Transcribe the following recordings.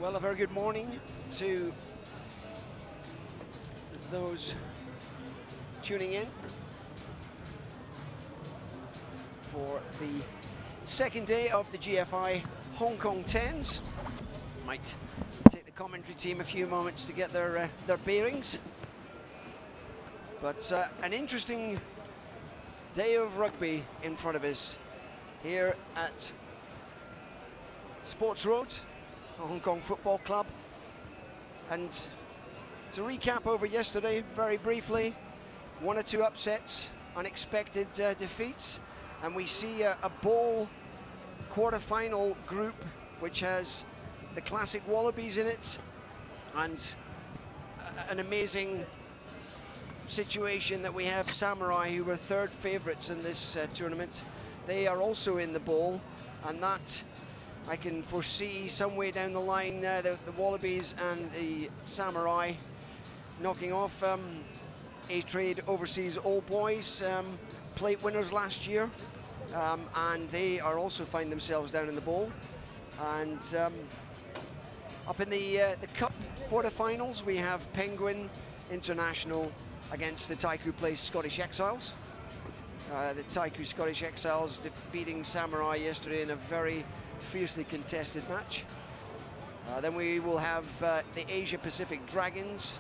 Well, a very good morning to those tuning in for the second day of the GFI Hong Kong 10s. Might take the commentary team a few moments to get their bearings. But an interesting day of rugby in front of us here at Sports Road, Hong Kong Football Club. And to recap over yesterday very briefly, one or two upsets, unexpected defeats, and we see a ball quarter-final group which has the classic Wallabies in it, and an amazing situation that we have Samurai, who were third favourites in this tournament. They are also in the ball, and that I can foresee some way down the line the Wallabies and the Samurai knocking off A-Trade Overseas All Boys, plate winners last year, and they are also find themselves down in the bowl. And up in the Cup quarterfinals, we have Penguin International against the Taikoo Place Scottish Exiles. The Taikoo Scottish Exiles defeating Samurai yesterday in a very fiercely contested match. Then we will have the Asia Pacific Dragons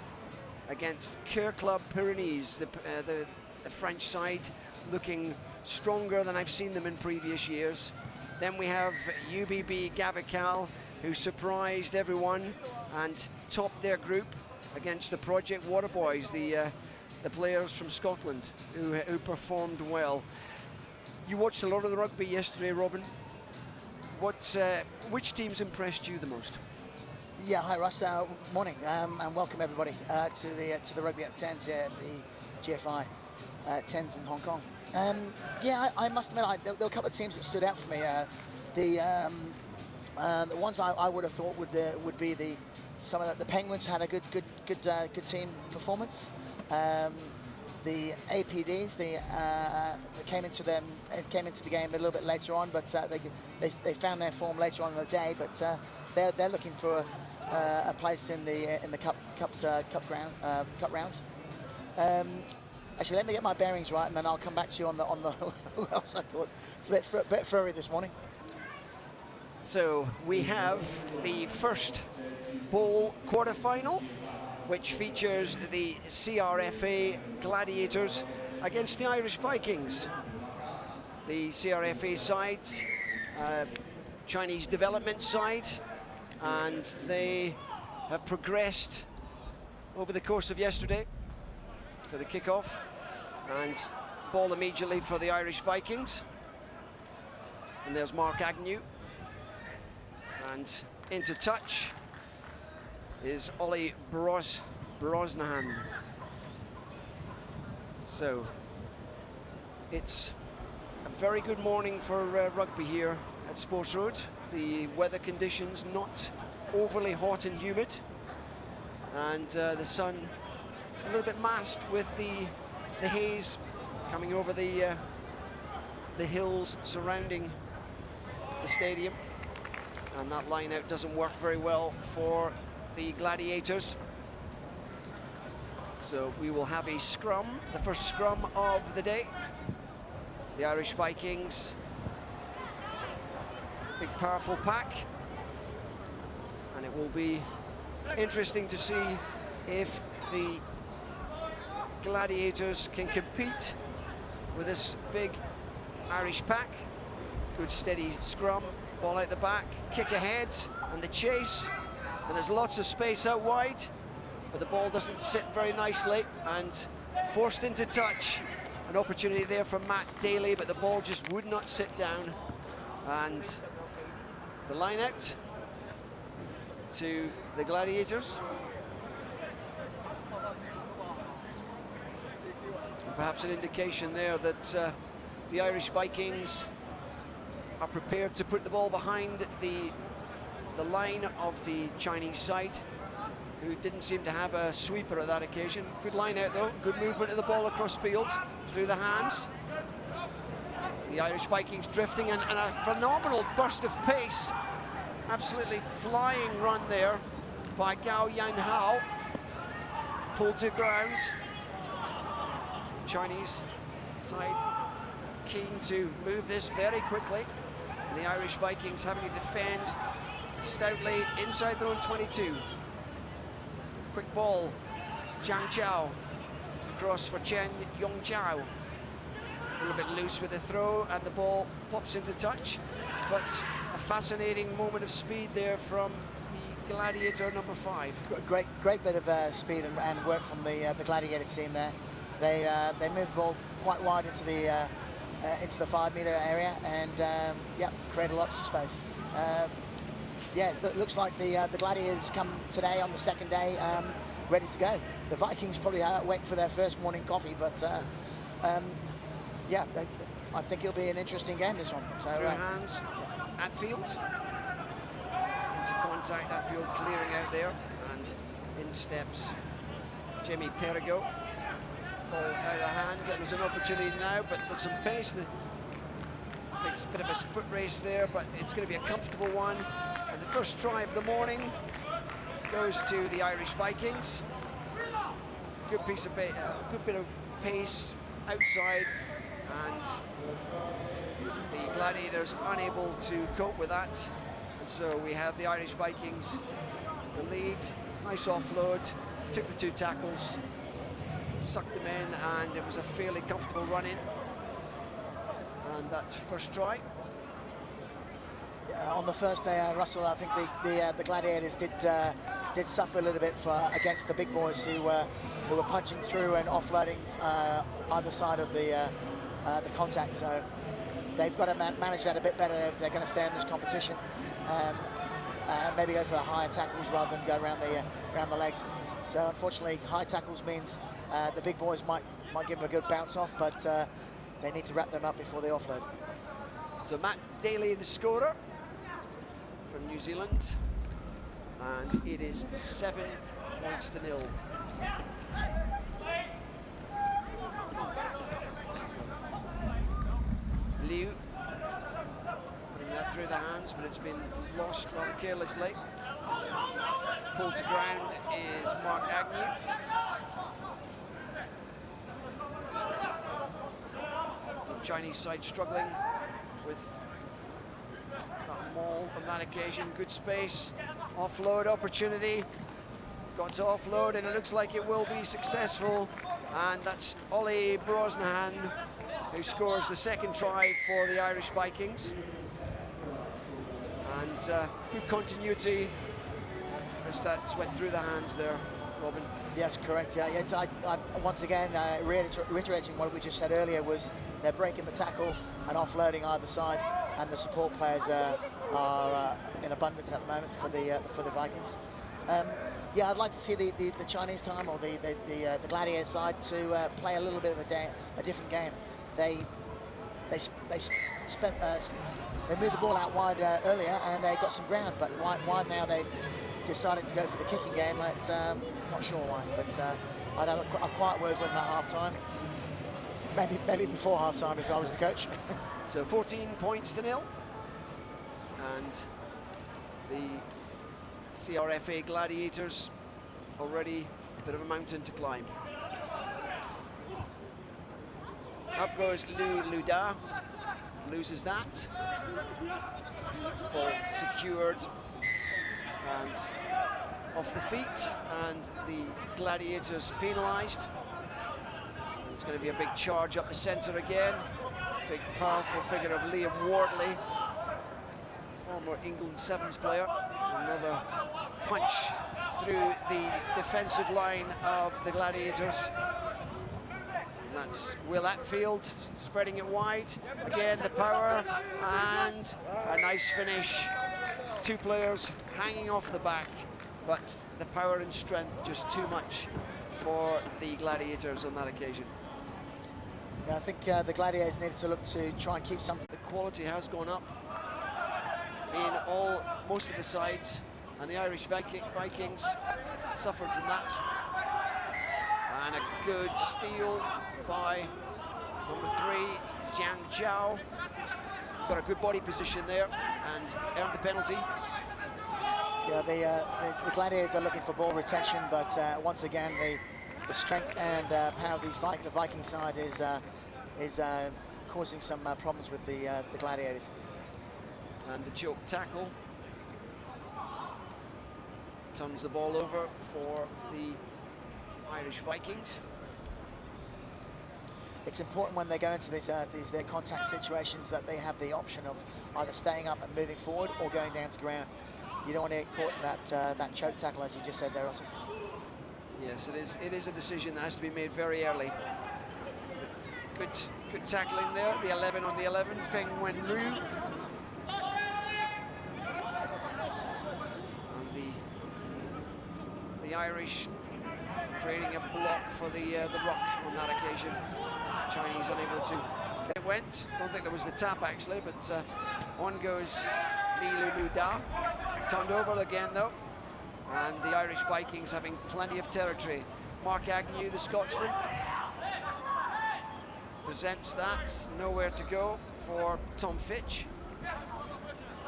against Care Club Pyrenees, the French side looking stronger than I've seen them in previous years. Then we have UBB Gavical, who surprised everyone and topped their group against the Project Waterboys, the players from Scotland who performed well. You watched a lot of the rugby yesterday, Robin. Which teams impressed you the most? Yeah, hi Russ, morning, and welcome everybody to the Rugby at 10s here at the GFI 10s in Hong Kong. Yeah, I must admit, there were a couple of teams that stood out for me. The ones I would have thought would be some of the Penguins had a good team performance. The APDs, they came into the game a little bit later on, but they found their form later on in the day. But they're looking for a place in the cup rounds. Actually, let me get my bearings right, and then I'll come back to you on the who else I thought. It's a bit furry this morning. So we have the first bowl quarter-final, which features the CRFA Gladiators against the Irish Vikings. The CRFA side, Chinese development side, and they have progressed over the course of yesterday. So the kickoff and ball immediately for the Irish Vikings. And there's Mark Agnew. And into touch is Ollie Brosnahan. So it's a very good morning for rugby here at Sports Road. The weather conditions not overly hot and humid, and the sun a little bit masked with the haze coming over the hills surrounding the stadium, and that line out doesn't work very well for the Gladiators. So we will have a scrum, the first scrum of the day. The Irish Vikings, big powerful pack, and it will be interesting to see if the Gladiators can compete with this big Irish pack. Good steady scrum, ball out the back, kick ahead, and the chase, and there's lots of space out wide, but the ball doesn't sit very nicely, and forced into touch. An opportunity there for Matt Daly, but the ball just would not sit down, and the line out to the Gladiators. And perhaps an indication there that the Irish Vikings are prepared to put the ball behind the line of the Chinese side, who didn't seem to have a sweeper at that occasion. Good line out though, good movement of the ball across field, through the hands. The Irish Vikings drifting, and a phenomenal burst of pace Absolutely flying run there by Gao Yan Hao. Pulled to ground. Chinese side keen to move this very quickly. And the Irish Vikings having to defend stoutly inside their own 22. Quick ball, Zhang Jiao. Cross for Chen Yongjiao. A little bit loose with the throw, and the ball pops into touch. But a fascinating moment of speed there from the Gladiator number 5. Great bit of speed and work from the Gladiator team there. They moved the ball quite wide into the 5-meter area, and yeah, create lots of space. Yeah, it looks like the Gladiators come today on the second day, ready to go. The Vikings probably are waiting for their first morning coffee, but yeah, I think it'll be an interesting game, this one. So hands at field. Into contact, that field clearing out there, and in steps Jimmy Perigo. Ball out of the hand, and there's an opportunity now, but there's some pace. Takes a bit of a foot race there, but it's going to be a comfortable one. And the first try of the morning goes to the Irish Vikings. Good piece of good bit of pace outside, and the Gladiators unable to cope with that. And so we have the Irish Vikings the lead. Nice offload, took the 2 tackles, sucked them in, and it was a fairly comfortable run in. And that first try. On the first day, Russell, I think the Gladiators did suffer a little bit against the big boys who were punching through and offloading either side of the contact. So they've got to manage that a bit better if they're going to stay in this competition. Maybe go for the higher tackles rather than go around the legs. So unfortunately, high tackles means the big boys might give them a good bounce off, but they need to wrap them up before they offload. So Matt Daly, the scorer from New Zealand, and it is 7 points to 0. Liu putting that through the hands, but it's been lost rather carelessly. Pulled to ground is Mark Agnew. Chinese side struggling with that maul on that occasion. Good space, offload opportunity. Got to offload, and it looks like it will be successful. And that's Ollie Brosnahan who scores the second try for the Irish Vikings. And good continuity as that went through the hands there, Robin. Yes, correct. Yeah, once again, reiterating what we just said earlier, was they're breaking the tackle and offloading either side, and the support players are in abundance at the moment for the Vikings. Yeah, I'd like to see the Chinese time, or the Gladiator side, to play a little bit of a different game. They moved the ball out wide earlier, and they got some ground, but why now they decided to go for the kicking game? Not sure why, but I'd have a quiet word with them at half-time. Maybe before half-time if I was the coach. So 14 points to 0. And the CRFA Gladiators already a bit of a mountain to climb. Up goes Lu Luda, loses that. Ball secured and off the feet, and the Gladiators penalised. It's going to be a big charge up the centre again. Big powerful figure of Liam Wardley, former England Sevens player. Another punch through the defensive line of the Gladiators. And that's Will Atfield spreading it wide. Again, the power, and a nice finish. 2 players hanging off the back, but the power and strength just too much for the Gladiators on that occasion. Yeah, I think the Gladiators needed to look to try and keep some. The quality has gone up in most of the sides, and the Irish Vikings suffered from that. And a good steal by number 3, Zhang Jiao. Got a good body position there and earned the penalty. Yeah, the Gladiators are looking for ball retention, but once again, the strength and power of the Viking side is causing some problems with the Gladiators. And the choke tackle turns the ball over for the Irish Vikings. It's important when they go into these contact situations that they have the option of either staying up and moving forward or going down to ground. You don't want to get caught in that choke tackle, as you just said there, Russell. Yes, it is a decision that has to be made very early. Good tackling there. The 11 on the 11. Feng Wenru. And the Irish creating a block for the ruck on that occasion. Chinese unable to get it went. Don't think there was the tap actually, but on goes Li Lulu Da. Turned over again though. And the Irish Vikings having plenty of territory. Mark Agnew, the Scotsman, presents that. Nowhere to go for Tom Fitch.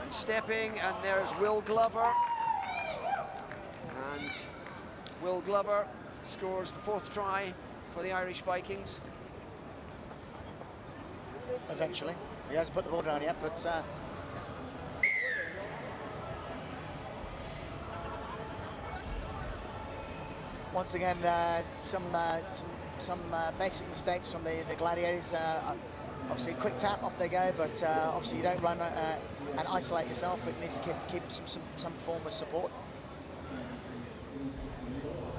And stepping, and there's Will Glover. And Will Glover scores the 4th try for the Irish Vikings. Eventually. He hasn't put the ball down yet, but once again, some basic mistakes from the Gladiators. Obviously, quick tap, off they go, but obviously you don't run and isolate yourself. It needs to keep some form of support.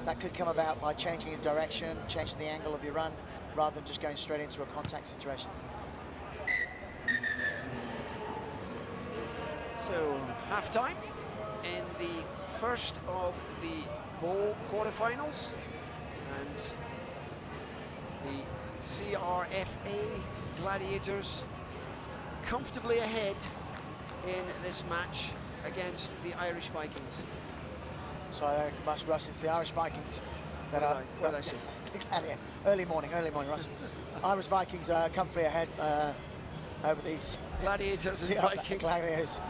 That could come about by changing your direction, changing the angle of your run, rather than just going straight into a contact situation. So, half-time in the first of the bowl quarterfinals, and the CRFA Gladiators comfortably ahead in this match against the Irish Vikings. So Russ, it's the Irish Vikings that what did I say? early morning, Russ. Irish Vikings are comfortably ahead over these Gladiators and Vikings.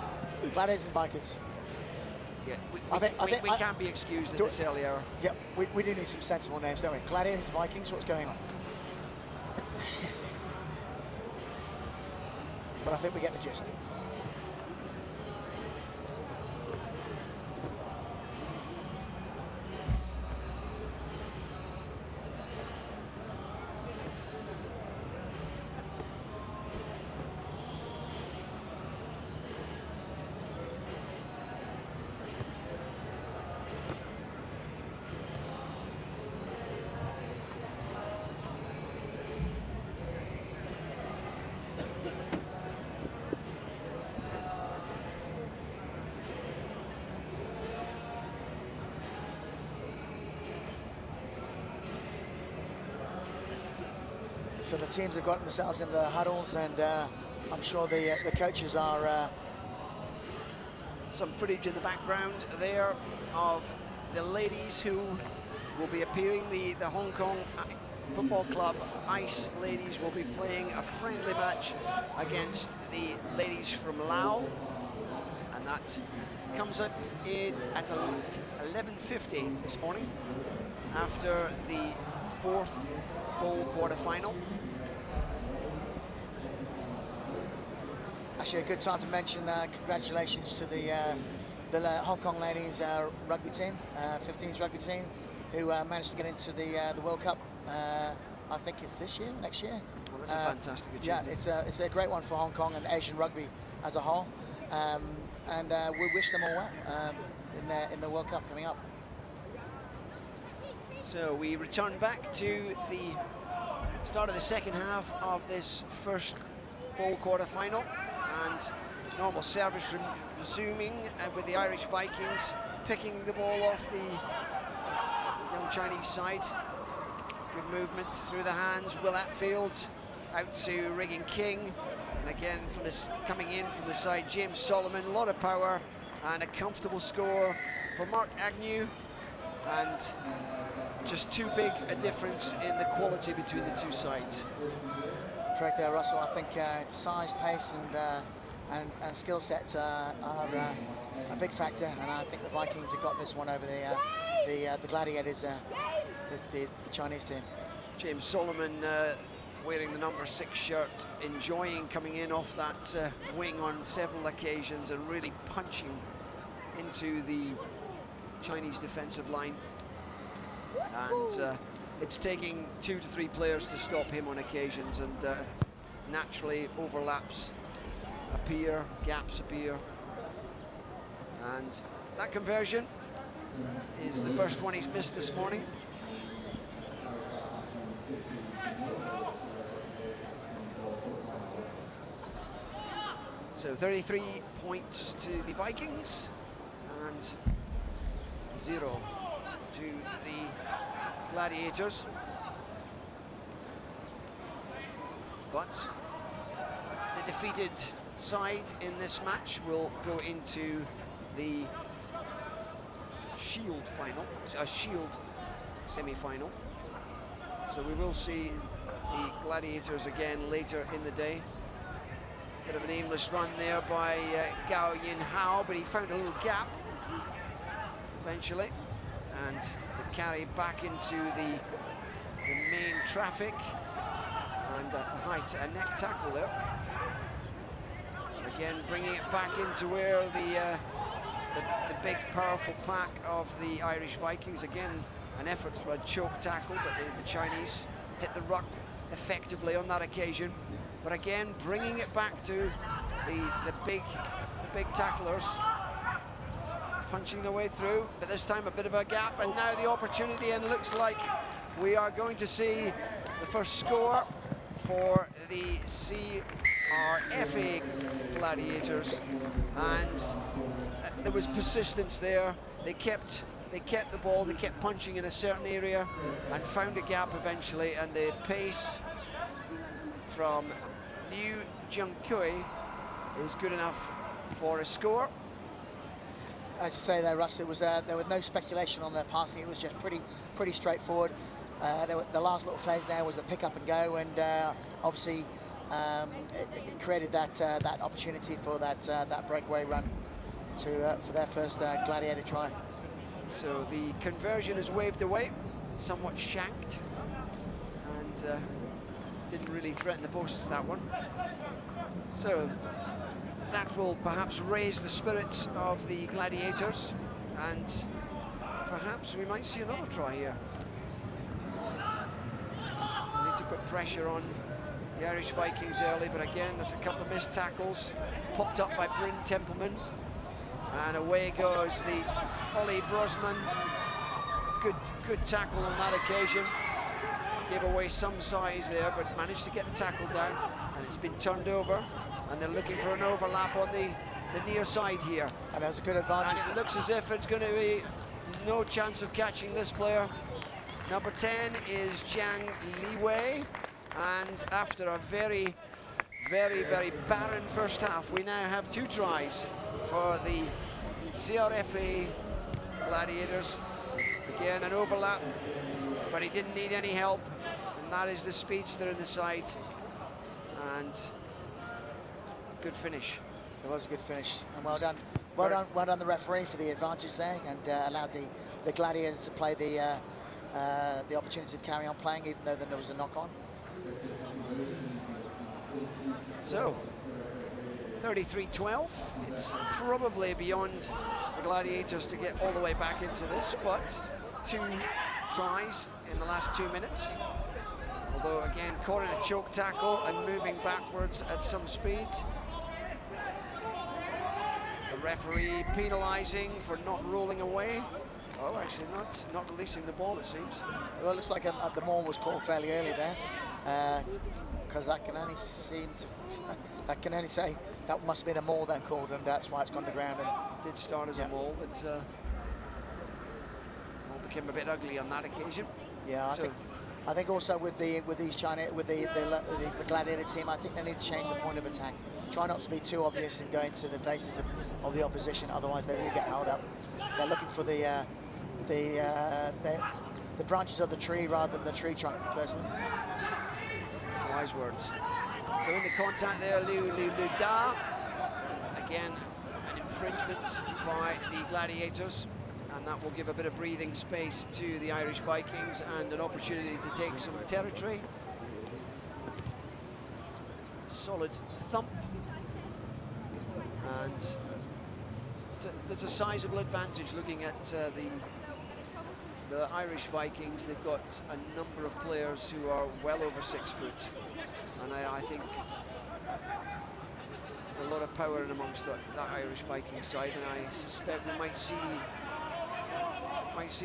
Gladiators and Vikings. Yeah, we can't be excused at this early hour. Yeah, we do need some sensible names, don't we? Gladiators, Vikings, what's going on? But I think we get the gist. So the teams have gotten themselves into the huddles, and I'm sure the coaches are... Some footage in the background there of the ladies who will be appearing. The Hong Kong Football Club Ice ladies will be playing a friendly match against the ladies from Laos, and that comes up at 11:50 this morning after the 4th bowl quarter-final. Actually, a good time to mention congratulations to the Hong Kong ladies rugby team, 15s rugby team, who managed to get into the World Cup. I think it's this year, next year. Well, that's a fantastic achievement. Yeah, it's a great one for Hong Kong and Asian rugby as a whole, and we wish them all well in the World Cup coming up. So we return back to the start of the second half of this first bowl quarter-final, and normal service resuming with the Irish Vikings picking the ball off the young Chinese side. Good movement through the hands. Will Atfield out to Regan King, and again from this coming in from the side, James Solomon. A lot of power and a comfortable score for Mark Agnew, and just too big a difference in the quality between the two sides. Correct there, Russell. I think size, pace, and skill sets are a big factor, and I think the Vikings have got this one over the Gladiators, the Chinese team. James Solomon wearing the number 6 shirt, enjoying coming in off that wing on several occasions and really punching into the Chinese defensive line. And it's taking 2 to 3 players to stop him on occasions, and naturally overlaps appear, gaps appear. And that conversion is the first one he's missed this morning. So 33 points to the Vikings and 0 to the Gladiators. But the defeated side in this match will go into the Shield final, Shield semi-final. So we will see the Gladiators again later in the day. Bit of an aimless run there by Gao Yin Hao, but he found a little gap eventually, and the carry back into the main traffic, and a neck tackle there. Again, bringing it back into where the big, powerful pack of the Irish Vikings. Again, an effort for a choke tackle, but the Chinese hit the ruck effectively on that occasion. But again, bringing it back to the big tacklers, punching their way through. But this time, a bit of a gap, and now the opportunity, and looks like we are going to see the first score for the GFI Gladiators, and there was persistence there. They kept the ball, they kept punching in a certain area and found a gap eventually, and the pace from Liu Jiankui is good enough for a score. As you say there, Russ, there was no speculation on their passing. It was just pretty straightforward. The last little phase there was a pick up and go, and obviously it created that opportunity for that breakaway run for their first Gladiator try. So the conversion is waved away, somewhat shanked, and didn't really threaten the posts, that one. So that will perhaps raise the spirits of the Gladiators, and perhaps we might see another try here. We need to put pressure on the Irish Vikings early, but again, there's a couple of missed tackles, popped up by Bryn Templeman, and away goes the Ollie Brosman. Good tackle on that occasion. Gave away some size there, but managed to get the tackle down, and it's been turned over, and they're looking for an overlap on the near side here. And that's a good advantage. And it looks as if it's going to be no chance of catching this player. Number 10 is Jiang Liwei, and after a very barren first half, we now have 2 tries for the GFI Gladiators. Again, an overlap, but he didn't need any help, and that is the speedster in the side, and good finish. It was a good finish, and well done. Well done the referee for the advantage there, and allowed the Gladiators to play the opportunity to carry on playing, even though there was a knock-on. So, 33-12. It's probably beyond the Gladiators to get all the way back into this, but 2 tries in the last 2 minutes. Although, again, caught in a choke tackle and moving backwards at some speed. The referee penalising for not rolling away. Oh, actually not releasing the ball, it seems. Well, it looks like the maul was called fairly early there, because that can only say that must have been a maul then called, and that's why it's gone to ground. And did start as a maul, but maul became a bit ugly on that occasion. Yeah, I think also with the Gladiator team, I think they need to change the point of attack. Try not to be too obvious and go into the faces of the opposition, otherwise they will get held up. They're looking for the branches of the tree rather than the tree trunk, personally. Wise words. So in the contact there, Liu Da. Again, an infringement by the Gladiators, and that will give a bit of breathing space to the Irish Vikings and an opportunity to take some territory. Solid thump, and there's a sizable advantage looking at the Irish Vikings. They've got a number of players who are well over 6 foot, and I think there's a lot of power in amongst that Irish Viking side, and I suspect we might see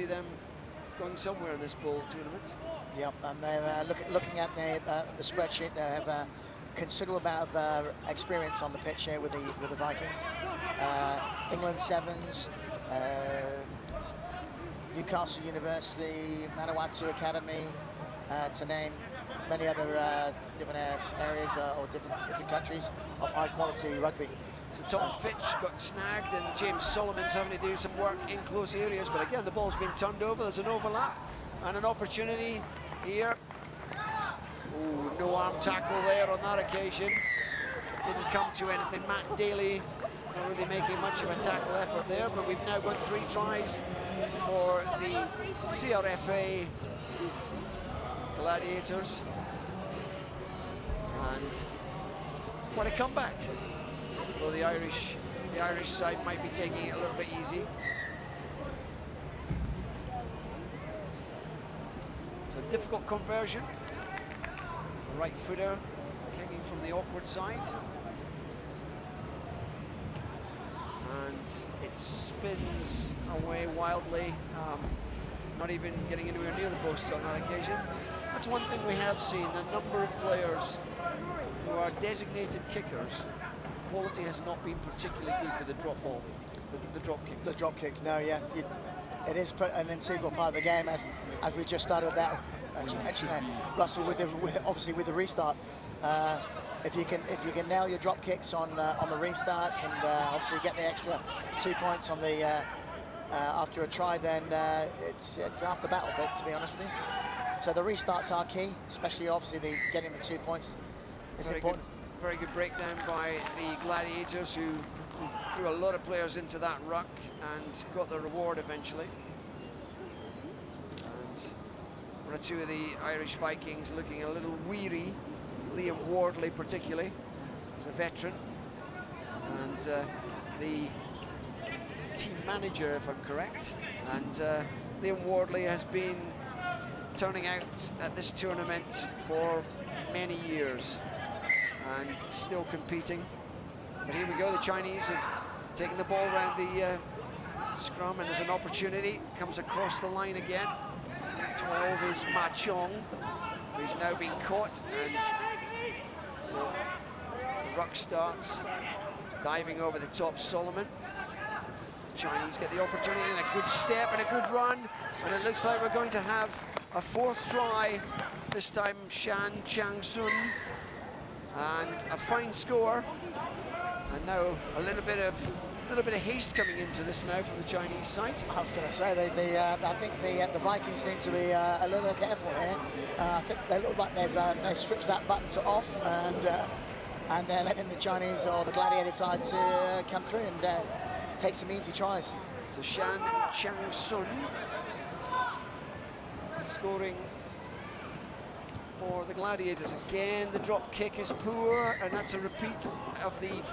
them going somewhere in this bowl tournament. Yep, and they're looking at the spreadsheet. They have a considerable amount of experience on the pitch here with the Vikings. England Sevens, Newcastle University, Manawatu Academy, to name many other different areas or different countries of high quality rugby. So Tom Fitch got snagged, and James Solomon's having to do some work in close areas. But again, the ball's been turned over. There's an overlap and an opportunity here. Ooh, no arm tackle there on that occasion. Didn't come to anything. Matt Daly not really making much of a tackle effort there, but we've now got 3 tries for the CRFA Gladiators. And what a comeback. Well, the Irish side might be taking it a little bit easy. It's a difficult conversion. The right footer kicking from the awkward side. And it spins away wildly, not even getting anywhere near the posts on that occasion. That's one thing we have seen, the number of players who are designated kickers. Quality has not been particularly good with the drop ball, the drop kicks. The drop kick, no, yeah. It is an integral part of the game, as we just started that. Actually, Russell, obviously with the restart, if you can nail your drop kicks on the restarts and obviously get the extra 2 points on the after a try, then it's half the battle. But to be honest with you, so the restarts are key, especially obviously getting the 2 points is important. Very good breakdown by the Gladiators, who threw a lot of players into that ruck and got the reward eventually. And one or two of the Irish Vikings looking a little weary. Liam Wardley particularly, the veteran, and the team manager, if I'm correct. And Liam Wardley has been turning out at this tournament for many years and still competing. But here we go, the Chinese have taken the ball around the scrum, and there's an opportunity, comes across the line again. 12 is Ma Chong, who's now been caught, and so the ruck starts, diving over the top Solomon. The Chinese get the opportunity, and a good step and a good run, and it looks like we're going to have a 4th try, this time Shan Chang-sun, and a fine score. And now a little bit of haste coming into this now from the Chinese side. I was going to say I think the Vikings need to be a little bit careful here. I think they look like they've switched that button to off, and they're letting the Chinese or the Gladiator side to come through and take some easy tries. So Shan Chang-sun scoring for the Gladiators. Again, the drop kick is poor, and that's a repeat of the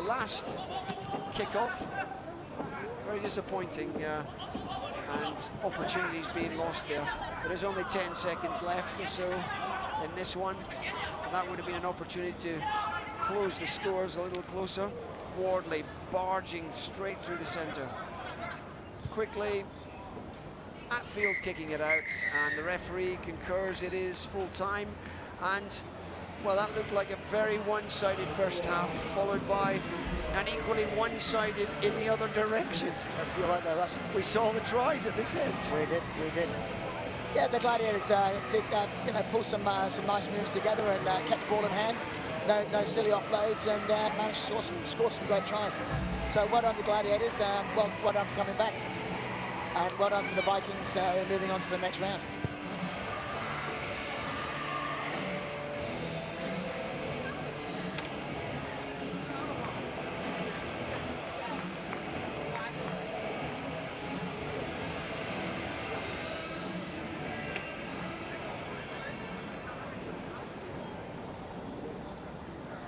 last kick-off. Very disappointing, and opportunities being lost there. But there's only 10 seconds left or so in this one, and that would have been an opportunity to close the scores a little closer. Wardley barging straight through the centre. Quickly, Atfield kicking it out, and the referee concurs it is full time. And well, that looked like a very one-sided first half, followed by an equally one-sided in the other direction. You're right there, Russ. We saw the tries at this end. We did. Yeah, the Gladiators did pull some nice moves together and kept the ball in hand. No silly offloads, and managed to score some great tries. So well done the Gladiators. Well done for coming back, and well done for the Vikings moving on to the next round.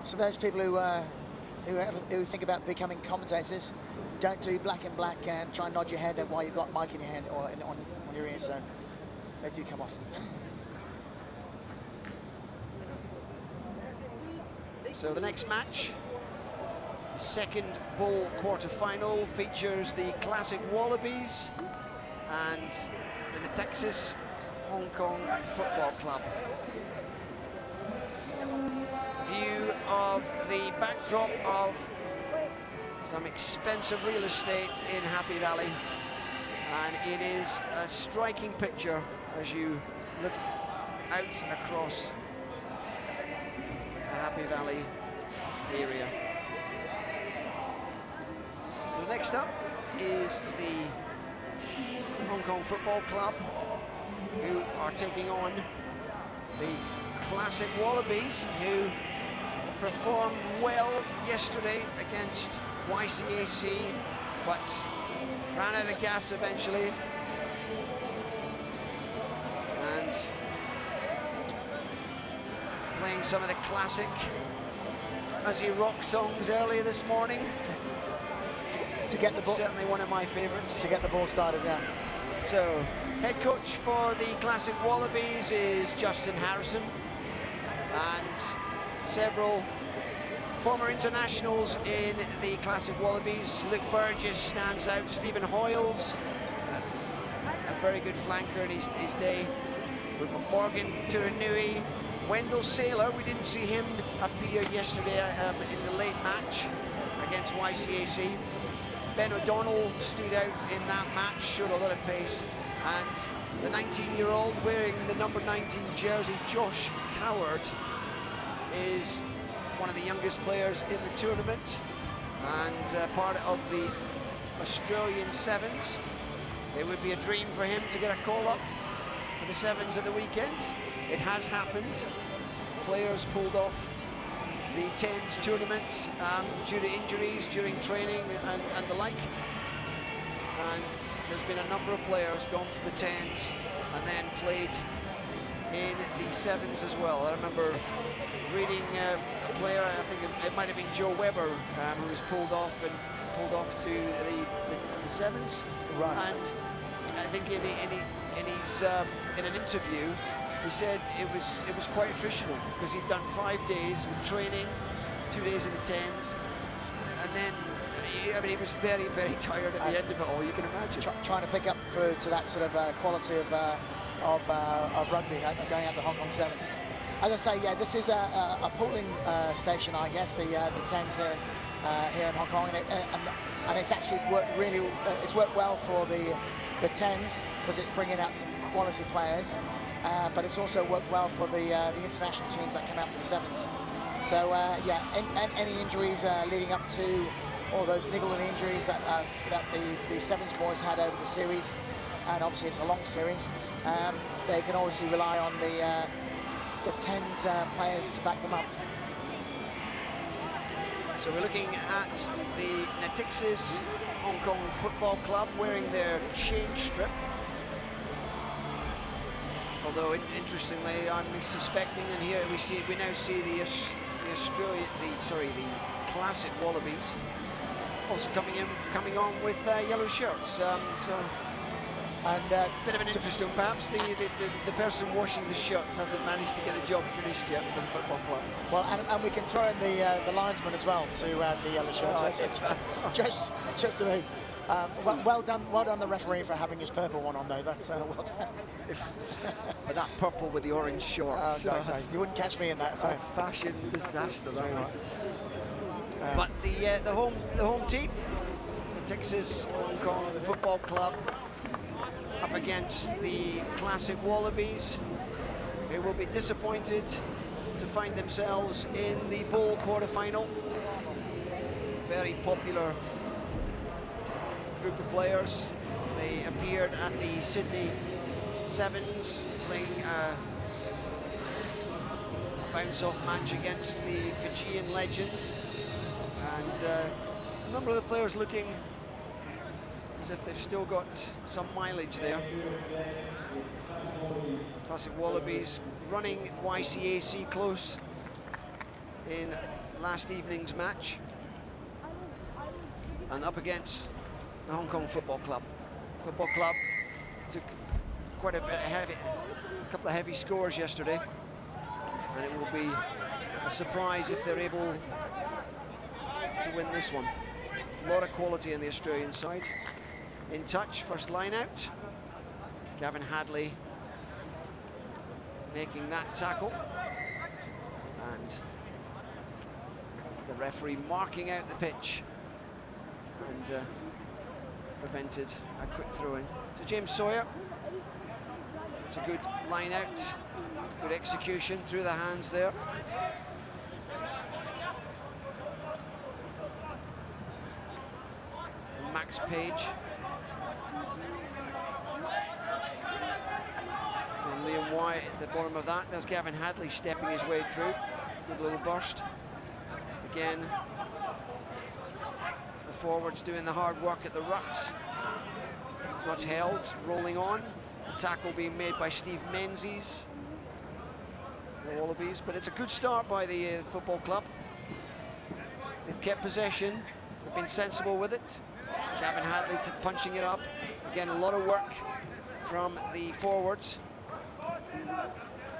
So those people who think about becoming commentators, don't do black and black and try and nod your head while you've got mic in your hand or on your ear, so they do come off. So the next match, the second bowl quarter-final, features the Classic Wallabies and the Texas Hong Kong Football Club. View of the backdrop of some expensive real estate in Happy Valley, and it is a striking picture as you look out across the Happy Valley area. So the next up is the Hong Kong Football Club, who are taking on the Classic Wallabies, who performed well yesterday against YCAC, but ran out of gas eventually. And playing some of the classic Aussie rock songs earlier this morning. To get the ball, certainly one of my favourites. To get the ball started, yeah. So, head coach for the Classic Wallabies is Justin Harrison, and several former internationals in the Classic Wallabies. Luke Burgess stands out, Stephen Hoyles, a very good flanker in his day. Morgan Turanui, Wendell Saylor, we didn't see him appear yesterday in the late match against YCAC. Ben O'Donnell stood out in that match, showed a lot of pace, and the 19-year-old wearing the number 19 jersey, Josh Coward, is one of the youngest players in the tournament and part of the Australian Sevens. It would be a dream for him to get a call-up for the Sevens at the weekend. It has happened. Players pulled off the Tens tournament due to injuries during training and the like. And there's been a number of players gone from the Tens and then played in the Sevens as well. I remember reading a player, I think it might have been Joe Webber, who was pulled off to the Sevens. Right. And I think in an interview, he said it was quite attritional because he'd done 5 days with training, 2 days in the Tens, and then I mean he was very, very tired at the end of it all. You can imagine. Trying to pick up to that sort of quality of rugby going out the Hong Kong Sevens. As I say, yeah, this is a pooling station, I guess, the Tens here in Hong Kong, and it's actually worked really. It's worked well for the Tens because it's bringing out some quality players, but it's also worked well for the international teams that come out for the Sevens. So yeah, any injuries leading up to all those niggling injuries that the Sevens boys had over the series, and obviously it's a long series, they can obviously rely on the Tens players to back them up. So we're looking at the Natixis Hong Kong Football Club wearing their change strip. Although interestingly, I'm suspecting, and here we now see the Classic Wallabies also coming on with yellow shirts. And bit of an interesting, perhaps the person washing the shirts hasn't managed to get the job finished yet for the football club. Well, and we can throw in the linesman as well to add the yellow shirts. Oh, just to me. Well done the referee for having his purple one on though. That's well done. But that purple with the orange shorts. No, you wouldn't catch me in that. A fashion disaster, that one. But the home team, the Texas Hong Kong Football Club, up against the Classic Wallabies, who will be disappointed to find themselves in the bowl quarter-final. Very popular group of players. They appeared at the Sydney Sevens, playing a bounce-off match against the Fijian Legends, and a number of the players looking as if they've still got some mileage there. Classic Wallabies running YCAC close, in last evening's match, and up against the Hong Kong Football Club. Football Club took quite a couple of heavy scores yesterday, and it will be a surprise if they're able to win this one. A lot of quality in the Australian side. In touch, first line out. Gavin Hadley making that tackle, and the referee marking out the pitch, and prevented a quick throw-in to James Sawyer. It's a good line out, good execution through the hands there. Max Page. And Liam White at the bottom of that. There's Gavin Hadley stepping his way through. Good little burst. Again, the forwards doing the hard work at the rucks. Not held, rolling on. The tackle being made by Steve Menzies. The Wallabies, but it's a good start by the football club. They've kept possession, they've been sensible with it. Gavin Hadley punching it up. Again, a lot of work from the forwards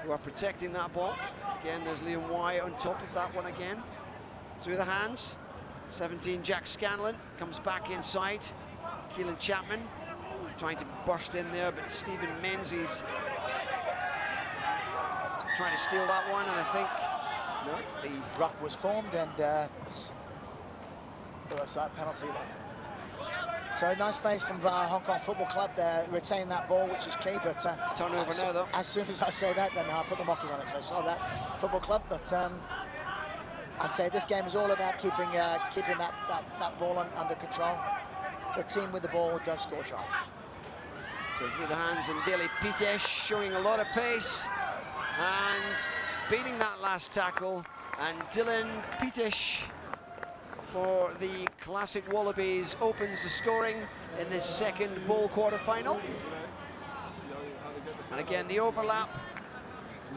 who are protecting that ball. Again, there's Liam Wyatt on top of that one again. Through the hands. 17, Jack Scanlon comes back inside. Keelan Chapman trying to burst in there, but Stephen Menzies trying to steal that one, and I think no, the ruck was formed, and there was a penalty there. So nice face from Hong Kong Football Club there, retain that ball, which is key. But turnover now, though. As soon as I say that, then I'll put the mockers on it. So sorry that Football Club, but I say this game is all about keeping that ball under control. The team with the ball does score tries. So through the hands, and Daly Pitesh showing a lot of pace and beating that last tackle. And Dylan Pitesh for the Classic Wallabies opens the scoring in this second bowl quarter-final. And again, the overlap.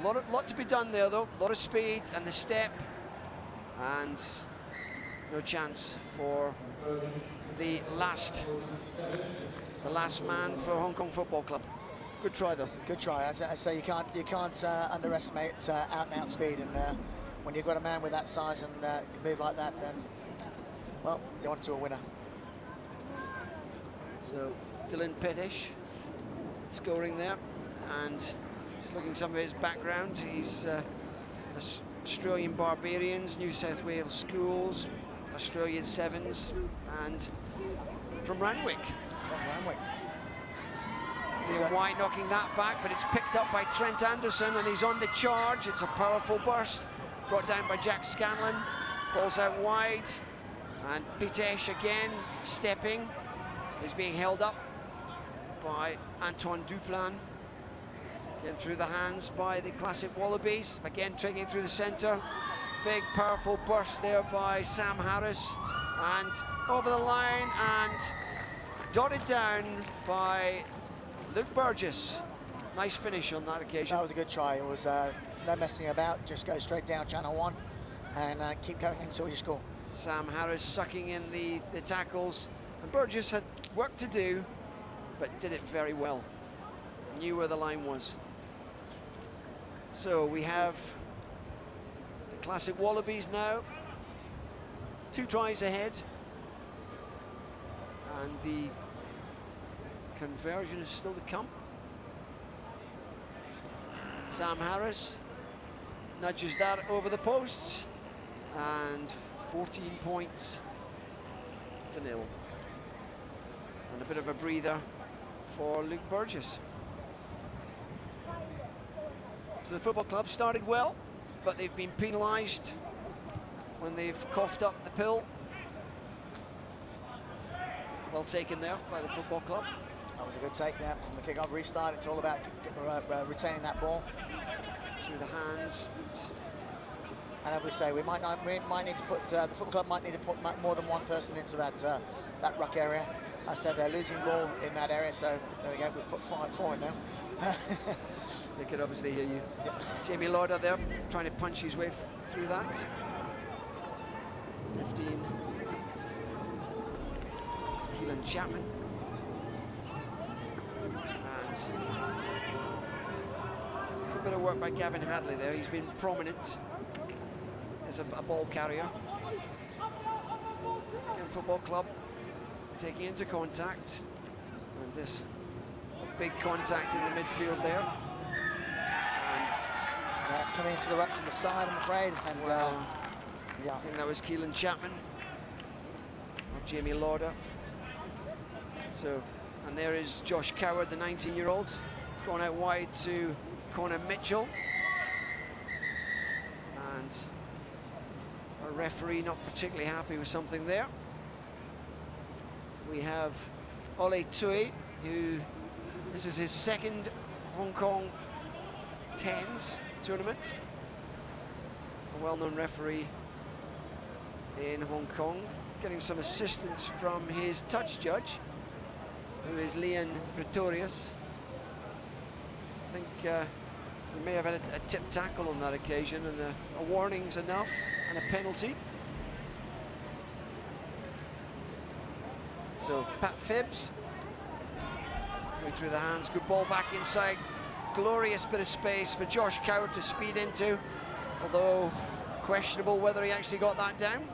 Lot to be done there, though. A lot of speed and the step. And no chance for the last man for Hong Kong Football Club. Good try, though. Good try. As I say, you can't underestimate out-and-out speed. And when you've got a man with that size and can move like that, then well, you're on to a winner. So Dylan Pitesh scoring there, and just looking at some of his background. He's Australian Barbarians, New South Wales Schools, Australian Sevens, and from Randwick. Liam White knocking that back, but it's picked up by Trent Anderson, and he's on the charge. It's a powerful burst, brought down by Jack Scanlon. Ball's out wide. And Pitesh again stepping. He's being held up by Antoine Duplan. Again through the hands by the Classic Wallabies. Again taking through the centre. Big powerful burst there by Sam Harris. And over the line and dotted down by Luke Burgess. Nice finish on that occasion. That was a good try. It was no messing about. Just go straight down channel 1 and keep going until you score. Sam Harris sucking in the tackles, and Burgess had work to do, but did it very well. Knew where the line was. So we have the Classic Wallabies now, 2 tries ahead, and the conversion is still to come. Sam Harris nudges that over the posts, and 14 points to 0. And a bit of a breather for Luke Burgess. So the football club started well, but they've been penalised when they've coughed up the pill. Well taken there by the football club. That was a good take there from the kick-off restart. It's all about retaining that ball. Through the hands. And as we say, we might need to put the football club might need to put more than one person into that ruck area. I said they're losing ball in that area, so there we go. We've put 5 forward now. They could obviously hear you. Yeah. Jamie Lauder there trying to punch his way through that. 15. It's Keelan Chapman. And a bit of work by Gavin Hadley there. He's been prominent as a ball carrier. Again, Football Club taking into contact. And this big contact in the midfield there. Coming into the ruck from the side, I'm afraid. And well, yeah, I think that was Keelan Chapman or Jamie Lauder. So, and there is Josh Coward, the 19-year-old. It's gone out wide to Connor Mitchell. And our referee not particularly happy with something there. We have Ole Tui, who this is his second Hong Kong Tens tournament. A well-known referee in Hong Kong, getting some assistance from his touch judge, who is Leon Pretorius. I think we may have had a tip tackle on that occasion, and a warning's enough, and a penalty. So Pat Phibbs going through the hands, good ball back inside. Glorious bit of space for Josh Coward to speed into, although questionable whether he actually got that down.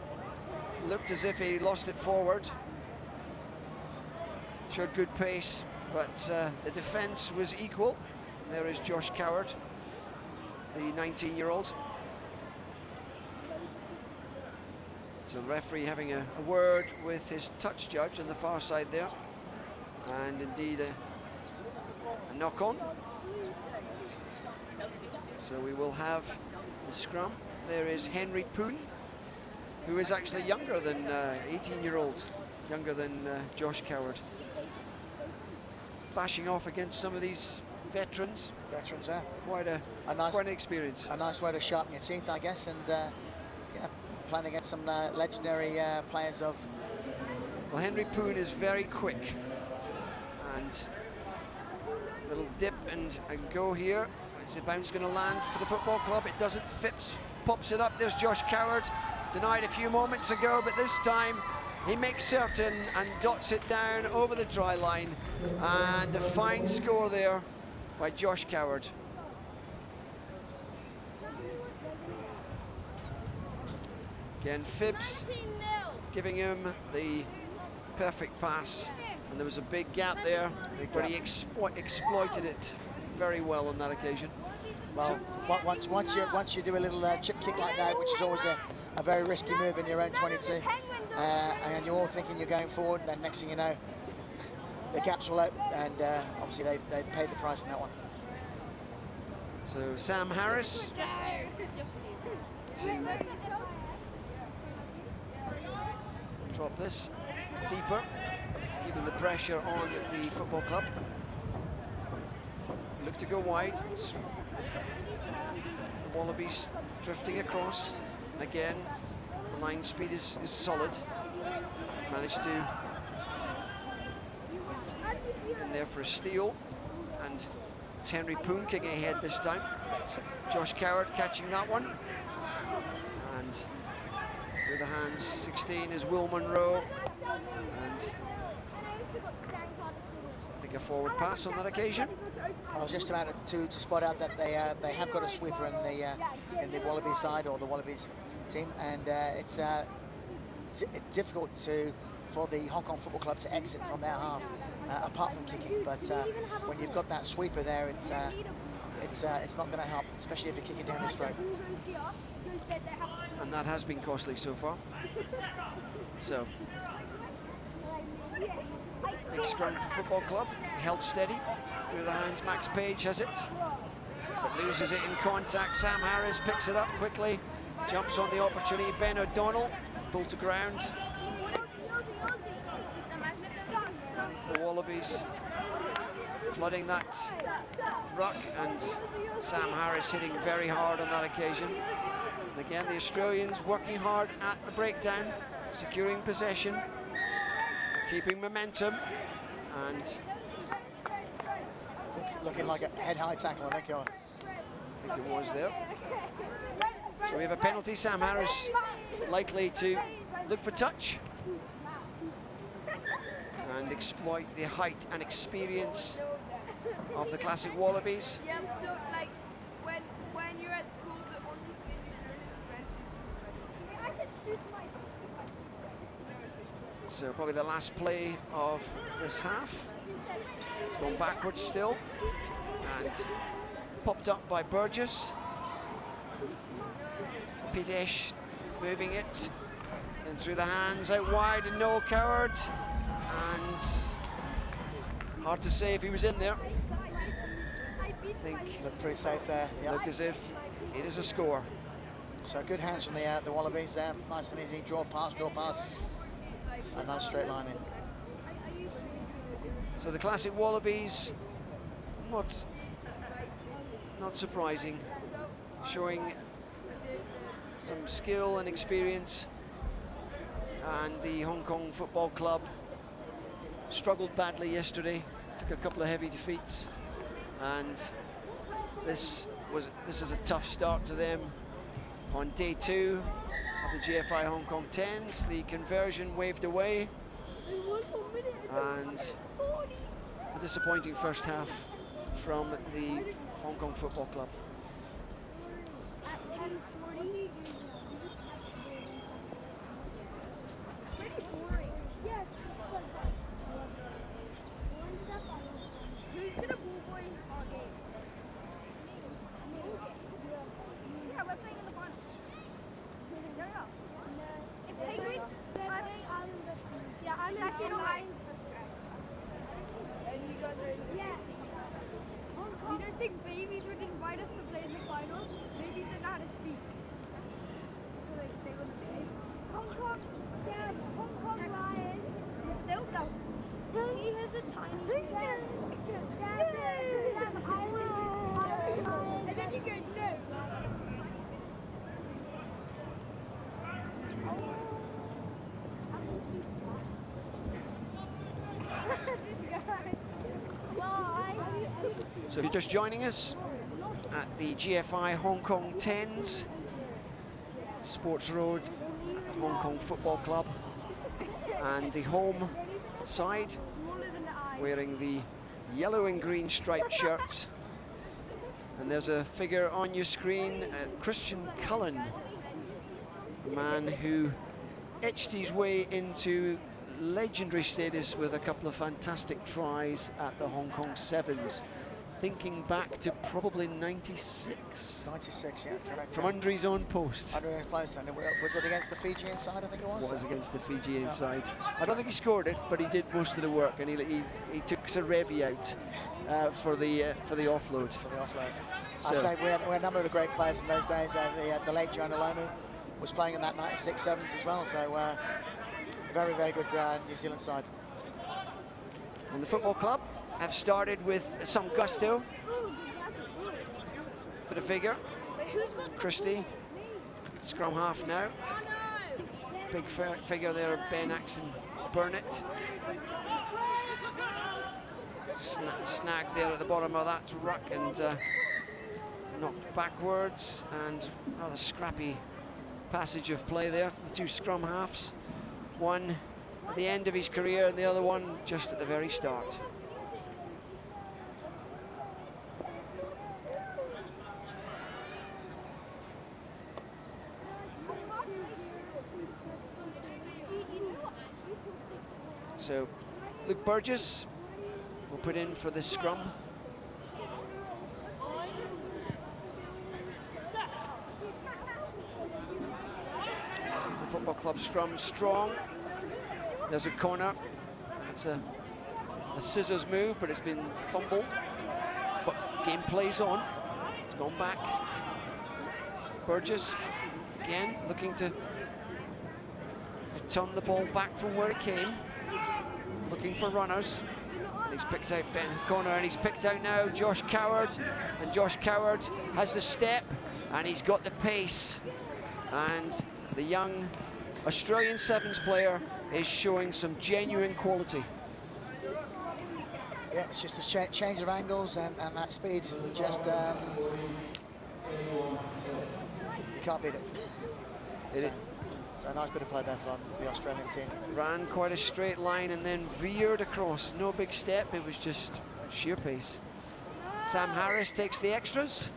Looked as if he lost it forward. Showed good pace, but the defence was equal. There is Josh Coward, the 19-year-old. So the referee having a word with his touch judge on the far side there. And indeed a knock-on. So we will have the scrum. There is Henry Poon, who is actually younger than 18-year-old, younger than Josh Coward. Bashing off against some of these veterans. Veterans, yeah. Quite an experience. A nice way to sharpen your teeth, I guess, and yeah, playing against some legendary players of. Well, Henry Poon is very quick, and little dip and go here. Is the bounce going to land for the Football Club? It doesn't. Phipps pops it up. There's Josh Coward, denied a few moments ago, but this time he makes certain and dots it down over the try line. And a fine score there by Josh Coward. Again, Phibbs giving him the perfect pass. And there was a big gap there, but he exploited it very well on that occasion. Well, once you do a little chip kick like that, which is always a very risky move in your own 22, and you're all thinking you're going forward, and then next thing you know, the gaps will open, and obviously they've paid the price in that one. So Sam Harris to drop this deeper, keeping the pressure on the Football Club. Look to go wide. The Wallabies drifting across. And again, the line speed is solid. Managed to get in there for a steal. And it's Henry Poon kicking ahead this time. It's Josh Coward catching that one. And through the hands, 16 is Will Monroe. And I think a forward pass on that occasion. I was just about to spot out that they have got a sweeper in the Wallaby side, or the Wallabies team, and it's difficult for the Hong Kong Football Club to exit from their half, apart from kicking. But when you've got that sweeper there, it's not going to help, especially if you kick it down the straight. And that has been costly so far. So big scrum for Football Club, held steady through the hands. Max Page has it, but loses it in contact. Sam Harris picks it up quickly, jumps on the opportunity. Ben O'Donnell, pull to ground. The Wallabies flooding that ruck, and Sam Harris hitting very hard on that occasion. And again, the Australians working hard at the breakdown, securing possession, keeping momentum, and looking like a head-high tackle, I think it was there. So we have a penalty. Sam Harris likely to look for touch and exploit the height and experience of the classic Wallabies. Yeah, so like when you're at school, the only thing you learn in French is I should choose my. So probably the last play of this half. It's gone backwards still, and popped up by Burgess. Pitesh moving it, and through the hands out wide, and Noel Coward. And hard to say if he was in there. I think Looked pretty safe there. Yep. look as if it is a score. So good hands from the Wallabies there. Nice and easy. Draw pass. A nice straight line in. So the classic Wallabies, not surprising, showing some skill and experience. And the Hong Kong Football Club struggled badly yesterday, took a couple of heavy defeats, and this is a tough start to them on day 2 of the GFI Hong Kong 10s. The conversion waved away, and a disappointing first half from the Hong Kong Football Club. Who's gonna ball boy our game? Yeah, we're playing in the final. No. If Penguins, yeah, I'm actually no, and you guys are yeah. You don't think babies would invite us to play in the final? Babies don't know how to speak. Hong Kong, yeah, Hong Kong Lions. They'll go. He has a tiny Dad, I will. And then you go, no. This guy. So if you're just joining us at the GFI Hong Kong 10s, Sports Road, Hong Kong Football Club, and the home side wearing the yellow and green striped shirts. And there's a figure on your screen, Christian Cullen, a man who etched his way into legendary status with a couple of fantastic tries at the Hong Kong Sevens, thinking back to probably 96. 96, yeah, correct. From under his own post. Under his post, and was it against the Fijian side, I think it was? Was against the Fijian side. I don't think he scored it, but he did most of the work, and he took Sarevi out for the offload. For the offload. So, I say we had a number of great players in those days. The late John Alomu was playing in that 96 Sevens as well, so very, very good New Zealand side. And the football club have started with some gusto. Bit of figure. Christie, scrum half now. Big figure there, Ben Axon Burnett. Snagged there at the bottom of that ruck and knocked backwards, and rather scrappy passage of play there. The two scrum halves, one at the end of his career and the other one just at the very start. So Luke Burgess will put in for this scrum. The football club scrum strong. There's a corner. It's a scissors move, but it's been fumbled. But game plays on. It's gone back. Burgess again looking to return the ball back from where it came. Looking for runners. And he's picked out Ben Connor, and he's picked out now Josh Coward. And Josh Coward has the step, and he's got the pace. And the young Australian Sevens player is showing some genuine quality. Yeah, it's just a change of angles and that speed. Just you can't beat it. It So a nice bit of play there from the Australian team. ran quite a straight line and then veered across. No big step, it was just sheer pace. Sam Harris takes the extras.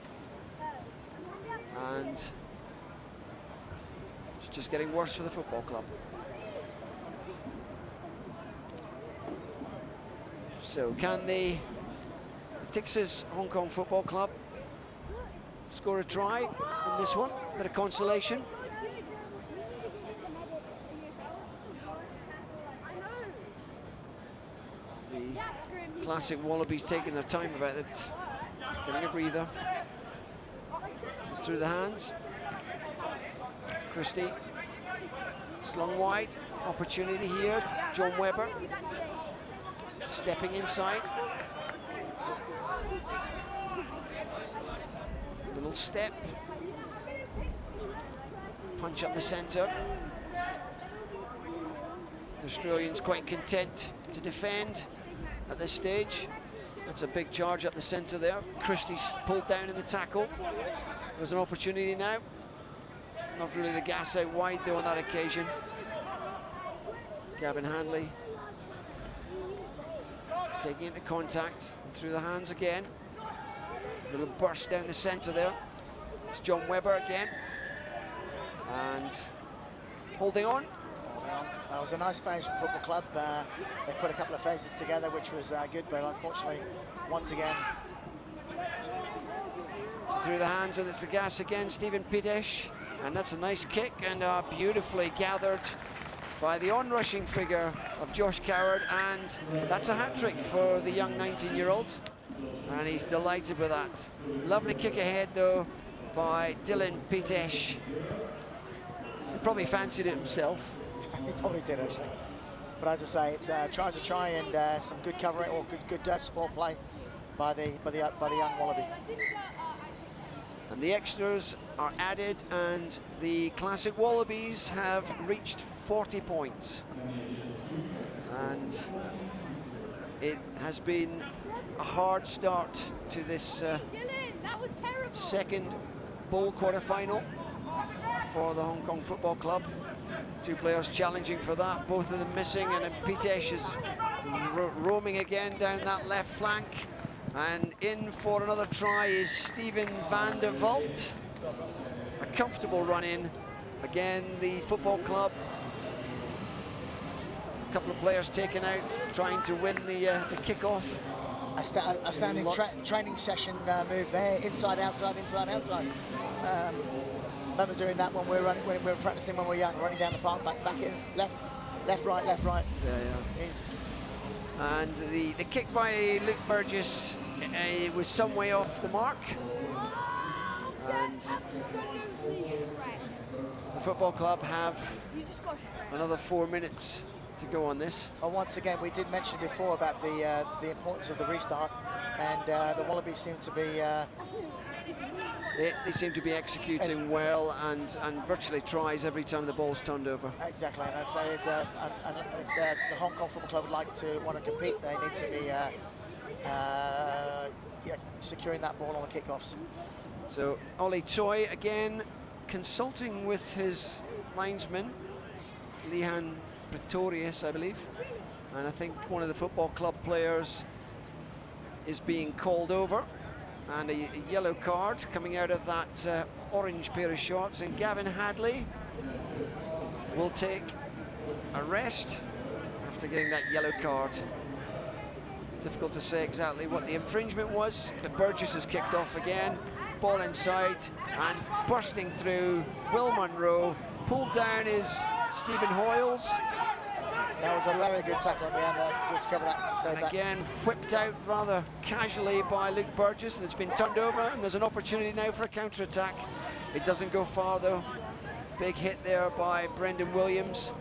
And it's just getting worse for the football club. So can the Texas Hong Kong Football Club score a try in this one? Bit of consolation. The classic Wallabies taking their time about it, getting a breather. Just through the hands. Christie, slung wide, opportunity here. John Webber, stepping inside. Little step. Punch up the centre. The Australians quite content to defend at this stage. That's a big charge up the centre there. Christie's pulled down in the tackle. There's an opportunity now. Not really the gas out wide though on that occasion. Gavin Handley taking into contact and through the hands again. Little burst down the centre there. It's John Webber again. And holding on. That was a nice phase from Football Club. They put a couple of phases together, which was good, but unfortunately, once again. Through the hands, and it's the gas again, Stephen Pidesh. And that's a nice kick, and beautifully gathered by the on-rushing figure of Josh Coward, and that's a hat-trick for the young 19-year-old. And he's delighted with that. Lovely kick ahead, though, by Dylan Pidesh. He probably fancied it himself. He probably did, actually. But as I say, it's tries to try and some good covering or good support play by the young Wallaby. And the extras are added, and the classic Wallabies have reached 40 points. And it has been a hard start to this second bowl quarter-final for the Hong Kong Football Club. Two players challenging for that, both of them missing, and then Pitesh is roaming again down that left flank. And in for another try is Steven van der Walt. A comfortable run in. Again, the football club. A couple of players taken out, trying to win the kickoff. A standing training session move there, inside, outside, inside, outside. Remember doing that when we were practicing when we were young, running down the park, back in, left, right, left, right. Yeah. And the kick by Luke Burgess was some way off the mark. And the football club have another 4 minutes to go on this. Well, once again, we did mention before about the importance of the restart, and the Wallabies seem to be. They seem to be executing well and virtually tries every time the ball's turned over. Exactly, and I say if the Hong Kong Football Club would like to want to compete, they need to be securing that ball on the kickoffs. So Ollie Choi again consulting with his linesman, Lihan Pretorius, I believe. And I think one of the football club players is being called over. And a yellow card coming out of that orange pair of shorts. And Gavin Hadley will take a rest after getting that yellow card. Difficult to say exactly what the infringement was, but Burgess has kicked off again. Ball inside and bursting through. Will Munro. Pulled down is Stephen Hoyles. That was a very good tackle at the end there to cover that, to save that. Again, whipped out rather casually by Luke Burgess, and it's been turned over, and there's an opportunity now for a counter-attack. It doesn't go far, though. Big hit there by Brendan Williams.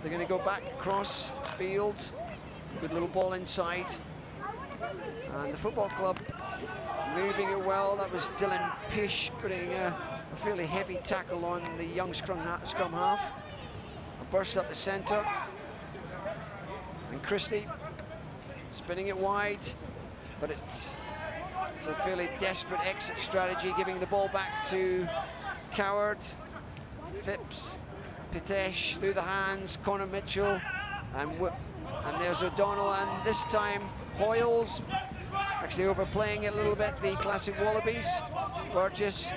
They're going to go back across field. Good little ball inside. And the football club moving it well. That was Dylan Pish putting a fairly heavy tackle on the young scrum half. A burst up the centre. And Christie spinning it wide, but it's a fairly desperate exit strategy, giving the ball back to Coward, Phipps, Pitesh through the hands, Connor Mitchell, and there's O'Donnell, and this time Hoyles actually overplaying it a little bit, the Classic Wallabies. Burgess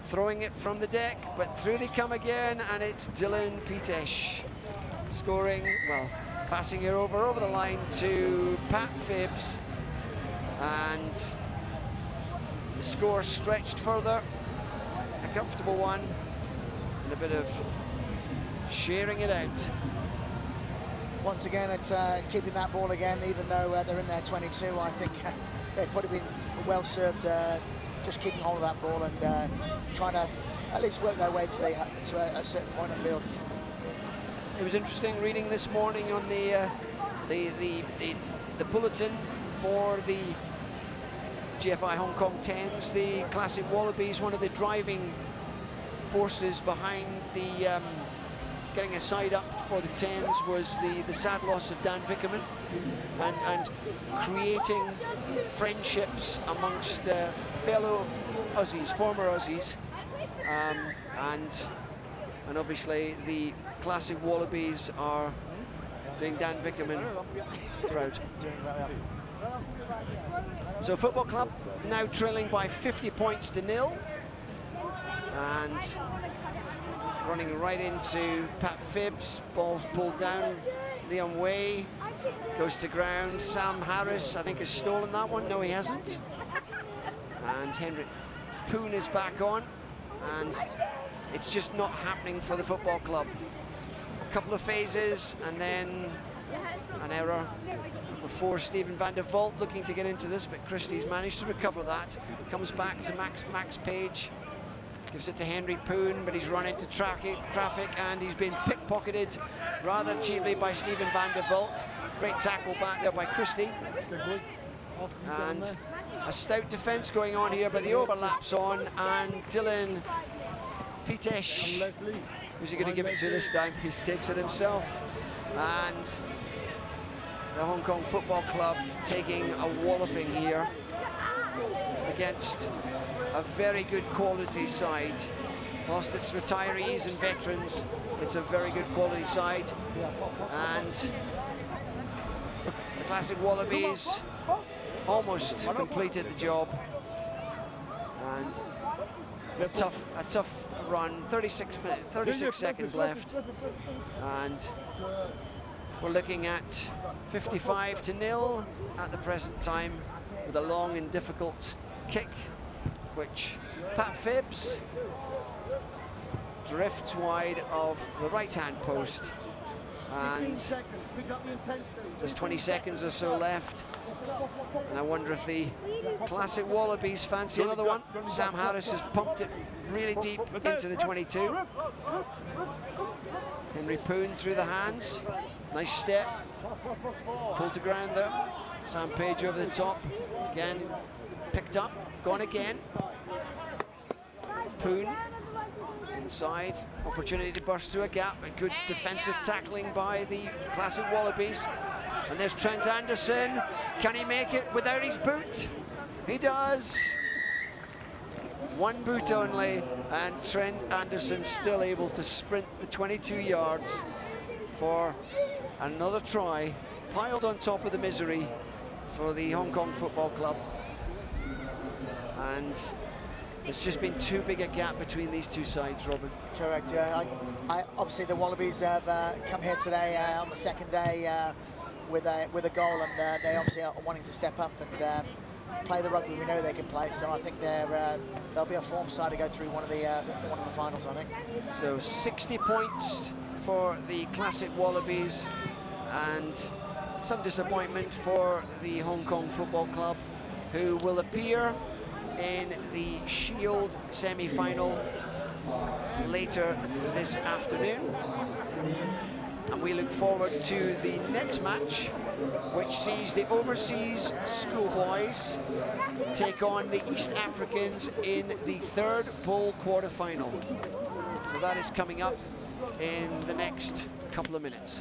throwing it from the deck, but through they come again, and it's Dylan Pitesh scoring, well, passing it over the line to Pat Phibbs, and the score stretched further. A comfortable one, and a bit of sharing it out. Once again, it's keeping that ball again, even though they're in their 22. I think they've probably been well served, just keeping hold of that ball and trying to at least work their way to a certain point of field. It was interesting reading this morning on the bulletin for the GFI Hong Kong 10s, the Classic Wallabies. One of the driving forces behind the getting a side up for the 10s was the sad loss of Dan Vickerman, and creating friendships amongst fellow Aussies, former Aussies, and obviously the Classic Wallabies are doing Dan Vickerman proud. So Football Club now trailing by 50 points to 0, and running right into Pat Phibbs. Ball pulled down. Liam Way goes to ground. Sam Harris, I think, has stolen that one. No, he hasn't. And Henrik Poon is back on, and it's just not happening for the Football Club. A couple of phases, and then an error before Stephen van der Vault looking to get into this, but Christie's managed to recover that. Comes back to Max Page. Gives it to Henry Poon, but he's run into traffic, and he's been pickpocketed rather cheaply by Stephen van der Vault. Great tackle back there by Christie. And a stout defence going on here, but the overlap's on, and Dylan Pitesh, who's he going to give it to this time? He takes it himself. And the Hong Kong Football Club taking a walloping here against a very good quality side. Whilst it's retirees and veterans, it's a very good quality side. And the Classic Wallabies almost completed the job. And a tough run, 36 seconds left. And we're looking at 55 to 0 at the present time, with a long and difficult kick, which Pat Phibbs drifts wide of the right-hand post, and there's 20 seconds or so left, and I wonder if the Classic Wallabies fancy another one. Sam Harris has pumped it really deep into the 22. Henry Poon through the hands, nice step, pulled to ground there. Sam Page over the top, again picked up, gone again. Poon inside, opportunity to burst through a gap, and good defensive tackling by the Classic Wallabies. And there's Trent Anderson. Can he make it without his boot? He does. One boot only, and Trent Anderson still able to sprint the 22 yards for another try, piled on top of the misery for the Hong Kong Football Club. And there's just been too big a gap between these two sides, Robin. Correct, yeah. Obviously the Wallabies have come here today on the second day with a goal, and they obviously are wanting to step up and play the rugby we know they can play. So I think they'll be a form side to go through one of the finals, I think. So 60 points for the Classic Wallabies, and some disappointment for the Hong Kong Football Club, who will appear in the Shield semi-final later this afternoon. And we look forward to the next match, which sees the overseas schoolboys take on the East Africans in the third bowl quarter-final. So that is coming up in the next couple of minutes.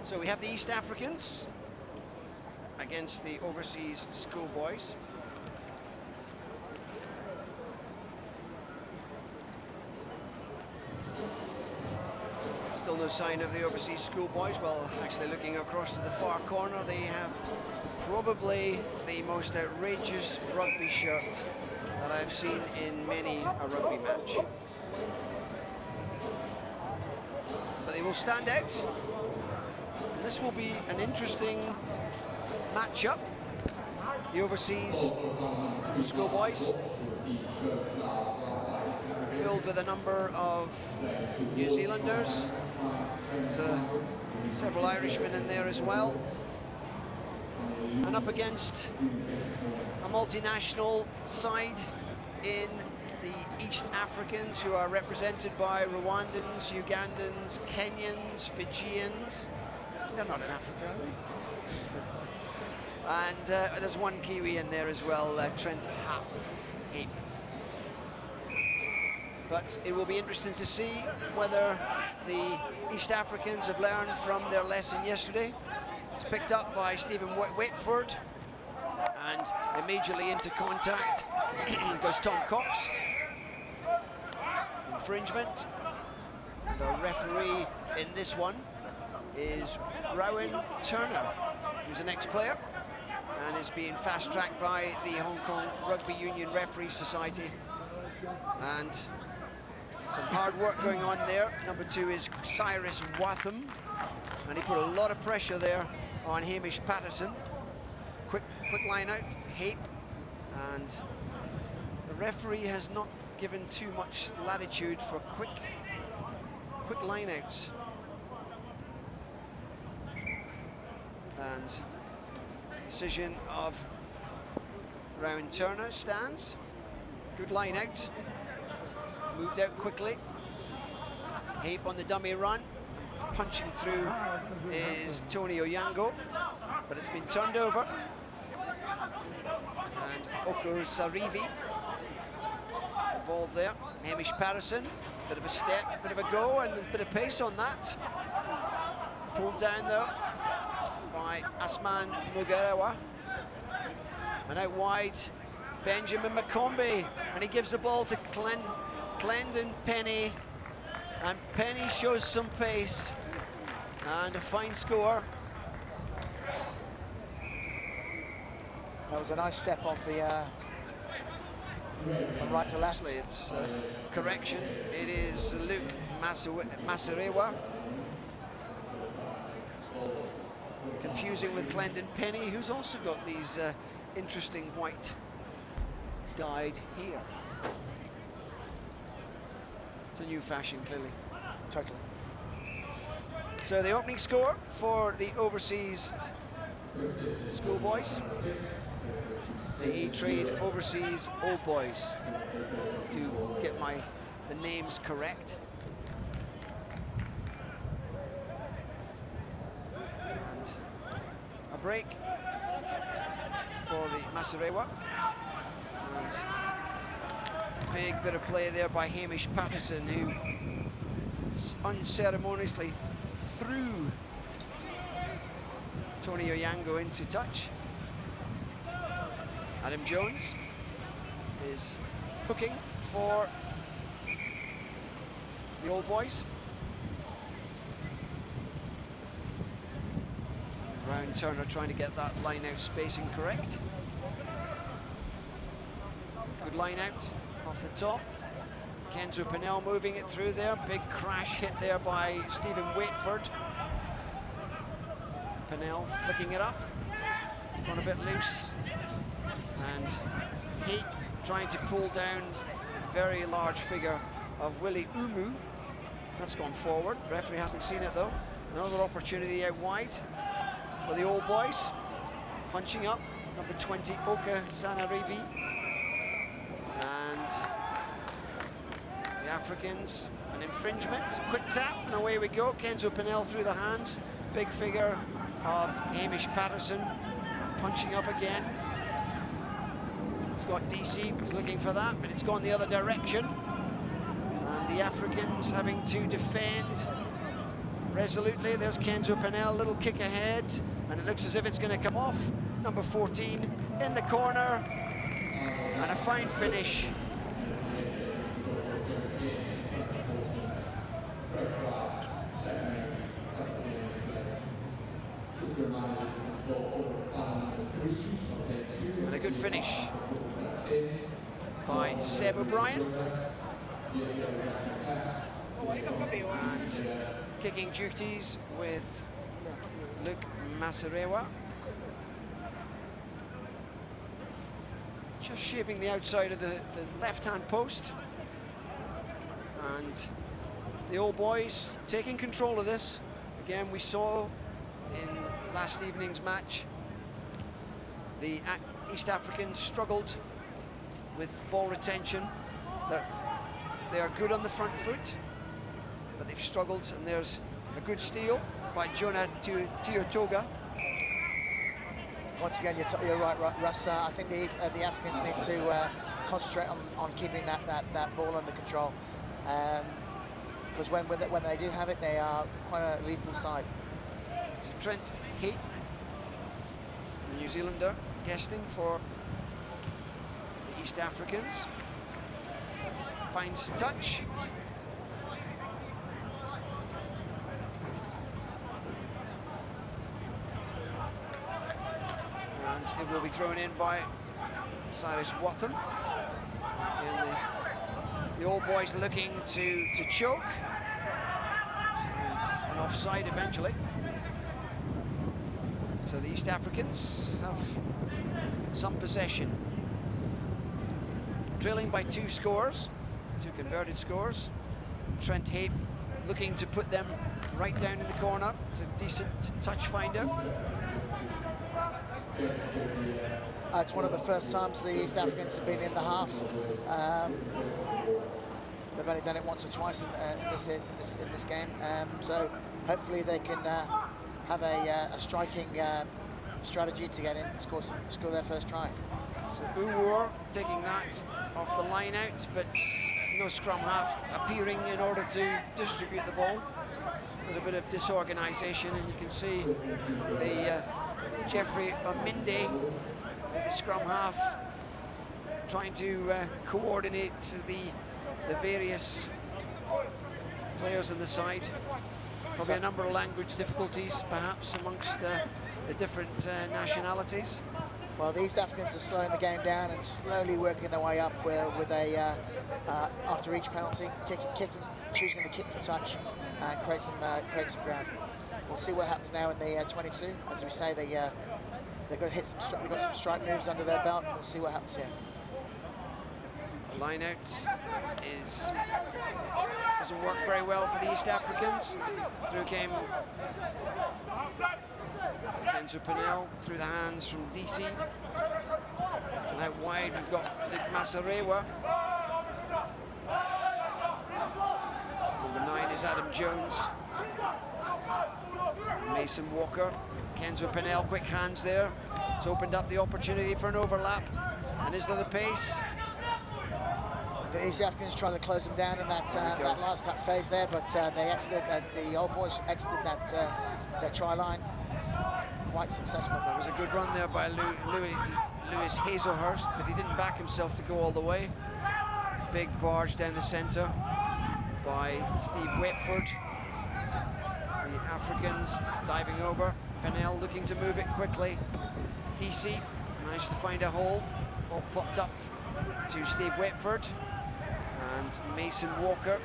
So we have the East Africans against the overseas schoolboys. Still no sign of the overseas schoolboys. Well, actually looking across to the far corner, they have probably the most outrageous rugby shirt that I've seen in many a rugby match. But they will stand out. And this will be an interesting matchup. The overseas schoolboys filled with a number of New Zealanders. There's several Irishmen in there as well. And up against a multinational side in the East Africans, who are represented by Rwandans, Ugandans, Kenyans, Fijians. They're not in Africa, are they? And there's one Kiwi in there as well, Trent Hape. But it will be interesting to see whether the East Africans have learned from their lesson yesterday. It's picked up by Stephen Whitford, and immediately into contact goes Tom Cox. Infringement. And the referee in this one is Rowan Turner, who's an ex-player and is being fast-tracked by the Hong Kong Rugby Union Referee Society. And some hard work going on there. Number 2 is Cyrus Watham, and he put a lot of pressure there on Hamish Patterson. Quick line out, Hape, and the referee has not given too much latitude for quick line outs. And decision of Rowan Turner stands. Good line out. Moved out quickly. Hape on the dummy run. Punching through is Tony Oyango, but it's been turned over. And Oko Sarivi involved there. Hamish Patterson, bit of a step, bit of a go, and there's a bit of pace on that. Pulled down though by Asman Mugarewa. And out wide, Benjamin McCombie, and he gives the ball to Glendon Penny, and Penny shows some pace and a fine score. That was a nice step off the from right to left. Actually, it's correction. It is Luke Masarewa. Confusing with Glendon Penny, who's also got these interesting white dyed hair. It's a new fashion, clearly. Totally. So the opening score for the overseas schoolboys, the E-Trade Overseas Old Boys, to get the names correct. And a break for the Masarewa. And big bit of play there by Hamish Patterson, who unceremoniously threw Tony Oyango into touch. Adam Jones is hooking for the Old Boys. Rowan Turner trying to get that line out spacing correct. Good line out off the top. Kenzo Pennell moving it through there. Big crash hit there by Stephen Whitford. Pennell flicking it up. It's gone a bit loose. And Heat trying to pull down a very large figure of Willie Umu. That's gone forward. Referee hasn't seen it though. Another opportunity out wide for the Old Boys. Punching up, number 20, Oka Sanarivi. And the Africans an infringement. Quick tap, and away we go. Kenzo Pinnell through the hands. Big figure of Hamish Patterson punching up again. Scott DC was looking for that, but it's gone the other direction. And the Africans having to defend resolutely. There's Kenzo Pinnell, little kick ahead, and it looks as if it's going to come off. Number 14 in the corner, and a fine finish. And a good finish by Seb O'Brien. And kicking duties with Luke Masarewa. Just shaping the outside of the left-hand post. And the old boys taking control of this. Again, we saw in last evening's match the East Africans struggled with ball retention. They are good on the front foot, but they've struggled, and there's a good steal by Jonah Tiotoga. Once again, you're right, Russ. I think the Africans need to concentrate on keeping that ball under control, because when they do have it, they are quite a lethal side. So Trent Heat, the New Zealander, guesting for the East Africans. Finds touch. And it will be thrown in by Cyrus Watham. And the old boys looking to choke. And an offside eventually. So the East Africans have some possession. Trailing by 2 scores, 2 converted scores. Trent Hape looking to put them right down in the corner. It's a decent touch finder. It's one of the first times the East Africans have been in the half. They've only done it once or twice in this game, so hopefully they can have a striking strategy to get in and score their first try. So Uwar taking that off the line out, but no scrum half appearing in order to distribute the ball. A little bit of disorganisation, and you can see the Jeffrey Ominde, the scrum half, trying to coordinate the various players on the side. Probably a number of language difficulties, perhaps, amongst the different nationalities. Well, the East Africans are slowing the game down and slowly working their way up with a after each penalty, choosing to kick for touch and create some ground. We'll see what happens now in the 22. As we say, they've got to hit some. They've got some strike moves under their belt, and we'll see what happens here. The line out doesn't work very well for the East Africans. Through came Kenzo Pinnell through the hands from DC. And out wide we've got Luke Masarewa. Number 9 is Adam Jones. Mason Walker. Kenzo Pinnell, quick hands there. It's opened up the opportunity for an overlap. And is there the pace? The East Africans trying to close them down in that last phase there, but the old boys exited their try line quite successfully. That was a good run there by Lewis Hazelhurst, but he didn't back himself to go all the way. Big barge down the centre by Steve Whitford. The Africans diving over. Pinnell looking to move it quickly. DC managed to find a hole. Ball popped up to Steve Whitford. And Mason Walker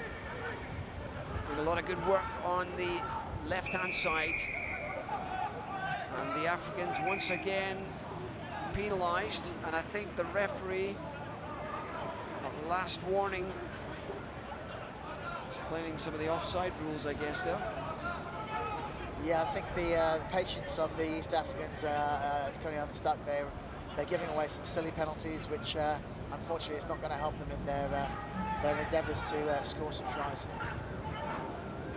doing a lot of good work on the left-hand side. And the Africans once again penalised, and I think the referee, last warning, explaining some of the offside rules, I guess, there. Yeah, I think the patience of the East Africans is coming unstuck. They're giving away some silly penalties, which unfortunately is not going to help them in their their endeavours to score some tries.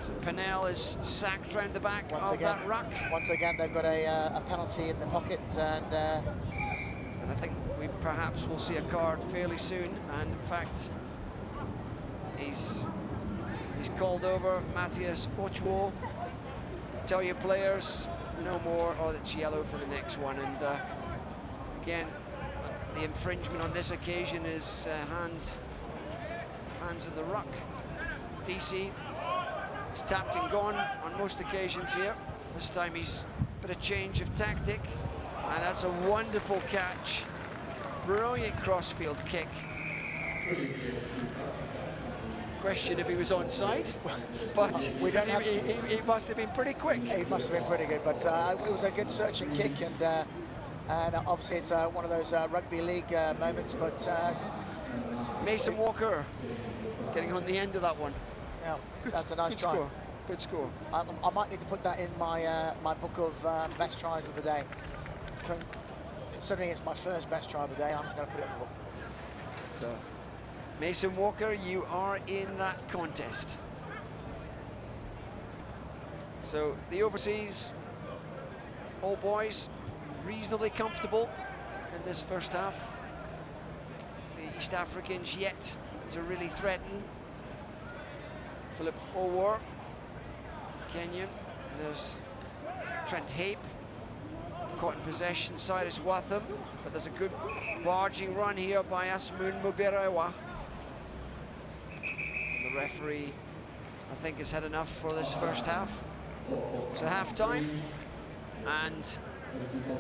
So Pennell is sacked round the back Once of again, that ruck. Once again, they've got a penalty in the pocket, and I think we perhaps will see a card fairly soon. And in fact, he's called over Matthias Ochoa. Tell your players no more, or it's yellow for the next one. And again, the infringement on this occasion is hands in the ruck. DC is tapped and gone on most occasions here. This time he's a bit of change of tactic, and that's a wonderful catch. Brilliant crossfield kick. Question if he was onside, but we don't have... he must have been pretty quick. He must have been pretty good, but it was a good searching kick, and obviously it's one of those rugby league moments, but... Mason Walker getting on the end of that one. Yeah, that's a nice try. Score. Good score. I might need to put that in my book of best tries of the day. Considering it's my first best try of the day, I'm going to put it in the book. So, Mason Walker, you are in that contest. So the overseas All Boys reasonably comfortable in this first half. The East Africans yet to really threaten. Philip Owar, Kenyan. There's Trent Hape, caught in possession, Cyrus Watham, but there's a good barging run here by Asmun Mugerewa. The referee, I think, has had enough for this first half. So half-time, and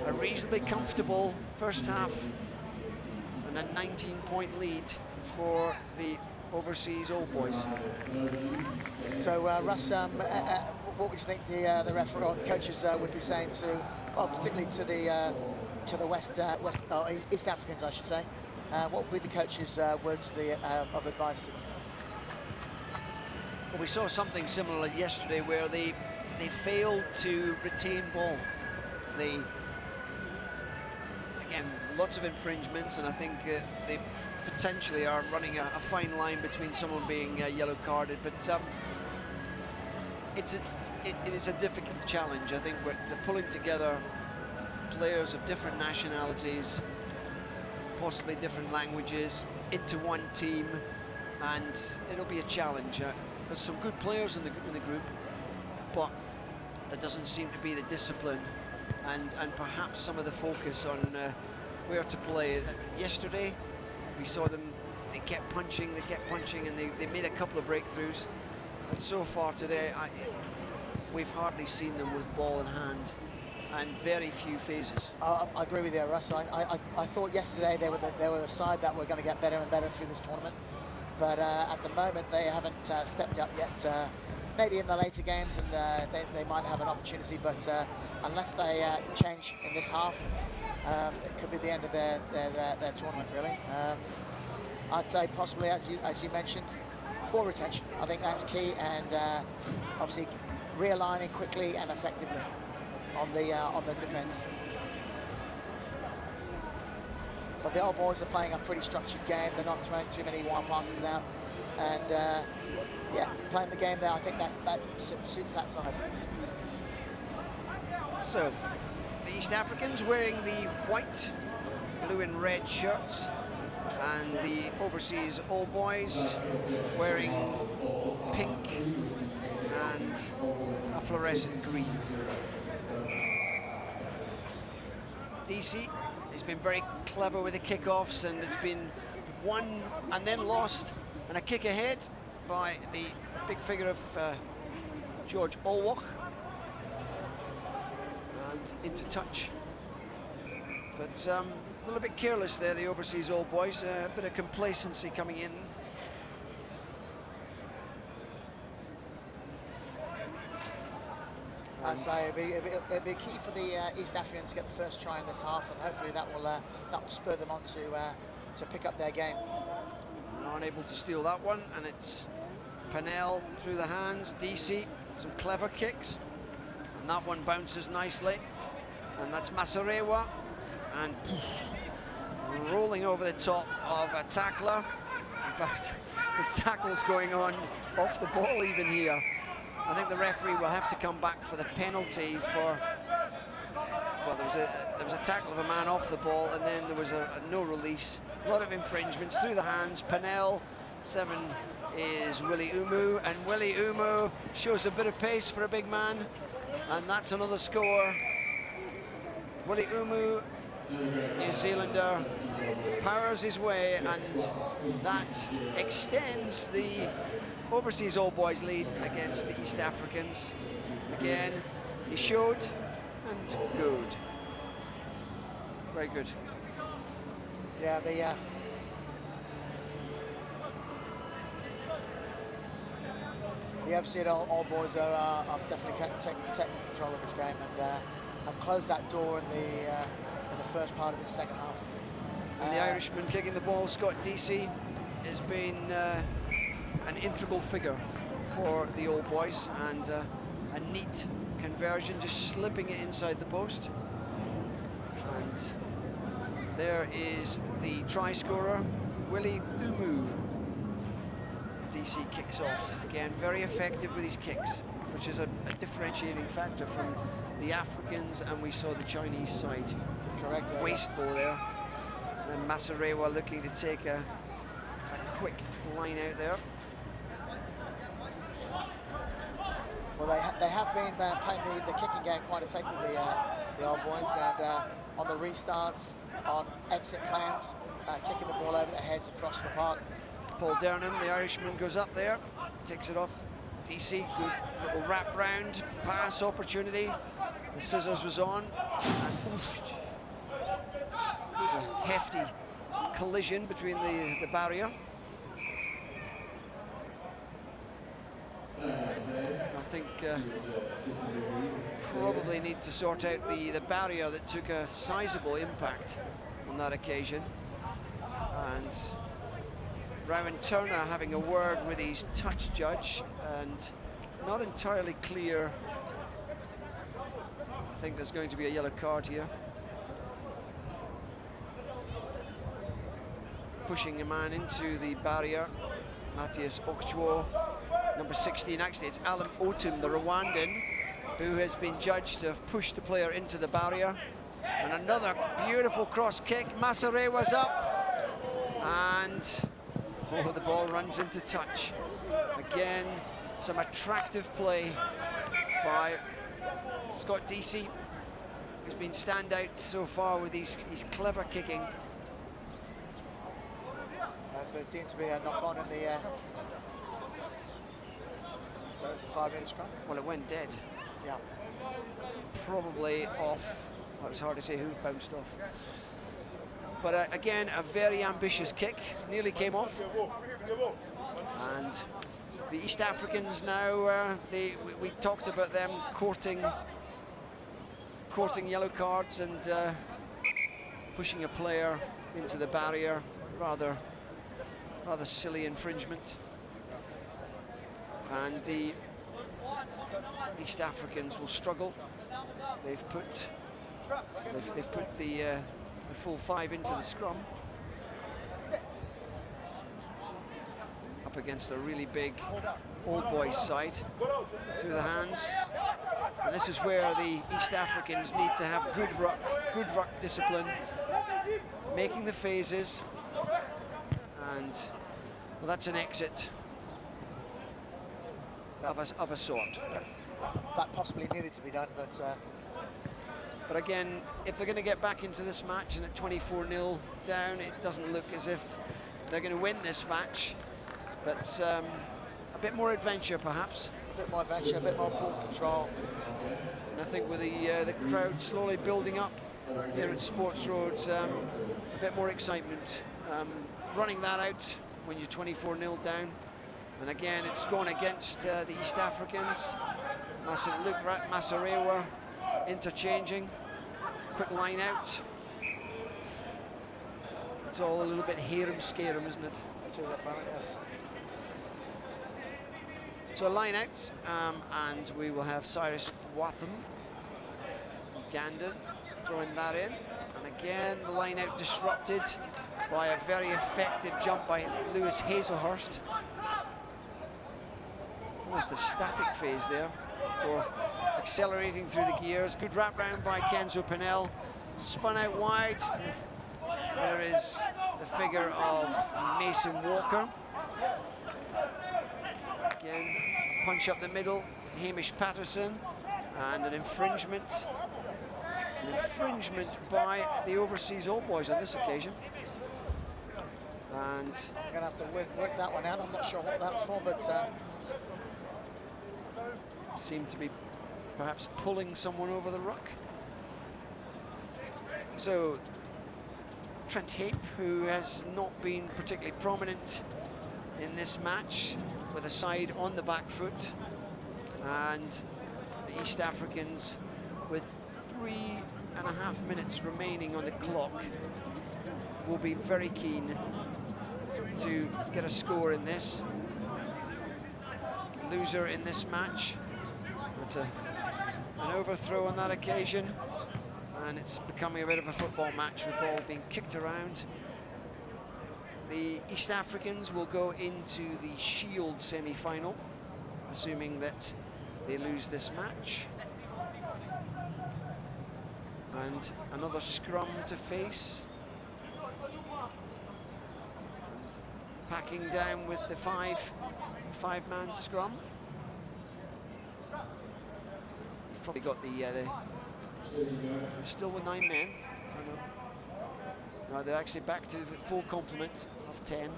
a reasonably comfortable first half, and a 19-point lead for the overseas All Boys. So Russ, what would you think the referee or the coaches would be saying to, well, particularly to the East Africans, I should say? What would be the coaches' words of advice? Well, we saw something similar yesterday where they failed to retain ball. They, again, lots of infringements, and I think they potentially are running a fine line between someone being yellow carded, but it is a difficult challenge. I think they're pulling together players of different nationalities, possibly different languages, into one team, and it'll be a challenge. There's some good players in the group, but there doesn't seem to be the discipline and perhaps some of the focus on where to play. Yesterday, we saw them, they kept punching, and they made a couple of breakthroughs. And so far today, we've hardly seen them with ball in hand, and very few phases. I agree with you, Russ. I thought yesterday they were the side that were going to get better and better through this tournament, but at the moment they haven't stepped up yet. Maybe in the later games, and they might have an opportunity, but unless they change in this half, it could be the end of their tournament, really. I'd say possibly, as you mentioned, ball retention. I think that's key, and obviously realigning quickly and effectively on the defence. But the Old Boys are playing a pretty structured game. They're not throwing too many wild passes out, and yeah, playing the game there. I think that suits that side. So, the East Africans wearing the white, blue and red shirts, and the overseas All Boys wearing pink and a fluorescent green. DC has been very clever with the kickoffs, and it's been won and then lost, and a kick ahead by the big figure of George Olwach, and into touch. But a little bit careless there, the overseas All Boys, a bit of complacency coming in. I'd say it'd be key for the East Africans to get the first try in this half, and hopefully that will spur them on to pick up their game. Unable to steal that one, and it's Pennell through the hands. DC, some clever kicks, and that one bounces nicely, and that's Masarewa, and rolling over the top of a tackler. In fact, There's tackles going on off the ball even here. I think the referee will have to come back for the penalty for, well, there was a tackle of a man off the ball, and then there was a no release. A lot of infringements through the hands. Penel, 7 is Willie Umu, and Willie Umu shows a bit of pace for a big man, and that's another score. Willie Umu, New Zealander, powers his way, and that extends the overseas All Boys lead against the East Africans. Again, he showed, and good. Very good. Yeah, the FC All Boys are definitely taking control of this game, and have closed that door in the first part of the second half. And the Irishman kicking the ball, Scott DC, has been an integral figure for the All Boys, and a neat conversion, just slipping it inside the post. And there is the try scorer, Willie Umu. DC kicks off. Again, very effective with his kicks, which is a differentiating factor from the Africans, and we saw the Chinese side. Correct. Wasteful there. And Masarewa looking to take a quick line out there. Well, they have been playing the kicking game quite effectively, the Old Boys, and on the restarts, on exit plans, kicking the ball over their heads across the park. Paul Durnham, the Irishman, goes up there, takes it off. DC, good little wrap round pass opportunity. The scissors was on, and oof, it was a hefty collision between the barrier. I think probably need to sort out the barrier that took a sizable impact on that occasion. And Rowan Turner having a word with his touch judge, and not entirely clear. I think there's going to be a yellow card here. Pushing a man into the barrier, Matthias Okchwo. Number 16, actually it's Alan Otum, the Rwandan, who has been judged to have pushed the player into the barrier. And another beautiful cross kick. Masarewa's up, and oh, the ball runs into touch. Again, some attractive play by Scott DC. He's been standout so far with his clever kicking. There seems to be a knock-on in the so it's a 5-metre scrum. Well, it went dead. Yeah. Probably off. Well, it's hard to say who bounced off. But again, a very ambitious kick. Nearly came off. And the East Africans now, we talked about them courting yellow cards and pushing a player into the barrier. Rather silly infringement. And the East Africans will struggle. They've put the full 5 into the scrum, up against a really big Old Boys side, through the hands. And this is where the East Africans need to have good ruck discipline, making the phases, and well, that's an exit of a sort. That possibly needed to be done, but again, if they're going to get back into this match and at 24-0 down, it doesn't look as if they're going to win this match. But a bit more adventure, perhaps. A bit more adventure, a bit more ball control. And I think with the crowd slowly building up here at Sports Roads, a bit more excitement. Running that out when you're 24-0 down. And again, it's gone against the East Africans. Luke Masarewa interchanging. Quick line out. It's all a little bit harum-scarum, isn't it? It is at the moment, yes. So a line out, and we will have Cyrus Watham, Ugandan, throwing that in. And Again, the line out disrupted by a very effective jump by Lewis Hazelhurst. Almost a static phase there for accelerating through the gears. Good wrap round by Kenzo Pennell. Spun out wide. There is the figure of Mason Walker. Again, punch up the middle, Hamish Patterson, and an infringement. An infringement by the overseas All Boys on this occasion. And I'm going to have to work that one out. I'm not sure what that was for, but seemed to be perhaps pulling someone over the ruck. So Trent Hape, who has not been particularly prominent in this match, with a side on the back foot, and the East Africans with 3.5 minutes remaining on the clock will be very keen to get a score in this. Loser in this match. It's an overthrow on that occasion, and it's becoming a bit of a football match with ball being kicked around. The East Africans will go into the Shield semi-final, assuming that they lose this match. And another scrum to face. Packing down with the five-man scrum. You've probably got the still with 9 men. I know. No, they're actually back to the full complement of 10.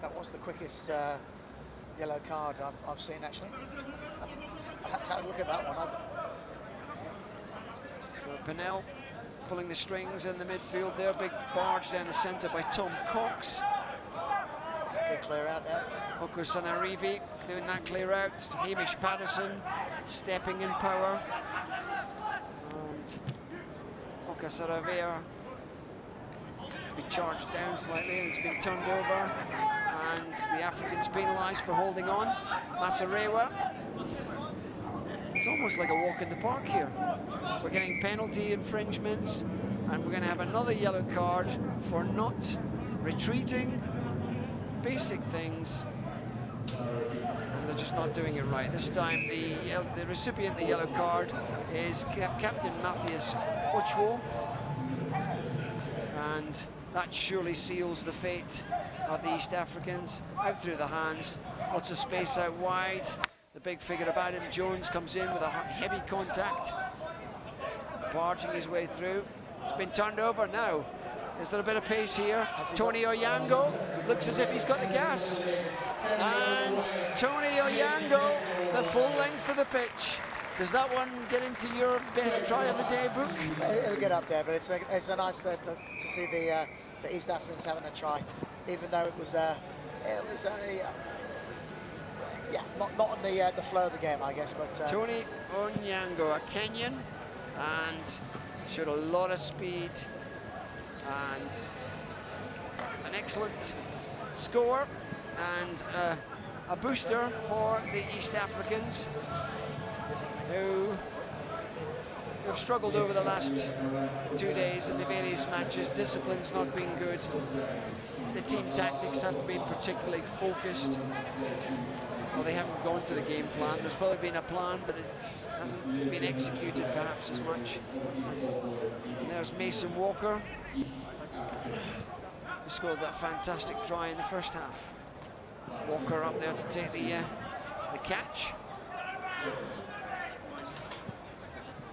that was the quickest yellow card I've seen, actually. I'll have to have a look at that one. So Pennell pulling the strings in the midfield there. Big barge down the centre by Tom Cox. Good clear out there. Oko Sanarivi doing that clear out. Hamish Patterson stepping in power. And Oka Saravea seems to be charged down slightly and it's been turned over. And the Africans penalised for holding on. Masarewa. It's almost like a walk in the park here. We're getting penalty infringements, and we're going to have another yellow card for not retreating. Basic things, and they're just not doing it right. This time the recipient of the yellow card is Captain Matthias Ochwo, and that surely seals the fate of the East Africans. Out through the hands, lots of space out wide. The big figure of Adam Jones comes in with a heavy contact, barging his way through. It's been turned over now. Is there a bit of pace here? Tony Oyango looks as if he's got the gas. And Tony Oyango, the full length of the pitch. Does that one get into your best try of the day book? It'll get up there, but it's a nice to see the East Africans having a try, even though it was not on the flow of the game, I guess. But Tony Onyango, a Kenyan, and showed a lot of speed and an excellent score and a booster for the East Africans, who have struggled over the last 2 days in the various matches. Discipline's not been good. The team tactics haven't been particularly focused. Well, they haven't gone to the game plan. There's probably been a plan, but it hasn't been executed perhaps as much. And there's Mason Walker, who scored that fantastic try in the first half. Walker up there to take the catch.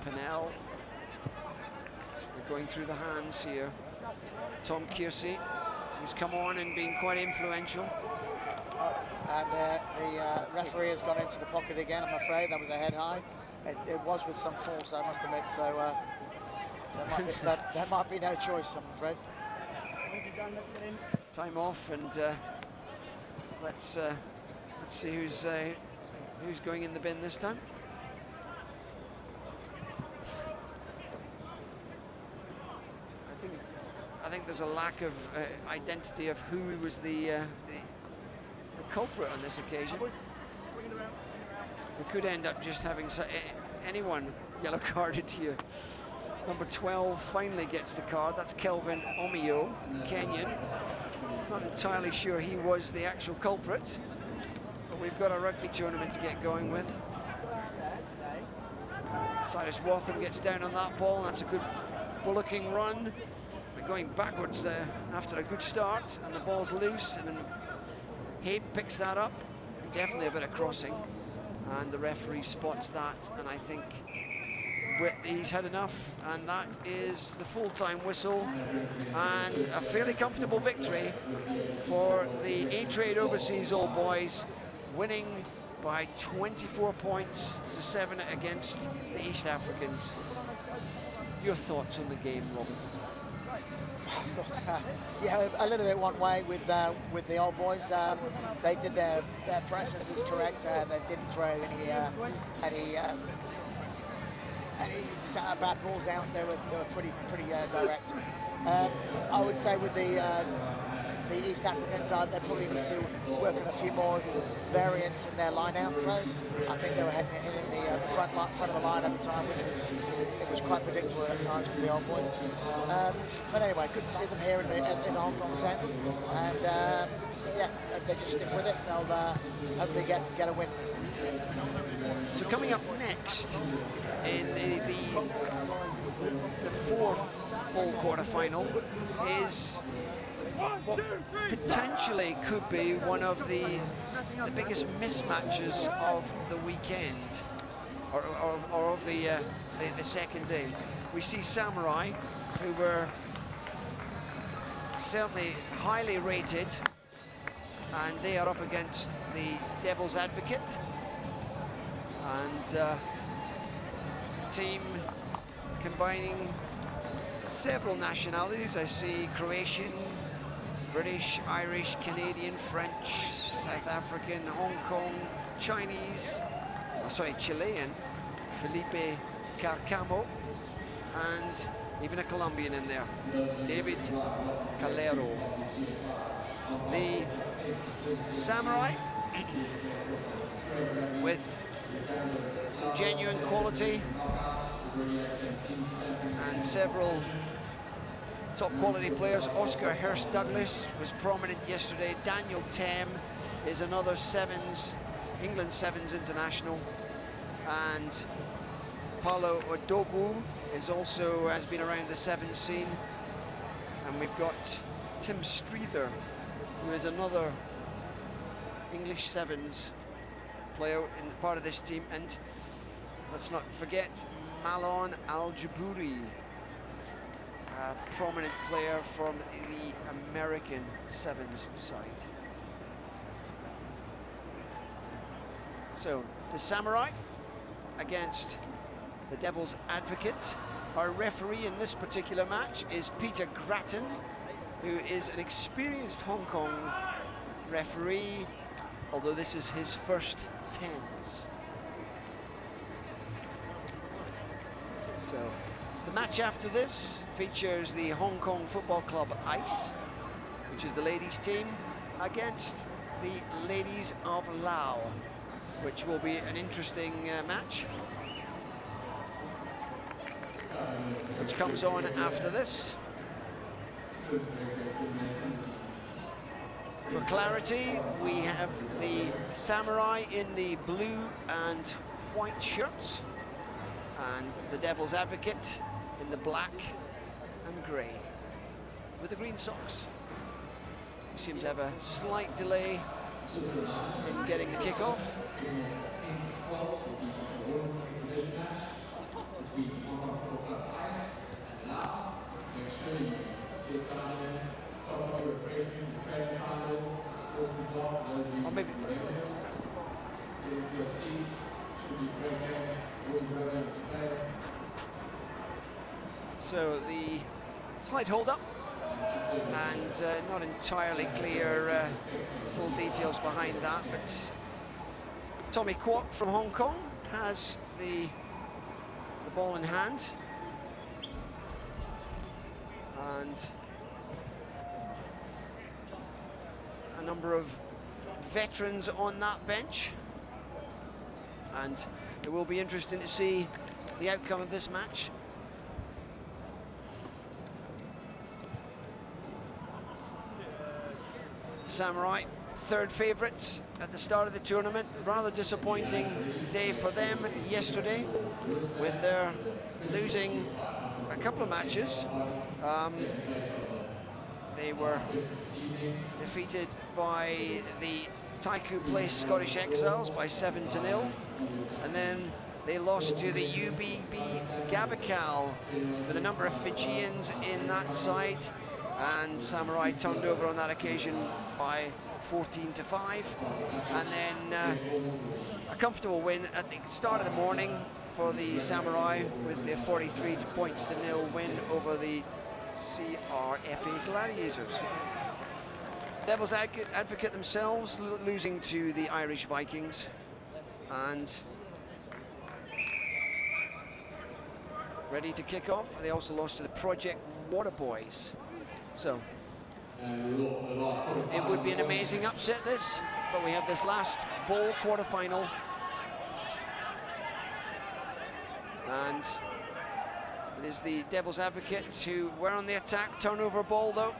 Pennell, going through the hands here. Tom Kearsey, who's come on and been quite influential. And the referee has gone into the pocket again, I'm afraid. That was a head high. It was with some force, I must admit, so there might be no choice, I'm afraid. Time off, and let's see who's going in the bin this time. I think there's a lack of identity of who was the culprit on this occasion. We could end up just having anyone yellow carded here. Number 12 finally gets the card. That's Kelvin Omio, Kenyan. Not entirely sure he was the actual culprit, but we've got a rugby tournament to get going with. Cyrus Waltham gets down on that ball. That's a good bullocking run. But going backwards there after a good start, and the ball's loose, and then Habe picks that up. Definitely a bit of crossing, and the referee spots that, and I think he's had enough, and that is the full-time whistle, and a fairly comfortable victory for the A-Trade Overseas Old Boys, winning by 24 points to 7 against the East Africans. Your thoughts on the game, Robin? I thought, yeah, a little bit one way with the Old Boys. They did their processes correct. They didn't throw any bad balls out. They were pretty direct. I would say with the East Africans, they probably need to work on a few more variants in their line-out throws. I think they were hitting the front of the line at the time, which was quite predictable at times for the Old Boys. But anyway, good to see them here in the Hong Kong tents, and yeah, if they just stick with it, they'll hopefully get a win. So coming up next in the fourth ball quarter-final is what potentially could be one of the biggest mismatches of the weekend, or of the second day. We see Samurai, who were certainly highly rated, and they are up against the Devil's Advocate, and team combining several nationalities. I see Croatian, British, Irish, Canadian, French, South African, Hong Kong, Chinese, Chilean, Felipe Carcamo, and even a Colombian in there, David Calero. The Samurai, with some genuine quality and several top quality players. Oscar Hurst Douglas was prominent yesterday. Daniel Tem is another England Sevens international, and Paulo Odogu has been around the Sevens scene, and we've got Tim Streether, who is another English Sevens player in part of this team, and let's not forget Malon Al-Jabouri, a prominent player from the American Sevens side. So the Samurai against the Devil's Advocate. Our referee in this particular match is Peter Grattan, who is an experienced Hong Kong referee, although this is his first tens. So the match after this features the Hong Kong Football Club Ice, which is the ladies team, against the ladies of Lao, which will be an interesting match, which comes on after this. For clarity, we have the Samurai in the blue and white shirts, and the Devil's Advocate in the black and grey with the green socks. We seem to have a slight delay in getting the kick-off. Or maybe so the slight hold up, and not entirely clear full details behind that, but Tommy Kwok from Hong Kong has the ball in hand, and a number of veterans on that bench, and it will be interesting to see the outcome of this match. Samurai, third favourites at the start of the tournament. Rather disappointing day for them yesterday, with their losing a couple of matches. They were defeated by the Taiku Place Scottish Exiles by 7-0, and then they lost to the UBB Gabakal with a number of Fijians in that side, and Samurai turned over on that occasion by 14-5, and then a comfortable win at the start of the morning for the Samurai with their 43-0 win over the CRFA Gladiators. Devil's Advocate themselves losing to the Irish Vikings, and ready to kick off. They also lost to the Project Water Boys. So it would be an amazing upset, this, but we have this last bowl quarter-final, and it is the Devil's Advocates who were on the attack. Turnover ball though,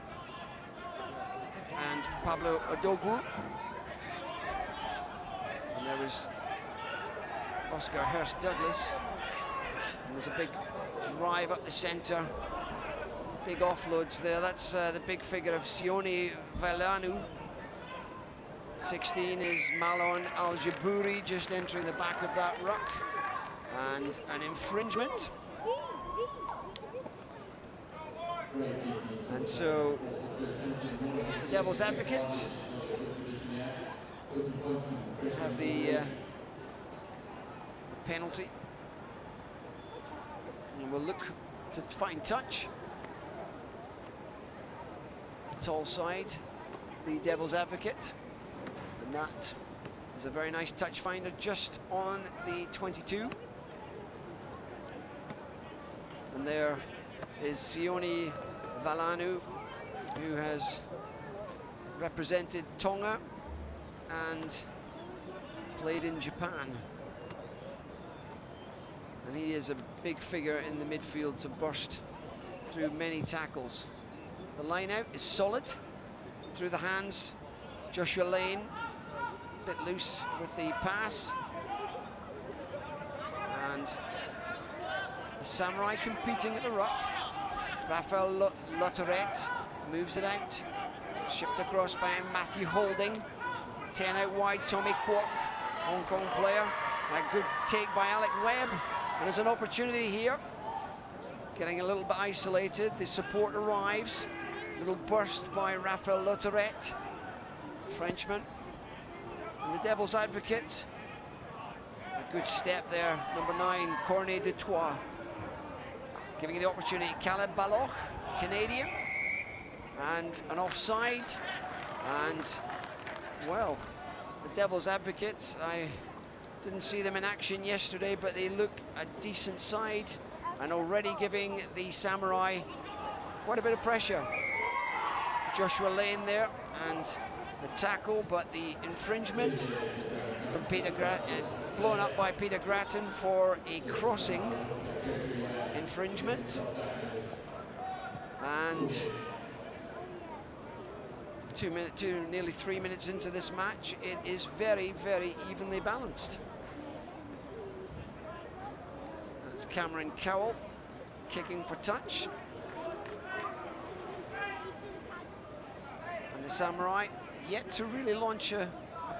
and Pablo Odogwu, and there was Oscar Hurst Douglas, and there's a big drive up the centre, big offloads there. That's the big figure of Sione Vailanu. 16 is Malon Al-Jabouri, just entering the back of that ruck, and an infringement. And so the Devil's Advocates have the penalty, and we'll look to find touch. Tall side, the Devil's Advocate, and that is a very nice touch finder just on the 22. And there is Sione Vailanu, who has represented Tonga and played in Japan. And he is a big figure in the midfield to burst through many tackles. The line out is solid through the hands. Joshua Lane, a bit loose with the pass. And the Samurai competing at the ruck. Raphael Lotorette moves it out. Shipped across by Matthew Holding. 10 out wide, Tommy Kwok, Hong Kong player. A good take by Alec Webb. And there's an opportunity here. Getting a little bit isolated. The support arrives. Little burst by Raphael Lotorette, Frenchman. And the Devil's Advocate. A good step there, number 9, Cornet de Troyes. Giving you the opportunity, Caleb Baloch, Canadian. And an offside. And, well, the Devil's Advocates, I didn't see them in action yesterday, but they look a decent side, and already giving the Samurai quite a bit of pressure. Joshua Lane there, and the tackle, but the infringement from Peter blown up by Peter Grattan for a crossing infringement. And nearly 3 minutes into this match, it is very, very evenly balanced. That's Cameron Cowell kicking for touch. And the Samurai yet to really launch a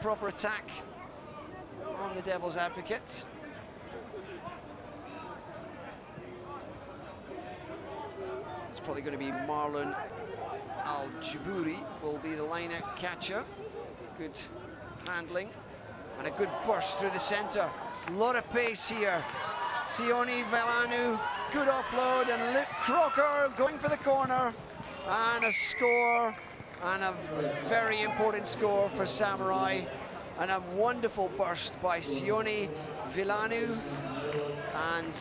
proper attack on the Devil's Advocate. It's probably going to be Marlon Al-Jabouri will be the line-out catcher. Good handling and a good burst through the centre. A lot of pace here. Sione Vailanu, good offload, and Luke Crocker going for the corner, and a score, and a very important score for Samurai, and a wonderful burst by Sione Vailanu, and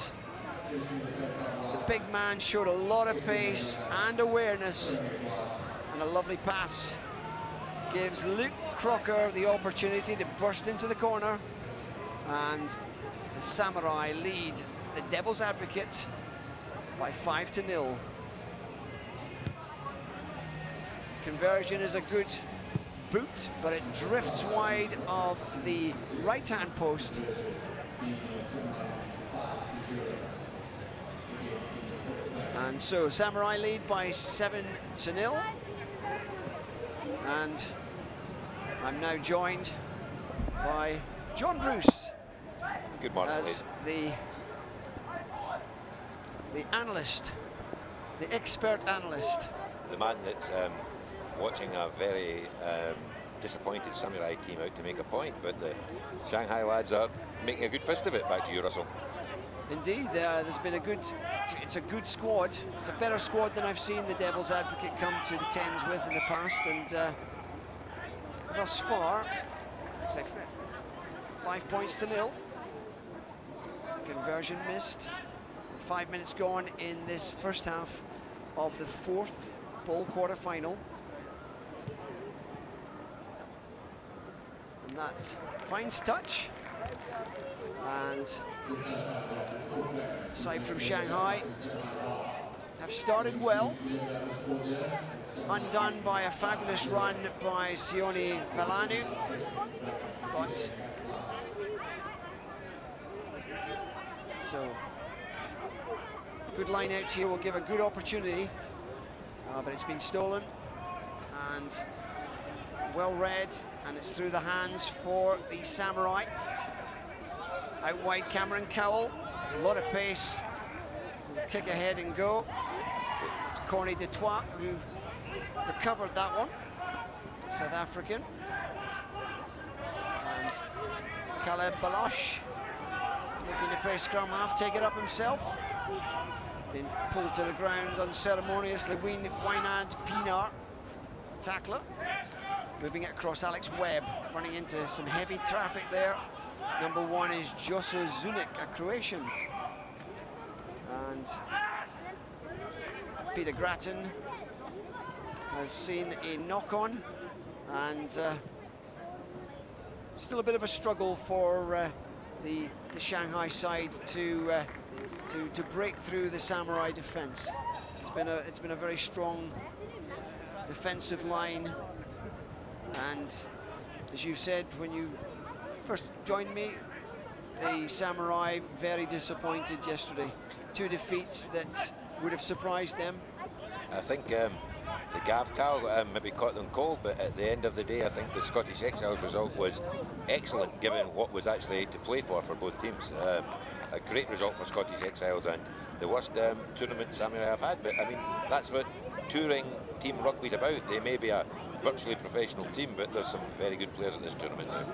the big man showed a lot of pace and awareness, and a lovely pass gives Luke Crocker the opportunity to burst into the corner, and the Samurai lead the Devil's Advocate by 5-0. Conversion is a good boot, but it drifts wide of the right-hand post. And so Samurai lead by 7-0. And I'm now joined by John Bruce. Good morning, as the analyst, the expert analyst. the man that's watching a very disappointed Samurai team out to make a point, but the Shanghai lads are making a good fist of it. Back to you, Russell. Indeed, there's been a good, it's a good squad. It's a better squad than I've seen the Devil's Advocate come to the tens with in the past, and thus far, say 5 points to 0. Conversion missed. 5 minutes gone in this first half of the fourth bowl quarter-final. And that finds touch. And aside from Shanghai, have started well. Undone by a fabulous run by Sione Valanu. But so good line out here will give a good opportunity, but it's been stolen and well read, and it's through the hands for the Samurai. Out wide, Cameron Cowell, a lot of pace, kick ahead and go. It's Corny Detroit who recovered that one, South African. And Caleb Baloch looking to play scrum half, take it up himself. Been pulled to the ground unceremoniously. Wynand Pinar, tackler. Moving it across, Alex Webb running into some heavy traffic there. Number 1 is Joso Zunic, a Croatian. And Peter Grattan has seen a knock-on, and still a bit of a struggle for the Shanghai side to break through the Samurai defence. It's been a very strong defensive line, and as you said when you first joined me, the Samurai very disappointed yesterday. 2 defeats that would have surprised them. I think the Gav Cal maybe caught them cold, but at the end of the day, I think the Scottish Exiles result was excellent, given what was actually to play for both teams. A great result for Scottish Exiles, and the worst tournament Samurai have had. But I mean, that's what touring team rugby's about. They may be a virtually professional team, but there's some very good players at this tournament now.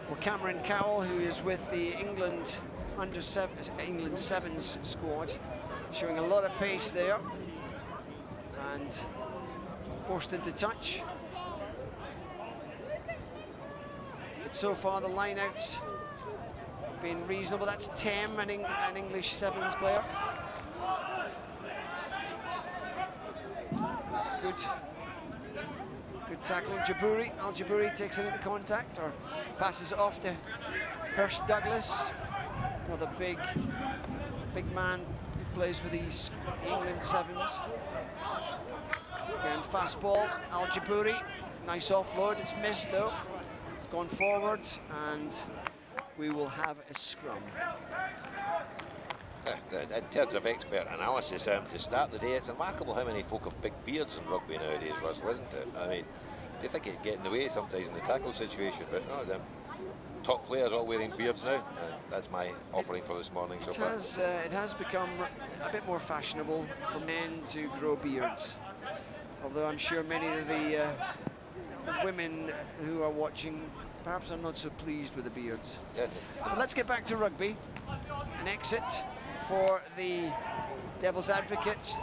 Well, Cameron Cowell, who is with the England Sevens squad, showing a lot of pace there, and forced into touch. But so far the line-outs have been reasonable. That's Tem, an English Sevens player. That's good. Good tackling. Al Jabouri takes it into contact, or passes it off to Hurst Douglas, another big man who plays with these England Sevens. Again, fast ball, Al Jabouri, nice offload. It's missed though. It's gone forward, and we will have a scrum. In terms of expert analysis, to start the day, it's remarkable how many folk have big beards in rugby nowadays, Russell, isn't it? I mean, you think it'd get in the way sometimes in the tackle situation, but no, the top players all wearing beards now. That's my offering for this morning so far. It has become a bit more fashionable for men to grow beards, although I'm sure many of the women who are watching perhaps are not so pleased with the beards. Yeah. But let's get back to rugby. An exit for the Devil's Advocate.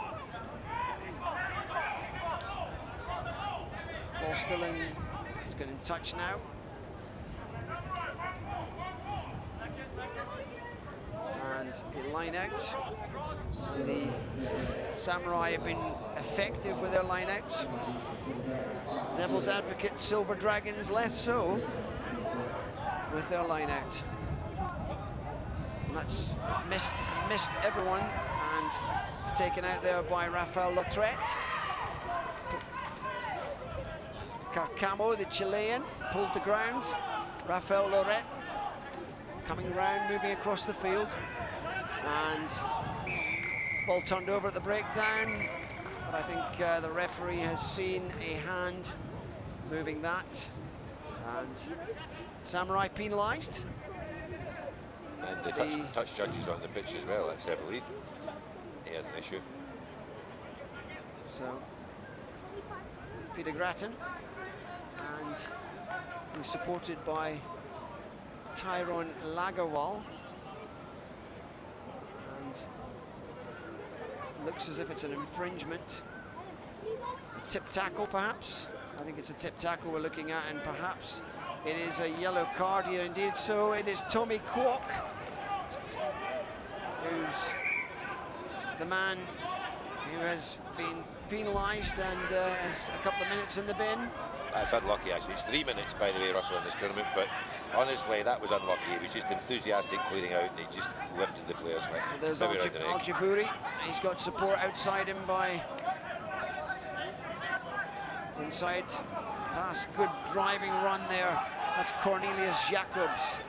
Ball still in, it's getting in touch now. And line out. The Samurai have been effective with their line outs. Devil's Advocate, Silver Dragons, less so with their line out. And that's missed everyone, and it's taken out there by Rafael Lautrette. Carcamo, the Chilean, pulled to ground. Rafael Lautrette coming around, moving across the field, and ball turned over at the breakdown. But I think the referee has seen a hand moving that, and Samurai penalised. And the touch judges on the pitch as well, I believe. He has an issue. So, Peter Grattan, and he's supported by Tyrone Lagerwal. And looks as if it's an infringement. A tip tackle, perhaps. I think it's a tip tackle we're looking at, and perhaps it is a yellow card here indeed. So it is Tommy Kwok, who's the man who has been penalised and has a couple of minutes in the bin. That's unlucky, actually. It's 3 minutes, by the way, Russell, in this tournament, but honestly, that was unlucky. He was just enthusiastic clearing out, and he just lifted the players. Like, there's Al-Jabouri. He's got support outside him by inside pass. Good driving run there. That's Cornelius Jacobs.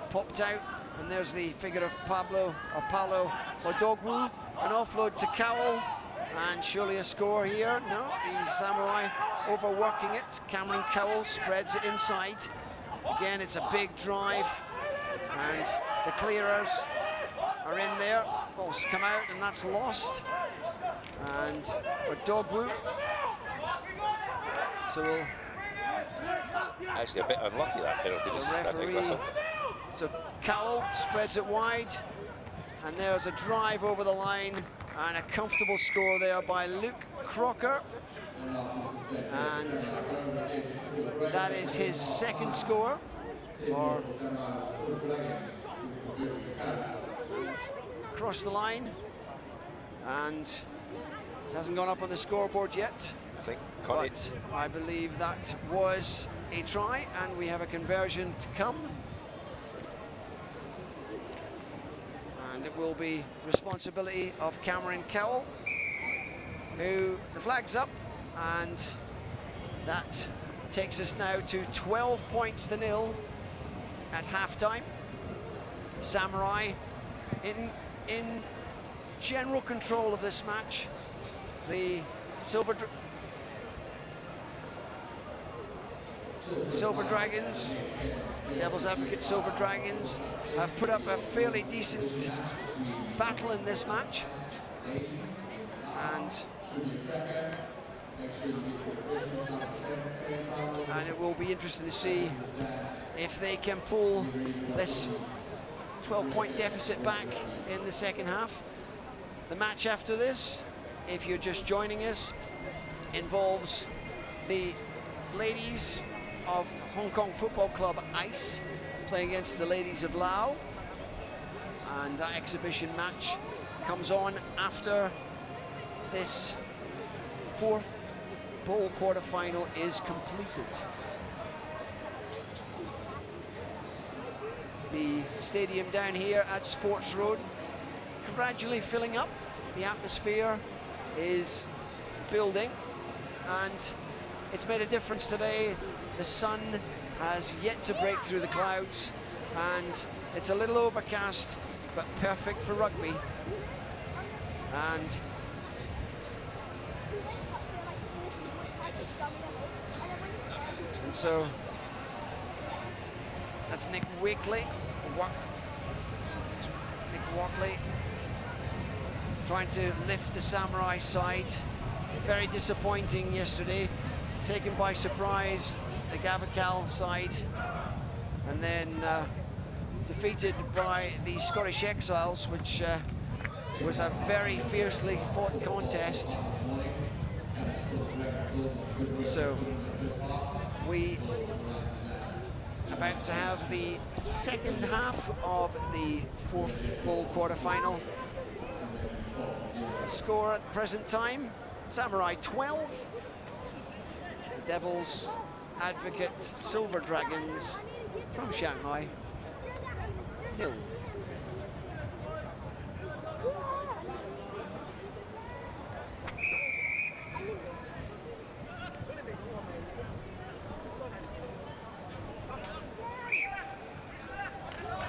Popped out, and there's the figure of Paolo Odogwu. An offload to Cowell, and surely a score here. No, the Samurai overworking it. Cameron Cowell spreads it inside. Again, it's a big drive, and the clearers are in there. Ball's come out, and that's lost. And Odogwu. So we'll actually a bit unlucky, that penalty, I think, Russell. So Cowell spreads it wide, and there's a drive over the line, and a comfortable score there by Luke Crocker. And that is his second score. Across the line, and it hasn't gone up on the scoreboard yet. I think But I believe that was a try, and we have a conversion to come. And it will be responsibility of Cameron Cowell, who the flag's up, and that takes us now to 12 points to nil at halftime. Samurai in general control of this match. The Silver Dragons, Devil's Advocate Silver Dragons, have put up a fairly decent battle in this match, and it will be interesting to see if they can pull this 12-point deficit back in the second half. The match after this, if you're just joining us, involves the ladies of Hong Kong Football Club ICE playing against the ladies of Lao, and that exhibition match comes on after this fourth bowl quarter-final is completed. The stadium down here at Sports Road gradually filling up. The atmosphere is building, and it's made a difference today. The sun has yet to break through the clouds, and it's a little overcast, but perfect for rugby. And so that's Nick Wakely. Nick Wakely trying to lift the Samurai side. Very disappointing yesterday, taken by surprise, the Gavacal side, and then defeated by the Scottish Exiles, which was a very fiercely fought contest. So we about to have the second half of the fourth bowl quarter-final. Score at the present time, Samurai 12, Devils Advocate Silver Dragons from Shanghai 0.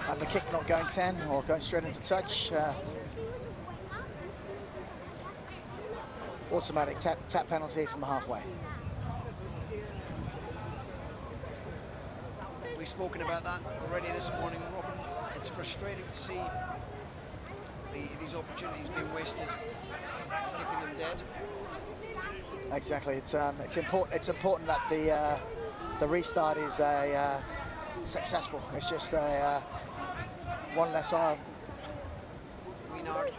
And the kick not going 10 or going straight into touch. Automatic tap penalty from the halfway. We've spoken about that already this morning, Robin. It's frustrating to see these opportunities being wasted, kicking them dead. Exactly. It's important that the restart is successful. It's just one less arm.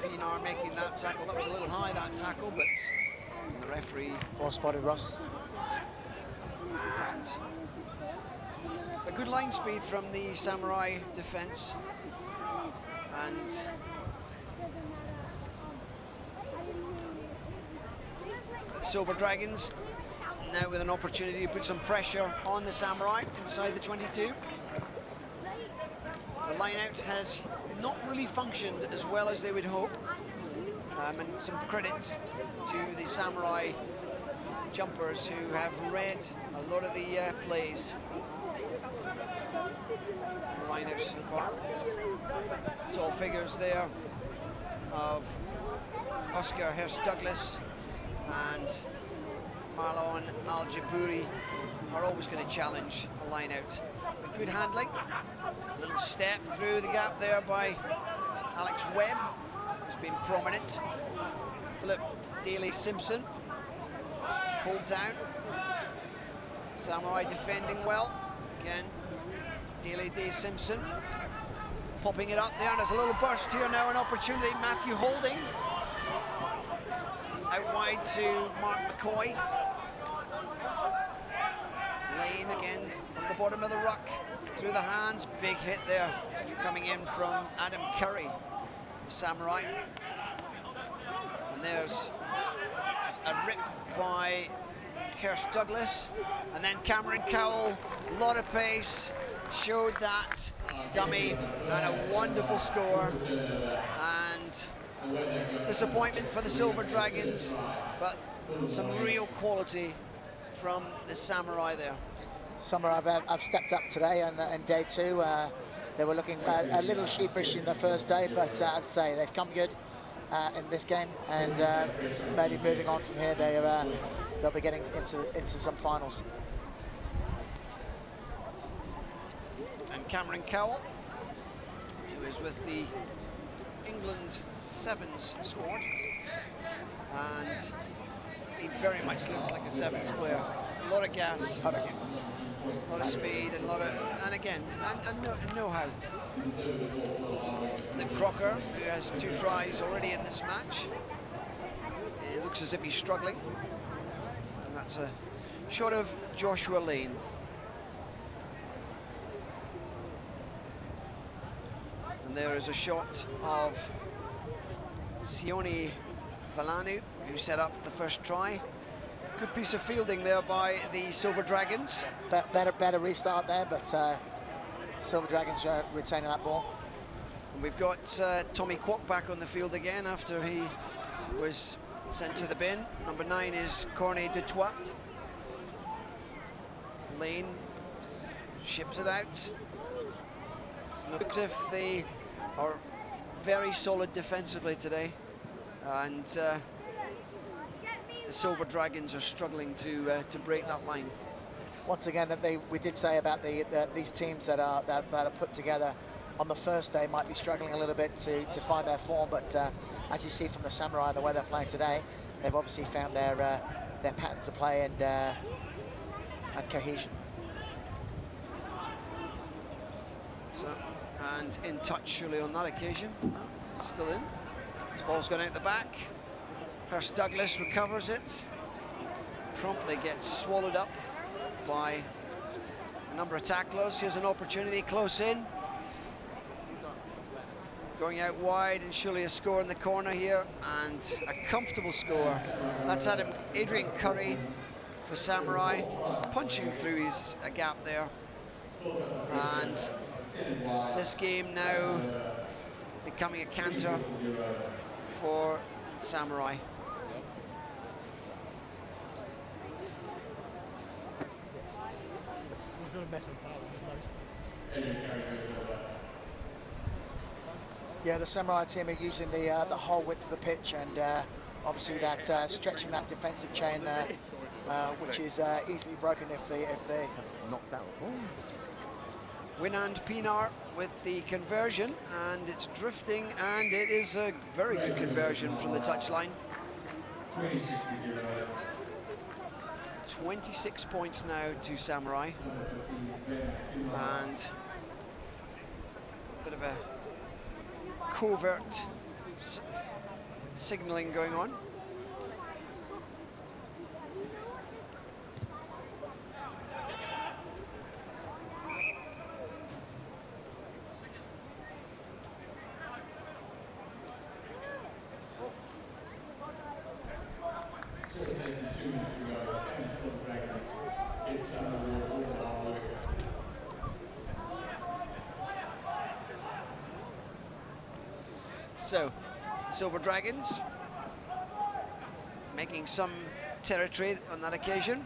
Pinar making that tackle. That was a little high, that tackle, but the referee... Well spotted, Ross. A good line speed from the Samurai defence. And the Silver Dragons now with an opportunity to put some pressure on the Samurai inside the 22. The line-out has not really functioned as well as they would hope. And some credit to the Samurai jumpers who have read a lot of the plays. The line-out so far. Tall figures there of Oscar Hurst-Douglas and Marlon Al-Jabouri are always going to challenge a line-out. But good handling. Little step through the gap there by Alex Webb, who's been prominent. Philip Daly-Simpson pulled down. Samurai defending well. Again, Daly-Simpson popping it up there, and there's a little burst here now, an opportunity. Matthew Holding out wide to Mark McCoy. Lane again from the bottom of the ruck. Through the hands, big hit there, coming in from Adam Curry, Samurai. And there's a rip by Hurst-Douglas, and then Cameron Cowell, a lot of pace, showed that dummy, and a wonderful score. And disappointment for the Silver Dragons, but some real quality from the Samurai there. Samurai have stepped up today on day 2. They were looking a little sheepish in the first day, but as I say, they've come good in this game, and maybe moving on from here, they'll be getting into some finals. And Cameron Cowell, who is with the England Sevens squad, and he very much looks like a Sevens player. A lot of gas. A lot of speed and know-how. Nick Crocker, who has 2 tries already in this match. It looks as if he's struggling. And that's a shot of Joshua Lane. And there is a shot of Sione Valanu, who set up the first try. Good piece of fielding there by the Silver Dragons. Better restart there, but Silver Dragons retaining that ball. And we've got Tommy Kwok back on the field again after he was sent to the bin. Number 9 is Cornet de Toit. Lane ships it out. It looks as if they are very solid defensively today, and the Silver Dragons are struggling to break that line. Once again, we did say about these teams that are put together on the first day might be struggling a little bit to find their form, but as you see from the Samurai, the way they're playing today, they've obviously found their patterns of play and cohesion. So, and in touch surely on that occasion. Still in. Ball's gone out the back. Hurst-Douglas recovers it. Promptly gets swallowed up by number of tacklers. Here's an opportunity close in. Going out wide, and surely a score in the corner here, and a comfortable score. That's Adrian Curry for Samurai, punching through his gap there. And this game now becoming a canter for Samurai. Yeah, the Samurai team are using the whole width of the pitch, and obviously that stretching that defensive chain there, which is easily broken if they knocked out. Winand Pinar with the conversion, and it's drifting, and it is a very good conversion from the touchline. 26 points now to Samurai, and a bit of a covert signalling going on. So, the Silver Dragons making some territory on that occasion.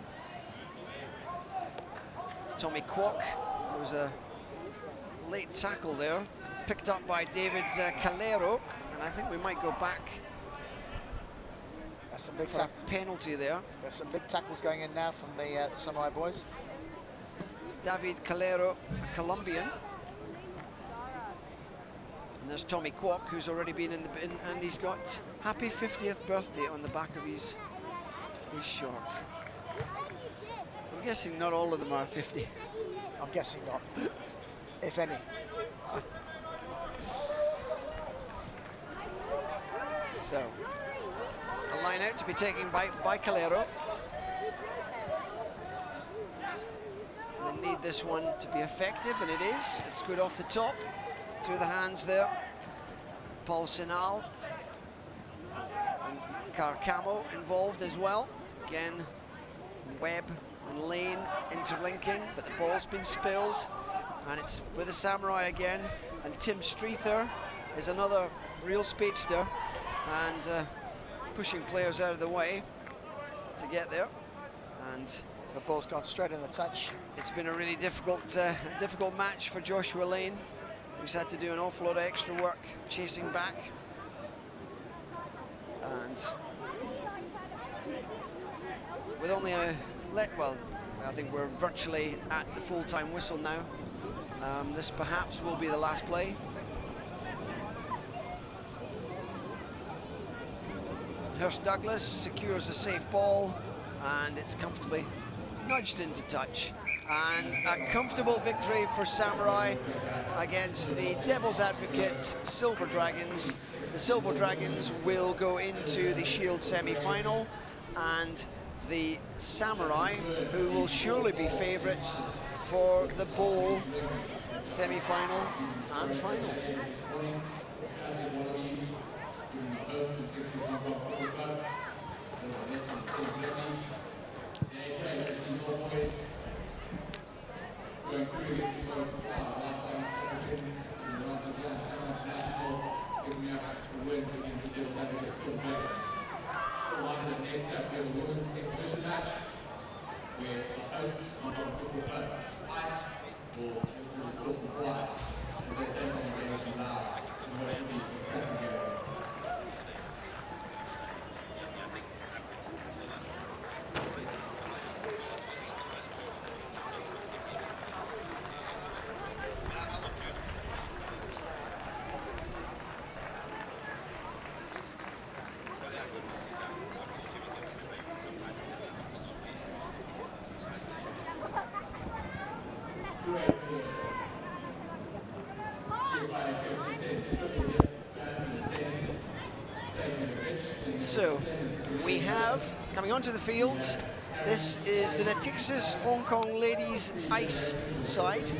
Tommy Kwok, there was a late tackle there, picked up by David Calero, and I think we might go back. That's some big penalty there. There's some big tackles going in now from the Samurai boys. David Calero, a Colombian. And there's Tommy Kwok, who's already been in the bin, and he's got happy 50th birthday on the back of his shorts. I'm guessing not all of them are 50. I'm guessing not, if any. So, a line out to be taken by Calero. They need this one to be effective, and it is. It's good off the top. Through the hands there, Paul Sinal and Carcamo involved as well. Again, Webb and Lane interlinking, but the ball's been spilled, and it's with the Samurai again. And Tim Streether is another real speedster, and pushing players out of the way to get there. And the ball's gone straight in the touch. It's been a really difficult match for Joshua Lane. He's had to do an awful lot of extra work chasing back. And with only well, I think we're virtually at the full-time whistle now. This perhaps will be the last play. Hurst Douglas secures a safe ball, and it's comfortably nudged into touch. And a comfortable victory for Samurai against the Devil's Advocate Silver Dragons. The Silver Dragons will go into the Shield semi-final, and the Samurai, who will surely be favourites for the Bowl semi-final and final. Going through against the last time Africans in the rounds of the international, giving out a win against the Devil's Advocate Silver Dragons. So on to the next step, we have a women's exhibition match where the hosts of the football club Ice will move to the sportsman pride as they take on the games now in what should be a cracking game. So we have, coming onto the field, This is the Natixis Hong Kong ladies ice side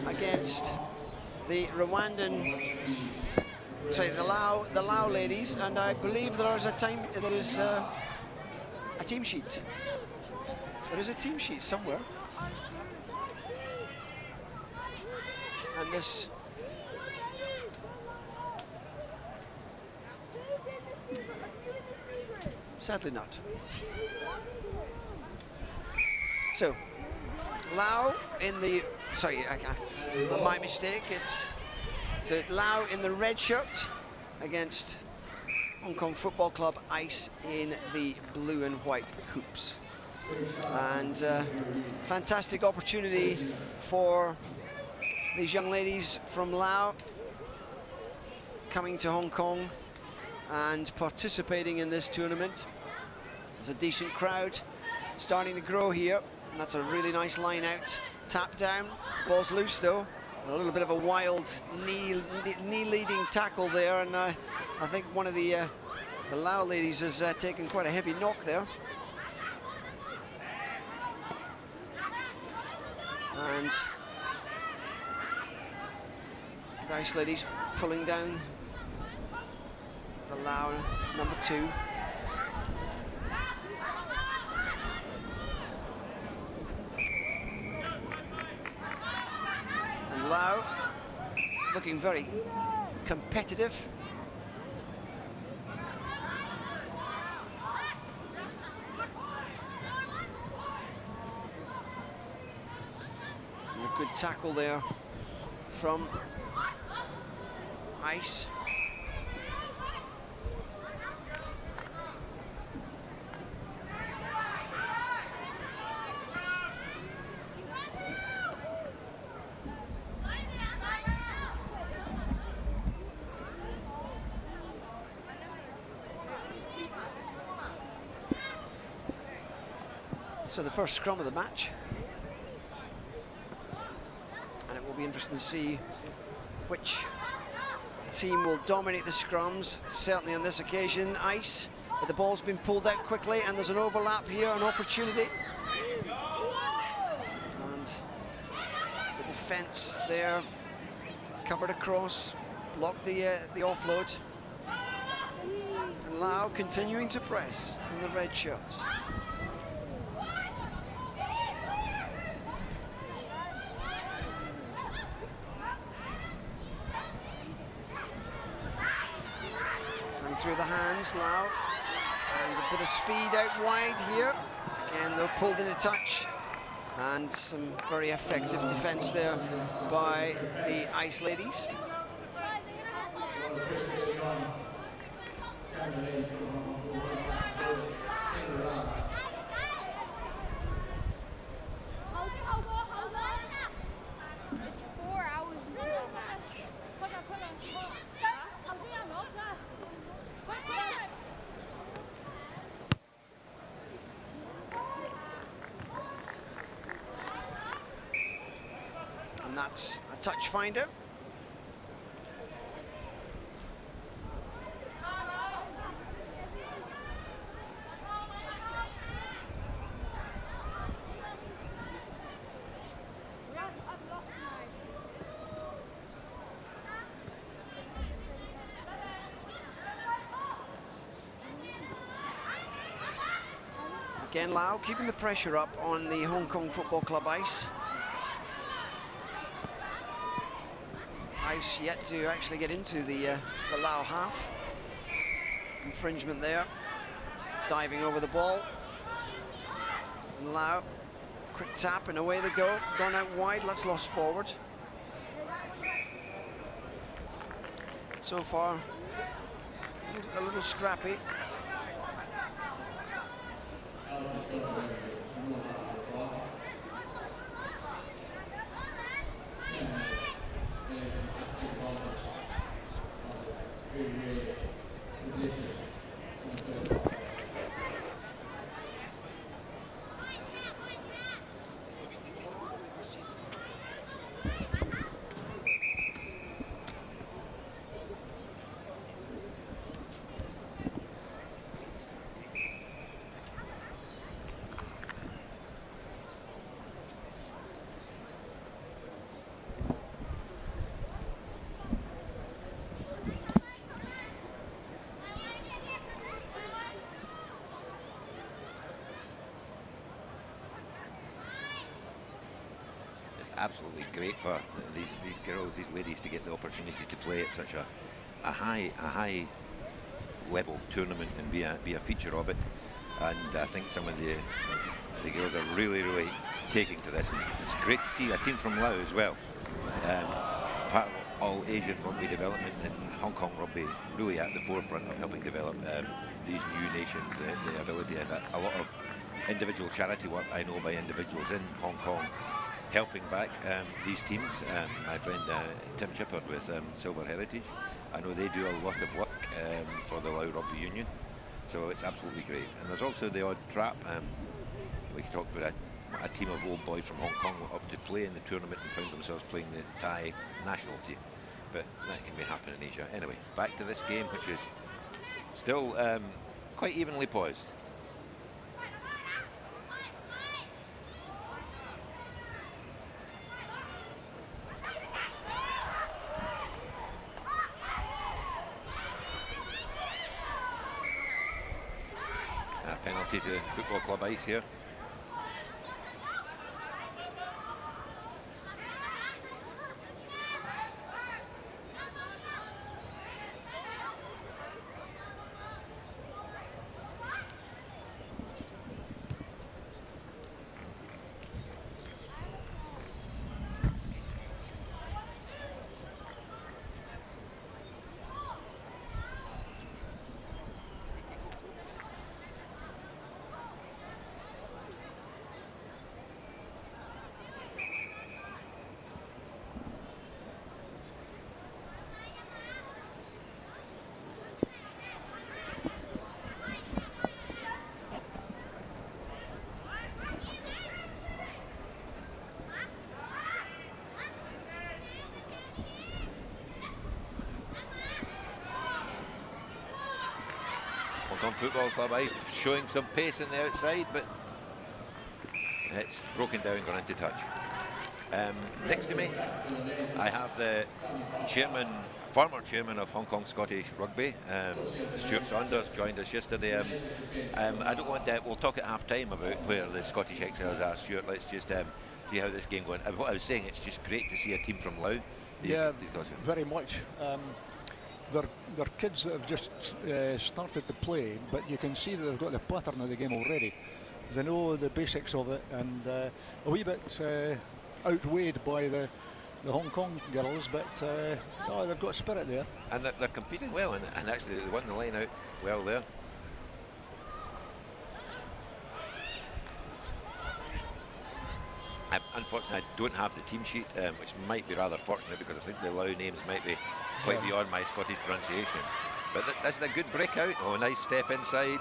against the Rwandan, sorry, the Lao ladies, and I believe there is a team sheet. There is a team sheet somewhere, and this. Sadly not. So, Lao in the, sorry, my mistake, so Lao in the red shirt against Hong Kong Football Club Ice in the blue and white hoops. And fantastic opportunity for these young ladies from Lao coming to Hong Kong and participating in this tournament. There's a decent crowd starting to grow here, and that's a really nice line out, tap down, ball's loose though, a little bit of a wild knee leading tackle there, and I think one of the Lao ladies has taken quite a heavy knock there. And the Ice ladies pulling down the Lao number 2. And Lao looking very competitive. And a good tackle there from Ice. So the first scrum of the match, and it will be interesting to see which team will dominate the scrums. Certainly on this occasion, Ice, but the ball's been pulled out quickly, and there's an overlap here, an opportunity. And the defence there, covered across, blocked the offload. And Lao continuing to press in the red shirts. Through the hands, Lao, and a bit of speed out wide here. Again, they're pulled in a touch, and some very effective defence there by the Ice ladies. And that's a touch finder. Again, Lao keeping the pressure up on the Hong Kong Football Club Ice. Ice yet to actually get into the Lao half. Infringement there, diving over the ball. And Lao, quick tap and away they go. Gone out wide, that's lost forward. So far, a little scrappy. absolutely great for these girls, these ladies, to get the opportunity to play at such a high level tournament and be a feature of it. And I think some of the girls are really taking to this, and it's great to see a team from Laos as well, part of all Asian rugby development, and Hong Kong rugby really at the forefront of helping develop these new nations, the ability, and a lot of individual charity work I know by individuals in Hong Kong helping back these teams. My friend Tim Chippard with Silver Heritage, I know they do a lot of work for the Lao Rugby Union, so it's absolutely great. And there's also the odd trap. We talked about a team of old boys from Hong Kong went up to play in the tournament and found themselves playing the Thai national team, but that can be happening in Asia. Anyway, back to this game, which is still quite evenly poised. Penalty to Football Club Ice here. Football Club Ice showing some pace in the outside, but it's broken down, gone into touch. Next to me, I have the former chairman of Hong Kong Scottish Rugby, Stuart Saunders, joined us yesterday. I don't want that. We'll talk at half time about where the Scottish Exiles are. Stuart, let's just see how this game going. What I was saying, it's just great to see a team from Laos. Yeah, very much. They're kids that have just started to play, but you can see that they've got the pattern of the game already. They know the basics of it, and a wee bit outweighed by the Hong Kong girls, but no, they've got spirit there. And they're competing well, and actually they won the line out well there. Unfortunately, I don't have the team sheet, which might be rather fortunate, because I think the Lao names might be quite beyond my Scottish pronunciation. But that's a good breakout. Oh, nice step inside.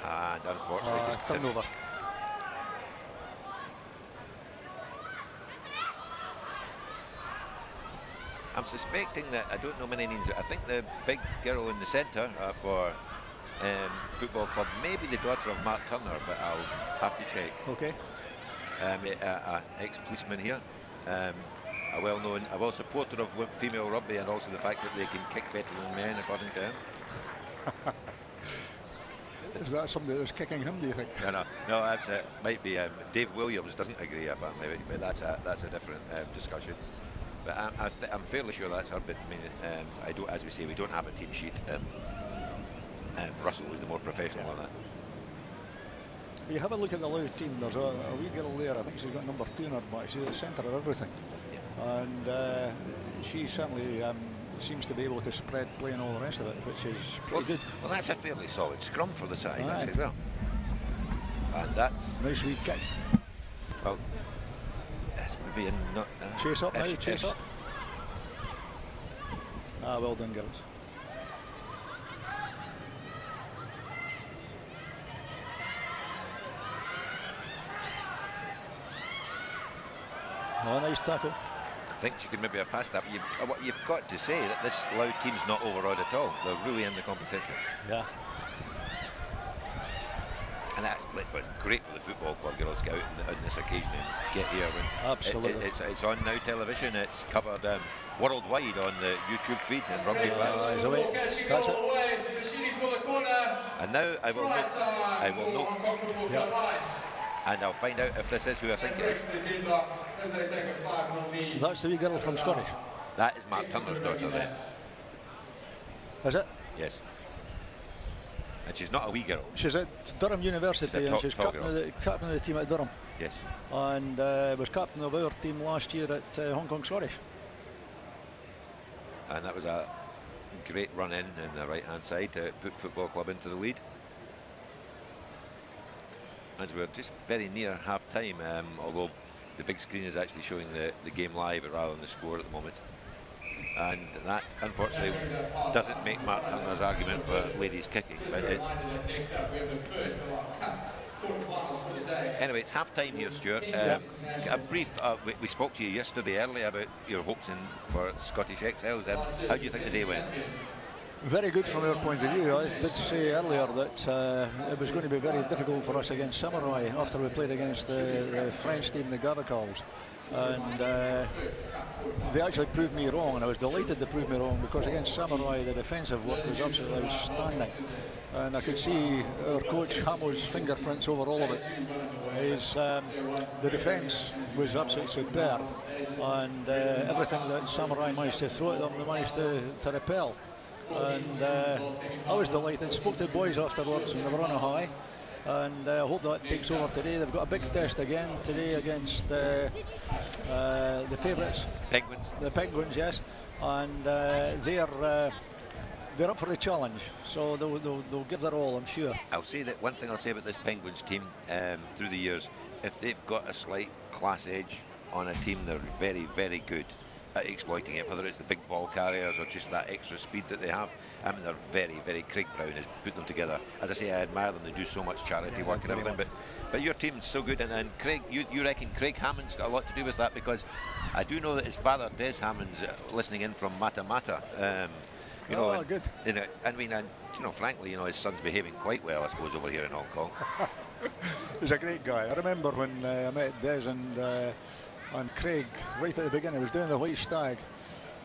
And unfortunately, just turnover. I'm suspecting that, I don't know many names, I think the big girl in the centre for Football Club may be the daughter of Mark Turner, but I'll have to check. Okay. Ex-policeman here, a supporter of female rugby, and also the fact that they can kick better than men, according to him. Is that somebody that's kicking him, do you think? No, that's it. Might be Dave Williams doesn't agree, apparently, but that's a different discussion. But I'm fairly sure that's her. But I mean, I don't, as we say, we don't have a team sheet. Russell was the more professional on that. If you have a look at the Lao team, there's a wee girl there, I think she's got number 2 in her back. She's at the centre of everything. Yeah. And she certainly seems to be able to spread play and all the rest of it, which is pretty good. Well, that's a fairly solid scrum for the side, as well. And that's... Nice wee kick. Well, that's maybe not... chase up now, chase up. Well done, girls. Oh, nice tackle. I think she could maybe have passed that, but what you've got to say that this Lao team's not overawed at all. They're really in the competition. Yeah. And that's great for the Football Club girls to get out on this occasion and get here. Absolutely. It's on Now Television. It's covered worldwide on the YouTube feed and Rugby Fans. That's it. And now I will note. Yeah. And I'll find out if this is who I think it is. as they take a 5-0 lead. That's the wee girl from Scottish. That is Mark Turner's daughter then. Is it? Yes. And she's not a wee girl. She's at Durham University, She's a and she's top captain of the team at Durham. Yes. And was captain of our team last year at Hong Kong Scottish. And that was a great run in the right-hand side to put Football Club into the lead. As we're just very near half-time, although the big screen is actually showing the game live rather than the score at the moment. And that, unfortunately, doesn't make Mark Turner's argument for ladies kicking, but it's... Anyway, it's half-time here, Stuart. A brief, we spoke to you yesterday earlier about your hopes for Scottish Exiles. How do you think the day went? Very good from our point of view. I did say earlier that it was going to be very difficult for us against Samurai after we played against the French team, the Gavacals. And they actually proved me wrong, and I was delighted they proved me wrong, because against Samurai the defensive work was absolutely outstanding. And I could see our coach Hamo's fingerprints over all of it. The defence was absolutely superb, and everything that Samurai managed to throw at them, they managed to repel. And I was delighted. Spoke to the boys afterwards, and they were on a high. And I hope that takes over today. They've got a big test again today against the favourites, Penguins. The Penguins, yes. And they're up for the challenge, so they'll give their all, I'm sure. I'll say that one thing I'll say about this Penguins team through the years, if they've got a slight class edge on a team, they're very, very good at exploiting it, whether it's the big ball carriers or just that extra speed that they have. I mean, they're very, very... Craig Brown has put them together. As I say, I admire them. They do so much charity work and everything, but your team's so good, and Craig, you reckon Craig Hammond's got a lot to do with that, because I do know that his father, Des Hammond's listening in from Mata. You know, good. I mean, you know, frankly, you know, his son's behaving quite well, I suppose, over here in Hong Kong. He's a great guy. I remember when I met Des and Craig right at the beginning. I was doing the White Stag,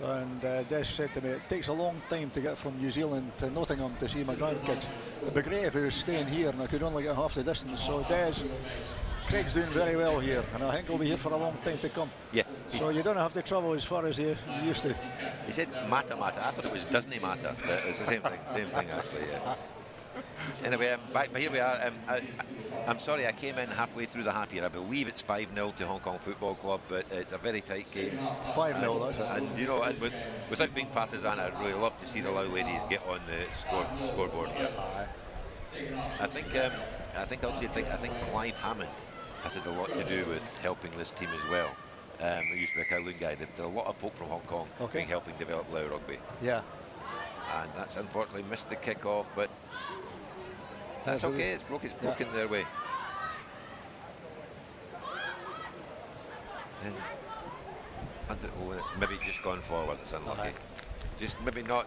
and Des said to me, it takes a long time to get from New Zealand to Nottingham to see my grandkids. It'd be great if he was staying here and I could only get half the distance. So Craig's doing very well here, and I think he'll be here for a long time to come. Yeah. So you don't have to travel as far as you used to. He said Mata. I thought it was Disney Mata. It's the same thing actually, yeah. Anyway, but here we are. I'm sorry, I came in halfway through the half year. I believe it's 5-0 to Hong Kong Football Club, but it's a very tight game. 5-0, that's it. And you know, without being partisan, I'd really love to see the Lao ladies get on the scoreboard here. I think Clive Hammond has had a lot to do with helping this team as well. He used to be a Kowloon guy. There are a lot of folk from Hong Kong helping develop Lao rugby. Yeah. And that's unfortunately missed the kick-off, but that's okay. It's broken their way. And it's maybe just gone forward. It's unlucky. Just maybe not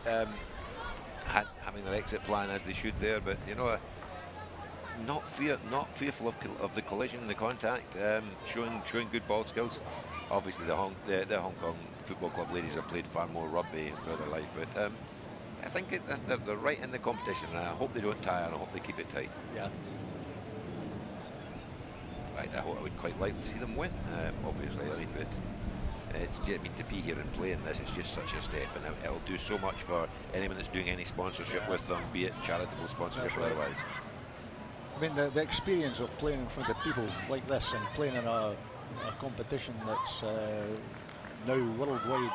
having their exit plan as they should there, but you know, not fearful of the collision, the contact, showing good ball skills. Obviously, the Hong Kong Football Club ladies have played far more rugby throughout their life, but I think they're right in the competition, and I hope they don't tire, and I hope they keep it tight. Yeah. Right, I would quite like to see them win, obviously. I mean, but to be here and play in this, it's just such a step, and it'll do so much for anyone that's doing any sponsorship with them, be it charitable sponsorship or otherwise. I mean, the experience of playing in front of people like this and playing in a competition that's now worldwide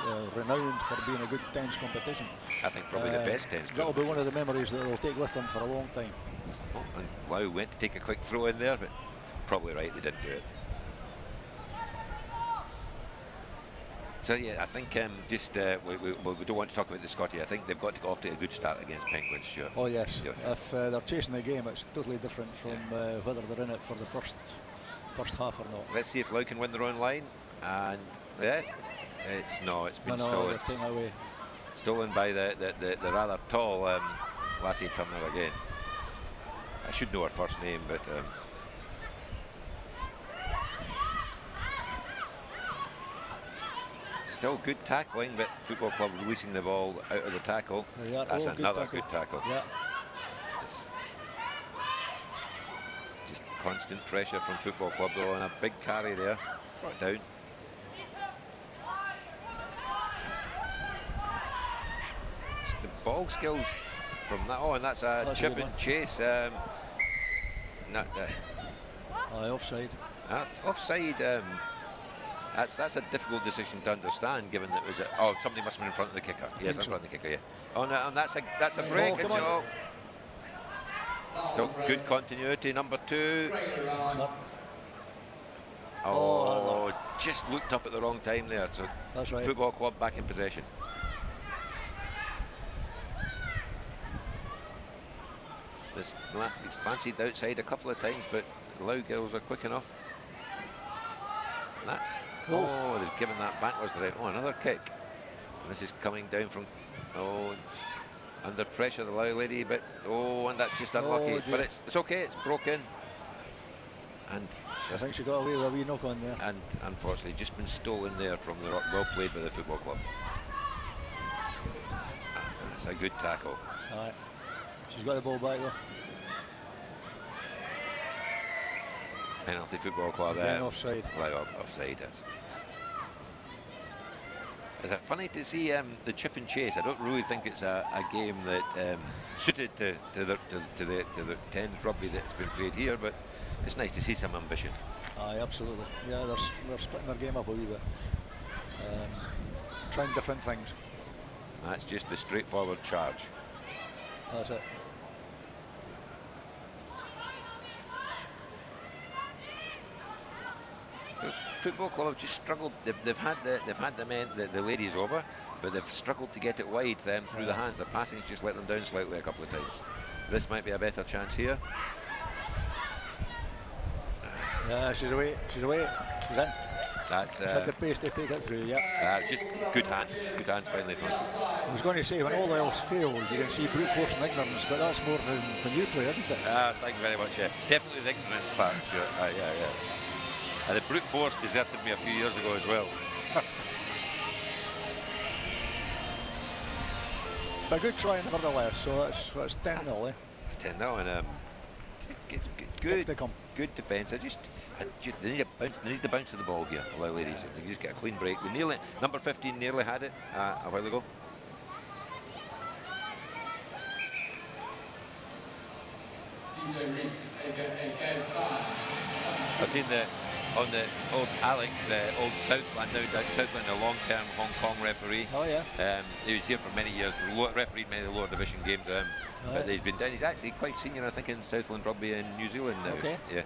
and renowned for being a good tens competition. I think probably the best tens. That'll be one of the memories that they'll take with them for a long time. Oh, and Lau went to take a quick throw in there, but probably right, they didn't do it. So yeah, I think we don't want to talk about the Scotty. I think they've got to go off to a good start against Penguins, Stuart. Oh yes, yeah. If they're chasing the game, it's totally different from whether they're in it for the first half or not. Let's see if Lau can win their own line, and it's been stolen. Taken away. Stolen by the rather tall Lassie Turner again. I should know her first name, but still good tackling, but Football Club releasing the ball out of the tackle. That's another good tackle. Yeah. It's just constant pressure from Football Club though, and a big carry there. Brought down. It's the ball skills from that. Oh, and that's a chip and chase. Offside. Offside. That's a difficult decision to understand, given that it was somebody must have been in front of the kicker. Yes, in front of the kicker. Yeah. Oh, no, and that's a break. Still good continuity. Number 2. Oh, just looked up at the wrong time there. So that's right. Football club back in possession. This lad, he's fancied outside a couple of times, but the Loud girls are quick enough. And that's they've given that backwards direct. Oh, another kick. And this is coming down from under pressure, the Loud lady, but and that's just unlucky. But it's okay. It's broken. And I think she got away with a wee knock on there. And unfortunately, just been stolen there from the well played by the football club. That's a good tackle. All right. She's got the ball back though. Penalty football club. Offside. Offside. Is it funny to see the chip and chase? I don't really think it's a game that suited to the 10s rugby that's been played here, but it's nice to see some ambition. Aye, absolutely. Yeah, they're splitting their game up a wee bit, trying different things. That's just the straightforward charge. That's it. The football club have just struggled. They've had the ladies over, but they've struggled to get it wide through the hands. The passing's just let them down slightly a couple of times. This might be a better chance here. Yeah, she's away. She's in. That's she's had the pace to take it through. Yeah. Just good hands finally. I was going to say, when all else fails, you can see brute force and ignorance, but that's more than when you play, isn't it? Thank you very much. Yeah, definitely the ignorance part. Sure. Yeah. And the brute force deserted me a few years ago as well. But a good try nevertheless. So that's 10-0. It's 10-0 and good defence. They need the bounce of the ball here, allow ladies. They just get a clean break. Number 15 nearly had it a while ago. I've seen on the old Alex, the old Southland, the long-term Hong Kong referee. Oh yeah. He was here for many years. Refereed many of the lower division games. But he's been down. He's actually quite senior, I think, in Southland rugby in New Zealand now. Okay. Yeah.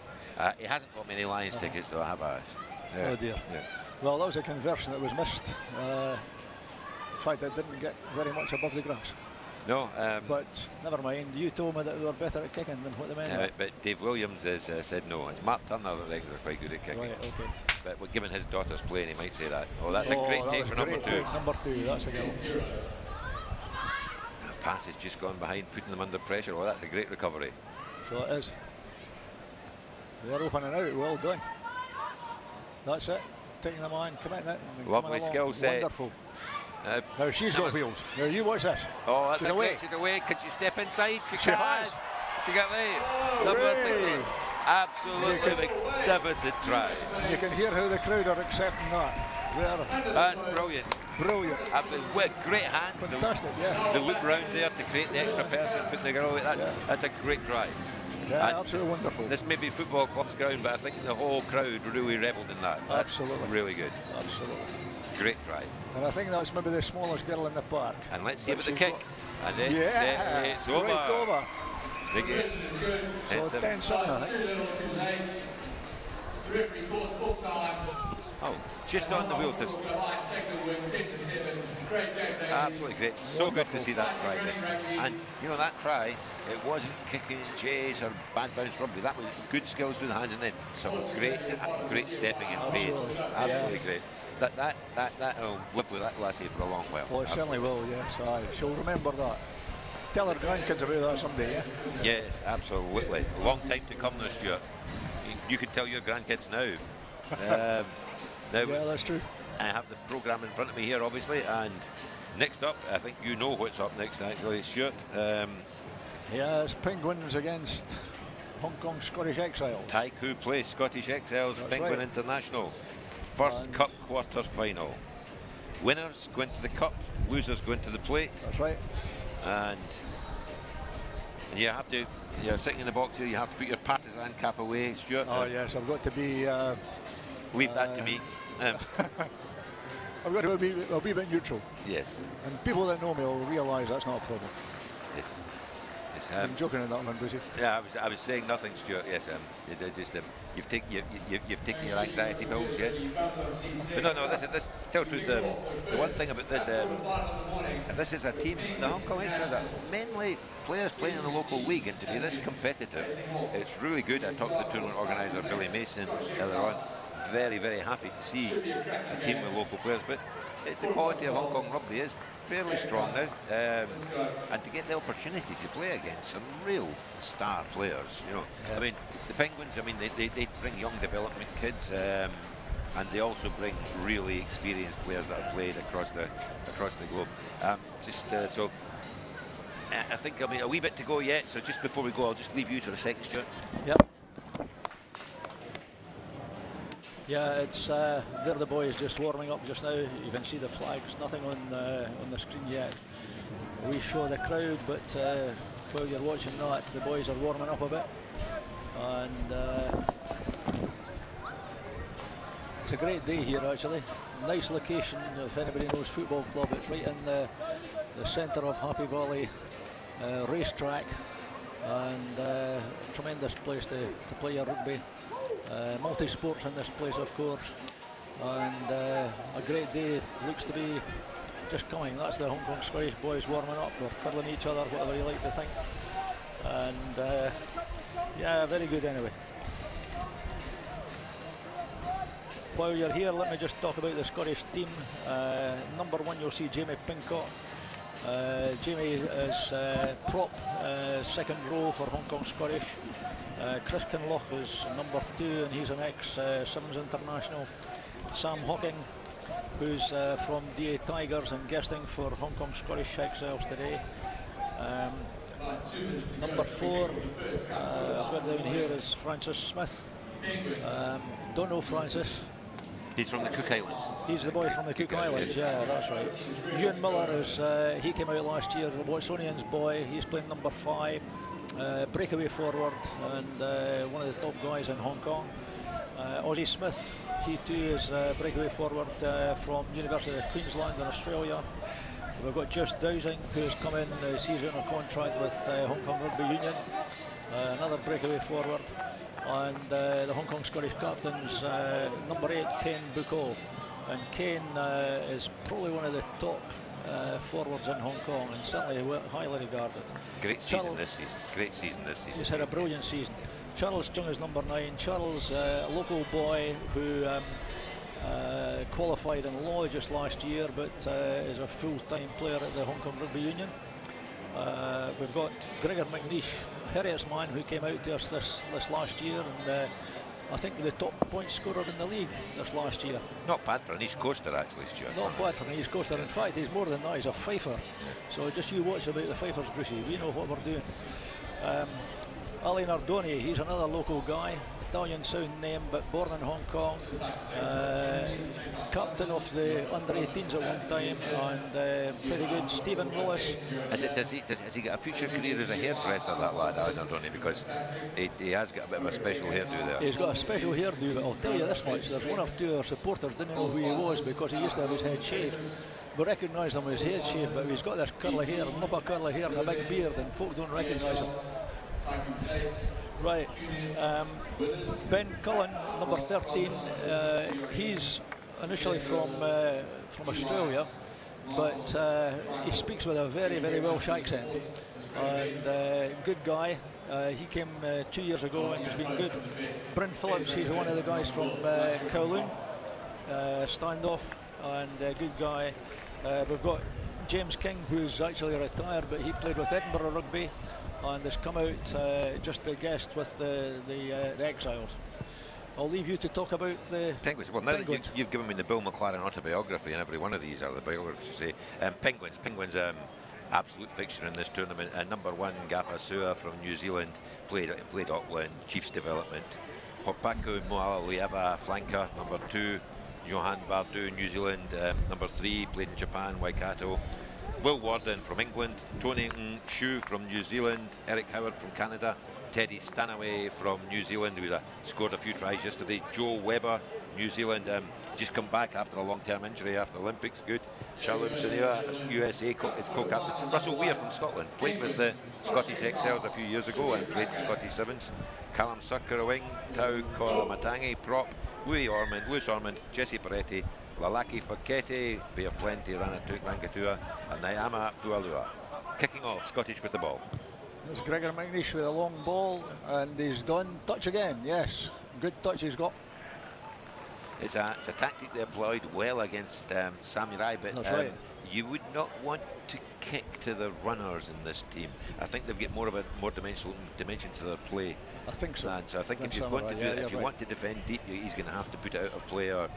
He hasn't got many Lions tickets, though. I have asked. Oh dear. Yeah. Well, that was a conversion that was missed. In fact, it didn't get very much above the grass. No. But never mind. You told me that they were better at kicking than what the men were. But Dave Williams has said no. It's Mark Turner that reckons they're quite good at kicking. Right. Okay. But given his daughter's playing, he might say that. Oh, that's a great take for number 2. Number 2. That's a goal. Pass has just gone behind, putting them under pressure. Oh, that's a great recovery. So it is. They're open and out. Well done. That's it. Taking them on, committing it. Lovely skill set. Wonderful. Now she's got wheels. Now you watch this. Oh, that's she's away. Could she step inside? She has. She got away. Hooray. Absolutely magnificent try. You can hear how the crowd are accepting that. That's brilliant. Brilliant. Absolutely. Great hand. Fantastic, yeah. The loop round there to create the extra person, putting the girl away. That's a great try. Yeah, and absolutely wonderful. This may be football club's ground, but I think the whole crowd really revelled in that. Absolutely. That's really good. Absolutely. Great try. And I think that's maybe the smallest girl in the park. And let's see about the kick. And it's over. Right over. So 10-7, I think. Oh, just on the wheel to... Absolutely great. So good to see that try. And, you know, that try, it wasn't kicking, chase or bad bounce rugby. That was good skills through the hands and then some great stepping and pace. Absolutely great. That'll live with that lassie for a long while. Well, it certainly will, yes. She'll remember that. Tell her grandkids about that someday, yeah? Yes, absolutely. A long time to come this year. You could tell your grandkids now. Now, yeah, that's true. I have the programme in front of me here, obviously, and next up, I think you know what's up next, actually, Stuart. Yeah, it's Penguins against Hong Kong Scottish Exiles. Taikoo Place, Scottish Exiles, that's Penguin right. International. First cup quarter final. Winners go into the cup, losers go into the plate. That's right. And you have to, you're sitting in the box here, you have to put your partisan cap away, Stuart. Oh yes, I've got to be. Leave that to me. I've got to be a wee bit neutral. Yes. And people that know me will realise that's not a problem. Yes. Yes. I'm joking on that one, Brucey. Yeah, I was saying nothing, Stuart. Yes. You've taken your anxiety pills. Yes. But no. This tell the truth. The one thing about this is a team. The Hong Kong Hens are mainly players playing in the local league, and to be this competitive, it's really good. I talked to the tournament organiser Billy Mason earlier on. Very, very happy to see a team with local players, but it's the quality of Hong Kong rugby is fairly strong now, and to get the opportunity to play against some real star players, you know. Yeah. I mean, the Penguins, I mean, they bring young development kids, and they also bring really experienced players that have played across the globe. So I think, I mean, a wee bit to go yet, so just before we go, I'll just leave you to a second, Stuart. Yep. Yeah, it's they're the boys just warming up just now. You can see the flags, nothing on the screen yet. We show the crowd, but while you're watching that, the boys are warming up a bit. And it's a great day here actually. Nice location, if anybody knows Football Club, it's right in the centre of Happy Valley racetrack, and tremendous place to play your rugby. Multi-sports in this place, of course, and a great day looks to be just coming. That's the Hong Kong Scottish boys warming up. They're cuddling each other, whatever you like to think, and yeah, very good anyway. While you're here, let me just talk about the Scottish team. Number 1, you'll see Jamie Pincott. Jamie is prop, second row for Hong Kong Scottish. Chris Kinloch is number 2, and he's an ex-Sevens international. Sam Hocking, who's from DA Tigers and guesting for Hong Kong Scottish Exiles today. Number 4, I've got down here is Francis Smith. Don't know Francis. He's from the Cook Islands. He's the boy from the Cook Islands, yeah, that's right. Ewan Miller is, he came out last year, the Watsonian's boy. He's playing number 5. Breakaway forward, and one of the top guys in Hong Kong. Ozzie Smith, he too is breakaway forward from University of Queensland in Australia. We've got Just Dowsing, who's come in, he's on a contract with Hong Kong Rugby Union, another breakaway forward. And the Hong Kong Scottish captains, number 8, Ken Bucco, and Ken is probably one of the top forwards in Hong Kong, and certainly highly regarded. Great season this season. Great season this season. He's had a brilliant season. Charles Chung is number 9. Charles, a local boy who qualified in law just last year, but is a full-time player at the Hong Kong Rugby Union. We've got Gregor McNeish, Heriots man, who came out to us this last year, and I think the top point scorer in the league this last year. Not bad for an East Coaster actually, Stuart. Not bad for an East Coaster. In fact, he's more than that, he's a fifer. So just you watch about the fifers, Brucey. We know what we're doing. Ali Nardoni, he's another local guy. Italian sound name, but born in Hong Kong. Captain of the under-18s at one time, and pretty good. Stephen Willis. Has he got a future career as a hairdresser, that lad, Ali Nardoni? Because he has got a bit of a special hairdo there. He's got a special hairdo, but I'll tell you this much, there's one or two of our supporters didn't know who he was because he used to have his head shaved. We recognised him with his head shaved, but he's got this curly hair, mop of curly hair and a big beard, and folk don't recognise him. Right, Ben Cullen, number 13, he's initially from Australia, but he speaks with a very, very Welsh accent, and good guy. He came 2 years ago and he's been good. Bryn Phillips, he's one of the guys from Kowloon, standoff, and good guy. We've got James King, who's actually retired, but he played with Edinburgh Rugby and has come out just a guest with the Exiles. I'll leave you to talk about the Penguins. Well, now that you've given me the Bill McLaren autobiography, and every one of these are the biographies, you say. Penguins, absolute fixture in this tournament. Number 1, Gapa Sua from New Zealand, played Auckland, Chiefs development. Hopaku Moalieva, flanker, number 2. Johan Bardu, New Zealand. Number 3, played in Japan, Waikato. Will Warden from England. Tony Shu from New Zealand. Eric Howard from Canada. Teddy Stanaway from New Zealand, who scored a few tries yesterday. Joe Webber, New Zealand, just come back after a long-term injury after the Olympics. Good. Shalom Sunua, USA, is co-captain. Russell Weir from Scotland, played with the Scottish Excels a few years ago and played Scottish Sevens. Callum Sucker, a wing. Tau Matangi, prop. Lewis Ormond, Jesse Peretti, Lalaki Fakete, Bear Plenty, Rangatua, and Nyama Fualua. Kicking off, Scottish with the ball. There's Gregor McNeish with a long ball, and he's done. Touch again, yes. Good touch he's got. It's a tactic they employed well against Samurai, but you would not want to kick to the runners in this team. I think they've got more dimension to their play. I think so. So I think if you want to want to defend deep, he's going to have to put it out of play or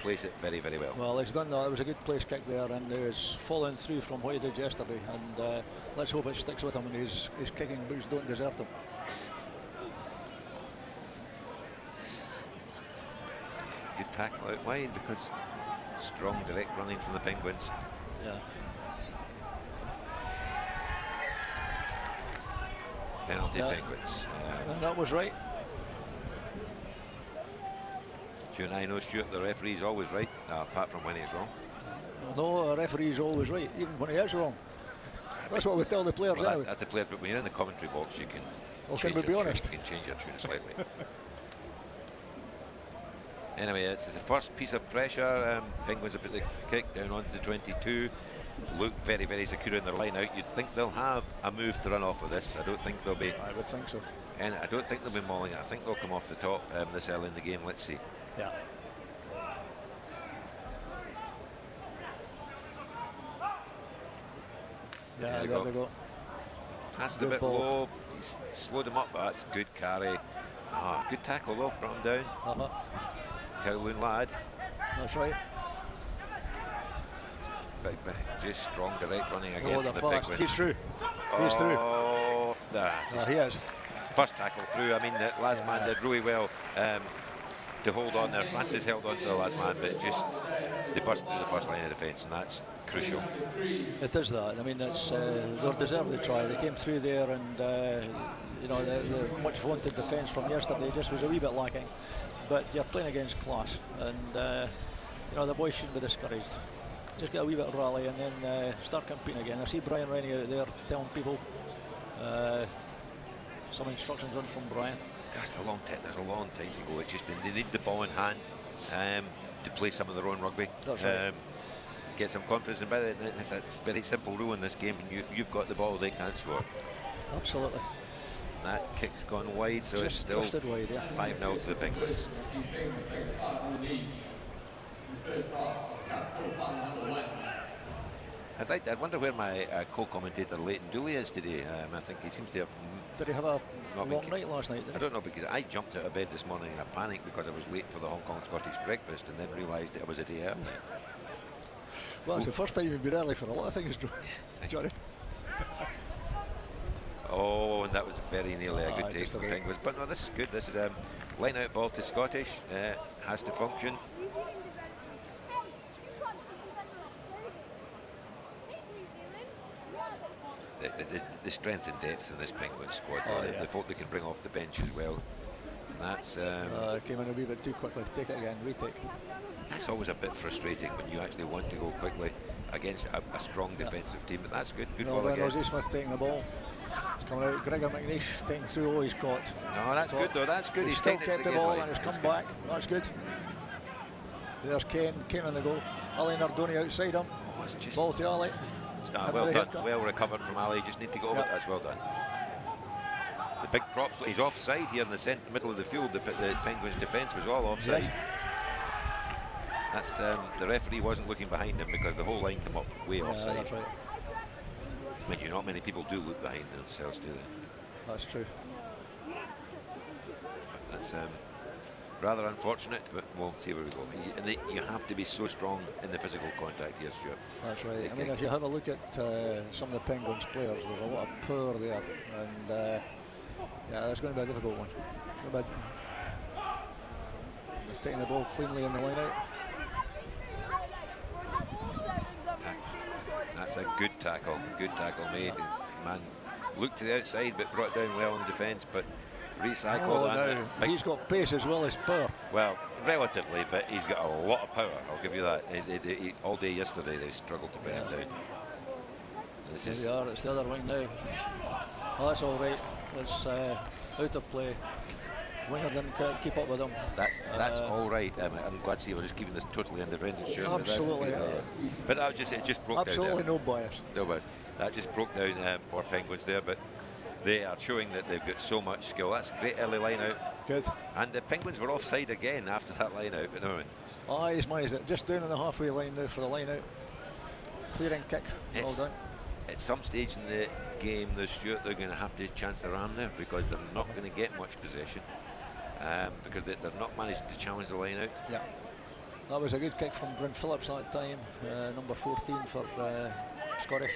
place it very, very well. Well, he's done that. It was a good place kick there, and he's following through from what he did yesterday. And let's hope it sticks with him, and his kicking boots don't desert him. Good tackle out wide because strong direct running from the Penguins. Yeah. Penalty Penguins. And that was right. You and I know, Stuart, the referee's always right, apart from when he's wrong. No, the referee's always right, even when he is wrong. That's what we tell the players anyway. That's the players, but when you're in the commentary box, you can. Well, can we be honest? You can change your tune slightly. Anyway, it's the first piece of pressure. Penguins have put the kick down onto the 22. Look very, very secure in their line out. You'd think they'll have a move to run off of this. I don't think they'll be. I would think so. And I don't think they'll be mauling it. I think they'll come off the top this early in the game. Let's see. Yeah. Yeah, there they go. Passed a bit low. He's slowed him up, but that's good carry. Good tackle though, brought him down. Kowloon lad. That's right. Big, just strong direct running again. Oh, the fast. Penguins. He's through. He's through. Oh, he is. First tackle through. I mean, the last man did really well to hold on there. Francis held on to the last man, but just they burst through the first line of defence, and that's crucial. It is that. I mean, it's they're deserved to try. They came through there, and you know, the much vaunted defence from yesterday just was a wee bit lacking. But you're playing against class, and you know, the boys shouldn't be discouraged. Just get a wee bit of rally and then start competing again. I see Brian Rennie out there telling people some instructions on from Brian. That's a long time. There's a long time to go. It's just they need the ball in hand to play some of their own rugby. That's right. Get some confidence, and by the it's a very simple rule in this game. You've got the ball, they can't score. Absolutely. That kick's gone wide, so just it's still wide, yeah. 5-0 to the Penguins. I wonder where my co-commentator Leighton Dooley is today. I think he seems to have. Did he have a long night last night? I don't know, because I jumped out of bed this morning in a panic because I was late for the Hong Kong Scottish breakfast, and then realised it was a day early. Well, it's the first time you've been early for a lot of things, Johnny. Oh, and that was very nearly a good take from Penguins. But no, this is good. This is line out ball to Scottish. Has to function. The strength and depth in this Penguin squad. The folk they can bring off the bench as well. And that's came in a wee bit too quickly. Take it again. Retake. That's always a bit frustrating when you actually want to go quickly against a strong defensive team. But that's good. Good ball again. Rosie Smith taking the ball. He's coming out. Gregor McNeish taking through all he's got. No, that's good though. That's good. He's still kept the ball and he's come back. That's good. There's Kane on the goal. Ali Nardoni outside him. Ball to Ali. Well done. Well recovered from Ali. Just need to go over it. That's well done. The big props. He's offside here in the middle of the field. The Penguins' defence was all offside. Yes. That's the referee wasn't looking behind him because the whole line came up way offside. That's right. I mean, not many people do look behind themselves, do they? That's true. But that's rather unfortunate, but we'll see where we go. And you have to be so strong in the physical contact here, Stuart. That's right. I mean, if you have a look at some of the Penguins players, there's a lot of power there, and yeah, that's going to be a difficult one. He's taking the ball cleanly in the line out. That's a good tackle made. Man looked to the outside but brought down well in defence, but recycled. Oh, no. He's got pace as well as power. Well, relatively, but he's got a lot of power, I'll give you that. All day yesterday they struggled to bring him down. There they are, it's the other wing now. Oh, that's all right. It's out of play. Winger didn't keep up with him. That's all right. I'm glad to see we're just keeping this totally independent. Sure, absolutely. But that was just, it just broke absolutely down. Absolutely no bias. No bias. That just broke down for Penguins there, but they are showing that they've got so much skill. That's a great early line out. Good. And the Penguins were offside again after that line out, but no one. Oh, he's managed it. Just down on the halfway line now for the line out. Clearing kick. Well done. At some stage in the game, Stuart, they're going to have to chance their arm there because they're not going to get much possession because they're not managing to challenge the line out. Yeah. That was a good kick from Bryn Phillips that time, number 14 for Scottish.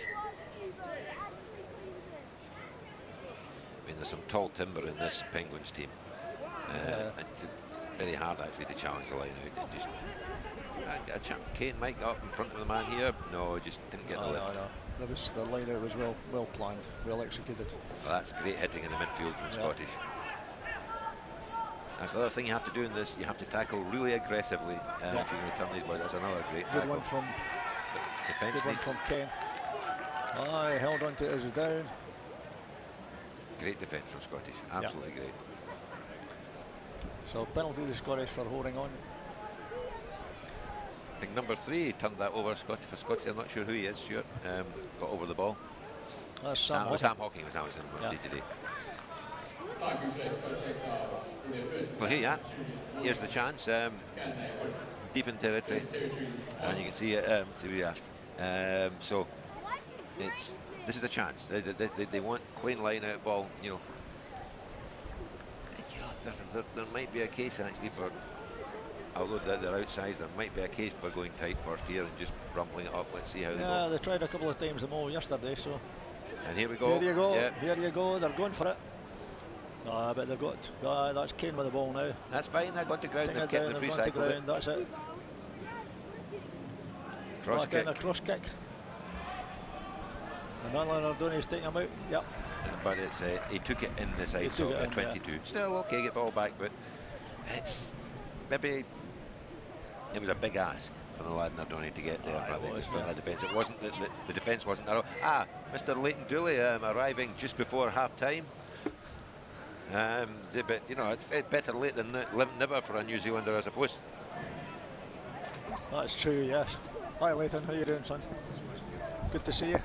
I mean, there's some tall timber in this Penguins team. And it's very hard actually to challenge the line out. And just Kane might go up in front of the man here. No, just didn't get the lift. No. The line out was well planned, well executed. Well, that's great hitting in the midfield from Scottish. That's the other thing you have to do in this. You have to tackle really aggressively if you're going to turn these boys. That's another great tackle. Good one from Kane. He held on to it as he's down. Great defence from Scottish, absolutely great. So penalty to Scottish for holding on. I think number 3 turned that over for Scottish. I'm not sure who he is, Stuart. Got over the ball. That's Sam Hocking was now in today. Well, here's the chance. Deep in territory. And you can see it. So this is a chance. They want clean line out ball. There might be a case actually for, although they're outside, there might be a case for going tight first here and just rumbling it up. Let's see how they go. Yeah, they tried a couple of times the Mo yesterday, so. And here we go. Here you go. Yeah. Here you go. They're going for it. But they've got. That's Kane with the ball now. That's fine. They've gone to ground. They've kept the free cycle. That's it. Cross kick. A cross kick. And Alan Ardoni's taking him out. Yep. But it's he took it in the side, so a 22. Yeah. Still okay, get ball back, but it's maybe it was a big ask for the lad in Ardoni to get there from the defence. It wasn't the defence wasn't narrow. Mr. Leighton Dooley arriving just before half time. But it's better late than never for a New Zealander, I suppose. That's true, yes. Hi Leighton, how you doing, son? Good to see you.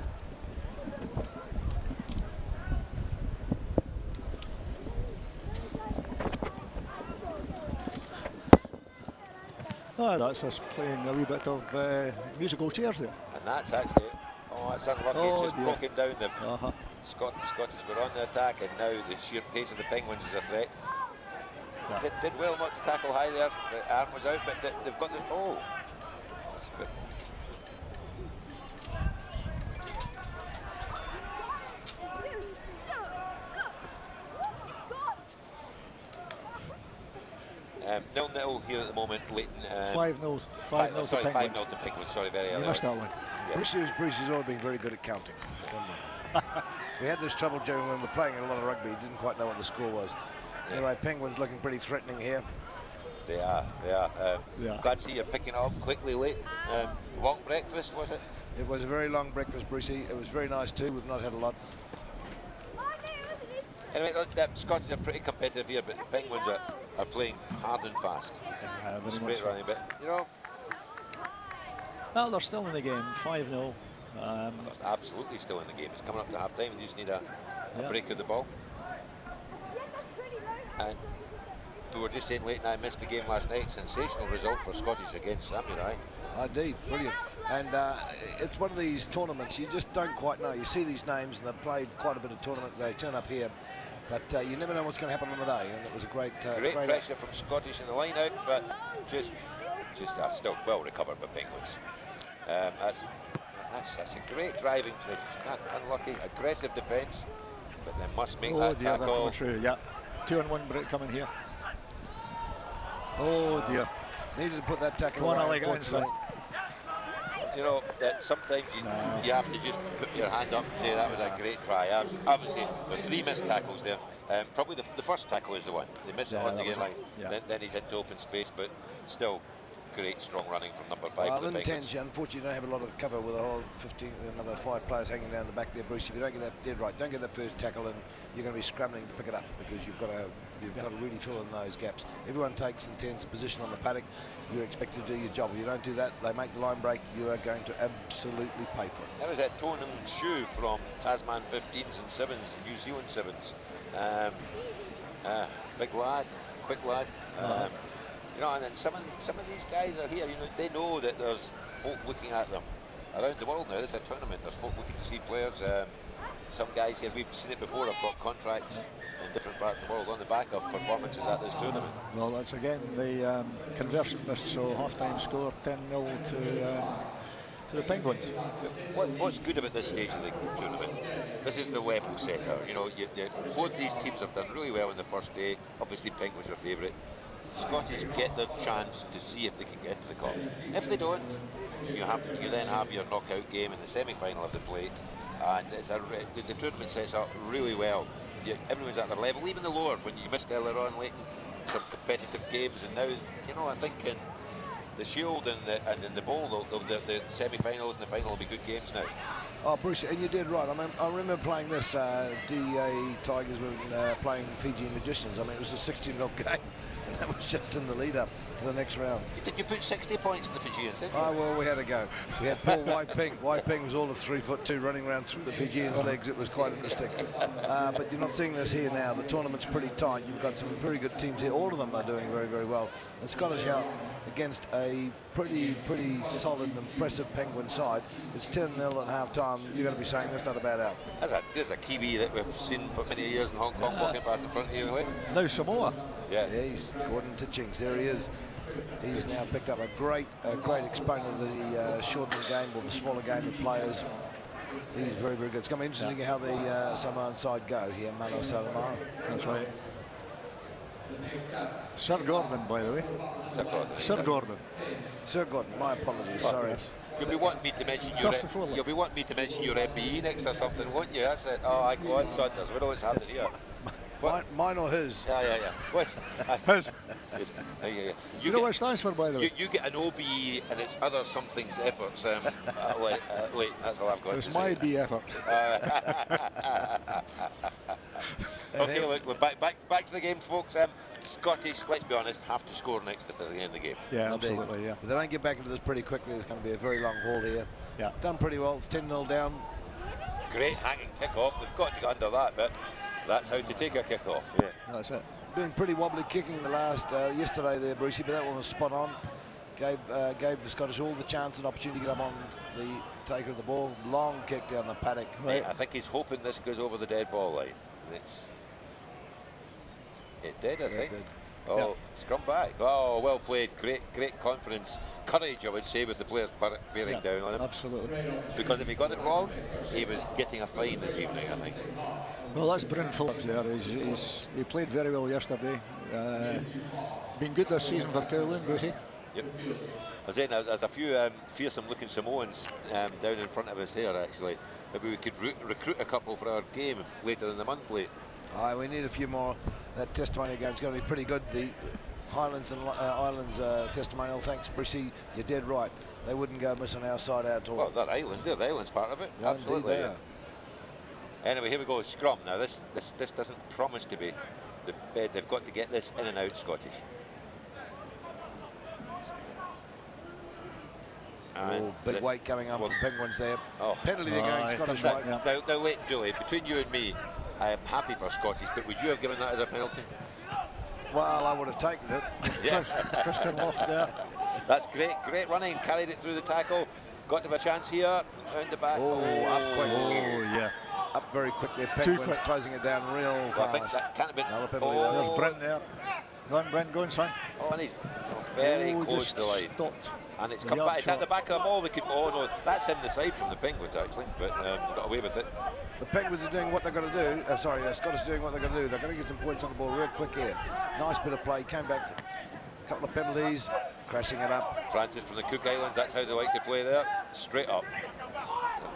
That's us playing a wee bit of musical chairs there. And that's actually, it's unlucky, just broken down. The Scottish got on the attack, and now the sheer pace of the Penguins is a threat. Yeah. Did well not to tackle high there, the arm was out, but they've got the, that's a bit. Nil-nil here at the moment, Leighton. 5-0. 5-0 to Penguins. 5-0 to Penguins, sorry, very early. You missed that one. Yeah. Brucey's always been very good at counting. We had this trouble during when we were playing a lot of rugby. He didn't quite know what the score was. Yeah. Anyway, Penguins looking pretty threatening here. They are. Glad to see you're picking it up quickly, Leighton. Long breakfast, was it? It was a very long breakfast, Brucey. It was very nice too. We've not had a lot. Anyway, Scottish are pretty competitive here, but the Penguins are playing hard and fast. Straight running, but well, they're still in the game, 5-0. Absolutely still in the game. It's coming up to half time. They just need a break of the ball. And we were just saying, Leighton, I missed the game last night. Sensational result for Scottish against Samurai. Indeed, brilliant. And it's one of these tournaments you just don't quite know. You see these names and they've played quite a bit of tournament. They turn up here, but you never know what's going to happen on the day. And it was a great pressure from Scottish in the line out, but just still well recovered by Penguins. That's a great driving play. Unlucky, aggressive defence, but they must make that tackle. True, yeah. 2-on-1 break coming here. Oh dear. Needed to put that tackle away, inside. you know, that sometimes you have to just put your hand up and say that was a great try. Obviously, there's 3 missed tackles there. Probably the first tackle is the one. They miss it on the game line. Yeah. Then he's into open space, but still great strong running from number 5 Well, for the in Penguins. 10s, unfortunately, you don't have a lot of cover with a whole 15, another 5 players hanging down the back there, Bruce. If you don't get that dead right, don't get that first tackle, and you're going to be scrambling to pick it up because you've got to really fill in those gaps. Everyone takes and tends a position on the paddock. You're expected to do your job. If you don't do that, they make the line break. You are going to absolutely pay for it. That was a Tonham Shoe from Tasman 15s and 7s, New Zealand 7s. Big lad, quick lad. You know, and then some of these guys are here. You know, they know that there's folk looking at them around the world now. This is a tournament. There's folk looking to see players. Some guys here, we've seen it before, have got contracts in different parts of the world on the back of performances at this tournament. Well, that's again the conversion missed, so half-time score 10-0 to the Penguins. What's good about this stage of the tournament? This is the level setter. You know, both these teams have done really well in the first day. Obviously, Penguins are favourite. Scottish get their chance to see if they can get into the cup. If they don't, you then have your knockout game in the semi-final of the plate, and the tournament sets up really well. Everyone's at their level, even the lower. When you missed earlier on, Leighton, some competitive games, and now, you know, I think in the Shield and in the Bowl, the semi-finals and the final will be good games now. Oh, Bruce, and you did right. I remember playing this. DA Tigers were playing Fiji Magicians. I mean, it was a 16-0 game. That was just in the lead-up to the next round. Did you put 60 points in the Fijians, didn't you? Oh, well, we had a go. We had Paul White-Ping. White-Ping was all of 3'2", running around through the Fijians' legs. It was quite interesting. But you're not seeing this here now. The tournament's pretty tight. You've got some very good teams here. All of them are doing very, very well. And Scottish out against a pretty solid and impressive Penguin side. It's 10-0 at half-time. You're going to be saying that's not a bad out. There's a Kiwi that we've seen for many years in Hong Kong walking past in front of you, Leighton. Now Samoa. Yeah, he's Gordon Titchings. There he is. He's now picked up a great exponent of the shortened game, or the smaller game of players. He's very, very good. It's going to be interesting how the Samoan side go here, Mano Salamara. That's right. Sir Gordon, by the way. Sir Gordon. Sir Gordon, my apologies, sorry. You'll be wanting me to mention your MBE next or something, won't you? That's it. Oh, I go on, Saunders. We know what's happening here. Mine or his? Yeah. What? His. Yes. You know what it stands for, by the way? You get an OBE and it's other something's efforts. Wait, that's all I've got to say. It's my B effort. Okay, look, we're back to the game, folks. Scottish, let's be honest, have to score next to the end of the game. Yeah, absolutely, yeah. If they don't get back into this pretty quickly, there's going to be a very long haul here. Yeah. Done pretty well. It's 10-0 down. Great hanging kick-off. They've got to get under that, but that's how to take a kick-off. Yeah. That's it. Doing pretty wobbly kicking the last yesterday there, Brucey, but that one was spot on. Gave the Scottish all the chance and opportunity to get up on the taker of the ball. Long kick down the paddock. Right. I think he's hoping this goes over the dead ball line. It did, I think. Did. Oh, yeah. Scrum back. Oh, well played. Great confidence. Courage, I would say, with the players bearing down on him. Absolutely. Because if he got it wrong, he was getting a fine this evening, I think. Well, that's Bryn Phillips there. He played very well yesterday. Been good this season for Cowlin, Brucey. Yep. I was saying there's a few fearsome-looking Samoans down in front of us here, actually. Maybe we could recruit a couple for our game later in the month, late. We need a few more. That testimonial game's going to be pretty good. The Highlands and Islands testimonial, thanks, Brucey. You're dead right. They wouldn't go missing our side out at all. Well, they're islands. They're the islands part of it. Yeah, absolutely. indeed they are. Anyway, here we go. Scrum. Now, this doesn't promise to be the bed. They've got to get this in and out, Scottish. Big weight coming up from Penguins there. Oh. Penalty they're going Scottish right. Now, Leighton Dooley, between you and me, I am happy for Scottish, but would you have given that as a penalty? Well, I would have taken it. Yeah. Christian Loft there. That's great running, carried it through the tackle, got to have a chance here, round the back. Up quick. Oh, yeah. Up very quick there, Penguins quick. closing it down real fast. Well, I think that can't have been. Another penalty there. There's Brent there. Go on, Brent, go on, son. Oh, and he's very close to the line. Stopped. And it's come back. It's at the back of the ball. They could. Oh no, that's in the side from the Penguins actually, but got away with it. The Penguins are doing what they've got to do. Scottish are doing what they're going to do. They're going to get some points on the ball real quick here. Nice bit of play. Came back. A couple of penalties. Crashing it up. Francis from the Cook Islands. That's how they like to play there. straight up.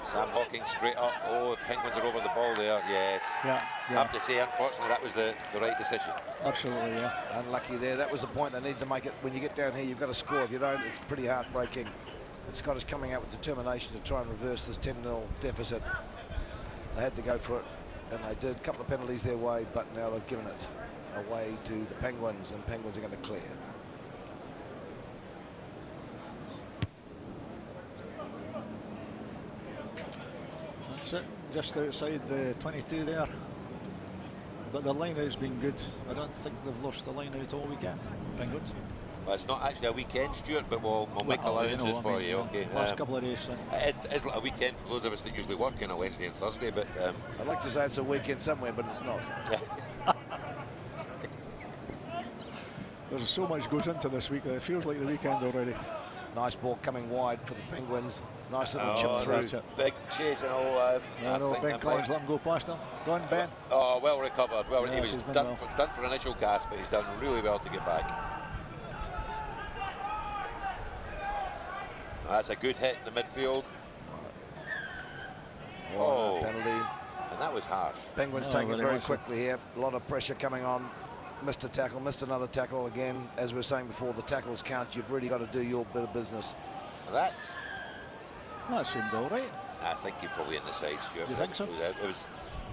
Sam Hawking straight up. Oh, Penguins are over the ball there. Yes. Yeah, I have to say, unfortunately, that was the right decision. Absolutely, yeah. Unlucky there. That was the point. They need to make it. When you get down here, you've got to score. If you don't, it's pretty heartbreaking. But Scottish coming out with determination to try and reverse this 10-0 deficit. They had to go for it, and they did. A couple of penalties their way, but now they've given it away to the Penguins, and Penguins are going to clear. That's it, just outside the 22 there. But the line-out's been good. I don't think they've lost the line-out all weekend, Penguins. Well, it's not actually a weekend, Stuart, but we'll make allowances for you. Okay. Last couple of days. It is like a weekend for those of us that usually work on a Wednesday and Thursday, but I'd like to say it's a weekend somewhere, but it's not. There's so much goes into this week that it feels like the weekend already. Nice ball coming wide for the Penguins. Nice little chip through. Big chase and all. I know Ben Collins let him go past him. Go on, Ben. Oh, well recovered. Well, Yes, he was he's been done well. for initial gas, but he's done really well to get back. That's a good hit in the midfield. Oh, Penalty. and that was harsh. Penguins taking it very quickly here. A lot of pressure coming on. Missed a tackle, missed another tackle again. As we were saying before, the tackles count. You've really got to do your bit of business. That seemed all right. I think you're probably in the side, Stuart. You think so? It was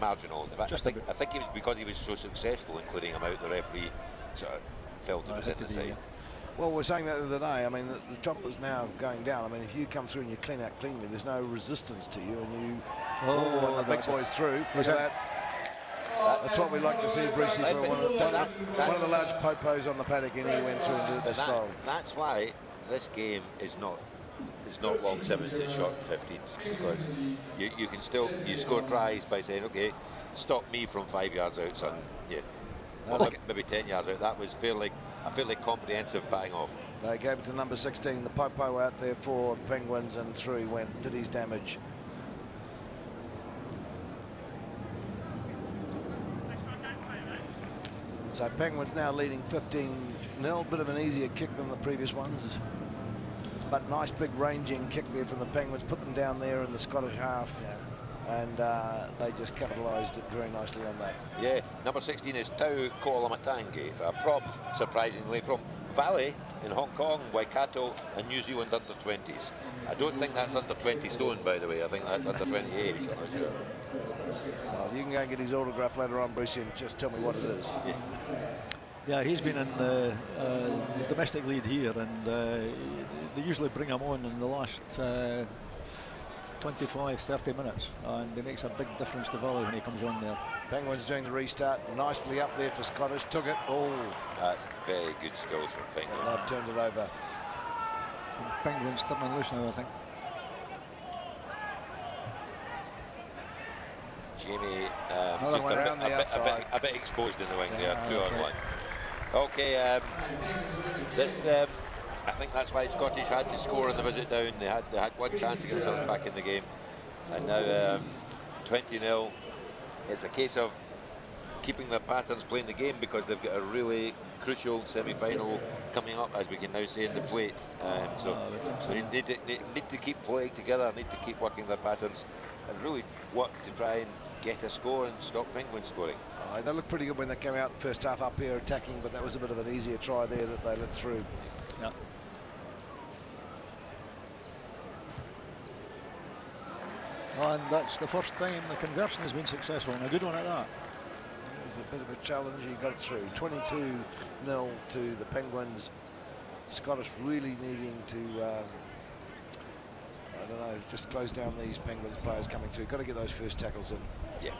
marginal. In fact, I think it was because he was so successful in clearing him out, the referee sort of felt it was in the side. Well, we're saying that the other day. I mean, the top is now going down. I mean, if you come through and you clean out cleanly, there's no resistance to you, and you and the big boys through. Look at that. That's what we like to see, Brucey, for one of the large popos on the paddock, and he went through and did the style. That's why this game is not long 7s, it's short 15s, because you can still score tries by saying, okay, stop me from 5 yards out, son. Yeah, well, maybe 10 yards out. That was a fairly comprehensive bang off. They gave it to number 16, the popo out there for the Penguins, and through he went, did his damage. So Penguins now leading 15-0, bit of an easier kick than the previous ones. But nice big ranging kick there from the Penguins, put them down there in the Scottish half. And they just capitalised it very nicely on that. Yeah, number 16 is Tau Koalamatangi, a prop, surprisingly, from Valley in Hong Kong, Waikato and New Zealand under-20s. I don't think that's under-20 stone, by the way. I think that's under-28. I'm not sure. Well, you can go and get his autograph later on, Brucey, and just tell me what it is. Yeah, he's been in the domestic lead here, and they usually bring him on in the last 25-30 minutes, and it makes a big difference to Valley when he comes on there. Penguins doing the restart, nicely up there for Scottish, took it. Oh, that's very good skills from Penguins. They've turned it over. Penguins turning loose now, I think. Jamie just a bit exposed in the wing there, 2-on-1. Okay, this I think that's why Scottish had to score on the visit down. They had one chance to get themselves back in the game, and now 20-0. It's a case of keeping their patterns, playing the game, because they've got a really crucial semi-final coming up, as we can now see in the plate. So they need to keep playing together, need to keep working their patterns, and really work to try and get a score and stop Penguins scoring. They looked pretty good when they came out first half up here attacking, but that was a bit of an easier try there that they let through. Yeah. And that's the first time the conversion has been successful, and a good one at that. It was a bit of a challenge, he got it through. 22-0 to the Penguins. Scottish really needing to, I don't know, just close down these Penguins players coming through. Got to get those first tackles in. Yeah.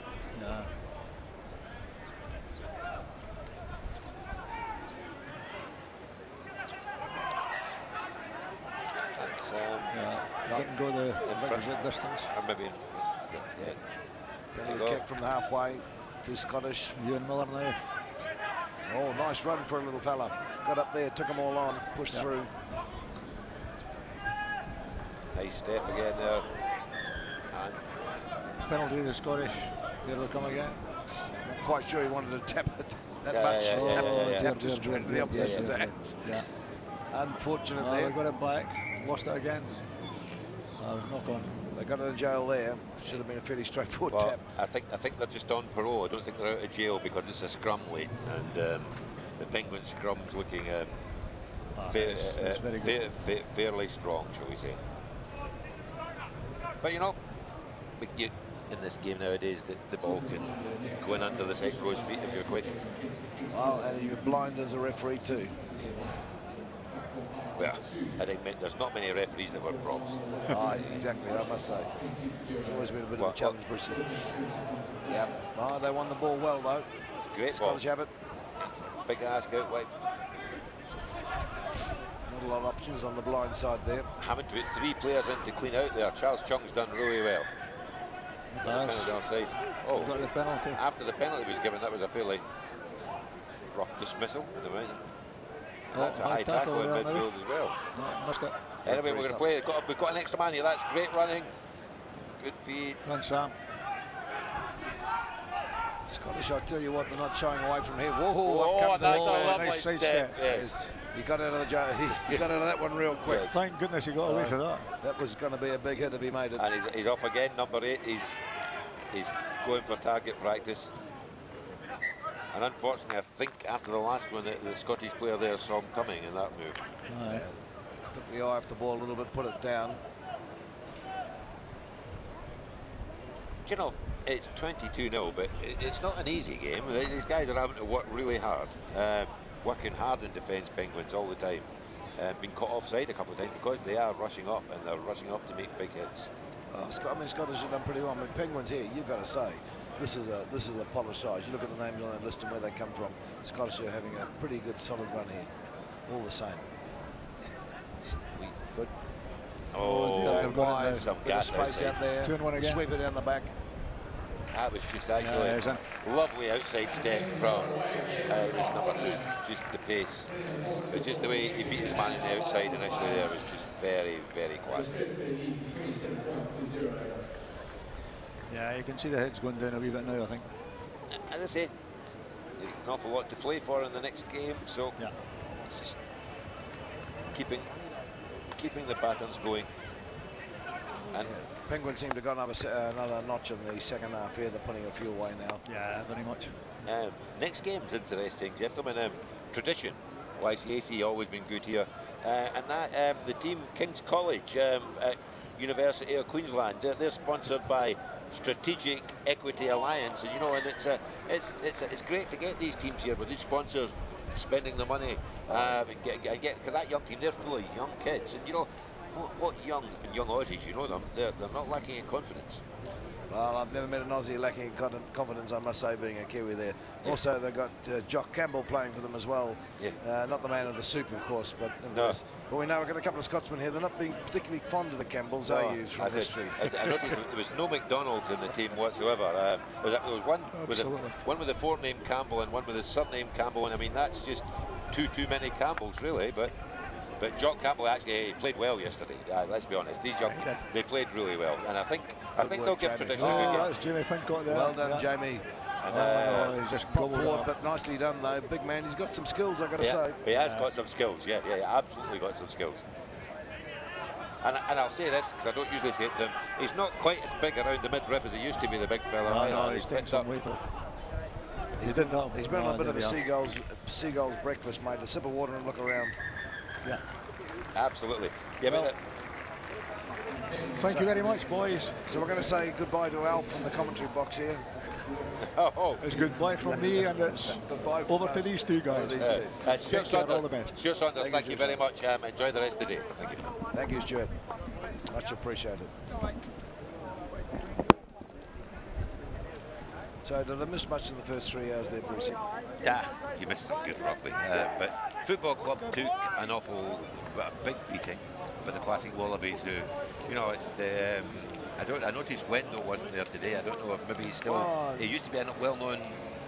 Didn't go the requisite distance. Or maybe in Penalty kick from the halfway to Scottish. Ewan Miller now. Oh, nice run for a little fella. Got up there, took them all on, pushed through. Nice step again there. And penalty to the Scottish. Here we come again. Not quite sure he wanted to tap it that much. Tapped it straight into the opposition's hands. Unfortunate there. We got it back. Lost it again. knock on. They got out of jail there. Should have been a fairly straightforward Well, tap. I think they're just on parole. I don't think they're out of jail because it's a scrum late, and the Penguin scrum's looking It's very good. fairly strong, shall we say. But you know, in this game nowadays, the ball can go in under the second row's feet if you're quick. Well, and you're blind as a referee too. Well, I think there's not many referees that were props. Exactly, I must say. It's always been a bit of a Well, challenge, Brucey. Yep. Oh, they won the ball well, though. It's a great ball. Scottish Abbott. Big ask out wide. Not a lot of options on the blind side there. Having to put 3 players in to clean out there. Charles Chung's done really well. Penalty offside. Oh, Got the penalty. after the penalty was given, that was a fairly rough dismissal. That's a high tackle in there now. midfield as well. No, missed it. Anyway, we're going to play. We've got an extra man here. That's great running. Good feed. Thanks, Sam. Scottish, I tell you what, they're not shying away from here. Whoa, Oh, up comes the that's a ball. lovely Nice side step. step. Yes. He got out of the he got out of that one real quick. Yes. Thank goodness you got away from that. That was going to be a big hit if he made it. And he's off again, number 8. He's going for target practice. And unfortunately, I think after the last one, the Scottish player there saw him coming in that move. Aye. Took the eye off the ball a little bit, put it down. You know, it's 22-0, but it's not an easy game. These guys are having to work really hard, working hard in defence, Penguins, all the time. Been caught offside a couple of times because they are rushing up, and they're rushing up to make big hits. Scottish have done pretty well. I mean, Penguins here, you've got to say, this is a polished side. You look at the names on that list and where they come from. Scottish are having a pretty good, solid run here, all the same. Good. Oh, they've got it now. some Bit of gas space outside. out there. 2-1 again. Sweep it down the back. That was just actually lovely outside step from it was number 2, just the pace. But just the way he beat his man in the outside initially there was just very, very classy. Yeah, you can see the heads going down a wee bit now, I think. As I said, there's an awful lot to play for in the next game, so Yeah. it's just keeping the patterns going. And Penguins seem to have gone up another notch in the second half here. They're putting a few away now. Yeah, very much. next game's interesting, gentlemen. Tradition, YCAC always been good here, and that the team King's College at University of Queensland, they're sponsored by Strategic Equity Alliance, and you know, and it's great to get these teams here, but these sponsors spending the money because that young team, they're full of young kids, and you know what young Aussies, you know them, they're not lacking in confidence. Well, I've never met an Aussie lacking in confidence, I must say, being a Kiwi there. Yeah. Also, they've got Jock Campbell playing for them as well. Yeah. Not the man of the soup, of course, but nevertheless. But we know we've got a couple of Scotsmen here. They're not being particularly fond of the Campbells, are you, from history? I noticed there was no McDonald's in the team whatsoever. There was one with a forename Campbell and one with a surname Campbell, and I mean, that's just too many Campbells, really, but Jock Campbell actually played well yesterday. Let's be honest, these young they played really well, and I think they'll give Tradition a good game. That's Jamie Pincock there. Well done, Jamie. And, he's just pop forward, but nicely done though. Big man, he's got some skills, I've got to say. He has got some skills. Yeah, absolutely got some skills. And I'll say this because I don't usually say it to him. He's not quite as big around the midriff as he used to be, the big fella. No, he's taken some weight off. He's been on a bit of a seagull's breakfast, mate. A sip of water and look around. Yeah. Absolutely. Yeah, well, thank you very much, boys. So we're going to say goodbye to Al from the commentary box here. It's goodbye from me, and it's over to these two guys. Stuart Saunders, all the best. Stuart Saunders, thank you very much. Enjoy the rest of the day. Thank you. Thank you, Stuart. Much appreciated. So did I miss much in the first 3 hours there, Brucey? You missed some good rugby. But Football Club took an big beating by the Classic Wallabies, who, you know, it's the. I noticed Wendell wasn't there today. I don't know if maybe he's still. He used to be a well-known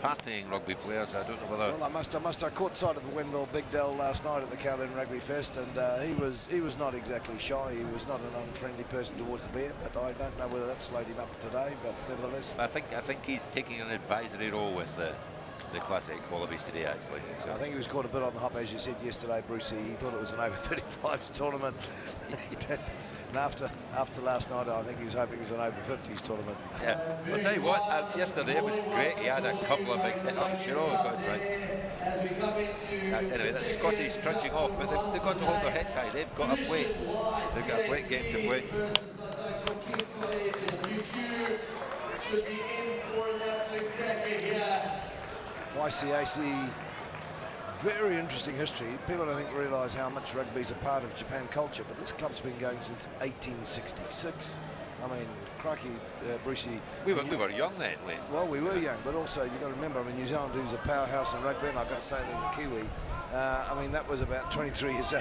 partying rugby player, so I don't know whether. Well, I caught sight of Wendell Big Dell last night at the Caroline Rugby Fest, and he was not exactly shy. He was not an unfriendly person towards the beer, but I don't know whether that slowed him up today. But nevertheless, I think he's taking an advisory role with the Classic Wallabies today, actually. So. I think he was caught a bit on the hop, as you said yesterday, Brucey. He thought it was an over 35s tournament. And after last night, I think he was hoping it was an over 50s tournament. Yeah, I'll tell you what, yesterday it was great. He had a couple of big hit-ups, you know. Anyway, that's Scotty's trudging off, but they've got to hold their heads high. They've got a plate. They've got a plate game to play. YCAC, very interesting history. People don't think realise how much rugby is a part of Japan culture, but this club's been going since 1866. I mean, crikey, Brucey. We were young then, Len. Well, we were young, but also you've got to remember, I mean, New Zealand is a powerhouse in rugby, and I've got to say there's a Kiwi. I mean, that was about 23 years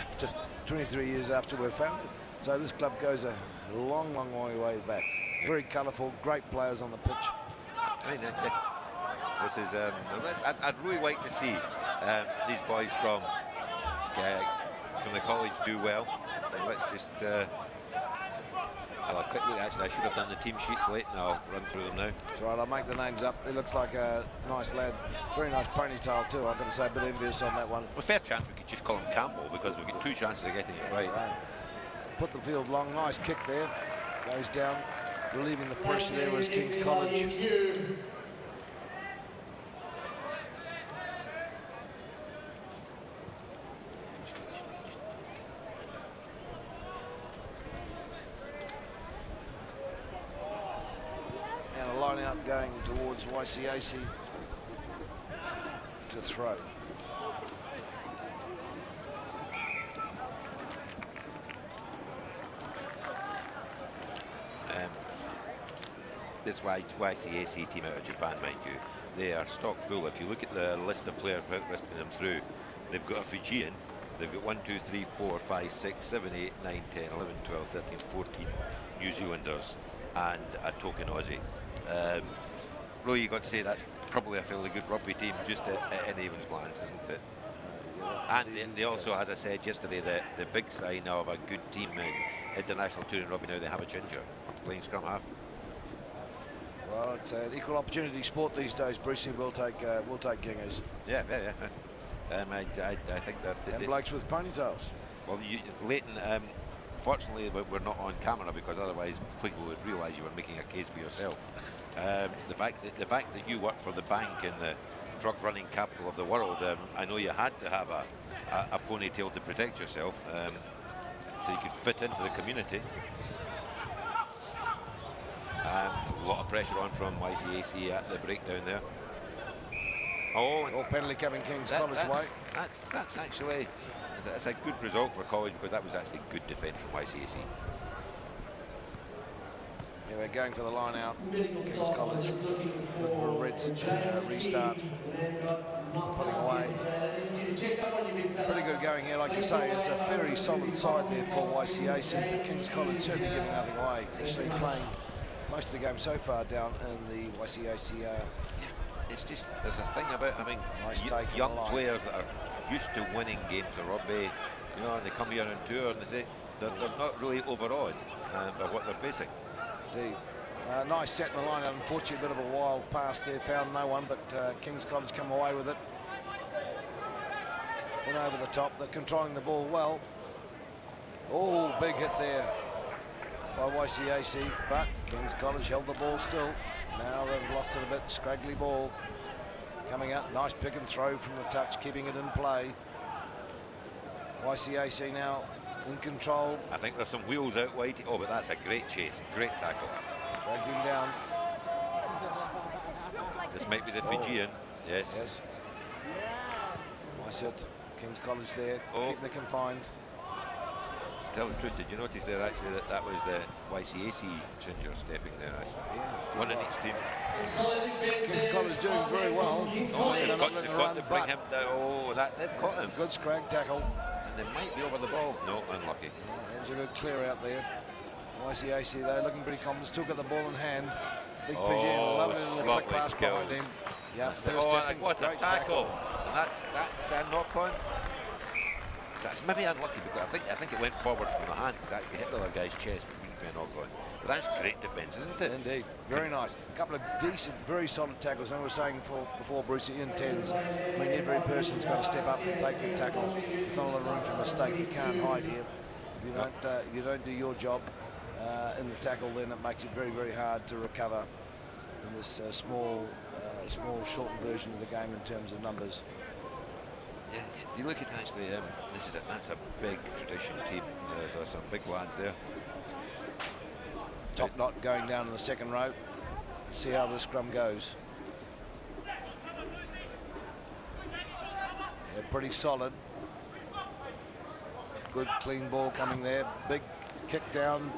after we're founded. So this club goes a long, long way back. Very colourful, great players on the pitch. I mean, this is. I'd really like to see these boys from the college do well. And let's just. I'll quick look. Actually, I should have done the team sheets late. Now I'll run through them now. That's right. I'll make the names up. It looks like a nice lad. Very nice ponytail too. I've got to say, a bit envious on that one. Well, fair chance we could just call him Campbell because we've got 2 chances of getting it right. Put the field long. Nice kick there. Goes down, relieving the pressure there was King's College. And a line out going towards YCAC to throw. This YCAC team out of Japan, mind you, they are stock full. If you look at the list of players listing them through, they've got a Fijian, they've got 1, 2, 3, 4, 5, 6, 7, 8, 9, 10, 11, 12, 13, 14 New Zealanders and a token Aussie. Roy, you got to say that's probably a fairly good rugby team just at anyone's glance, isn't it? And they also, as I said yesterday, the big sign of a good team in international touring rugby now, they have a ginger playing scrum half. Well, it's an equal opportunity sport these days. Brucey will take Kingers. Yeah. I think that. And blokes with ponytails. Well, Leighton, fortunately, we're not on camera because otherwise people would realise you were making a case for yourself. The fact that you work for the bank in the drug running capital of the world, I know you had to have a ponytail to protect yourself, so you could fit into the community. A lot of pressure on from YCAC at the breakdown there. Oh, penalty coming King's College way. That's actually it's a good result for college because that was actually good defence from YCAC. Yeah, we're going for the line out. King's College for a red restart. Pulling away. Pretty good going here, like you say. It's a very solid side there for YCAC, but King's College certainly giving nothing away. Actually playing most of the game so far down in the YCAC. It's just, there's a thing about having young players that are used to winning games of rugby, you know, and they come here on tour and they say they're not really overawed by what they're facing. Indeed. Nice set in the line. Unfortunately, a bit of a wild pass there. Found no one, but King's College come away with it. In over the top. They're controlling the ball well. Oh, big hit there by YCAC, but King's College held the ball still. Now they've lost it a bit. Scraggly ball coming out. Nice pick and throw from the touch, keeping it in play. YCAC now in control. I think there's some wheels out wide. Oh, but that's a great chase, great tackle. Dragged him down. This might be the Fijian. Yes. Nice hit. King's College there, keeping the confined. Tell the truth, did you notice there actually that was the YCAC ginger stepping there? Yeah. One in each team. King's College doing very well. They've got to bring him down. Oh, they've caught him. Good scrag tackle. And they might be over the ball. No, unlucky. There's a good clear out there. YCAC though looking pretty confident. Still got the ball in hand. Big Fijian, lovely little quick pass behind him. Yeah, what a tackle. And that's a knock on. That's maybe unlucky because I think it went forward from the hand because it actually hit the other guy's chest, but didn't be a knock on. But that's great defence, isn't it? Indeed, very nice. A couple of decent, very solid tackles. And I was saying before, Bruce, in tens, I mean, every person's got to step up and take the tackle. There's not a lot of room for mistake. You can't hide here. You don't do your job. in the tackle, then it makes it very, very hard to recover in this small, shortened version of the game in terms of numbers. Yeah, you look at actually, that's a big tradition team. There's some big lads there. Top knot going down in the second row. Let's see how the scrum goes. Yeah, pretty solid. Good clean ball coming there. Big kick down.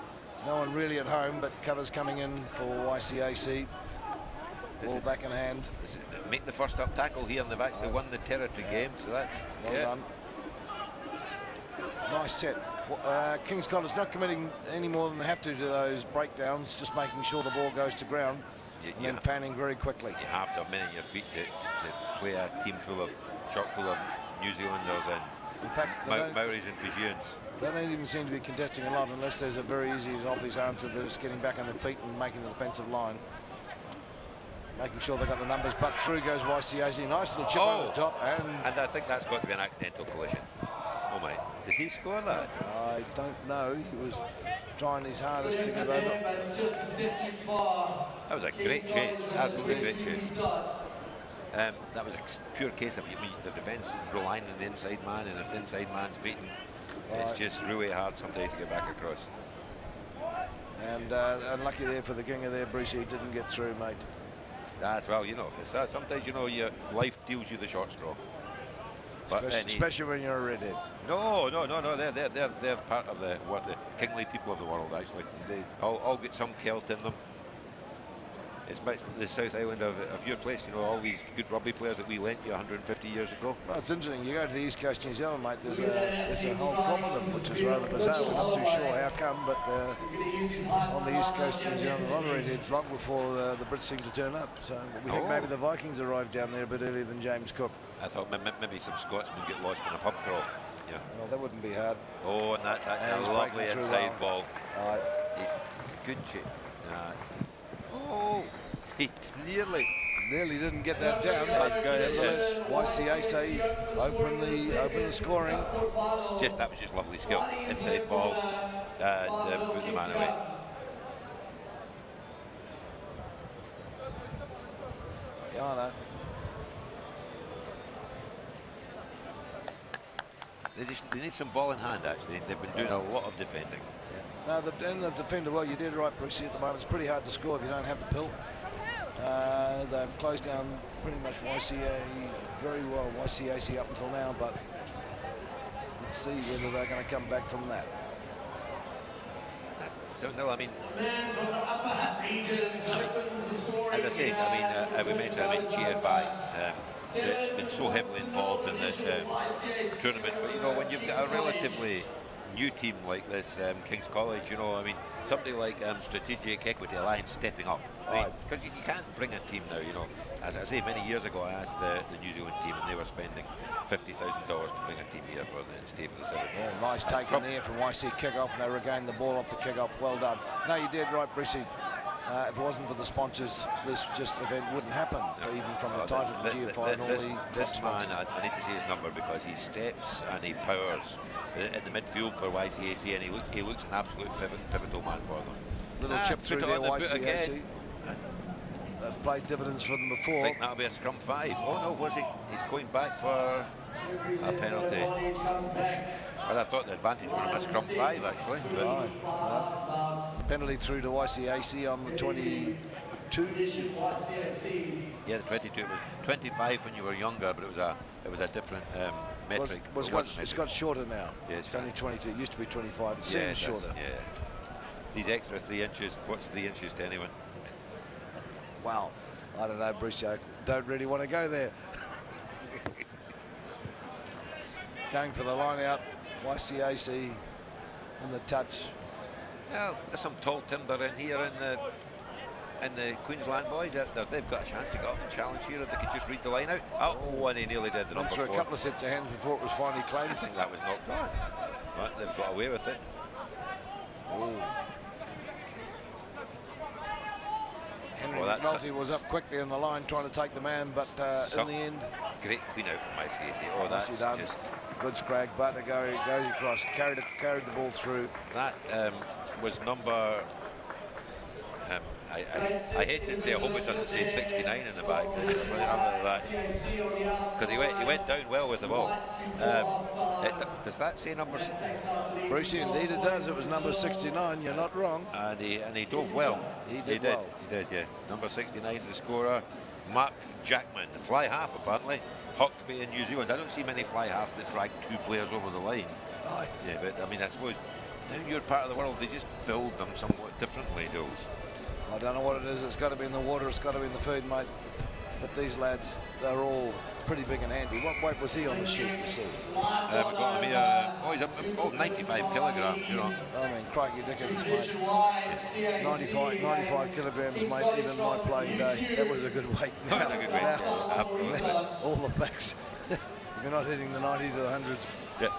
No one really at home, but covers coming in for YCAC. Ball back in hand. Make the first up tackle here, and they've actually won the territory game, so that's well done. Nice set. King's College not committing any more than they have to those breakdowns, just making sure the ball goes to ground and then panning very quickly. You have to have men on your feet to play a team chock full of New Zealanders and in fact, Maoris and Fijians. They don't even seem to be contesting a lot unless there's a very easy, obvious answer. They're just getting back on their feet and making the defensive line. Making sure they got the numbers, but through goes YCAC. Nice little chip over the top. And I think that's got to be an accidental collision. Oh my, did he score that? I don't know. He was trying his hardest to get over. That was a great chase, absolutely great chase. That was a pure case of the defence relying on the inside man, and if the inside man's beaten, it's just really hard sometimes to get back across. And unlucky there for the Ginger there, Bruce, he didn't get through, mate. That's well, you know, it's, sometimes, you know, your life deals you the short straw. But especially when you're a redhead. No, they're part of the kingly people of the world, actually. Indeed. All get some Celt in them. It's the South Island of your place, you know, all these good rugby players that we lent you 150 years ago. Well, it's interesting. You go to the East Coast of New Zealand, mate, there's a whole crop of them, which is rather bizarre. We're not too sure how come, but on the East Coast of New Zealand, a lot of redheads long before the Brits seem to turn up. So we think maybe the Vikings arrived down there a bit earlier than James Cook. I thought maybe some Scotsmen get lost in a pub crawl. Yeah. Well, that wouldn't be hard. Oh, and that's a lovely inside ball. He's good chip. Oh, he nearly didn't get that down, but YCAC open the scoring. That was just lovely skill. Inside ball and put the man away. Ghana. They need some ball in hand, actually. They've been doing a lot of defending. No, they've defended well. You did right, Brooksy, at the moment. It's pretty hard to score if you don't have the pill. They've closed down pretty much YCA very well, YCAC up until now, but let's see whether they're going to come back from that. So, no, I mean, as I said, we mentioned, GFI, they've been so heavily involved in this tournament, but, you know, when you've got a relatively new team like this, King's College, you know, I mean, somebody like Strategic Equity Alliance stepping up, because you can't bring a team now, you know. As I say, many years ago I asked the New Zealand team, and they were spending $50,000 to bring a team here for the stay for the seventh. Oh, nice take in there from YC kick-off, and they regained the ball off the kick-off. Well done. No, you did right, Brissy. If it wasn't for the sponsors, this event wouldn't happen, even from the title of the GFI and all the this man, I need to see his number, because he steps and he powers in the midfield for YCAC, and he looks an absolute pivotal man for them. Little chip through there, YCAC. They've played dividends for them before. I think that'll be a scrum 5. Oh no, was he? He's going back for a penalty. Well, I thought the advantage was a scrum 5, actually. Penalty through to YCAC on the 22. Yeah, the 22. It was 25 when you were younger, but it was a different metric. It's got shorter now. Yeah, it's only 22. It used to be 25. It seems shorter. Yeah. These extra 3 inches. What's 3 inches to anyone? Wow. I don't know, Bruce. I don't really want to go there. Going for the line out. YCAC in the touch. Well, there's some tall timber in here in the Queensland boys. They've got a chance to go up and challenge here if they could just read the line out. Oh, and he nearly did the number 4. Through a couple of sets of hands before it was finally claimed. I think that was knocked on, but they've got away with it. Oh. Henry McNulty was up quickly on the line trying to take the man, but in the end... Great clean out from ICAC. Oh, that's just... Good scrag, but goes across, carried the ball through. That was number. I hate to say, I hope it doesn't say 69 in the back. Because he went down well with the ball. Does that say number? Brucey, indeed it does. It was number 69. You're not wrong. And he dove well. He did well. He did, yeah. Number 69 is the scorer, Mark Jackman. The fly half, apparently. Hawkesbury in New Zealand. I don't see many fly halves that drag 2 players over the line. Aye. Yeah, but I mean, I suppose down your part of the world, they just build them somewhat differently, those. I don't know what it is. It's got to be in the water. It's got to be in the food, mate. But these lads, they're all pretty big and handy. What weight was he on the sheet, you see? We've got him here. He's 95 kilograms, you know. I mean, crikey dickens, mate. 95 kilograms, mate. Even my playing day, that was a good weight. That was a good weight. Absolutely. All the backs. You're not hitting the 90 to the 100s. Yeah,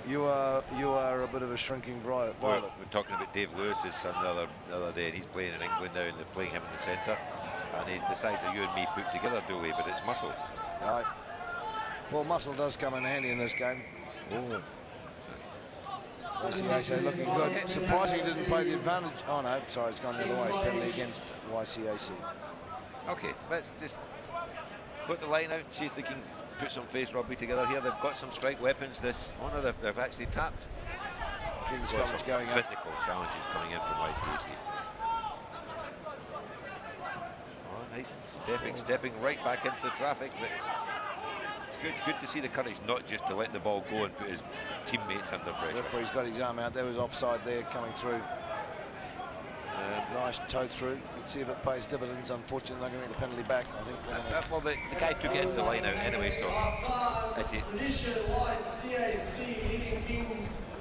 you are a bit of a shrinking violet. We're talking about Dave Lewis's son the other day, and he's playing in England now, and they're playing him in the centre. And he's the size of you and me put together, Dooley, but it's muscle. Aye. Well, muscle does come in handy in this game. Oh. YCAC looking good. Surprising he didn't play the advantage. Oh no, sorry, it's gone the other way. Penalty against YCAC. Okay, let's just put the line out and see if they can put some face rugby together here. They've got some strike weapons. They've actually tapped. King's College going up. Physical challenges coming in from YCAC. Oh, nice, stepping right back into the traffic. But good to see the courage not just to let the ball go and put his teammates under pressure. Referee's got his arm out. There was offside there coming through. Nice toe through. Let's see if it pays dividends. Unfortunately, they're going to get the penalty back. I think. Well, the guy took it into the line out anyway, so I see.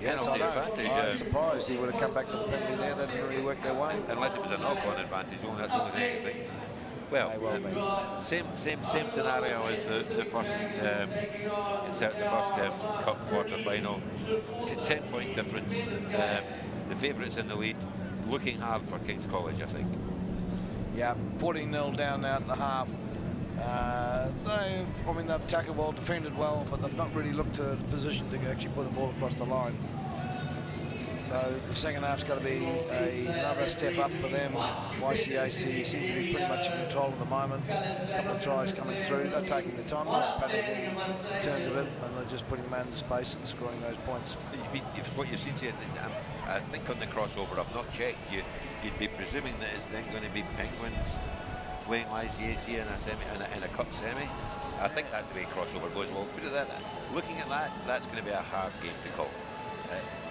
Yes, I know. I'm surprised he would have come back to the penalty there. They didn't really work their way. Unless it was a knock-on advantage, that's the only thing. Well, same scenario as the first cup quarter final. 10-point difference. The favourites in the lead, looking hard for King's College, I think. Yeah, 14-0 down now at the half. They've tackled well, defended well, but they've not really looked to position to actually put the ball across the line. So the second half's got to be another step up for them. YCAC seem to be pretty much in control at the moment. A couple of tries coming through. They're taking the time, not panicking in terms of it, and they're just putting them out into space and scoring those points. What you've seen here, I think on the crossover, I've not checked, you'd be presuming that it's then going to be Penguins playing YCAC in a cup semi. I think that's the way crossover goes. Well, put it that. Looking at that, that's going to be a hard game to call.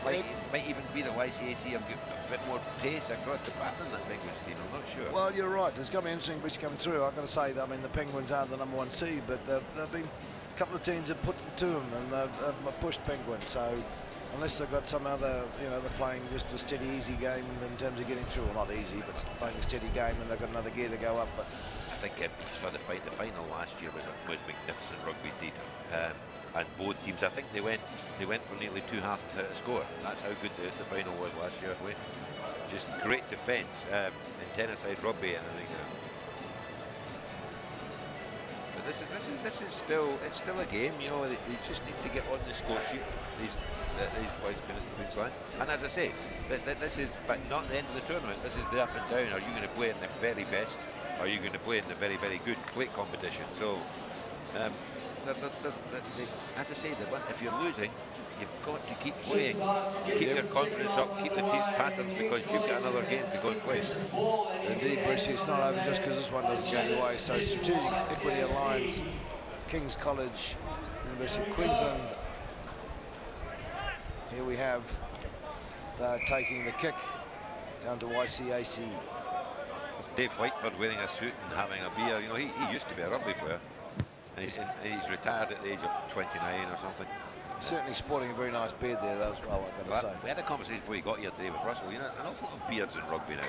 Might even be the YCAC have got a bit more pace across the path than that Penguins team. I'm not sure. Well, you're right. There's going to be interesting which coming through. I've got to say that, I mean, the Penguins are the #1 seed, but there've been a couple of teams that put them to them and they've pushed Penguins. So unless they've got some other, they're playing just a steady, easy game in terms of getting through. Well, not easy, but playing a steady game, and they've got another gear to go up. But I think you saw the final last year was magnificent rugby theatre. And both teams, I think they went for nearly 2 halves without a score. That's how good the final was last year. Just great defence in tennis-side rugby and everything. But this is still a game. They just need to get on the score sheet. These boys in Queensland. And as I say, this is not the end of the tournament. This is the up and down. Are you going to play in the very best? Or are you going to play in the very, very good plate competition? So. As I say, if you're losing, you've got to keep playing, keep your confidence up, keep the team's patterns, because you've got another game to go and play. Indeed, Bruce, it's not over just because this one doesn't go your way. So Strategic Equity Alliance, King's College, University of Queensland. Here we have taking the kick down to YCAC. It's Dave Whiteford wearing a suit and having a beer. He used to be a rugby player. And he's retired at the age of 29 or something. Certainly sporting a very nice beard there, though, as well, I've got to say. We had a conversation before you got here today with Russell. An awful lot of beards in rugby now,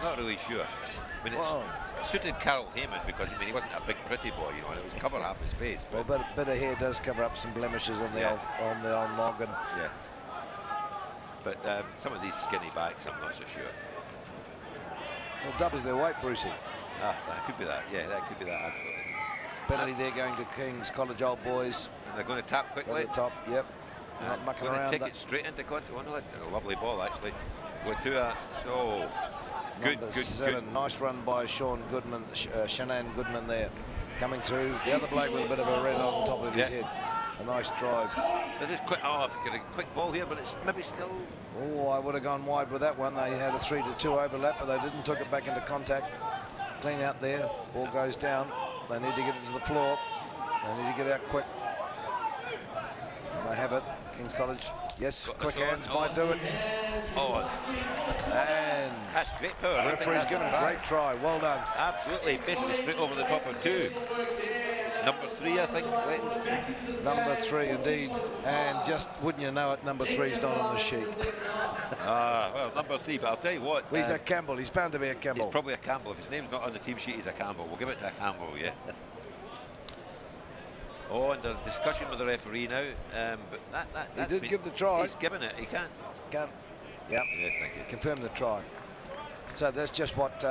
Not really sure. I mean, it suited Carol Heyman because, he wasn't a big pretty boy, and it was cover half his face. But a bit of hair does cover up some blemishes on the old noggin. Yeah. But some of these skinny backs, I'm not so sure. Well, doubles their weight, Brucey. That could be that. Yeah, that could be that, absolutely. Penalty there going to King's College Old Boys. And they're going to tap quickly. At the top, yep. Not mucking around. Take it straight into contact. Oh no, it's a lovely ball actually. with Tua. So good, Number good, 7, good. nice run by Sean Goodman, Shanann Goodman there. Coming through, the other bloke with a bit of a red on top of his head. A nice drive. This is quick. Oh, if you get a quick ball here, but it's maybe still. Oh, I would have gone wide with that one. They had a 3-2 overlap, but they didn't took it back into contact. Clean out there. Ball goes down. They need to get it to the floor. They need to get out quick. And they have it. King's College. Yes, quick hands might do it. Oh, And that's great power. the referee's given a great try. Well done. Absolutely, basically straight over the top of 2. Number 3, I think. Number 3, indeed. And just, wouldn't you know it, number 3's not on the sheet. Well, number 3, but I'll tell you what. Well, he's a Campbell. He's bound to be a He's Campbell. probably a Campbell. If his name's not on the team sheet, he's a Campbell. We'll give it to a Campbell, yeah. Oh, under discussion with the referee now. But that's did give the try. He's given it. He can't. Yep. Yes, thank you. Confirm the try. So that's just what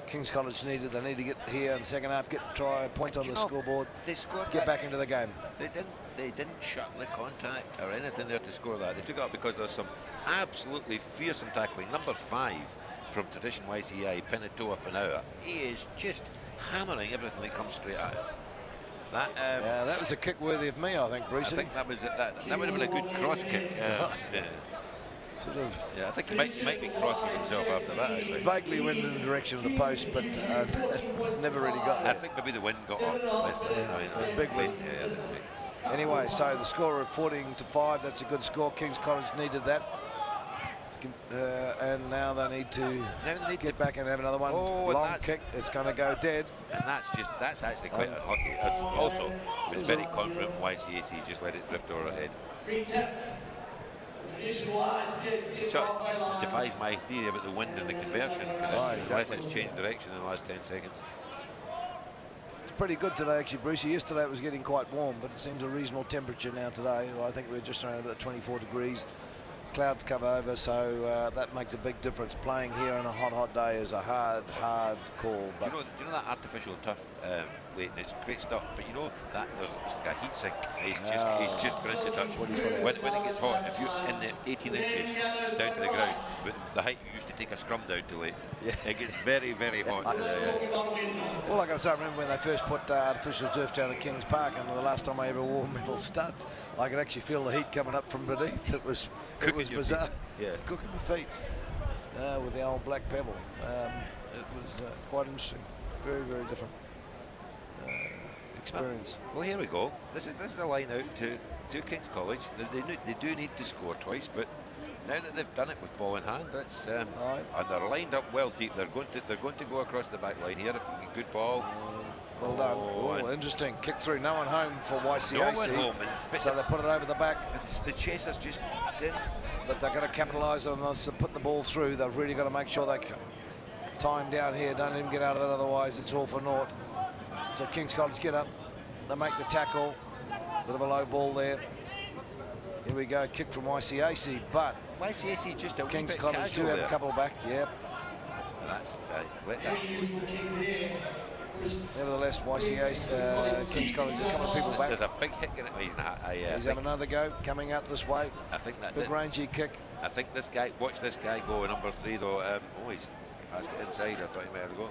King's College needed. They need to get here in the second half, get the try, point on the scoreboard, They scored get that. back into the game. They didn't shut the contact or anything there to score that. They took it up because there's some absolutely fearsome tackling. Number 5 from Tradition YCI, Penatoa Whanau. He is just hammering everything that comes straight at him. Yeah, that was a kick worthy of me, I think, Bruce. I think that was that would have been a good cross kick. Yeah. Sort of Yeah, I think he might be crossing himself after that, actually. vaguely went in the direction of the post, but never really got I there. think maybe the wind got off. Big wind. Yeah, I think Anyway, so the score at 14-5, that's a good score. King's College needed that. And now they need to get back and have another one. Oh, long kick, it's going to go dead. and that's actually quite unlucky. Also, was very confident YCAC just let it drift over ahead. So it defies my theory about the wind and the conversion, because unless it's changed direction in the last 10 seconds. It's pretty good today, actually, Brucey. Yesterday it was getting quite warm, but it seems a reasonable temperature now today. Well, I think we're just around about 24 degrees. Clouds cover over, so that makes a big difference. Playing here on a hot day is a hard call. But Do you know that artificial turf, Leighton? It's great stuff, but you know that it's like a heat sink. He's just going to touch. When it gets hot, if you're in the 18 inches down to the ground, with the height you used to take a scrum down to, Leighton, it gets very, very hot. Well, like I say, I remember when they first put artificial turf down at Kings Park, and the last time I ever wore metal studs, I could actually feel the heat coming up from beneath. It was bizarre. Feet. Yeah. Cooking my feet with the old black pebble. It was quite interesting. Very, very different experience. Well, here we go. This is the line out to King's College. They do need to score twice, but now that they've done it with ball in hand, that's and they're lined up well deep. They're going to go across the back line here. Good ball. Well done. Oh, interesting. Kick through. No one home for YCAC. No one home. So they put it over the back. The chasers just didn't. But they're going to capitalise on this to put the ball through. They've really got to make sure they time down here. Don't let him get out of it, otherwise it's all for naught. So King's College get up. They make the tackle. Bit of a low ball there. Here we go. Kick from YCAC, but YCAC just a wee King's bit College do casual have there. a couple back. Yep. And that's let that. Nevertheless, YCAC, King's College, a couple of people back. There's a big hit in it. He's having another go, coming out this way. I think that Big rangy kick. I think this guy. Watch this guy go. Number 3 though. He's passed it inside. I thought he might have to go.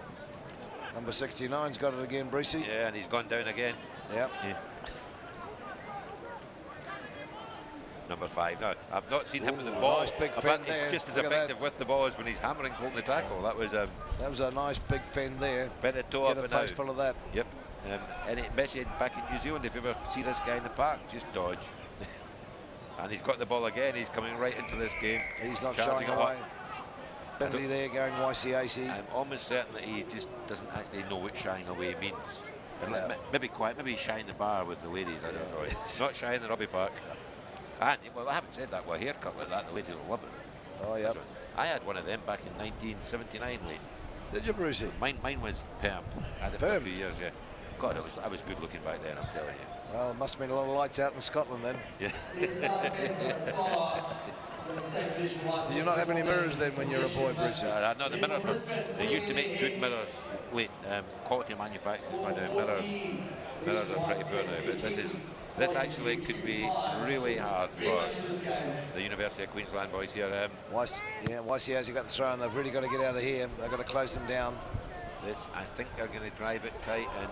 Number 69's got it again, Breesy. Yeah, and he's gone down again. Yep. Yeah. Number 5. No, I've not seen him with the ball. Nice big I fend bet there. he's just as Look at effective that. with the ball as when he's hammering holding the tackle. That was That was a nice big fend there. Penatoa Get a Whanau. face full of that. Yep. Any message back in New Zealand, if you ever see this guy in the park, just dodge. And he's got the ball again. He's coming right into this game. He's not Charging showing it up. away. Bentley there going YCAC. I'm almost certain that he just doesn't actually know what shying away means. And Yeah. maybe he's shying the bar with the ladies, I don't know. Not shying the rugby park. And, well, I haven't said that. Well, a haircut like that, the ladies will love it. Oh, yep. So, I had one of them back in 1979, late. Did you, Brucey? Mine was permed. I had it for a Perm? few years, yeah. God, I was good looking back then, I'm telling you. Well, there must have been a lot of lights out in Scotland then. Yeah. Do you not have any mirrors then when you're a boy, Brucey? No, the mirrors, they used to make good mirrors late. Quality manufacturers by now. Mirrors are pretty poor now, but This actually could be really hard for the University of Queensland boys here. YCA's got the throw, and they've really got to get out of here. They've got to close them down. This, I think they're going to drive it tight and...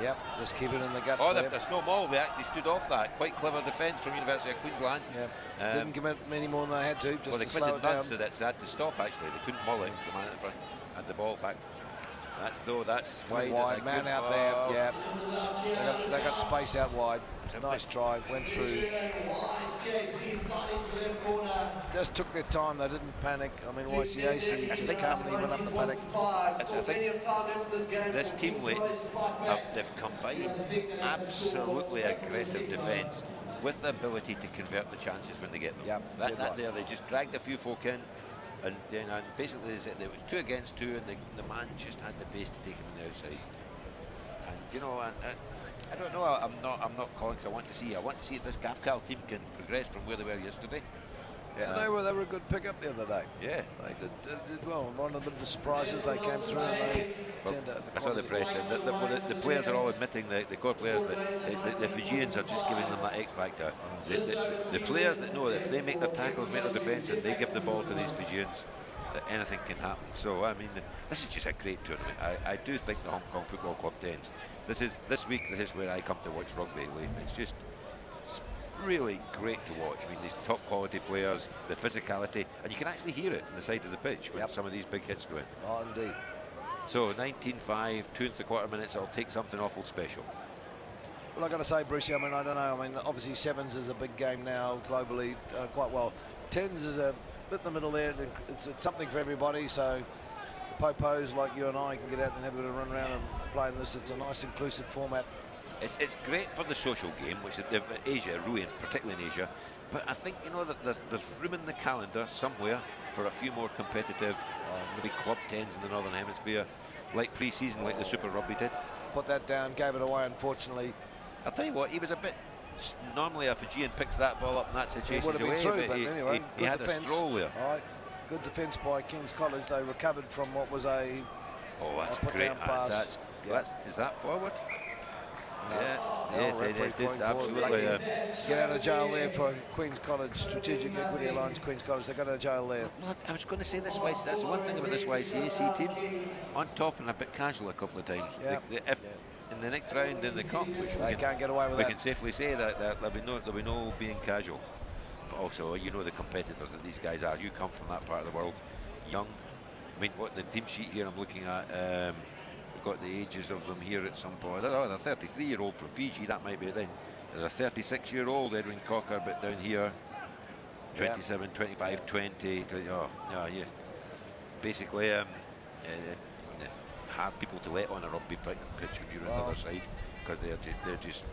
Yep, just keep it in the guts. Oh, there. there's no maul. They actually stood off that. Quite clever defence from University of Queensland. Yep. Didn't commit many more than they had to, just well, they to slow committed it down. none, so they had to stop, actually. They couldn't mull it. The man at the front had the ball back. That's wide man out there. Yeah, they got space out wide. Nice try, went through. Just took their time. They didn't panic. I mean, YCAC just calmly went up the paddock. I think this team they've combined absolutely aggressive defence with the ability to convert the chances when they get them. Yep, that there, they just dragged a few folk in. And basically, there was 2 against 2, and the man just had the pace to take him on the outside. And you know, I don't know. I'm not calling. Cause I want to see if this GFI team can progress from where they were yesterday. Yeah, they were a good pickup the other day. Yeah, they did well. One of the surprises, they came through and they turned out. I saw the press and the players are all admitting, the core players, that the Fijians are just giving them that X factor. The players that know that if they make their tackles, make their defence, and they give the ball to these Fijians, that anything can happen. So I mean, this is just a great tournament. I do think the Hong Kong Football Club Tens. This week is where I come to watch rugby. It's just really great to watch. I mean, these top quality players, the physicality, and you can actually hear it on the side of the pitch when some of these big hits go in. Oh, indeed. So 19-5, 2 3/4 minutes. I'll take something awful special. Well, I got to say, Brucey, I mean, I don't know. I mean, obviously sevens is a big game now globally, quite well. Tens is a bit in the middle there. It's something for everybody. So the popos like you and I can get out and have a bit of a run around and play in this. It's a nice inclusive format. It's great for the social game, which is Asia, ruined, particularly in Asia. But I think, you know, that there's room in the calendar somewhere for a few more competitive, maybe club tens in the Northern Hemisphere, like pre-season, like the Super Rugby did. Put that down, gave it away, unfortunately. I'll tell you what, he was a bit... Normally a Fijian picks that ball up in that situation would have been through, but anyway, he had defense. A stroll there. All right. Good defence by King's College. They recovered from what was a... Oh, that's put great. Down pass. Is that forward? No. Yeah, just absolutely. Get out of jail there for Queen's College, Strategic Equity Alliance, Queen's College. They got out of jail there. Well, I was going to say this YC. That's the one thing about this YCAC team. On top and a bit casual a couple of times. If in the next round in the comp, which they can't get away with that. We can safely say that there'll be no being casual. But also, you know the competitors that these guys are. You come from that part of the world, young. I mean, what the team sheet here I'm looking at. Got the ages of them here at some point. Oh, the 33-year-old from Fiji, that might be it then. There's a 36-year-old Edwin Cocker, but down here, 27, 25, 20. Oh, yeah. Basically, hard people to let on a rugby pitch when you're on the other side, because they're just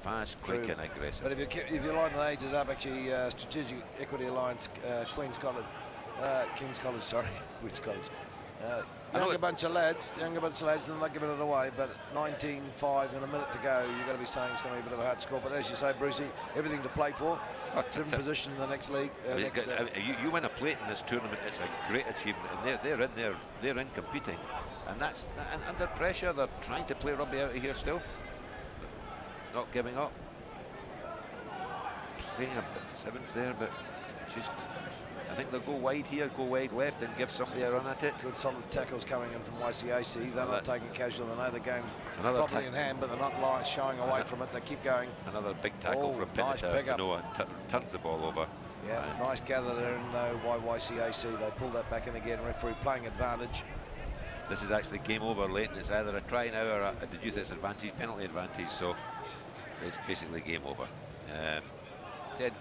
fast, quick, and aggressive. But if you line the ages up, actually, Strategic Equity Alliance, Queen's College, King's College, sorry, Queen's College. Younger bunch of lads, and they're not giving it away, but 19-5 and a minute to go, you've got to be saying it's going to be a bit of a hard score. But as you say, Brucey, everything to play for. Different position in the next league. You win a plate in this tournament, it's a great achievement, and they're in competing, and that's under pressure. They're trying to play rugby out of here still, not giving up. Playing a bit sevens there, but just. I think they'll go wide here, go wide left, and give somebody a run at it. Good solid tackles coming in from YCAC. They're not taking casual. They know the game properly in hand, but they're not shying away from it. They keep going. Another big tackle from Noah, turns the ball over. Yeah, nice gather there in though by YCAC. They pull that back in again. Referee playing advantage. This is actually game over late, and it's either a try now or a deduced advantage, penalty advantage. So it's basically game over.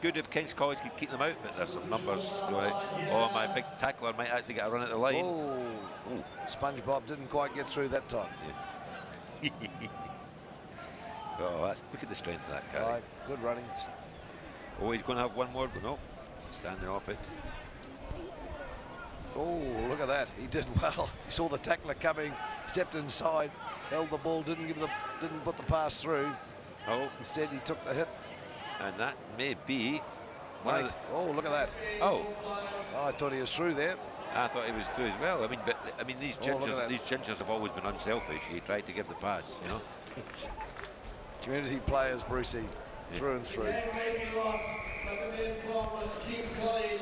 Good if King's College could keep them out, but there's some numbers going out. Oh, my big tackler might actually get a run at the line. Oh, SpongeBob didn't quite get through that time. Yeah. Look at the strength of that guy. Right, good running. Oh, he's going to have one more, but no, standing off it. Oh, look at that. He did well. He saw the tackler coming, stepped inside, held the ball, didn't put the pass through. Oh, instead he took the hit. And that may be... Oh, look at that. Oh, I thought he was through there. I thought he was through as well. I mean, these gingers have always been unselfish. He tried to give the pass, you know. Community players, Brucey, through and through.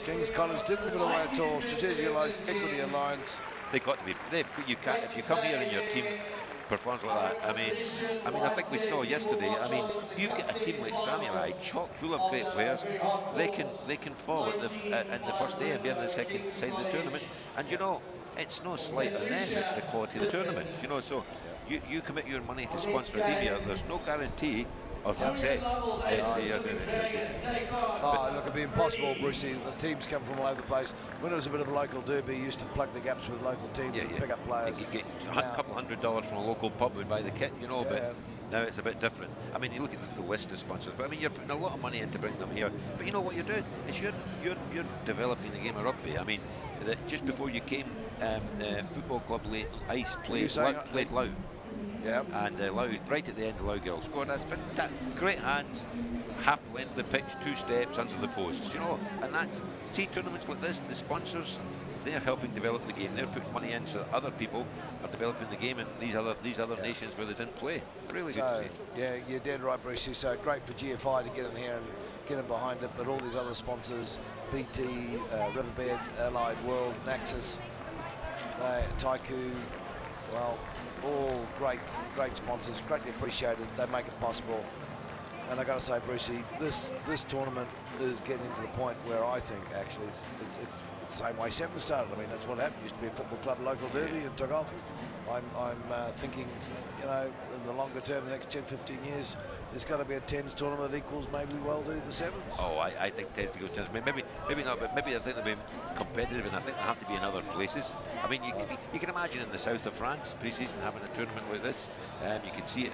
King's College didn't get away at all. Strategic Equity Alliance. They got to be. You can't. If you come here and your team performs like that, I mean, I think we saw yesterday. I mean, you get a team like Samurai, chock full of great players. They can fall at the first day and be in the second side of the tournament. And you know, it's no slight on them. It's the quality of the tournament. You know, so you commit your money to sponsor a team here. There's no guarantee of success. Look, it'd be impossible, Brucey. The teams come from all over the place. When it was a bit of a local derby, you used to plug the gaps with local teams and pick up players. You get a couple $100 from a local pub would buy the kit, you know, but now it's a bit different. I mean, you look at the list of sponsors, but I mean, you're putting a lot of money in to bring them here. But you know what you're doing? Is you're developing the game of rugby. I mean, just before you came, Football Club Ice played Louth. Yeah. And Louth, right at the end, the Louth girls scored us great hands, half the length of the pitch, 2 steps under the posts, you know. And that's, see, tournaments like this, the sponsors, they're helping develop the game. They're putting money in so that other people are developing the game in these other nations where they didn't play. Really good to see. Yeah, you're dead right, Brucey. So great for GFI to get in here and get in behind it, but all these other sponsors, BT, Riverbed, Allied World, Naxos, Taiku, well, all great sponsors, greatly appreciated. They make it possible. And I got to say, Brucey, this tournament is getting to the point where I think actually it's the same way Seven started. I mean, that's what happened. It used to be a football club local derby and took off. I'm thinking, you know, in the longer term, the next 10, 15 years, there's got to be a 10s tournament that equals maybe well do the 7s. Oh, I think 10s to go 10s. Maybe not, but maybe I think they'll be competitive, and I think they have to be in other places. I mean, you can imagine in the south of France, pre-season having a tournament like this. You can see it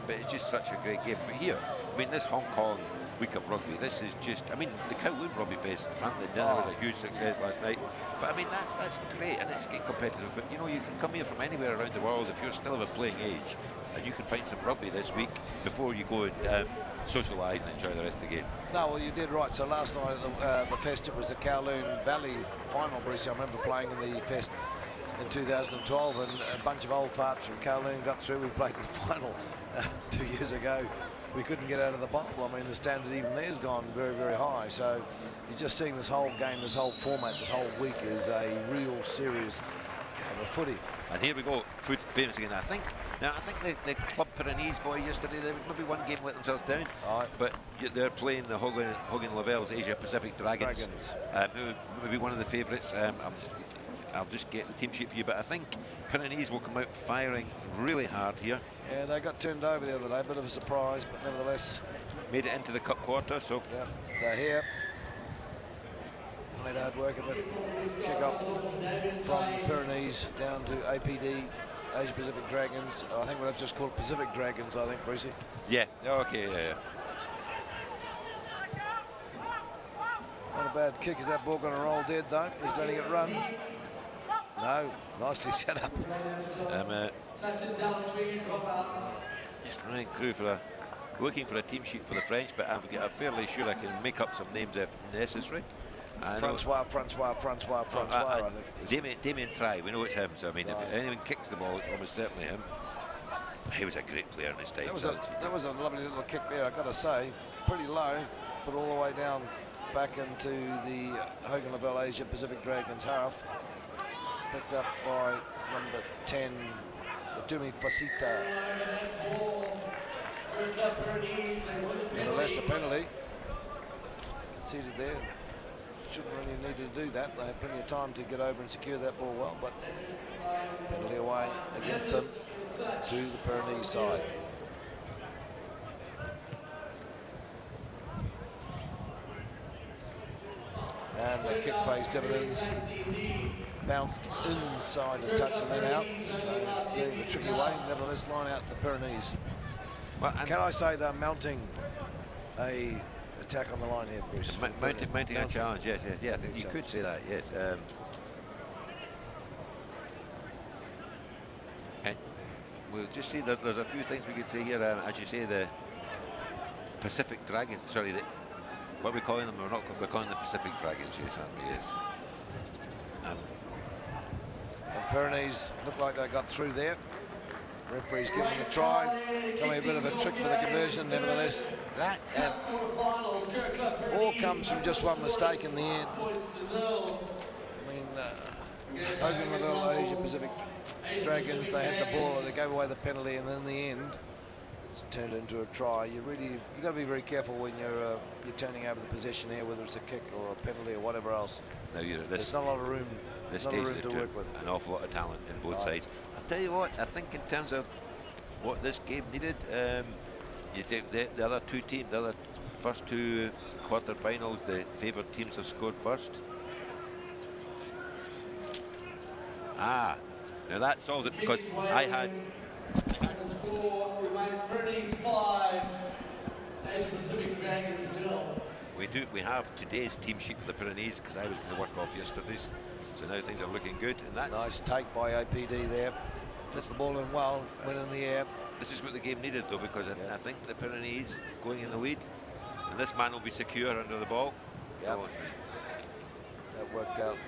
but it's just such a great game. But here, I mean, this Hong Kong week of rugby, this is just, I mean, the Kowloon Rugby Fest, the dinner was a huge success last night. But I mean, that's great, and it's getting competitive. But you know, you can come here from anywhere around the world if you're still of a playing age, and you can find some rugby this week before you go and socialise and enjoy the rest of the game. No, well, you did right. So last night at the Fest, it was the Kowloon Valley final, Bruce. I remember playing in the Fest in 2012, and a bunch of old farts from Kowloon got through. We played the final 2 years ago. We couldn't get out of the bowl. I mean, the standard even there has gone very, very high. So you're just seeing this whole game, this whole format, this whole week is a real serious game of footy. And here we go, food famous again. I think the Club Pyrenees boy yesterday, they maybe one game let themselves down, but they're playing the Hogan Lovells Asia Pacific Dragons. Maybe one of the favourites. I'll just get the team sheet for you, but I think Pyrenees will come out firing really hard here. Yeah, they got turned over the other day, a bit of a surprise, but nevertheless made it into the cup quarter. So yeah, they're here. Made hard work of it. Kick up from the Pyrenees down to APD, Asia Pacific Dragons. I think what I've just called Pacific Dragons, I think, Brucey. Yeah, okay, yeah. Not a bad kick. Is that ball going to roll dead, though? He's letting it run. No, nicely set up. Just running through looking for a team sheet for the French, but I'm fairly sure I can make up some names if necessary. Francois, I think. Damien Try, we know it's him, so I mean, if anyone kicks the ball, it's almost certainly him. He was a great player in his time. That was a lovely little kick there, I've got to say. Pretty low, but all the way down back into the Hogan Lavelle Asia Pacific Dragons half. Picked up by number 10, Tumi Fasita. Nevertheless, a penalty conceded there. Shouldn't really need to do that. They had plenty of time to get over and secure that ball well, but penalty away against them to the Pyrenees side. And the kick pays dividends. Bounced inside a touch and then out. So doing the tricky way, nevertheless line out the Pyrenees. Well, can I say they're mounting a attack on the line here, Bruce? Mounting a challenge, yes. I think you could say that, yes. And we'll just see that there's a few things we could say here. As you say, the Pacific Dragons, sorry, what are we calling them? We're calling them the Pacific Dragons, yes, aren't we? Yes. And Pyrenees look like they got through there. Referee's giving a try. Coming a bit of a trick for the conversion, nevertheless. That all comes from just one mistake in the end. I mean, Bougainville, Asia Pacific Dragons, they had the ball, they gave away the penalty, and in the end, it's turned into a try. You've got to be very careful when you're turning over the possession here, whether it's a kick or a penalty or whatever else. Now there's not a lot of room. This not a stage room to work with. An awful lot of talent in both sides. I'll tell you what, I think in terms of what this game needed, you take the other two teams, the other first two quarter-finals, the favoured teams have scored first. Now that solves it, because I had... We have today's team sheet for the Pyrenees, because I was going to work off yesterday's. So now things are looking good, and that's... Nice take by APD there. Gets the ball in well, went in the air. This is what the game needed, though, because I think the Pyrenees going in the lead, and this man will be secure under the ball. Yep. That worked out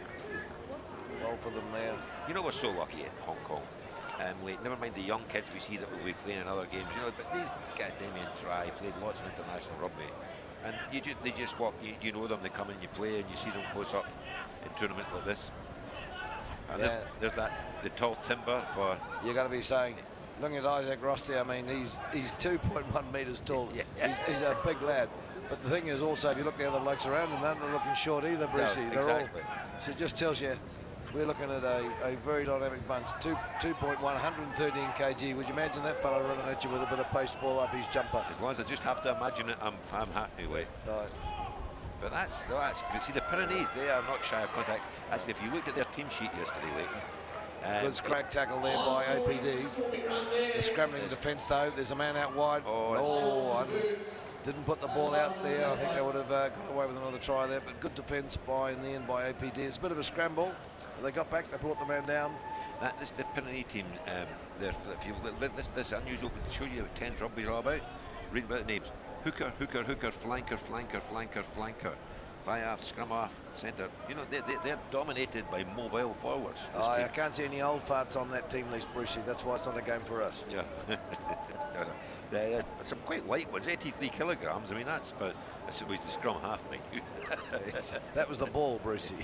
well for them there. You know, we're so lucky in Hong Kong. Never mind the young kids we see that will be playing in other games, you know, but these guys, Damien Try, played lots of international rugby. And they just walk, you know them, they come and you play, and you see them close up in tournaments like this. And there's the tall timber for... You got to be saying, looking at Isaac Rossi, I mean, he's 2.1 metres tall. Yeah. He's a big lad. But the thing is also, if you look at the other blokes around him, they're not looking short either, Brucey. No, they're exactly. So it just tells you, we're looking at a very dynamic bunch. 2.1, 113 kg. Would you imagine that fella running at you with a bit of paste ball up his jumper? As long as I just have to imagine it, I'm happy with it. Right. But that's good. See, the Pyrenees, they are not shy of contact. Actually, if you looked at their team sheet yesterday, Leighton, good crack tackle there by APD. The scrambling defence though, there's a man out wide. Didn't put the ball out there. I think they would have got away with another try there, but good defence in the end by APD. It's a bit of a scramble. They got back, they brought the man down. The Pyrenees team, if you look, this unusual, it shows you what 10 rugby is all about. Read about the names. Hooker, hooker, hooker, flanker, flanker, flanker, flanker. Fly off, scrum off, centre. You know, they're dominated by mobile forwards. I can't see any old farts on that team list, Brucey. That's why it's not a game for us. Yeah. Some quite light ones, 83 kilograms. I mean, that's was the scrum half, mate. That was the ball, Brucey.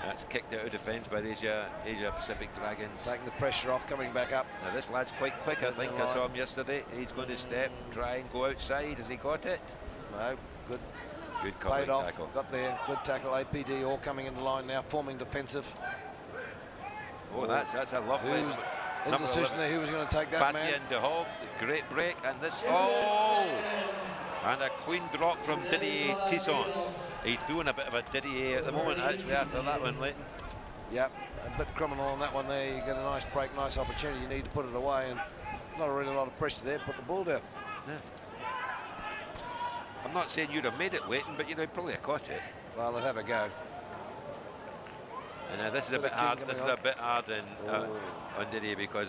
That's kicked out of defence by the Asia Pacific Dragons. Taking the pressure off, coming back up. Now this lad's quite quick, I think. I saw him yesterday. He's going to step, try and go outside. Has he got it? No, good. Good Played off, tackle. Got there, good tackle. APD all coming into line now, forming defensive. Oh, that's a lovely... Indecision there, who was going to take that man? Bastien de Hoog, great break, and this... Oh! And a clean drop from Didier Tisson. He's doing a bit of a Didier at the moment, actually, after that one, Leighton. Yep, a bit criminal on that one there. You get a nice break, nice opportunity. You need to put it away, and not really a lot of pressure there. Put the ball down. Yeah. I'm not saying you'd have made it, Leighton, but you'd probably have caught it. Well, I'd have a go. And this is a bit hard. This is a bit hard on Didier, because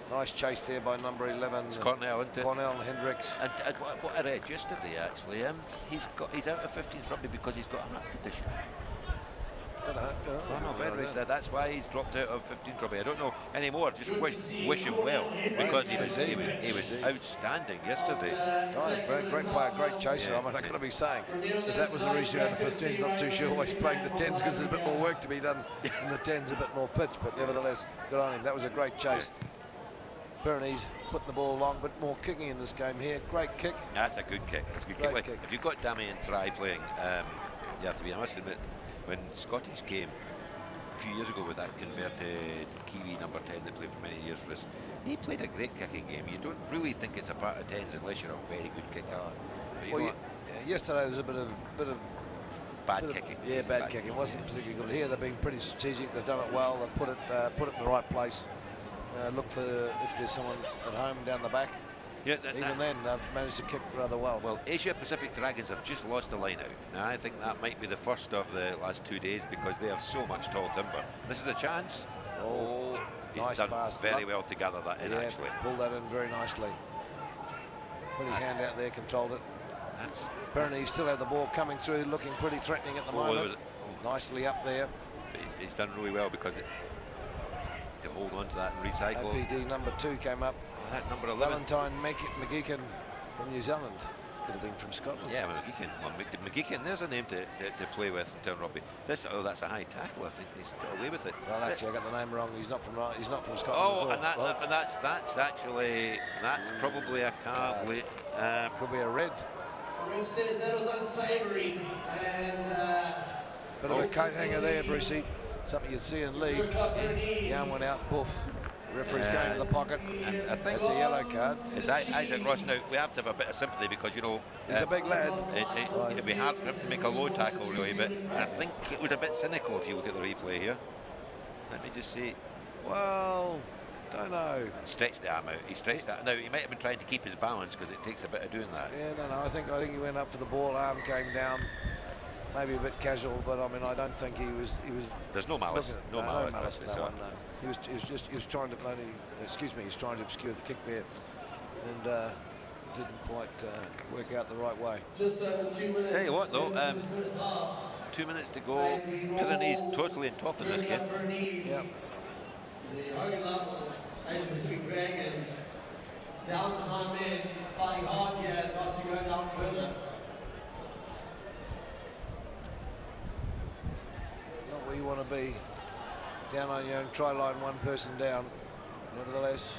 nice chase there by number 11. It's Cornell, isn't it? Cornell and Hendricks. And what I read yesterday, actually, he's out of 15th rugby because he's got a heart condition. That's why he's dropped out of 15th rugby. I don't know anymore. Just wish him well, because he was outstanding yesterday. Oh, great player, great chaser. I mean, I've got to be saying, if that was the reason out of 15, not too sure why he's playing the 10s, because there's a bit more work to be done in the 10s, a bit more pitch. But nevertheless, good on him. That was a great chase. Pyrenees putting the ball along, but more kicking in this game here. Great kick. That's a good kick. That's a good Great kick. kick. If you've got Damien Try playing, you have to be, I must admit, when Scottish came a few years ago with that converted Kiwi number 10 that played for many years for us, he played a great kicking game. You don't really think it's a part of 10s unless you're a very good kicker. Yesterday there was a bit of bad kicking. Yeah, bad kicking. It wasn't particularly good. Here they've been pretty strategic. They've done it well. They've put it in the right place. Look for if there's someone at home down the back. Yeah, even then, they've managed to kick rather well. Well, Asia Pacific Dragons have just lost a line out. Now, I think that might be the first of the last 2 days, because they have so much tall timber. This is a chance. Oh, he's nice done pass. very well to gather that in, actually. Pulled that in very nicely. Put his hand out there, controlled it. Pyrenees still have the ball coming through, looking pretty threatening at the moment. Nicely up there. He's done really well, because to hold on to that and recycle. APD number 2 came up. That number 11. Valentine McGeechan from New Zealand. Could have been from Scotland. Yeah, McGeechan. Well, McGeechan, there's a name to play with in town rugby. That's a high tackle. I think he's got away with it. Well, actually, I got the name wrong. He's not from Scotland. Oh, and that's probably a card. Could be a red. Ref says that was unsavoury, and Bit of a coat hanger there, Brucey. Something you'd see in league. Yarn went out, poof. Referee's going to the pocket. And I think it's a yellow card. It's Isaac Ross. Now, we have to have a bit of sympathy because, you know, he's a big lad. It'd be hard for him to make a low tackle, really, but I think it was a bit cynical if you look at the replay here. Let me just see. Well, don't know. He stretched the arm out. He stretched that. Now, he might have been trying to keep his balance because it takes a bit of doing that. Yeah, no. I think he went up for the ball. Arm came down. Maybe a bit casual, but I mean, I don't think he was. There's no malice. No malice. No. He was trying to he was trying to obscure the kick there, and didn't quite work out the right way. just over 2 minutes. Tell you what, though, in this first half. 2 minutes to go. Pyrenees totally on top of this game. Yep. The Hogan Levels, Asia Pacific Dragons, down to 9 men, fighting hard here, not to go down further. Not where you want to be. Down on your own try line, one person down. Nevertheless,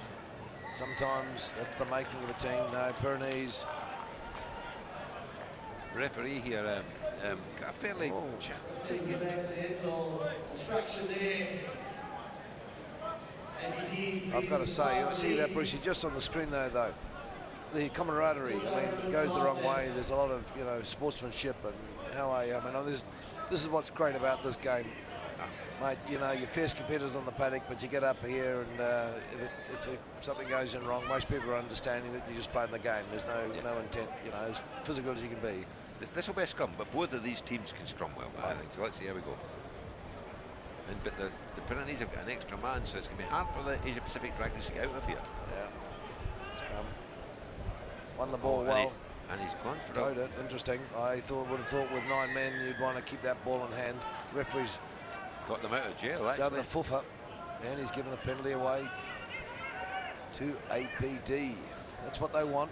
sometimes that's the making of a team. No, Pyrenees. Referee here, a fairly. Taking back to the end zone, distraction there. I've got to say, you see that, Brucey, just on the screen there, though. The camaraderie, I mean, it goes the wrong way. There's a lot of, you know, sportsmanship and how I mean, this is what's great about this game. Mate, you know, you're fierce competitors on the paddock, but you get up here and if something goes in wrong, most people are understanding that you're just playing the game. There's no intent, you know, as physical as you can be. This will be a scrum, but both of these teams can scrum well, I think. So let's see how we go. But the Pyrenees have got an extra man, so it's going to be hard for the Asia Pacific Dragons to get out of here. Yeah. Scrum. Won the ball well. And he's gone for Towed it. Interesting. I would have thought with 9 men you'd want to keep that ball in hand. Referee's got them out of jail, actually. Done the foof up, and he's given a penalty away to APD. That's what they want.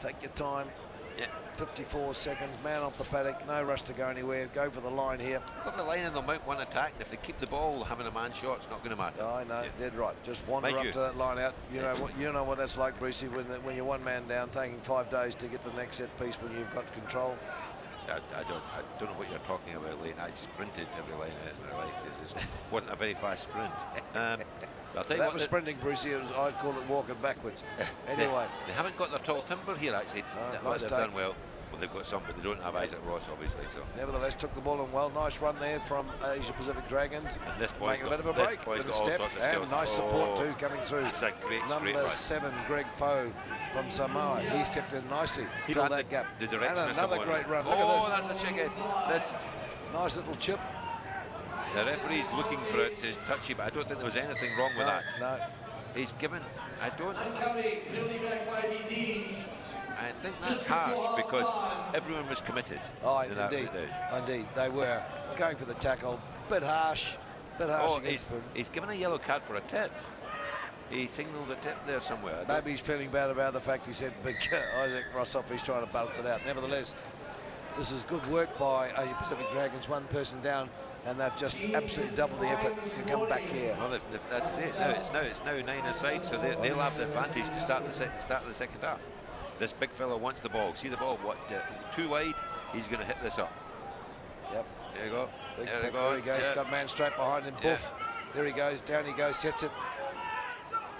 Take your time. Yeah. 54 seconds, man off the paddock, no rush to go anywhere. Go for the line here. Got the line and they'll mount one attack. If they keep the ball, having a man shot, it's not going to matter. I know, dead right. Just wander up to that line out. You know what that's like, Brucey, when you're one man down, taking 5 days to get the next set piece when you've got control. I don't know what you're talking about, Lane. I sprinted every line out of my life. It wasn't a very fast sprint. I'll tell you that was sprinting, Brucey. I'd call it walking backwards. Anyway. They haven't got their tall timber here, actually. Nice they've done well. Well, they've got some, but they don't have Isaac Ross, obviously. So nevertheless, took the ball in well. Nice run there from Asia Pacific Dragons. And this boy's making a bit of a break with a step, and nice support too coming through. That's a great Number 7, Greg Poe from Samoa. He stepped in nicely. He filled that gap. The and another great run. Look at this. That's a chicken. Nice little chip. The referee's looking for it to touchy, but I don't think there was anything wrong with that. No. He's given. I don't. Incoming, penalty back by BTs. I think that's harsh because everyone was committed. Oh, indeed, they were going for the tackle. Bit harsh. He's given a yellow card for a tip. He signalled a tip there somewhere. Maybe he's feeling bad about the fact he said big Isaac Rossoff. He's trying to balance it out. Nevertheless, this is good work by Asia Pacific Dragons. One person down, and they've just absolutely doubled the effort to come back here. Well, that's it. It's now 9 aside, so they'll have the advantage to start the second half. This big fella wants the ball. See the ball? Too wide? He's going to hit this up. Yep. There you go. There he goes. Yeah. Got a man straight behind him. Poof. There he goes. Down he goes. Sets it.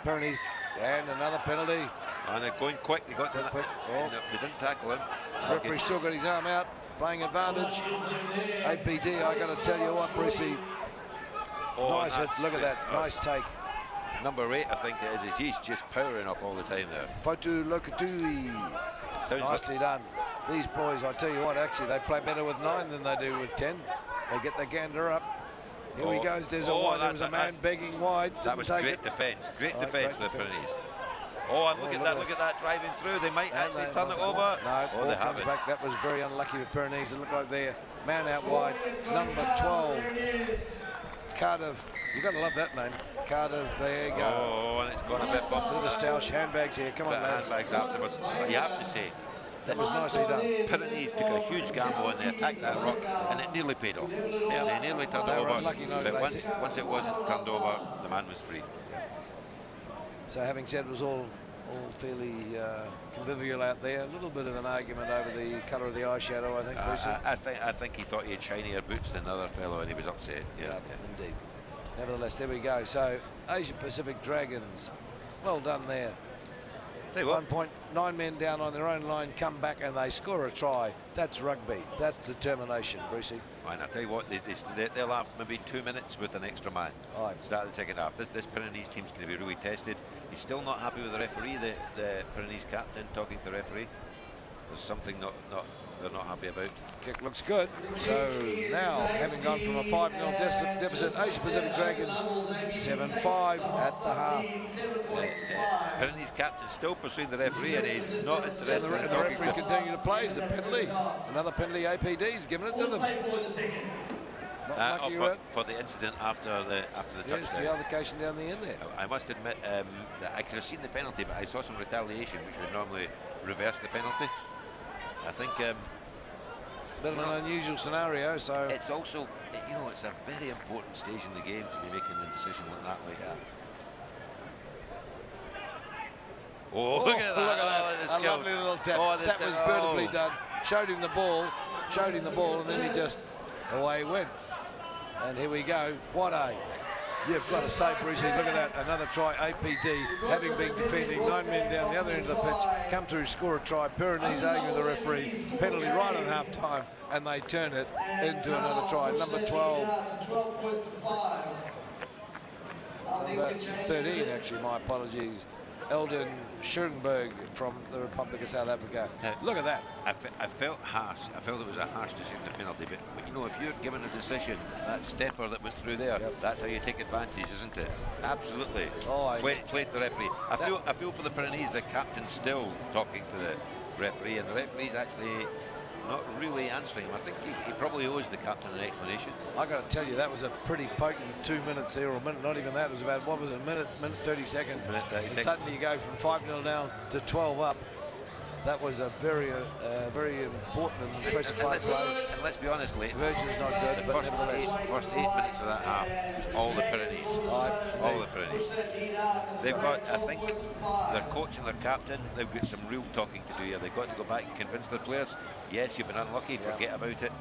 Pyrenees. And another penalty. And they're going quick. They got quick. Oh. No, they didn't tackle him. Referee still got his arm out. Playing advantage. APD, I got to tell you what, Brucey. Nice hit. Look at that. Nice take. Number 8, I think it is. He's just powering up all the time there. Fotu Lokatui. Nicely done. These boys, I tell you what, actually, they play better with 9 than they do with 10. They get the gander up. Here he goes. There's a man begging wide. That was great defence. Great defence for the Pyrenees. Oh, and look at that driving through. They might actually turn it over. No, they comes haven't. back. That was very unlucky for Pyrenees. It looked like their man out wide. Number 12. Cardiff, you've got to love that name. Cardiff, there you go. Oh, and it's gone a bit bumpy. Little stoush, handbags here, come on lads. Handbags afterwards. You have to say, That was nicely done. Pyrenees took a huge gamble and they attacked that rock, and it nearly paid off. Yeah, they nearly turned They it were over, unlucky, no, but they once said- it wasn't turned over, the man was free. So having said it was all fairly convivial out there, a little bit of an argument over the colour of the eyeshadow, I think, Brucey. I think he thought he had shinier boots than the other fellow, and he was upset. Yeah, indeed. Nevertheless, there we go. So Asia Pacific Dragons, well done there. Tell you what, 1 point, 9 men down on their own line, come back and they score a try. That's rugby. That's determination, Brucey. and I'll tell you what, they'll have maybe 2 minutes with an extra man. Aye. Start of the second half. This Pyrenees team's going to be really tested. He's still not happy with the referee, the Pyrenees captain talking to the referee. There's something they're not happy about. Kick looks good. So now, having gone from a 5-0 deficit, Asia Pacific Dragons 7-5 at the half. Pyrenees captain still pursuing the referee, and he's not And interested in the talking referee to continuing to play. It's a penalty. Another penalty. APD's giving it to them. Not lucky with it. for the incident after the Yes, touchdown. the altercation down the end there. I must admit that I could have seen the penalty, but I saw some retaliation, which would normally reverse the penalty. I think Bit of an unusual scenario, so it's also, it's a very important stage in the game to be making a decision like that. Oh, look at that! A lovely little tap. That was beautifully done. Showed him the ball, and then he just away he went. And here we go. What a! You've got to say, Brucey, look at that. Another try, APD, having been defending 9 men down the other end of the pitch, come through, score a try. Pyrenees arguing with the referee, penalty right on half time, and they turn it into another try. Number 12. 12 points to 5. Number 13, actually, my apologies. Eldon Schoenberg from the Republic of South Africa. Look at that. I felt harsh. I felt it was a harsh decision, the penalty. But if you're given a decision, that stepper that went through there, that's how you take advantage, isn't it? Absolutely. Play to the referee. I feel for the Pyrenees, the captain's still talking to the referee, and the referee's actually not really answering him. I think he probably owes the captain an explanation. I got to tell you, that was a pretty potent 2 minutes there, or a minute, not even that. It was about, what was it, a minute 30 seconds. Minute 30 and seconds. suddenly you go from 5-0 down to 12 up. That was a very important and impressive play. And let's be honest, Leighton, Version's not good, but nevertheless. first 8 minutes of that half was all the Pyrenees. All the Pyrenees. They've got, I think, their coach and their captain, they've got some real talking to do here. They've got to go back and convince their players, yes, you've been unlucky, forget about it,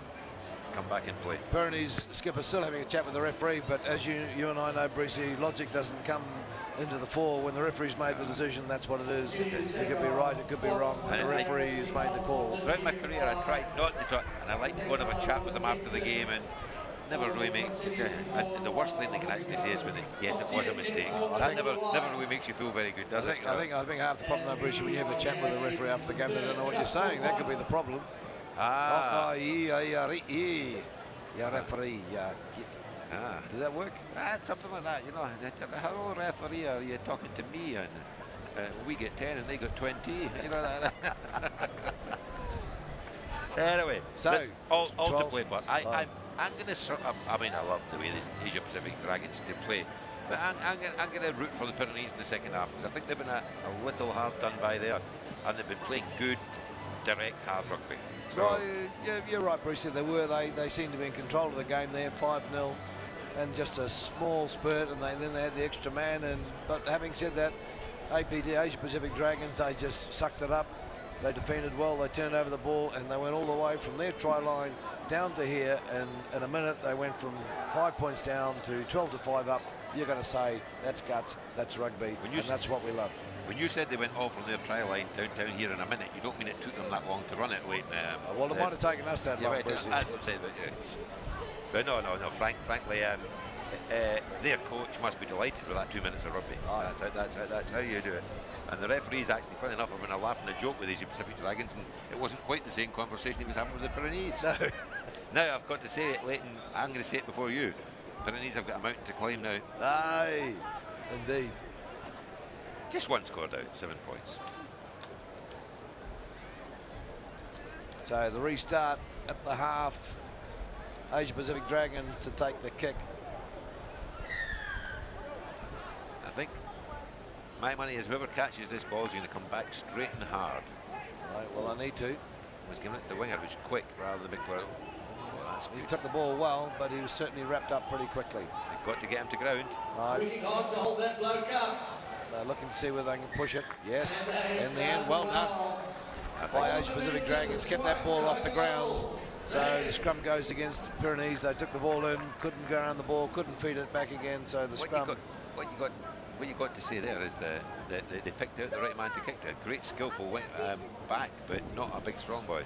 come back and play. Pyrenees skipper still having a chat with the referee, but as you and I know, Brucey, logic doesn't come into the fore. When the referee's made the decision, that's what it is. It could be right, it could be wrong. The referee has made the call. Throughout my career, I tried not to talk, and I like to go and have a chat with them after the game, and never really makes the worst thing they can actually say is when yes, it was a mistake. That never really makes you feel very good, does it? I think half the problem though, Brucey, when you have a chat with the referee after the game, they don't know what you're saying. That could be the problem. Does that work? Something like that, hello referee, are you talking to me? And we get 10 and they got 20, that. Anyway, so all to play for. I'm going to I love the way these Asia Pacific Dragons to play, but I'm going to root for the Pyrenees in the second half, because I think they've been a little hard done by there, and they've been playing good, direct, hard rugby. So, Well, yeah, you're right, Bruce. They were. They seemed to be in control of the game there, 5-0, and just a small spurt, and then they had the extra man. But having said that, APD, Asia Pacific Dragons, they just sucked it up. They defended well. They turned over the ball, and they went all the way from their try line down to here. And in a minute, they went from 5 points down to 12-5 up. You're going to say that's guts, that's rugby, and that's what we love. when you said they went all from their try line down here in a minute, you don't mean it took them that long to run it, Wayne. Well, it might have taken us that long, right, Brucey. But no, frankly, their coach must be delighted with that 2 minutes of rugby. That's how you do it. And the referee's actually, funny enough, having a laugh and a joke with Asia Pacific Dragons, and it wasn't quite the same conversation he was having with the Pyrenees. No. Now, I've got to say it, Leighton, I'm going to say it before you. Pyrenees have got a mountain to climb now. Aye, indeed. Just one scored out, 7 points. So the restart at the half. Asia Pacific Dragons to take the kick. think my money is whoever catches this ball is going to come back straight and hard. Right, well, I need to. Was giving it to the winger, who's quick rather than the big player. He took the ball well, but he was certainly wrapped up pretty quickly. They've got to get him to ground. Right. Working hard to hold that bloke up. They're looking to see whether they can push it. Yes, in the end, well done by Asia Pacific Dragons. Kept that ball off the ground. So the scrum goes against Pyrenees. They took the ball in, couldn't go around the ball, couldn't feed it back again. So the scrum. What you got to say there is they picked out the right man to kick it. Great skillful wing, back, but not a big strong boy.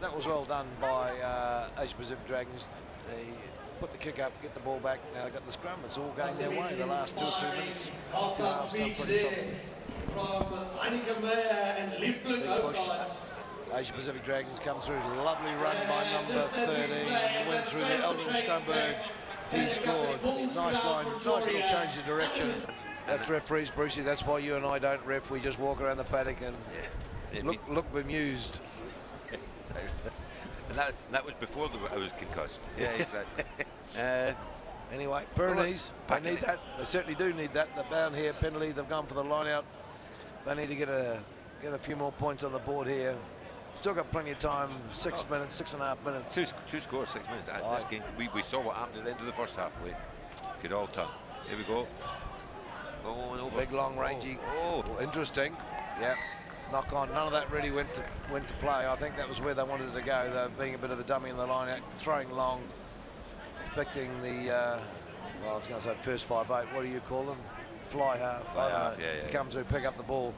That was well done by Asia Pacific Dragons. They put the kick up, get the ball back. Now they've got the scrum. It's all going their way the last 2 or 3 minutes. Half-time speech there from Heineken Meyer and Liefling Oakland. Asia Pacific Dragons come through. Lovely run by number 13. Went through the Eldon Stromberg. He scored. Nice line, nice little change of direction. That's referees, Brucey. That's why you and I don't ref. We just walk around the paddock and look bemused. And that was before I was concussed. Yeah, exactly. Anyway, Pyrenees, they need that. They certainly do need that. They're down here, penalty. They've gone for the line out. They need to get a few more points on the board here. Still got plenty of time. 6 minutes, 6.5 minutes. Two scores, 6 minutes. This game, we saw what happened at the end of the first half. Could all turn. Here we go. Going over. Big, long, rangy. Oh, interesting. Yeah. Knock on. None of that really went to play. I think that was where they wanted it to go. They're being a bit of a dummy in the line out, throwing long, expecting the well, I was going to say first 5-8. What do you call them? Fly half. Fly half. Yeah. Come through, pick up the ball.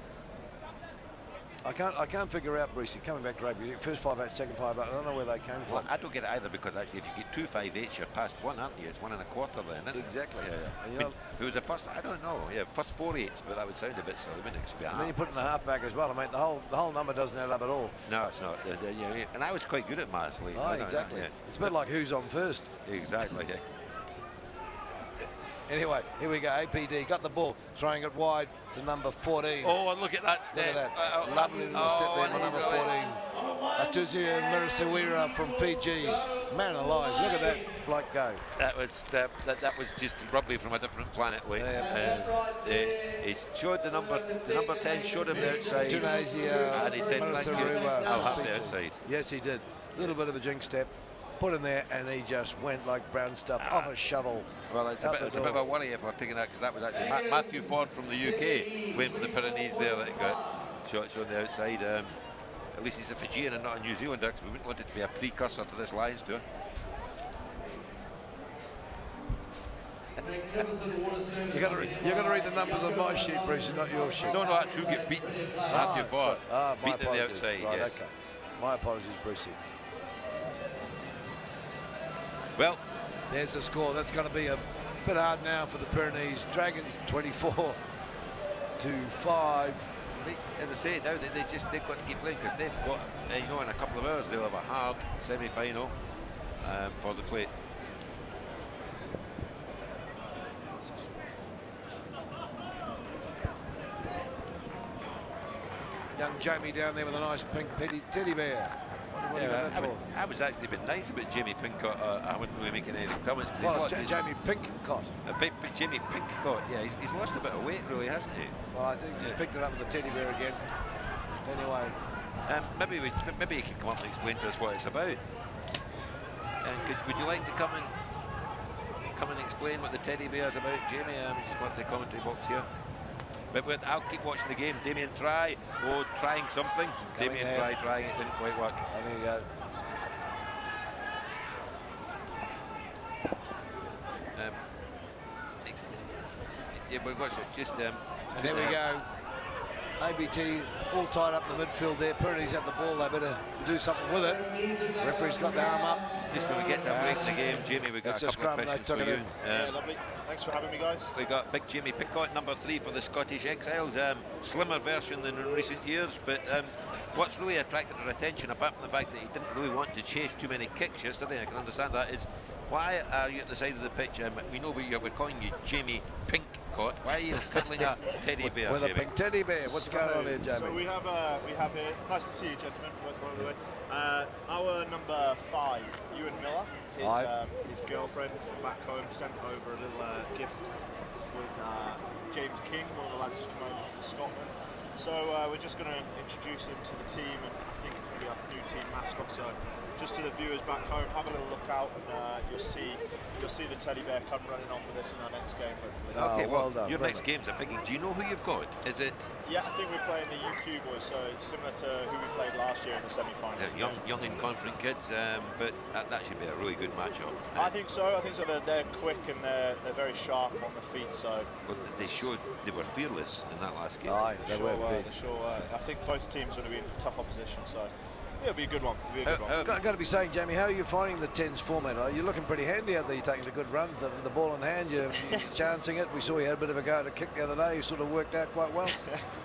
I can't figure out, Brucey, coming back to rugby, first 5-8, second 5-8, I don't know where they came from. Well, I don't get it either, because actually if you get 2 5-8s, you're past one, aren't you? It's 1 1/4 then, isn't it? Exactly. Yeah. And if it was the first, I don't know, first 4 8s, but that would sound a bit silly, wouldn't it? And then you put in the half back as well. I mean, the whole number doesn't add up at all. No, it's not. And I was quite good at maths. Oh, exactly. It's a bit like who's on first. Exactly, yeah. Anyway, here we go. APD got the ball, throwing it wide to number 14. Oh, and look at that step. Look at that. Lovely little step there by number 14. Atuzia Mirisawira from Fiji. Man alive, look at that bloke go. That was just rugby from a different planet, he showed the number 10 showed him the outside. Tunisia, and he said, thank you, I'll have the outside. Yes, he did. A little bit of a jinx step. Put him there, and he just went like brown stuff off a shovel. Well, it's a bit of a worry if we're taking that, because that was actually Matthew Ford from the UK went for the Pyrenees there that got shot on the outside. At least he's a Fijian and not a New Zealander, because we wouldn't want it to be a precursor to this Lions tour. You're going to read the numbers on my sheet, Bruce, not your sheet. No, that's who get beaten. Matthew Ford. Beaten on the outside, right, yes. Okay. My apologies, Brucey. Well, there's the score. That's going to be a bit hard now for the Pyrenees. Dragons 24-5. As I say, now they've got to keep playing, because they've got, in a couple of hours they'll have a hard semi-final for the plate. Young Jamie down there with a nice pink teddy bear. What do you got that for? I was actually a bit nice about Jamie Pincott. I wouldn't really make any comments. Well, Jamie Pincott. Jamie Pincott, yeah, he's lost a bit of weight, really, hasn't he? Well, I think he's picked it up with the teddy bear again. Anyway. Maybe you can come up and explain to us what it's about. And would you like to come and explain what the teddy bear is about, Jamie? Just want the commentary box here. But I'll keep watching the game. Damien trying something. Damien trying, it didn't quite work. There you go. We've got just. And there we go. ABT all tied up in the midfield there. Pyrenees have the ball. They better do something with it. Referee's got the arm up. Just when we get to break the game, Jamie, we've got a couple of questions for you. Yeah, lovely. Thanks for having me, guys. We've got big Jamie Pincott, number 3 for the Scottish Exiles. Slimmer version than in recent years, but what's really attracted our attention, apart from the fact that he didn't really want to chase too many kicks yesterday, I can understand that, is Why are you at the side of the pitch? We know we're calling you Jamie Pinkcott. Why are you cuddling a teddy bear? With a Jamie? pink teddy bear. What's going on here, Jamie? So we have here. Nice to see you, gentlemen. Both by the way. Our number 5, Ewan Miller, his girlfriend from back home, sent over a little gift with James King, one of the lads who's come over from Scotland. So we're just going to introduce him to the team, and I think it's going to be our new team mascot. So just to the viewers back home, have a little look out, and you'll see the teddy bear come running on with us in our next game, hopefully. Okay, well done. Your next game's a biggie. Do you know who you've got? Is it? Yeah, I think we're playing the UQ boys, so similar to who we played last year in the semi-finals. Young and confident kids, but that should be a really good matchup. I think so. They're quick and they're very sharp on the feet. So But they showed they were fearless in that last game. Aye, they were indeed. I think both teams are going to be in tough opposition. So yeah, it'll be a good one. Got to be saying, Jamie, how are you finding the 10s format? You're looking pretty handy out there. You're taking a good run with the ball in hand. You're chancing it. We saw you had a bit of a go at a kick the other day. You sort of worked out quite well.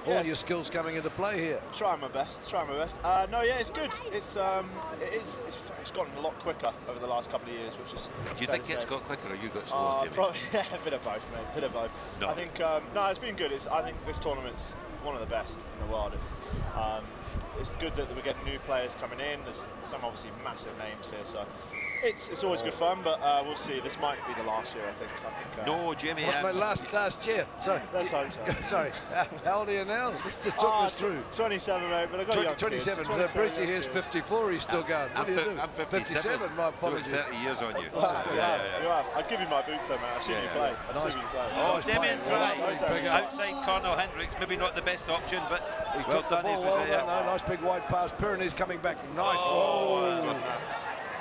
All your skills coming into play here. Trying my best. No, yeah, it's good. It's gotten a lot quicker over the last couple of years, which is. Do you think it's got quicker or you got slower, Jimmy? Probably, yeah, a bit of both, mate. A bit of both. No. I think it's been good. I think this tournament's one of the best in the world. It's good that we're getting new players coming in. There's some obviously massive names here, so it's always good fun. But we'll see. This might be the last year, I think. No, Jimmy. Last year. Sorry. Let's hope so. Sorry. How old are you now? Let's just talk us through. 27, mate. But I got young 27. kids. Brucey here's 54. He's still going. What do you do? I'm 57. My apologies. 30 years on you. You have. I'll give you my boots though, mate. I've seen you play. Oh, Damien Fry. Outside Cornel Hendricks. Maybe not the best option, but He's well got the done. ball well done. No, nice big wide pass. Pyrenees coming back. Nice. Oh,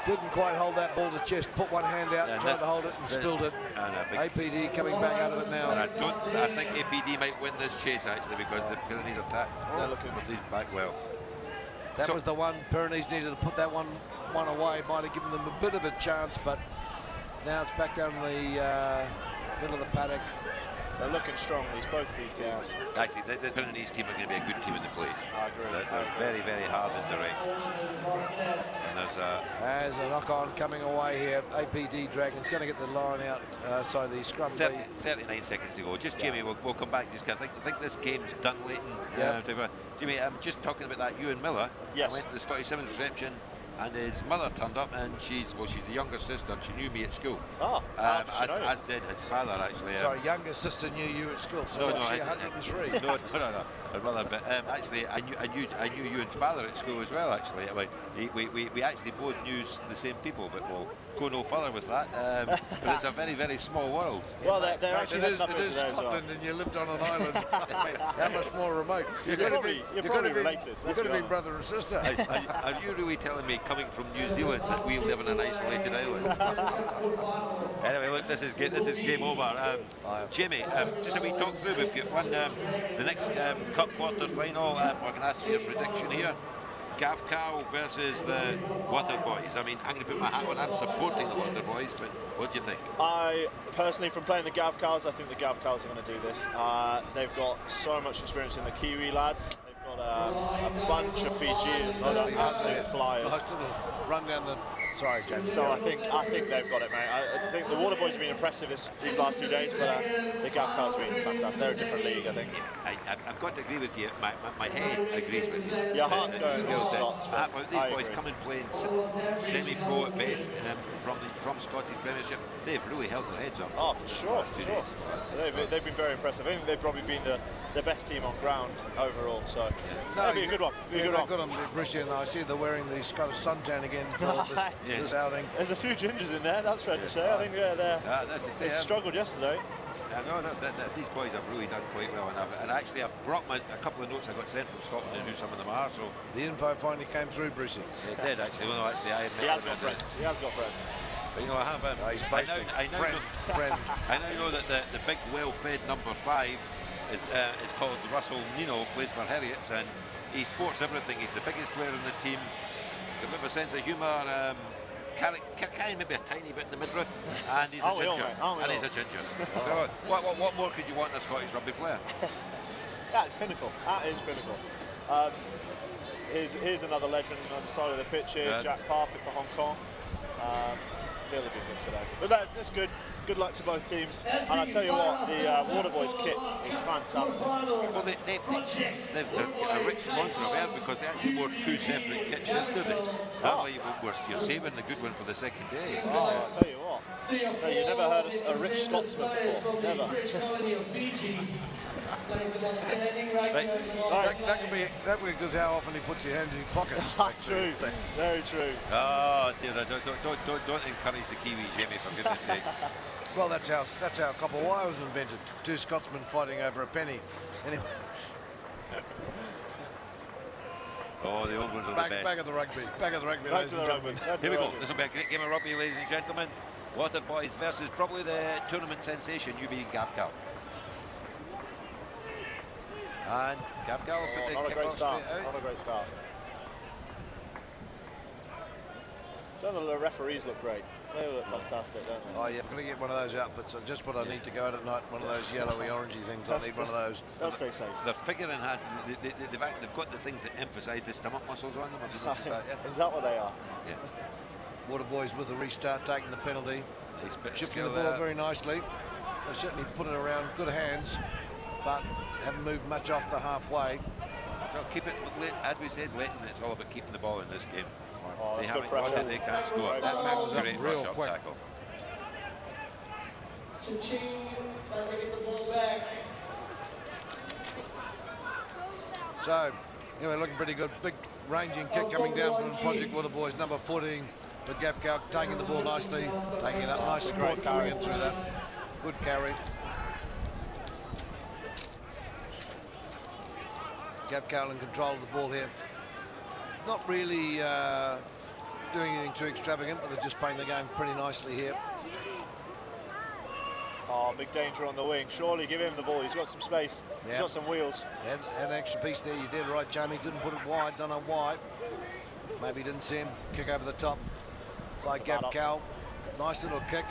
Didn't quite hold that ball to chest. Put one hand out, tried to hold it and spilled it. APD coming back out of it now. I think APD might win this chase actually because the Pyrenees attack. They're looking with these back well. That was the one. Pyrenees needed to put that one away. Might have given them a bit of a chance, but now it's back down the middle of the paddock. They're looking strong, both these teams. Actually, the Pyrenees team are going to be a good team in the play. I agree. They're very, very hard and direct. And there's a knock-on coming away here. APD Dragons going to get the line out. The scrum. 39 seconds to go. Just Jimmy, we'll come back. Just I think this game's done, Leighton. Jimmy, I'm just talking about that Ewan Miller. Yes. I went to the Scottish Sevens reception. And his mother turned up, and she's the younger sister. And she knew me at school. Oh, as did his father actually. Sorry, younger sister knew you at school. So no, 103. No, her brother. But actually, I knew Ewan's father at school as well. Actually, we actually both knew the same people, but we'll go no further with that. But it's a very, very small world. Well, they're actually it is Scotland, and you lived on an island. How much more remote? You're probably related. You've got to be brother and sister. Are you really telling me, coming from New Zealand, that we live in an isolated island? Anyway, look, this is game over. Jamie, just a wee talk through. We've got one, the next Cup quarter final. We're going to ask you a prediction here. GFI versus the Water Boys. I mean, I'm going to put my hat on. I'm supporting the Water Boys, but what do you think? I personally, from playing the GFIs, I think the GFIs are going to do this. They've got so much experience in the Kiwi lads. They've got a bunch of Fijians that are absolute flyers. Nice little run down the. Sorry, James. So I think they've got it, mate. I think the Water Boys have been impressive these last 2 days, but the GFIs have been fantastic. They're a different league, I think. I've got to agree with you. My head agrees with you. Your heart's going. Skill sets. These boys come and play semi-pro at best from Scottish Premiership. They've really held their heads up. Oh, for sure. They've been very impressive. I think they've probably been the best team on ground overall. So that'll be a good one. Good on Brucey, and I see they're wearing the Scottish suntan again for this outing. There's a few gingers in there, that's fair to say. I think they struggled yesterday. No, these boys have really done quite well, and actually I've brought a couple of notes I got sent from Scotland and who some of them are. So the info finally came through, Brucey. It did actually. Well, no, actually, he has got friends. But I have. I now know that the big, well-fed number 5 is called Russell Nino. Plays for Heriots, and he sports everything. He's the biggest player in the team. Got a bit of a sense of humour. Maybe a tiny bit in the midriff, and he's a ginger. He's a ginger. So, what more could you want in a Scottish rugby player? That is pinnacle. Here's another legend on the side of the pitch here, Jack Parfitt for Hong Kong. Really good win today. But that's good. Good luck to both teams. And I tell you what, the Waterboys kit is fantastic. Well, they've a rich sponsor of it because they actually wore 2 separate kits yesterday. That way you're saving the good one for the second day. Oh, I'll tell you what. No, you never heard a rich Scotsman before. Never. Right. That way because how often he puts his hands in his pockets. True. Very true. Oh dear, don't encourage the Kiwi, Jamie, for goodness sake. Well, that's how copper wire was invented. 2 Scotsmen fighting over a penny. Anyway. Oh, the old ones are the best. Back at the rugby. Back at the rugby. Back to the rugby. Here we go. This will be a great game of rugby, ladies and gentlemen. Waterboys versus probably the tournament sensation, you being GFI. And GFI will put the not a kick great off start. straight out. Not a great start. Don't the referees look great? They look fantastic, don't they? Oh yeah, I'm going to get one of those outfits. Just what I need to go out at night. One of those yellowy, orangey things. I need one of those. They'll stay safe. They're figuring out, they've got the things that emphasise the stomach muscles on them. Have you noticed that, yeah? Is that what they are? Yeah. Waterboys with the restart, taking the penalty. He's Shifting the ball very nicely. They certainly put it around good hands, but haven't moved much off the halfway. So keep it, as we said, Leighton, it's all about keeping the ball in this game. Oh, They that's good haven't got pressure. it, they can't score. That man was up Great real rush up quick. tackle. So, anyway, looking pretty good. Big ranging kick coming down from Project Waterboys, number 14. But GFI taking the ball nicely, taking it up. Nice support coming in through that. Good carry. GFI in control of the ball here. Not really doing anything too extravagant, but they're just playing the game pretty nicely here. Oh, big danger on the wing. Surely give him the ball. He's got some space. Yeah. He's got some wheels. Had an extra piece there. You did right, Jamie. Didn't put it wide. Don't know why. Maybe didn't see him. Kick over the top by GFI. Nice little kick.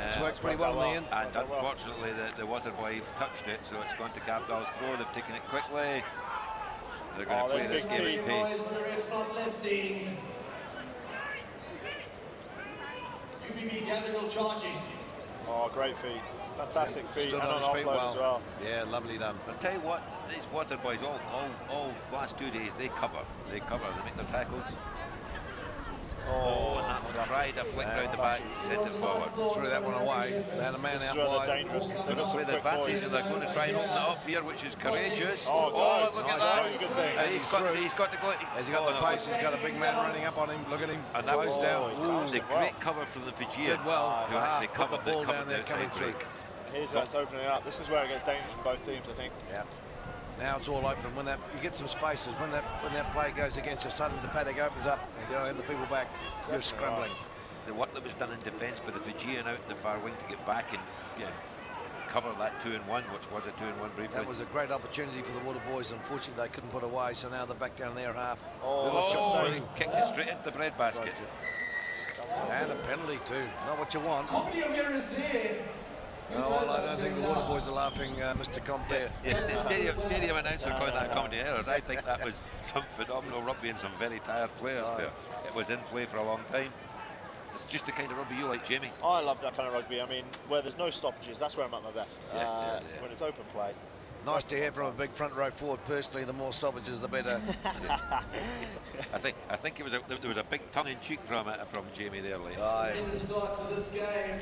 It's worked pretty well in the end. And unfortunately, the Waterboy touched it, so it's gone to GFI's throw. They've taken it quickly. They're going to play this game at pace. Oh, great feet. Fantastic feet. Stood And on on his feet offload as well. Yeah, lovely done. I'll tell you what, these Waterboys, all last 2 days, they cover, they make their tackles. Oh, and that one tried to flick round the back, sent it forward. Threw that one away. They had a man This is out where wide. they're dangerous. They've got some With quick advantage, boys. they're going to try and open it up here, which is courageous. Oh, guys, look nice. at that. Very good thing. And he's got to go. Has he got the pace? He's got a big man running up on him. Look at him. And that was Closed down. the great cover from the Fijian. Did well. Who actually Put the covered ball down there the coming outside through. break. Here's where it's opening up. This is where it gets dangerous for both teams, I think. Yeah. Now it's all open. When you get some spaces, when that play goes against you, suddenly the paddock opens up and you don't have the people back. You're scrambling. The work that was done in defence by the Fijian out in the far wing to get back and cover that 2-1, which was a 2-1 briefly. That was a great opportunity for the Waterboys. Unfortunately, they couldn't put away, so now they're back down their half. Oh, he kicked it straight into the bread basket. And a penalty too. Not what you want. Company of errors there. Oh, well, I don't think the Waterboys are laughing, Mr. Compere. Yes, the stadium announcer calling that comedy errors. I think that was some phenomenal rugby and some very tired players there. It was in play for a long time. It's just the kind of rugby you like, Jamie. I love that kind of rugby. I mean, where there's no stoppages, that's where I'm at my best. Yeah. When it's open play. Nice to hear from a big front row forward. Personally, the more stoppages, the better. I think there was a big tongue-in-cheek from Jamie there, Lee. The start to this game.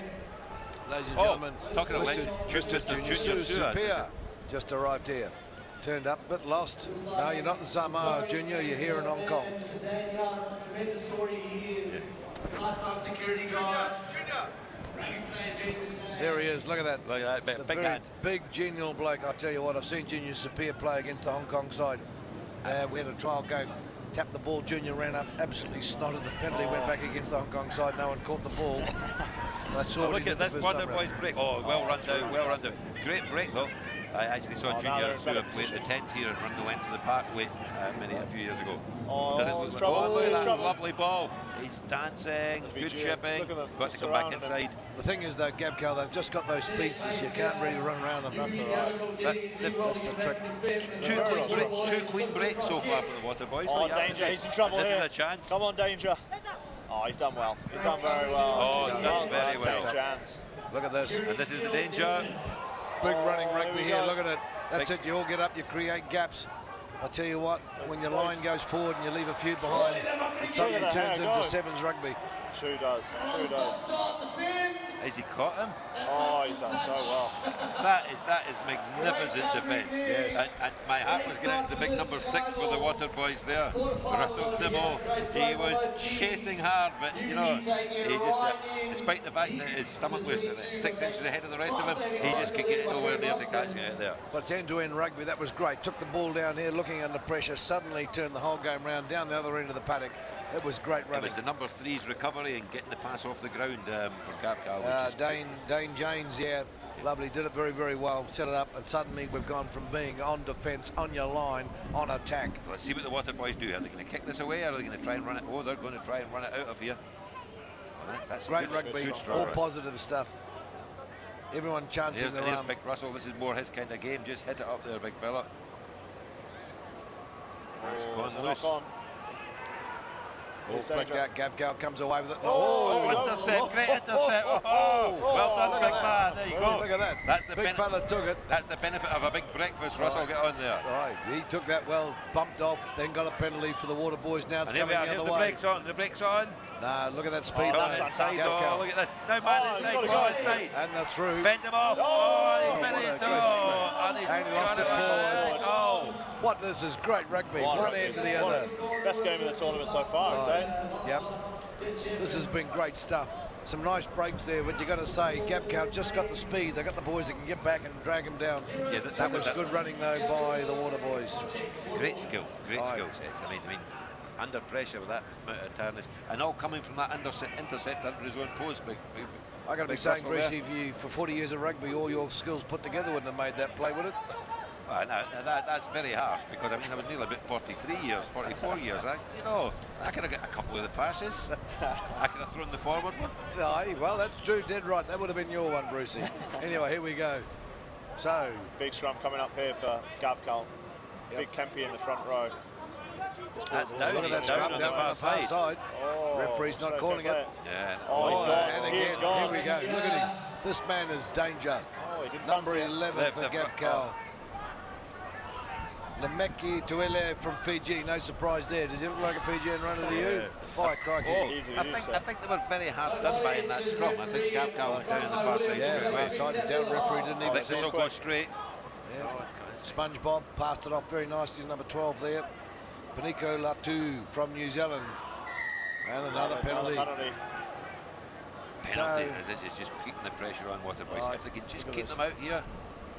Ladies and gentlemen, talking of legend, Mr. Junior Superior just arrived here. Turned up, a bit lost. No, you're not in Samoa, Junior. You're here in Hong Kong. For Dan Yards, a tremendous story he is. Nighttime security guard. There he is. Look at that. Look at that, The big very hand. big, genial bloke. I tell you what, I've seen Junior Superior play against the Hong Kong side. We had a trial go. Tapped the ball. Junior ran up, absolutely snotted the penalty. Went back against the Hong Kong side. No one caught the ball. That's all. Look at this Waterboys break. Oh, well run down, well run down. Great break though. I actually saw Junior play the 10th here and run the length of the parkway a few years ago. He's trouble. Look at He's that trouble. lovely ball. He's dancing, good shipping. Got to come back inside. The thing is though, Gabcal, they've just got those speeds. You can't really run around them. That's all right. That's the trick. Two clean breaks so far for the Waterboys. Oh, Danger, he's in trouble this here. This is a chance. Come on, Danger. Oh, Oh, he's done well. He's done very well. Oh, he's done very well. Chance. Look at this. And this is the danger. Big running rugby here. go. Look at it. That's it. You all get up. You create gaps. I tell you what, when your line goes forward and you leave a few behind, it suddenly turns into sevens rugby. True does. True does. Has he caught him? Oh, he's done so well. That is magnificent defence. Yes. And my hat was going out to the big number 6 for the Water boys there. Russell Nimmo. He was chasing hard, but you know, he just, despite the fact that his stomach was 6 inches ahead of the rest of him, he just could get nowhere near to catching it there. But it's end-to-end rugby. That was great. Took the ball down here, looking under pressure, suddenly turned the whole game round down the other end of the paddock. It was great It running. was the number 3's recovery and getting the pass off the ground for Gavkal. Dane James, yeah, lovely, did it very, very well, set it up, and suddenly we've gone from being on defence, on your line, on attack. Let's see what the Water boys do. Are they going to kick this away, or are they going to try and run it? Oh, they're going to try and run it out of here. Well, that's Great good, rugby, good all start. positive stuff. Everyone chancing their Here's arm. Big Russell. This is more his kind of game. Just hit it up there, big fella. It's gone loose. Ball flicked out, Gavkal comes away with it. Oh, intercept, great intercept. Oh, well done, big man. There you go. Look at that. That's the big fella took it. That's the benefit of a big breakfast. Russell, get on there. Right, he took that well, bumped off, then got a penalty for the Water boys. Now it's And here we coming are. the Here's other the way. brakes on. The brakes on. Nah, look at that speed. that's there. fantastic. Oh, look at that. No man he's inside. gotta Go go. inside. And they're through. Fend him off. Oh, he's what a finished. great Oh, and he's And he lost got it forward. Oh. What, this is great rugby. What One rugby. end to the other. Best game of the tournament so far, I'd say. Yep. This has been great stuff. Some nice breaks there, but you got to say, Gavkal just got the speed. They got the boys that can get back and drag him down. Yeah, that was good running though by the Water boys. Great skill sets. I mean, under pressure with that amount of tiredness, and all coming from that intercept under his own post. I got to be saying, Bruce, if you for 40 years of rugby, all your skills put together wouldn't have made that play, would it? Well, no, that's very harsh, because I mean I was nearly about 43 years, 44 years. I could have got a couple of the passes. I could have thrown the forward one. Aye, well, that's true, dead right. That would have been your one, Brucey. Anyway, here we go. So, Big scrum coming up here for Gavkal. Big Kempy in the front row. That's look at that scrum down on the far side. Referee's not calling it. Yeah. Oh, he's gone. And again, He's gone. here we go. Look at him. This man is danger. Oh, he didn't Number fancy it. 11 for Gavkal. Lemeki Tuele from Fiji, no surprise there. Does he look like a Fijian runner to you? By crikey. Easy I to do think, so. I think they were very hard done by in that scrum. I think Gavkal went down the far side. Yeah, far side down. Referee didn't even This will go straight. Yeah. SpongeBob passed it off very nicely, number 12 there. Panico Latu from New Zealand. And another penalty. Penalty. This is just keeping the pressure on Water boys. If they can just keep them out here.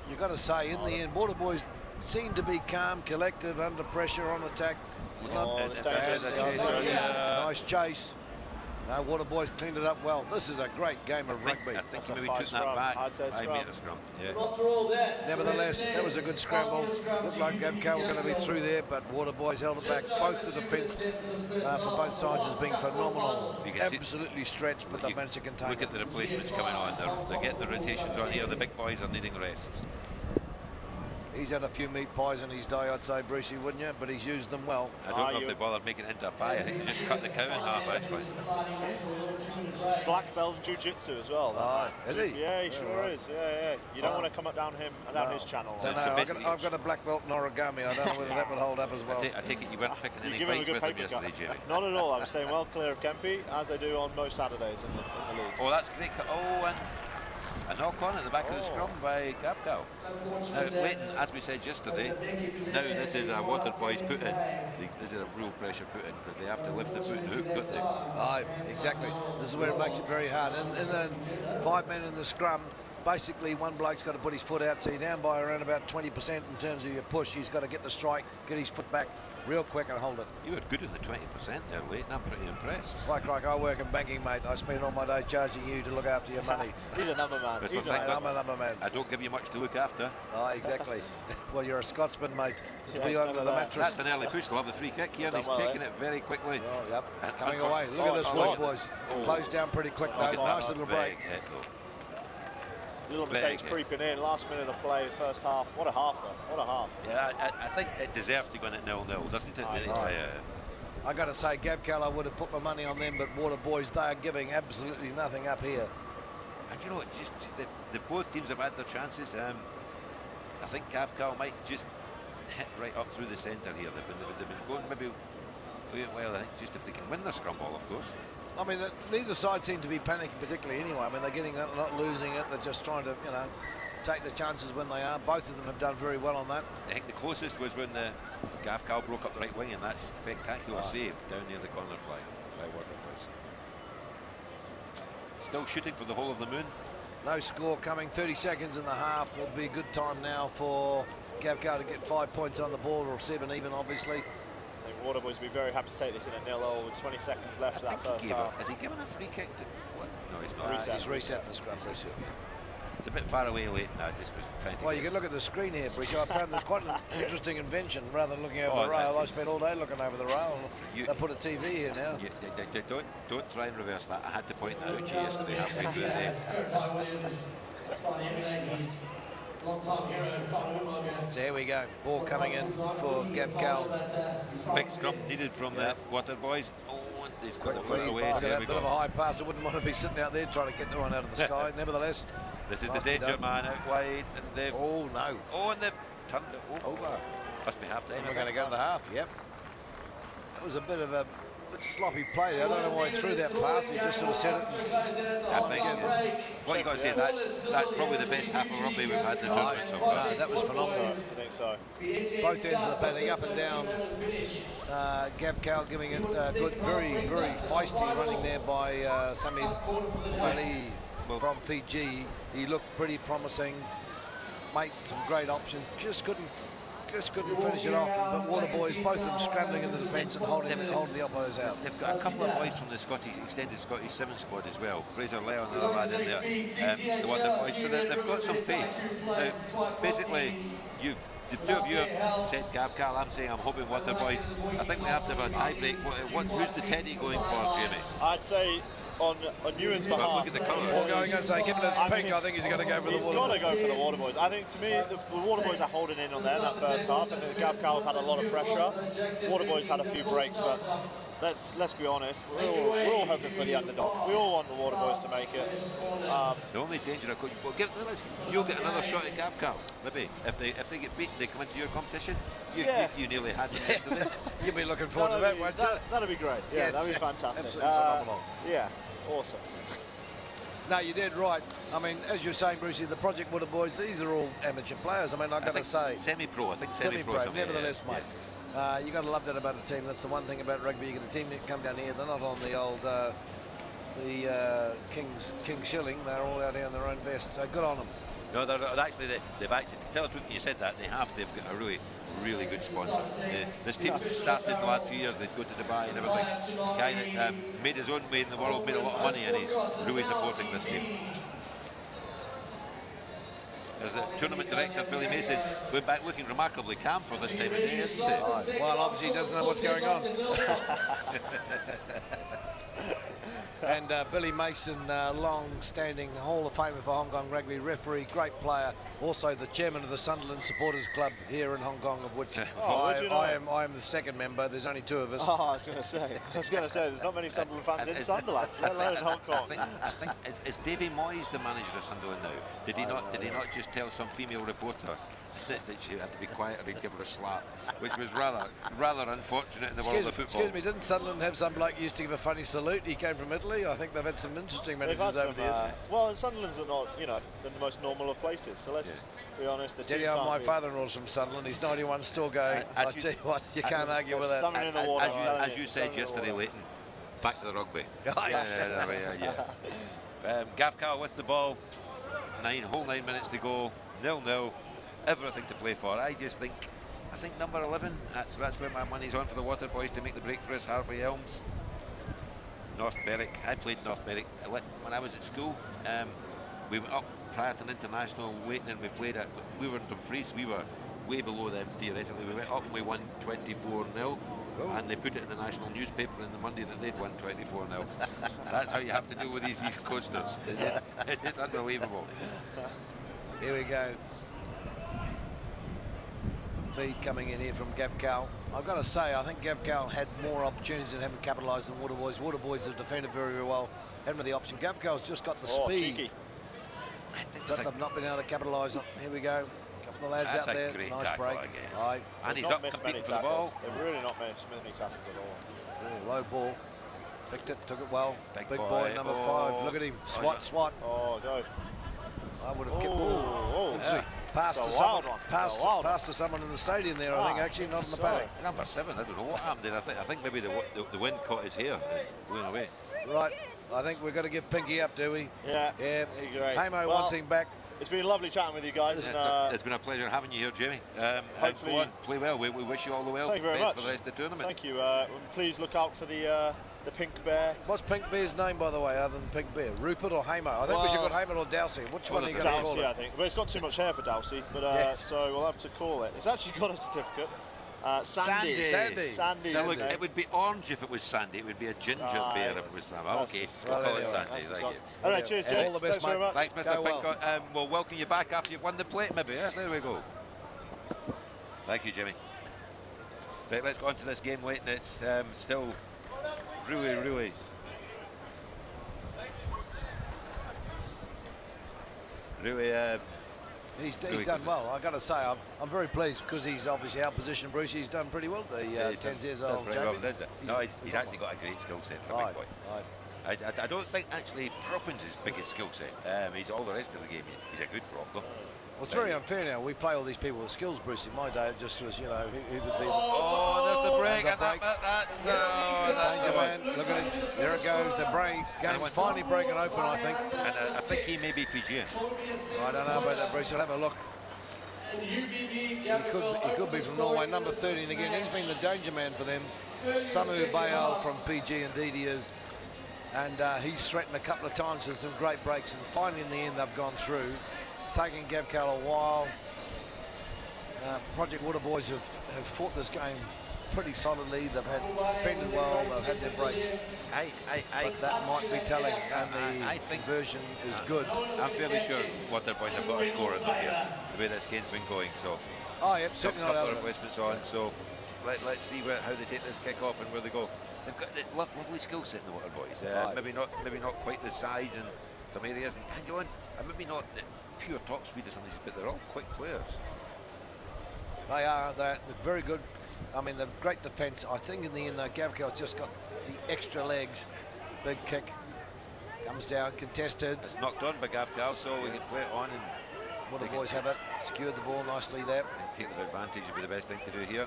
You've got to say, in the end, Water boys seem to be calm, collective, under pressure on attack. Nice chase. No, Water boys cleaned it up well. This is a great game of rugby. I think maybe took that back. I'd say 5 metre scrum. Yeah. After all that, Nevertheless, that was a good scramble. Looked like Gavkal were going to be through there, but Water boys held it back. Both the defence for both sides has been phenomenal. You can see- Absolutely stretched, but they managed to contain Look it. at the replacements coming on. They get the rotations on here. The big boys are needing rests. He's had a few meat pies in his day, I'd say, Brucey, wouldn't you? But he's used them well. I don't know if they bothered making it into a pie. I think they just cut the cow in half, actually. Black belt in jiu-jitsu as well. Is he? Yeah, he sure is. Yeah. You don't want to come up down his channel. No, I've got a black belt in origami. I don't know whether that would hold up as well. I take it you weren't picking any give him a fights good with him paper cut. yesterday, Jamie. Not at all. I'm staying well clear of Kempy, as I do on most Saturdays in the league. Oh, that's great. Oh, and a knock on at the back of the scrum by Gavkal. Now, waiting, as we said yesterday, now this is a Water boys put in. This is a real pressure put in, because they have to lift the foot and hook, don't they? Aye, exactly. This is where it makes it very hard. And then 5 men in the scrum, basically one bloke's got to put his foot out, so you're down by around about 20% in terms of your push. He's got to get the strike, get his foot back real quick and hold it. You were good in the 20% there, Leighton. I'm pretty impressed. Like, I work in banking, mate. I spend all my day charging you to look after your money. He's a number man. But He's I'm a number man. I don't give you much to look after. Exactly. Well, you're a Scotsman, mate. Yeah, Be he's under the never mattress. That's an early push. They'll have the free kick here, and he's Done well, taking it very quickly. Oh, yep. And Coming for- away. Look at this, oh, watch, God. boys. Closed down pretty quick, though. Look at Nice that little big break. hit, though. Little mistakes creeping in. Last minute of play, first half. What a half, though. What a half. Yeah, I think it deserves to go in at 0-0, doesn't it? Aye. Really? I got to say, Gavcal, I would have put my money on them, but Water Boys, they are giving absolutely nothing up here. And you know, just the both teams have had their chances. I think Gavcal might just hit right up through the centre here. They've been going maybe, well, I think just if they can win their scrum ball, of course. I mean, neither side seem to be panicking particularly anyway. I mean, they're getting it, they're not losing it. They're just trying to, you know, take the chances when they are. Both of them have done very well on that. I think the closest was when the Gavcal broke up the right wing, and that spectacular save down near the corner flag by Water Boys. Still shooting for the whole of the moon. No score coming, 30 seconds in the half. It'll be a good time now for Gavcal to get 5 points on the board, or 7 even, obviously. I think Water Boys will be very happy to take this in a 0-0 with 20 seconds left of that first half. Has he given a free kick to... What? No, he's not. Reset. He's reset the scrum. Reset. It's a bit far away late now, just was trying to... Well, you can look at the screen here, Bridge. I found this quite an interesting invention. Rather than looking over the rail, I spent all day looking over the rail. They put a TV here now. Don't try and reverse that. I had to point that out to you yesterday halfway through the day. So here we go. Ball coming in for Gavcal. Big scrum needed from the Water Boys. Oh, and he's got the Quick away. pass, There a we bit of a go. high pass. I wouldn't want to be sitting out there trying to get the one out of the sky. Nevertheless, This is the danger man out wide, and they've... Oh, no. Oh, and they've turned it over. Must be half time. And we're going to go to the half, yep. That was a bit of a sloppy play there. I don't know why he threw that pass. He just sort of set it. I think what you got to say, that's probably the best half of rugby we've had in the tournament so far. That was phenomenal. I think so. Both ends of the padding, up and down. Gavcal giving it good, very, very feisty running there by Sami Ali from Fiji. He looked pretty promising. Made some great options. Just couldn't finish it off. But Water Boys, both of them scrambling in the defence and holding the oppos out. They've got a couple of boys from the extended Scottish 7 squad as well. Fraser Leon, another lad in there. The Water Boys, so they've got some pace. Now, basically, the two of you have said Gavcal. I'm saying I'm hoping Water Boys. I think we have to have a tie break. Who's the Teddy going for, Jamie? I'd say on Ewan's behalf. Look at the colours. Well, going to say, given it's pink, I think he's going to go for the Water Boys. He's got to go for the Water Boys. I think, to me, the Water Boys are holding in on there in that first half, and Gavcal have had a lot of pressure. Water Boys had a few breaks, but let's be honest, we're all hoping for the underdog. We all want the Water Boys to make it. The only danger I could... Well, you'll get another shot at Gavcal, maybe. If they get beaten, they come into your competition. You nearly had them yesterday. You'll be looking forward to that, won't you? That'd be great. Yeah, Yes. that'd be fantastic. Absolutely phenomenal. Yeah, awesome. No, you did right. I mean, as you're saying, Brucey, the Project Water Boys, these are all amateur players. I mean, I've got to say. Semi-pro, I think Semi-pro, somewhere, nevertheless, mate. You got to love that about a team. That's the one thing about rugby. You get a team that come down here. They're not on the old King Shilling. They're all out here in their own best. So good on them. No, they've actually, to tell the truth, you said that, they've got a really, really good sponsor. This team started in the last few years, they'd go to Dubai and everything. Guy that made his own way in the world, made a lot of money, and he's really supporting this team. There's the tournament director, Billy Mason, going back looking remarkably calm for this time of day, isn't he? Well, obviously he doesn't know what's going on. And Billy Mason, long-standing Hall of Famer for Hong Kong rugby, referee, great player, also the chairman of the Sunderland Supporters Club here in Hong Kong, of which I am the second member. There's only 2 of us. Oh, I was going to say, there's not many Sunderland fans in Sunderland, let alone in Hong Kong. I think is Davy Moyes the manager of Sunderland now? Did he not just tell some female reporter that she had to be quiet or he'd give her a slap, which was rather unfortunate in the world of football. Excuse me, didn't Sunderland have some bloke who used to give a funny salute? He came from Italy. I think they've had some interesting managers over the years. Well, Sunderland's are not, the most normal of places. So let's be honest. The team my father-in-law's from Sunderland. He's 91, still going. I tell you what, you can't argue with that. Something in the water. As you said yesterday, Leighton, back to the rugby. Gavcal with the ball. 9 minutes to go. 0-0. Everything to play for. I think number 11. That's where my money's on for the Water Boys to make the break for us. Harvey Elms. North Berwick. I played North Berwick when I was at school. We went up prior to an international waiting, and we were in Dumfries. We were way below them theoretically. We went up and we won 24-0. And they put it in the national newspaper on the Monday that they'd won 24-0. That's how you have to deal with these East Coasters. It's unbelievable. Here we go. feed coming in here from Gav Cal. I've got to say, I think Gav Cal had more opportunities and haven't capitalised than Waterboys. Waterboys have defended very, very well. Haven't the option. Gav Cal's just got the speed. Cheeky. I think But they've not been able to capitalise on. Here we go. A couple of lads That's out a there. great Nice tackle break. again. Aye. And he's Not up missed many competing for the ball. tackles. They've really not missed many tackles at all. Oh, low ball. Picked it, took it well. Big Big boy. boy, number Oh. 5. Look at him. Oh, Swat, yeah. swat. Oh, go. I would have kept. Oh, Yeah. Passed It's to a wild someone. one. It's Passed, a wild passed to someone in the stadium there. I think actually, not in the so- paddock. Number 7, I don't know what happened there. I think maybe the wind caught his hair going away. Right. I think we've got to give Pinky up, do we? Yeah. Yeah. Great. Hamo Well, wants him back. It's been lovely chatting with you guys. And, It's been a pleasure having you here, Jamie. Hopefully- Go on, play well. We wish you all the well. Thank you very best much. for the rest of the tournament. Thank you. And please look out for the Pink Bear. What's Pink Bear's name, by the way, other than Pink Bear? Rupert or Hamo? I think we should Well- go Hamo or Dowsey. Which one are you going to call Dowsey, I it? think. But it's got too much hair for Dowsey, but Yes. so we'll have to call it. It's actually got a certificate. Sandy. Sandy. Sandy. So look, it would be orange if it was Sandy. It would be a ginger bear if it was Sam. That's Okay, the we'll Scots. call it Anyway, Sandy. That's the Thank you. Scots. All right, cheers, And all gents. the best, Thanks very mate. much. Thanks, Mr. Go well. Pinkott. We'll welcome you back after you've won the plate, maybe. Yeah? There we go. Thank you, Jimmy. Right, let's go on to this game late, and it's still really. He's Really done good. well. I've got to say, I'm very pleased because he's obviously out position. Bruce, he's done pretty well. The he's 10 done- years done old. very Jamie. well, didn't he? No, he's actually got a great skill set for a Aye, big boy. aye. I don't think actually propping's his biggest skill set. He's all the rest of the game. He's a good prop though. Well, it's very unfair now. We play all these people with skills, Bruce. In my day, it just was, you know, who could be. Oh, there's the break, There's the and break. that's the Danger one. man. Look at it. There it goes. The break. Game's finally breaking open, I think. And I think he may be Fijian. I don't know about that, Bruce. You'll have a look. He could be from Norway. Number 13 again. He's been the danger man for them. Samu Bayal from PG indeed he is. And he's threatened a couple of times with some great breaks. And finally, in the end, they've gone through. It's taken Gav Cal a while. Project Waterboys have fought this game pretty solidly. They've had defended well. They've had their breaks. But that might be telling. And I the think version is good. I'm fairly sure Waterboys have got a score in them here, the way this game's been going. So, Oh, yeah, a certainly couple not of out of it. replacements on. So, let's see how they take this kick off and where they go. They've got a lovely skill set in the Waterboys. Right. Maybe not quite the size in some areas, and hang on, and maybe not the pure top speed or something, but they're all quick players. They are. They're very good. I mean, they're great defence. I think in the end, though, Gav Cal's just got the extra legs. Big kick. Comes down, contested. It's knocked on by Gav Cal, so we can play it on and What the boys have it. Secured the ball nicely there. take their advantage would be the best thing to do here.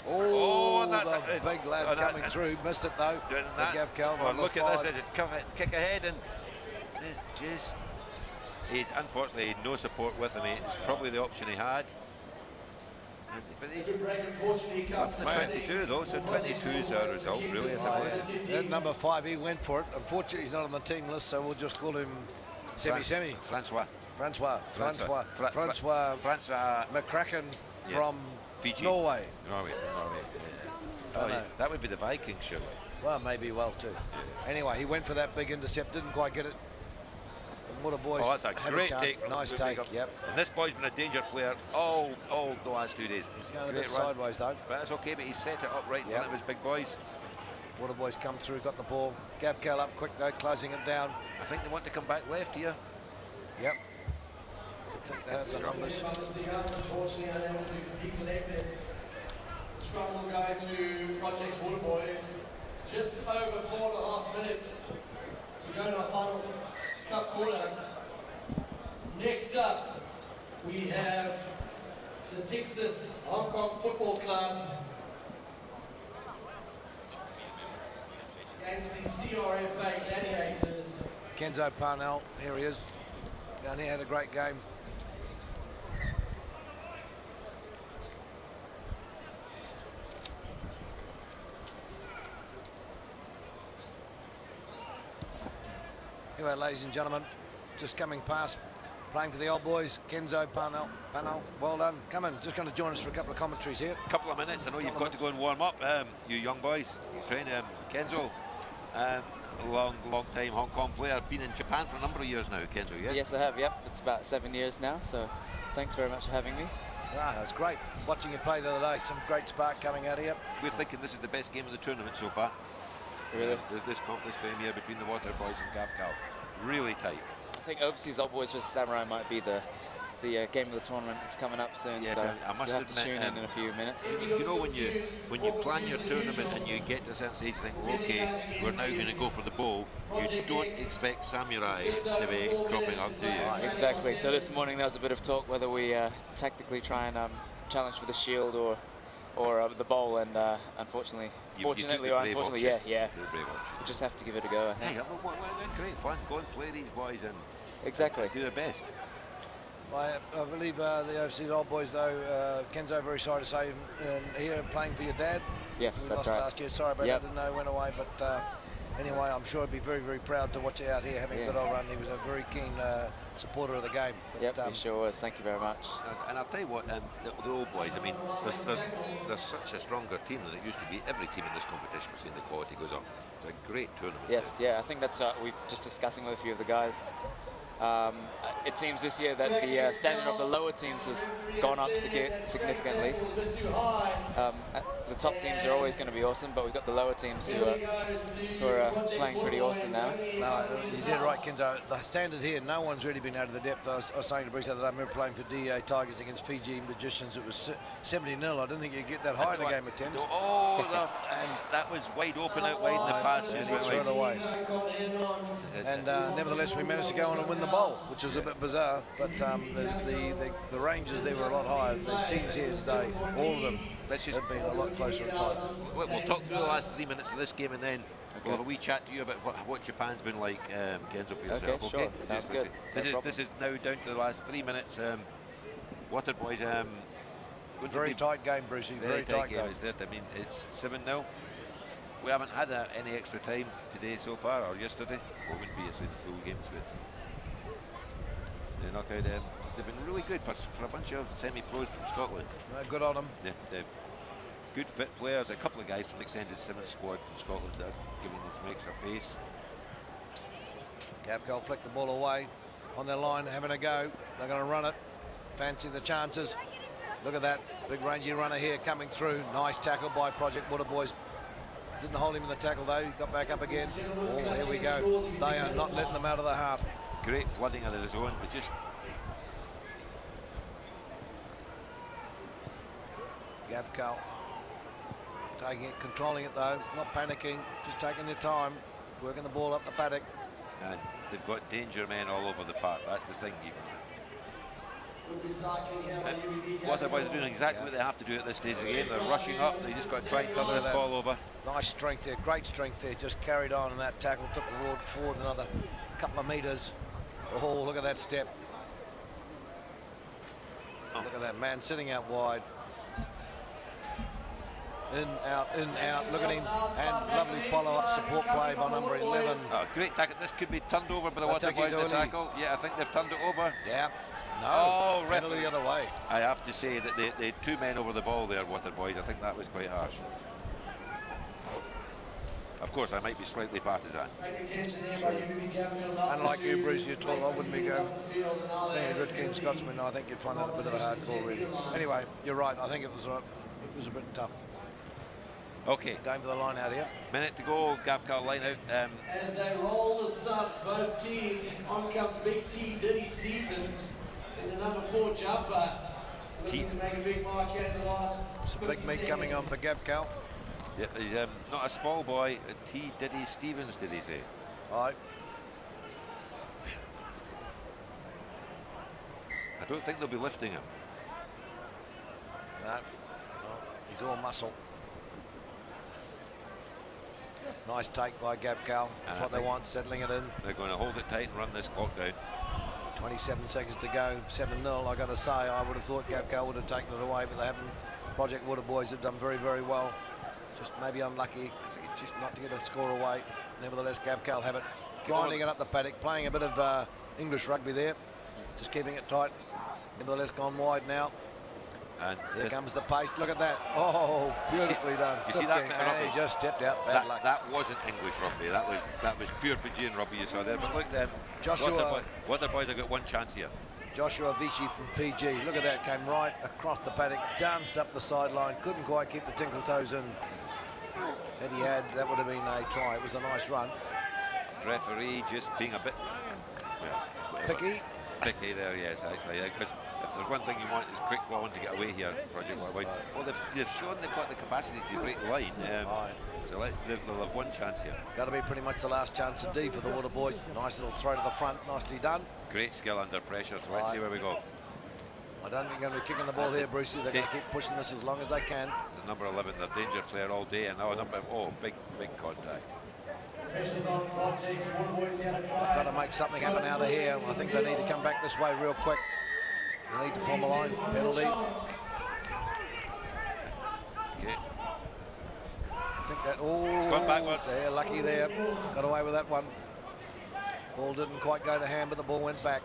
Oh, and that's the big lad coming through. Missed it though. Doing The that. Gav Cal. Oh, number look at 5. this. It's kick ahead, and there's just. He's unfortunately no support with him. It's probably the option he had. But he's Good break, unfortunately, comes the 22 though, so 22 is our result, really, I suppose. Then number 5, he went for it. Unfortunately, he's not on the team list, so we'll just call him Semi. Francois. Francois Francois McCracken Yeah. from Fiji. Norway. Norway. I Oh, know. yeah, that would be the Vikings, surely. Well, maybe well too. Anyway, he went for that big intercept, didn't quite get it. And what a boy! Oh, that's a had great chance. take. Nice Good take. pick up. Yep. And this boy's been a danger player all the last 2 days. He's going a Great bit run. sideways though. But that's okay, but he set it up right in Yep. front of his big boys. Water boys come through, got the ball. Gav Cal up quick though, closing it down. I think they want to come back left here. Yep. I think they have the numbers. Unfortunately, unable to be connected. Scrum will go to Project's Waterboys. Just over 4.5 minutes to go to our final cup quarter. Next up, we have the Texas Hong Kong Football Club against the CRFA Gladiators. Kenzo Parnell, here he is. Down here, had a great game. Anyway, ladies and gentlemen, just coming past, playing for the old boys, Kenzo Parnell. Well done. Come in, just going to join us for a couple of commentaries here. Couple of minutes. I know you've got to go and warm up. You young boys, train Kenzo. Long time Hong Kong player. Been in Japan for a number of years now, Kenzo. Yeah. Yes, I have. Yep, it's about 7 years now. So, thanks very much for having me. Ah, it was great watching you play the other day. Some great spark coming out here. We're thinking this is the best game of the tournament so far. Really? This frame here between the Water Boys and Gav Cal. Really tight. I think Overseas Old Boys vs Samurai might be the game of the tournament. It's coming up soon, yes, so I must you'll have to admit, tune in a few minutes. You know, when you plan your tournament and you get to a certain stage, you think, well, okay, we're now going to go for the bowl. You don't expect Samurai to be cropping up, do you? Exactly. So this morning there was a bit of talk whether we tactically try and challenge for the shield or the bowl, and unfortunately, fortunately or unfortunately, yeah, we just have to give it a go, I think. Hey, well, great fun. Go and play these boys and exactly do their best. I believe the overseas old boys, though, Kenzo, very sorry to say, here playing for your dad. Yes, we that's lost right. last year. Sorry about that, didn't know he went away, but anyway, I'm sure he'd be very, very proud to watch you out here having a good old run. He was a very keen supporter of the game. Yep, he sure was. Thank you very much. And I'll tell you what, the old boys, I mean, there's such a stronger team than it used to be. Every team in this competition, we're seeing the quality goes up. It's a great tournament. Yes, yeah, I think that's we've just discussing with a few of the guys. It seems this year that the standard of the lower teams has gone up significantly. The top teams are always going to be awesome, but we've got the lower teams who are playing pretty awesome now. No, you did right, Kenzo. The standard here, no one's really been out of the depth. I was saying to Bruce the other day, I remember playing for DEA Tigers against Fiji Magicians. It was 70-0. I didn't think you'd get that high in a game of Thames. Oh, and that was wide open out wide in the pass. And he threw it away. And nevertheless, we managed to go on and win the bowl, which was a bit bizarre. But the ranges there were a lot higher. The teams here today, all of them, have been a lot closer and tighter. We'll talk through the last 3 minutes of this game, and then we'll have a wee chat to you about what Japan's been like, Kenzo, for yourself. Okay, sure. Sounds good. This is now down to the last 3 minutes. Water Boys. Very tight game, Brucey. Very tight game. I mean, it's 7-0. We haven't had any extra time today so far, or yesterday. Well, it wouldn't be a full games, but they knock out. They've been really good for a bunch of semi-pros from Scotland. Good on them. They're good fit players. A couple of guys from the extended 7th squad from Scotland that are giving them some extra pace. Gavkal flick the ball away on their line, having a go. They're going to run it. Fancy the chances. Look at that big rangy runner here coming through. Nice tackle by Project Water Boys. Didn't hold him in the tackle though. He got back up again. Oh, here we go. They are not letting them out of the half. Great flooding of the zone, but just Gavkal taking it, controlling it though, not panicking, just taking their time, working the ball up the paddock. And they've got danger men all over the park. That's the thing. Water Boys are doing exactly what they have to do at this stage of the game. They're rushing up. They just got to try and turn this ball over. Nice strength there, great strength there. Just carried on, and that tackle took the ball forward another couple of metres. Oh, look at that step. Look at that man sitting out wide. In, out, look at him, and lovely follow-up support play by number 11. Oh, great tackle. This could be turned over by the Water Boys to tackle. Yeah, I think they've turned it over. Yeah. No, oh, referee the other way. I have to say that they had 2 men over the ball there, Water Boys. I think that was quite harsh. Of course, I might be slightly partisan. Unlike you, Bruce, you're told I wouldn't be going. Being a good keen Scotsman, I think you'd find that a bit of a hard call, really. Anyway, you're right. I think it was a bit tough. Okay. Going for the line out here. Minute to go. Gavkal line out. As they roll the subs, both teams, on comes Big T, Diddy Stevens, and the number 4 jumper. Looking to make a big mark here in the last. It's a big meat coming on for Gavkal. Yep, he's not a small boy. T. Diddy Stevens, did he say? Aye. I don't think they'll be lifting him. No, he's all muscle. Nice take by Gavkal. That's what they want, settling it in. They're going to hold it tight and run this clock down. 27 seconds to go, 7-0. I got to say, I would have thought Gavkal would have taken it away, but they haven't. Project Water Boys have done very, very well. Just maybe unlucky, just not to get a score away. Nevertheless, Gavkal have it, grinding it up the paddock, playing a bit of English rugby there, just keeping it tight. Nevertheless, gone wide now. And here comes the pace. Look at that. Oh, beautifully done. You see that bit of rugby? He just stepped out. Bad luck. That wasn't English rugby. That was pure Fijian rugby you saw there. But look, Joshua. Water Boys have got one chance here. Joshua Vichy from PG. Look at that, came right across the paddock, danced up the sideline, couldn't quite keep the tinkle toes in. Had he had, that would have been a try. It was a nice run. Referee just being a bit Picky. picky there, yes, actually. Because if there's one thing you want, is quick ball to get away here, Project White. Well, they've shown they've got the capacity to break the line. So they'll have one chance here. Got to be pretty much the last chance indeed for the Water Boys. Nice little throw to the front, nicely done. Great skill under pressure, so let's see where we go. I don't think they're going to be kicking the ball here, Brucey. They're going to keep pushing this as long as they can. The number 11, their danger player all day, and now big contact. Got to make something happen out of here. I think they need to come back this way real quick. They need to form a line. Penalty. Okay. I think that, It's gone backwards. They're lucky there. Got away with that one. Ball didn't quite go to hand, but the ball went back.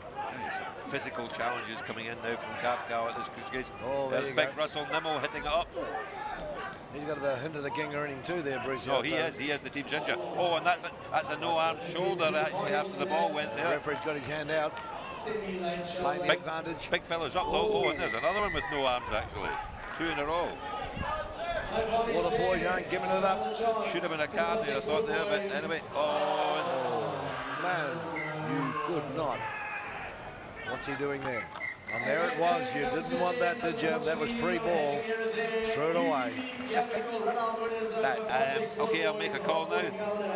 Some physical challenges coming in now from Gafgal at this cruise gauge. Oh, there's big Russell Nimmo hitting it up. He's got a hint of the ginger in him too there, Bruce. Oh, he is the team ginger. Oh, and that's a no-arm shoulder actually after the ball went there. The referee's got his hand out. Playing the advantage. Big fella's up though. Oh, and there's another one with no arms actually. 2 in a row. Water Boys aren't giving it up. Should have been a card there, I thought there, but anyway. Oh, man, you could not. What's he doing there? And there it was. You didn't want that, did you? That was free ball. Threw it away. Okay, I'll make a call now.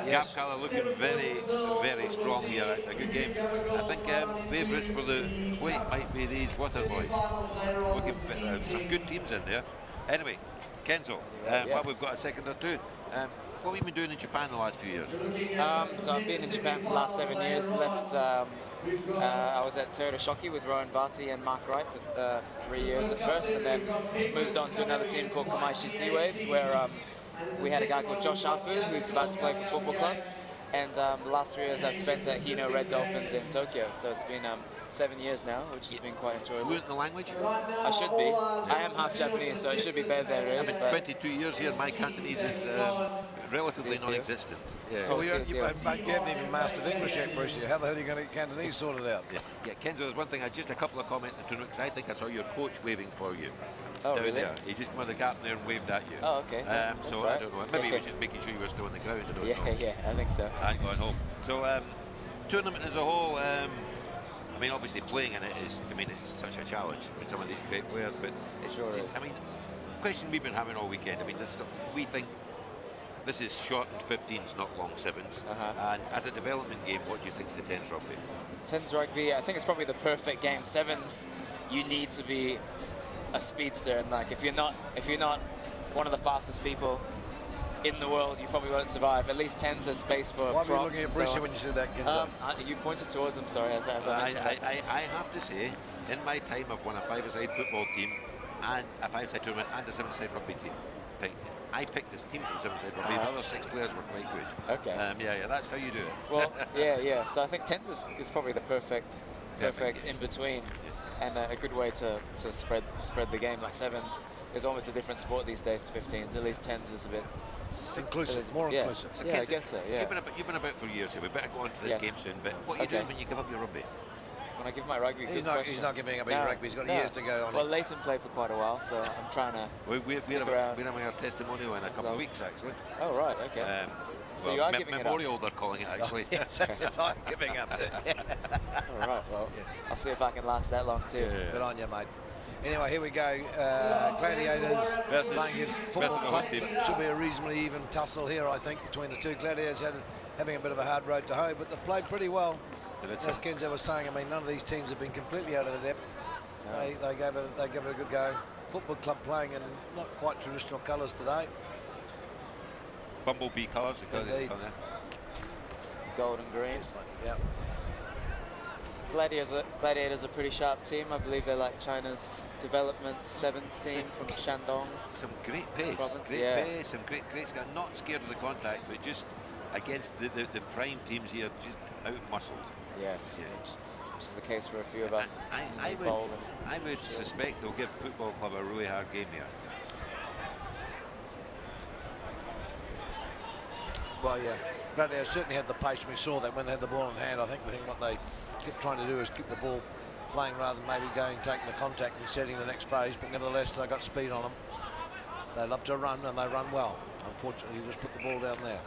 Yes. Gafgal are looking very, very strong here. It's a good game. I think favourites for the weight might be these Water Boys. Looking some good teams in there. Anyway, Kenzo, well, we've got a second or two. What have you been doing in Japan the last few years? So I've been in Japan for the last 7 years. Left. I was at Toyota Shoki with Rowan Vati and Mark Wright for 3 years at first, and then moved on to another team called Kamaishi Sea Waves, where we had a guy called Josh Afu, who's about to play for football club. And the last 3 years I've spent at Hino Red Dolphins in Tokyo. So it's been 7 years now, which has been quite enjoyable. Fluent in the language? I should be. I am half Japanese, so it should be better than it is. I mean, 22 years here, my Cantonese is relatively non-existent. Yeah. Well, you haven't even mastered English yet, Bruce. How the hell are you going to get Cantonese sorted out? Yeah, Kenzo, there's one thing, just a couple of comments in the tournament, because I think I saw your coach waving for you. Oh, down really? there. He just went the gap there and waved at you. Oh, okay. So right. I don't know. Maybe he was just making sure you were still on the ground. I don't know. Yeah, I think so. And going home. So, tournament as a whole, I mean, obviously playing in it is, I mean, it's such a challenge with some of these great players, but it sure is. I mean, question we've been having all weekend, I mean, we think this is shortened 15s, not long 7s. And as a development game, what do you think to 10s rugby? 10s rugby, I think it's probably the perfect game. 7s, you need to be a speedster, and like if you're not one of the fastest people in the world, you probably won't survive. At least 10s has space for Why props. were you looking at Bruce when you said that, Kenzo? You pointed towards him, sorry, as I mentioned. I have to say, in my time I've won a 5-a-side football team and a 5-a-side tournament and a 7-a-side rugby team. I picked this team for the 7-a-side rugby. The other 6 players were quite good. Okay. Yeah, that's how you do it. Well, yeah. So I think 10s is probably the perfect in between. And a good way to spread the game. Like 7s is almost a different sport these days to 15s. At least 10s is a bit inclusive, more inclusive. So yeah, I guess so. Yeah. You've been about for years here. We better go on to this game soon. But what are you doing when you give up your rugby? When I give my rugby, he's not giving up his rugby. He's got years to go on. Well, Leighton played for quite a while, so I'm trying to stick around. We're having our testimonial in a couple of weeks, actually. Oh right, okay. So you are giving memorial, they're calling it actually. Yes, I'm giving up. All right, well, I'll see if I can last that long too. Good on you, mate. Anyway, here we go. Gladiators playing against Football Club. Should be a reasonably even tussle here, I think, between the two. Gladiators having a bit of a hard road to hoe, but they've played pretty well. As Kenzo was saying, I mean, none of these teams have been completely out of the depth. No. They gave it a good go. Football Club playing in not quite traditional colours today. Bumblebee colours. Gold and green. Yeah. Gladiators are a pretty sharp team. I believe they're like China's development 7s team from Shandong. Some great pace. Province, great pace, some great guys. Not scared of the contact, but just against the prime teams here, just out-muscled. Yes, which is the case for a few of us. I would suspect they'll give Football Club a really hard game here. Well, yeah, Gladiators certainly had the pace. We saw that when they had the ball in hand. I think what they kept trying to do is keep the ball playing rather than maybe going, taking the contact and setting the next phase, but nevertheless they've got speed on them. They love to run and they run well. Unfortunately, you just put the ball down there.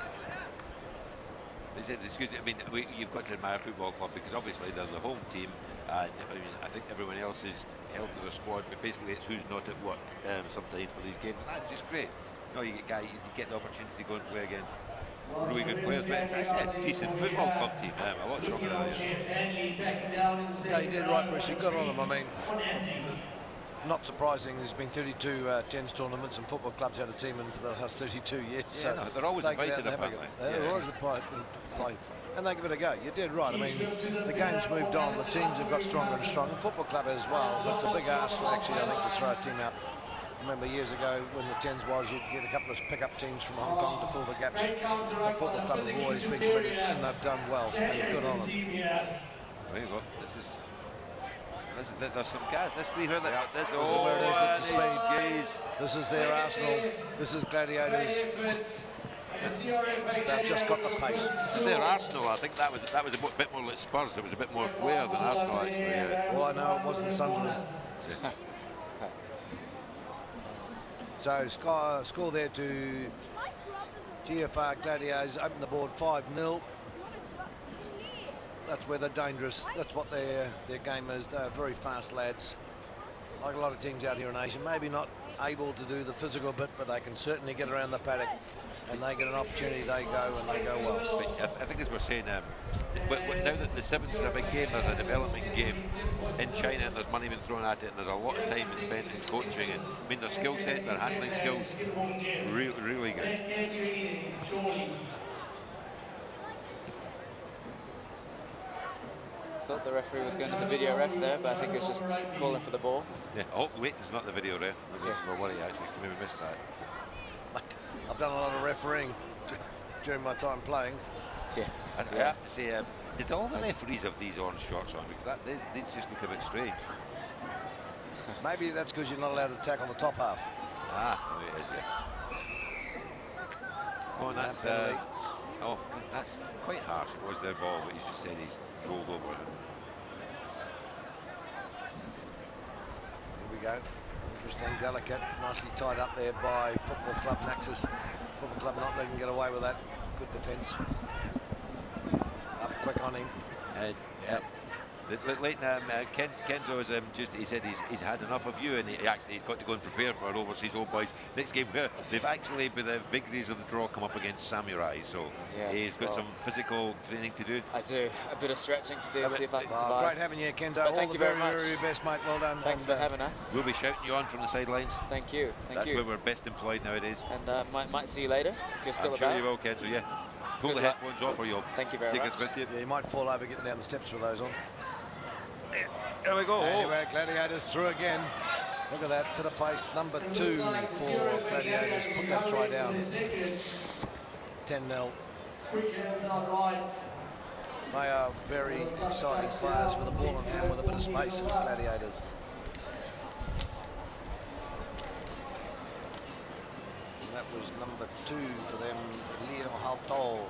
It's good. I mean, you've got to admire Football Club because obviously they're the home team, and I mean, I think everyone else is held to the squad, but basically it's who's not at work sometimes for these games. And that's just great. You know, you get the opportunity to go and play against really good players, but as I said, decent Football Club team, a lot stronger than others. Yeah, you did right, Bruce. You got on them. I mean, not surprising. There's been 32 tens tournaments, and football clubs had a team in for the last 32 years. Yeah, so no, they're always invited, apparently. They're always invited to play, and they give it a go. You did right. I mean, the game's moved on. The teams have got stronger and stronger. Football club as well. But it's a big ask, actually, I think, to throw a team out. I remember years ago when the tens was, you'd get a couple of pickup teams from Hong Kong to fill the gaps. The football club have always been pretty, and they've done well. And good on them. There you go. There's some guys. Let's see who that. This is where it is. It's the speed. This is their Arsenal. This is Gladiators. They've just got the pace. Their Arsenal. I think that was a bit more like Spurs. It was a bit more flair than Arsenal actually. Yeah. Well, I know it wasn't Sunderland. So score there to GFI Gladiators. Open the board 5-0. That's where they're dangerous. That's what their game is. They're very fast lads. Like a lot of teams out here in Asia, maybe not able to do the physical bit, but they can certainly get around the paddock. And they get an opportunity, they go, and they go well. But I think as we're saying, now that the Sevens are a big game, there's a development game in China, and there's money being thrown at it, and there's a lot of time spent in coaching. And I mean, their skill set, their handling skills, really good. Thought the referee was going to the video ref there, but I think it's just calling for the ball. Yeah, oh, wait, it's not the video ref. We're worried actually, maybe missed that. I've done a lot of refereeing during my time playing. Yeah, I have to say, did all the referees have these orange shorts on? Because they just look a bit strange. Maybe that's because you're not allowed to tackle the top half. Ah, it is, yeah. Oh, and that's quite harsh. It was their ball, but he just said he's rolled over it. Here we go. Interesting, delicate, nicely tied up there by Football Club Naxos. Football Club not letting him get away with that. Good defence. Up quick on him. Yeah. Leighton, Kenzo is he said he's had enough of you, and he's got to go and prepare for our overseas old boys next game. Where they've actually, with the vagaries of the draw, come up against Samurai, so yes, he's got some physical training to do. I do, a bit of stretching to do, see if I can survive. Great having you, Kenzo. All thank you very much. Very best, mate. Well done. Thanks for having us. We'll be shouting you on from the sidelines. Thank you. That's where we're best employed nowadays. And might see you later if you're still I'm about. sure you will, Kenzo. Yeah. Pull the headphones off, or you'll take us with you. Yeah, you might fall over getting down the steps with those on. There we go. Anyway, Gladiators through again. Look at that, bit of pace. Number 2 for Gladiators. Put that try down. 10-0. They are very exciting players with a ball in hand with a bit of space, Gladiators. And that was number 2 for them, Leo Halto.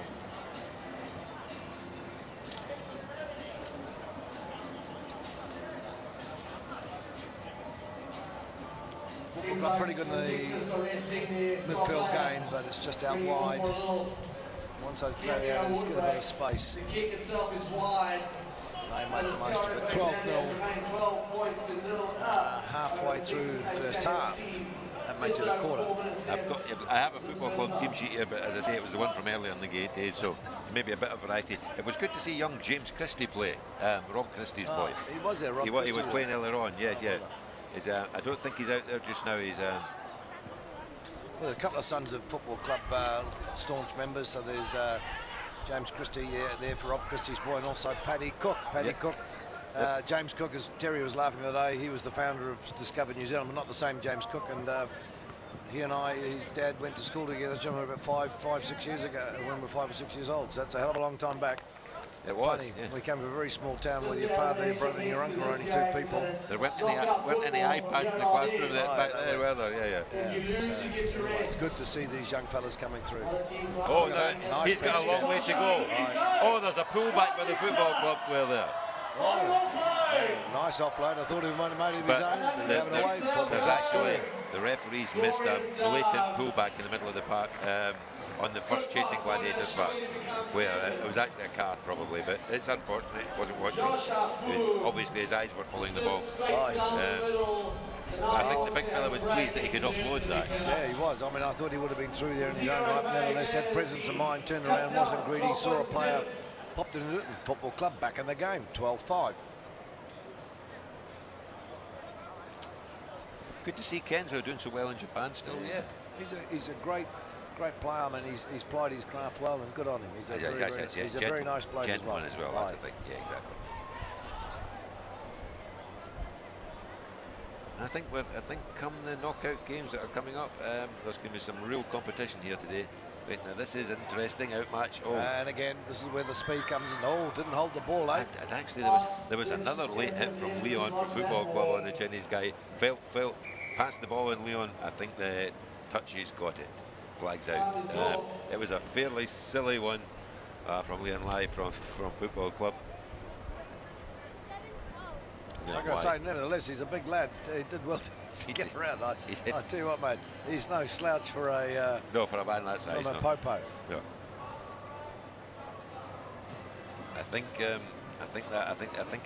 We've got pretty good in the midfield game, but it's just out wide. Once those Gladiators get a bit of space, the kick itself is wide. they make the most of it. 12-0. Halfway through the first half. That makes it a quarter. I have a Football Club team sheet here, but as I say, it was the one from earlier in the days, so maybe a bit of variety. It was good to see young James Christie play, Rob Christie's boy. He was there, Rob. He was playing earlier on, yeah. I don't think he's out there just now. He's well, a couple of sons of Football Club staunch members. So there's James Christie there for Rob Christie's boy, and also Paddy Cook. Cook. James Cook, as Terry was laughing the other day, he was the founder of Discover New Zealand, but not the same James Cook. And he and his dad went to school together about 5-6 years ago when we were 5 or 6 years old. So that's a hell of a long time back. It was. Funny. Yeah. We came from a very small town with your father, your brother, and your uncle were only 2 people. There weren't any iPads in the classroom back there, were there? Yeah. It's good to see these young fellas coming through. Oh, he's got a long way to go. Oh, there's a pullback by the Football Club player there. Nice offload. I thought he might have made it his own. There's actually, the referees missed a blatant pullback in the middle of the park on the first chasing Gladiators back, where it was actually a car probably, but it's unfortunate he wasn't watching. Obviously his eyes were following the ball. I think the big fella was pleased that he could offload that. Yeah, he was. I mean, I thought he would have been through there in his own right. Nevertheless, had presence of mind, turned around, wasn't greedy, saw a player, popped it in Luton Football Club back in the game, 12-5. Good to see Kenzo doing so well in Japan still. Yeah, he's a great player. I mean, he's plied his craft well, and good on him. He's a very nice player as well. I think. Yeah, exactly. I think come the knockout games that are coming up, there's going to be some real competition here today. Wait, now this is interesting outmatch. Oh, and again, this is where the speed comes in. Oh, didn't hold the ball out. And actually, there was another late hit from Leon for Football Club on the Chinese guy. Felt passed the ball, and Leon, I think the touches got it. Flags out. It was a fairly silly one from Leon Lai from Football Club. Like I say, nevertheless, he's a big lad. He did well to get around. I tell you what, mate, he's no slouch for a for a man that size. From a popo. No. I think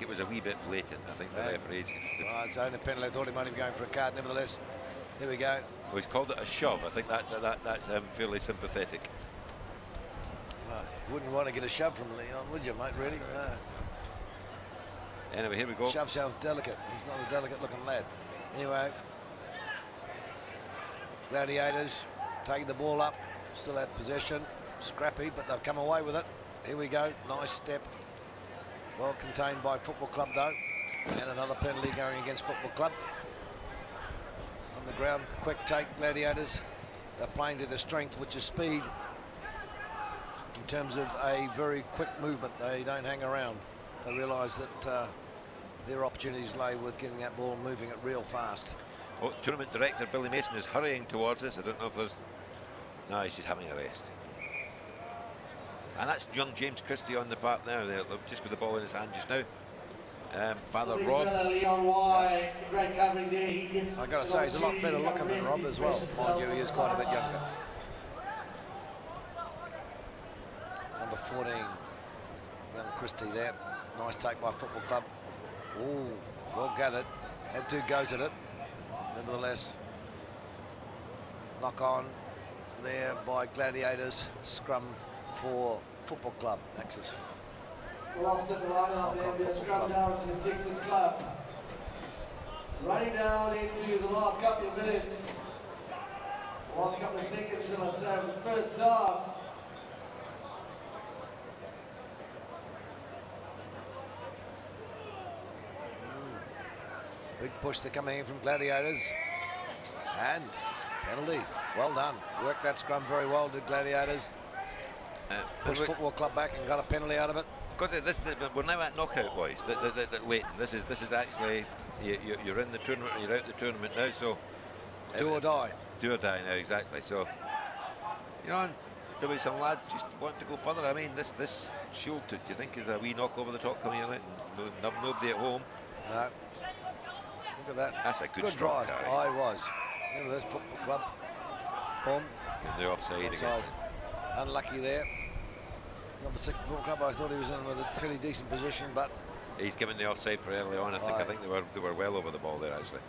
it was a wee bit blatant. I think the referees. It's only a penalty. I thought he might have been going for a card. Nevertheless, here we go. Well, he's called it a shove. I think that's fairly sympathetic. Well, wouldn't want to get a shove from Leon, would you, mate? Really? No. Anyway, here we go. Shove sounds delicate. He's not a delicate-looking lad. Anyway, Gladiators taking the ball up, still have possession, scrappy, but they've come away with it. Here we go, nice step. Well contained by Football Club though, and another penalty going against Football Club. On the ground, quick take, Gladiators. They're playing to their strength, which is speed. In terms of a very quick movement, they don't hang around. They realise that their opportunities lay with getting that ball and moving it real fast. Oh, tournament director Billy Mason is hurrying towards us. I don't know if there's... No, he's just having a rest. And that's young James Christie on the park now, there, just with the ball in his hand just now. Father Rob. I got to say, he's a lot better looking than Rob as well. Mind you, he is quite a bit younger. Number 14, young Christie there. Nice take by Football Club. Oh, well gathered. Had 2 goes at it. Nevertheless, knock on there by Gladiators. Scrum for Football Club. Axis. Last step of the line out there, we'll scrum down to the Texas Club. Running down into the last couple of minutes. Last couple of seconds, shall I say, of the first half. Big push they're coming in from Gladiators. And penalty. Well done. Worked that scrum very well, did Gladiators. Pushed Football Club back and got a penalty out of it. We're now at knockout, boys. Leighton. This is actually you're in the tournament and you're out the tournament now. So do or die. Do or die now, exactly. So you know, there'll be some lads just want to go further. I mean, this Shield, do you think is a wee knock over the top coming in, Leighton? Nobody at home. No. Look at that. That's a good drive. I was. Look at this Football Club. Boom. They're offside again. Unlucky there. Number 6 Football Club. I thought he was in with a fairly decent position, but he's given the offside for early on. I think they were well over the ball there actually.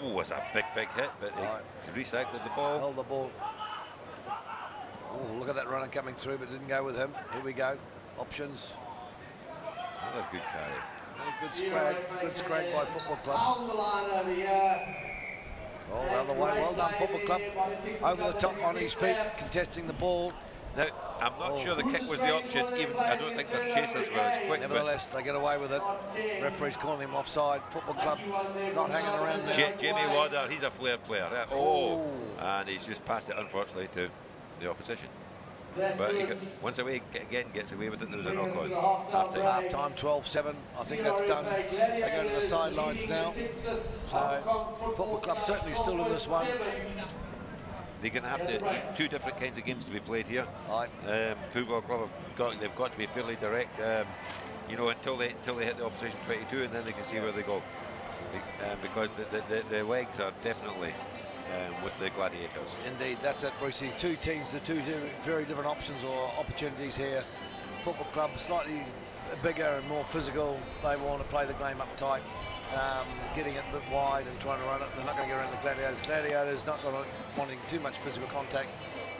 Oh, was a big hit, but he recycled the ball. Held the ball. Oh, look at that runner coming through, but didn't go with him. Here we go. Options. Another good carry. Good scrag by Football Club. On the line over here. Oh, the other way. Well done, Football Club. Over the top on his feet, contesting the ball. Now, I'm not sure the kick was the option. Even I don't think the chasers were as quick. Nevertheless, they get away with it. Referee's calling him offside. Football Club not hanging around there. Jamie Wadder, he's a flair player. Oh, and he's just passed it, unfortunately, to the opposition. But he once away again gets away with it. There was a knock on. Half time 12-7. I think that's done. They go to the sidelines now. So Football Club certainly still in this one. They're going to have to 2 different kinds of games to be played here. Right. Football Club they've got to be fairly direct. you know, until they hit the opposition 22, and then they can see where they go. Because the legs are definitely with the Gladiators. Indeed, that's it, Brucey. Two teams, the two very different options or opportunities here. Football club slightly bigger and more physical. They want to play the game up tight, getting it a bit wide and trying to run it. They're not going to get around the Gladiators. Gladiators not wanting too much physical contact.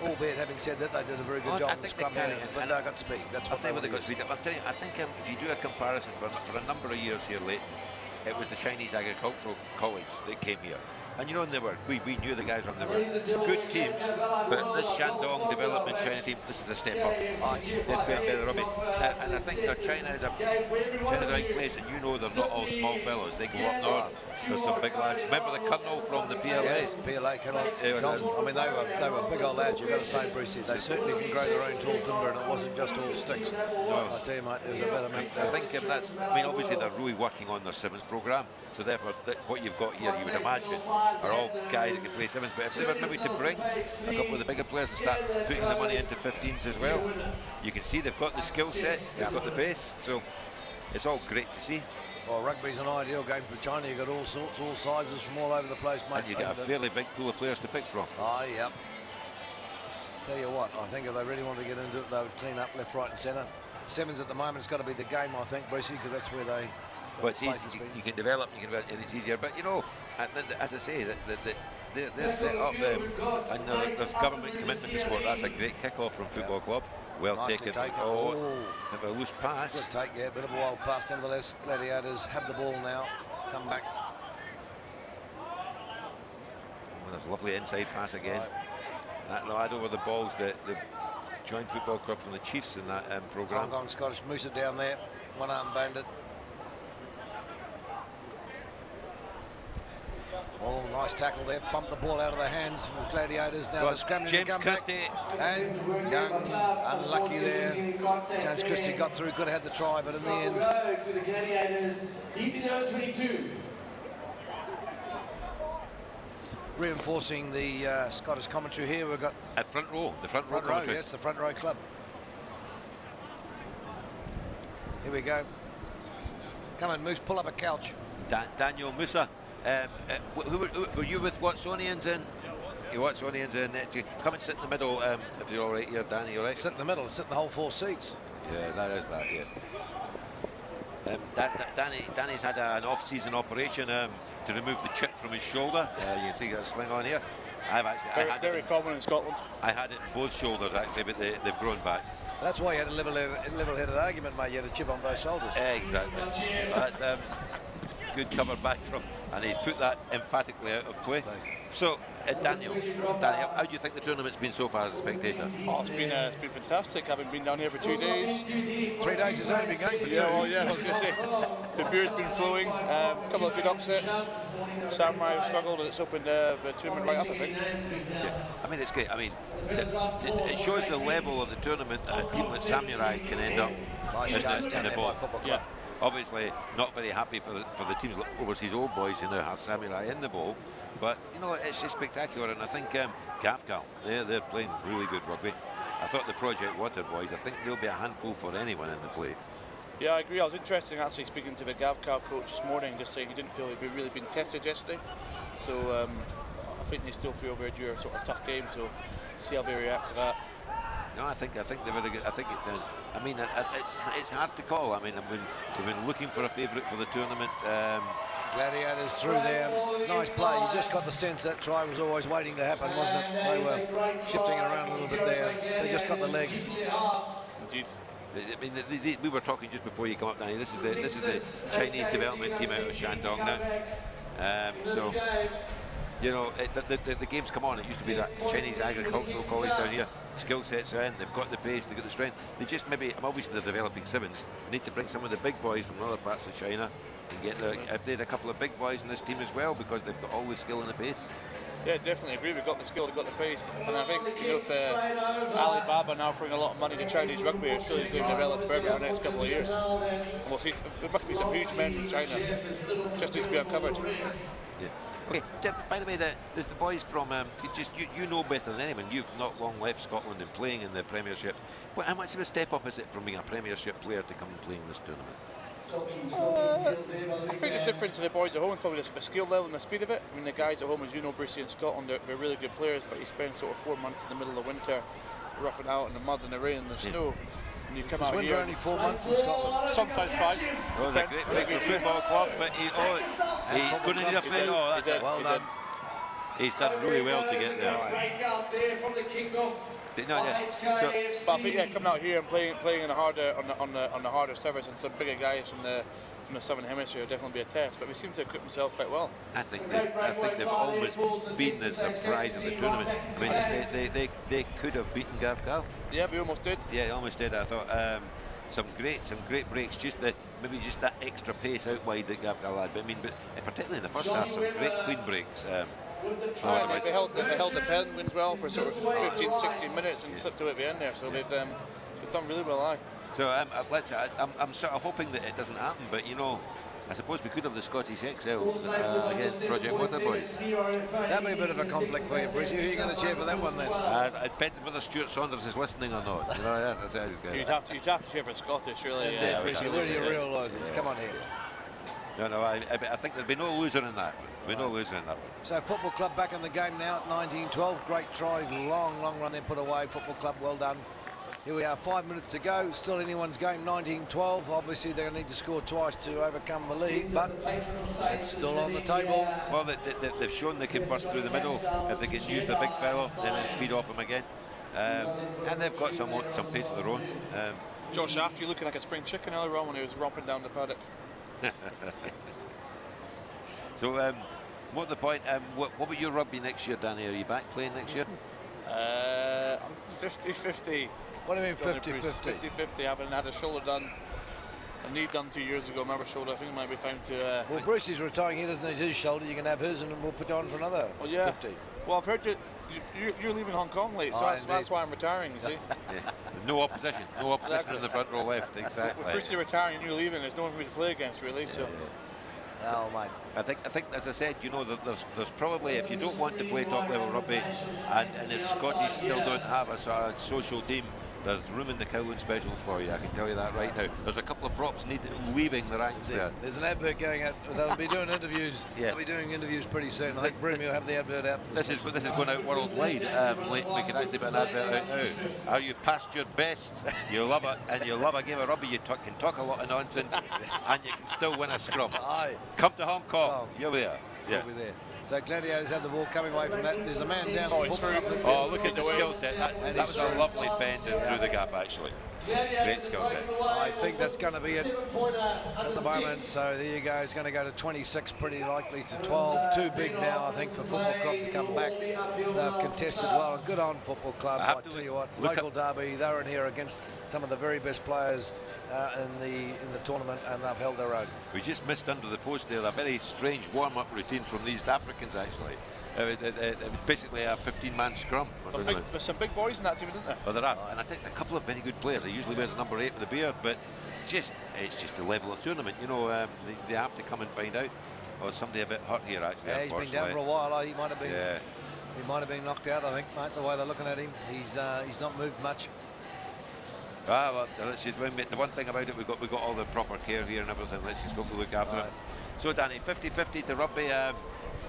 Albeit, having said that, they did a very good job in the scrum here, but they've got speed. That's what they've got speed. I'm telling you, I think if you do a comparison for a number of years here, Leighton, it was the Chinese Agricultural College that came here. And you know, we knew the guys on the good team, but this Shandong development China team, this is a step up. They've got better rugby. And I think that China's a right place, and you know they're not all small fellows. They go up north. There's some big lads. Remember the Colonel from the PLA? Yes, PLA Colonel. I mean, they were big old lads, you've got to say, Brucey. They certainly can grow their own tall timber, and it wasn't just all sticks. No. I tell you, mate, there was a better meat there. I think that's, I mean, obviously they're really working on their sevens programme, so therefore what you've got here, you would imagine, are all guys that can play sevens. But if they were maybe to bring a couple of the bigger players and start putting the money into 15s as well, you can see they've got the skill set, they've got the base, so it's all great to see. Well, rugby's an ideal game for China. You've got all sorts, all sizes from all over the place, mate. And you get a fairly big pool of players to pick from. Oh, yep. Tell you what, I think if they really wanted to get into it, they would clean up left, right and centre. Sevens at the moment, it's got to be the game, I think, Brucey, because that's where they... Well, it's easy. You can develop, and it's easier. But, you know, as I say, they're set up, and there's government commitment to sport. That's a great kick-off from Football Club. Well taken. Have a loose pass. Good take, yeah, bit of a wild pass. Nevertheless, Gladiators have the ball now. Come back. Well, there's a lovely inside pass again. That lad over the balls, the joint football club from the Chiefs in that programme. Hong Kong Scottish moose it down there. One arm banded. Oh, nice tackle there. Bumped the ball out of the hands of the Gladiators. Now they're scrambling to come back. And Young, unlucky there. James Christie got through, could have had the try, but in the end. To the Gladiators, deep in the 22. Reinforcing the Scottish commentary here, we've got... At front row, the front row commentary. Yes, the front row club. Here we go. Come on, Moose, pull up a couch. Daniel Musa. Were you with Watsonians in? You Watsonians in. Come and sit in the middle if you're all right here, Danny. All right? Sit in the middle. Sit in the whole 4 seats. Yeah, that is that. Yeah. Danny's had an off-season operation to remove the chip from his shoulder. You can see a sling on here. Very common in Scotland. I had it in both shoulders actually, but they've grown back. That's why you had a level-headed argument, mate. You had a chip on both shoulders. Exactly. That's good cover back from, and he's put that emphatically out of play. So, Daniel, how do you think the tournament's been so far as a spectator? Oh, it's been fantastic. Having been down here for 2 days. 3 days has only been going for 2. Yeah, well, yeah, I was going to say, the beer's been flowing. A couple of good upsets. Samurai struggled, and it's opened the tournament right up, I think. Yeah, I mean, it's great. I mean, it shows the level of the tournament that a team like Samurai can end up in the ball. Yeah. Obviously, not very happy for the teams like overseas old boys who now have Samurai in the bowl, but you know, it's just spectacular. And I think GFI, they're playing really good rugby. I thought the Project Water boys, I think they'll be a handful for anyone in the play. Yeah, I agree. I was interested actually speaking to the GFI coach this morning, just saying he didn't feel he'd really been tested yesterday. So I think they still feel very due a sort of tough game. So see how they react to that. No, I think they're very good. I think I mean, it's hard to call. I mean, we've been looking for a favourite for the tournament. Gladiators through there. Nice play. You just got the sense that try was always waiting to happen, wasn't it? They were shifting it around a little bit there. They just got the legs. Indeed. I mean, we were talking just before you come up, Danny. This is the Chinese development team out of Shandong now. So, you know, the games come on. It used to be that Chinese Agricultural College down here. Skill sets are in, they've got the pace, they've got the strength. They just maybe, obviously they're developing sevens, they need to bring some of the big boys from other parts of China and get they had a couple of big boys in this team as well, because they've got all the skill and the pace. Yeah, definitely agree. We've got the skill, we've got the pace, and I think, you know, if Alibaba now throwing a lot of money to Chinese rugby, it's surely going to develop further in the next couple of years. And we'll see, there must be some huge men from China just need to be uncovered. Yeah. Okay, by the way, there's the boys from, you know better than anyone, you've not long left Scotland and playing in the Premiership. How much of a step up is it from being a Premiership player to come and play in this tournament? I think the difference to the boys at home is probably the skill level and the speed of it. I mean, the guys at home, as you know, Brucey in Scotland, they're really good players, but you spend sort of 4 months in the middle of winter roughing out in the mud and the rain and the snow. And you come out here. Only 4 months in Scotland. Sometimes 5. Oh, it's a great football club, but he's going to need a fit. Oh, that's well done. He's done really well to get there. But I think coming out here and playing in a harder on the harder surface and some bigger guys from the Southern Hemisphere will definitely be a test. But we seem to equip themselves quite well. I think they've almost been the surprise of the tournament. I mean, they could have beaten GFI. Yeah, we almost did. Yeah, almost did. I thought some great breaks. Maybe just that extra pace out wide that GFI had. But I mean, particularly in the first half, some great clean breaks. They held the Penguins well for sort of 15, 16 minutes and slipped away at the end there. So they've done really well. So I'm sort of hoping that it doesn't happen, but you know, I suppose we could have the Scottish XL against Project Waterboys. That'd be a bit of a conflict for you, Bruce. Who are you going to cheer for that one then? It depends whether Stuart Saunders is listening or not. You know, you'd have to cheer for Scottish, really. Yeah, they're your real loyalties. Come on here. No, I think there'll be no loser in that. There'll be no loser in that. So Football Club back in the game now at 19-12. Great try, long run then put away. Football Club, well done. Here we are, 5 minutes to go. Still anyone's game, 19-12. Obviously, they're going to need to score twice to overcome the lead, but it's still on the table. Well, they've shown they can burst through the middle. If they can use the big fellow, then feed off him again. And they've got some pace of their own. Josh After, you looking like a spring chicken earlier on when he was romping down the paddock. So, what's the point? What about your rugby next year, Danny? Are you back playing next year? I'm 50-50. What do you mean 50-50? 50-50, having had a knee done 2 years ago, remember shoulder. I think it might be time to... well, Bruce is retiring, he doesn't need his shoulder, you can have his and we'll put on for another 50. Well, I've heard you're leaving Hong Kong late, so that's why I'm retiring, you see. Yeah. No opposition in the front row left, exactly. With Brucey retiring and you leaving, there's no one for me to play against, really, so... Oh, mate. I think, as I said, you know, there's probably, if you don't want to play top-level rugby, and if the Scottish still don't have a sort of social team, there's room in the Kowloon specials for you, I can tell you that right now. There's a couple of props leaving the ranks there. There's an advert going out, they'll be doing interviews. Yeah. They'll be doing interviews pretty soon. I think Brimmy will have the advert out. This is going out worldwide. We can actually put an advert out now. Are you past your best? You love it, and you love a game of rugby. You can talk a lot of nonsense, and you can still win a scrum. Aye. Come to Hong Kong. You'll be there. Yeah. We'll be there. So Gladiators have the ball coming away from that. There's a man down. Oh, look at the skill set. That was a lovely fend through the gap, actually. Great skill set. I think that's going to be it at the moment. So there you go. It's going to go to 26, pretty likely to 12. Too big now, I think, for Football Club to come back. They've contested well. Good on Football Club. I tell you what, local derby. They're in here against some of the very best players in the tournament, and they've held their own. We just missed under the post there a very strange warm-up routine from these Africans, actually. It was basically a 15-man scrum. There's some big boys in that team, isn't there? Oh, there are, and I think a couple of very good players. He usually wears number 8 with the beard, but it's just the level of tournament. You know, they have to come and find out. Oh, somebody a bit hurt here, actually. Yeah, he's been down for a while. He might have been. Yeah. He might have been knocked out, I think, mate. The way they're looking at him, he's not moved much. Well, the one thing about it, we got all the proper care here and everything. Let's just hope we look after it. So, Danny, 50-50 to rugby,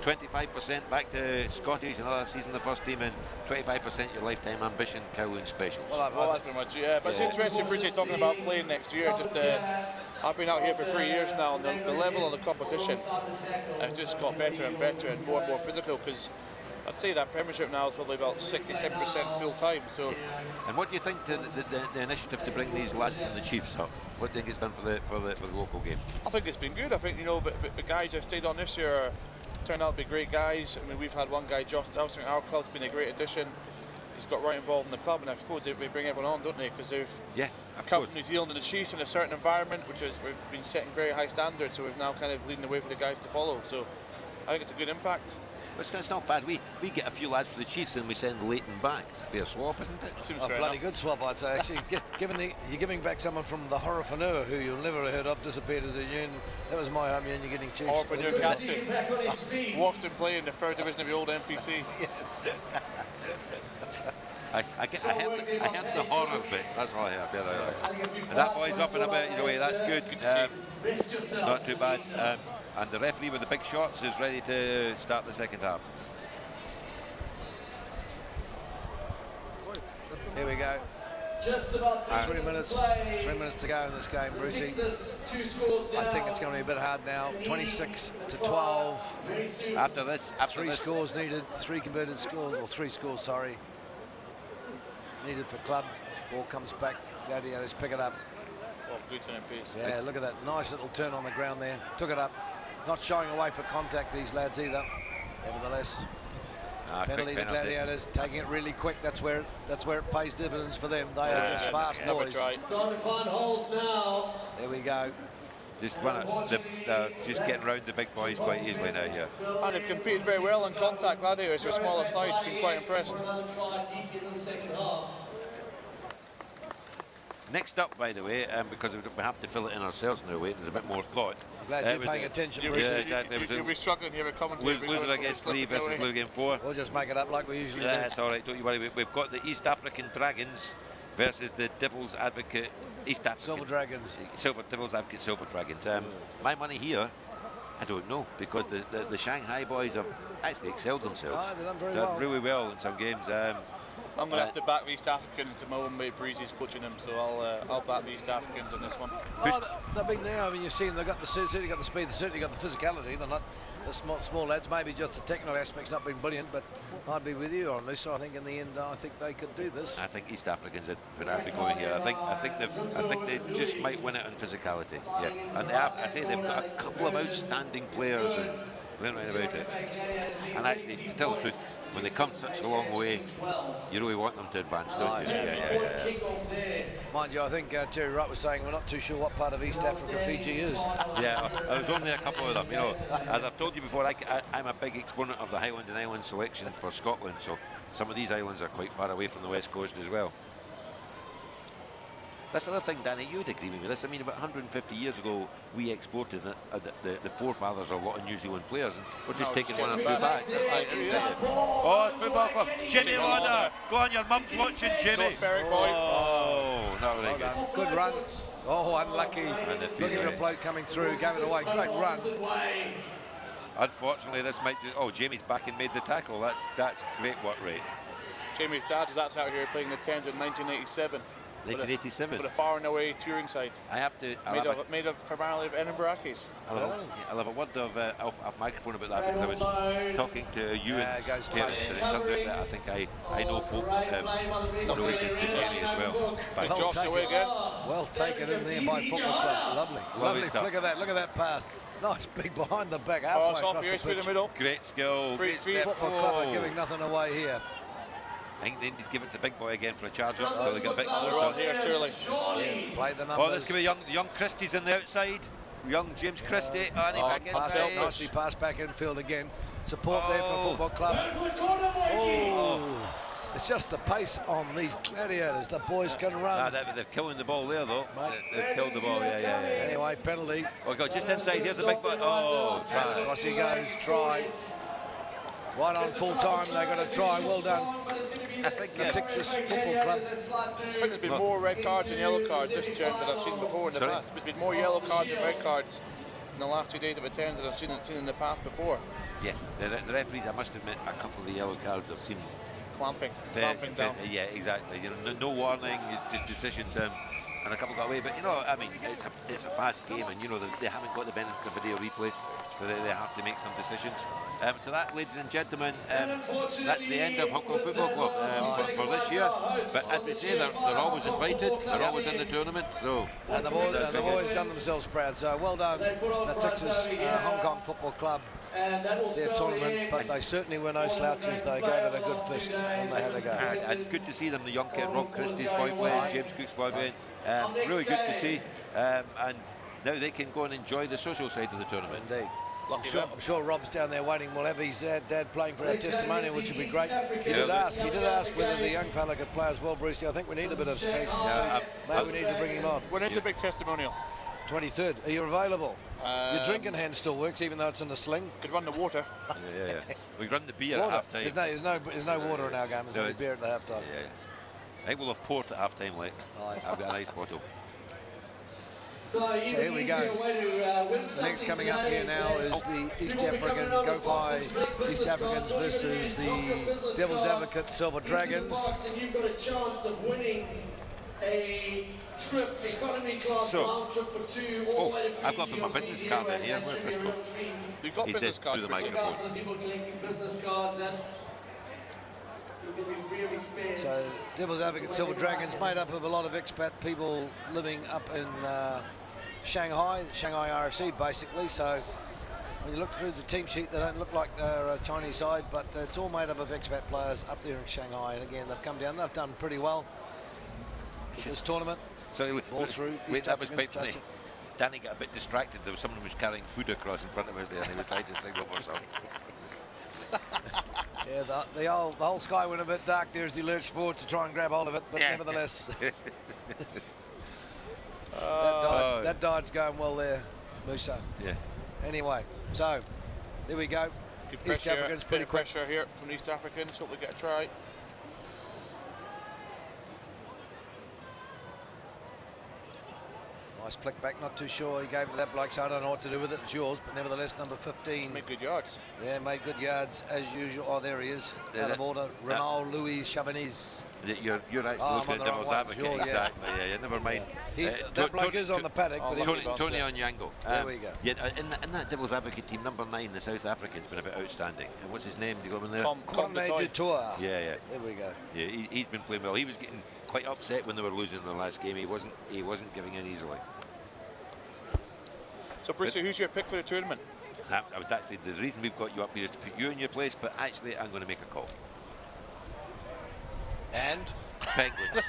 25% back to Scottish, another season the first team, and 25% your lifetime ambition, Kowloon specials. Well, that's pretty much, yeah. But it's interesting, Brucey, talking about playing next year. I've been out here for 3 years now, and the level of the competition has just got better and better and more physical, because I'd say that Premiership now is probably about 67% full time. So, and what do you think to the initiative to bring these lads from the Chiefs up? What do you think it's done for the local game? I think it's been good. I think the guys who have stayed on this year turned out to be great guys. I mean, we've had one guy, Josh Dowsing, our club's been a great addition. He's got right involved in the club, and I suppose they bring everyone on, don't they? Because they've come from New Zealand and the Chiefs in a certain environment, we've been setting very high standards. So we've now kind of leading the way for the guys to follow. So I think it's a good impact. It's not bad. We get a few lads for the Chiefs and we send Leighton back. It's a fair swap, isn't it? Seems A fair bloody enough. good swap, I'd say. Actually, you're giving back someone from the Horrorfanur who you'll never have heard of, disappeared as a union. That was my home union. You're getting Chiefs. Or for your captain. Watched him play in the third division of the old NPC. I heard the horror bit. That's all I heard. And that boy's up and about his way. That's good. Good to see. Not too bad. And the referee with the big shots is ready to start the second half. Here we go. Just about 3 minutes. 3 minutes to go in this game, Brucey. I think it's going to be a bit hard now. 26 to 12. After this, three scores needed. 3 converted scores, or 3 scores, sorry. Needed for club. Ball comes back. Gladiators pick it up. Oh, good turn piece. Yeah, look at that nice little turn on the ground there. Took it up. Not showing away for contact, these lads either. Nevertheless, penalty to Gladiators. Taking it really quick. That's where it pays dividends for them. They are just fast boys. Starting to find holes now. There we go. Just just getting round the big boys quite easily now here. And they've competed very well on contact. Gladiators for smaller sides. Been quite impressed. Next up, by the way, because we have to fill it in ourselves now, there's a bit more thought. Glad you're paying attention. You'll be struggling here with commentary. Loser against 3 versus Blue Game 4. We'll just make it up like we usually do. That's all right, don't you worry. We've got the East African Dragons versus the Devil's Advocate East African. Silver Dragons. Devil's Advocate Silver Dragons. My money here, I don't know, because the Shanghai boys have actually excelled themselves. Oh, they've done very Done well. really well in some games. I'm going to have to back the East Africans to my own mate Breezy's coaching them, so I'll back the East Africans on this one. Oh, they've been there. I mean, you've seen they've got certainly got the speed, they've certainly got the physicality. They're not the small lads. Maybe just the technical aspect's not been brilliant, but I'd be with you on this. I think in the end, I think they could do this. I think East Africans would have to go in here. I think they just might win it on physicality. Yeah, and they've got a couple of outstanding players and learn right about it. And actually, to tell the truth, when they come such a long way, you really want them to advance, don't you? Yeah. Mind you, I think Terry Wright was saying we're not too sure what part of East Africa Fiji is. Yeah, there's only a couple of them. You know, as I've told you before, I'm a big exponent of the Highland and Island selection for Scotland. So some of these islands are quite far away from the West Coast as well. That's the other thing, Danny, you'd agree with this. I mean, about 150 years ago, we exported the forefathers of a lot of New Zealand players, and we're just taking one or two back. Oh, it's football club. Jimmy Lauder. Go on, your mum's watching, Jimmy. Oh, not very good. Good run. Oh, unlucky. Looking at a bloke coming through, gave it away. Great run. Unfortunately, this might just... Oh, Jamie's back and made the tackle. That's great work rate. Jamie's dad is out here playing the 10s in 1987. 1987. For the far and away touring side. I have to... Made of primarily of Edinburgh Ackies. I'll have a word of off microphone about that, because I was talking to you and parents, and it turns out that I think I know folk related to Jamie as well. By Josh away again. Well taken in there by Football Club. Lovely. Stuff. Look at that pass. Nice big behind the back. Oh, it's off here, through the middle. Great skill. Great feet. Football Club are giving nothing away here. I think they need to give it to the big boy again for a charge up until they get a bit closer. On here, surely. Play the numbers. Oh, this could be young Christie's on the outside. Young James Christie. And he back inside. Nicely pass back infield again. Support there for Football Club. Oh, it's just the pace on these Gladiators. The boys can run. They're killing the ball there, though. They've killed the ball. Yeah. Anyway, penalty. Oh, God, just inside. Here's the big boy. Oh, try. Across he goes. Try. Right on full time. They got a try. Well done. I think the Texas Football Club. I think there's been more red cards and yellow cards this term than I've seen before in the past. There's been more yellow cards and red cards in the last 2 days of the 10s than I've seen in the past before. Yeah, the referees, I must admit, a couple of the yellow cards have seemed clamping down. Yeah, exactly. You know, no warning, just decisions, and a couple got away. But you know, I mean, it's a fast game, and you know they haven't got the benefit of video replay, so they have to make some decisions. So that, ladies and gentlemen, that's the end of Hong Kong Football Club for this year. But as they say, they're always invited, they're always in the tournament. So and they've always done themselves proud. So well done, the Texas Hong Kong Football Club. Their tournament, but they certainly were no slouches. They gave it a good fist and they had a go. And good to see them, the young kid, Rob Christie's boy playing, James Cook's boy playing. Really good to see. And now they can go and enjoy the social side of the tournament. Indeed. Lucky I'm sure Rob's down there waiting. We'll have his dad playing for our testimonial, which would be great. He did ask whether the young fella could play as well, Brucey. I think we need a bit of space. Maybe we need to bring him on. When is the big testimonial? 23rd. Are you available? Your drinking hand still works, even though it's in a sling. Could run the water. Yeah. We run the beer Water. at half time. There's no water in our game. There's only beer at the half time. Yeah. I think we'll have port at half time, like. I've got a nice bottle. So here we go. The next coming up here now is the East African GFI East Africans versus the Devil's Advocate Silver Dragons. And you've got a chance of winning a trip, economy class round trip for two, all the way to Fiji. I've got to put my business card in here. Where's this one? You've got business cards. Through the microphone. For the people collecting business cards, that is going to be free of expense. So Devil's Advocate Silver Dragons, made up of a lot of expat people living up in Shanghai RFC basically. So when you look through the team sheet, they don't look like they're a Chinese side, but it's all made up of expat players up there in Shanghai. And again, they've come down, they've done pretty well with this tournament. So all through. Wait, that was quite funny. Danny got a bit distracted. There was someone who was carrying food across in front of us there, and he was trying to signal for something. Yeah, the whole sky went a bit dark there as he lurched forward to try and grab hold of it, but nevertheless. That died's going well there, Musa. Yeah. Anyway, so there we go. Good East Africans pretty quick. Pressure here from the East Africans. Hope they get a try. Nice flick back, not too sure he gave it to that bloke, so I don't know what to do with it. It's yours, but nevertheless, number 15. Made good yards. Yeah, made good yards as usual. Oh, there he is. Out of order. Ronald Louis Chabanese. You're actually looking at Devil's Advocate. Exactly, yeah, never mind. That bloke is on the paddock. But Tony Onyango. There we go. Yeah, in that Devil's Advocate team, number 9, the South African's been a bit outstanding. And what's his name? Do you got him in there? Conde du Tour. Yeah. There we go. Yeah, he's been playing well. He was getting quite upset when they were losing in the last game. He wasn't giving in easily. So, Brucey, who's your pick for the tournament? I would actually, the reason we've got you up here is to put you in your place, but actually I'm going to make a call. And? Penguins.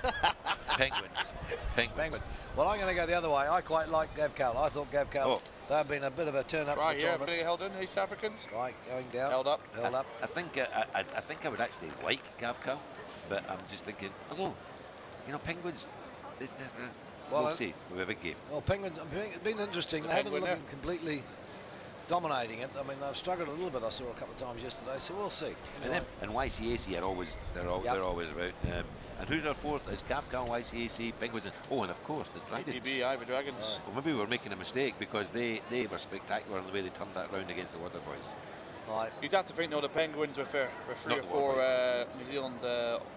Well, I'm going to go the other way. I quite like Gavcal. I thought Gavcal, they've been a bit of a turn up. Right here, pretty held in, East Africans. Right, going down. Held up. I think I would actually like Gavcal, but I'm just thinking, Penguins, we'll see. We have a game. Well, Penguins, it's been interesting. They haven't looked completely dominating it. I mean, they've struggled a little bit. I saw a couple of times yesterday, so we'll see. Anyway. And YCAC are always they're always about. And who's our fourth? Is Gavcal, YCAC, Penguins, and of course the Dragons. ATB, Ivy Dragons. Well, maybe we're making a mistake because they were spectacular in the way they turned that round against the Water Boys. Right. You'd have to think, the Penguins with 3 or 4 New Zealand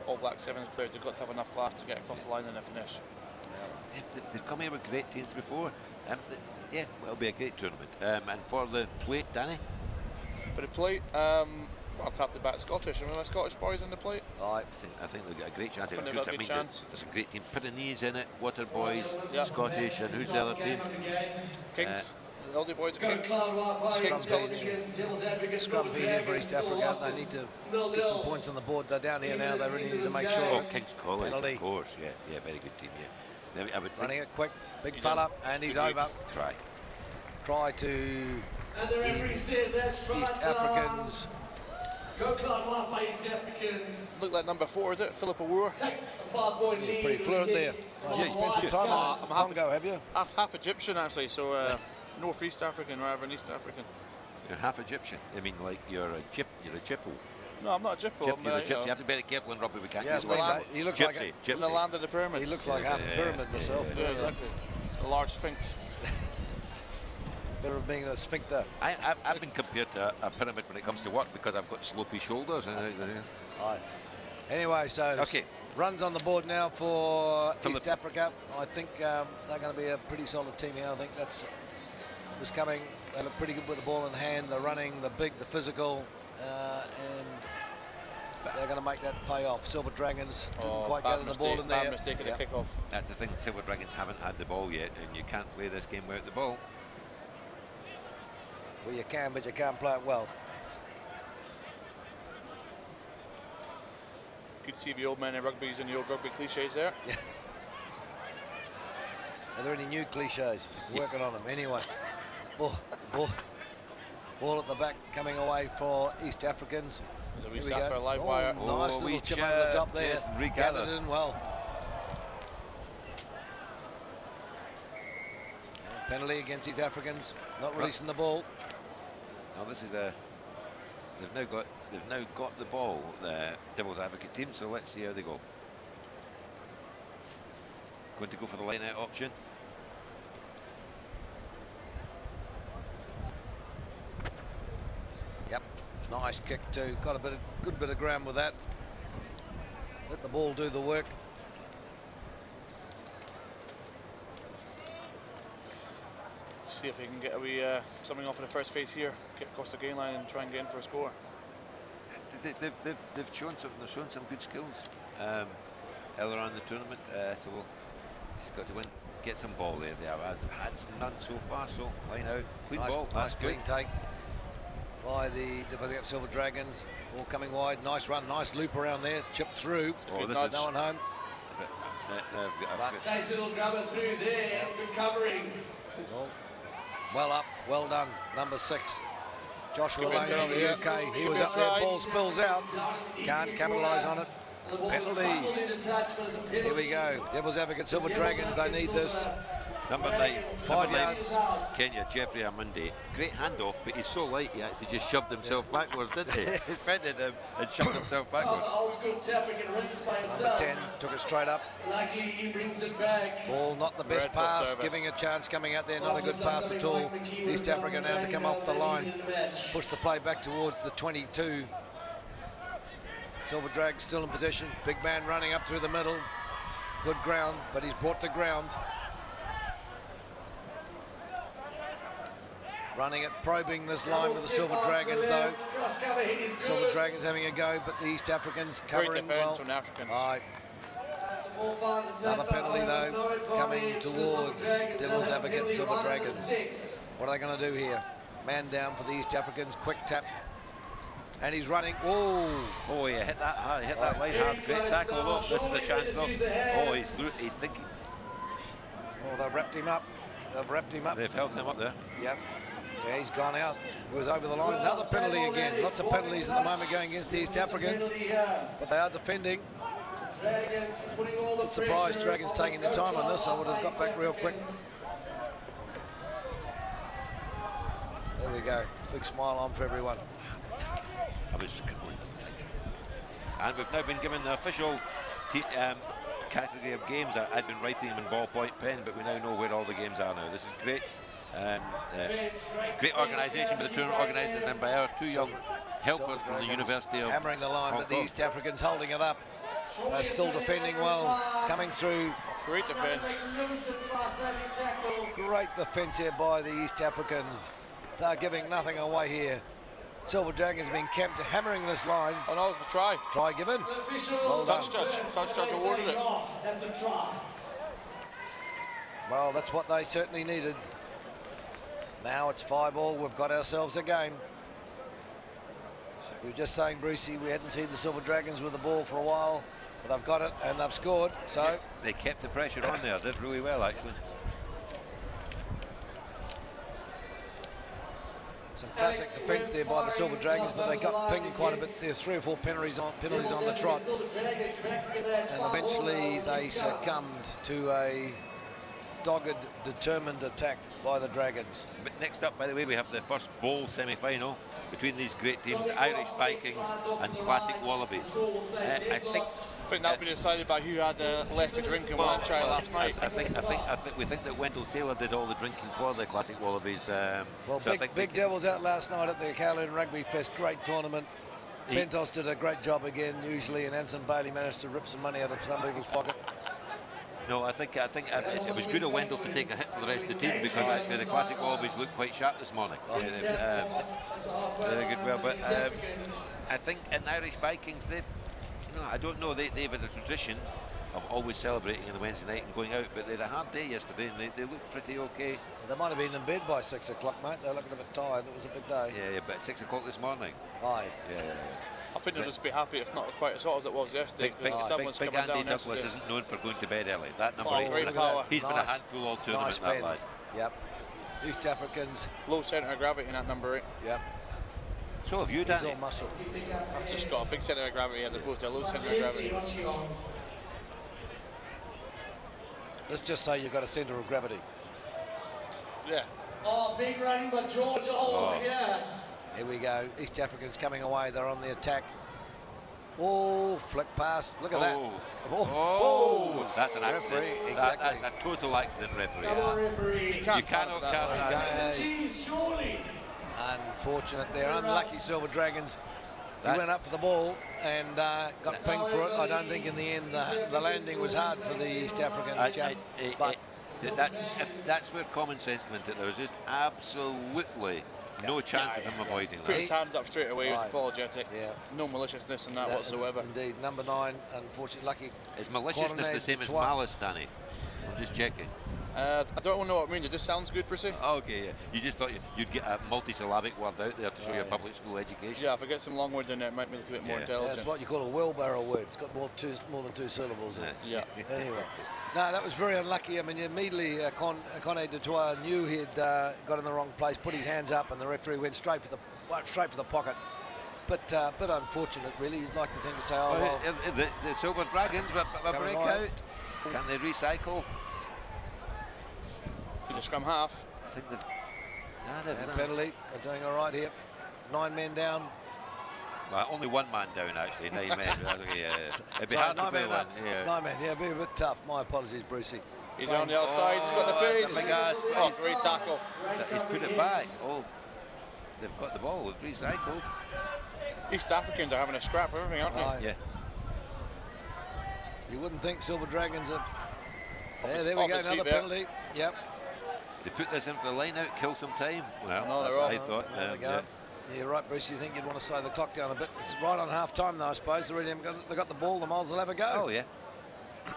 All Black Sevens players have got to have enough class to get across the line in the finish. They've come here with great teams before. Yeah, it'll be a great tournament. And for the plate, Danny? For the plate, I'll have to back Scottish. Remember the Scottish boys in the plate? I think they've got a great chance. I think they've got a good chance. There's a great team. Pyrenees in it, Water Boys, Scottish, and who's the other team? Kings. The Elder Boys are Kings. Kings College. Scrum beat for East Africa. They need to get some points on the board. They're down here now. They really need to make sure. Oh, Kings College, of course. Yeah, very good team. Yeah. Running it quick, big fella, and he's over. Try to and the referee says that's East Africans. Go Cloud Wi-Fi East Africans. Look like number 4, is it? Philip Awur. Take a 5-point lead. Pretty fluent there. You spent some time in Congo, have you? I'm half Egyptian actually, so North East African rather than East African. You're half Egyptian. I mean, like you're a Jippo. No, I'm not a Jippo. You're a gypsy. You have to be very careful in rugby. We can't use he looks gypsy. like in the land of the pyramids. He looks like half a pyramid myself. Yeah, exactly. A large sphinx. Better of being a sphincter. I've been compared to a pyramid when it comes to work because I've got slopey shoulders. Anyway, so runs on the board now for East Africa. I think they're going to be a pretty solid team here. I think that's was coming. They look pretty good with the ball in hand. The running, the big, the physical, and they're going to make that pay off. Silver Dragons didn't quite gather the ball in there. Bad mistake at the kick-off. That's the thing. Silver Dragons haven't had the ball yet, and you can't play this game without the ball. Well, you can, but you can't play it well. Good to see the old men in rugby using the old rugby cliches there. Yeah. Are there any new cliches? Working on them anyway. Ball at the back coming away for East Africans. There's a wee Here we sat go. for a live wire. Nice Oh, little wee chip over the top chip. there. Yes, regathered. Gathered in well. Penalty against East Africans, not releasing the ball. Now this is a. They've now got the ball, the Devil's Advocate team. So let's see how they go. Going to go for the line out option. Yep, nice kick too. Got a good bit of ground with that. Let the ball do the work. See if they can get a wee something off in the first phase here, get across the gain line and try and get in for a score. They've shown some good skills earlier on in the tournament. So we'll just got to win, get some ball there. They have had none so far. So line out, clean Nice, ball. nice That's clean good. take by the Development Silver Dragons. Ball coming wide, nice run, nice loop around there, chip through. Oh, this No is one home. Nice little grabber through there. Good covering. Well up, well done, number 6. Joshua Give it Lane down from the here. UK. He Give was it up there, right. ball spills out. Can't capitalise on it. Penalty. Here we go. Devil's Advocate Silver Dragons, they need this. Number 9, 5 yards. Kenya, Jeffrey Amundi. Great handoff, but he's so light he actually just shoved himself backwards, didn't he? He fended him and shoved himself backwards. Old school tap, he can rinse by Number himself. 10 took it straight up. Luckily, he brings it back. Ball not the best Red foot pass, service. giving a chance coming out there, not a good pass at all. East Africa now to come off the line, push the play back towards the 22. Silver Drag still in possession, big man running up through the middle. Good ground, but he's brought to ground. Running it, probing this line with the Silver Dragons though. Silver Dragons having a go, but the East Africans Great covering defence well. from the Africans. Aye. Another penalty though, coming towards Devil's Advocate Silver Dragons. What are they going to do here? Man down for the East Africans, quick tap. And he's running, oh! Oh, yeah, hit that hard, hit that line hard. Great tackle, look, this is the chance though. Oh, he's thinking. Oh, they've wrapped him up. They've wrapped him up. They've held him up there. Yep. Yeah, he's gone out. He was over the line. Another penalty again. Lots of penalties at the moment going against the East Africans. But they are defending. Not surprised Dragons taking the time on this. I would have got back real quick. There we go. Big smile on for everyone. And we've now been given the official category of games. I've been writing them in ballpoint pen, but we now know where all the games are now. This is great. Great organisation by the tournament, organised and by our 2 young helpers from the University of hammering the line, Hong but the Kong. East Africans holding it up. They're still defending well, coming through. Great defence. Great defence here by the East Africans. They're giving nothing away here. Silver Dragons have been camped, hammering this line. Oh no, it's a try. Try given. Well done. Touch judge awarded it. That's a try. Well, that's what they certainly needed. Now it's 5-all. We've got ourselves a game. We were just saying, Brucey, we hadn't seen the Silver Dragons with the ball for a while, but they've got it and they've scored. So They kept the pressure on there, did really well actually. some classic defence there by the Silver Dragons, but they got pinged quite a bit. There's 3 or 4 penalties on the trot, and eventually they succumbed to a dogged, determined attack by the Dragons. But next up, by the way, we have the first bowl semi-final between these great teams, Irish Vikings and Classic Wallabies. I think that'll be decided by who had less to drink in one try last night. We think that Wendell Saylor did all the drinking for the Classic Wallabies. Well, so Big Devils out last night at the Kowloon Rugby Fest, great tournament. Pentos did a great job again, usually, and Anson Bailey managed to rip some money out of some people's pocket. No, I think it was good of Wendell to take a hit for the rest of the team, because actually the Classic Wallabies looked quite sharp this morning. They did well, but I think in the Irish Vikings, I don't know, they've had a tradition of always celebrating on the Wednesday night and going out, but they had a hard day yesterday and they looked pretty okay. They might have been in bed by 6 o'clock, mate. They're looking a bit tired. It was a big day. Yeah, but 6 o'clock this morning. Aye. Yeah. I think they'll just be happy it's not quite as hot as it was yesterday. Big Someone's coming Andy down Douglas yesterday. isn't known for going to bed early. That number Great power. He's been a handful all tournament, Nice that pen. lad. Yep. East Africans. Low centre of gravity in that number 8. Yep. So have you, He's Danny? all muscle. I've just got a big centre of gravity as opposed to a low centre of gravity. Let's just say you've got a centre of gravity. Yeah. Oh, big run by George. Oh, yeah. Here we go. East Africans coming away. They're on the attack. Oh, flick pass. Look at that. Oh, that's an accident. Referee, That's exactly. a total accident, referee. Come on, referee. You cannot count that. Jeez, surely. Unfortunate there. Unlucky Silver Dragons. He That's- went up for the ball and got pinged for it. I don't think in the end the landing was hard for the East African chap. But If that's where common sense meant it. There was just absolutely no chance of him avoiding Put that. his hands up straight away. He was Right. apologetic. Yeah. No maliciousness in that whatsoever. Indeed, number 9, unfortunately, lucky. Is maliciousness the same as malice, Danny? I'm just checking. I don't know what it means. It just sounds good, Brucey. Okay, yeah. You just thought you'd get a multisyllabic word out there to show your public school education. Yeah, if I get some long words in there, it might make it a bit more intelligent. That's what you call a wheelbarrow word. It's got more than 2 syllables in it. Yeah. Anyway, no, that was very unlucky. I mean, immediately Conde Dutoit knew he'd got in the wrong place, put his hands up, and the referee went straight for the pocket. But bit unfortunate, really. You'd like to think to say, oh well. The Silver Dragons, but a Coming breakout. Can they recycle? Could the scrum half? I think that. And penalty. They're doing all right here. 9 men down. Well, only one man down actually, 9 men. Yeah. It'd be Sorry, hard to 9 play men one. up. Yeah. 9 men. Yeah, be a bit tough. My apologies, Brucey. He's on the outside. He's got the pace. big ass. Oh, great tackle. He's put it back. Oh, they've got the ball. They've recycled. East Africans are having a scrap for everything, aren't they? Right. Yeah. You wouldn't think Silver Dragons are. his- There we off go. his Another feet there. penalty. Yep. They put this in for the line out, kill some time. Well, No, that's they're what I off. thought. There we go. Yeah, right, Bruce. You think you'd want to slow the clock down a bit? It's right on half time, though, I suppose. They really haven't got, they got the ball. The Moles will have a go. Oh yeah.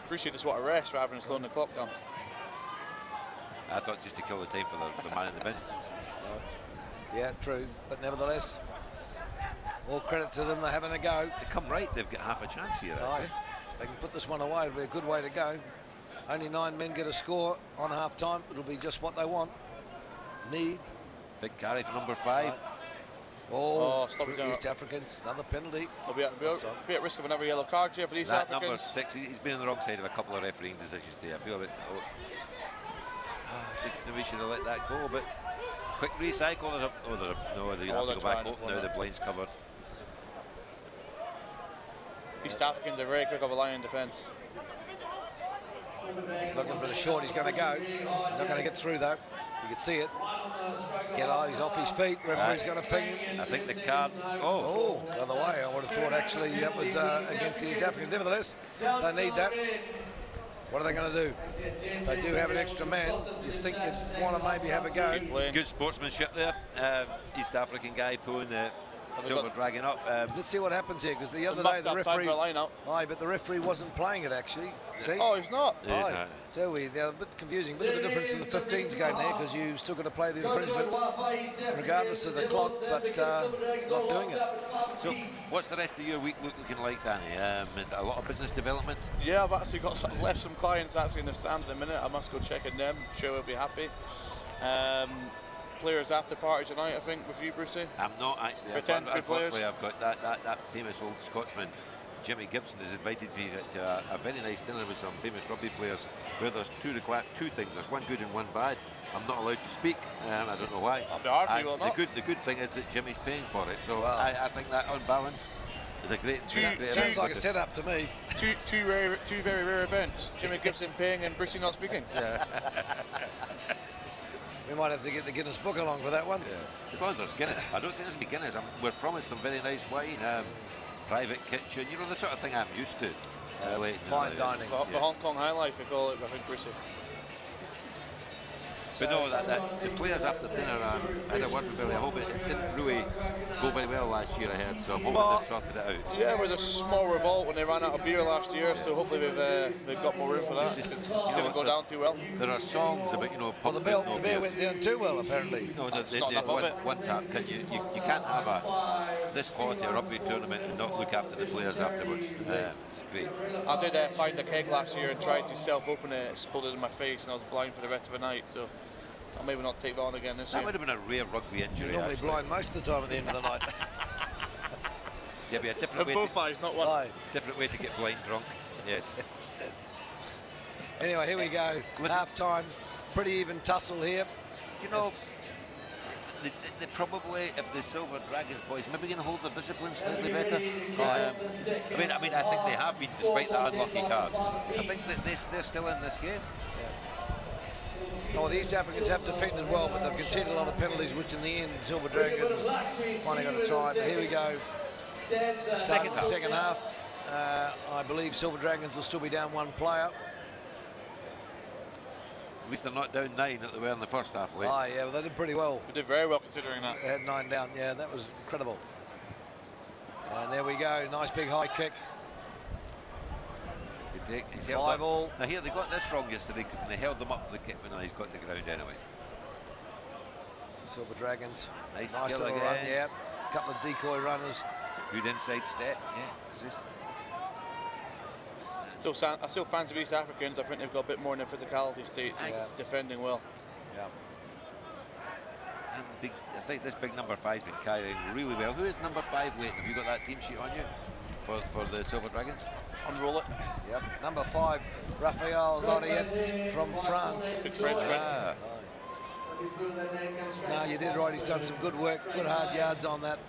Brucey just want to rest rather than slowing the clock down. I thought just to kill the time for the man in the bin. Yeah, true. But nevertheless, all credit to them. They're having a go. They come right. They've got half a chance here. Right. Actually. They can put this one away. It'll be a good way to go. Only 9 men get a score on half time. It'll be just what they want. Need. Big carry for number 5. Oh, stop it, East Africans. Another penalty. They'll be at risk of another yellow card here for these That number Africans. 6, he's been on the wrong side of a couple of refereeing decisions today. I feel a bit. I think we should have let that go, but quick recycle. They have to go back. Oh, now the blind's covered. East Africans are very quick of a line in defence. He's looking for the short. He's going to go. Not going to get through, though. You can see it. He's off his feet. Referee's going to ping him. I think the card. Oh, the other way. I would have thought actually that was against the East Africans. Nevertheless, they need that. What are they going to do? They do have an extra man. You'd think you'd want to maybe have a go. Good sportsmanship there. East African guy pulling the Silver Dragon up. Let's see what happens here, because the other must day the have time referee. for a line out. Aye, but the referee wasn't playing it actually. See? Oh, he's not. He's Aye. not. So they're a bit confusing. Bit of a difference in the 15s game there, because you've still got to play the infringement regardless of the clock, but not doing it. So, what's the rest of your week looking like, Danny? A lot of business development. Yeah, I've actually left some clients actually in the stand at the minute. I must go check in them. Sure, we'll be happy. Players after party tonight, I think, with you, Brucey. I'm not actually. Pretend to be players. I've got that famous old Scotsman, Jimmy Gibson, has invited me to a very nice dinner with some famous rugby players, where there's two things. There's one good and one bad. I'm not allowed to speak. I don't know why. I'll be hard for you, will not? The good thing is that Jimmy's paying for it. So I think that on balance is a great. Sounds like a setup to me. Two very rare events. Jimmy Gibson paying and Brucey not speaking. Yeah. We might have to get the Guinness Book along for that one. Yeah. As long as there's Guinness. I don't think there's be Guinness. We're promised some very nice wine, private kitchen, you know, the sort of thing I'm used to. Fine dining. The Hong Kong high life, we call it, I think, Brucey. But no, the players after dinner, I had a word with Billy. I hope it didn't really go very well last year, I heard, so I'm hoping they've sorted it out. Yeah, with a small revolt when they ran out of beer last year, so hopefully we've got more room for that. It didn't go down too well. There are songs about, Well, the beer went down too well, apparently. No, That's not enough of it. One tap, because you can't have this quality of rugby tournament and not look after the players afterwards. It's great. I did find a keg last year and tried to self-open it. It exploded in my face and I was blind for the rest of the night, so I'll maybe not take that on again this That year. would have been a rare rugby injury. You're normally actually. blind most of the time at the end of the night. Yeah, be a different way. Both eyes, not one. Aye. Different way to get blind drunk. Yes. Anyway, here we go. Half time. Pretty even tussle here. You know, they probably, if the Silver Dragons boys maybe going to hold their discipline slightly better. I mean, I think they have been, despite that unlucky card. I think that they're still in this game. Oh, the East Africans have defended well, but they've conceded a lot of penalties, which in the end, Silver Dragons finally got to try. But here we go. Second half. I believe Silver Dragons will still be down one player. At least they're not down 9 that they were in the first half, Lee. Oh, yeah, well, they did pretty well. We did very well considering that. They had 9 down, yeah, that was incredible. And there we go, nice big high kick. He's 5-all. Now here, they got this wrong yesterday because they held them up for the kick, but now he's got to ground anyway. Silver Dragons. Nice Nice skill little again. run, yeah. Couple of decoy runners. Good inside step, yeah. I still fancy East Africans. I think they've got a bit more in their physicality states. Yeah. Defending well. Yeah. And I think this big number 5's been carrying really well. Who is number 5, Leighton? Have you got that team sheet on you for the Silver Dragons? Unroll it. Yep. Number 5, Raphael Loriet from France. Big Frenchman. Ah. No, you did right. He's done some good work, good hard yards on that.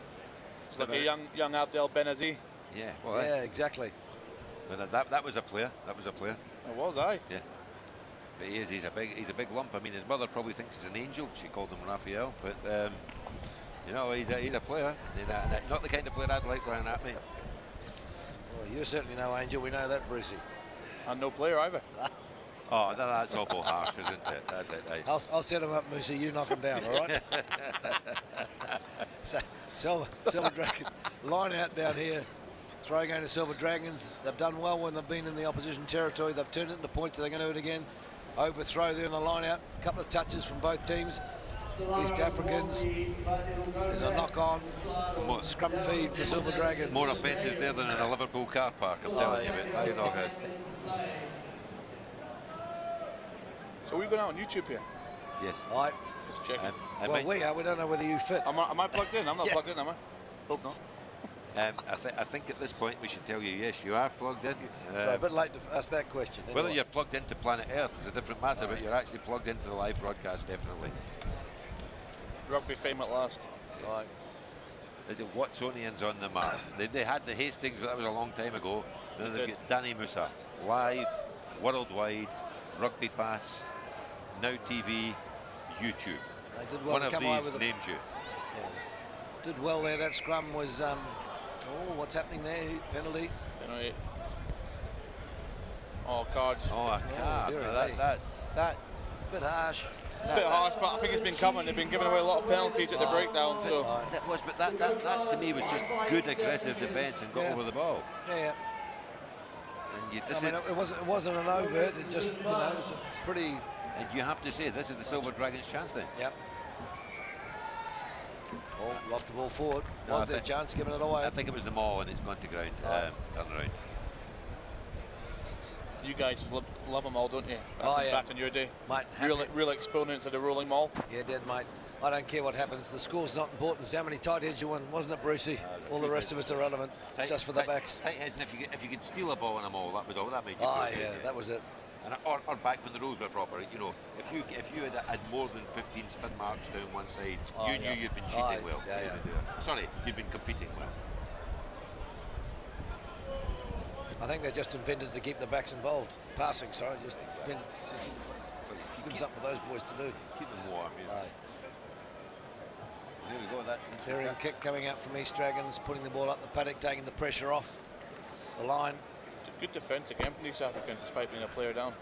It's like a young Abdel Benazi. Yeah, well, Yeah, exactly. But that was a player. That was a player. It was, aye. Yeah. But he's a big lump. I mean, his mother probably thinks he's an angel. She called him Raphael, but you know, he's a player. Not the kind of player I'd like running at me. Well, you're certainly no angel. We know that, Brucey. And no player either. Oh, that's awful harsh, isn't it? That's it. Right. I'll set him up, Moosey. You knock him down, all right? So, Silver Dragons line out down here. Throw going to Silver Dragons. They've done well when they've been in the opposition territory. They've turned it into points. They're going to do it again. Overthrow there in the line out. A couple of touches from both teams. East Africans. There's a knock on. Scrum feed for Silver Dragons. More offences there than in a Liverpool car park, I'm telling you. But you know good. So we're going out on YouTube here. Yes. All right. Just checking. Well, we are. We don't know whether you fit. Am I plugged in? I'm not plugged in, am I? Hope not. I think at this point we should tell you, yes, you are plugged in. So a bit late to ask that question. Whether you're plugged into Planet Earth is a different matter, but you're actually plugged into the live broadcast, definitely. Rugby fame at last. Right. The Watsonians on the map. They had the Hastings, but that was a long time ago. Then they've got Danny Musa, live, worldwide, Rugby Pass, Now TV, YouTube. They did well One to of come away these with names you. Yeah. Did well there. That scrum was. Oh, what's happening there? Penalty. Penalty. Oh, cards. Oh, I can't. That's bit harsh. A bit harsh, but I think it's been coming. They've been giving away a lot of penalties at the breakdown. So that to me was just good aggressive defence and got over the ball. Yeah. And it wasn't an overt. It just it was a pretty. And you have to say this is the Silver Dragons' chance then. Yep. Oh, lost the ball forward. No, Was there a chance giving it away? I think it was the maul and it's gone to ground. Turn around. you guys love them all, don't you? Back in your day. Mate, real exponents of the rolling maul. Yeah, did, mate. I don't care what happens. The score's not important. It's how many tight heads you won, wasn't it, Brucey? All the rest of it's irrelevant. Just for the backs. Tight heads, and if you could steal a ball in a maul, that was all. That made you. Yeah, that was it. And or back when the rules were proper, you know, if you had more than 15 spin marks down one side, you knew you'd been cheating well. Sorry, you'd been competing well. I think they just invented to keep the backs involved. Passing, sorry, just invented. Gives up for those boys to do. Keep them warm. Yeah. There we go. That's clearing kick coming out from East Dragons, putting the ball up the paddock, taking the pressure off the line. Good defence again from East Africans, despite being a player down.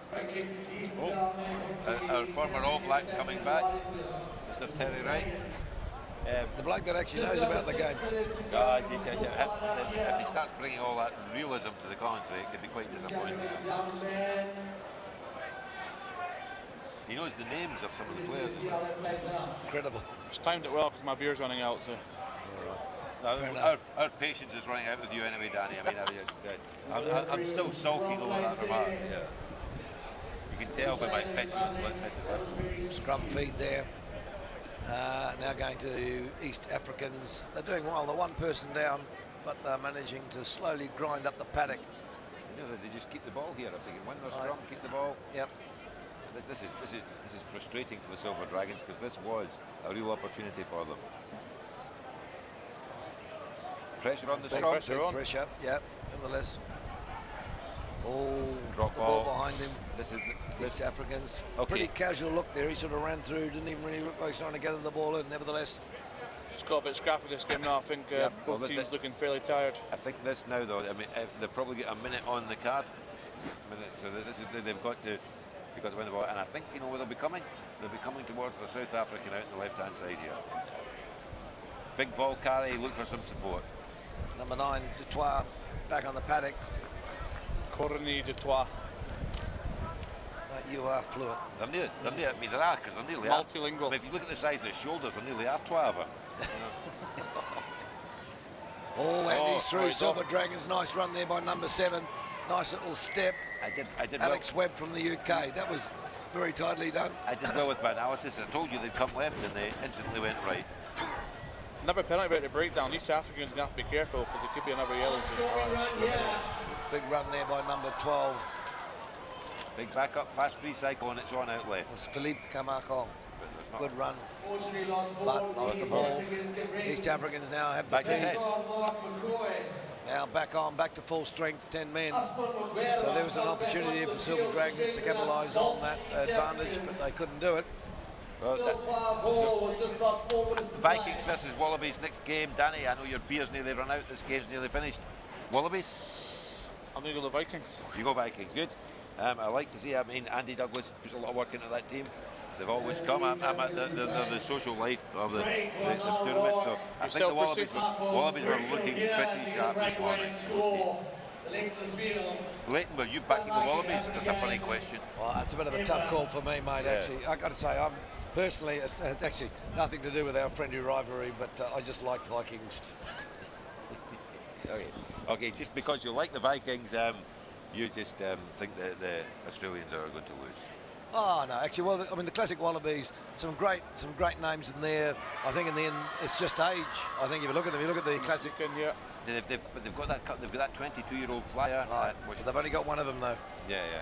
Our former All Blacks coming back, Mr. Terry Wright. The bloke that actually knows about the game. If he starts bringing all that realism to the commentary, it could be quite disappointing. He knows the names of some of the players. Incredible. Just timed it well because my beer's running out, so. Our patience is running out with you anyway, Danny. I mean, I'm still sulking over that remark. Yeah. can tell by my pitch. Scrum feed there. Now going to East Africans. They're doing well. They're one person down, but they're managing to slowly grind up the paddock. You know, they just keep the ball here. If they can win their scrum, keep the ball. Yep. This is frustrating for the Silver Dragons, because this was a real opportunity for them. Pressure on the scrum. Pressure, yeah, nevertheless. Oh, drop ball behind him. This is East Africans. Okay. Pretty casual look there. He sort of ran through, didn't even really look like he's trying to gather the ball in, nevertheless. It's got a bit scrappy this game now. I think both teams looking fairly tired. I think this now, though, I mean, they probably get a minute on the card. So they've got to win the ball. And I think, you know, where they'll be coming? They'll be coming towards the South African out on the left-hand side here. Big ball carry, look for some support. Number 9, Dutois, back on the paddock. Corny Dutois. You are fluent. They're near, I mean, there are, because they're nearly multilingual. I mean, if you look at the size of their shoulders, they're nearly half 12. Oh, and he's through. Silver Dragons, nice run there by number 7. Nice little step. I did Alex Webb from the UK. That was very tightly done. I did well with my analysis. I told you they'd come left and they instantly went right. Another penalty about the breakdown. East Africans going to have to be careful, because it could be another yellow. Big run there by number 12. Big back up, fast recycle, and it's on out left. It's Philippe Camarcon. Good run. But lost the ball. East Africans now have the feed. Now back to full strength, 10 men. So there was an opportunity for Silver Dragons to capitalise on that advantage, but they couldn't do it. Well, Vikings versus Wallabies next game. Danny, I know your beer's nearly run out. This game's nearly finished. Wallabies? I'm going to go the Vikings. You go Vikings, good. I like to see, I mean, Andy Douglas puts a lot of work into that team. They've always come. I'm at the social life of the tournament, so I think the Wallabies were looking pretty sharp this morning. Leighton, were you backing the Wallabies? That's a funny question. Well, that's a bit of a tough call for me, mate, actually. I've got to say, I'm personally, it's actually nothing to do with our friendly rivalry, but I just like Vikings. Okay, just because you like the Vikings, you just think that the Australians are going to lose. Oh no, actually, well, I mean, the classic Wallabies, some great names in there. I think in the end, it's just age. I think if you look at them, you look at the classic. They've got that 22-year-old flyer. Right, they've only got one of them though. Yeah.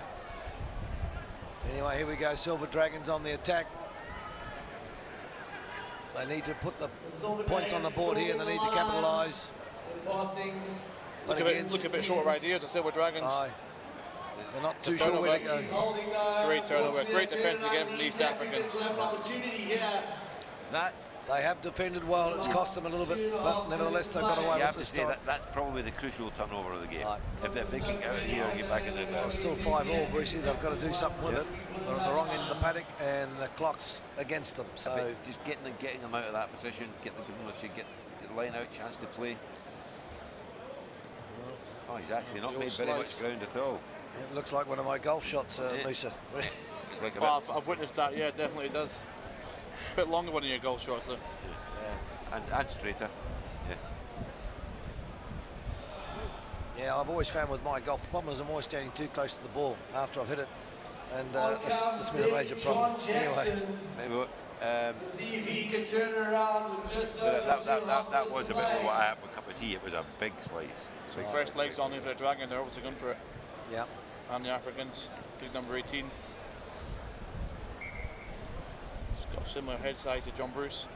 Anyway, here we go. Silver Dragons on the attack. They need to put the points on the board here. They need to capitalise. Look a bit short of ideas, the Silver Dragons. They're not too sure where to go. Great turnover, great defence again from the East Africans. They have defended well. It's cost them a little bit, but nevertheless they've got away with this time. That's probably the crucial turnover of the game. If they can get out here and get back in the game. Still 5-all, Brucey. They've got to do something with it. They're at the wrong end of the paddock, and the clock's against them. So just getting them out of that position, get the line out, chance to play. Oh, he's actually not made very much ground at all. It looks like one of my golf shots, Musa. Well, I've witnessed that, yeah, it definitely does. A bit longer one of your golf shots, though. Yeah. And straighter. Yeah, I've always found with my golf, the problem is I'm always standing too close to the ball after I've hit it. And that's been a major problem. Anyway. See if he can turn around with just that was a bit of what I had with a cup of tea. It was a big slice. So first legs on here for the Dragon, they're obviously going for it. Yeah. And the Africans, big number 18. He's got a similar head size to John Bruce.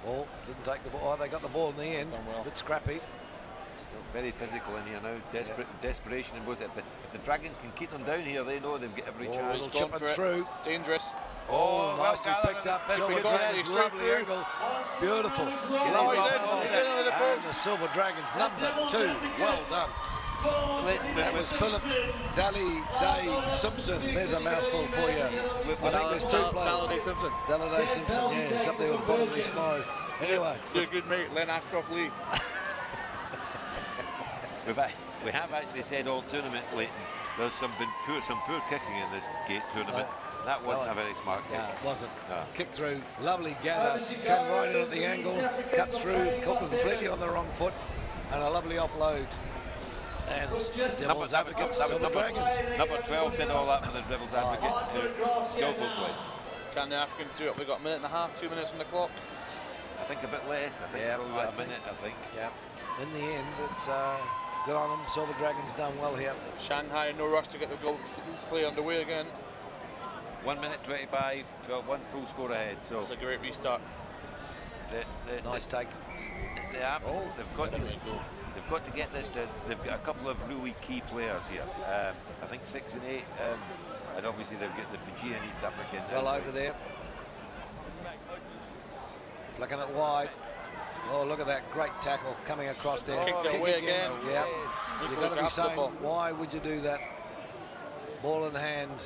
Oh, didn't take the ball. Oh, they got the ball in the end. Well. A bit scrappy. Still very physical in here now. Desperation in both. If the Dragons can keep them down here, they know they've got every chance. Chipping through. Dangerous. Oh, nicely picked up. Silver Dragons, lovely angle. Beautiful. And the Silver Dragons, number 2. Well done. That was Philip Day Simpson. There's a mouthful for you. I think there's 2 players. Dalladay Simpson. Dalladay Simpson, yeah. He's up there with Bonnelly Snow. Anyway. You're a good mate, Len Ashcroft Lee. We have actually said all tournament, Leighton, there's some poor kicking in this gate tournament. That wasn't a very smart kick. Yeah, it wasn't. No. Kick through, lovely gather, came right in at the angle, cut through, caught them completely on the wrong foot, and a lovely offload. And That Devil's was Advocates, Silver Dragons. number 12 did all that for the Devil's Advocate. Skillful play. Can the Africans do it? We've got a minute and a half, 2 minutes on the clock. I think a bit less. I think probably about a minute, I think. Yeah. In the end, it's good on them. Silver Dragons done well here. Shanghai, no rush to get the goal play underway again. 1 minute 25, 12-1 full score ahead. So it's a great restart. Nice take. They've got to get this to. They've got a couple of really key players here. I think 6 and 8, and obviously they've got the Fijian East African. Well over there. Flicking it wide. Oh, look at that great tackle coming across there. Kicked it away again. Yeah. You've got to be saying, why would you do that? Ball in hand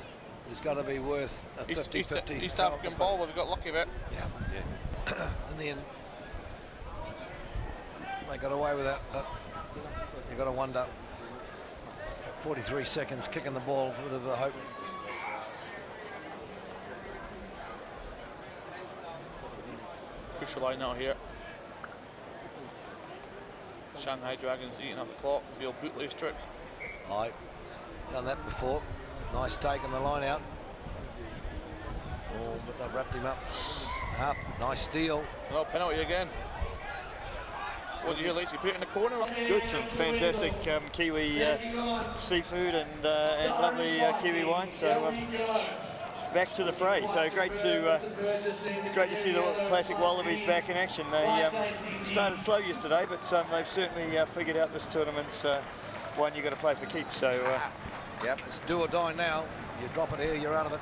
has got to be worth a 50-50. East African ball, we've got lucky with it. Yeah. In the end, they got away with that, but you've got to wonder. 43 seconds kicking the ball, would have hoped. Crucial line out here. Shanghai Dragons eating up the clock. Feel bootlace trick. Aye, done that before. Nice take on the line out. Oh, but they've wrapped him up. Nice steal. Oh, penalty again. What did you hear, Lacey? Put it in the corner? Good, some fantastic Kiwi seafood and lovely Kiwi wine. So back to the fray. So great to see the classic Wallabies back in action. They started slow yesterday, but they've certainly figured out this tournament's one you've got to play for keeps. So yep, it's do or die now. You drop it here, you're out of it.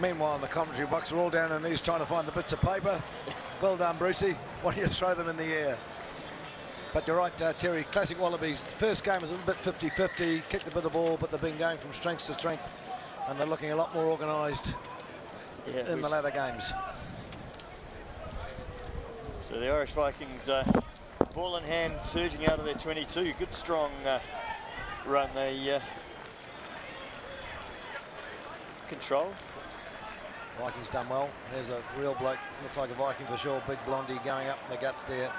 Meanwhile, in the commentary box, we're all down on their knees trying to find the bits of paper. Well done, Brucey. Why don't you throw them in the air? But you're right, Terry. Classic Wallabies. The first game was a little bit 50-50. Kicked a bit of ball, but they've been going from strength to strength, and they're looking a lot more organised in the latter games. So the Irish Vikings, ball in hand, surging out of their 22. Good, strong run. They control. Vikings done well. There's a real bloke, looks like a Viking for sure. Big blondie going up in the guts there.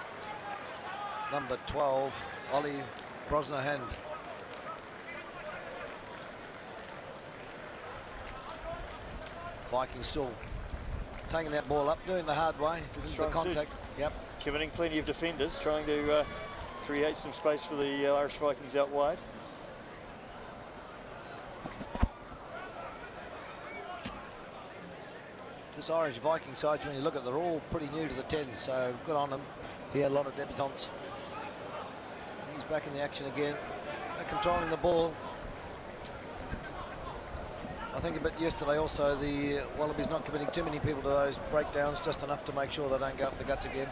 Number 12, Ollie Brosnahan. Vikings still taking that ball up, doing the hard way. The contact. Yep. Committing plenty of defenders, trying to create some space for the Irish Vikings out wide. This Irish Viking side, when you look at it, they're all pretty new to the 10s, so good on them. He had a lot of debutants. He's back in the action again. They're controlling the ball. I think a bit yesterday also, the Wallabies not committing too many people to those breakdowns, just enough to make sure they don't go up the guts again.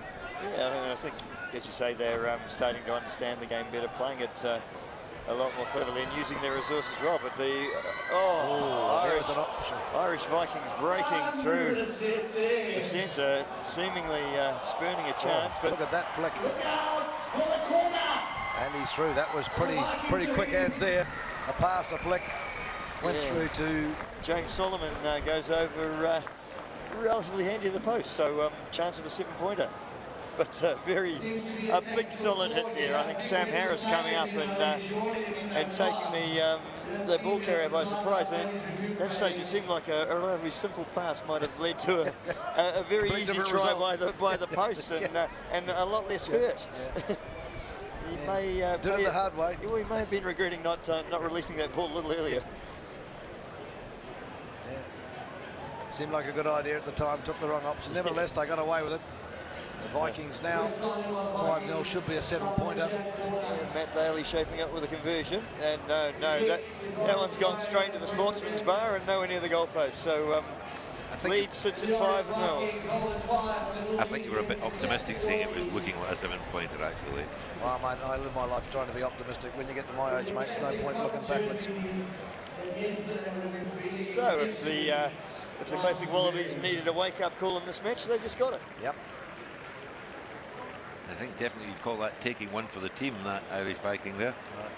Yeah, I think, as you say, they're starting to understand the game better, playing it a lot more cleverly and using their resources well. But the Irish Vikings breaking through the centre, seemingly spurning a chance. But look at that flick. And he's through. That was pretty quick hands there. A pass, a flick. Went through to James Solomon, goes over relatively handy to the post. So chance of a 7-pointer. But a big solid hit there. I think Sam Harris coming up and taking the ball carrier by surprise. And at that stage, it seemed like a relatively simple pass might have led to a very easy try by the post and a lot less hurt. He may did it the hard way. We may have been regretting not releasing that ball a little earlier. Seemed like a good idea at the time. Took the wrong option. Nevertheless, they got away with it. The Vikings now 5-0, should be a 7-pointer. And Matt Daly shaping up with a conversion, and no, that one's gone straight to the sportsman's bar and nowhere near the goalpost. So lead sits at 5-0. I think you were a bit optimistic saying it was looking like a 7-pointer actually. Well, mate, I live my life trying to be optimistic. When you get to my age, mate, there's no point looking backwards. So if the Classic Wallabies needed a wake-up call in this match, they just got it. Yep. I think definitely you'd call that taking one for the team, that Irish Viking there. Right.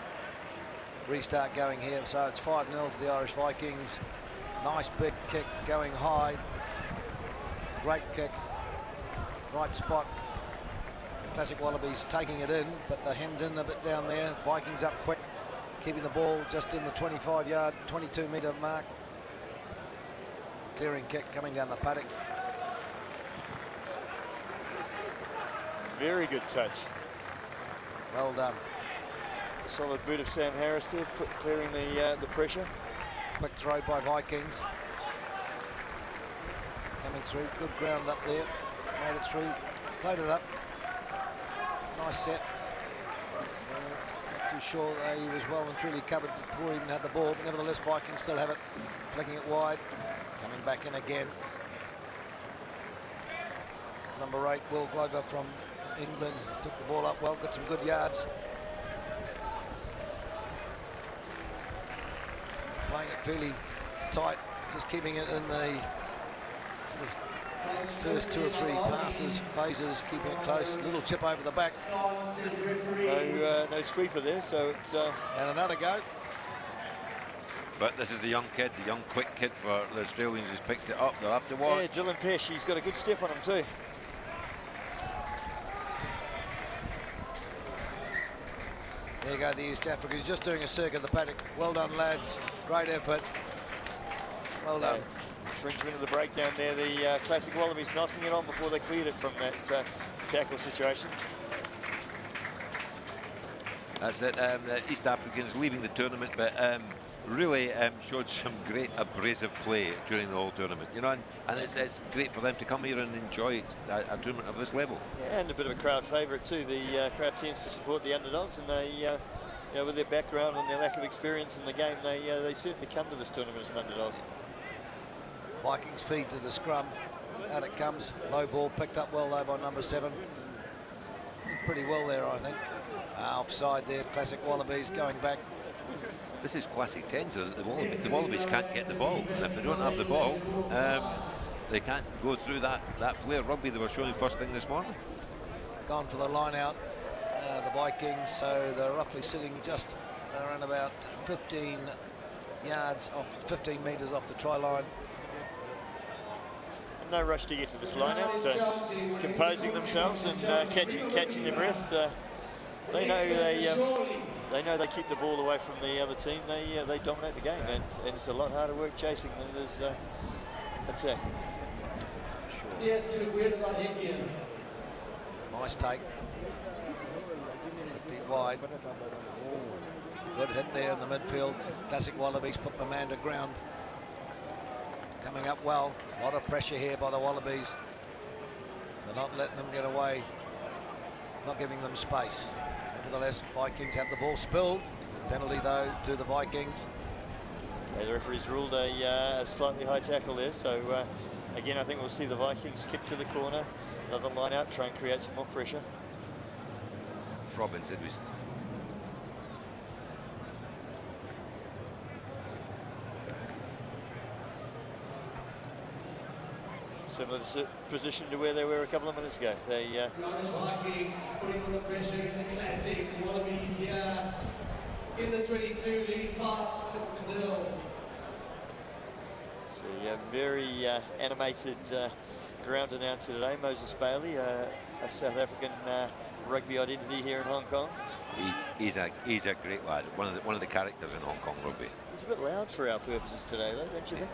Restart going here, so it's 5-0 to the Irish Vikings. Nice big kick going high. Great kick. Right spot. Classic Wallabies taking it in, but they're hemmed in a bit down there. Vikings up quick, keeping the ball just in the 25-yard, 22-metre mark. Clearing kick coming down the paddock. Very good touch. Well done. A solid boot of Sam Harris there, clearing the pressure. Quick throw by Vikings. Coming through, good ground up there. Made it through, played it up. Nice set. Not too sure that he was well and truly covered before he even had the ball, but nevertheless Vikings still have it. Flicking it wide, coming back in again. Number 8, Will Glover from England, took the ball up well, got some good yards. Playing it fairly tight, just keeping it in the sort of first 2 or 3 passes, phases, keeping it close. Little chip over the back. No sweeper there, so it's... And another go. But this is the young kid, the young quick kid for the Australians who's picked it up. They'll have to watch. Yeah, Dylan Pesh, he's got a good step on him too. There you go, the East Africans just doing a circuit of the paddock. Well done, lads. Great effort. Well done. Infringement of the breakdown there. The Classic Wallabies knocking it on before they cleared it from that tackle situation. That's it. The East Africans leaving the tournament, but really showed some great abrasive play during the whole tournament. You know, and it's great for them to come here and enjoy a tournament of this level. Yeah, and a bit of a crowd favourite too. The crowd tends to support the underdogs, and they, you know, with their background and their lack of experience in the game, they certainly come to this tournament as an underdog. Vikings feed to the scrum. Out it comes. Low ball picked up well though by number 7. Did pretty well there, I think. Offside there. Classic Wallabies going back. This is classic 10s. The Wallabies can't get the ball, and if they don't have the ball, they can't go through that flare rugby they were showing first thing this morning. Gone for the line out, the Vikings, so they're roughly sitting just around about 15 yards off, 15 metres off the try line. No rush to get to this line out, composing themselves and catching their breath. They know they keep the ball away from the other team. They dominate the game, and it's a lot harder work chasing than it is attacking. Yes, you're weird about him here. Nice take. 50 wide. Good hit there in the midfield. Classic Wallabies put the man to ground. Coming up well. A lot of pressure here by the Wallabies. They're not letting them get away. Not giving them space. Nevertheless, Vikings have the ball spilled. Penalty though to the Vikings. Yeah, the referee's ruled a slightly high tackle there, so again I think we'll see the Vikings kick to the corner, another line out, try and create some more pressure. Robbins, it was. Similar position to where they were a couple of minutes ago. They Vikings putting on the pressure against the Classic Wallabies here in the 22, leading 5 minutes to 0. So yeah, very animated ground announcer today, Moses Bailey, a South African rugby identity here in Hong Kong. He's a great lad, one of the characters in Hong Kong rugby. He's a bit loud for our purposes today, though, don't you think?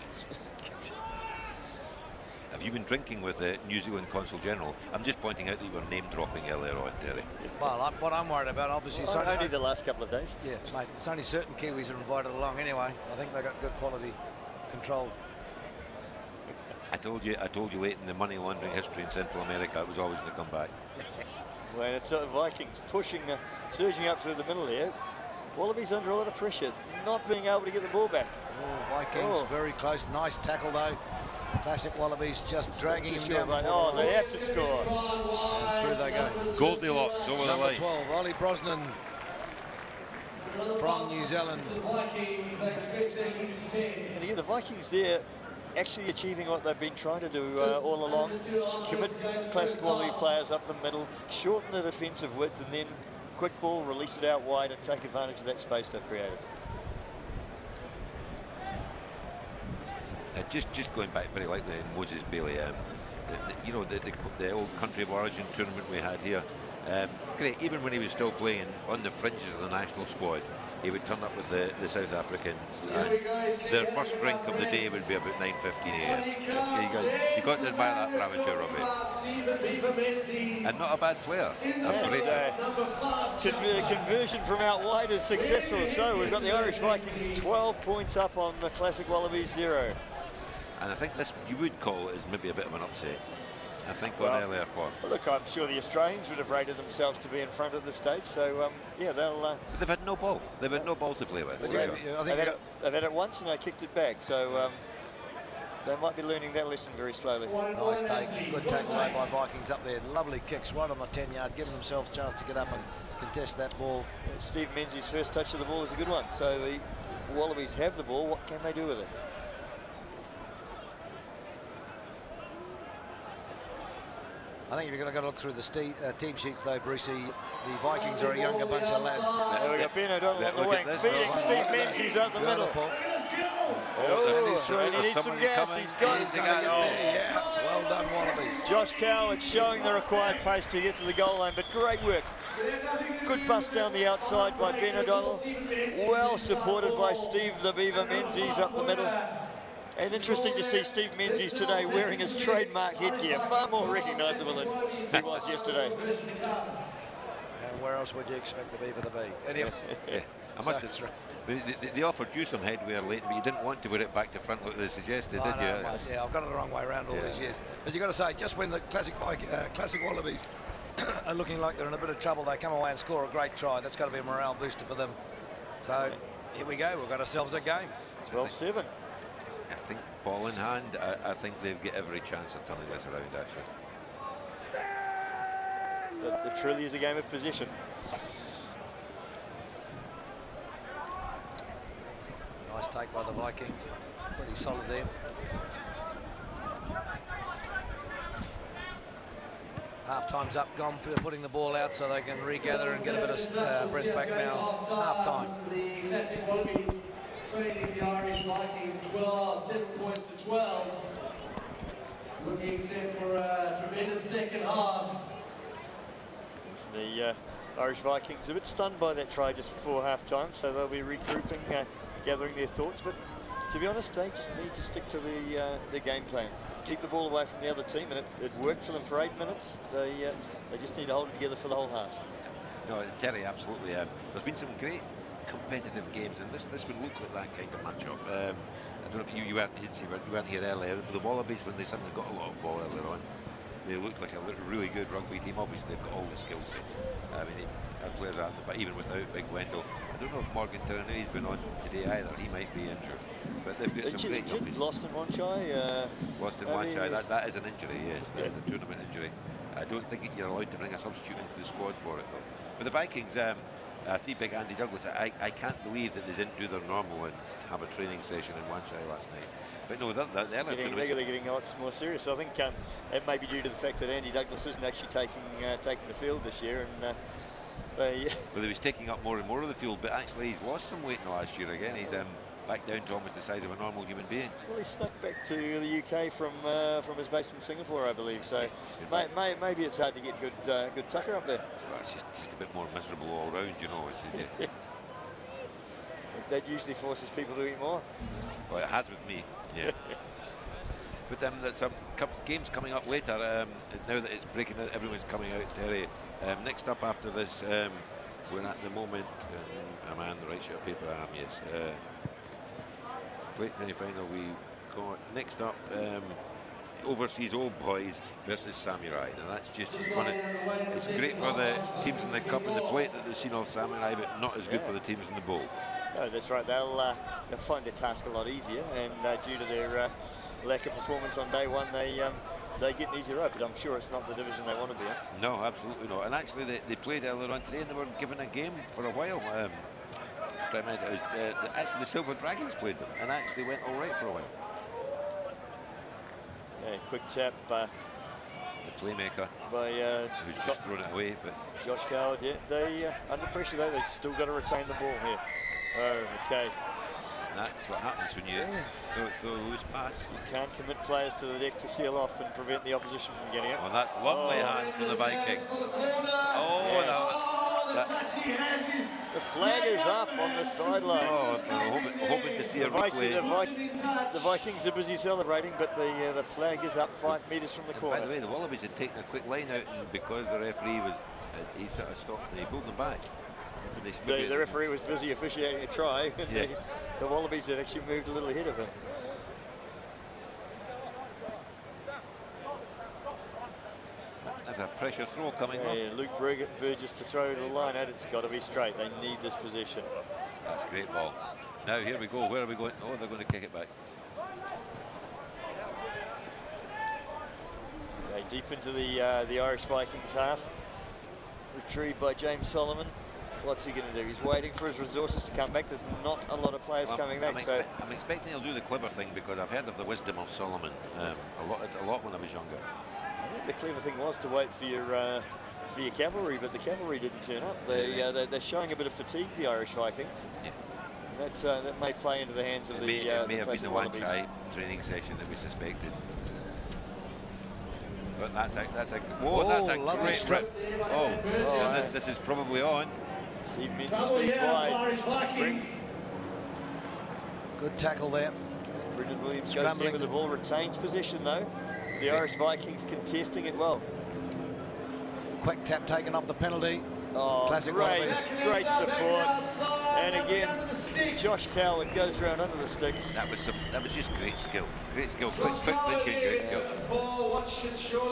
Have you been drinking with the New Zealand Consul General? I'm just pointing out that you were name dropping earlier on, Terry. Well, what I'm worried about, obviously, well, only the last couple of days. Yeah, mate. It's only certain Kiwis are invited along anyway. I think they got good quality control. I told you late in the money laundering history in Central America, it was always going to come back. Well, it's Vikings pushing, surging up through the middle here. Wallabies under a lot of pressure, not being able to get the ball back. Oh, Vikings very close. Nice tackle though. Classic Wallabies just dragging him down. Oh, they have to score. And through they go. Goldilocks over the line. 12, Ollie Brosnan from New Zealand. And again, the Vikings there actually achieving what they've been trying to do all along. Commit Classic Wallaby players up the middle, shorten the defensive width, and then quick ball, release it out wide and take advantage of that space they've created. Just going back very lightly in Moses Bailey, you know, the old country of origin tournament we had here. Great, even when he was still playing on the fringes of the national squad, he would turn up with the South Africans, and their first drink of the day would be about 9:15 a.m. You got to admire that premature, Robbie. And not a bad player. Conversion from out wide is successful. So we've got the Irish Vikings 12 points up on the Classic Wallabies 0. And I think this you would call is maybe a bit of an upset. I think on earlier form. Look, I'm sure the Australians would have rated themselves to be in front at this stage. So yeah, they'll. But they've had no ball. They've had no ball to play with. They've had it once and they kicked it back. So they might be learning that lesson very slowly. Nice take, good tackle away by Vikings up there. Lovely kicks right on the 10-yard, giving themselves a chance to get up and contest that ball. Steve Menzies' first touch of the ball is a good one. So the Wallabies have the ball. What can they do with it? I think if you're going to go look through the team sheets, though, Brucey, the Vikings are a younger bunch of lads. There we go, Ben O'Donnell on the wing, feeding Steve Menzies out the middle. And he needs some gas, he's got it. Well done, Wallabies. Josh Coward showing the required pace to get to the goal line, but great work. Good bust down the outside by Ben O'Donnell. Well supported by Steve the Beaver Menzies up the middle. And interesting to see Steve Menzies today wearing his trademark headgear, far more recognisable than he was yesterday. And where else would you expect the Beaver to be? Anyway. Yeah, I must have. They offered you some headwear later, but you didn't want to wear it back to front like they suggested, did you? Yeah, I've got it the wrong way around all these years. But you've got to say, just when the classic Wallabies are looking like they're in a bit of trouble, they come away and score a great try. That's got to be a morale booster for them. So here we go. We've got ourselves a game. 12-7. I think ball in hand, I think they've got every chance of turning this around, actually. But it truly is a game of position. Nice take by the Vikings. Pretty solid there. Half time's up, gone for putting the ball out so they can regather and get a bit of breath back now. Half time. The Classic Wallabies trailing the Irish Vikings 7 points to 12. Looking set for a tremendous second half. The Irish Vikings a bit stunned by that try just before half-time, so they'll be regrouping, gathering their thoughts. But to be honest, they just need to stick to the game plan. Keep the ball away from the other team, and it worked for them for 8 minutes. They just need to hold it together for the whole half. No, Terry, absolutely. There's been some great competitive games, and this would look like that kind of matchup. I don't know if you weren't here earlier. The Wallabies, when they suddenly got a lot of ball earlier on, they looked like a really good rugby team. Obviously, they've got all the skill set. I mean, our players are, but even without Big Wendell, I don't know if Morgan Turney's been on today either. He might be injured, but they've got some great young lost in Wanchai. Lost in Wanchai. That is an injury. Yes, that is a tournament injury. I don't think you're allowed to bring a substitute into the squad for it though. But the Vikings, I see Big Andy Douglas. I can't believe that they didn't do their normal and have a training session in Wanchai last night. But no, they're getting a lot more serious. I think it may be due to the fact that Andy Douglas isn't actually taking the field this year, and well, he was taking up more and more of the field. But actually, he's lost some weight in the last year again. He's back down to almost the size of a normal human being. Well, he snuck back to the UK from his base in Singapore, I believe. So maybe it's hard to get good tucker up there. Well, it's just a bit more miserable all round, you know. That usually forces people to eat more. Well, it has with me. Yeah. But there's some games coming up later. Now that it's breaking, everyone's coming out. Terry. Next up after this, we're at the moment. Am I on the right sheet of paper? I am. Yes. Late semi-final. We've got next up overseas old boys versus Samurai. Now that's just fun. It's great for the teams in the cup and the plate that they've seen off Samurai, but not as good for the teams in the bowl. No, that's right. They'll find their task a lot easier, and due to their lack of performance on day one, they get an easier road. But I'm sure it's not the division they want to be in. No, absolutely not. And actually, they played earlier on today, and they were given a game for a while. Actually, the Silver Dragons played them, and actually went all right for a while. Yeah, quick tap. The playmaker by who's just thrown it away, but Josh Coward. Yeah, they under pressure though. They've still got to retain the ball here. Oh, okay. that's what happens when you throw a loose pass. You can't commit players to the deck to seal off and prevent the opposition from getting it. Well, that's lovely hands from the Vikings. Oh, yes. The flag is up on the sideline. Oh, I'm hoping to see a replay. The Vikings are busy celebrating, but the flag is up 5 metres from the corner. By the way, the Wallabies had taken a quick line out, and because the referee was, he sort of stopped and he pulled them back. The referee was busy officiating a try, and the Wallabies had actually moved a little ahead of him. That's a pressure throw coming up. Yeah, Luke Burgess to throw the line out. It's got to be straight. They need this position. That's a great ball. Now here we go. Where are we going? Oh, they're going to kick it back. Okay, deep into the Irish Vikings half. Retrieved by James Solomon. What's he going to do? He's waiting for his resources to come back. There's not a lot of players coming back. I'm expecting he'll do the clever thing, because I've heard of the wisdom of Solomon a lot when I was younger. I think the clever thing was to wait for your cavalry, but the cavalry didn't turn up. They're showing a bit of fatigue, the Irish Vikings. Yeah. That may play into the hands of may the have been the one Wallabies. try training session that we suspected. But that's a great rip. This is probably on. Steve Menzies feeds wide. Good tackle there. Brendan Williams goes in with the ball, retains possession though. The Irish Vikings contesting it well. Quick tap taken off the penalty. Oh, Classic great support. And again, Josh Coward goes around under the sticks. That was just great skill. Great skill, quick thinking, great skill.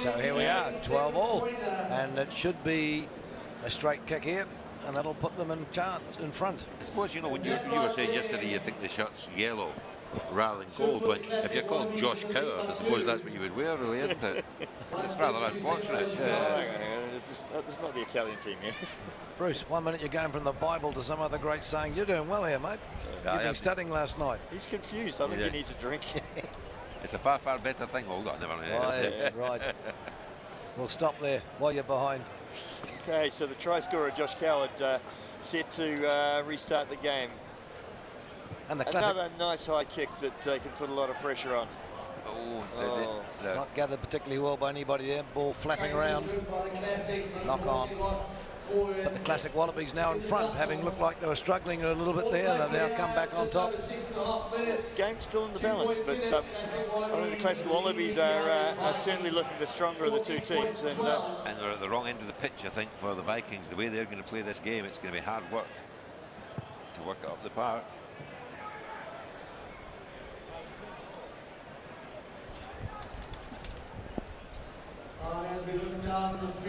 So here we are, 12 all. And it should be a straight kick here, and that'll put them in chance in front. I suppose, you know, when you were saying yesterday you think the shirt's yellow rather than gold, but if you're called Josh Coward, I suppose that's what you would wear, really, isn't it? It's rather unfortunate. It's not the Italian team here. Bruce, 1 minute you're going from the Bible to some other great saying. You're doing well here, mate. You've been studying last night. He's confused. I think he needs a drink. It's a far, far better thing. Hold on, never mind. Right. We'll stop there while you're behind. Okay, so the try scorer, Josh Coward, set to restart the game. And another nice high kick that can put a lot of pressure on. Not gathered particularly well by anybody there. Ball flapping around. Knock on. But the Classic Wallabies now in front, having looked like they were struggling a little bit there. They've now come back on top. Game's still in the balance, but I think the Classic Wallabies are certainly looking the stronger of the two teams. And they're at the wrong end of the pitch, I think, for the Vikings. The way they're going to play this game, it's going to be hard work to work it up the park.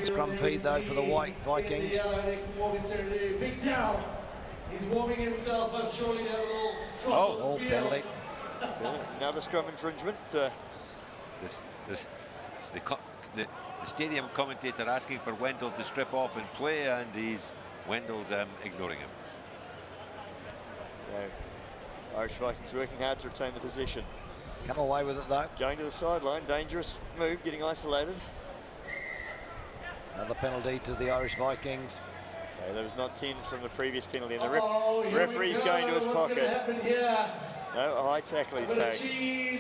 Scrum feed though for the White Vikings. Big Dow. He's warming himself up, surely to have a little trot on the field. Penalty. Another scrum infringement. The stadium commentator asking for Wendell to strip off and play, and Wendell's ignoring him. Irish Vikings working hard to retain the position. Come away with it though. Going to the sideline, dangerous move, getting isolated. Another penalty to the Irish Vikings. Okay, there was not 10 from the previous penalty, and the referee's going to his pocket. No, a high tackle he's saying.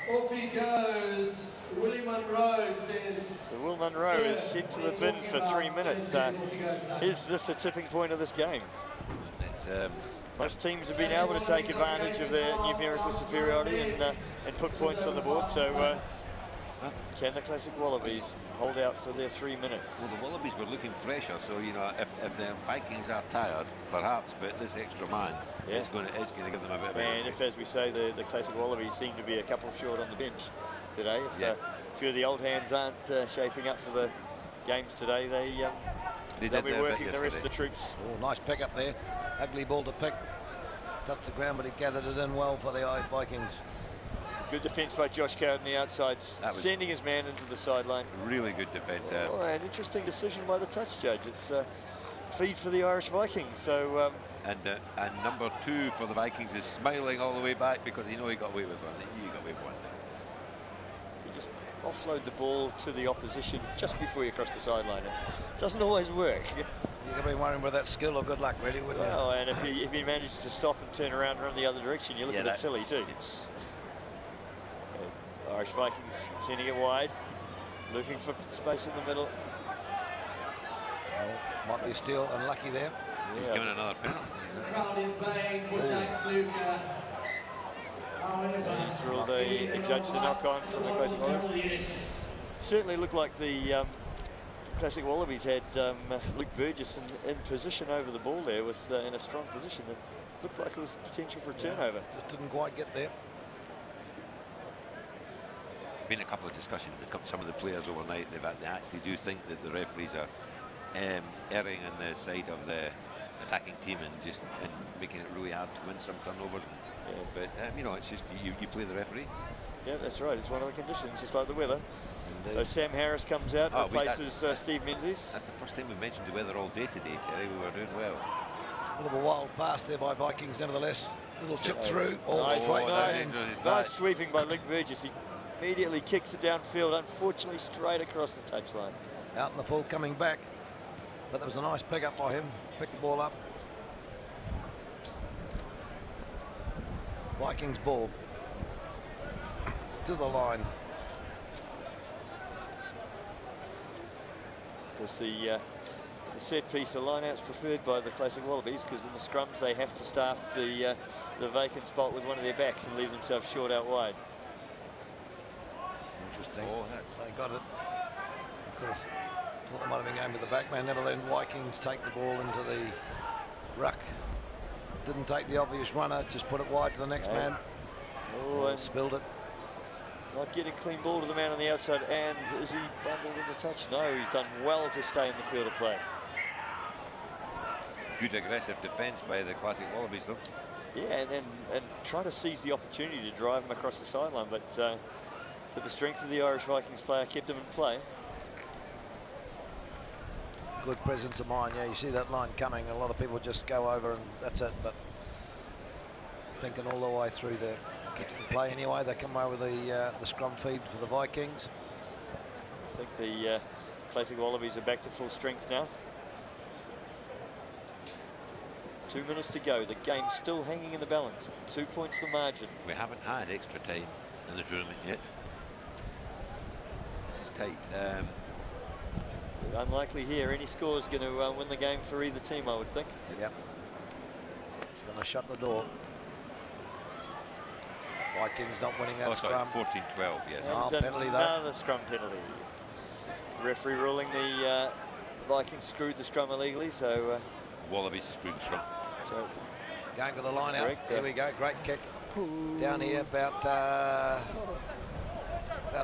Off he goes. Willie Munro says. So Will Munro is sent to the bin for 3 minutes. Is this a tipping point of this game? Most teams have been able to take advantage of their numerical superiority and put points on the board. So can the Classic Wallabies hold out for their 3 minutes? Well, the Wallabies were looking fresher, so you know if the Vikings are tired, perhaps, but this extra man is going to give them a bit of. And if, as we say, the Classic Wallabies seem to be a couple short on the bench today, if a few of the old hands aren't shaping up for the games today, they'll be working the rest of the troops. Oh, nice pick up there. Ugly ball to pick. Touched the ground, but he gathered it in well for the Vikings. Good defence by Josh Coward on the outsides, sending his man into the sideline. Really good defence. An interesting decision by the touch judge. It's feed for the Irish Vikings. So and number 2 for the Vikings is smiling all the way back because he got away with one. He got away with one. You just offload the ball to the opposition just before you cross the sideline. It doesn't always work. You could be wondering whether that's skill or good luck, really, wouldn't you? Well, and if he managed to stop and turn around and run the other direction, you look a bit silly too. Irish Vikings sending it wide, looking for space in the middle. Well, might be still unlucky there. He's given another penalty. The crowd is baying for Jack Fluker. These are all the adjudged a knock on from the Classic Wallabies. Certainly looked like the Classic Wallabies had Luke Burgess in position over the ball there, with in a strong position. It looked like it was potential for a turnover. Just didn't quite get there. Been a couple of discussions with some of the players overnight. They actually do think that the referees are erring on the side of the attacking team and making it really hard to win some turnovers. Yeah. But you know, it's just you play the referee. Yeah, that's right. It's one of the conditions, just like the weather. Indeed. So Sam Harris comes out and replaces Steve Menzies. That's the first time we mentioned the weather all day today, Terry. We were doing well. A little wild pass there by Vikings, nevertheless. A little chip through. Nice sweeping by Luke Burgess. He immediately kicks it downfield, unfortunately straight across the touchline. Out in the full, coming back. But there was a nice pick up by him. Picked the ball up. Vikings ball. To the line. Of course, the set piece, the line-out's preferred by the Classic Wallabies, because in the scrums they have to staff the vacant spot with one of their backs and leave themselves short out wide. Interesting. They got it. Of course, thought they might have been going with the back man. Never let Vikings take the ball into the ruck. Didn't take the obvious runner, just put it wide to the next man. Oh, and spilled it. Not getting clean ball to the man on the outside, and is he bundled into touch? No, he's done well to stay in the field of play. Good aggressive defence by the Classic Wallabies, though. Yeah, and trying to seize the opportunity to drive him across the sideline, but the strength of the Irish Vikings player kept him in play. Good presence of mind. Yeah, you see that line coming. A lot of people just go over and that's it. But thinking all the way through there. Get to play anyway. They come away with the scrum feed for the Vikings. I think the Classic Wallabies are back to full strength now. 2 minutes to go. The game's still hanging in the balance. 2 points the margin. We haven't had extra time in the tournament yet. This is tight. Unlikely here. Any score is going to win the game for either team, I would think. Yep. It's going to shut the door. Vikings not winning that scrum. 14-12, yes. Penalty though. Another scrum penalty. Referee ruling the Vikings screwed the scrum illegally, so... Wallabies screwed the scrum. So going for the line out. Here we go. Great kick. Down here about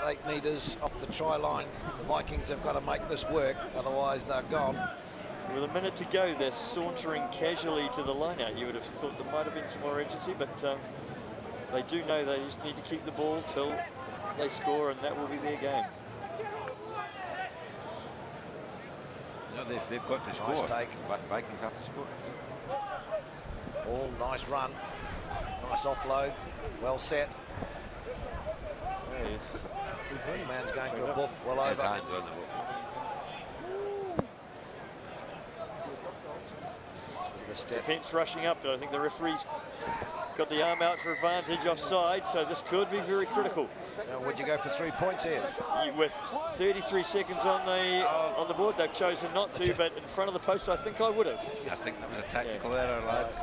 8 metres off the try line. The Vikings have got to make this work, otherwise they're gone. With a minute to go, they're sauntering casually to the line out. You would have thought there might have been some more urgency, but they do know they just need to keep the ball till they score, and that will be their game. No, they've got to score. Nice take. But Vikings have to score. All nice run. Nice offload. Well set. Yes. The man's going for a buff. Well over. His hands on the ball. Defence rushing up, but I think the referee's got the arm out for advantage offside, so this could be very critical. Now, would you go for 3 points here? With 33 seconds on the board, they've chosen not to, but in front of the post, I think I would have. I think that was a tactical error, lads.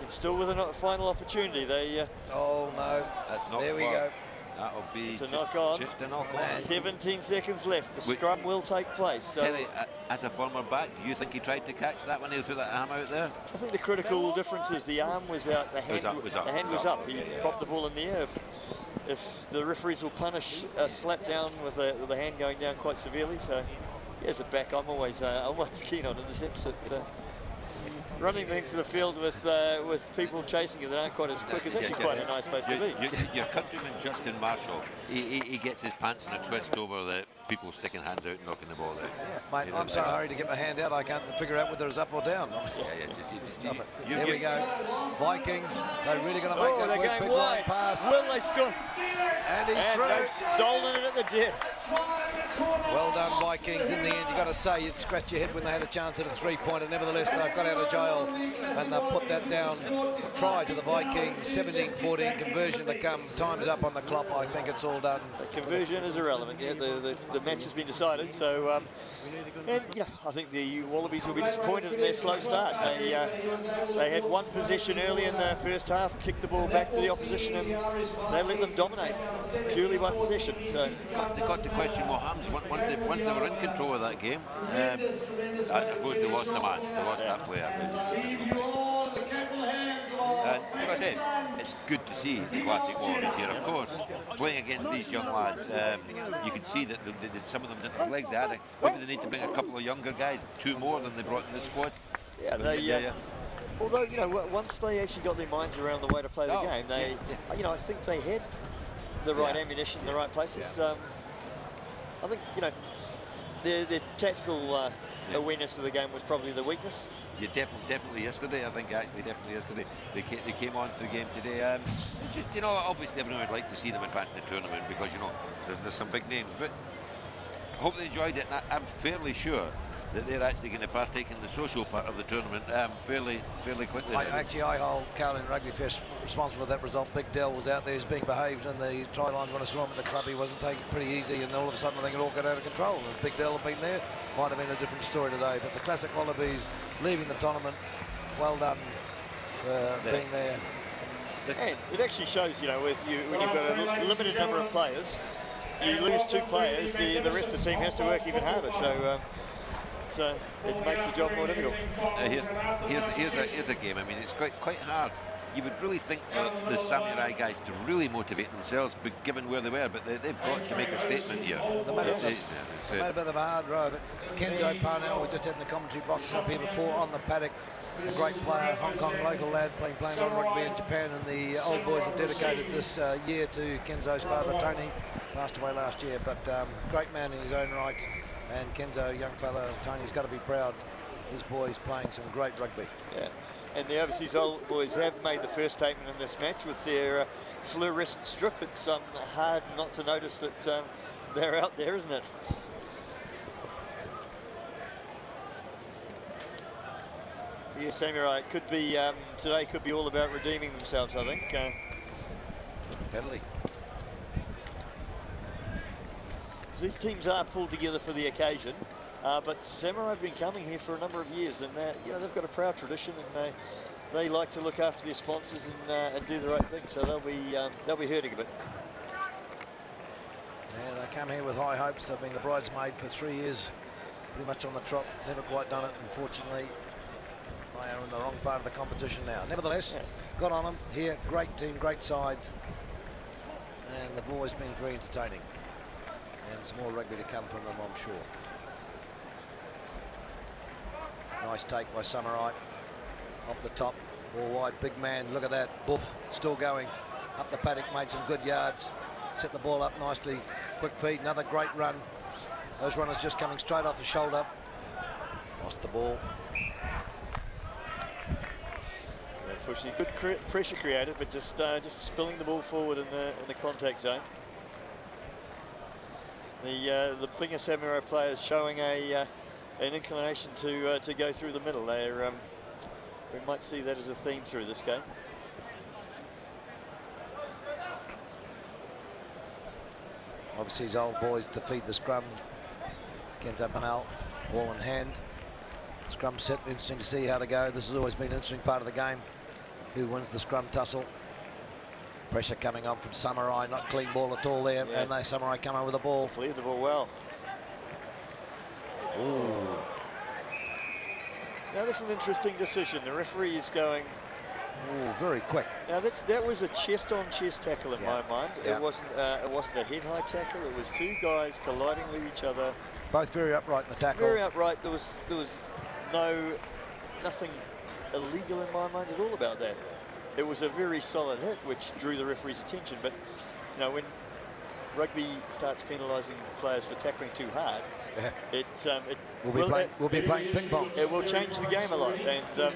Still with a final opportunity. They. Oh no! That's not. There we go. That'll be it's a knock on. Just a knock on. 17 seconds left. The scrum will take place. So Terry, as a former back, do you think he tried to catch that when he threw that arm out there? I think the critical difference is the arm was out, the hand was up. He popped the ball in the air. If the referees will punish a slap down with the hand going down quite severely. So, yeah, as a back, I'm always keen on intercepts. Running into the field with people chasing you that aren't quite as quick is actually quite a nice place to be. Your countryman Justin Marshall, he gets his pants in a twist over the people sticking hands out and knocking the ball out. Mate, I'm so hurried to get my hand out, I can't figure out whether it's up or down. Stop it. Here we go. Vikings, they're really going to make that they're quick, going big wide. line pass. Will they score? And he's through. They've stolen it at the death. Well done, Vikings. In the end, you've got to say, you'd scratch your head when they had a chance at a three-pointer. Nevertheless, they've got out of jail and they've put that down. Try to the Vikings, 17-14 conversion to come. Time's up on the clock. I think it's all done. The conversion is irrelevant. Yeah, the match has been decided. So, and yeah, I think the Wallabies will be disappointed in their slow start. They had one possession early in the first half, kicked the ball back to the opposition, and they let them dominate purely by possession. So they got to question what happens once they were in control of that game. I suppose they lost a man. They lost that player. Like I said, it's good to see the classic Wallabies here. Of course, playing against these young lads, you can see that some of them didn't have legs. Maybe they need to bring a couple of younger guys, 2 more than they brought in the squad. Yeah, although, you know, once they actually got their minds around the way to play the game, you know, I think they had the right ammunition in the right places. I think, you know, their tactical awareness of the game was probably the weakness. Yeah, definitely yesterday. I think definitely yesterday they came on to the game today. It's just, you know, obviously everyone would like to see them advance in the tournament because, you know, there's some big names. But I hope they enjoyed it. And I'm fairly sure that they're actually going to partake in the social part of the tournament fairly quickly. I hold Carlin Rugby Fest responsible for that result. Big Dell was out there, he's being behaved, and the try lines when I saw him at the club, he wasn't taking it pretty easy, and all of a sudden I think it all got out of control. And if Big Dell had been there, might have been a different story today. But the classic Wallabies leaving the tournament, well done being there. And it actually shows, you know, when you've got a limited number of players, you lose 2 players, the rest of the team has to work even harder. So it makes the job more difficult. Here's a game. I mean, it's quite hard. You would really think the Samurai guys to really motivate themselves, but given where they were, but they've got to make a statement here. They made a bit of a hard row, but Kenzo Parnell, we just had in the commentary box up here before on the paddock, a great player, Hong Kong local lad, playing on rugby in Japan, and the old boys have dedicated this year to Kenzo's father, Tony, passed away last year, but great man in his own right. And Kenzo, young fella, Tony's got to be proud. His boy's playing some great rugby. Yeah, and the overseas old boys have made the first statement in this match with their fluorescent strip. It's hard not to notice that they're out there, isn't it? Yeah, Samurai, it could be, today could be all about redeeming themselves, I think. Penalty. These teams are pulled together for the occasion, but Samurai have been coming here for a number of years, and you know, they've got a proud tradition, and they like to look after their sponsors and do the right thing. So they'll be hurting a bit. Yeah, they come here with high hopes. They've been the bridesmaid for 3 years, pretty much on the trot. Never quite done it, unfortunately. They are in the wrong part of the competition now. Nevertheless, got on them here. Great team, great side, and the boys been very entertaining. And some more rugby to come from them, I'm sure. Nice take by Samurai. Off the top, all wide, big man, look at that. Boof, still going. Up the paddock, made some good yards. Set the ball up nicely. Quick feed, another great run. Those runners just coming straight off the shoulder. Lost the ball. Unfortunately, good pressure created, but just spilling the ball forward in the contact zone. The bigger Samurai players showing an inclination to go through the middle. We might see that as a theme through this game. Obviously, his old boys to feed the scrum. Kenzo Parnell, ball in hand. Scrum set, interesting to see how to go. This has always been an interesting part of the game. Who wins the scrum tussle? Pressure coming on from Samurai, not clean ball at all there, and they Samurai come on with the ball. Cleared the ball well. Ooh. Now that's an interesting decision. The referee is going. Ooh, very quick. Now that was a chest-on-chest tackle in my mind. It wasn't a head-high tackle. It was 2 guys colliding with each other. Both very upright in the tackle. Very upright. There was nothing illegal in my mind at all about that. It was a very solid hit, which drew the referee's attention. But you know, when rugby starts penalising players for tackling too hard, We'll be playing ping pong. It will change the game a lot, and to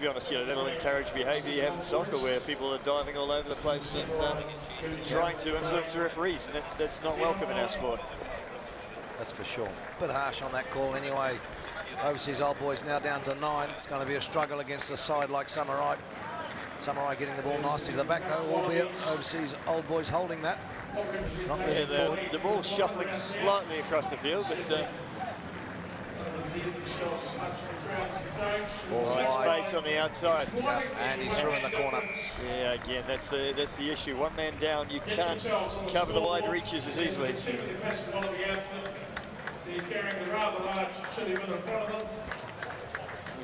be honest, that'll encourage behaviour you have in soccer, where people are diving all over the place and trying to influence the referees, and that's not welcome in our sport. That's for sure. Bit harsh on that call anyway. Overseas Old Boys now down to 9. It's going to be a struggle against a side like Samurai. Samurai getting the ball nicely to the back though, albeit Overseas Old Boys holding that. The ball's shuffling slightly across the field, but space on the outside. Yeah, and he's through in the corner. Yeah, again, that's the issue. One man down, you can't cover the wide reaches as easily. You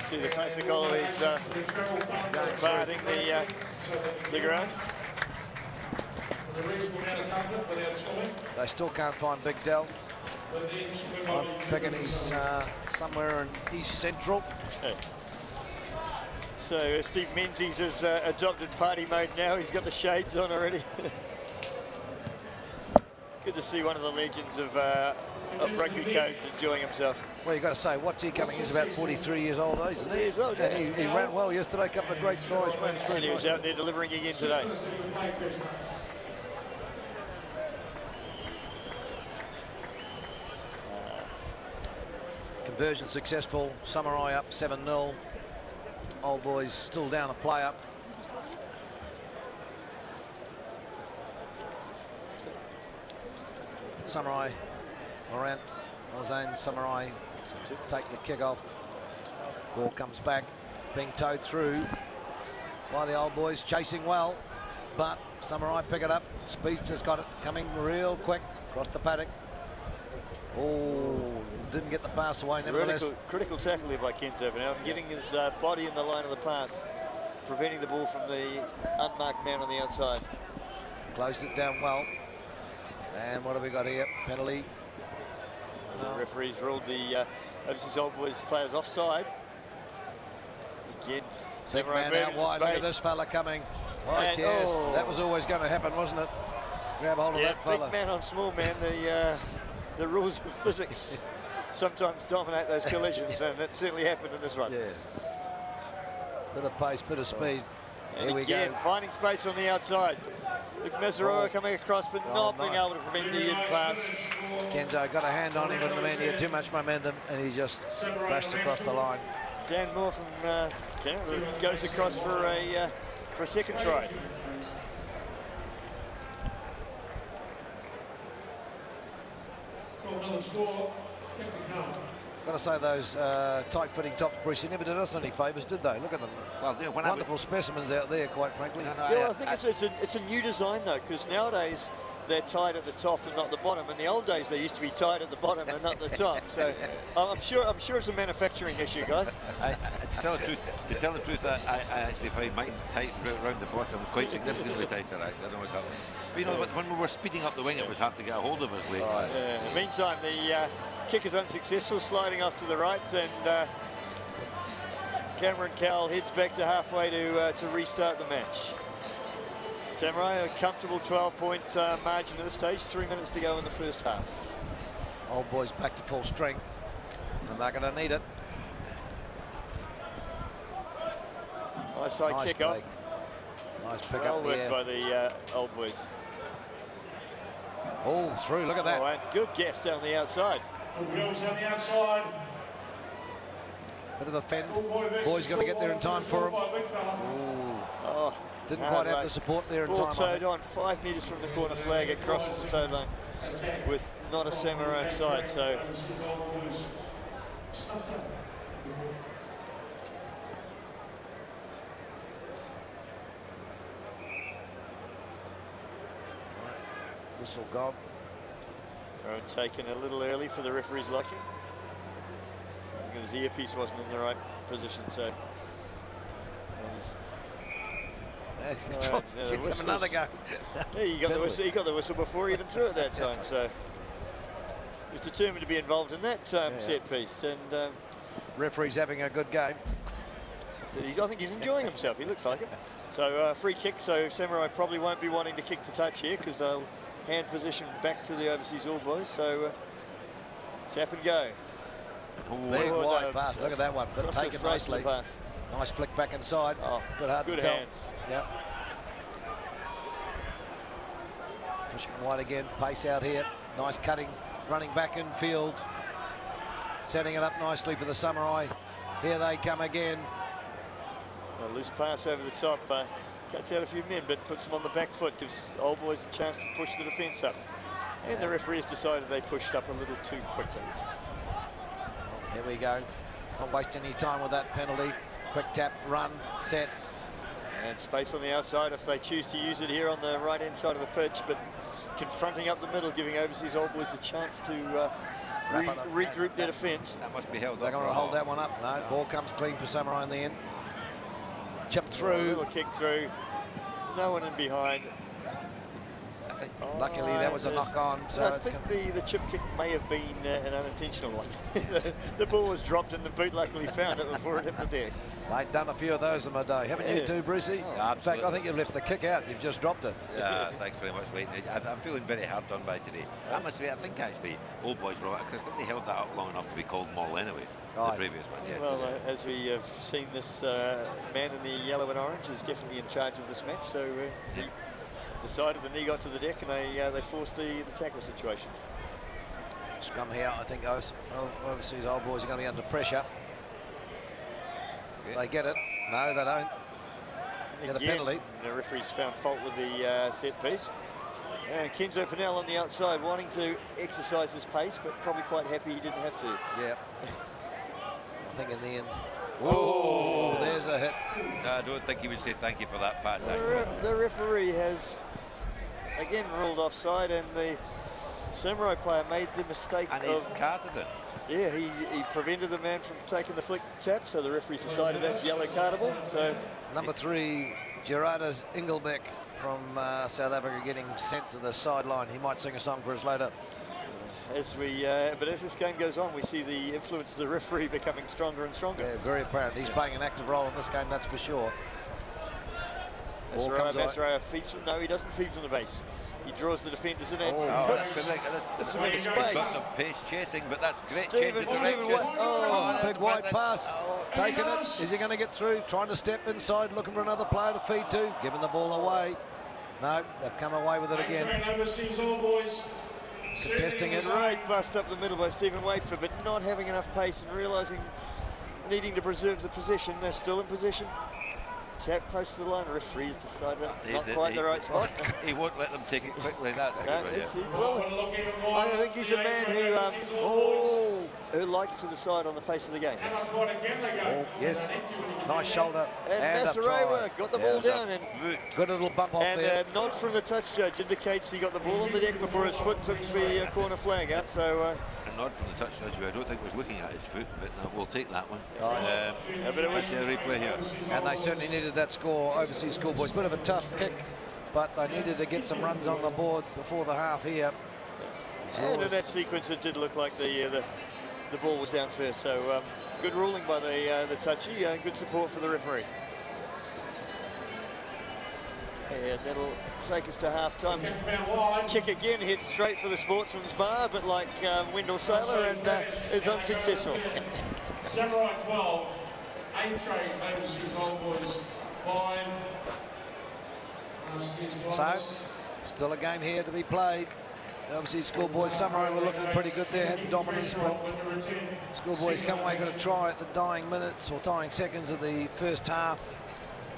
see the classic Olivies guarding the ground. They still can't find Big Dell. I'm thinking he's somewhere in East Central. Okay. So Steve Menzies has adopted party mode now. He's got the shades on already. Good to see one of the legends of rugby codes enjoying himself. Well, you've got to say, what's he coming? He's about 43 years old, isn't he? Years old, yeah. He ran well yesterday, a couple of great tries. And he was out there delivering again today. Conversion successful. Samurai up 7-0. Old Boys still down a player. Samurai, Morant, Malzane, Samurai take the kick off. Ball comes back, being towed through by the Old Boys, chasing well, but Samurai pick it up. Speedster's got it coming real quick across the paddock. Oh, didn't get the pass away nevertheless. Critical tackle here by Kenzo now, getting his body in the line of the pass, preventing the ball from the unmarked man on the outside. Closed it down well. And what have we got here? Penalty. The referees ruled the Overseas Old Boys players offside. Again, Big man out wide. Look at this fella coming. Right, yes, that was always going to happen, wasn't it? Grab hold of that fella. Big man on small man. The rules of physics sometimes dominate those collisions, and it certainly happened in this one. Yeah. Bit of pace, bit of speed. And Here we again, go. finding space on the outside. Look, Meseroa coming across, but not being able to prevent the in-pass. Kenzo got a hand on him, but the man had too much momentum, and he just crashed across the line. Dan Moore from Canada goes across for a second try. Got to say those tight-fitting tops, Bruce, never did us any favours, did they? Look at them. Well, wonderful specimens out there, quite frankly. Yeah, I think it's a new design though, because nowadays they're tied at the top and not the bottom. In the old days, they used to be tied at the bottom and not the top. So I'm sure it's a manufacturing issue, guys. To tell the truth, I actually find mine tight around the bottom, quite significantly tighter. I don't know what's happening. But you know, when we were speeding up the wing, it was hard to get a hold of us late. In the meantime, the kick is unsuccessful, sliding off to the right, and Cameron Cowell heads back to halfway to restart the match. Samurai, a comfortable 12-point margin at this stage, 3 minutes to go in the first half. Old Boys back to full strength, and they're going to need it. Nice high kick off. Nice pick well up worked by the Old Boys. Oh, through, look at that. And good guess down the outside. Wheels down the outside. Bit of a fend. Boys got to get there in time for him. Didn't quite have the support there in time. Ball towed on 5 metres from the corner flag. It crosses the side line with not a Samurai inside. So whistle gone. Throw taken a little early for the referee's liking. I think his earpiece wasn't in the right position, so. Gets him another go. Yeah, he got the whistle before he even threw it that time, so he was determined to be involved in that set piece. And referee's having a good game. I think he's enjoying himself. He looks like it. So free kick. So Samurai probably won't be wanting to kick to touch here because they'll hand position back to the overseas All Boys. So tap and go. Big wide pass. Look at that one. But taken nicely. Pass. Nice flick back inside. Oh, but hard good to tell. hands. Yep. Pushing wide again. Pace out here. Nice cutting. Running back in field. Setting it up nicely for the Samurai. Here they come again. A loose pass over the top. Cuts out a few men, but puts them on the back foot. Gives Old Boys a chance to push the defence up. And the referees decided they pushed up a little too quickly. Here we go. Not waste any time with that penalty. Quick tap, run, set. And space on the outside if they choose to use it here on the right-hand side of the pitch, but confronting up the middle, giving overseas Old Boys the chance to regroup their defence. That must be held up. They're going to hold that one up. No, ball comes clean for Samurai in the end. Chip through. A little kick through. No one in behind. I think luckily that was a knock on. So I think the chip kick may have been an unintentional one. the ball was dropped and the boot luckily found it before it hit the deck. They've done a few of those in my day. Haven't you too, Brucey? Yeah, in fact, I think you've left the kick out. You've just dropped it. Yeah, thanks very much, Leighton. I'm feeling very hard done by today. I must say, I think actually Old Boys were, because I think they held that up long enough to be called maul anyway. The previous one. Yeah. Well, as we have seen, this man in the yellow and orange is definitely in charge of this match. So he decided the knee got to the deck and they forced the tackle situation. Scrum here, I think overseas Old Boys are going to be under pressure. Okay. They get it. No, they don't. Get a penalty. The referee's found fault with the set piece. And Kenzo Pennell on the outside wanting to exercise his pace, but probably quite happy he didn't have to. Yeah. I think in the end. Oh, there's a hit. No, I don't think he would say thank you for that pass. The referee has again ruled offside, and the Samurai player made the mistake and he's carded it. Yeah, he prevented the man from taking the flick tap, so the referee's decided that's yellow cardable. So number 3, Gerardus Engelbeck from South Africa getting sent to the sideline. He might sing a song for us later. But as this game goes on, we see the influence of the referee becoming stronger and stronger. Yeah, very apparent. He's playing an active role in this game, that's for sure. Masaraya feeds from, no, he doesn't feed from the base. He draws the defenders in and puts them into space. Got some pace chasing, but that's great. Stephen White. Big wide pass. Taking it. Is he going to get through? Trying to step inside, looking for another player to feed to. Giving the ball away. No, they've come away with it again. Contesting it. Great bust up the middle by Stephen Waitford, but not having enough pace and realising needing to preserve the position. They're still in position. Tap close to the line. Referee's decided it's not quite the right spot. He won't let them take it quickly. That's well, I think he's a man who likes to decide on the pace of the game. Oh, yes. Nice shoulder. And Masaraya got the ball down. And good little bump off there. And a nod from the touch judge indicates he got the ball on the deck before his foot took the corner flag out. So a nod from the touch judge, who I don't think was looking at his foot, but we'll take that one. But it was a replay here. And they certainly needed that score, overseas schoolboys. Bit of a tough kick, but they needed to get some runs on the board before the half here. And in that sequence, it did look like the ball was down first. So good ruling by the touchy. Good support for the referee. And that'll take us to half-time. Kick again, hits straight for the sportsman's bar, but like Wendell Saylor, and is unsuccessful. Samurai 12, 8 trade overseas Old Boys 5. So, still a game here to be played. Obviously, Schoolboys Samurai were looking pretty good there, had the dominance, but Schoolboys come away, got a try at the dying minutes or dying seconds of the first half.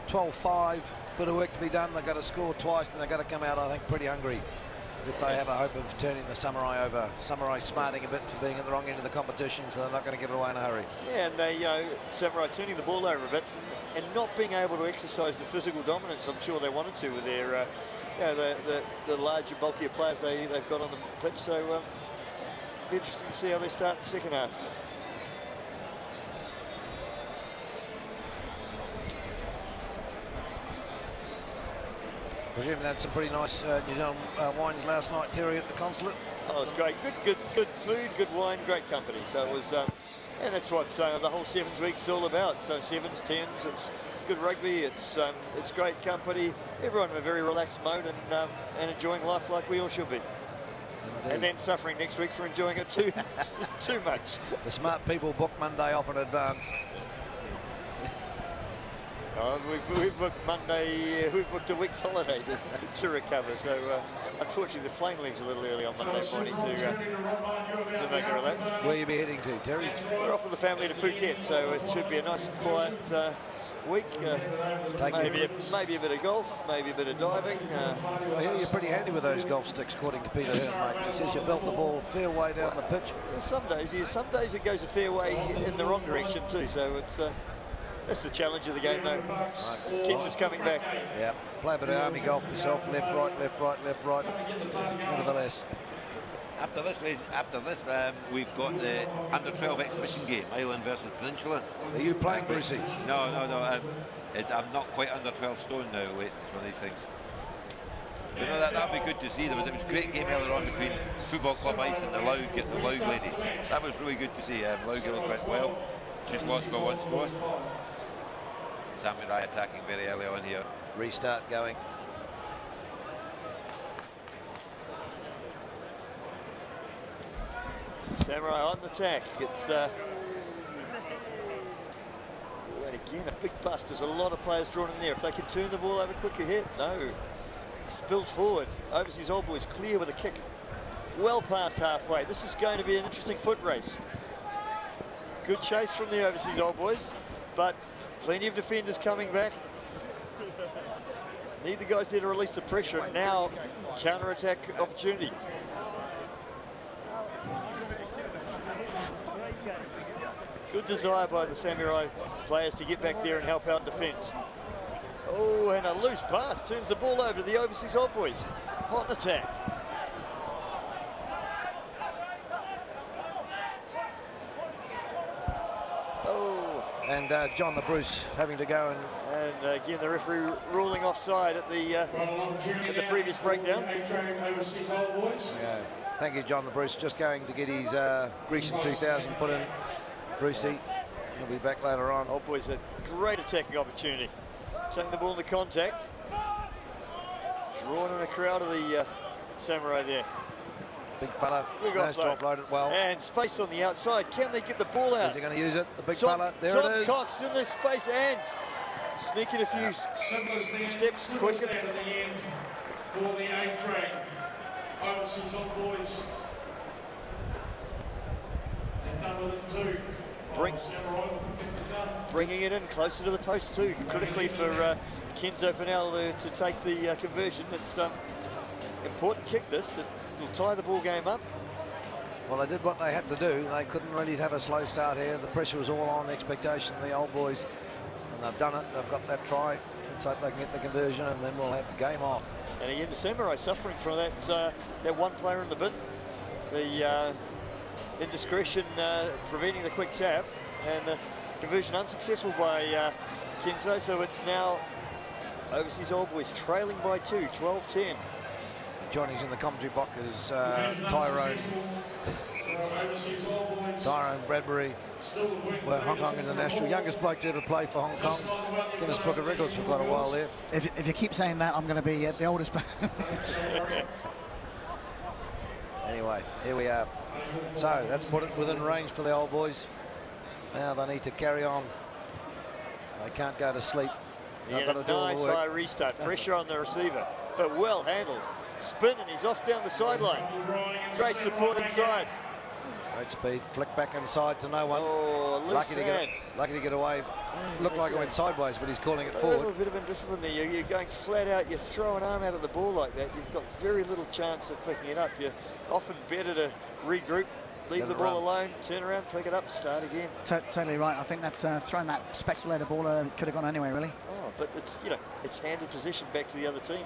12-5, bit of work to be done. They've got to score twice, and they've got to come out, I think, pretty hungry if they have a hope of turning the Samurai over. Samurai smarting a bit for being at the wrong end of the competition, so they're not going to give it away in a hurry. Yeah, and they, Samurai turning the ball over a bit and not being able to exercise the physical dominance I'm sure they wanted to with their the larger, bulkier players they've got on the pitch. So be interesting to see how they start the second half. I presume they had some pretty nice New Zealand wines last night, Terry, at the consulate. Oh, it's great. Good food, good wine, great company. So it was, and that's what the whole Sevens week's all about. So Sevens, Tens, it's good rugby. It's great company. Everyone in a very relaxed mode and enjoying life like we all should be. And then suffering next week for enjoying it too too much. The smart people book Monday off in advance. We've booked Monday. We've booked a week's holiday to recover. So unfortunately, the plane leaves a little early on Monday morning to make it relax. Where you be heading to, Terry? We're off with the family to Phuket, so it should be a nice, quiet week. Maybe a bit of golf, maybe a bit of diving. I hear you're pretty handy with those golf sticks, according to Peter Hearn, mate. He says you belt the ball a fair way down the pitch. Some days it goes a fair way in the wrong direction too. So it's that's the challenge of the game, though. Right. Keeps us coming back. Yeah, play a bit of army golf yourself, left, right, left, right, left, right. Nevertheless. After this, we've got the under-12 exhibition game, Island versus Peninsula. Are you playing, Brucey? No. I'm not quite under 12 stone now. Wait, it's one of these things. You know, that would be good to see. It was a great game earlier on between Football Club Ice and the Loud ladies. That was really good to see. Loud girls went well. Just lost by one score. Samurai attacking very early on here. Restart going. Samurai on the attack. It's and again a big bust. There's a lot of players drawn in there. If they can turn the ball over quickly here, no. Spilled forward. Overseas Old Boys clear with a kick. Well past halfway. This is going to be an interesting foot race. Good chase from the Overseas Old Boys, but plenty of defenders coming back. Need the guys there to release the pressure. Now, counter-attack opportunity. Good desire by the Samurai players to get back there and help out defence. Oh, and a loose pass turns the ball over to the Overseas Old Boys. Hot attack. And John the Bruce having to go and again the referee ruling offside at the previous breakdown. Yeah. Thank you, John the Bruce. Just going to get his Grecian 2000 put in. Brucey, he'll be back later on. Old Boys, a great attacking opportunity. Taking the ball into contact. Drawn in a crowd of the Samurai there. Big fella, big offload it well. And space on the outside. Can they get the ball out? Is he going to use it? The big fella, there it is. Cox in the space and sneaking a few steps quicker. For the 8 track, Overseas Old Boys. They come within 2. Bringing it in closer to the post too. Critically for Kenzo Purnell to take the conversion. It's important kick this. Will tie the ball game up. Well, they did what they had to do. They couldn't really have a slow start here. The pressure was all on expectation, the Old Boys, and they've done it. They've got that try. Let's hope they can get the conversion, and then we'll have the game off. And again, the Samurai suffering from that one player in the bin. The indiscretion preventing the quick tap, and the conversion unsuccessful by Kenzo. So it's now Overseas Old Boys trailing by 2, 12-10. Joining us in the commentary box is Tyrone Bradbury, Hong Kong International, youngest bloke to ever play for Hong Kong. Guinness Book of Records for quite a while there. If you keep saying that, I'm going to be the oldest. Anyway, here we are. So that's put it within range for the Old Boys. Now they need to carry on. They can't go to sleep. They've got to do nice high restart. Pressure on the receiver, but well handled. Spin and he's off down the sideline. Great support inside. Great speed. Flick back inside to no one. Oh, lucky to get away. Looked like it went sideways, but he's calling it forward. A little bit of indiscipline there. You're going flat out. You throw an arm out of the ball like that, you've got very little chance of picking it up. You're often better to regroup, leave the ball alone, turn around, pick it up, start again. Totally right. I think that's throwing that speculator ball could have gone anywhere, really. Oh, but it's it's handed possession back to the other team,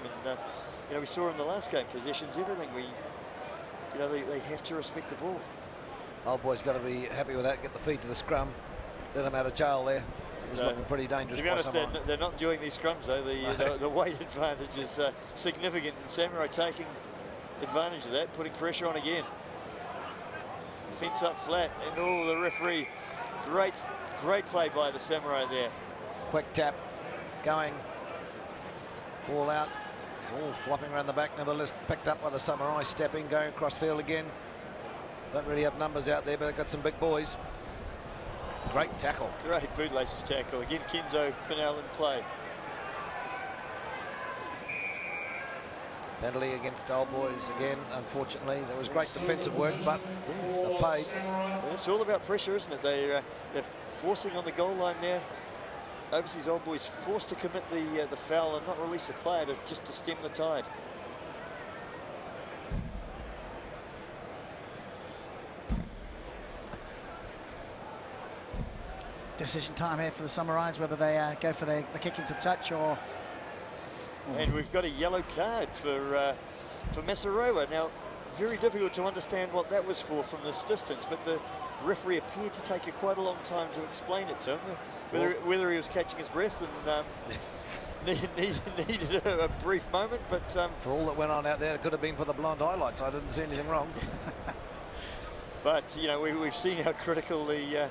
and we saw in the last game possessions, everything. They have to respect the ball. Old Boys got to be happy with that. Get the feed to the scrum. Let them out of jail there. It was looking pretty dangerous. To be honest, they're not enjoying these scrums though. The weight advantage is significant. And Samurai taking advantage of that, putting pressure on again. Defence up flat, and the referee. Great play by the Samurai there. Quick tap. going. Ball out. All flopping around the back. Nevertheless picked up by the Samurai. Stepping, going across field again. Don't really have numbers out there, but they've got some big boys. Great tackle. Great bootlaces tackle. Again, Kenzo Pinnell in play. Penalty against Old Boys again, unfortunately. There was great defensive work, but they paid. It's all about pressure, isn't it? They're forcing on the goal line there. Overseas Old Boys forced to commit the foul and not release the player just to stem the tide. Decision time here for the Samurais, whether they go for the kick into touch or... And we've got a yellow card for Masaroa. Now, very difficult to understand what that was for from this distance, but the referee appeared to take quite a long time to explain it to him, whether he was catching his breath and needed a brief moment. But for all that went on out there, it could have been for the blonde highlights. I didn't see anything wrong. But you know, we've seen how critical the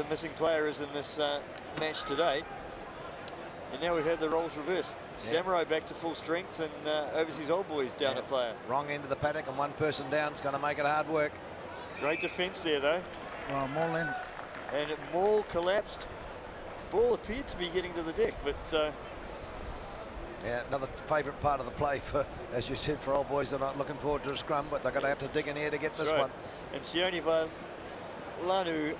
missing player is in this match today. And now we've had the roles reversed. Yeah. Samurai back to full strength and Overseas Old Boys down a player. Wrong end of the paddock and one person down. It's going to make it hard work. Great defence there, though. Well, Maul in. And Maul collapsed. Ball appeared to be getting to the deck, but... yeah, another favourite part of the play, for, as you said, for Old Boys. They're not looking forward to a scrum, but they're going to have to dig in here to get this one. And Sione Vailanu,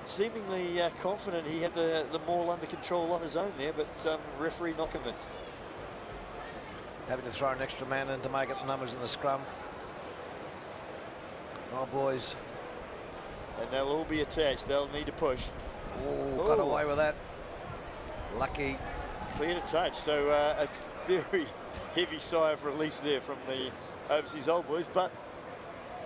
seemingly confident he had the Maul under control on his own there, but referee not convinced. Having to throw an extra man in to make it the numbers in the scrum. Old Boys. And they'll all be attached. They'll need to push. Oh, got away with that. Lucky. Clear to touch. So a very heavy sigh of relief there from the Overseas Old Boys, but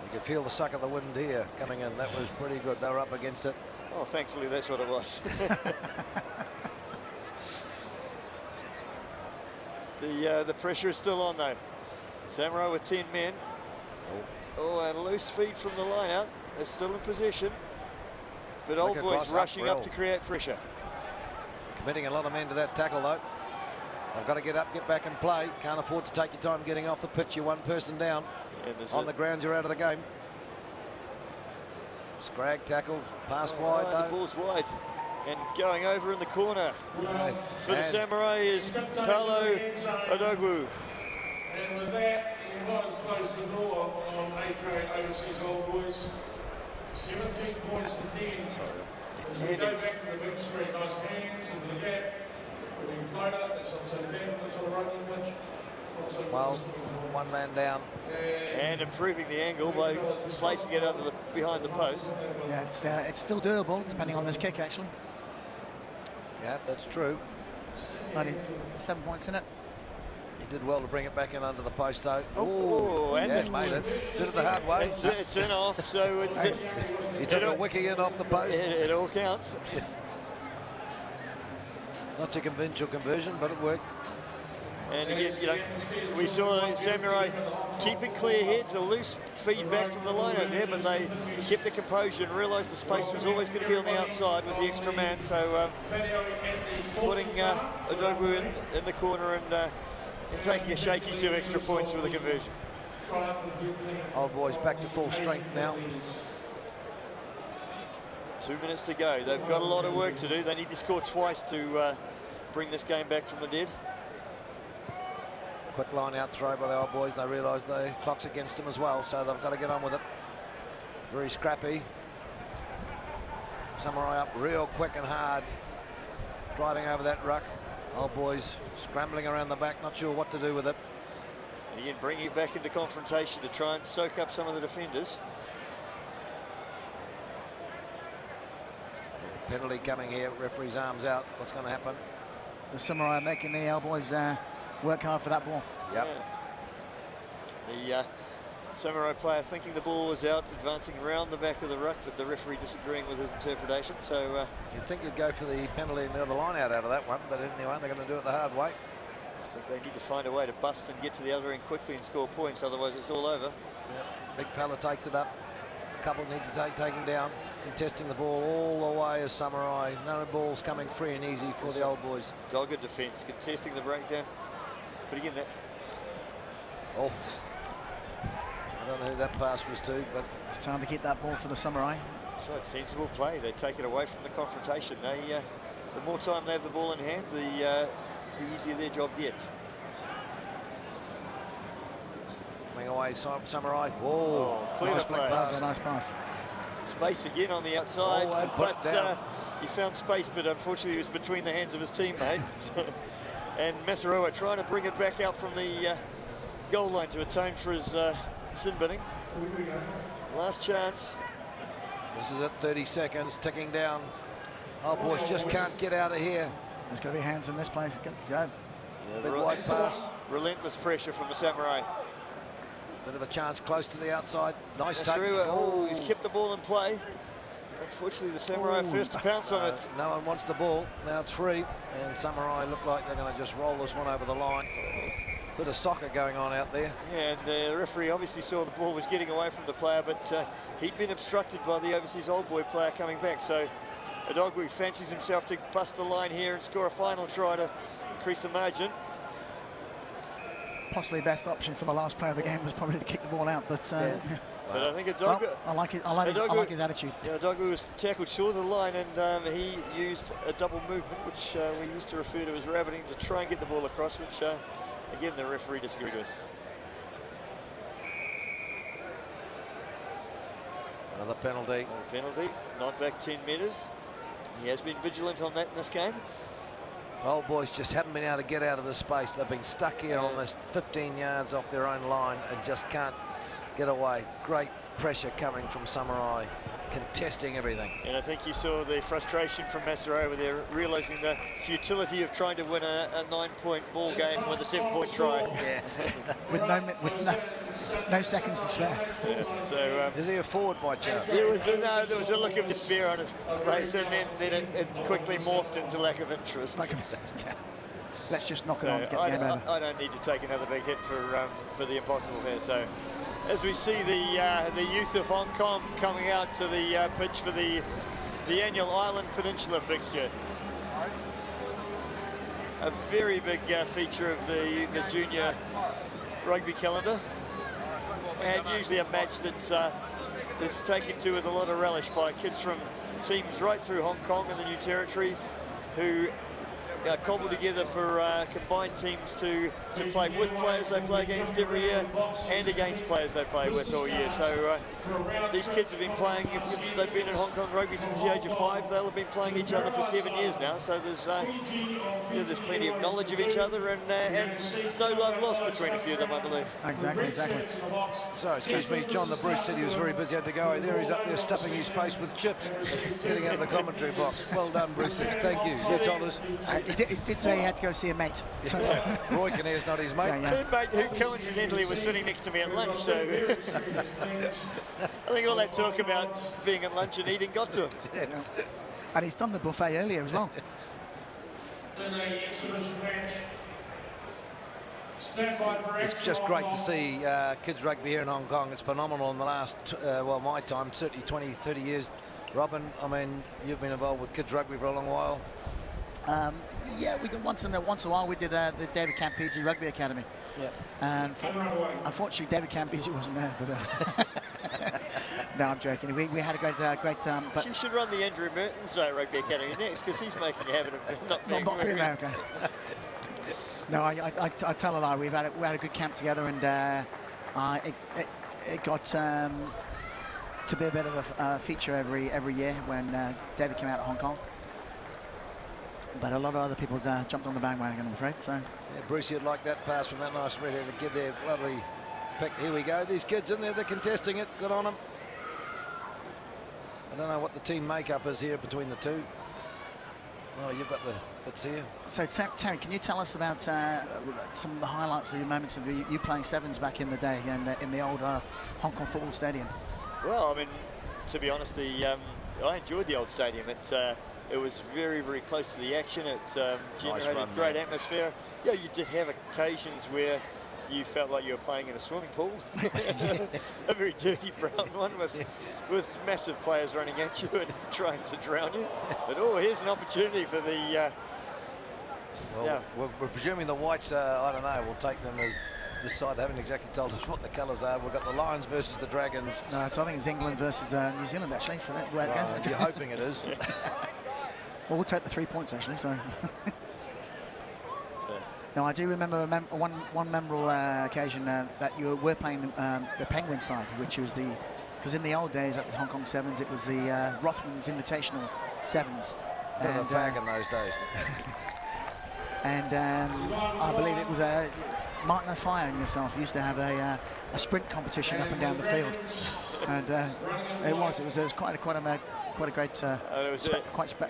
you could feel the suck of the wind here coming in. That was pretty good. They were up against it. Oh, thankfully that's what it was. The pressure is still on though. Samurai with 10 men. Oh, and a loose feed from the line out. They're still in possession. But Old Boys rushing up to create pressure. Committing a lot of men to that tackle though. They've got to get up, get back and play. Can't afford to take your time getting off the pitch. You're one person down. On the ground, you're out of the game. Scrag tackle, pass wide though. The ball's wide. And going over in the corner for the Samurai is Paolo Odogwu. And with that, you've got to close the door on A-Train Overseas Old Boys. 17 points to 10. As we go back to the big screen, nice hands into the gap. When you float up, that's on some damn, that's on a rugby pitch. Well, one man down. And improving the angle by placing it under behind the post. Yeah, it's still doable, depending on this kick, actually. Yeah, that's true. 7 points in it. He did well to bring it back in under the post, though. Oh, and yeah, made it. Did it the hard way. It's in off, so it's... He took a wicky in off the post. It all counts. Not to conventional conversion, but it worked. And again, you know, we saw Samurai keeping clear heads, a loose feedback from the line out there, but they kept the composure and realised the space was always going to be on the outside with the extra man. So putting Odogwu in the corner and taking a shaky 2 extra points for the conversion. Old Boys back to full strength now. 2 minutes to go. They've got a lot of work to do. They need to score twice to bring this game back from the dead. Quick line out throw by the Old Boys. They realise the clock's against them as well, so they've got to get on with it. Very scrappy. Samurai up real quick and hard. Driving over that ruck. Old Boys scrambling around the back, not sure what to do with it. And again, bringing it back into confrontation to try and soak up some of the defenders. Penalty coming here, referee's arms out. What's going to happen? The Samurai making the Old Boys work hard for that ball. Yep. Yeah. The Samurai player thinking the ball was out, advancing around the back of the ruck, but the referee disagreeing with his interpretation. So you'd think you'd go for the penalty and the line out of that one, but anyway, they're going to do it the hard way. I think they need to find a way to bust and get to the other end quickly and score points, otherwise it's all over. Yep. Big fella takes it up. A couple need to take him down. contesting the ball all the way as Samurai. No balls coming free and easy for the old boys. Dogged defence, contesting the breakdown. But again, that... Oh. I don't know who that pass was to, but... It's time to keep that ball for the Samurai. That's right, sensible play. They take it away from the confrontation. They, the more time they have the ball in hand, the easier their job gets. Coming away, Samurai. Whoa, clear play. That was a nice pass. Space again on the outside, but he found space, but unfortunately it was between the hands of his teammate. And Masaroa trying to bring it back out from the goal line to atone for his sin binning. Last chance. This is at 30 seconds, ticking down. Old boys just can't get out of here. There's got to be hands in this place. Go. Yeah, big wide pass. Relentless pressure from the Samurai. Bit of a chance close to the outside. Nice take. Oh, he's kept the ball in play. Unfortunately, the Samurai first to pounce on it. No one wants the ball. Now it's free, and Samurai look like they're going to just roll this one over the line. Bit of soccer going on out there. Yeah, and the referee obviously saw the ball was getting away from the player, but he'd been obstructed by the overseas old boy player coming back. So Adogwu fancies himself to bust the line here and score a final try to increase the margin. Possibly best option for the last player of the game was probably to kick the ball out, but but I think Adogwu... Well, I like it. I like his attitude. Yeah, Adogwu was tackled short of the line, and he used a double movement, which we used to refer to as rabbiting, to try and get the ball across, which again the referee disagreed with. Another penalty. Not back 10 metres. He has been vigilant on that in this game. Old boys just haven't been able to get out of the space. They've been stuck here on this 15 yards off their own line and just can't get away. Great pressure coming from Samurai, contesting everything. And I think you saw the frustration from Masaroa where they're realising the futility of trying to win a 9-point ball game with a 7-point try. Yeah. with no seconds to spare. Yeah. So is he a forward by chance? There was a look of despair on his face, and then it quickly morphed into lack of interest. Let's just knock it on. Get the game over. I don't need to take another big hit for the impossible here. So as we see the youth of Hong Kong coming out to the pitch for the annual Island Peninsula fixture. A very big feature of the junior rugby calendar, and usually a match that's taken to with a lot of relish by kids from teams right through Hong Kong and the New Territories who cobbled together for combined teams to play with players they play against every year and against players they play with all year. So these kids have been playing, if they've been in Hong Kong rugby since the age of 5, they'll have been playing each other for 7 years now. So there's plenty of knowledge of each other and no love lost between a few of them, I believe. Exactly. Sorry, excuse me, John, the Bruce said he was very busy, had to go. There he's up there stuffing his face with chips, getting out of the commentary box. Well done, Bruce. Thank you. You told us. He did say he had to go see a mate. So. Roy Kinnear's not his mate. Yeah. Who coincidentally was sitting next to me at lunch, so I think all that talk about being at lunch and eating got to him. Yes. And he's done the buffet earlier as well. It's just great to see kids rugby here in Hong Kong. It's phenomenal in the last, my time, certainly 20, 30 years. Robin, I mean, you've been involved with kids rugby for a long while. Yeah, we did once in a while. We did the David Campese Rugby Academy. Yeah. And unfortunately, David Campese wasn't there. But no, I'm joking. We had a great. But you should run the Andrew Mertens Rugby Academy next, because he's making a habit of not being there. Okay. No, I tell a lie. We had a good camp together, and it got to be a bit of a feature every year when David came out of Hong Kong. But a lot of other people jumped on the bandwagon, I'm afraid. So. Yeah, Bruce, you'd like that pass from that nice red-headed kid there. Lovely pick. Here we go. These kids in there, they're contesting it. Good on them. I don't know what the team makeup is here between the two. Oh, you've got the bits here. So, Terry, can you tell us about some of the highlights of your moments of you playing sevens back in the day and in the old Hong Kong Football Stadium? Well, I mean, to be honest, I enjoyed the old stadium. It was very, very close to the action. It generated great atmosphere. Yeah, you did have occasions where you felt like you were playing in a swimming pool. A very dirty brown one with massive players running at you and trying to drown you. But oh, here's an opportunity for the... Well, we're presuming the whites, I don't know, we'll take them as this side. They haven't exactly told us what the colours are. We've got the Lions versus the Dragons. No, I think it's England versus New Zealand, actually, for that. Right, you're hoping it is. Well, we'll take the 3 points, actually, so... No, I do remember one memorable occasion that you were playing the Penguin side, which was because in the old days at the Hong Kong Sevens, it was the Rothmans Invitational Sevens. And a fag in those days. And I believe it was Martin O'Fire and yourself used to have a sprint competition up and down the field, and it was quite a great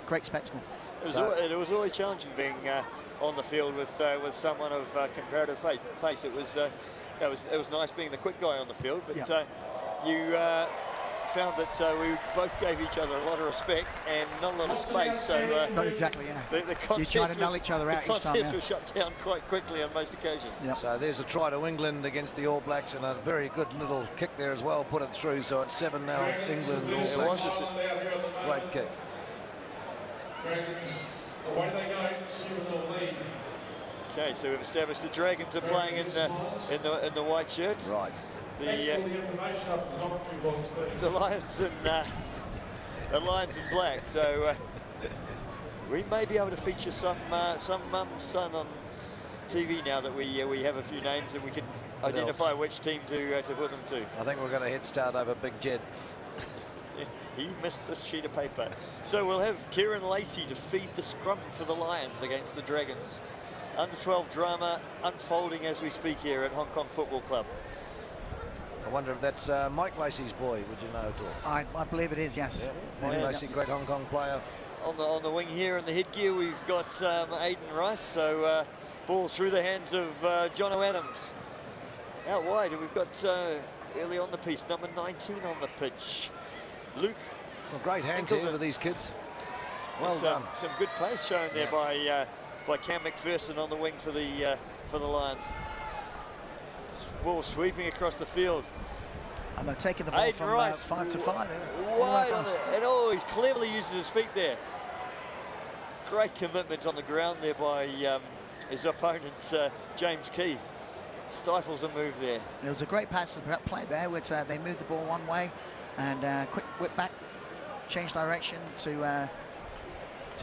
great spectacle. It was always challenging being on the field with someone of comparative pace. It was nice being the quick guy on the field, but you found that we both gave each other a lot of respect and not a lot of space. So not exactly, yeah. The contest you try to null each other out each time, was shut down quite quickly on most occasions. Yep. So there's a try to England against the All Blacks, and a very good little kick there as well. Put it through, so it's 7 now. England All Blacks. Great kick. Dragons, away they go, 7-0 lead. Okay, so we've established the Dragons are playing in the white shirts. Right. The Lions in black. So we may be able to feature some mum's son on TV now that we have a few names and we can identify which team to put them to. I think we're going to head start over Big Jed. He missed this sheet of paper. So we'll have Kieran Lacey to feed the scrum for the Lions against the Dragons. Under-12 drama unfolding as we speak here at Hong Kong Football Club. I wonder if that's Mike Lacey's boy, would you know at all? I believe it is, yes. Yeah. Mike Lacey, great Hong Kong player. On the wing here in the headgear, we've got Aiden Rice. So ball through the hands of Jono Adams. Out wide, and we've got early on the piece, number 19 on the pitch. Luke. Some great hands here with these kids. Well done. Some good pace shown there by Cam McPherson on the wing for the Lions. Ball sweeping across the field. And they're taking the ball from 5 to 5. Wide on it. And oh, he cleverly uses his feet there. Great commitment on the ground there by his opponent, James Key. Stifles a move there. There was a great pass play there, which they moved the ball one way and quick whip back, change direction to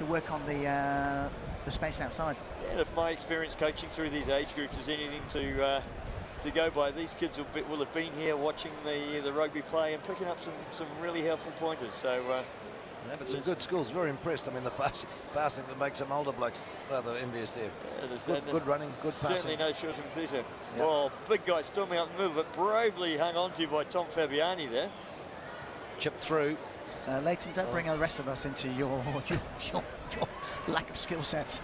work on the space outside. Yeah, and if my experience coaching through these age groups is anything to go by, these kids will have been here watching the rugby play and picking up some really helpful pointers. So yeah, but some good schools. Very impressed. I mean, the passing that makes some older blokes rather envious there. Yeah, good running, good passing. Certainly no short of enthusiasm. Yep. Well, big guy storming up the middle, but bravely hung on to by Tom Fabiani there. Chipped through. Leighton, don't bring the rest of us into your lack of skill sets.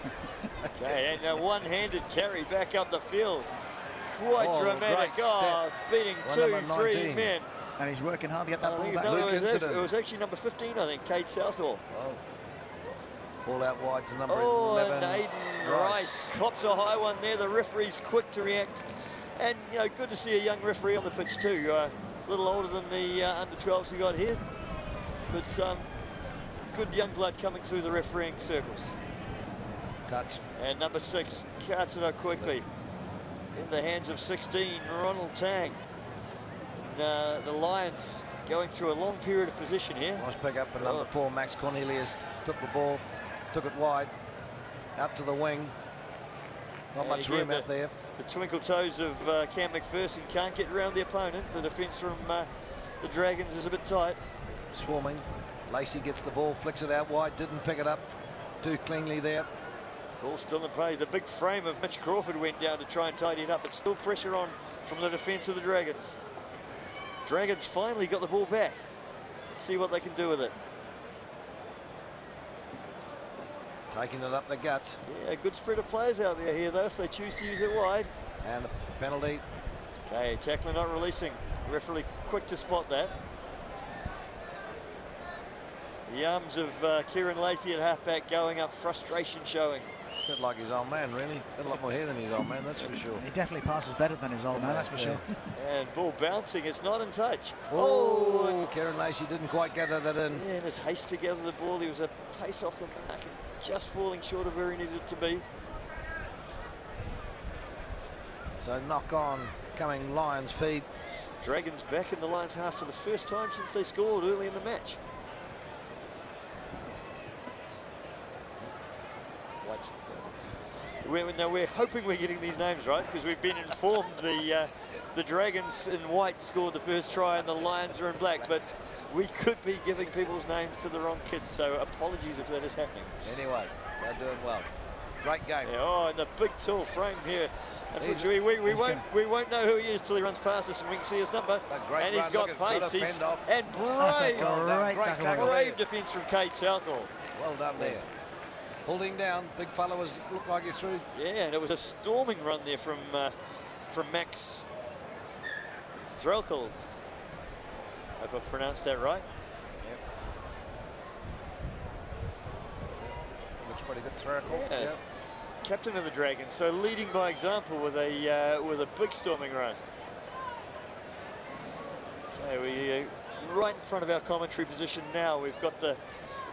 Okay, and a one-handed carry back up the field. Quite dramatic. Beating 2-3 men. And he's working hard to get that ball back. No, it was actually number 15, I think, Kate Southall. Oh. Ball out wide to number 11. And Aiden Rice cops a high one there. The referee's quick to react. And, you know, good to see a young referee on the pitch too. A little older than the under-12s we got here. But good young blood coming through the refereeing circles. Touch. And number 6 cuts it out quickly. In the hands of 16, Ronald Tang. And the Lions going through a long period of possession here. Nice pick up for number 4, Max Cornelius. Took the ball, took it wide, out to the wing. Not much room out there. The twinkle toes of Cam McPherson can't get around the opponent. The defence from the Dragons is a bit tight. Swarming. Lacey gets the ball, flicks it out wide, didn't pick it up too cleanly there. Ball still in play. The big frame of Mitch Crawford went down to try and tidy it up, but still pressure on from the defence of the Dragons. Dragons finally got the ball back. Let's see what they can do with it. Taking it up the guts. Yeah, a good spread of players out there here, though, if they choose to use it wide. And the penalty. Okay, tackler not releasing. Referee quick to spot that. The arms of Kieran Lacey at halfback going up, frustration showing. A bit like his old man, really. Got a lot more hair than his old man, that's for sure. He definitely passes better than his old man, that's for sure. And ball bouncing, it's not in touch. Oh, Kieran Lacey didn't quite gather that in. Yeah, in his haste to gather the ball, he was a pace off the mark and just falling short of where he needed to be. So knock on, coming Lions feed. Dragons back in the Lions half for the first time since they scored early in the match. We're hoping we're getting these names right because we've been informed the Dragons in white scored the first try and the Lions are in black, but we could be giving people's names to the wrong kids, so apologies if that is happening. Anyway, they're doing well. Great game. Yeah, oh, and the big tall frame here. Unfortunately, we won't know who he is till he runs past us and we can see his number. And he's got pace. And brave defence from Kate Southall. Well done there. Holding down, big fella looked like he's through. Yeah, and it was a storming run there from Max Threlkel. Hope I've pronounced that right. Yep. Looks pretty good, Threlkel. Yeah. Yep. Captain of the Dragons, so leading by example with a big storming run. Okay, we right in front of our commentary position now. We've got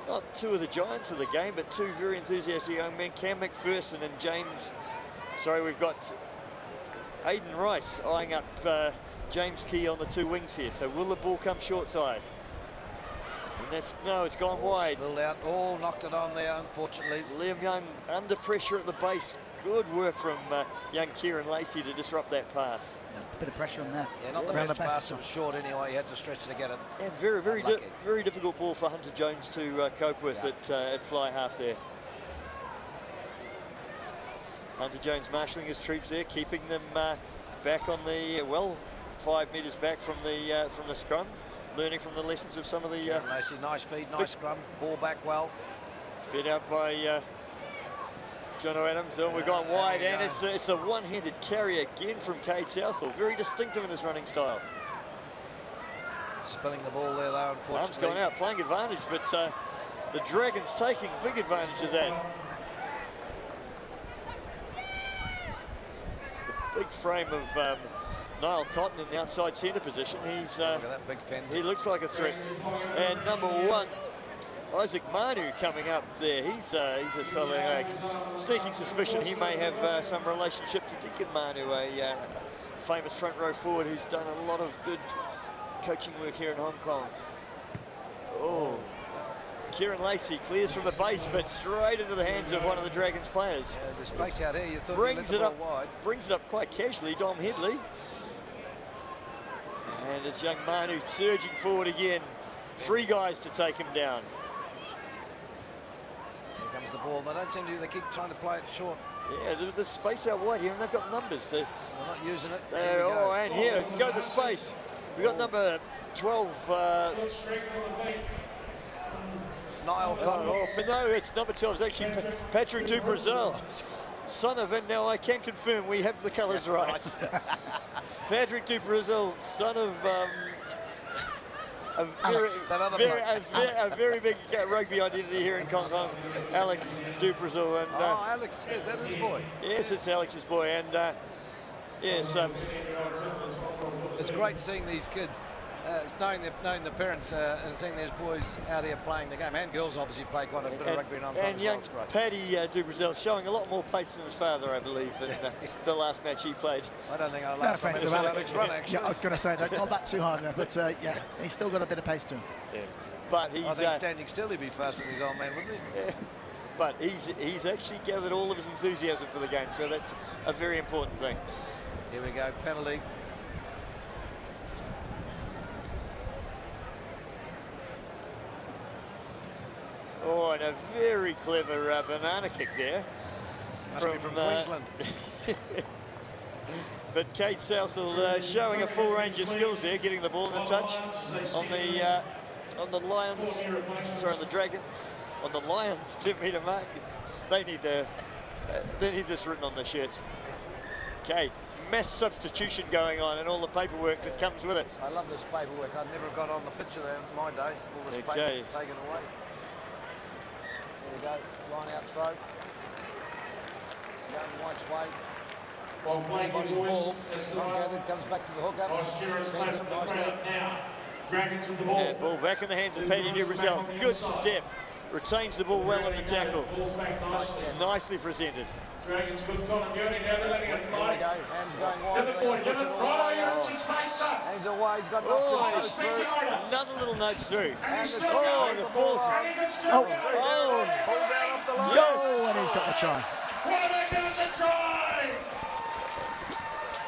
not two of the giants of the game, but two very enthusiastic young men, Cam McPherson and James. Sorry, we've got Aidan Rice eyeing up James Key on the two wings here. So will the ball come short side? And it's gone wide. Spilled out, all knocked it on there, unfortunately. Liam Young under pressure at the base. Good work from young Kieran Lacey to disrupt that pass. A bit of pressure on that. Yeah, not the best pass, it was short anyway, he had to stretch to get it. And very difficult ball for Hunter Jones to cope with at fly half there. Hunter Jones marshalling his troops there, keeping them back on the, 5 metres back from the scrum, learning from the lessons of some of the... Lacey, nice feed, nice scrum, ball back well. Fed out by Jono Adams, and we've gone wide, and it's a one-handed carry again from Cade Southall. Very distinctive in his running style. Spilling the ball there, though, unfortunately. Arm's gone out, playing advantage, but the Dragons taking big advantage of that. The big frame of Niall Cotton in the outside centre position. He's look at that big pen. He looks like a threat. And number 1, Isaac Manu coming up there. He's a solid sneaking suspicion he may have some relationship to Deacon Manu, a famous front row forward who's done a lot of good coaching work here in Hong Kong. Oh, Kieran Lacey clears from the base, but straight into the hands of one of the Dragons players. The space out here, you thought brings it up wide. Brings it up quite casually, Dom Headley. And it's young Manu surging forward again. 3 guys to take him down. Here comes the ball. They don't seem to. They keep trying to play it short. Yeah, there's space out wide here, and they've got numbers. They're not using it. And here, let's go to space. We've got number 12. Niall Cotton. But no, it's number 12. It's actually Patrick Dubrazel, son of, and now I can confirm we have the colours right. Patrick Dubrazel, son of a very big rugby identity here in Hong Kong, Alex Dubrazel. And Alex, yes, that is his boy. Yes, it's Alex's boy, and yes. It's great seeing these kids, knowing the parents and seeing these boys out here playing the game, and girls obviously play quite a bit of rugby in Hong Kong. And young Paddy Dubrazel showing a lot more pace than his father, I believe, in the last match he played. I don't think I'll last Alex run, actually. Yeah, I was going to say that, not that too hard, but yeah, he's still got a bit of pace to him. Yeah. But he's... I think standing still he'd be faster than his old man, wouldn't he? Yeah. But he's actually gathered all of his enthusiasm for the game, so that's a very important thing. Here we go, penalty. Oh, and a very clever banana kick there. Must be from Queensland. But Kate Southall showing a full range of skills there, getting the ball in touch on the Lions, sorry, on the Dragon, on the Lions 2-metre mark. They need this written on their shirts. Okay, mass substitution going on and all the paperwork that comes with it. I love this paperwork. I never got on the picture there in my day. All this paper taken away. There we go, line out throw. Going White's way. While playing your Anybody's ball. boys, Ungathered, comes back to the hookup. Vice Chair's Stands clap up for the nicely. crowd now. Dragons with the ball. And ball back in the hands of Paddy Dubrazel. Good step. Retains the ball well in the tackle. Ball's back nicely. Nicely presented. Dragons good continuity. Now they're letting it There fly. we go. Hands going wide. Give it, boy. Give it. Right, you're in some space, son. Hands away. He's got Oh, enough to he's through. another little nudge through. And he's still Oh, going. the ball's... And he can still Oh. go. Oh, Pull down up the line. yes! Oh, and he's got the try. What a magnificent try!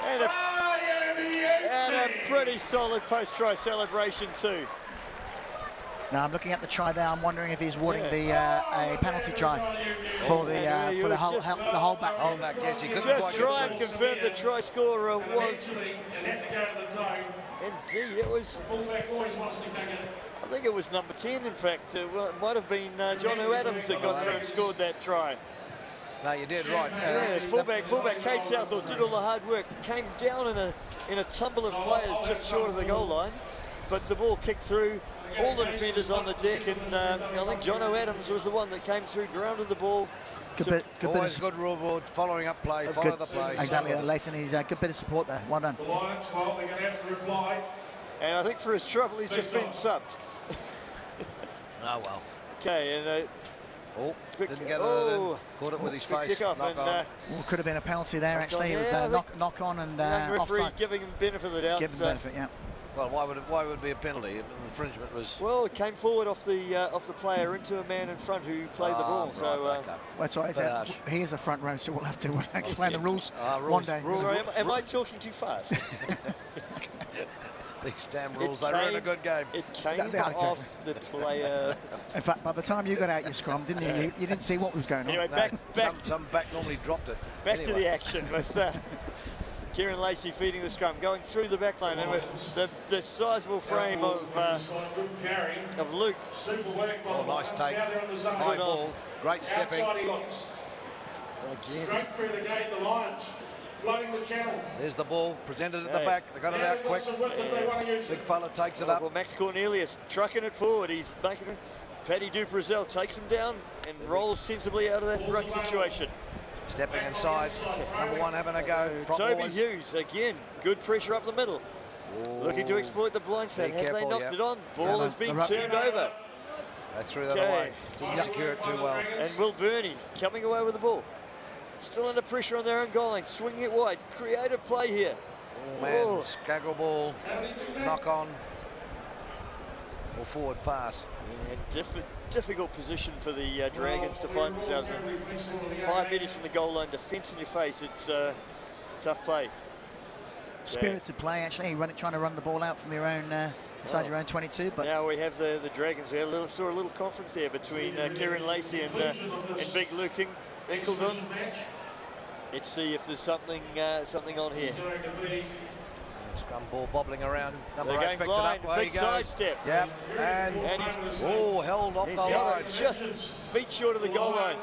And a, IME and a pretty solid post-try celebration too. Now I'm looking at the try there. I'm wondering if he's awarding the a penalty try for the holdback. Holdback, yes, he couldn't Just quite try get and through. confirm the try scorer was And had to go to the zone. indeed, it was, Fullback always wants to kick it. I think it was number 10 in fact. Well, it might have been John Adams that got through and scored that try. No, you did right. Yeah, fullback Kate Southall did all the hard work, came down in a tumble of players just short of the goal line, but the ball kicked through all the defenders on the deck, and I think John Adams was the one that came through, grounded the ball. Good Always good rule board, following up play, follow the play. Exactly, Leighton. He's a good bit of support there. Well done. The Lions, well, they're going to have to reply. And I think for his trouble, he's just been subbed. Oh, well. Okay, and Oh, quick, didn't get oh, it. Caught it with his quick face. tick off, knock and on. Well, could have been a penalty there, Knock on, actually. It was yeah, I think knock on and young referee offside. giving him benefit of the doubt. Give him benefit, yeah. Well, why would it be a penalty? The infringement was... Well, it came forward off the player into a man in front who played the ball. Right, So, okay. Well, that's right. Bit harsh. He is a front row, so we'll have to explain the rules Rules, one day. rules. sorry, am I talking too fast? These damn rules, they ruin a good game. It came They are off the player. In fact, by the time you got out your scrum, didn't you? You didn't see what was going on. Anyway, No, some back normally dropped it. Back to Anyway. the action with Kieran Lacey feeding the scrum, going through the back line, and with the sizable frame of Luke. Super work by Oh, the nice Lions. take. Now they're on the zone. High ball, great stepping. Outside he looks. Again. Straight through the gate, the Lions. Flooding the channel. There's the ball, presented at the Hey. back. They got it Now out they've got quick. some width if they want to use Big it. fella takes it Well, up. Max Cornelius trucking it forward. He's making it. Paddy Dubrazel takes him down and rolls sensibly out of that ruck situation. Stepping inside. Number one having a go. Prop Toby boys. Hughes, again, good pressure up the middle. Looking to exploit the blind side. Be Have they careful, knocked yeah. it on? Ball has been turned over. They threw that Okay. away. Didn't secure it too well. And Will Burney coming away with the ball. Still under pressure on their own goal line, swinging it wide. Creative play here. Oh, man, Skaggle ball, knock on, or forward pass. Yeah, difficult position for the Dragons to find themselves in. 5 metres from the goal line, defence in your face. It's tough play. Spirited play, actually. Trying to run the ball out from your own inside your own 22. But now we have the Dragons. We saw a little conference there between Kieran Lacey and Big Luke Incledon. Let's see if there's something on here. Scrum ball bobbling around. Number They're 8 going picks blind, it up. Away big he goes. sidestep. Yep, and he's held off the he's line. just feet short of the goal line.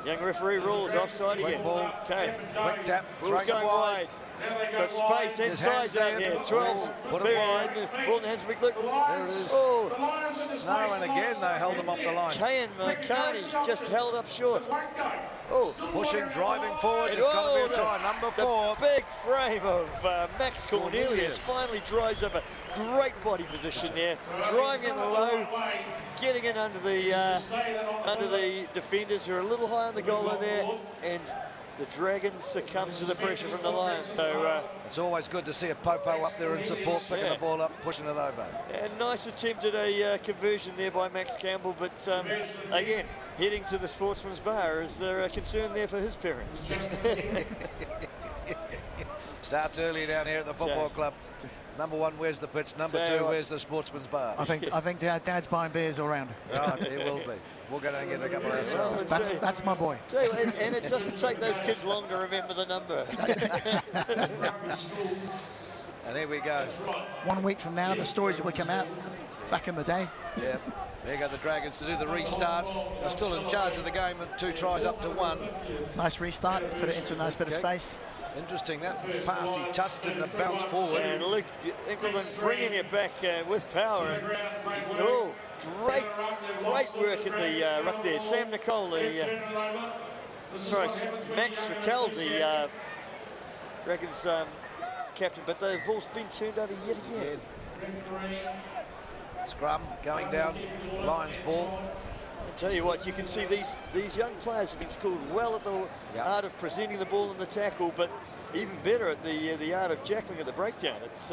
Young referee rules offside Quick again. ball. Okay. Quick tap. Ball's throwing it going wide. Got space and His size hands out there. here. 12. Put it There, wide. and the ball in the hands of Big Luke. There it is. Oh, No, and again they held him off the line. Kayan Makani just held up short. Oh, Pushing, driving forward. It's Oh, got to be a try. Number 4. The big frame of Max Cornelius finally drives up a great body position there, driving in low, getting in under the defenders who are a little high on the goal line there, and the Dragons succumb to the pressure from the Lions. So it's always good to see a Popo up there in support, picking the ball up, pushing it over. a nice attempt at a conversion there by Max Campbell, but again, heading to the Sportsman's Bar. Is there a concern there for his parents? Starts early down here at the football club. Number 1 wears the pitch. Number 2 wears the Sportsman's Bar. I think Dad's buying beers all round. Right, it will be. We'll go down and get a couple of ourselves. That's my boy. Tell you, and it doesn't take those kids long to remember the number. And here we go. 1 week from now, the stories that will come out back in the day. Yeah. There go the Dragons to do the restart. They're still in charge of the game and 2 tries up to 1. Nice restart. Let's put it into a nice bit of space. Interesting, that pass, he touched it and it bounced forward. And Luke Incledon bringing it back with power. Oh, great work at the ruck there. Sam Nicole, the sorry, Max Raquel, the Dragons captain, but the ball's been turned over yet again. Scrum going down, Lions ball. I tell you what, you can see these young players have been schooled well at the art of presenting the ball in the tackle, but even better at the art of jackling at the breakdown. It's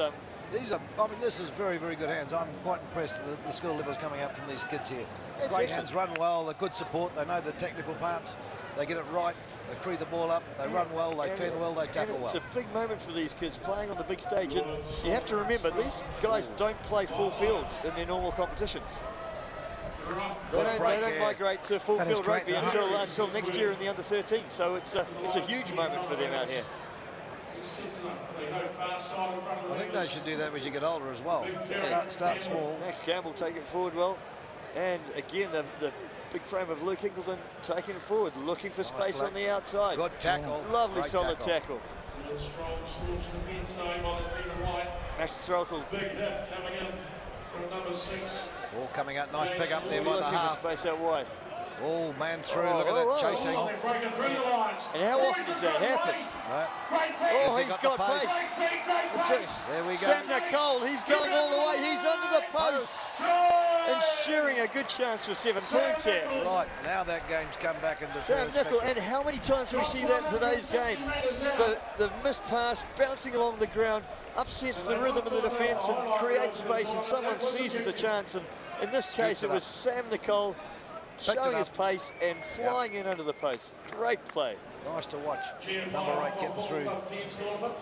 these are, I mean, this is very, very good hands. I'm quite impressed with the skill levels coming up from these kids here. It's Great excellent. hands, run well, they're good support, they know the technical parts, they get it right, they free the ball up, they run well, they fend well, they tackle well. It's a big moment for these kids playing on the big stage, and you have to remember, these guys don't play full field in their normal competitions. They don't migrate to full field rugby until next year in the under-13, so it's a huge moment for them out here. I think they should do that as you get older as well. Start small. Max Campbell taking it forward well, and again the big frame of Luke Ingleton taking it forward, looking for space on the outside. Good tackle. Lovely, Great solid tackle. Max Threlkel. Big hit coming in from number 6. Ball coming out, nice pick up there by the Looking half. for space out wide. Oh, man through, look at that chasing. And how often does that happen? Oh, he's got pace. There we go. Sam Nicole, he's going all the way. He's under the post. Ensuring a good chance for 7 points here. Right, now that game's come back into Sam Nicole, and how many times do we see that in today's game? The missed pass, bouncing along the ground, upsets the rhythm of the defence and creates space, and someone seizes the chance. And in this case, it was Sam Nicole showing his pace and flying in under the post. Great play. Nice to watch. Number 8 getting through.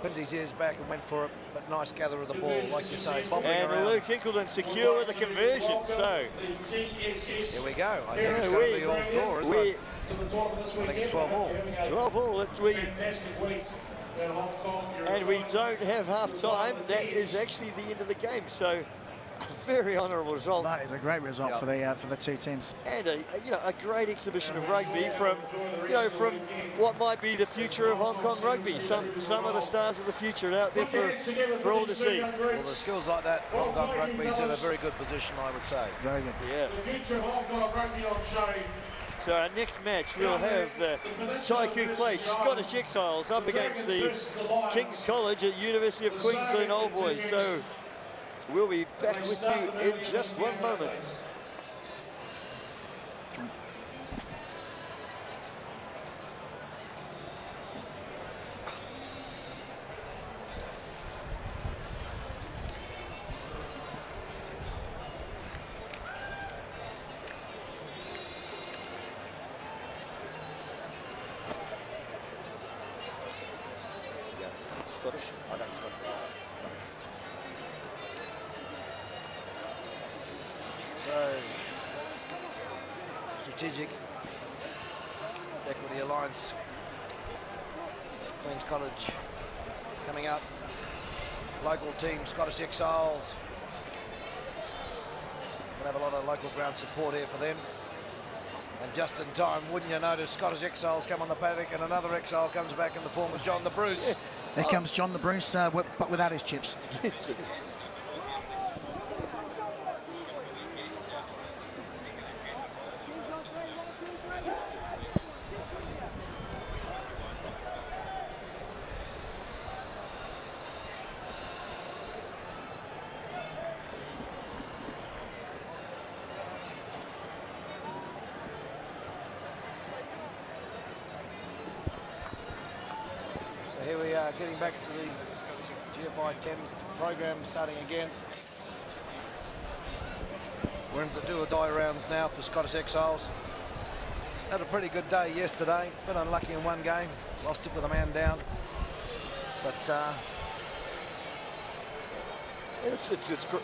Pinned his ears back and went for it, but nice gather of the ball, like you say. And around. Luke Ingleton secure with the conversion. So here we go. I think it's going to be all draw, isn't it? I think it's 12 all. It's 12 all. And we don't have half time. That is actually the end of the game. So a very honourable result. That is a great result for the two teams. And a great exhibition of rugby from what might be the future of Hong Kong rugby. Some of the stars of the future are out there for all to see. Well, the skills like that, Hong Kong rugby's in a very good position, I would say. Very good. Yeah. The future of Hong Kong rugby on show. So our next match, we'll have the Taikoo Place Scottish Exiles up against the King's College at University of Queensland Old Boys. So we'll be back with you in just one moment. Scottish? I don't Scottish. So, strategic equity alliance. Queen's College coming up. Local team, Scottish Exiles. We'll have a lot of local ground support here for them. And just in time, wouldn't you notice, Scottish Exiles come on the paddock and another Exile comes back in the form of John the Bruce. There comes John the Bruce, but without his chips. Here we are, getting back to the GFI Thames program starting again. We're into the do-or-die rounds now for Scottish Exiles. Had a pretty good day yesterday. Been unlucky in one game. Lost it with a man down. But it's good.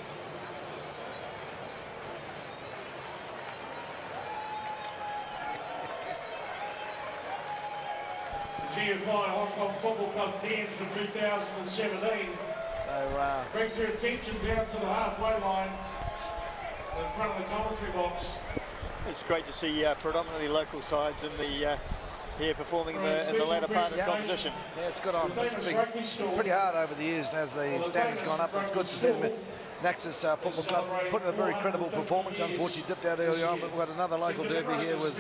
GFI Hong Kong Football Club teams from 2017 brings their attention down to the halfway line in front of the commentary box. It's great to see predominantly local sides in the here performing in the latter part of the competition. Yeah, it's good on. It's been pretty hard over the years as the standard's gone up. It's good to see them at Naxos Football Club putting a very credible performance. Unfortunately, dipped out early on, but we've got another local derby here with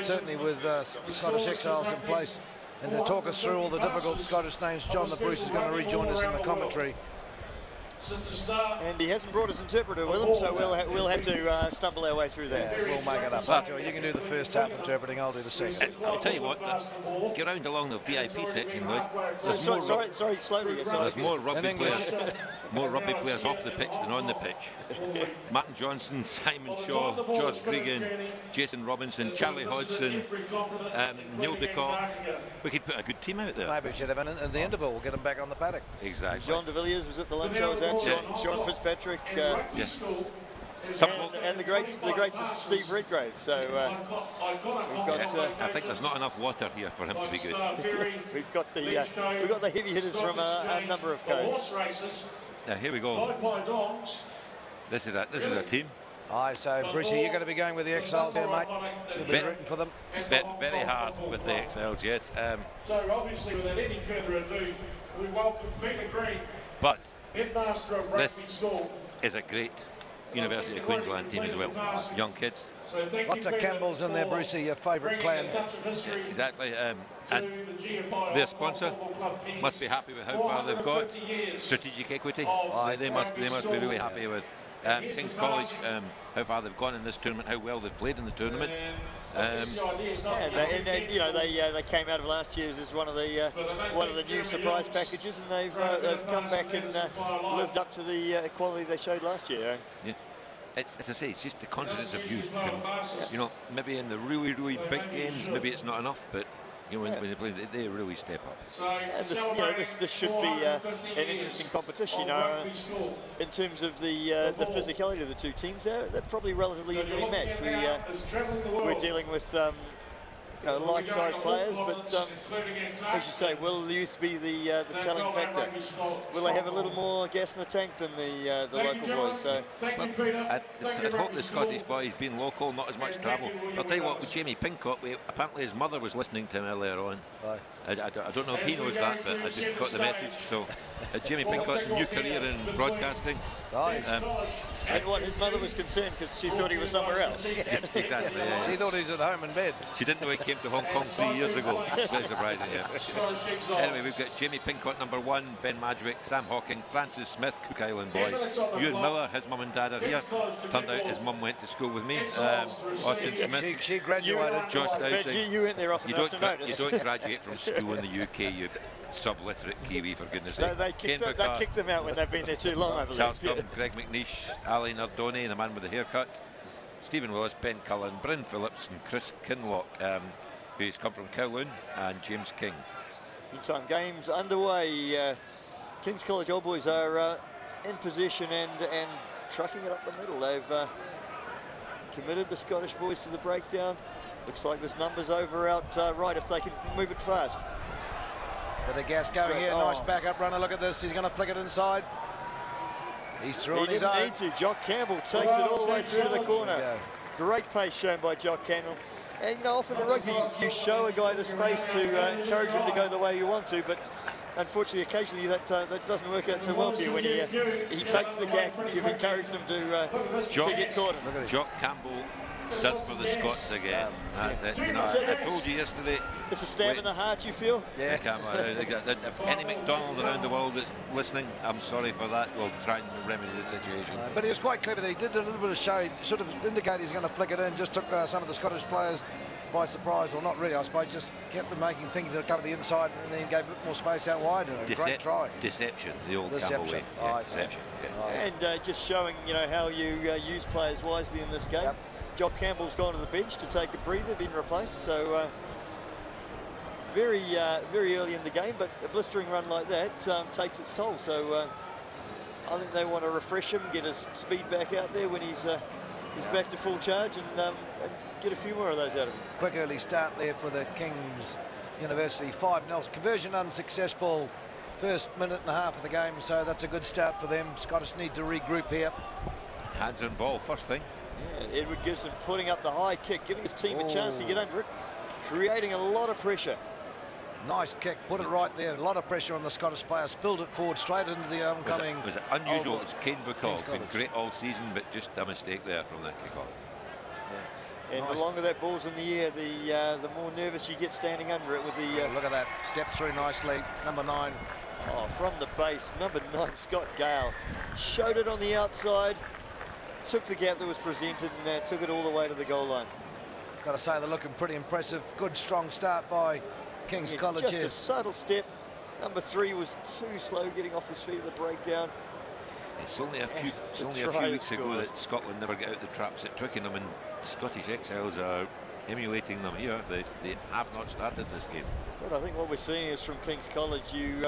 certainly with Scottish Exiles in place. And to talk us through all the difficult Scottish names, John the Bruce is going to rejoin us in the commentary. And he hasn't brought his interpreter with him, so we'll have to stumble our way through that. Yeah, we'll make it up. You can do the first half interpreting, I'll do the second. I'll tell you what, get around along the VIP section, guys. Sorry, slowly. There's more rugby players off the pitch than on the pitch. Martin Johnson, Simon Shaw, George Gregan, Jason Robinson, Charlie Hodgson, Neil DeCock. We could put a good team out there. Maybe we should have in the interval. We'll get them back on the paddock. Exactly. John de Villiers was at the lunch I was at. Sean Fitzpatrick. And the greats Steve Redgrave. So we've got. I think there's not enough water here for him to be good. we've got the heavy hitters from a number of codes. Now here we go. This is a team. Aye, so Brucey, you're going to be going with the Exiles here, mate. You'll be rooting for them. Very hard with the Exiles, yes. So obviously, without any further ado, we welcome Peter Green. But Headmaster of Rugby this School. is a great University of Queensland team as well. Young kids. Lots of Campbells in there, Brucey, your favourite clan. Exactly. And their sponsor must be happy with how far they've got. Strategic Equity. They must be really happy with King's College, how far they've gone in this tournament, how well they've played in the tournament. They came out of last year's as one of the new surprise packages, and they've come back and lived up to the quality they showed last year. Yeah. It's, as I say, it's just the confidence of youth. Maybe in the really big games, maybe it's not enough, but when they play, they really step up. And this should be an interesting competition. In terms of the physicality of the two teams, they're probably relatively evenly matched. We're dealing with like-sized players, but as you say, will the youth be the telling factor? Will they have a little more gas in the tank than the local boys? So, I'd hope the Scottish boys, being local, not as much travel. I'll tell you what, with Jamie Pincott, apparently his mother was listening to him earlier on. I don't know if he knows that, but I just got the message. So, Jamie Pincott's new career in broadcasting. And what, his mother was concerned because she thought he was somewhere else. Exactly. Yeah. She thought he was at home in bed. She didn't know he came to Hong Kong 3 years ago. It's very surprising, yeah. Anyway, we've got Jamie Pincott, number 1, Ben Madgwick, Sam Hawking, Francis Smith, Cook Island boy. Ewan Miller, his mum and dad are here. Turned out his mum went to school with me. Austin Smith. She graduated. Josh Dowsing. You went there often enough to notice. You don't graduate from school in the UK, you subliterate Kiwi, for goodness sake. They kicked them out when they've been there too long, I believe. Charles Dutton, Greg McNeish, Ali Nardoni, the man with the haircut, Stephen Willis, Ben Cullen, Bryn Phillips and Chris Kinlock, who's come from Kowloon, and James King. Meantime, games underway. King's College Old Boys are in possession and trucking it up the middle. They've committed the Scottish boys to the breakdown. Looks like this number's over out right if they can move it fast. With the gas going here, nice backup runner. Look at this, he's going to flick it inside. He's through on his own. He didn't need to. Jock Campbell takes it all the way through to the corner. Great pace shown by Jock Campbell. And often in rugby, you show a guy the space to encourage him to go the way you want to, but unfortunately, occasionally that doesn't work out so well for you when he takes the gap. You've encouraged him to get caught. Jock Campbell does for the Scots again. That's it. I told you yesterday. It's a stab in the heart, you feel? Yeah. If any McDonald around the world that's listening, I'm sorry for that. We'll try and remedy the situation. But he was quite clever. He did a little bit of show. He sort of indicated he's going to flick it in. Just took some of the Scottish players by surprise. Well, not really, I suppose. Just kept them thinking they'd cover the inside and then gave a bit more space out wide. Great try. Deception, the old Campbell way. Yeah, deception. Yeah. And just showing, how you use players wisely in this game. Yep. Jock Campbell's gone to the bench to take a breather, been replaced. So very early in the game, but a blistering run like that takes its toll. So I think they want to refresh him, get his speed back out there when he's back to full charge, and get a few more of those out of him. Quick early start there for the King's University. 5-0. Conversion unsuccessful. First minute and a half of the game, so that's a good start for them. Scottish need to regroup here. Hands on ball, first thing. Yeah, Edward Gibson putting up the high kick, giving his team a chance to get under it. creating a lot of pressure. Nice kick, put it right there. A lot of pressure on the Scottish player. Spilled it forward straight into the oncoming. Was it unusual? Old It's Kane Bacall. King's Been College. great all season, but just a mistake there from that kick-off. And Nice. the longer that ball's in the air, the more nervous you get standing under it with the... Look at that, step through nicely, number 9. Oh, from the base, number 9, Scott Gale. Showed it on the outside, took the gap that was presented and took it all the way to the goal line. Got to say, they're looking pretty impressive. Good, strong start by King's College Just here. a subtle step. Number 3 was too slow getting off his feet at the breakdown. It's only a few, weeks ago that Scotland never get out the traps at Twickenham, and Scottish Exiles are emulating them here. They have not started this game. But I think what we're seeing is from King's College, you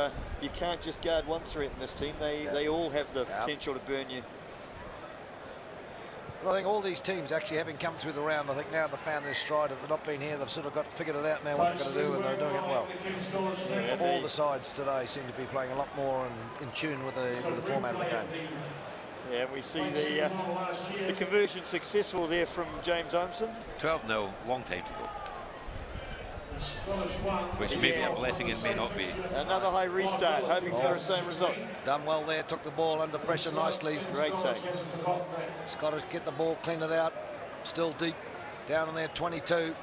can't just guard one threat in this team. They all have the potential to burn you. Well, I think all these teams actually having come through the round, I think now they've found their stride. If they've not been here, they've sort of figured it out now what they're going to do, and they're doing it well. All the sides today seem to be playing a lot more in tune with the format of the game. Yeah, we see the conversion successful there from James Olmsson. 12-0, long time to go. Which may be a blessing and may not be. Another high restart, hoping for the same result. Done well there, took the ball under pressure nicely. Great take. Scottish get the ball, clean it out. Still deep, down in there, 22.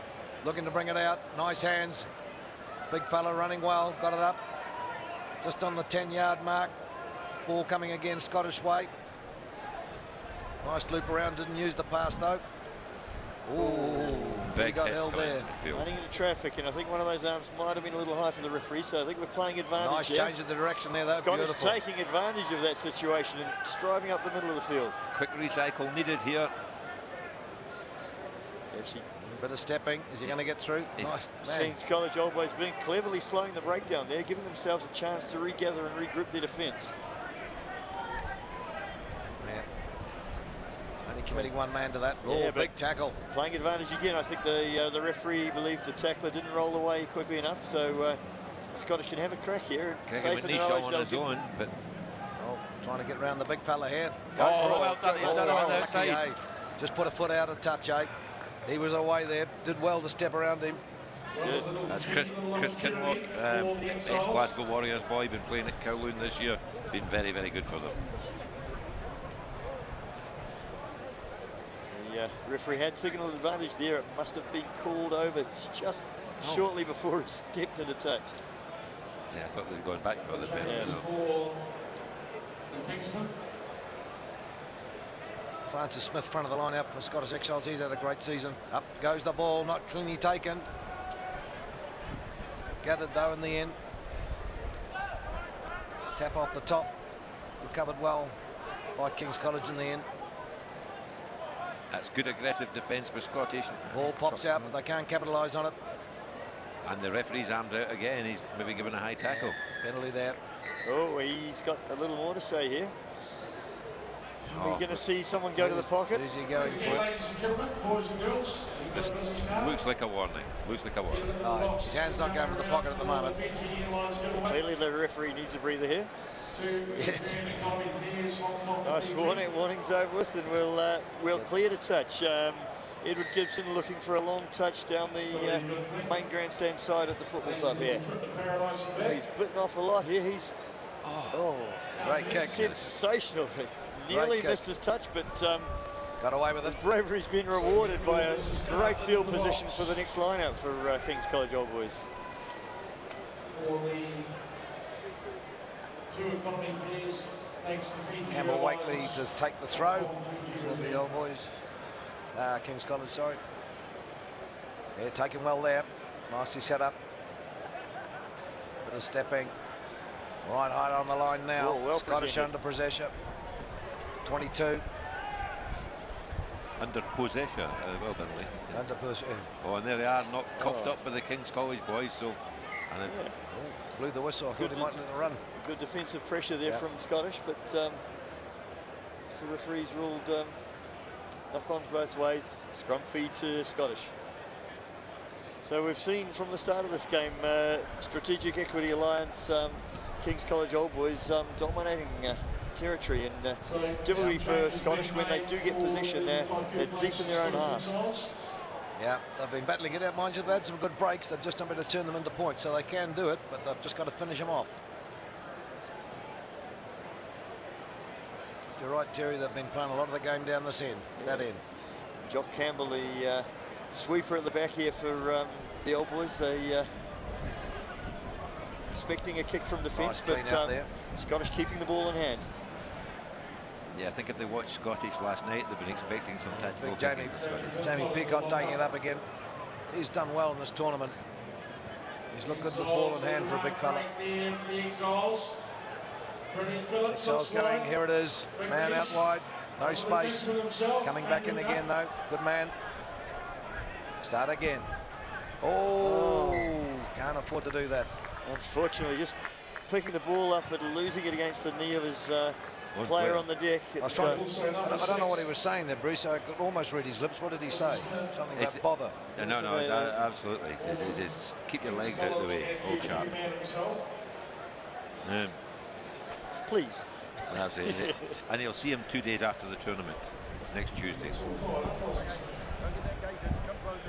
Looking to bring it out, nice hands. Big fella running well, got it up. Just on the 10-yard mark. Ball coming again Scottish way. Nice loop around, didn't use the pass though. Ooh, big got hits held going there. into the field. Running into traffic, and I think one of those arms might have been a little high for the referee, so I think we're playing advantage Nice here. change of the direction there though, Scottish beautiful. taking advantage of that situation and striving up the middle of the field. Quick recycle needed here. Actually, bit of stepping, is he going to get through? Nice, man. King's College Old Boys being cleverly slowing the breakdown there, giving themselves a chance to regather and regroup their defence. Only committing one man to that. Oh, Yeah, big tackle. Playing advantage again. I think the referee believed the tackler didn't roll away quickly enough, so Scottish can have a crack here. Safe in the knowledge on they'll his get. own, but Trying to get round the big fella here. Oh, well done. He's done it on the lucky, outside. eh? Just put a foot out of touch, eh? He was away there. Did well to step around him. Good. That's Chris Kinlock, ex-Glasgow Warriors boy, been playing at Kowloon this year. Been very, very good for them. The referee had signal advantage there. It must have been called over. It's just shortly before he stepped into touch. Yeah, I thought they were going back for the penalty. Francis Smith, front of the line out for Scottish Exiles. He's had a great season. Up goes the ball, not cleanly taken. Gathered though in the end. Tap off the top. Recovered well by King's College in the end. That's good aggressive defence for Scottish. Ball pops out, but they can't capitalise on it. And the referee's armed out again. He's maybe given a high tackle. Penalty there. Oh, he's got a little more to say here. We're going to see someone go to the pocket. Who's he going for? Ladies and gentlemen, boys and girls, Looks like a warning. Looks like a warning. No, his hand's not going for the pocket at the moment. Clearly the referee needs a breather here. Nice warning. Warning's over with, and we'll clear to touch. Edward Gibson looking for a long touch down the main grandstand side at the football club here. He's bitten off a lot here. He's great kick. Sensational. Nearly missed his touch, but got away with it. His bravery's been rewarded by a great field position for the next line-out for King's College Old Boys. Campbell Wakely to take the throw for the Old Boys. King's College, sorry. Yeah, taken well there. Nicely set up. Bit of stepping. Right height on the line now. Oh, well Scottish presented. under possession. 22. Under possession. Well done, Lee. Under possession. Oh, and there they are, not coughed up by the King's College boys. So, and blew the whistle. I thought he might let it run. Good defensive pressure there from Scottish, but the referees ruled knock-ons both ways. Scrum feed to Scottish. So we've seen from the start of this game, Strategic Equity Alliance, King's College Old Boys dominating territory, and typically for Scottish, when they do get possession, they're deep in their own half. Yeah, they've been battling it out. Mind you, they've had some good breaks. They've just not been able to turn them into points, so they can do it, but they've just got to finish them off. You're right, Terry, they've been playing a lot of the game down this end, that end. Jock Campbell, the sweeper at the back here for the Old Boys. They expecting a kick from defence, nice but Scottish keeping the ball in hand. Yeah, I think if they watched Scottish last night, they've been expecting some tactical kicking. Jamie Peacock taking it up again. He's done well in this tournament. He's looked good with the ball in hand for a big fella. Exiles going, here it is. Man out wide, no space. Coming back in again though, good man. Start again. Oh, can't afford to do that. Unfortunately, just picking the ball up and losing it against the knee of his player on the deck. I don't know what he was saying there, Bruce. I could almost read his lips. What did he say? Something about bother. No, absolutely. It's keep your legs out of the way, old chap. Please. And you'll see him 2 days after the tournament, next Tuesday.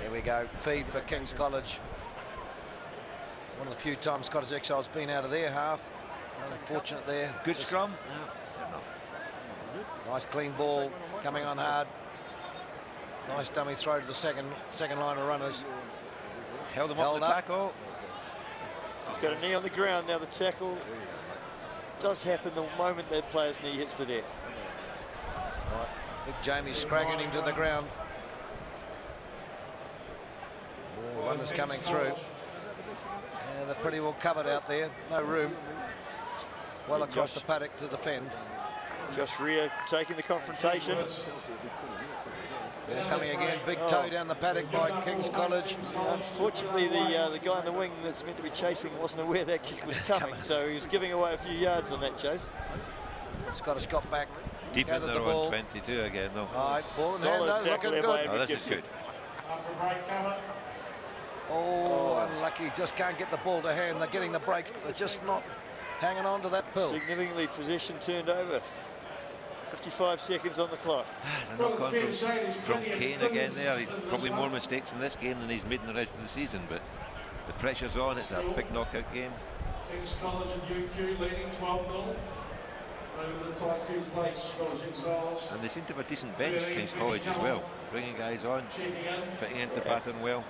Here we go, feed for King's College. One of the few times Scottish Exiles been out of their half. Unfortunate there. Good scrum. Nice clean ball, coming on hard. Nice dummy throw to the second line of runners. Held him up the tackle. He's got a knee on the ground now. The tackle does happen the moment that player's knee hits the deck. Right. Big Jamie scragging him to the ground. Runners coming through. Yeah, they're pretty well covered out there. No room. Well across the paddock to defend. Josh Rea taking the confrontation. They're coming again, big toe down the paddock by King's College. Unfortunately, the guy in the wing that's meant to be chasing wasn't aware that kick was coming, so he was giving away a few yards on that chase. Scottish got back, deep in their own 22 again, though. All right, ball in hand, though, looking good. Oh, this is good. Oh, unlucky, just can't get the ball to hand. They're getting the break, they're just not hanging on to that pill. Significantly, possession turned over. 55 seconds on the clock. The knock on from Kane again there. He's probably more mistakes in this game than he's made in the rest of the season, but the pressure's on. It's a big knockout game. King's College and UQ leading 12-0 over the Tycoon Place, Scottish Exiles. And they seem to have a decent bench, King's College as well. Bringing guys on, fitting into pattern well.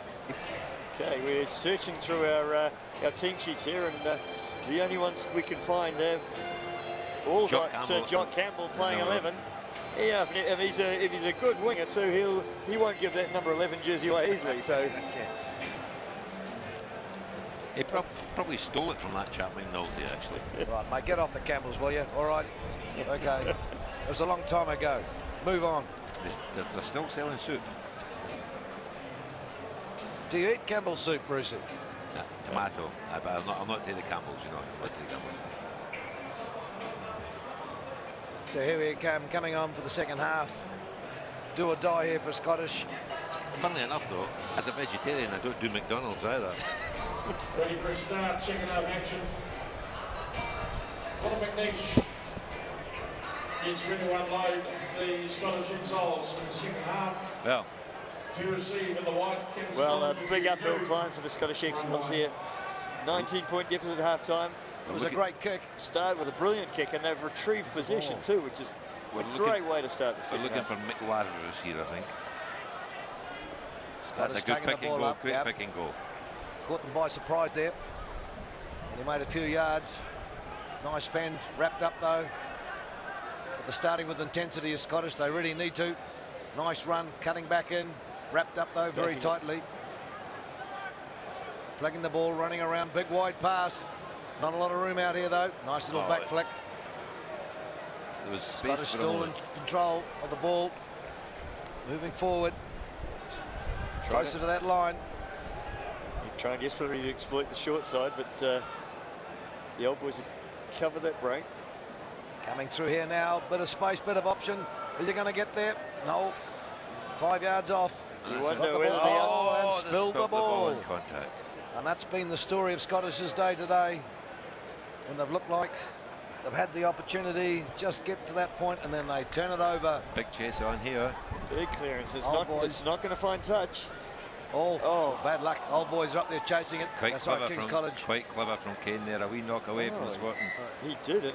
Okay, we're searching through our team sheets here, and the only ones we can find have all got Sir Jock Campbell playing 11. Yeah, if he's a good winger too, he won't give that number 11 jersey away easily. So he probably stole it from that chap in Nolte, actually. Right, mate, get off the Campbells, will you? All right. Okay. It was a long time ago. Move on. They're still selling soup. Do you eat Campbell soup, Brucey? Tomato. I'll not take the Campbells, you know. I'll not take the Campbells. So here we come, coming on for the second half. Do or die here for Scottish. Funnily enough, though, as a vegetarian, I don't do McDonald's either. Ready for a start, second half action. Conor McNeish gets ready to unload the Scottish Exiles in the second half. Well, to receive in the white. Well, a big uphill climb for the Scottish Exiles here. 19-point deficit at half-time. It was a great kick. Started with a brilliant kick, and they've retrieved possession too, which is a great way to start the second We're looking half. for Mick Laders here, I think. Scottish That's a good pick and go, quick pick and go. Caught them by surprise there. And he made a few yards. Nice fend, wrapped up though. But they're starting with intensity as Scottish, they really need to. Nice run, cutting back in, wrapped up though very tightly. Flagging the ball, running around, big wide pass. Not a lot of room out here though. Nice little back flick. There was space Scottish for still in control of the ball. Moving forward. Closer to that line. You're trying desperately to exploit the short side, but the Old Boys have covered that break. Coming through here now, bit of space, bit of option. Is he going to get there? No. 5 yards off. You wonder whether the spilled the ball. In contact. And that's been the story of Scottish's day today. When they've looked like they've had the opportunity, just get to that point, and then they turn it over. Big chase on here. Big clearance. It's Oh, not going to find touch. Oh, bad luck. Old boys are up there chasing it. Quite That's clever right, King's from College. quite clever from Kane there. A wee knock away from Swarton. He did, and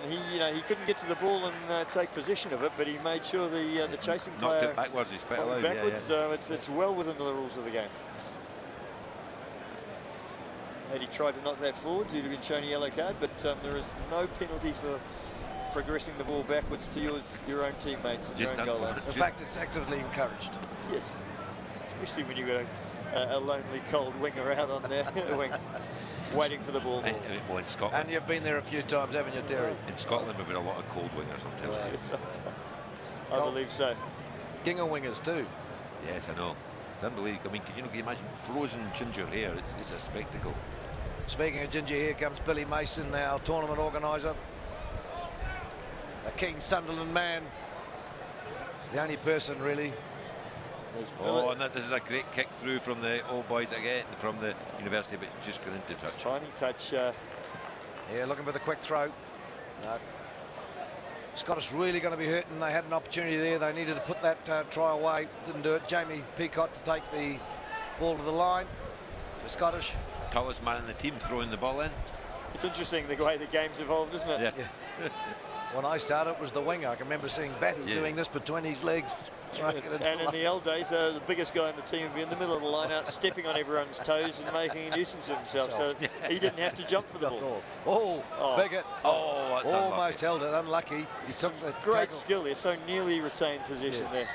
he couldn't get to the ball and take possession of it, but he made sure the chasing Knocked player it backwards. He's quite allowed. backwards. It's well within the rules of the game. Had he tried to knock that forwards, he'd have been shown a yellow card, but there is no penalty for progressing the ball backwards to your own teammates and your own goal line. In fact, it's actively encouraged. Yes, especially when you've got a lonely cold winger out on the wing, waiting for the ball. Well, in Scotland. And you've been there a few times, haven't you, Terry? In Scotland, we've got a lot of cold wingers, I'm telling you. I believe so. Ginger wingers too. Yes, I know. It's unbelievable. I mean, can you imagine frozen ginger hair? It's a spectacle. Speaking of ginger, here comes Billy Mason, our tournament organiser. A King Sunderland man. The only person, really. Oh, and this is a great kick through from the old boys again, from the university, but just going into touch. Tiny touch. Yeah, looking for the quick throw. No. Scottish really going to be hurting. They had an opportunity there. They needed to put that try away. Didn't do it. Jamie Peacock to take the ball to the line for Scottish. Tallest man in the team throwing the ball in. It's interesting the way the game's evolved, isn't it? Yeah. When I started, it was the winger. I can remember seeing Batty doing this between his legs. And in the old days, the biggest guy in the team would be in the middle of the line out, stepping on everyone's toes and making a nuisance of himself, so he didn't have to jump for the ball. Big hit. Oh, that's almost held it. Unlucky. He took the great tackle. skill there, so nearly retained possession there.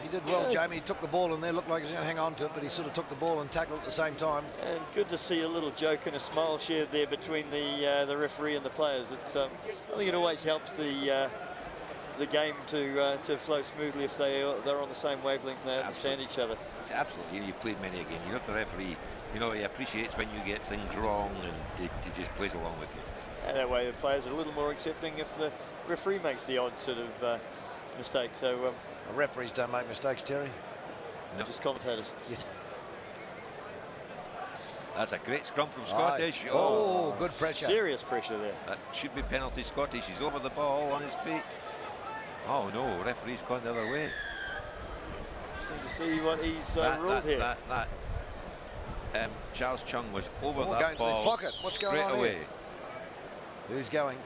He did well, Jamie. He took the ball and there, looked like he was going to hang on to it, but he sort of took the ball and tackled at the same time. And good to see a little joke and a smile shared there between the referee and the players. It's, I think it always helps the game to flow smoothly if they're on the same wavelength and they understand each other. Absolutely, you played many a game. You know, the referee, you know, he appreciates when you get things wrong and he just plays along with you. And that way the players are a little more accepting if the referee makes the odd sort of mistake. So referees don't make mistakes, Terry. No. Just commentators. Yeah. That's a great scrum from Scottish. Oh, good pressure. Serious pressure there. That should be penalty Scottish. He's over the ball on his feet. Oh no, referee's gone the other way. Interesting to see what he's ruled here. Charles Chung was over going that to ball the pocket. What's going on away. here? Who's going?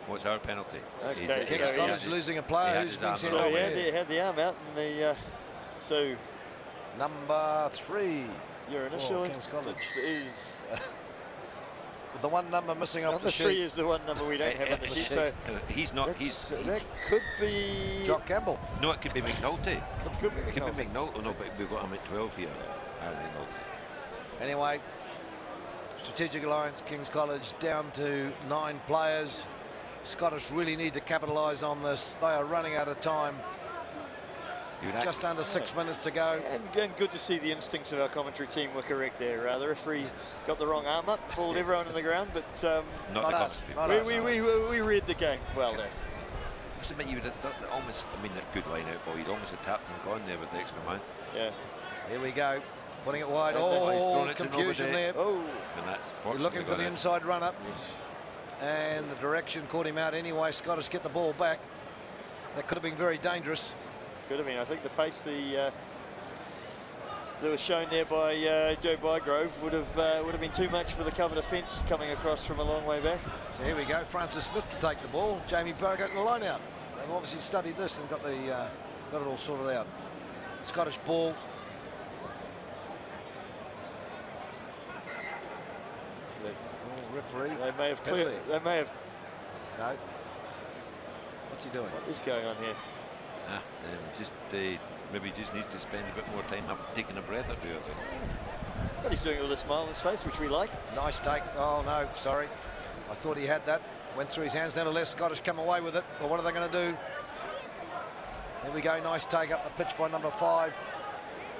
What's our penalty? Okay, King's College losing a player who's been sent so off. he had the arm out, and so number 3. Your initial is the one number missing off number the sheet. 3 is the one number we don't have on the sheet. So he's not. That could be Jock Campbell. No, it could be McNulty. It could be McNulty. Oh no, but we've got him at 12 here. Anyway, Strategic Alliance King's College down to 9 players. Scottish really need to capitalise on this. They are running out of time. Just under 6 minutes to go. And good to see the instincts of our commentary team were correct there. The referee got the wrong arm up, fooled everyone on the ground, but not us. We read the game well there. I must admit, you would have thought that almost, I mean, that good line out ball, you'd almost have tapped and gone there with the extra man. Yeah. Here we go. Putting it wide. Confusion there. Oh. And that's You're looking for the inside run up. Yes. And the direction caught him out anyway. Scottish get the ball back. That could have been very dangerous. Could have been. I think the pace that was shown there by Joe Bygrove would have been too much for the cover defence coming across from a long way back. So here we go. Francis Smith to take the ball. Jamie Burger the line out. They've obviously studied this and got it all sorted out. Scottish ball. Referee. They may have cleared. They may have. No. What's he doing? What is going on here? Maybe just needs to spend a bit more time taking a breath or two, I think. But he's doing it with a smile on his face, which we like. Nice take. Oh no, sorry. I thought he had that. Went through his hands nevertheless. Scottish come away with it. Well, what are they going to do? There we go. Nice take up the pitch by number 5.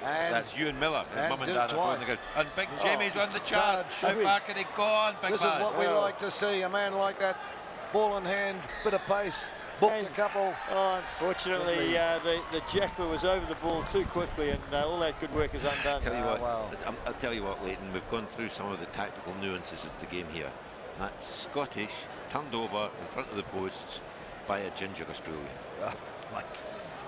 And that's Ewan Miller. His mum and dad are on the ground. And Big Jamie's on the charge. How far can he go on, Big This is what we like to see. A man like that, ball in hand, bit of pace, booked a couple. Oh, unfortunately, the Jackler was over the ball too quickly, and all that good work is undone. I'll tell you what, Leighton, we've gone through some of the tactical nuances of the game here. That's Scottish, turned over in front of the posts by a ginger Australian. Right.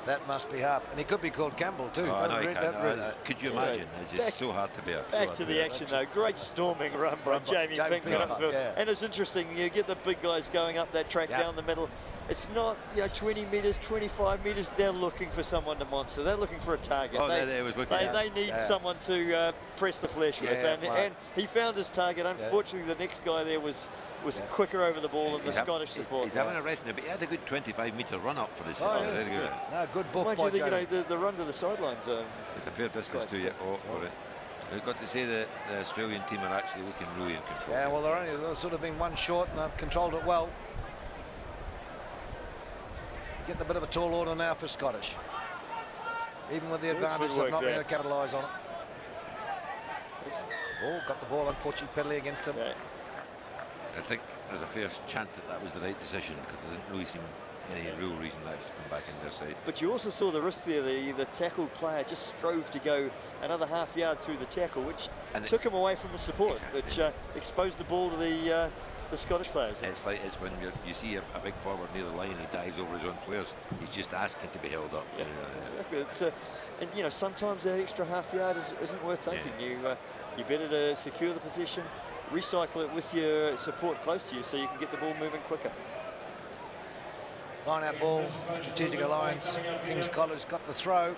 That must be hard. And he could be called Campbell too. Oh, no, could you imagine? Yeah. It's just so hard to bear. Back to the action though. Great storming run by Jamie Pinker. Yeah. And it's interesting, you get the big guys going up that track down the middle. It's not, 20 metres, 25 metres. They're looking for someone to monster. They're looking for a target. Oh, they need someone to press the flesh with. And he found his target. Unfortunately, the next guy there was quicker over the ball than the Scottish support. He's having a rest now, but he had a good 25-metre run up for this. Very good. No, good buff Mind by you, the run to the sidelines. It's a fair distance to you. We've got to say that the Australian team are actually looking really in control. Yeah, well, they've sort of been one short and they've controlled it well. Getting a bit of a tall order now for Scottish. Even with the advantage, they've not been able to capitalise on it. Oh, got the ball, unfortunately, penalty against him. I think there's a fair chance that was the right decision, because there didn't really seem any real reason to come back in their side. But you also saw the risk there. The tackled player just strove to go another half yard through the tackle, which took him away from the support, which exposed the ball to the Scottish players. It's when you see a big forward near the line, he dives over his own players. He's just asking to be held up. Yeah, exactly. And sometimes that extra half yard isn't worth taking. You're better to secure the position, recycle it with your support close to you, so you can get the ball moving quicker. Line out ball, strategic alliance. King's College got the throw.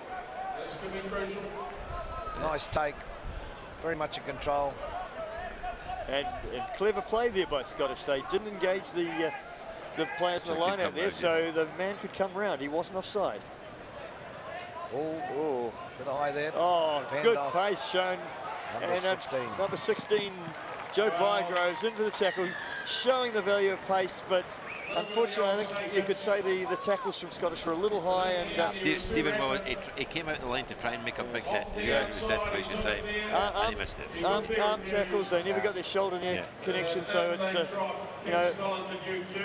Nice take, very much in control. And clever play there by Scottish. They didn't engage the players in the line out there, so the man could come round. He wasn't offside. Oh, bit high there. Oh, good pace shown. Number 16, Joe Bygroves into the tackle, showing the value of pace, but unfortunately, I think you could say the tackles from Scottish were a little high. And Stephen, well, he came out the line to try and make a big hit. It was desperation time, and he missed it. Arm tackles, they never got their shoulder neck connection, so it's,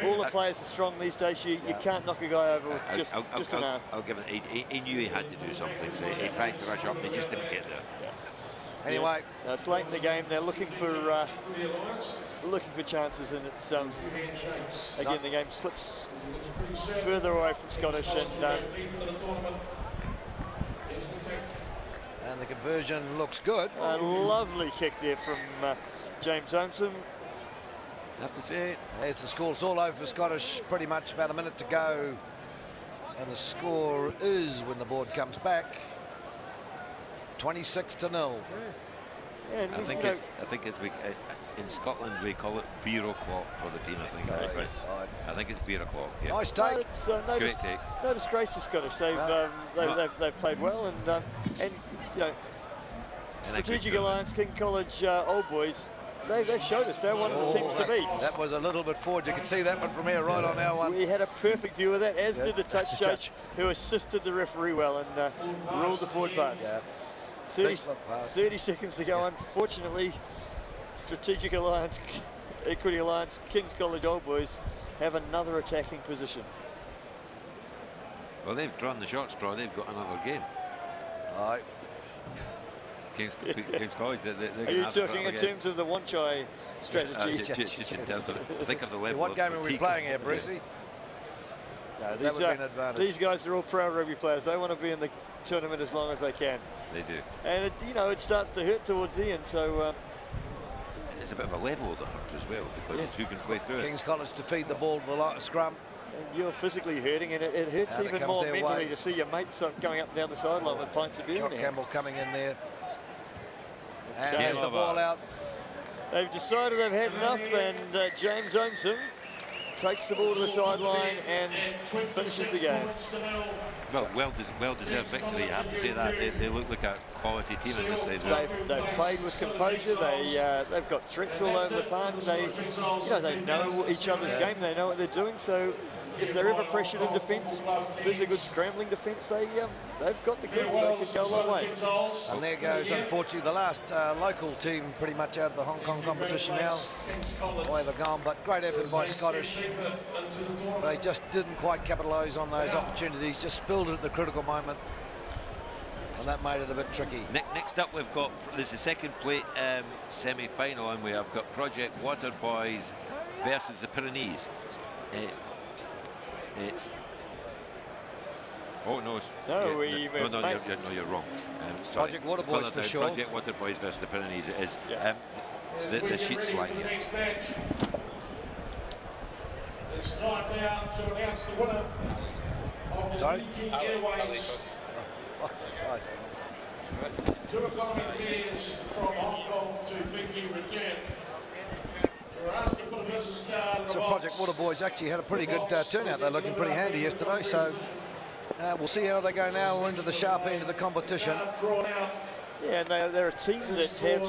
all the players are strong these days. You can't knock a guy over with just an arm. I'll give it, he knew he had to do something, so he tried to rush up, and he just didn't get there. Anyway, it's late in the game. They're looking for chances, and it's again the game slips further away from Scottish, and the conversion looks good. A lovely kick there from James Olmston. Have to say, there's the score. It's all over for Scottish. Pretty much about a minute to go, and the score is, when the board comes back, 26-0. Yeah, I think it's in Scotland we call it beer o'clock for the team. I think. Right. I think it's beer o'clock. Yeah. Nice take. It's no disgrace to Scottish. They've played well, and Strategic Alliance, King College Old Boys. They've showed us they're one of the teams to beat. That was a little bit forward. You can see that one from here, right on our one. We had a perfect view of that, as did the touch judge, who assisted the referee well and ruled the forward pass. Yeah. 30 seconds to go. Unfortunately, Strategic Alliance, Equity Alliance, King's College Old Boys have another attacking position. Well, they've drawn the short straw. They've got another game. Right. King's College. Are you talking in terms of the one-chai strategy? Just in terms of, think of the level. What game are we playing here, Brucey? No, these guys are all pro rugby players. They want to be in the tournament as long as they can. They do. And it starts to hurt towards the end. So it's a bit of a level of the hurt as well, because it's who can play through it. King's College to feed the ball to the scrum. And you're physically hurting, and it hurts even more mentally to see your mates going up and down the sideline with pints of beer. John Campbell coming in there. And there's the ball out. They've decided they've had enough, and James Olmston takes the ball to the sideline and finishes the game. Well-deserved victory, I have to say that. They look like a quality team in this side. They've played with composure. They've got threats all over the park. They know each other's game. They know what they're doing. So if they're ever pressured in defence, there's a good scrambling defence. They've got the goods. They could go a long way. And there goes, unfortunately, the last local team pretty much out of the Hong Kong competition now. Away they're gone, but great effort by Scottish. They just didn't quite capitalise on those opportunities, just spilled it at the critical moment. And that made it a bit tricky. Next up, we've got, there's the second plate semi-final, and we have got Project Water Boys versus the Pyrenees. It's oh no! No, you're wrong. Project Water Boys for sure. Project Water Boys versus the Pyrenees. It is. Yeah. The sheet's like here. It's time now to announce the winner of the Fiji Airways two economy fares from Hong Kong to Fiji return. We're asked to put a business card in the So box. Project Water Boys actually had a pretty good turnout. They're looking pretty handy yesterday. So we'll see how they go now into the sharp end of the competition. Yeah, and they're a team that have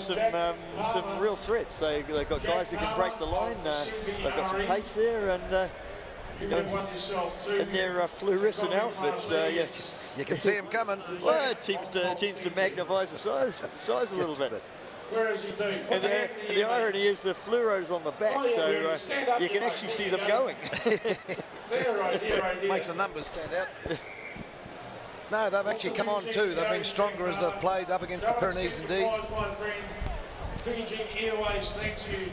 some real threats. They've got guys who can break the line. They've got some pace there, and you know, in their fluorescent outfits, you can see them coming. Well, it seems to magnify the size a little bit. Where is he doing? And the irony is the fluoro's on the back, so you can actually see them going. Makes the numbers stand out. No, they've actually come on too. They've been stronger as they've played up against the Pyrenees indeed. Fiji Airways, thank you.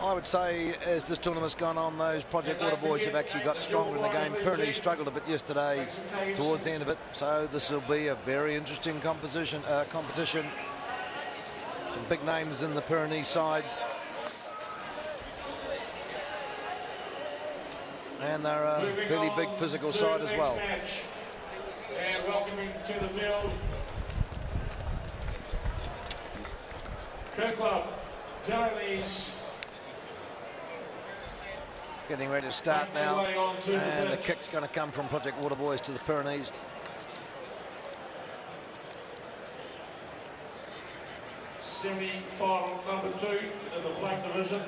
I would say as this tournament's gone on, those Project Water Boys have actually got stronger in the game. Pyrenees struggled a bit yesterday towards the end of it, so this will be a very interesting competition. Some big names in the Pyrenees side. And they're a fairly big physical side as well. And welcoming to the field, Club Pyrenees. Getting ready to start now, and the kick's going to come from Project Water Boys to the Pyrenees. Semi-final number 2 in the black division.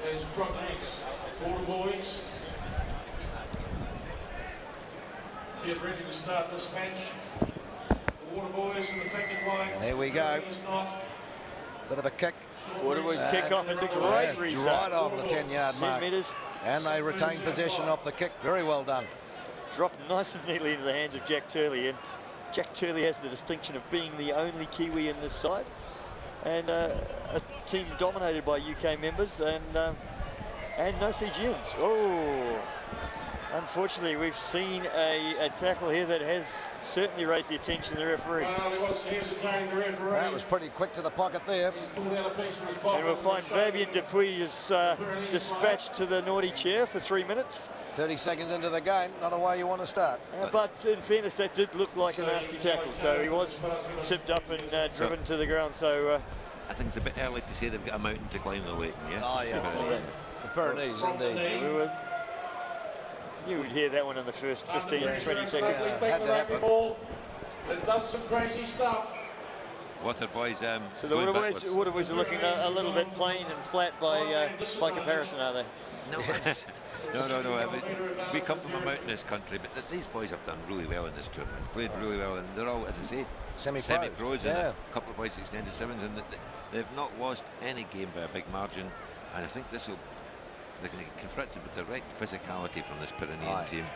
There's Project's Water Boys. Get ready to start this match. The Water Boys in the picking line. There we go. Bit of a kick. Water Boys kick off. It's a great restart. Right on the 10-yard mark. 10 metres. And they retain possession of the kick. Very well done. Dropped nice and neatly into the hands of Jack Turley. And Jack Turley has the distinction of being the only Kiwi in this side. And a team dominated by UK members and no Fijians. Oh, unfortunately, we've seen a tackle here that has certainly raised the attention of the referee. Well, he wasn't hesitating, the referee. That was pretty quick to the pocket there. And we'll find Fabian Dupuy is dispatched to the naughty chair for 3 minutes. 30 seconds into the game, not a way you want to start. But in fairness, that did look like a nasty tackle. So he was tipped up and driven to the ground. So I think it's a bit early to say they've got a mountain to climb, though, Leighton, yeah? Oh, yeah. The Pyrenees, indeed. You would hear that one in the first 15, 20 seconds. Had to happen. It does some crazy stuff. Water Boys. So the Water Boys are looking a little bit plain and flat by comparison, are they? No, no. We come from a mountainous country, but these boys have done really well in this tournament. Played really well, and they're all, as I say, semi-pros, and a couple of boys extended sevens, and they've not lost any game by a big margin. And I think they're going to get confronted with direct physicality from this Pyrenean team,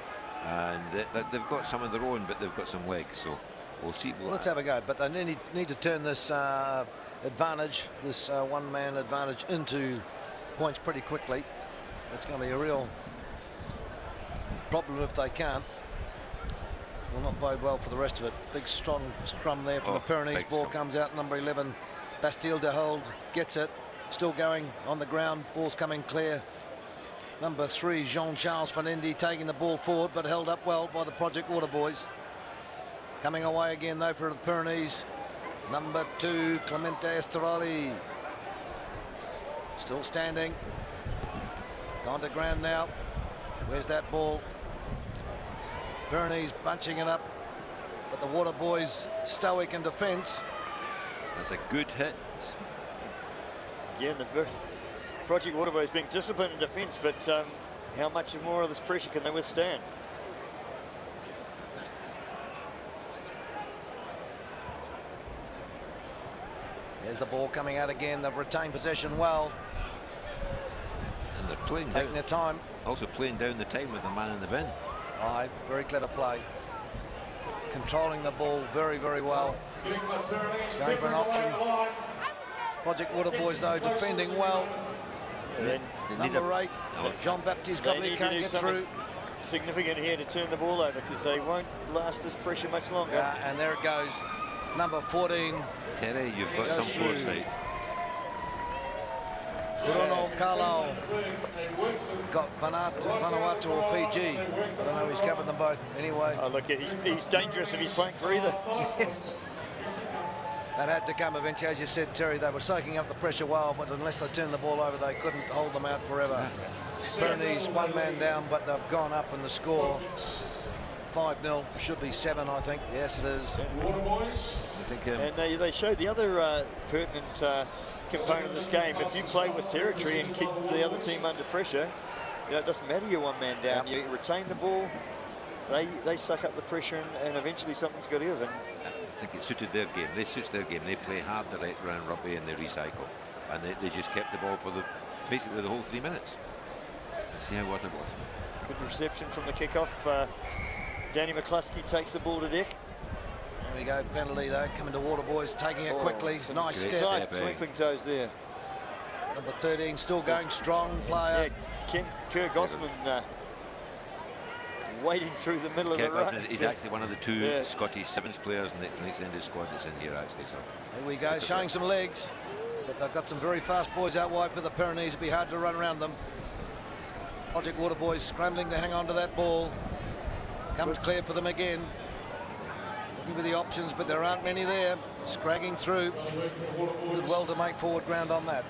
and they've got some of their own, but they've got some legs. So we'll see. Let's have a go. But they need to turn this advantage, this one-man advantage, into points pretty quickly. It's going to be a real problem if they can't. Will not bode well for the rest of it. Big strong scrum there from the Pyrenees. Ball comes out, number 11, Bastille de Hold gets it. Still going on the ground. Ball's coming clear. Number 3, Jean-Charles Fanendi taking the ball forward, but held up well by the Project Water Boys. Coming away again though for the Pyrenees. Number 2, Clemente Esteroli. Still standing. Gone to ground now. Where's that ball? Pyrenees bunching it up, but the Water Boys stoic in defence. That's a good hit. Again, the Project Water Boys being disciplined in defence, but how much more of this pressure can they withstand? There's the ball coming out again. They've retained possession well. And they're playing taking their time. Also playing down the time with the man in the bin. Aye, very clever play. Controlling the ball very, very well. Going for an option. Project Water Boys, though, defending well. Number 8, Jean-Baptiste Gottlieb can't get through. Significant here to turn the ball over because they won't last this pressure much longer. And there it goes. Number 14. Terry, you've got some foresight. Bruno Carlo. Got Vanuatu or Fiji. I don't know, he's covered them both. Anyway. Oh, look, he's dangerous if he's playing for either. That had to come eventually, as you said, Terry. They were soaking up the pressure well, but unless they turned the ball over, they couldn't hold them out forever. Pyrenees, one man down, but they've gone up in the score. 5-0, should be 7, I think. Yes, it is. I think, and they showed the other pertinent component of this game. If you play with territory and keep the other team under pressure, you know, it doesn't matter you're one man down. You retain the ball, they suck up the pressure, and eventually something's got to give. I think it suited their game. This suits their game. They play hard the right round rugby and they recycle. And they just kept the ball for basically the whole 3 minutes. Let's see how what it was. Good reception from the kickoff. Danny McCluskey takes the ball to deck. There we go, penalty though, coming to Water Boys, taking it quickly. Nice step. Nice twinkling toes there. Number 13 still going strong, player. Yeah, Kerr Gosman wading through the middle of the ruck. He's actually one of the 2 Scottish Sevens players in the extended squad that's in here actually. So here we go, showing some legs. But they've got some very fast boys out wide for the Pyrenees. It'll be hard to run around them. Project Water Boys scrambling to hang on to that ball. Comes clear for them again. Looking for the options, but there aren't many there. Scragging through. Did well to make forward ground on that.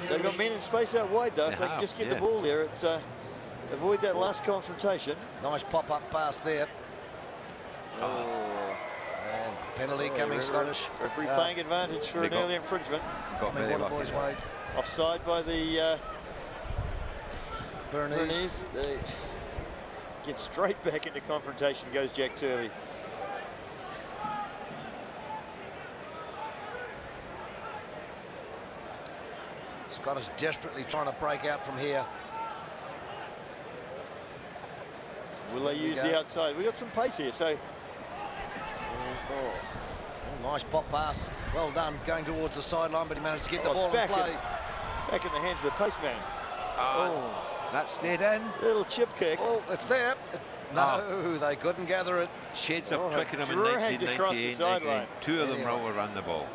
They've got men in space out wide though. If they can just get the ball there, it's avoid that last confrontation. Nice pop-up pass there. Oh. And penalty coming Scottish. Referee playing advantage for an early infringement. Water Boys way. Offside by the Pyrenees. They get straight back into confrontation goes Jack Turley. Scottish desperately trying to break out from here. Will they use the outside? We've got some pace here, so. Nice pop pass. Well done, going towards the sideline, but he managed to get the ball in play. Back in the hands of the pace man. That stayed in. Little chip kick. Oh, it's there. No, they couldn't gather it. Shades of Twickenham in 1998. 2 of them roll around the ball.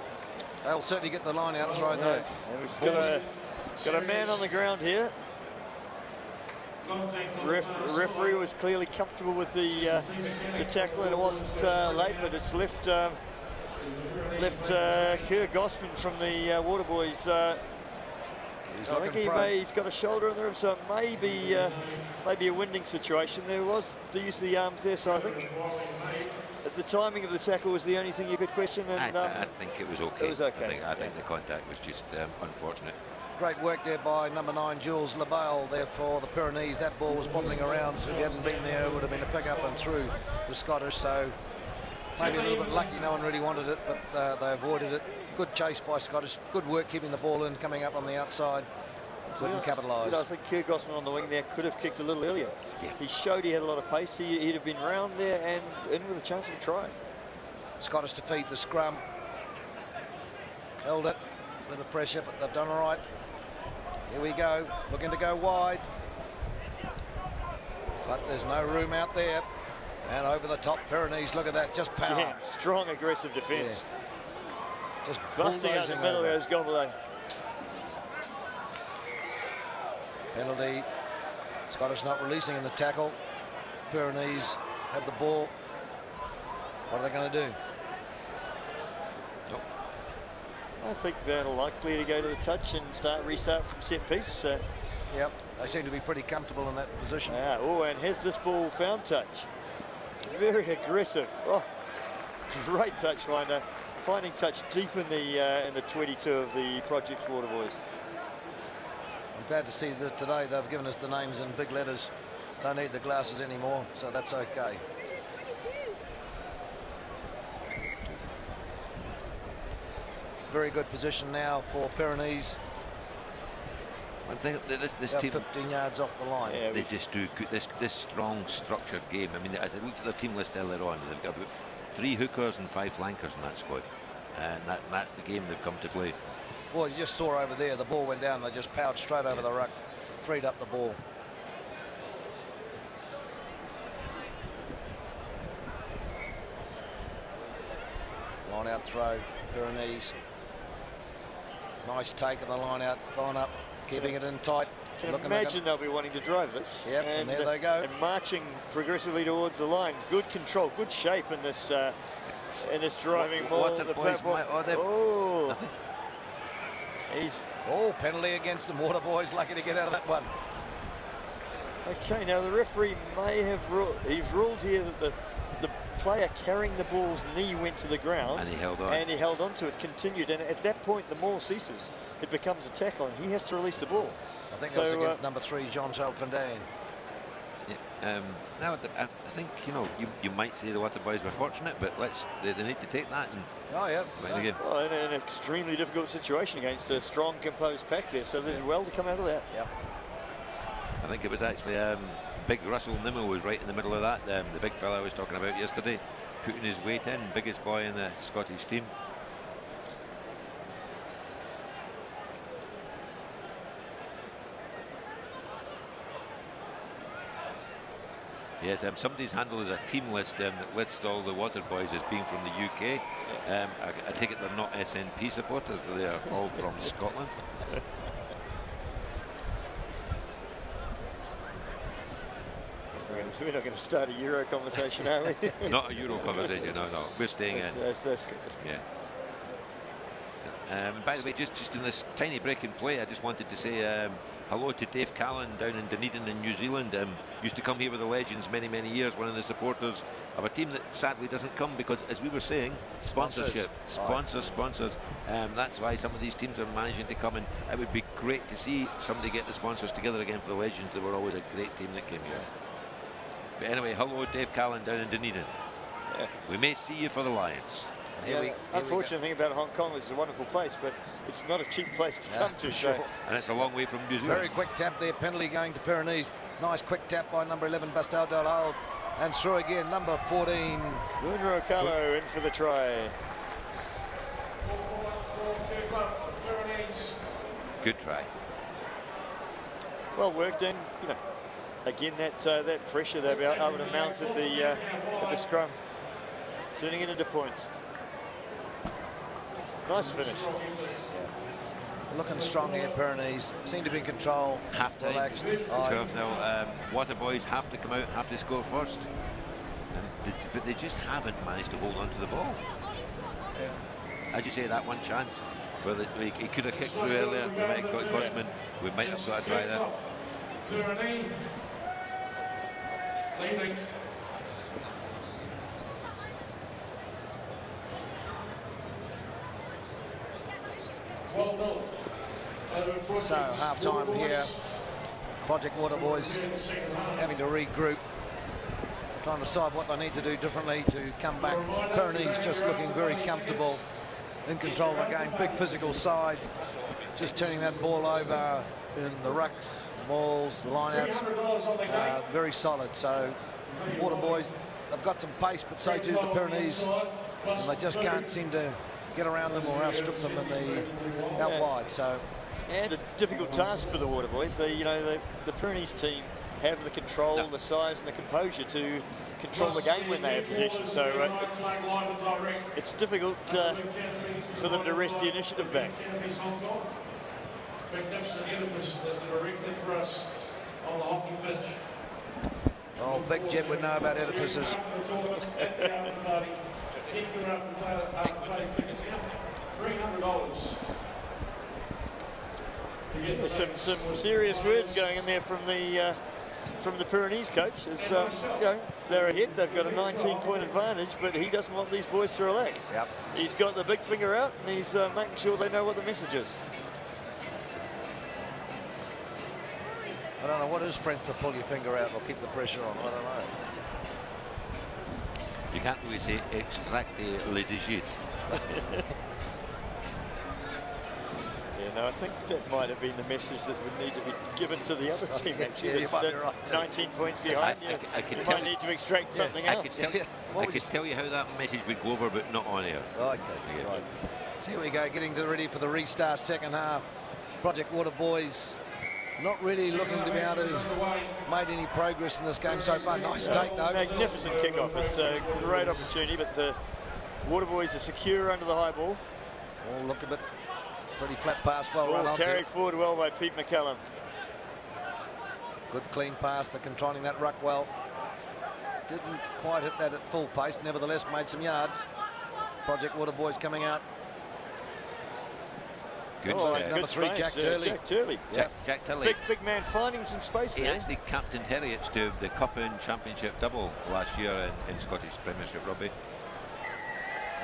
They'll certainly get the line out throw though. We've got a man on the ground here. Referee was clearly comfortable with the tackle, and it wasn't late, but it's left Kerr Gosman from the Water Boys. I think he's got a shoulder in there, so it may be a winding situation. There was the use of the arms there, so I think the timing of the tackle was the only thing you could question. And I think it was okay. It was okay. I think the contact was just unfortunate. Great work there by number 9, Jules LaBelle, there for the Pyrenees. That ball was bobbling around, so if he hadn't been there, it would have been a pick-up and through the Scottish. So maybe a little bit lucky, no one really wanted it, but they avoided it. Good chase by Scottish. Good work keeping the ball in, coming up on the outside. Couldn't capitalise. I think Kerr Gosman on the wing there could have kicked a little earlier. Yeah. He showed he had a lot of pace. He'd have been round there and in with a chance of a try. Scottish to feed the scrum. Held it. Bit of pressure, but they've done all right. Here we go. Looking to go wide. But there's no room out there. And over the top, Pyrenees. Look at that. Just power. Yeah, strong, aggressive defence. Yeah. Just busting out the middle there is Goblet. Penalty. Scottish not releasing in the tackle. Pyrenees have the ball. What are they going to do? I think they're likely to go to the touch and restart from set piece. Yep, they seem to be pretty comfortable in that position. Yeah. Oh, and has this ball found touch? Very aggressive. Oh, great touch finder. Finding touch deep in the 22 of the Project Water Boys. I'm glad to see that today they've given us the names in big letters. Don't need the glasses anymore, so that's okay. Very good position now for Pyrenees. I think this They're team, 15 yards off the line. they just do good, this strong, structured game. I mean, as I looked at their team list earlier on, they've got about 3 hookers and 5 flankers in that squad, and that's the game they've come to play. Well, you just saw over there, the ball went down, they just powered straight over the ruck, freed up the ball. Line out throw, Pyrenees. Nice take of the line out, line up, keeping it in tight. Can imagine they'll be wanting to drive this. Yep, and there they go. And marching progressively towards the line. Good control, good shape in this driving ball. The platform. Penalty against them. Water Boys lucky to get out of that one. Okay, now the referee may have he's ruled here that the player carrying the ball's knee went to the ground. And he held on. And he held on to it, continued. And at that point, the maul ceases. It becomes a tackle, and he has to release the ball. I think that was against number 3, John Salfandane. Yeah, now I think, you know, you might say the Water Boys were fortunate, but they need to take that and win the game. Well, in an extremely difficult situation against a strong, composed pack there, so they did well to come out of that. Yep. I think it was actually big Russell Nimmo was right in the middle of that. The big fella I was talking about yesterday, putting his weight in, biggest boy in the Scottish team. Yes, somebody's handled a team list that lists all the Water Boys as being from the UK. I take it they're not SNP supporters, they are all from Scotland. We're not going to start a Euro conversation, are we? Not a Euro conversation, no. We're staying in. That's good. Yeah. By the way, just in this tiny break in play, I just wanted to say hello to Dave Callan down in Dunedin in New Zealand. Used to come here with the Legends many years, one of the supporters of a team that sadly doesn't come because, as we were saying, sponsorship. Sponsors. That's why some of these teams are managing to come, and it would be great to see somebody get the sponsors together again for the Legends. They were always a great team that came here. But anyway, hello Dave Callan down in Dunedin. Yeah. We may see you for the Lions. Unfortunate thing about Hong Kong is it's a wonderful place, but it's not a cheap place to come to. Sure. And it's a long way from New Zealand. Very quick tap there, penalty going to Pyrenees. Nice quick tap by number 11, Bastal Del Hold. And through again, number 14. Gunro Carlo in for the try. Good try. Well worked in, you know. Again, that pressure they'll be able to mount at the scrum, turning it into points. Nice finish. Yeah. Looking strong here, Pyrenees. Seem to be in control. Half time. Relaxed. 12 now. Water Boys have to come out, have to score first, but they just haven't managed to hold on to the ball. Yeah. As you say, that one chance where he could have kicked through earlier, we might have got Cosman. We might have got a try there. Pyrenees. Leading. So half time here. Project Water Boys having to regroup, trying to decide what they need to do differently to come back. Pyrenees just looking very comfortable, in control of the game. Big physical side, just turning that ball over in the rucks, the mauls, the lineouts. Very solid. So Water Boys, they've got some pace, but so too the Pyrenees, and they just can't seem to get around them or outstrip them in the out wide. So. And a difficult task for the Water Boys. The Pyrenees team have the control, the size, and the composure to control the game when they have possession. So it's difficult for them to wrest the initiative back. Magnificent edifice directly for us on the hockey pitch. Oh, Big Jeb would know about edifices. There's some serious words going in there from the Pyrenees coach. As they're ahead, they've got a 19-point advantage, but he doesn't want these boys to relax. Yep. He's got the big finger out, and he's making sure they know what the message is. I don't know what is French for pull your finger out or keep the pressure on. I don't know. You can't really say extracte le digit. I think that might have been the message that would need to be given to the other team, actually. Yeah, you might be right. 19 points behind you. You might need to extract something else. I could tell you how that message would go over, but not on air. Okay, right. So here we go, getting ready for the restart second half. Project Water Boys not really looking to be able to made any progress in this game so far. Nice take though. Magnificent kickoff. It's a great opportunity, but the Water Boys are secure under the high ball. Oh, look a bit pretty flat pass, well run Ball onto. carried forward well by Pete McCallum. Good clean pass, they're controlling that ruck well. Didn't quite hit that at full pace, nevertheless made some yards. Project Water Boys coming out. Good, number 3, space, Jack Turley. Jack Turley. Jack Turley. Big man finding some space He there. actually captained Heriots to the Cup and Championship double last year in Scottish Premiership Rugby.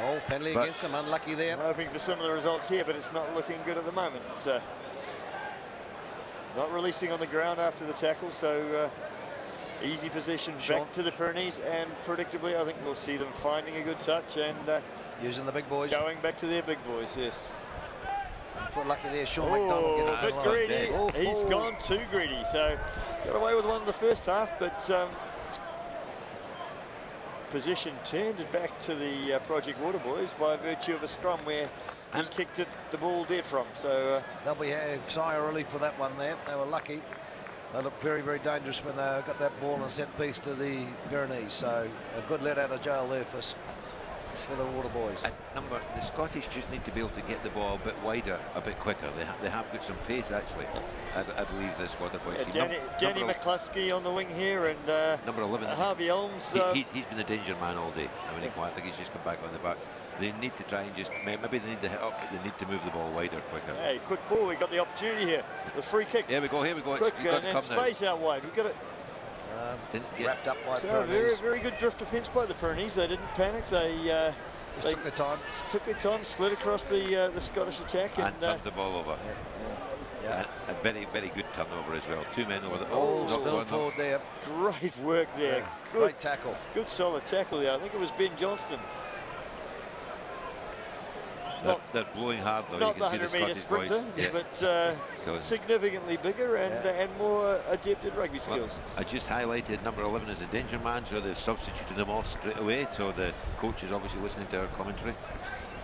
Oh, penalty against him, unlucky there. Hoping for similar results here, but it's not looking good at the moment. Not releasing on the ground after the tackle, so easy possession back to the Pyrenees, and predictably I think we'll see them finding a good touch and using the big boys. Going back to their big boys, yes. And lucky there, Sean McDonald getting a bit greedy. He's gone too greedy, so got away with one in the first half, but position turned it back to the Project Water Boys by virtue of a scrum where he kicked it, the ball dead from. So they'll be a sigh of relief for that one there. They were lucky. They looked very, very dangerous when they got that ball and set piece to the Pyrenees. So a good let out of jail there for the Water Boys. The Scottish just need to be able to get the ball a bit wider, a bit quicker. They have got some pace actually. I believe this Water Boys team. Danny McCluskey on the wing here, and number 11. Harvey Elms. He's been a danger man all day. I mean, I think he's just come back on the back. They need to try and just, maybe they need to hit up, but they need to move the ball wider, quicker. Hey, quick ball, we got the opportunity here. The free kick. Here we go. Quick, and then space out wide. We've got it. Wrapped up by so very, very good drift defence by the Pyrenees. They didn't panic. They took their time. Took their time, slid across the Scottish attack, and turned the ball over. And a very, very good turnover as well. 2 men over the ball. Still forward there. Great work there. Yeah, great tackle. Good solid tackle there. I think it was Ben Johnston. They're blowing hard though. Not the 100-metre sprinter, but significantly bigger and more adept at rugby skills. Well, I just highlighted number 11 as a danger man, so they've substituted him off straight away. So the coach is obviously listening to our commentary.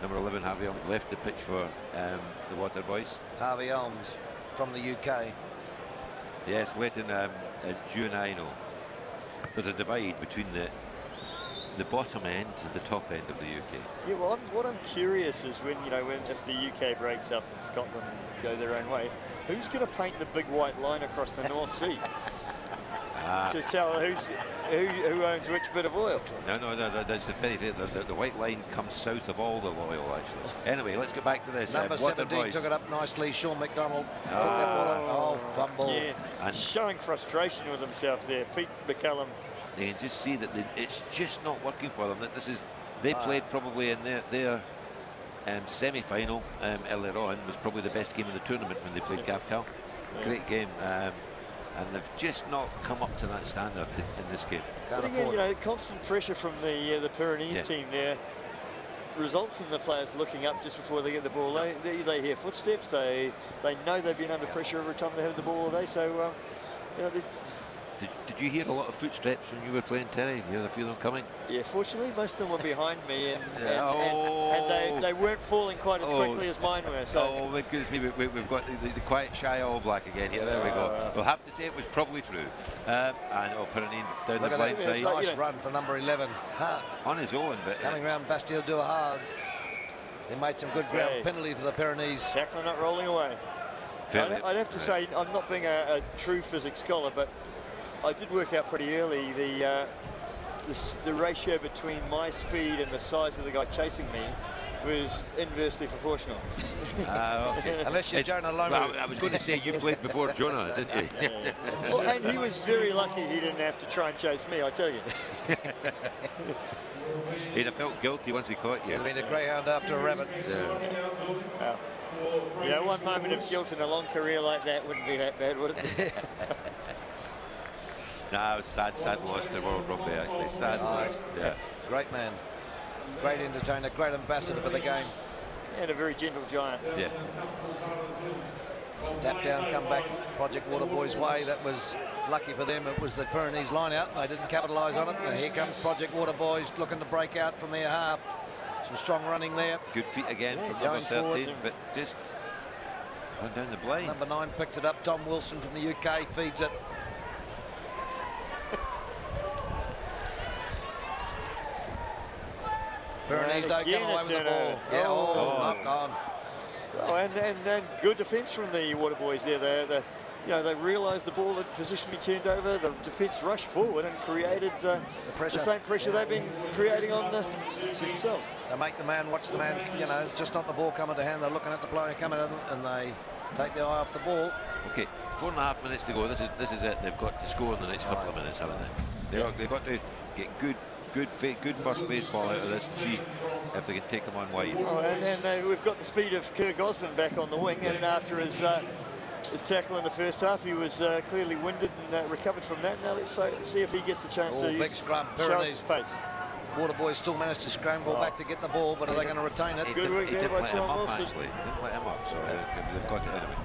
Number 11, Harvey Elms, left the pitch for the Water Boys. Harvey Elms from the UK. Yes, Leighton, you and I know there's a divide between the bottom end and the top end of the UK. Yeah, well, what I'm curious is when if the UK breaks up and Scotland go their own way, who's going to paint the big white line across the North Sea to tell who owns which bit of oil? No, that's the funny thing. The white line comes south of all the oil, actually. Anyway, let's get back to this. Number 17 took it up nicely. Sean McDonald took that ball. Fumble. Yeah, and showing frustration with himself there. Pete McCallum. They can just see that it's just not working for them. That they played probably in their semi-final earlier on was probably the best game of the tournament when they played GFI. Great game, and they've just not come up to that standard in this game. But again, constant pressure from the Pyrenees team there results in the players looking up just before they get the ball. They hear footsteps. They know they've been under pressure every time they have the ball all day. So Did you hear a lot of footsteps when you were playing, Terry? You had a few of them coming? Yeah, fortunately, most of them were behind me, and they weren't falling quite as quickly as mine were. So. Oh, my goodness me, we've got the quiet, shy All Black again here. There we go. We'll have to say it was probably true. And Pyrenee down the blind side. Nice run for number 11. On his own, but coming round Bastille du Hard. They made some good ground penalty for the Pyrenees. Tackling not rolling away. I'd have to say, I'm not being a true physics scholar, but I did work out pretty early the ratio between my speed and the size of the guy chasing me was inversely proportional. Okay. Unless you're Jonah Lomu. Well, I was going to say you played before Jonah, didn't you? Well, and he was very lucky he didn't have to try and chase me, I tell you. He'd have felt guilty once he caught you. He'd have been a greyhound after a rabbit. Yeah, one moment of guilt in a long career like that wouldn't be that bad, would it? No, it was sad loss to World Rugby, actually. Sad loss. Yeah. Great man. Great entertainer, great ambassador for the game. And a very gentle giant. Yeah. Tap down, come back, Project Waterboys way. That was lucky for them. It was the Pyrenees line out. They didn't capitalise on it. And here comes Project Waterboys looking to break out from their half. Some strong running there. Good feet again from number 13, but just went down the blind. Number 9 picks it up. Tom Wilson from the UK feeds it. Pyrenees don't come away with the ball. Yeah, knock on. Oh, and good defence from the Waterboys there. They realised the ball had position be turned over. The defence rushed forward and created the same pressure they've been creating on themselves. They make the man watch the man. Just not the ball coming to hand. They're looking at the player coming in, and they take the eye off the ball. Okay, 4.5 minutes to go. This is it. They've got to score in the next couple of minutes, haven't they? They've got to get good first base ball out of this and see if they can take them on wide. Oh, and then we've got the speed of Kirk Osmond back on the wing, and after his tackle in the first half, he was clearly winded and recovered from that. Now let's see if he gets the chance to big scrum. show us his pace. Waterboys still managed to scramble back to get the ball, but are they going to retain it? Good work there by Tom Wilson. Didn't let him up, so they've got it out of it.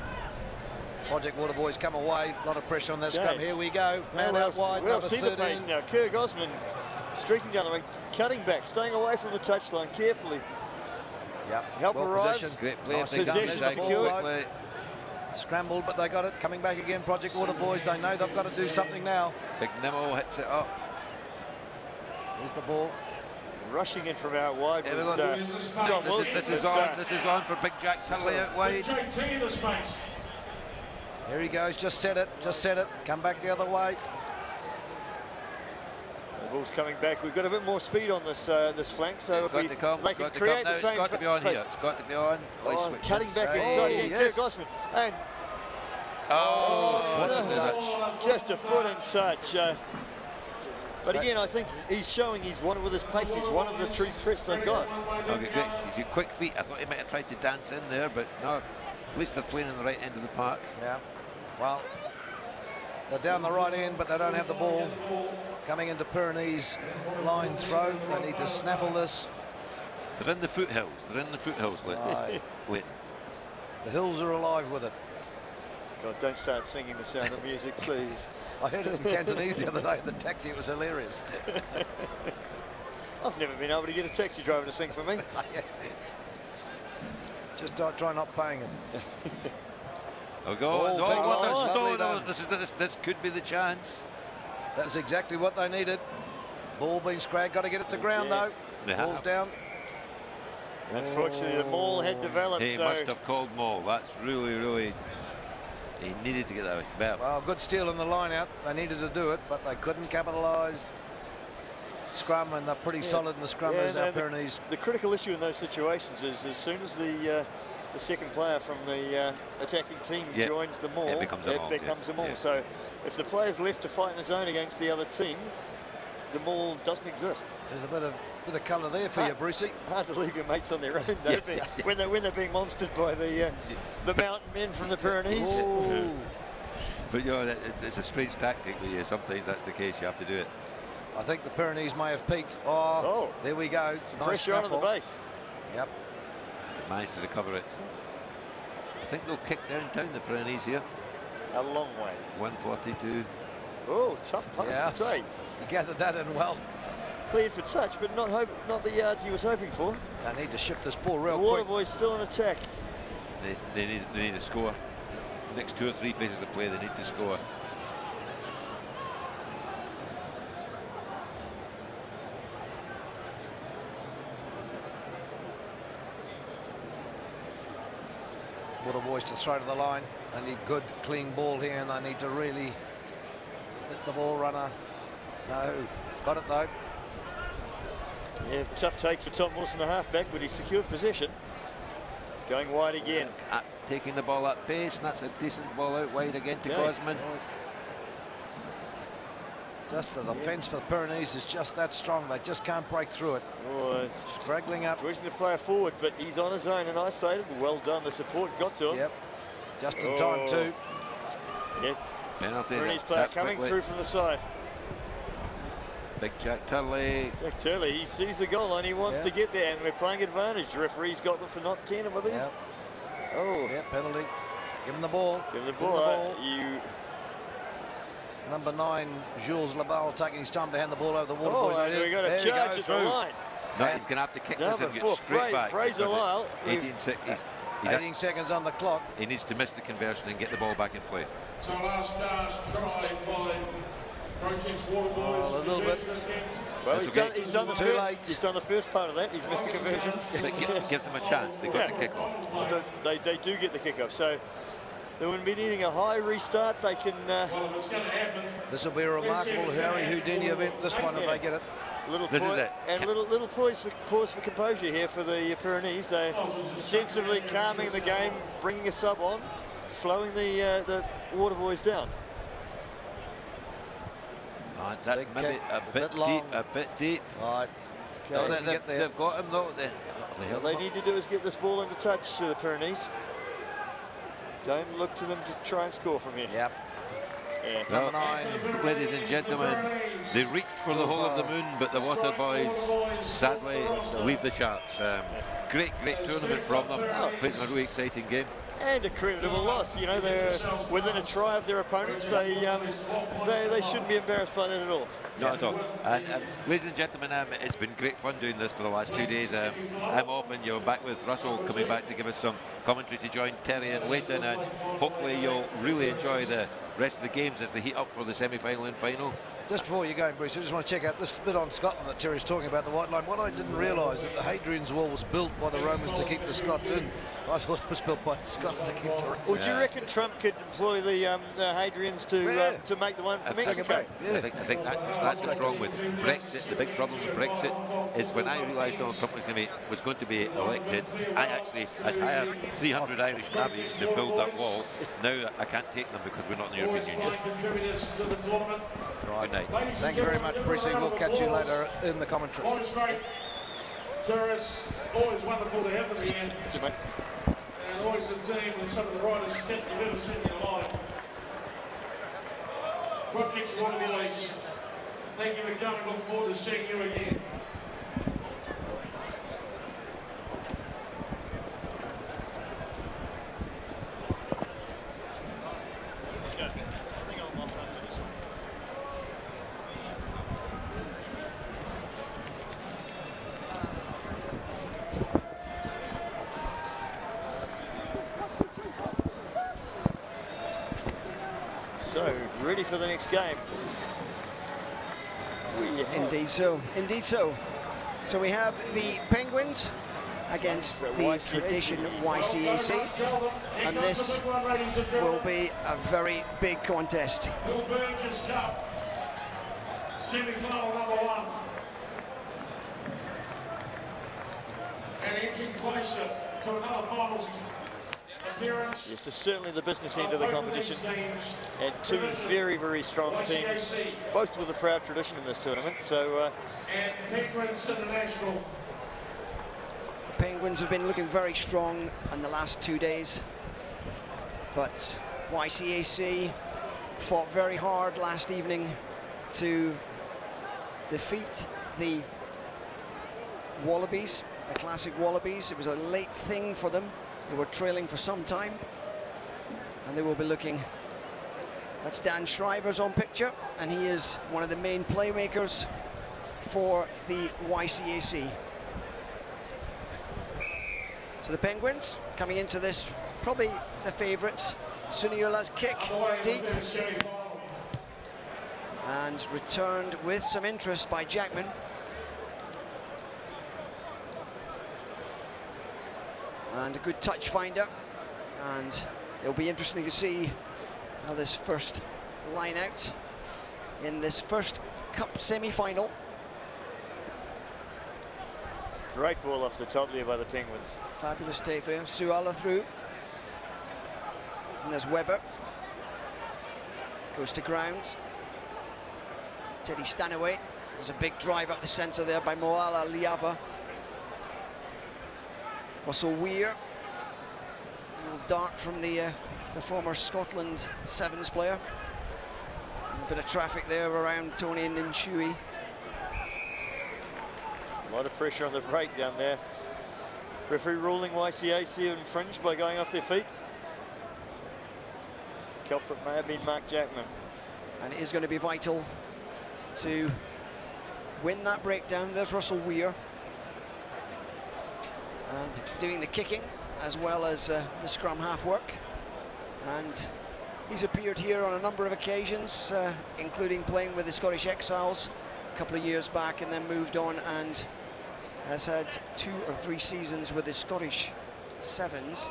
Project Waterboys come away. A lot of pressure on that scrum. Here we go. Man out wide. We'll see the pace now. Kirk Osmond streaking down the wing, cutting back, staying away from the touchline carefully. Yep. Help arrives. Great play. Possession secured. Scrambled, but they got it. Coming back again, Project Waterboys. They know they've got to do something now. Big Nimmo hits it up. Here's the ball. Rushing in from out wide was John Wilson. This is on for Big Jack Tully out wide. Here he goes. Just set it. Come back the other way. The ball's coming back. We've got a bit more speed on this flank, so if they can create the same. It's got to be on here. It's got to be on. Cutting back inside again, Kirk Osmond. And just a foot in touch. But again, I think he's showing he's one with his pace. He's one of the true threats they've got. Okay, great. He's got quick feet. I thought he might have tried to dance in there, but no. At least they're playing in the right end of the park. Yeah. Well, they're down the right end, but they don't have the ball. Coming into Pyrenees line throw. They need to snaffle this. They're in the foothills. Wait. The hills are alive with it. God, don't start singing The Sound of Music, please. I heard it in Cantonese the other day in the taxi. It was hilarious. I've never been able to get a taxi driver to sing for me. Just try not paying him. This could be the chance. That's exactly what they needed. Ball being scragged. Got to get it to ground though. Ball's down. Unfortunately, the maul had developed. He must have called maul. That's really. He needed to get that better. Well, good steal in the line out. They needed to do it, but they couldn't capitalise. Scrum, and they're pretty solid in the scrum as our Pyrenees. The critical issue in those situations is as soon as the second player from the attacking team joins the maul, it becomes a maul. So if the player's left to fight in his own against the other team, the maul doesn't exist. There's a bit of colour there for you, Brucey. Hard to leave your mates on their own, though, when they're being monstered by the mountain men from the Pyrenees. But it's a strange tactic. Sometimes that's the case. You have to do it. I think the Pyrenees may have peaked. Oh, there we go. Some pressure onto the base. Yep. They managed to recover it. I think they'll kick downtown, the Pyrenees here. A long way. 142. Oh, tough pass to take. He gathered that in well. Cleared for touch, but not the yards he was hoping for. They need to shift this ball real quick. The Waterboys still in attack. They need to score. Next 2 or 3 phases of play, they need to score. Waterboys to throw to the line. They need good, clean ball here, and they need to really hit the ball runner. No, got it though. Yeah, tough take for Tom Wilson, the halfback, but he secured possession. Going wide again. Taking the ball at pace, and that's a decent ball out wide again to Gosman. Just the defence for the Pyrenees is just that strong. They just can't break through it. Oh, straggling up. Pushing the player forward, but he's on his own and isolated. Well done. The support got to him. Yep. Just in time too. Yeah. Penalty. Pyrenees player coming through from the side. Big Jack Turley. Jack Turley, he sees the goal line. He wants to get there, and we're playing advantage. The referee's got them for not 10, I believe. Yep. Oh. Yeah, penalty. Give him the ball. Give him the ball. Number 9, Jules Labelle, taking his time to hand the ball over the water boys. And we got a charge at the line. No, he's going to have to kick this Number and 4, get straight back. Fraser Lyle. 18 seconds on the clock. He needs to miss the conversion and get the ball back in play. So last try by Project's Waterboys. A little bit. Well, he's done the first part of that. He's missed the conversion. Give them a chance. They've got the kick off. They do get the kick off. So they wouldn't be needing a high restart. They can. This will be a remarkable Harry Houdini event. This one, if they get it. This is it. And little pause for composure here for the Pyrenees. They're sensibly calming the game, bringing a sub on, slowing the Waterboys down. That's maybe a bit deep. Right. No, they've got him though. All they need to do is get this ball into touch to the Pyrenees. Don't look to them to try and score from here. Yep. Yeah. Number 9. Ladies and gentlemen, they reached for the whole of the moon, but the Water Boys sadly leave the charts. Great tournament from them. Played a really exciting game. And a creditable loss. You know, they're within a try of their opponents. They shouldn't be embarrassed by that at all. Not at all. And ladies and gentlemen, it's been great fun doing this for the last 2 days. I'm off and you're back with Russell coming back to give us some commentary to join Terry and Leighton, and hopefully you'll really enjoy the rest of the games as they heat up for the semi-final and final. Just before you go, Bruce, I just want to check out this bit on Scotland that Terry's talking about, the white line. What I didn't realise that the Hadrian's Wall was built by the Romans to keep the Scots in. I thought it was built by the Scots to keep the Romans. Well, do you reckon Trump could employ the Hadrians to make the one for Mexico? Yeah. I think that's what's wrong with Brexit. The big problem with Brexit is when I realised Donald Trump was going to be elected, I hired 300 Irish navvies to build that wall. Now I can't take them because we're not in the European Union. Right. Good night. Thank you very much, Brucey. We'll catch you later in the commentary. Always great. Tourists, always wonderful to have them again. And always a team with some of the brightest kit you've ever seen in your life. Project's Waterboys, thank you for coming. Look forward to seeing you again. So, ready for the next game. Indeed so. So we have the Penguins against the tradition YCAC, and this will be a very big contest. Burgess Cup, semi-final number 1. And inching closer to another finals appearance. Yes, it's certainly the business end of the competition, and two very strong teams, both with a proud tradition in this tournament. So, and Penguins International. The Penguins have been looking very strong in the last 2 days, but YCAC fought very hard last evening to defeat the Wallabies, the classic Wallabies. It was a late thing for them. They were trailing for some time, and they will be looking. That's Dan Shriver's on picture, and he is one of the main playmakers for the YCAC. So the Penguins coming into this, probably the favourites. Suniula's kick deep, and returned with some interest by Jackman. And a good touch finder, and it'll be interesting to see how this first line out in this first cup semi-final. great ball off the top there by the Penguins. Fabulous take there. Suala through. And there's Webber. Goes to ground. Teddy Stanaway. There's a big drive up the centre there by Moala Liava. Russell Weir. A little dart from the former Scotland Sevens player. And a bit of traffic there around Tony and Nshui. A lot of pressure on the break down there. Referee ruling YCAC infringed by going off their feet. culprit may have been Mark Jackman. And it is going to be vital to win that breakdown. There's Russell Weir. And doing the kicking as well as the scrum half work. And he's appeared here on a number of occasions, including playing with the Scottish Exiles a couple of years back, and then moved on and has had 2 or 3 seasons with the Scottish Sevens.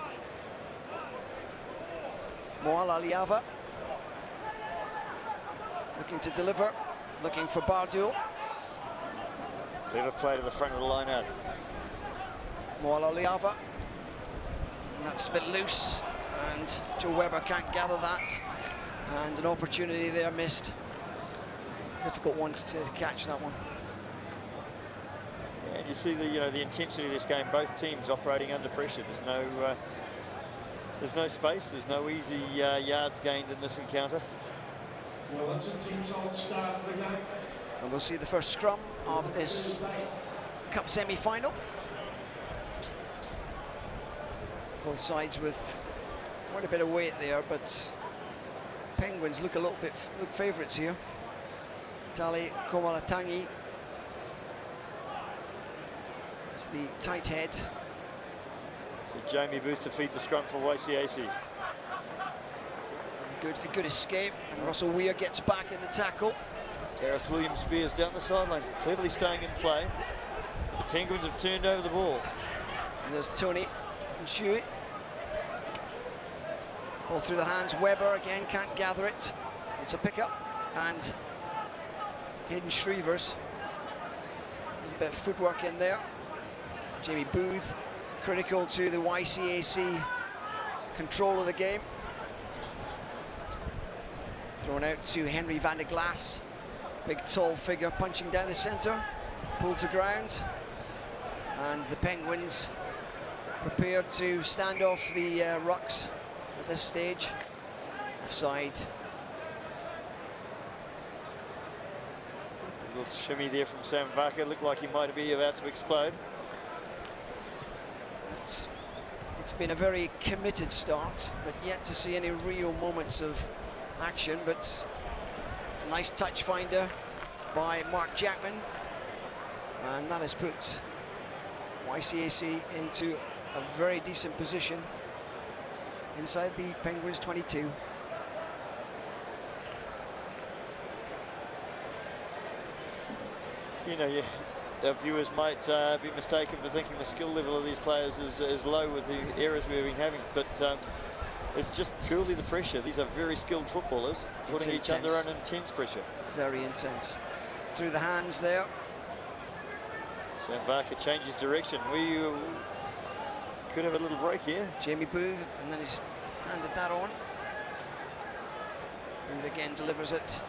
Moal Aliava looking to deliver, looking for Bardul. Clever play to the front of the line out. Moal Aliava, and that's a bit loose, and Joe Webber can't gather that, and an opportunity there missed. Difficult one to catch that one. And you see the intensity of this game. Both teams operating under pressure. There's no space. There's no easy yards gained in this encounter. Well, that's a team's old start of the game. And we'll see the first scrum of this Cup semi-final. Both sides with quite a bit of weight there, but Penguins look a little bit favourites here. Tali Komalatangi. It's the tight head. So Jamie Booth to feed the scrum for YCAC. A good escape, and Russell Weir gets back in the tackle. Terrace Williams spears down the sideline, cleverly staying in play. The Penguins have turned over the ball. And there's Tony Nshui. Ball through the hands. Webber again can't gather it. It's a pickup, and Hayden Shrevers. A bit of footwork in there. Jamie Booth, critical to the YCAC control of the game. Thrown out to Henry van der Glass. Big tall figure punching down the centre. Pulled to ground. And the Penguins prepared to stand off the rucks at this stage. Offside. A little shimmy there from Sam Vaka. Looked like he might be about to explode. It's been a very committed start, but yet to see any real moments of action. But a nice touch finder by Mark Jackman, and that has put YCAC into a very decent position inside the Penguins 22. Our viewers might be mistaken for thinking the skill level of these players is low with the errors we've been having, but it's just purely the pressure. These are very skilled footballers, putting each other under intense pressure. Very intense. Through the hands there. Sam Varka changes direction. We could have a little break here. Jamie Booth, and then he's handed that on. And again delivers it.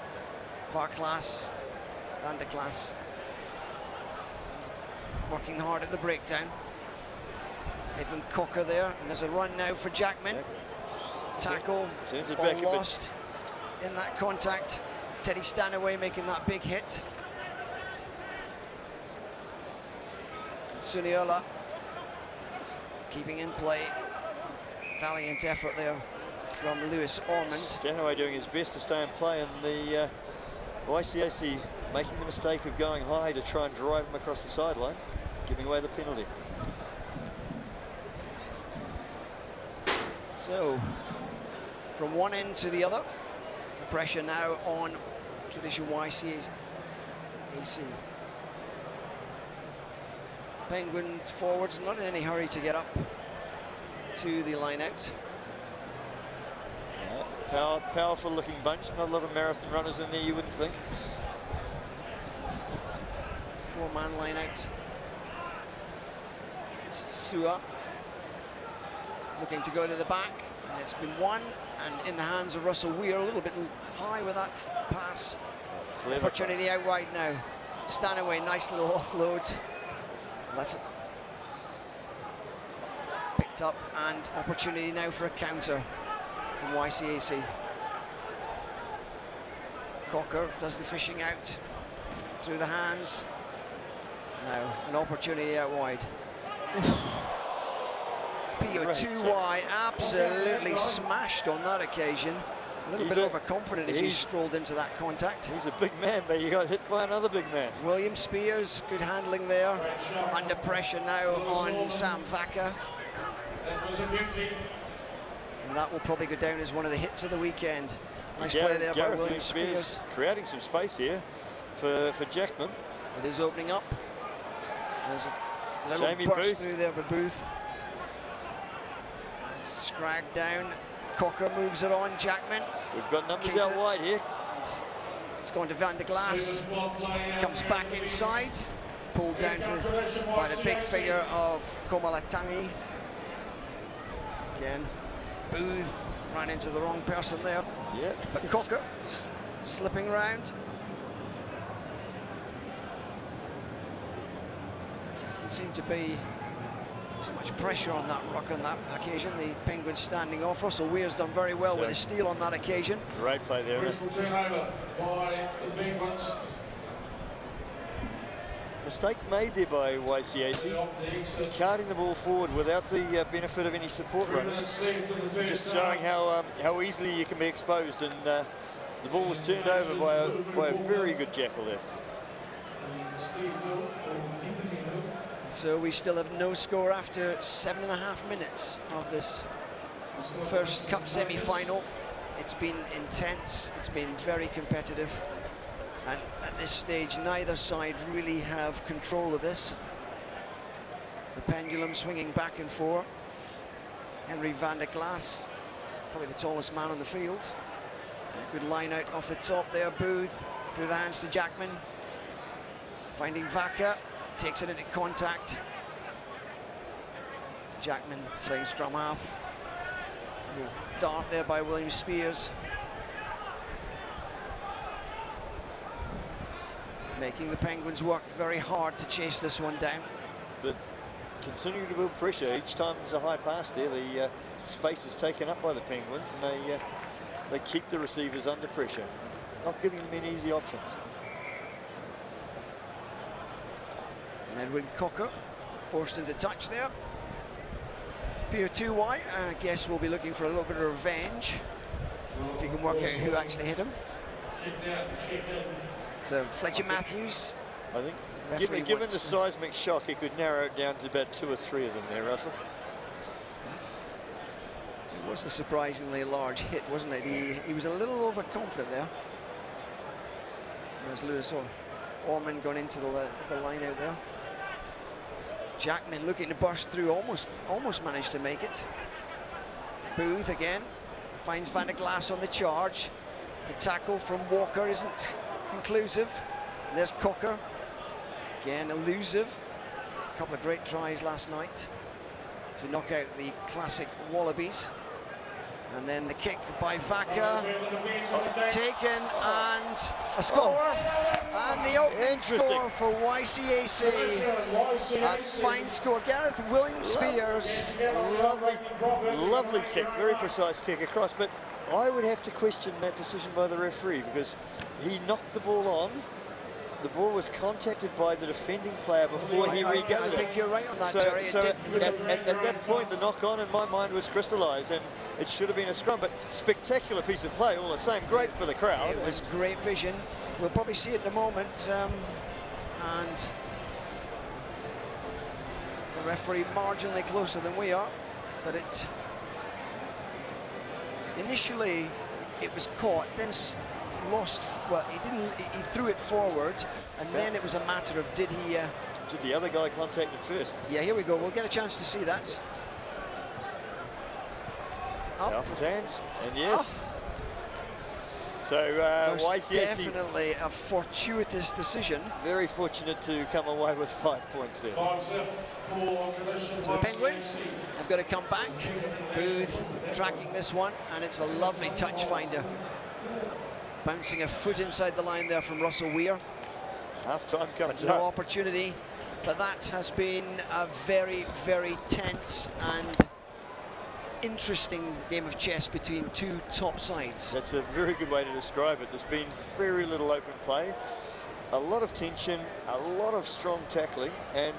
Varklas, Van der Glass. Working hard at the breakdown. Edmund Cocker there, and there's a run now for Jackman. Tackle, turns it ball back lost in that contact. Teddy Stanaway making that big hit. Suniola keeping in play. Valiant effort there from Lewis Ormond. Stanaway doing his best to stay in play, and the YCAC making the mistake of going high to try and drive him across the sideline, giving away the penalty. So, from one end to the other, the pressure now on traditional YCAC. Penguins forwards not in any hurry to get up to the line out. Yeah, powerful looking bunch, not a lot of marathon runners in there, you wouldn't think. Four-man line out. It's Sua looking to go to the back, and it's been won, and in the hands of Russell Weir, a little bit high with that pass. Clever opportunity pass. out wide now. Stanaway, nice little offload. That's picked up, and opportunity now for a counter from YCAC. Cocker does the fishing out through the hands. Now an opportunity out wide. PO2Y absolutely smashed on that occasion. A little bit overconfident as he strolled into that contact. He's a big man, but he got hit by another big man. William Spears, good handling there. Under pressure now on Sam Vaca. And that will probably go down as one of the hits of the weekend. Nice play there by William Spears. Creating some space here for Jackman. It is opening up. There's a little Jamie burst Booth. through there for Booth. Scrag down. Cocker moves it on. Jackman. We've got numbers out wide here. It's going to Van der Glaas. Comes back inside. Pulled down by the big figure of Komalatangi. Again, Booth ran into the wrong person there. Yeah. But Cocker slipping around. Doesn't seem to be too much pressure on that ruck on that occasion. The Penguins standing off. Russell Weir's done very well with his steal on that occasion. Great play there. Turnover by the Penguins. Mistake made there by YCAC, carting the ball forward without the benefit of any support runners, just showing how easily you can be exposed, and the ball was turned over by a very good jackal there. So we still have no score after 7.5 minutes of this first Cup semi-final. It's been intense, it's been very competitive, and at this stage neither side really have control of this. The pendulum swinging back and forth. Henry van der Glaas, probably the tallest man on the field. Good line out off the top there. Booth through the hands to Jackman, finding Vaca. Takes it into contact. Jackman playing scrum half. Dart there by William Spears. Making the Penguins work very hard to chase this one down. But continuing to build pressure. Each time there's a high pass there, the space is taken up by the Penguins, and they keep the receivers under pressure, not giving them any easy options. Edwin Cocker forced into touch there. Pier 2Y, I guess we'll be looking for a little bit of revenge. If you can work out who actually hit him. So Fletcher Matthews. I think, given the seismic shock, he could narrow it down to about 2 or 3 of them there, Russell. It was a surprisingly large hit, wasn't it? He was a little overconfident there. There's Lewis Orman gone into the line out there. Jackman looking to burst through, almost managed to make it. Booth again finds Van der Glaas on the charge. The tackle from Walker isn't conclusive. And there's Cocker, again elusive. A couple of great tries last night to knock out the classic Wallabies. And then the kick by Vaca, taken, and a score. And the opening score for YCAC. A fine score. Gareth William Spears. Lovely kick, very precise kick across, but I would have to question that decision by the referee, because he knocked the ball on. The ball was contacted by the defending player before he regathered it. I think you're right on that, so, Terry. So at that point, the knock-on in my mind was crystallised, and it should have been a scrum, but spectacular piece of play all the same. Great for the crowd. It was great vision. We'll probably see it in a moment. And the referee marginally closer than we are, but initially it was caught, then lost. Well, he threw it forward, and then it was a matter of did the other guy contact it first? Yeah, here we go. We'll get a chance to see that. Off his hands, and yes. So YCAC, definitely a fortuitous decision. Very fortunate to come away with 5 points there. So the Penguins have got to come back. Booth tracking this one, and it's a lovely touch finder. Bouncing a foot inside the line there from Russell Weir. Half-time comes no up. opportunity, but that has been a very, very tense and interesting game of chess between two top sides. That's a very good way to describe it. There's been very little open play, a lot of tension, a lot of strong tackling, and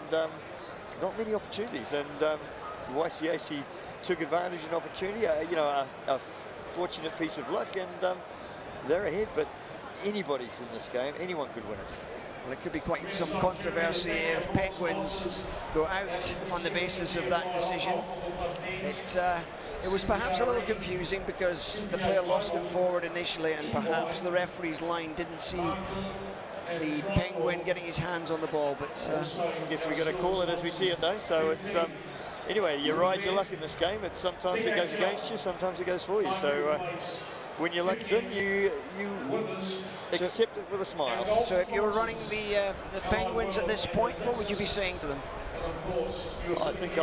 not many opportunities. And YCAC took advantage of an opportunity, a fortunate piece of luck, and they're ahead. But anybody's in this game. Anyone could win it. Well, it could be quite some controversy if Penguins go out on the basis of that decision. It was perhaps a little confusing because the player lost it forward initially, and perhaps the referee's line didn't see the Penguin getting his hands on the ball. But I guess we're going to call it as we see it, though. So it's anyway, you ride your luck in this game. Sometimes it goes against you, sometimes it goes for you. So when your luck's in, you accept it with a smile. So if you were running the Penguins at this point, what would you be saying to them? I think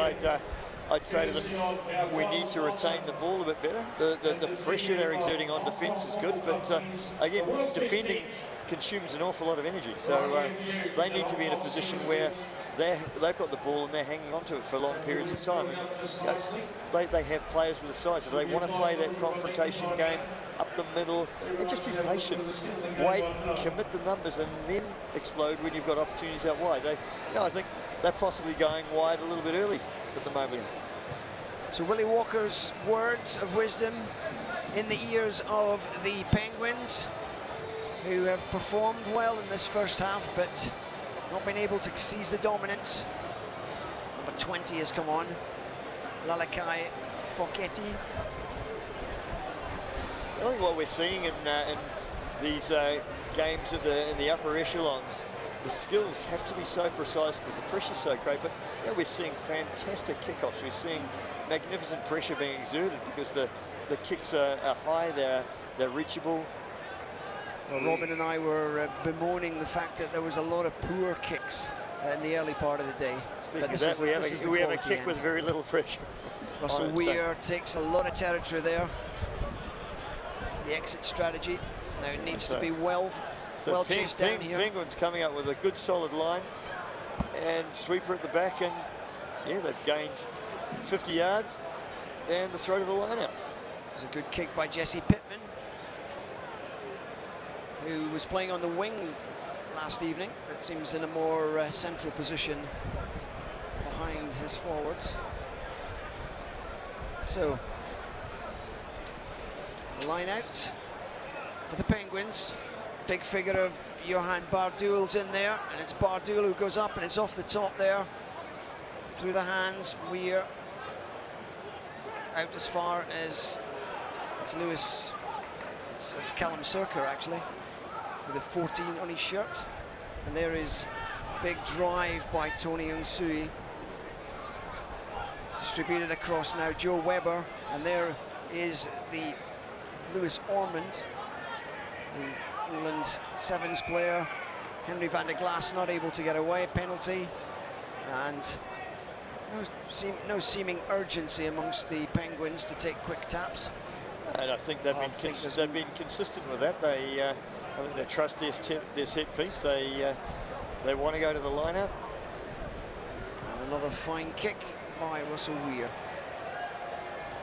I'd say to them, we need to retain the ball a bit better. The pressure they're exerting on defence is good, but again, defending consumes an awful lot of energy. So they need to be in a position where they've got the ball and they're hanging on to it for long periods of time. And, you know, they have players with the size. If they want to play that confrontation game up the middle, and just be patient. Wait, commit the numbers, and then explode when you've got opportunities out wide. I think they're possibly going wide a little bit early at the moment. So Willie Walker's words of wisdom in the ears of the Penguins, who have performed well in this first half, but not been able to seize the dominance. Number 20 has come on, Lalakai Foketti. I think what we're seeing in these games in the upper echelons, the skills have to be so precise because the pressure's so great, but we're seeing fantastic kickoffs. We're seeing magnificent pressure being exerted because the kicks are high, they're reachable. Well, Robin and I were bemoaning the fact that there was a lot of poor kicks in the early part of the day. Speaking of that, we have a kick with very little pressure. Russell Weir takes a lot of territory there. The exit strategy now it needs to be well chased down here. Penguins coming up with a good solid line and sweeper at the back, and they've gained 50 yards and the throw to the line out. It was a good kick by Jesse Pittman, who was playing on the wing last evening, but seems in a more central position behind his forwards. So, line out for the Penguins. Big figure of Johan Bardul's in there, and it's Bardul who goes up, and it's off the top there, through the hands. We're out as far as it's Lewis. It's Callum Cirker actually, with a 14 on his shirt, and there is big drive by Tony Unsui. Distributed across now, Joe Webber, and there is the Lewis Ormond, the England Sevens player. Henry van der Glaas not able to get away, penalty, and no seeming urgency amongst the Penguins to take quick taps. And I think they've been consistent with that. I think they trust their set piece. They want to go to the line-out. Another fine kick by Russell Weir.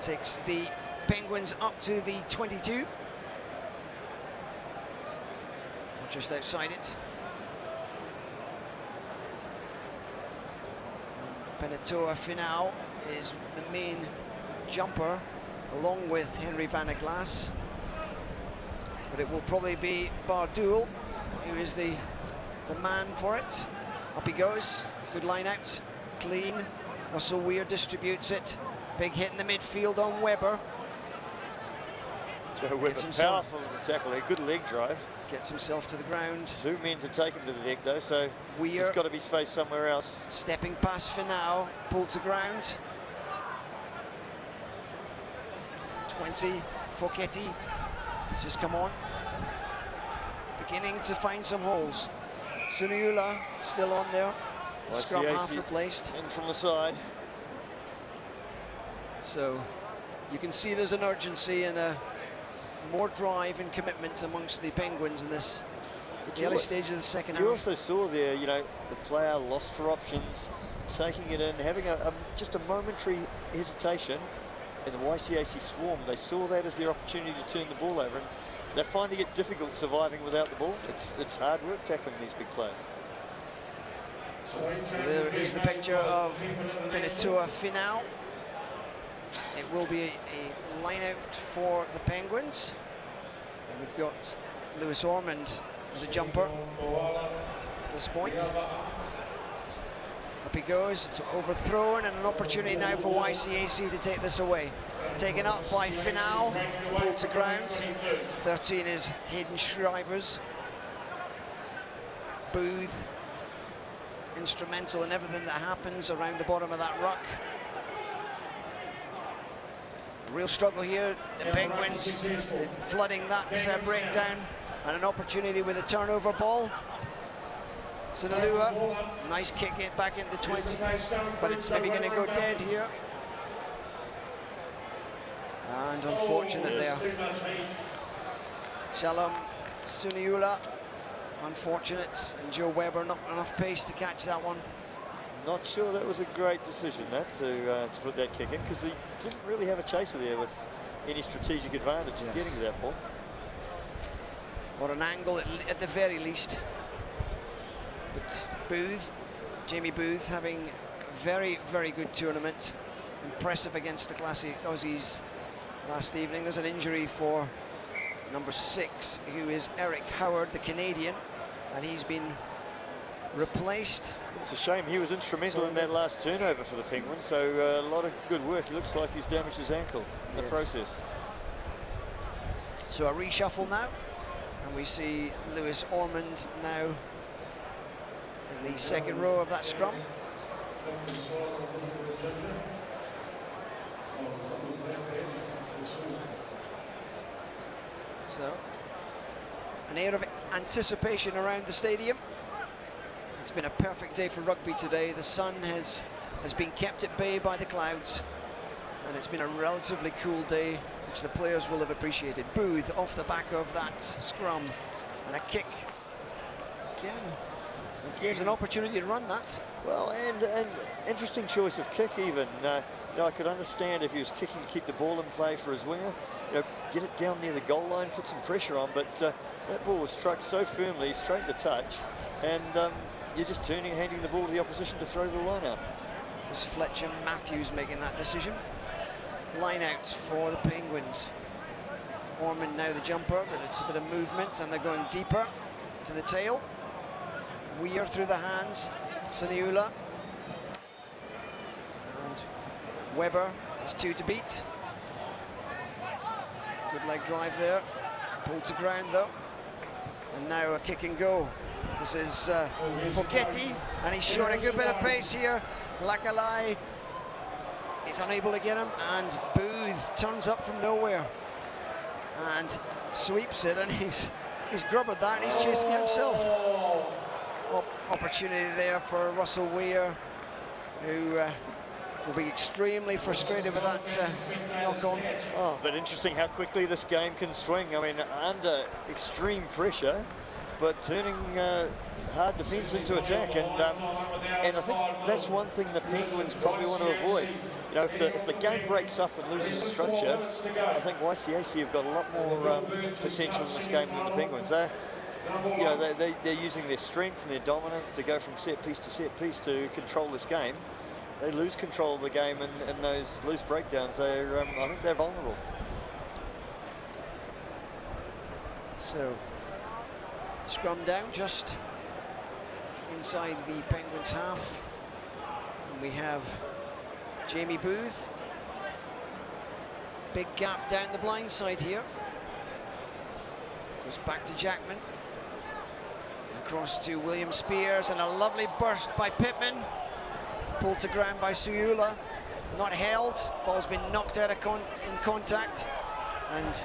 Takes the Penguins up to the 22. Just outside it. Penetoa Finau is the main jumper, along with Henry van der Glaas. But it will probably be Bardul who is the man for it. Up he goes, good line out, clean. Russell Weir distributes it. Big hit in the midfield on Webber. So Webber, powerful in the tackle, a good leg drive. Gets himself to the ground. Two men to take him to the deck though, so there's got to be space somewhere else. Stepping past for now, pulled to ground. 20, Foketti, just come on. Beginning to find some holes. Suniula still on there. Scrum half replaced. In from the side. So you can see there's an urgency and a more drive and commitment amongst the Penguins in this early stage of the second half. You also saw there, the player lost for options, taking it in, having just a momentary hesitation in the YCAC swarm. They saw that as their opportunity to turn the ball over, and they're finding it difficult surviving without the ball. It's hard work tackling these big players. So there is the picture of Penetoa Finau. It will be a line out for the Penguins. And we've got Lewis Ormond as a jumper at this point. Up he goes, it's overthrown, and an opportunity now for YCAC to take this away. Taken up by Finau, pulled to ground. 13 is Hayden Shrivers. Booth, instrumental in everything that happens around the bottom of that ruck. Real struggle here, the Penguins flooding that breakdown, and an opportunity with a turnover ball. Sinalua, nice kick in back into 20, but it's maybe going to go dead here. And unfortunate there. Shalom Suniula, unfortunate, and Joe Weber not enough pace to catch that one. Not sure that was a great decision, that, to put that kick in, because he didn't really have a chaser there with any strategic advantage in getting to that ball. What an angle at the very least. But Booth, Jamie Booth, having a very, very good tournament. Impressive against the classic Aussies last evening. There's an injury for number 6, who is Eric Howard, the Canadian, and he's been replaced. It's a shame. He was instrumental in that last turnover for the Penguins, so a lot of good work. It looks like he's damaged his ankle in the process. So a reshuffle now, and we see Lewis Ormond now in the second row of that scrum. So, an air of anticipation around the stadium. It's been a perfect day for rugby today. The sun has been kept at bay by the clouds, and it's been a relatively cool day, which the players will have appreciated. Booth off the back of that scrum, and a kick. Again, there's an opportunity to run that. Well, and interesting choice of kick even. You know, I could understand if he was kicking to keep the ball in play for his winger, you know, get it down near the goal line, put some pressure on, but that ball was struck so firmly, straight to touch, and you're just turning and handing the ball to the opposition to throw the line out. It was Fletcher Matthews making that decision. Line out for the Penguins. Ormond now the jumper, but it's a bit of movement, and they're going deeper to the tail. Weir through the hands, Suniula. And Weber is 2 to beat. Good leg drive there. Pulled to ground though. And now a kick and go. This is Fogetti, and he's showing a good bit of pace here. Lakalai is unable to get him, and Booth turns up from nowhere and sweeps it, and he's grubbered that, and he's chasing it himself. Opportunity there for Russell Weir, who will be extremely frustrated with that knock-on. Oh, but interesting how quickly this game can swing. I mean, under extreme pressure, but turning hard defence into attack, and I think that's one thing the Penguins probably want to avoid. You know, if the game breaks up and loses the structure, I think YCAC have got a lot more potential in this game than the Penguins. You know, they're using their strength and their dominance to go from set piece to control this game. They lose control of the game in those loose breakdowns. I think they're vulnerable. So, scrum down just inside the Penguins' half. And we have Jamie Booth. Big gap down the blind side here. Goes back to Jackman. Across to William Spears, and a lovely burst by Pittman. Pulled to ground by Suyula. Not held. Ball's been knocked out of in contact. And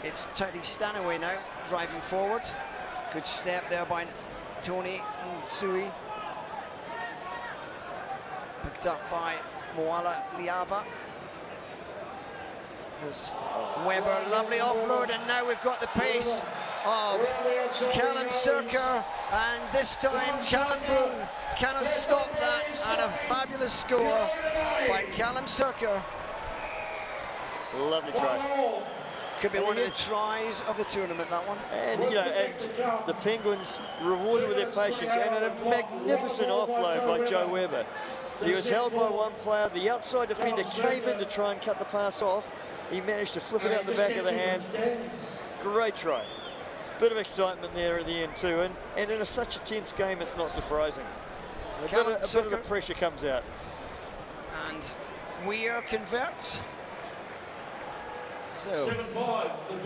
it's Teddy Stanaway now driving forward. Good step there by Tony Sui. Picked up by Moala Liava. There's Weber, lovely offload, and now we've got the pace of Callum Cirker, and this time Callum Broome cannot stop that, and a fabulous score by Callum Cirker. Lovely try. Could be one of the tries of the tournament, that one. And, you know, and the Penguins rewarded with their patience, and a magnificent offload by Joe Weber. He was held by one player. The outside defender came in to try and cut the pass off. He managed to flip it out the back of the hand. Great try. Bit of excitement there at the end too, and in such a tense game, it's not surprising. A bit of the pressure comes out. And Weir converts. So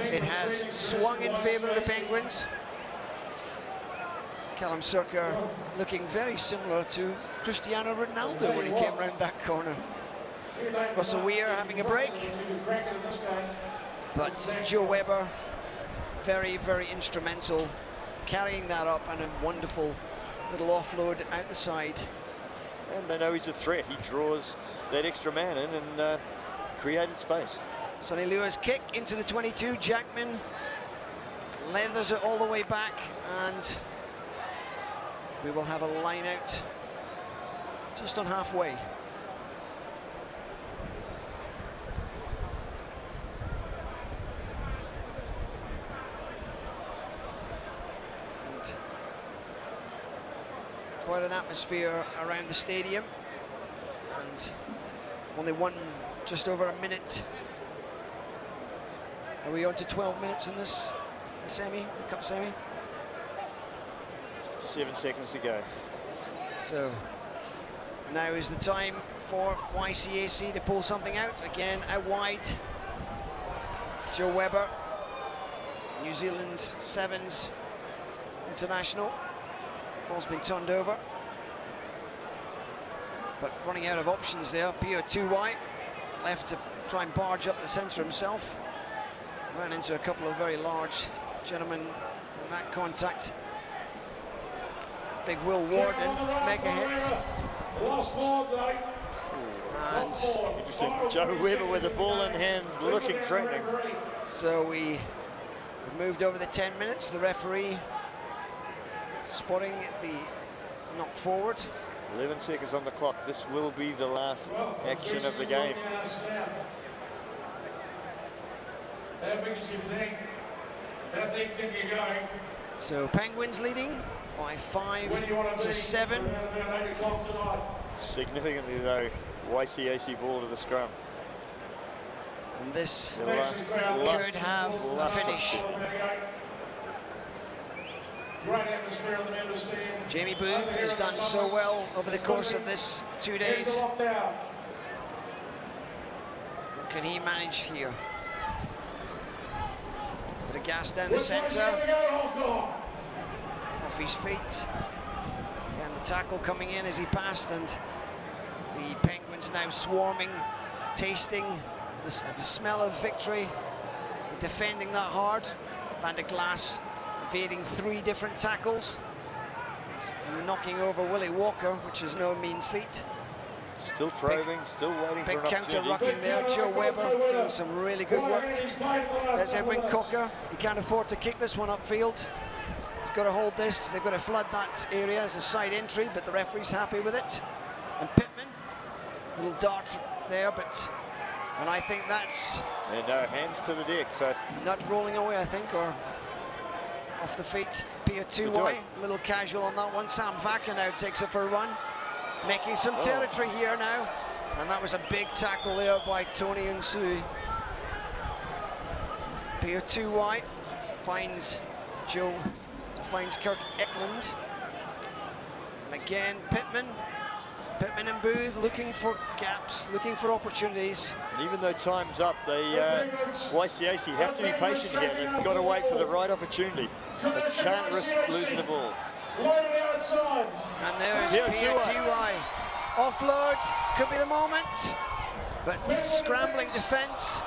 it has swung in favour of the Penguins. Callum Cirker looking very similar to Cristiano Ronaldo when he came round that corner. Russell Weir having a break, but Joe Webber very, very instrumental, carrying that up, and a wonderful little offload out the side. And they know he's a threat. He draws that extra man in and created space. Sonny Lewis kick into the 22. Jackman leathers it all the way back, and we will have a line out just on halfway. And it's quite an atmosphere around the stadium, and only just over a minute. Are we on to 12 minutes in this semi, the cup semi? 57 seconds to go. So now is the time for YCAC to pull something out. Again, out wide, Joe Webber, New Zealand Sevens international. Ball's been turned over, but running out of options there. Pio 2Y left to try and barge up the centre himself. Ran into a couple of very large gentlemen in that contact. Big Will Warden, mega hit. And interesting, Joe Webber with the ball in hand, looking threatening. So we moved over the 10 minutes. The referee spotting the knock forward. 11 seconds on the clock. This will be the last action of the game. How big is your tank? How deep can you go? So Penguins leading by 5 to 7. Significantly though, YCAC ball to the scrum. And this could have a finish. Great atmosphere on the member stand. Jamie Booth has done so well over the course of this 2 days. What can he manage here? Bit of gas down the centre. Off his feet. And the tackle coming in as he passed, and the Penguins now swarming, tasting the smell of victory, defending that hard. Van der Glass evading 3 different tackles, knocking over Willie Walker, which is no mean feat. Still probing, still waiting for an big counter opportunity. rucking there. Joe Webber doing some really good work. There's Edwin Cocker. He can't afford to kick this one upfield. He's got to hold this. They've got to flood that area as a side entry, but the referee's happy with it. And Pittman, little dart there, and I think that's... And no, hands to the deck, so... Not rolling away, I think, or off the feet. Pia 2Y, a little casual on that one. Sam Vaca now takes it for a run, making some territory here now. And that was a big tackle there by Tony Unsui. Pia 2Y finds Kirk Eklund. And again, Pittman and Booth looking for gaps, looking for opportunities. And even though time's up, they YCAC have to be patient here. They've got to wait for the right opportunity. They can't risk losing the ball. And there's Pia offload, could be the moment, but scrambling defence.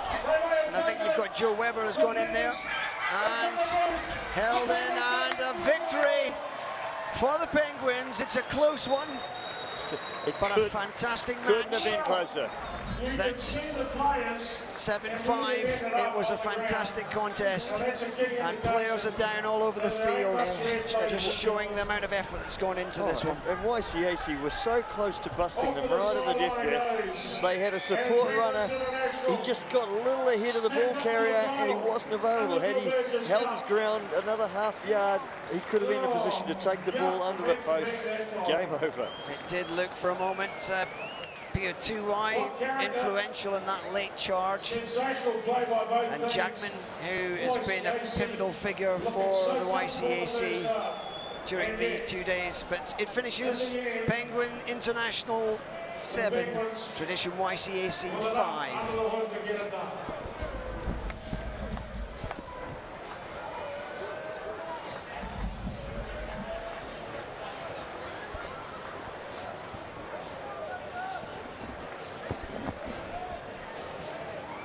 And I think you've got Joe Webber has gone in there and held in, and a victory for the Penguins. It's a close one, but a fantastic match. Couldn't have been closer. that 7-5, it was a fantastic contest, and players are down all over the field, just showing the amount of effort that's gone into this one. And YCAC was so close to busting them right at the death there. They had a support runner. He just got a little ahead of the ball carrier, and he wasn't available. Had he held his ground another half yard, he could have been in a position to take the ball under the post. Game over. It did look for a moment Pio Tuai influential in that late charge, and Jackman, who has been a pivotal figure for the YCAC during the 2 days. But it finishes Penguin International 7, Tradition YCAC 5.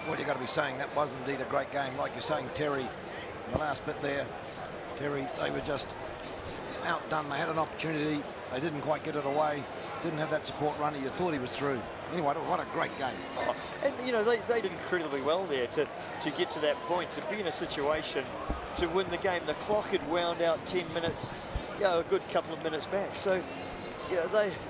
Well, you've got to be saying that was indeed a great game. Like you're saying, Terry, in the last bit there, Terry, they were just outdone. They had an opportunity. They didn't quite get it away. Didn't have that support runner. You thought he was through. Anyway, what a great game. And, you know, they did incredibly well there to get to that point, to be in a situation to win the game. The clock had wound out 10 minutes, you know, a good couple of minutes back. So, you know,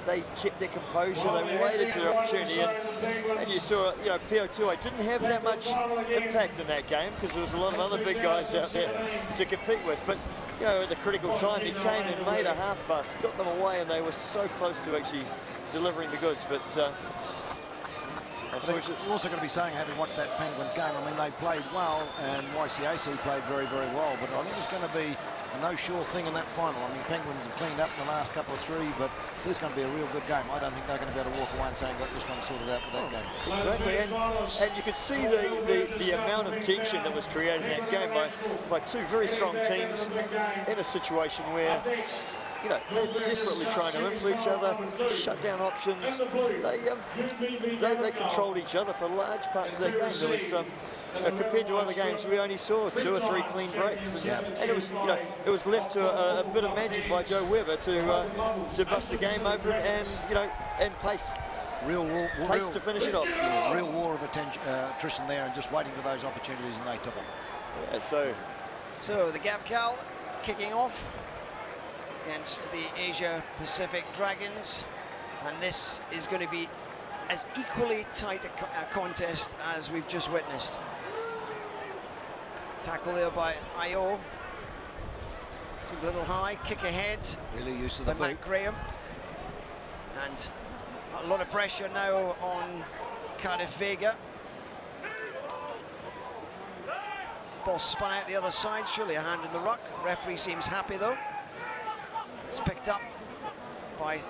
they kept their composure. They waited for their opportunity. And you saw, you know, Pio Tuai didn't have that much impact in that game because there was a lot of other big guys out there to compete with. But, you know, at the critical time, he came and made a half bust, got them away, and they were so close to actually delivering the goods. But unfortunately, we're also going to be saying, having watched that Penguins game, I mean, they played well, and YCAC played very, very well. But I think it's going to be a no sure thing in that final. I mean, Penguins have cleaned up in the last couple of three, but this is going to be a real good game. I don't think they're going to be able to walk away and saying, got this one sorted out for that game. Exactly, and you could see the amount of tension that was created in that game by two very strong teams in a situation where, you know, they're desperately trying to influence each other, shut down options. They controlled each other for large parts of that game. There was compared to other games, we only saw 2 or 3 clean breaks, and it was, you know, it was left to a bit of magic by Joe Weber to bust the game open and, you know, and pace. Pace to finish it off. Yeah, real war of attrition there, and just waiting for those opportunities, and they took them. Yeah, so the GFI kicking off against the Asia Pacific Dragons, and this is going to be as equally tight a contest as we've just witnessed. Tackle there by Io. It's a little high, kick ahead. Really used to the by Matt Graham. And a lot of pressure now on Cardiff Vega. Ball spun out the other side, surely a hand in the ruck. Referee seems happy though. It's picked up by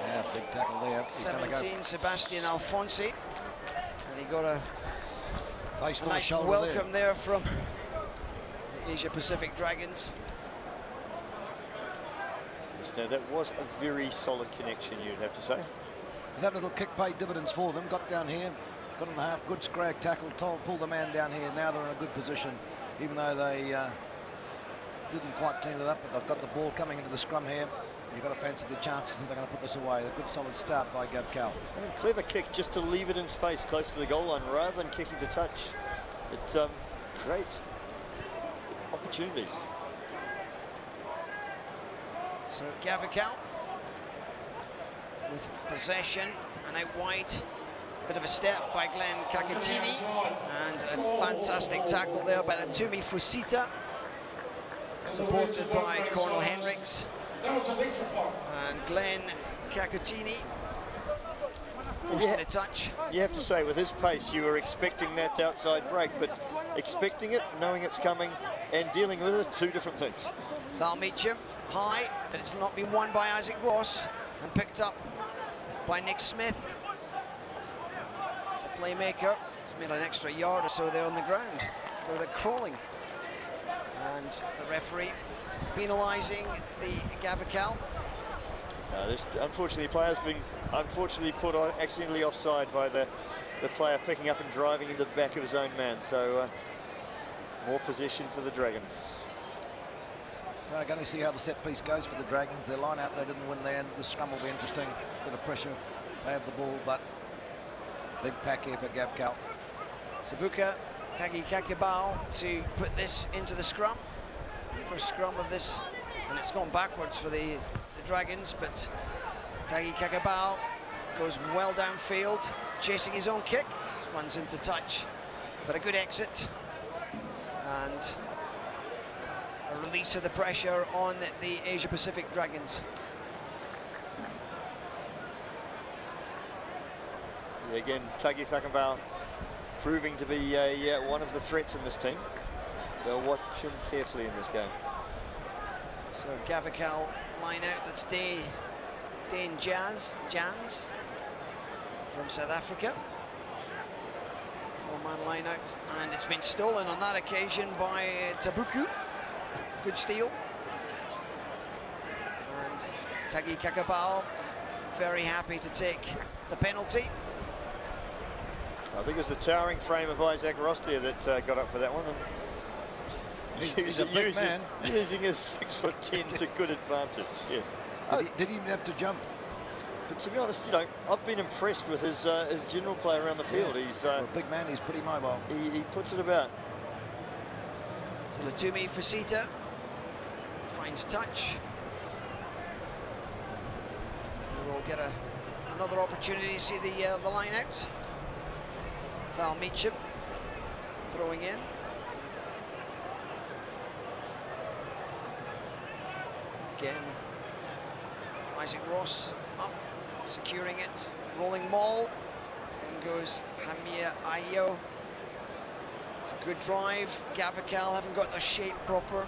yeah, big tackle there. 17, Sebastian Alfonsi. And he got a nice welcome there from the Asia Pacific Dragons. Yes, no, that was a very solid connection, you'd have to say. And that little kick paid dividends for them. Got down here, got in the half, good scrag tackle, pulled the man down here. Now they're in a good position, even though they didn't quite clean it up, but they've got the ball coming into the scrum here. You've got to fancy the chances that they're going to put this away. A good solid start by GFI. And clever kick just to leave it in space close to the goal line rather than kicking to touch. It creates opportunities. So GFI with possession and out wide. Bit of a step by Glenn Kakatini, and a fantastic tackle there by Natumi Fusita, supported by Cornel Hendricks. And Glenn Kakatini forcing a touch. You have to say, with his pace, you were expecting that outside break, but expecting it, knowing it's coming, and dealing with it, 2 different things. Val Meacham, high, but it's not been won by Isaac Ross, and picked up by Nick Smith. The playmaker has made an extra yard or so there on the ground, where they're crawling. And the referee penalising the GFI. Unfortunately, the player's been put on accidentally offside by the player picking up and driving into the back of his own man. So more possession for the Dragons. So I'm going to see how the set piece goes for the Dragons. Their line out, they didn't win there, and the scrum will be interesting. Bit of pressure They have the ball, but big pack here for GFI. Savuka Tagi Kakabao to put this into the scrum. First scrum of this, and it's gone backwards for the Dragons, but Tagi Kakabao goes well downfield, chasing his own kick, runs into touch, but a good exit, and a release of the pressure on the Asia Pacific Dragons. Yeah, again, Tagi Kakabao proving to be one of the threats in this team. They'll watch him carefully in this game. So Gavacal line out, that's Dane Jans from South Africa. Four-man line out, and it's been stolen on that occasion by Tabuku. Good steal. And Tagi Kakabao very happy to take the penalty. I think it was the towering frame of Isaac Ross there that got up for that one. And He's a big man. Using his 6'10" to good advantage, yes. Did he even have to jump? But to be honest, you know, I've been impressed with his general play around the field. Yeah. He's For a big man, he's pretty mobile. He puts it about. So Latumi Fasita finds touch. We'll get another opportunity to see the line out. Val Meacham throwing in. Again, Isaac Ross up, securing it, rolling maul, and goes Hamia Ayo. It's a good drive. Gavacal haven't got the shape proper.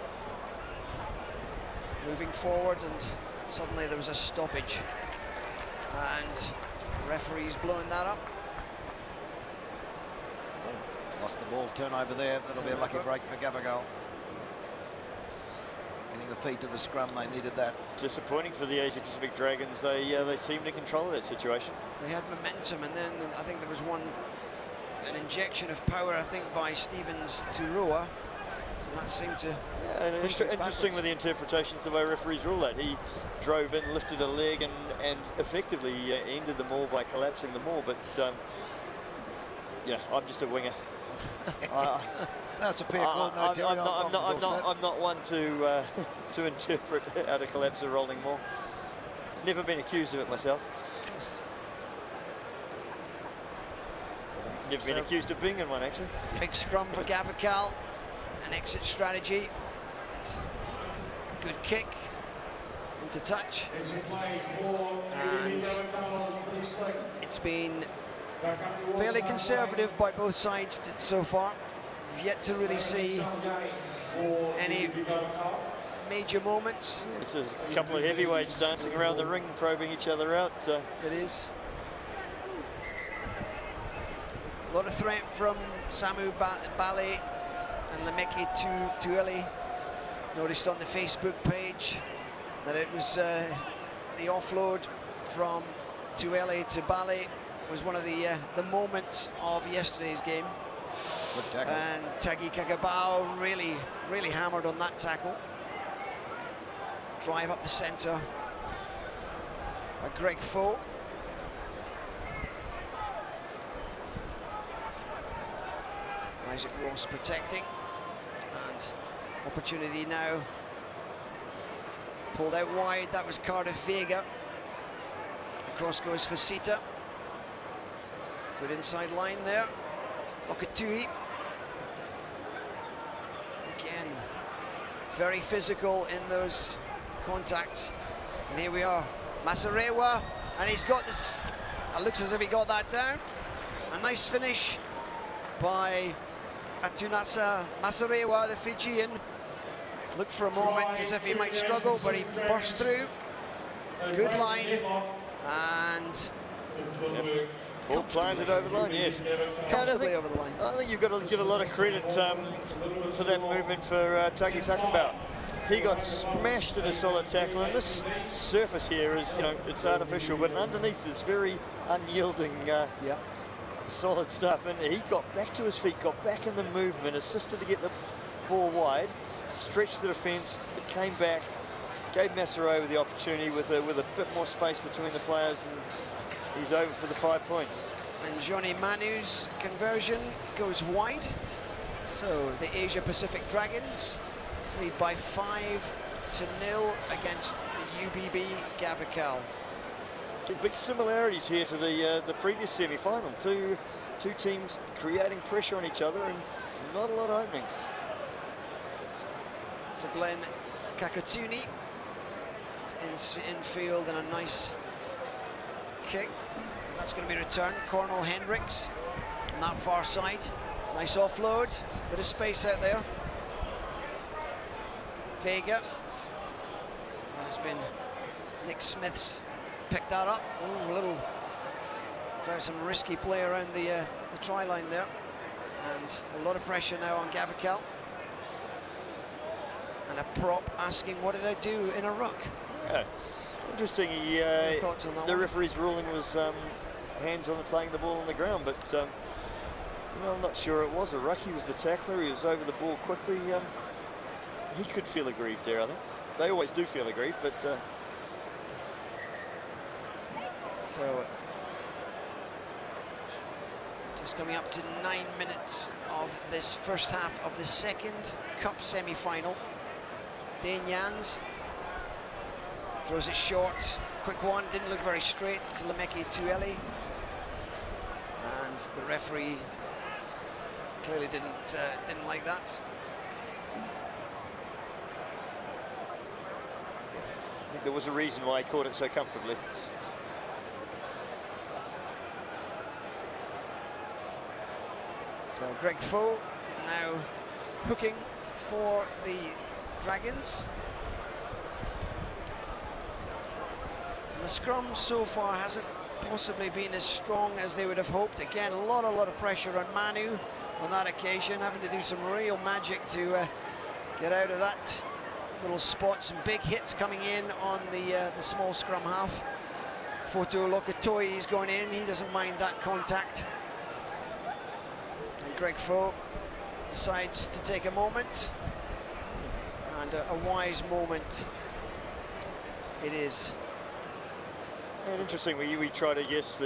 Moving forward, and suddenly there was a stoppage. And the referee's blowing that up. Lost the ball, turnover there. That'll be a lucky break for Gavagal. Getting the feet to the scrum, they needed that. Disappointing for the Asia Pacific Dragons. They seem to control that situation. They had momentum, and then I think there was an injection of power, I think, by Stevens to Roa. And that seemed to Interesting with the interpretations, the way referees rule that. He drove in, lifted a leg, and effectively ended the maul by collapsing the maul. But yeah, I'm just a winger. That's a fair call. No, Terry, I'm not one to to interpret how to collapse a rolling maul. Never been accused of it myself. Never been accused of being in one, actually. Big scrum for Gavacal. An exit strategy. It's a good kick into touch. And it's been fairly conservative by both sides so far. We've yet to really see any major moments. It's a couple of heavyweights dancing around the ring, probing each other out. It is. A lot of threat from Samu Bale and Lemeki Tueli. Noticed on the Facebook page that it was the offload from Tueli to Bale was one of the moments of yesterday's game. Good tackle. And Tagi Kakabao really hammered on that tackle. Drive up the centre by Greg Foe. Isaac Ross protecting, and opportunity now. Pulled out wide, that was Cardiff Vega. Across goes for Sita. Good inside line there. Lokatui. Again, very physical in those contacts. And here we are, Masarewa, and he's got this, it looks as if he got that down. A nice finish by Atunasa Masarewa, the Fijian. Looked for a moment as if he might struggle, but he burst through. Good line, and ball planted over the line, yes. comfortably over the line. I think you've got to give a lot of credit for that movement for Tagi Kakabao. He got smashed at a solid tackle, and this surface here is, you know, it's artificial, but underneath is very unyielding, solid stuff. And he got back to his feet, got back in the movement, assisted to get the ball wide, stretched the defence, it came back, gave Masarewa the opportunity with a bit more space between the players, and he's over for the 5 points. And Johnny Manu's conversion goes wide. So the Asia Pacific Dragons lead by 5-0 against the UBB Gavakal. Big similarities here to the previous semi-final. Two teams creating pressure on each other and not a lot of openings. So Glenn Kakatuni in field and a nice kick. That's going to be returned. Cornel Hendricks on that far side. Nice offload. Bit of space out there. Vega. Has been Nick Smith's picked that up. Ooh, a little, very some risky play around the try line there. And a lot of pressure now on Gavakal. And a prop asking, what did I do in a ruck? Yeah, interesting. Thoughts on that the one? referee's ruling was hands on playing the ball on the ground, but you know, I'm not sure it was a ruck. He was the tackler. He was over the ball quickly. He could feel aggrieved there, I think. They always do feel aggrieved, but so just coming up to 9 minutes of this first half of the second cup semi-final. Dane Jans throws it short, quick one, didn't look very straight to Lemeki Tueli, and the referee clearly didn't like that. I think there was a reason why he caught it so comfortably. So Greg Foe now hooking for the Dragons. And the scrum so far hasn't possibly been as strong as they would have hoped. Again, a lot of pressure on Manu on that occasion, having to do some real magic to get out of that little spot. Some big hits coming in on the small scrum half. Foto Lokatoi is going in, he doesn't mind that contact. And Greg Foe decides to take a moment, and a wise moment it is. And interesting, we try to guess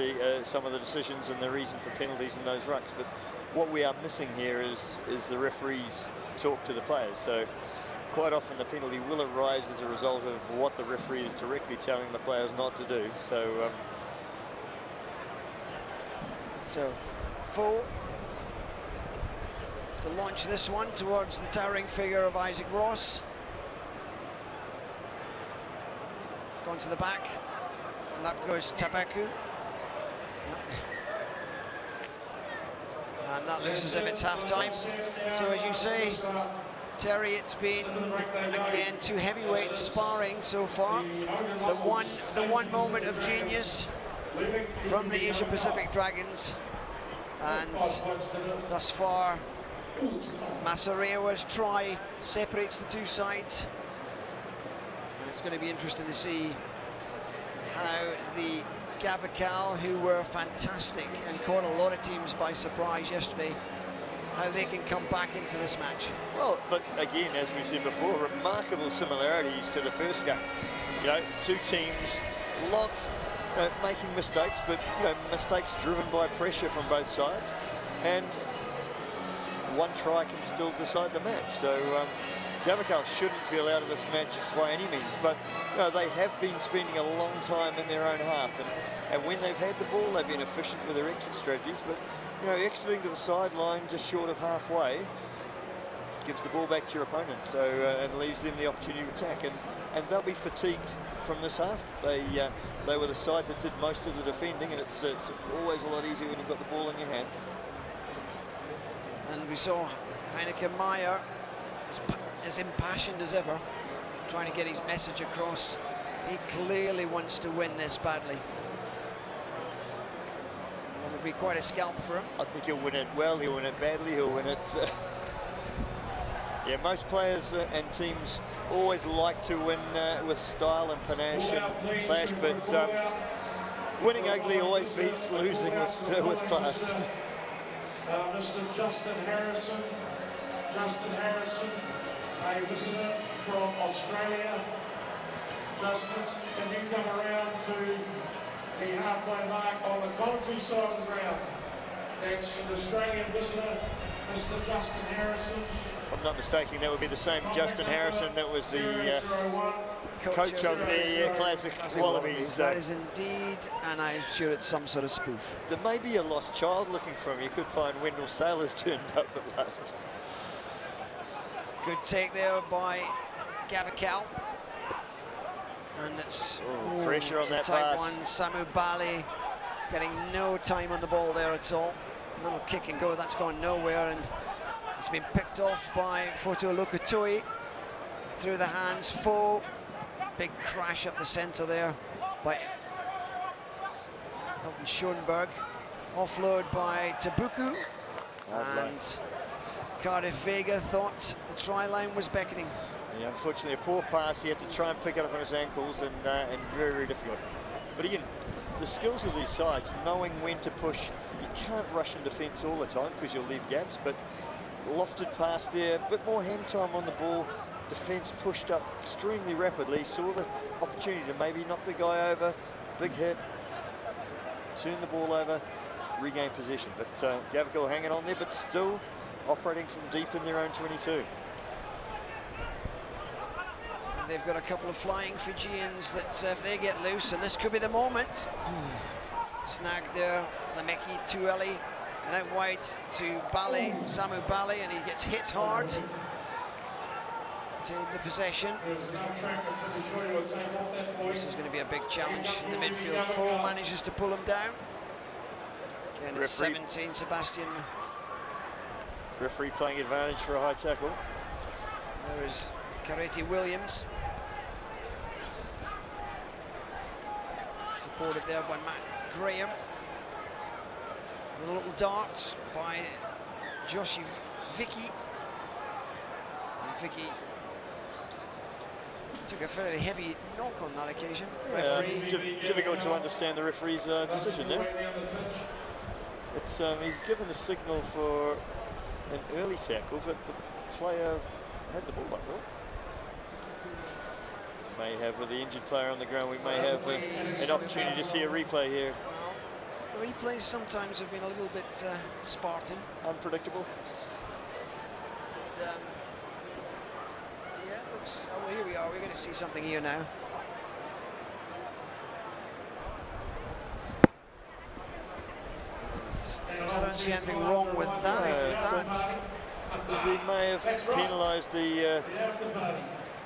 some of the decisions and the reason for penalties in those rucks, but what we are missing here is the referees talk to the players. So quite often the penalty will arise as a result of what the referee is directly telling the players not to do. So Foe to launch this one towards the towering figure of Isaac Ross. Gone to the back, and up goes Tabaku. And that looks as if it's half-time. So as you say, Terry, it's been, again, two heavyweights sparring so far. The one moment of genius from the Asia Pacific Dragons. And thus far, Masarewa's try separates the two sides. And it's going to be interesting to see how the Gavakal, who were fantastic and caught a lot of teams by surprise yesterday, how they can come back into this match. well, but again, as we said before, remarkable similarities to the first game. You know, two teams, lots making mistakes, but you know, mistakes driven by pressure from both sides, and one try can still decide the match. So Gavakal shouldn't feel out of this match by any means, but you know, they have been spending a long time in their own half, and when they've had the ball, they've been efficient with their exit strategies, but you know, exiting to the sideline just short of halfway gives the ball back to your opponent, so and leaves them the opportunity to attack, and they'll be fatigued from this half. They were the side that did most of the defending, and it's always a lot easier when you've got the ball in your hand. And we saw Heineke Meyer as impassioned as ever, trying to get his message across. He clearly wants to win this badly. It would be quite a scalp for him. I think he'll win it well, he'll win it badly, he'll win it. Yeah, most players and teams always like to win with style and panache and flash, but winning ugly always beats losing with class. Mr. Justin Harrison, a visitor from Australia. Justin, can you come around to the halfway mark on the commentary side of the ground. Next, an Australian visitor, Mr. Justin Harrison. If I'm not mistaken, that would be the same Justin Harrison that was the coach of the Classic Wallabies. That is indeed, and I'm sure it's some sort of spoof. There may be a lost child looking for him. You could find Wendell Sailors turned up at last. Good take there by Gavical. And it's pressure on it's that a tight pass. one. Samu Bali getting no time on the ball there at all. Little kick and go, that's gone nowhere, and it's been picked off by Fotu Lokotoi through the hands. Foe, big crash up the centre there by Elton Schoenberg. Offload by Tabuku, and Cardiff Vega thought the try line was beckoning. Yeah, unfortunately, a poor pass. He had to try and pick it up on his ankles, and very, very difficult. But again, the skills of these sides, knowing when to push. You can't rush in defence all the time because you'll leave gaps, but lofted pass there, a bit more hand time on the ball. Defence pushed up extremely rapidly, saw the opportunity to maybe knock the guy over, big hit, turn the ball over, regain possession. But Gavical hanging on there, but still operating from deep in their own 22. They've got a couple of flying Fijians that if they get loose, and this could be the moment. Snagged there, Lemeki Tueli, and out wide to Bali, Samu Bali, and he gets hit hard to the possession. This is going to be a big challenge in the midfield. Foe manages to pull him down. Again, it's 17, Sebastian. Referee playing advantage for a high tackle. There is Kareti Williams. Supported there by Matt Graham. A little dart by Joshi Vicky. And Vicky took a fairly heavy knock on that occasion. Yeah, difficult to understand the referee's decision there. It's he's given the signal for an early tackle, but the player had the ball, I thought. May have, with the injured player on the ground, we may have an opportunity to see a replay here. Well, replays sometimes have been a little bit Spartan. Unpredictable. But, yeah, it looks, oh, well, here we are, we're going to see something here now. I don't see anything wrong with that. He may have penalised the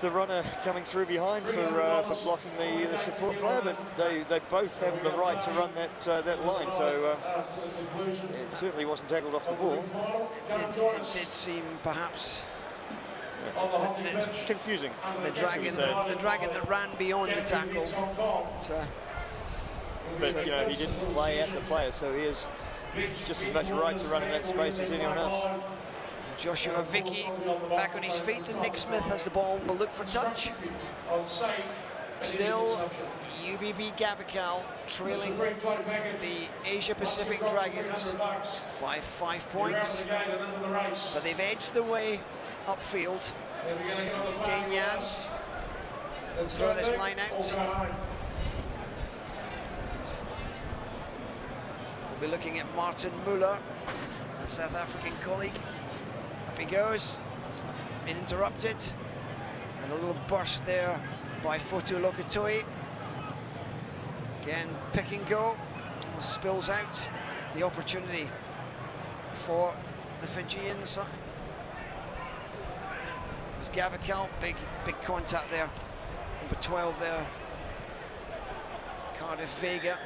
runner coming through behind for blocking the support player, but they both have the right to run that line, so it certainly wasn't tackled off the ball. It did seem perhaps confusing. The dragon that ran beyond the tackle. But you know, he didn't play at the player, so he has just as much right to run in that space as anyone else. Joshua Vicky back on his feet, and Nick Smith has the ball, will look for touch. Still, UBB Gavical trailing the Asia Pacific Dragons by 5 points, but they've edged the way upfield. Dane Jans will throw this line out. We'll be looking at Martin Muller, a South African colleague. Up he goes, it's been interrupted. And a little burst there by Fotu Lokotoi. Again, pick and go, spills out the opportunity for the Fijians. There's Gavical, big contact there. Number 12 there, Cardiff Vega.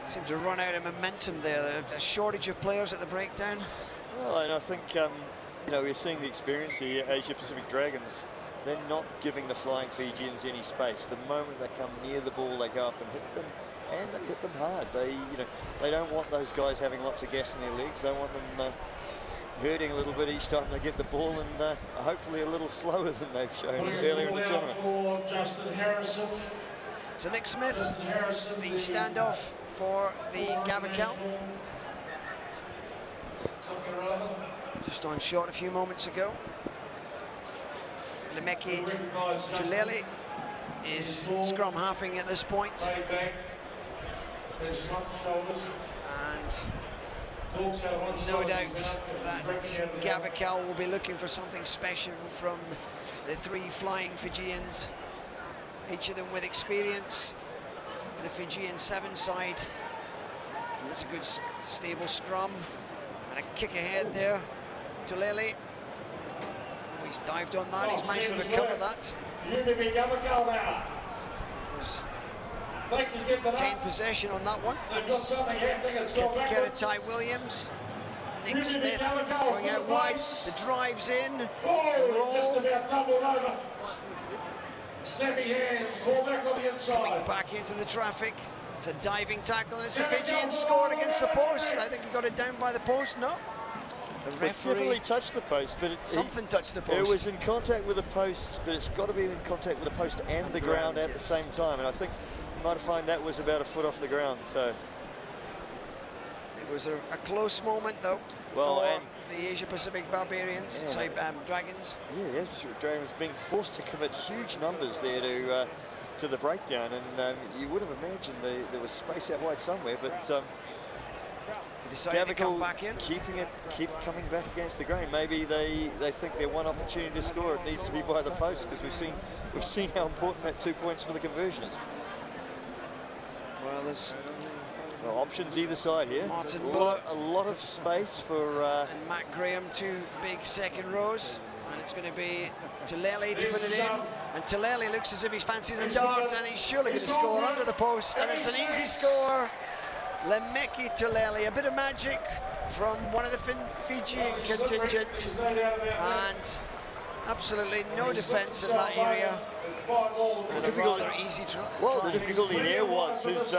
Seemed to run out of momentum there. A shortage of players at the breakdown. Well, and I think you know, we're seeing the experience. The Asia Pacific Dragons, they're not giving the flying Fijians any space. The moment they come near the ball, they go up and hit them, and they hit them hard. They don't want those guys having lots of gas in their legs. They want them hurting a little bit each time they get the ball, and hopefully a little slower than they've shown earlier in the tournament. For Justin Harrison. So Nick Smith, the standoff for the Gavical. Just on shot a few moments ago. Lemeki Tulele is scrum halving at this point. And no doubt that Gavakal will be looking for something special from the three flying Fijians, each of them with experience. The Fijian 7 side. And that's a good stable scrum. And a kick ahead there to Lele. Oh, he's dived on that, he's managed to recover that. Retained possession on that one. Get to Keratai Williams. Nick Smith going out wide. The drive's in. Roll. Snappy hands, ball back on the inside. Coming back into the traffic. It's a diving tackle, and it's the Fijians scored against the post. I think he got it down by the post, no? The It referee definitely touched the post, but something touched the post. It was in contact with the post, but it's got to be in contact with the post and the ground at the same time. And I think you might find that was about a foot off the ground. So it was a close moment, though. Well, for and the Asia Pacific Barbarians, Yeah. sorry, Dragons. yeah, the Dragons being forced to commit huge numbers there to the breakdown, and you would have imagined there was space out wide somewhere, but decided to come back in. keep coming back against the grain. Maybe they think their one opportunity to score, it needs to be by the post, because we've seen how important that 2 points for the conversion is. Well, there's options either side here. Martin A lot of space for and Matt Graham, 2 big second rows, and it's going to be Tulele to put it in, and Tulele looks as if he fancies a dart, and he's surely going to score under the post, and it's an easy score. Lemeki Tulele, a bit of magic from one of the Fijian contingent, and absolutely no defence in that area. And a rather easy try. Well, the difficulty there was his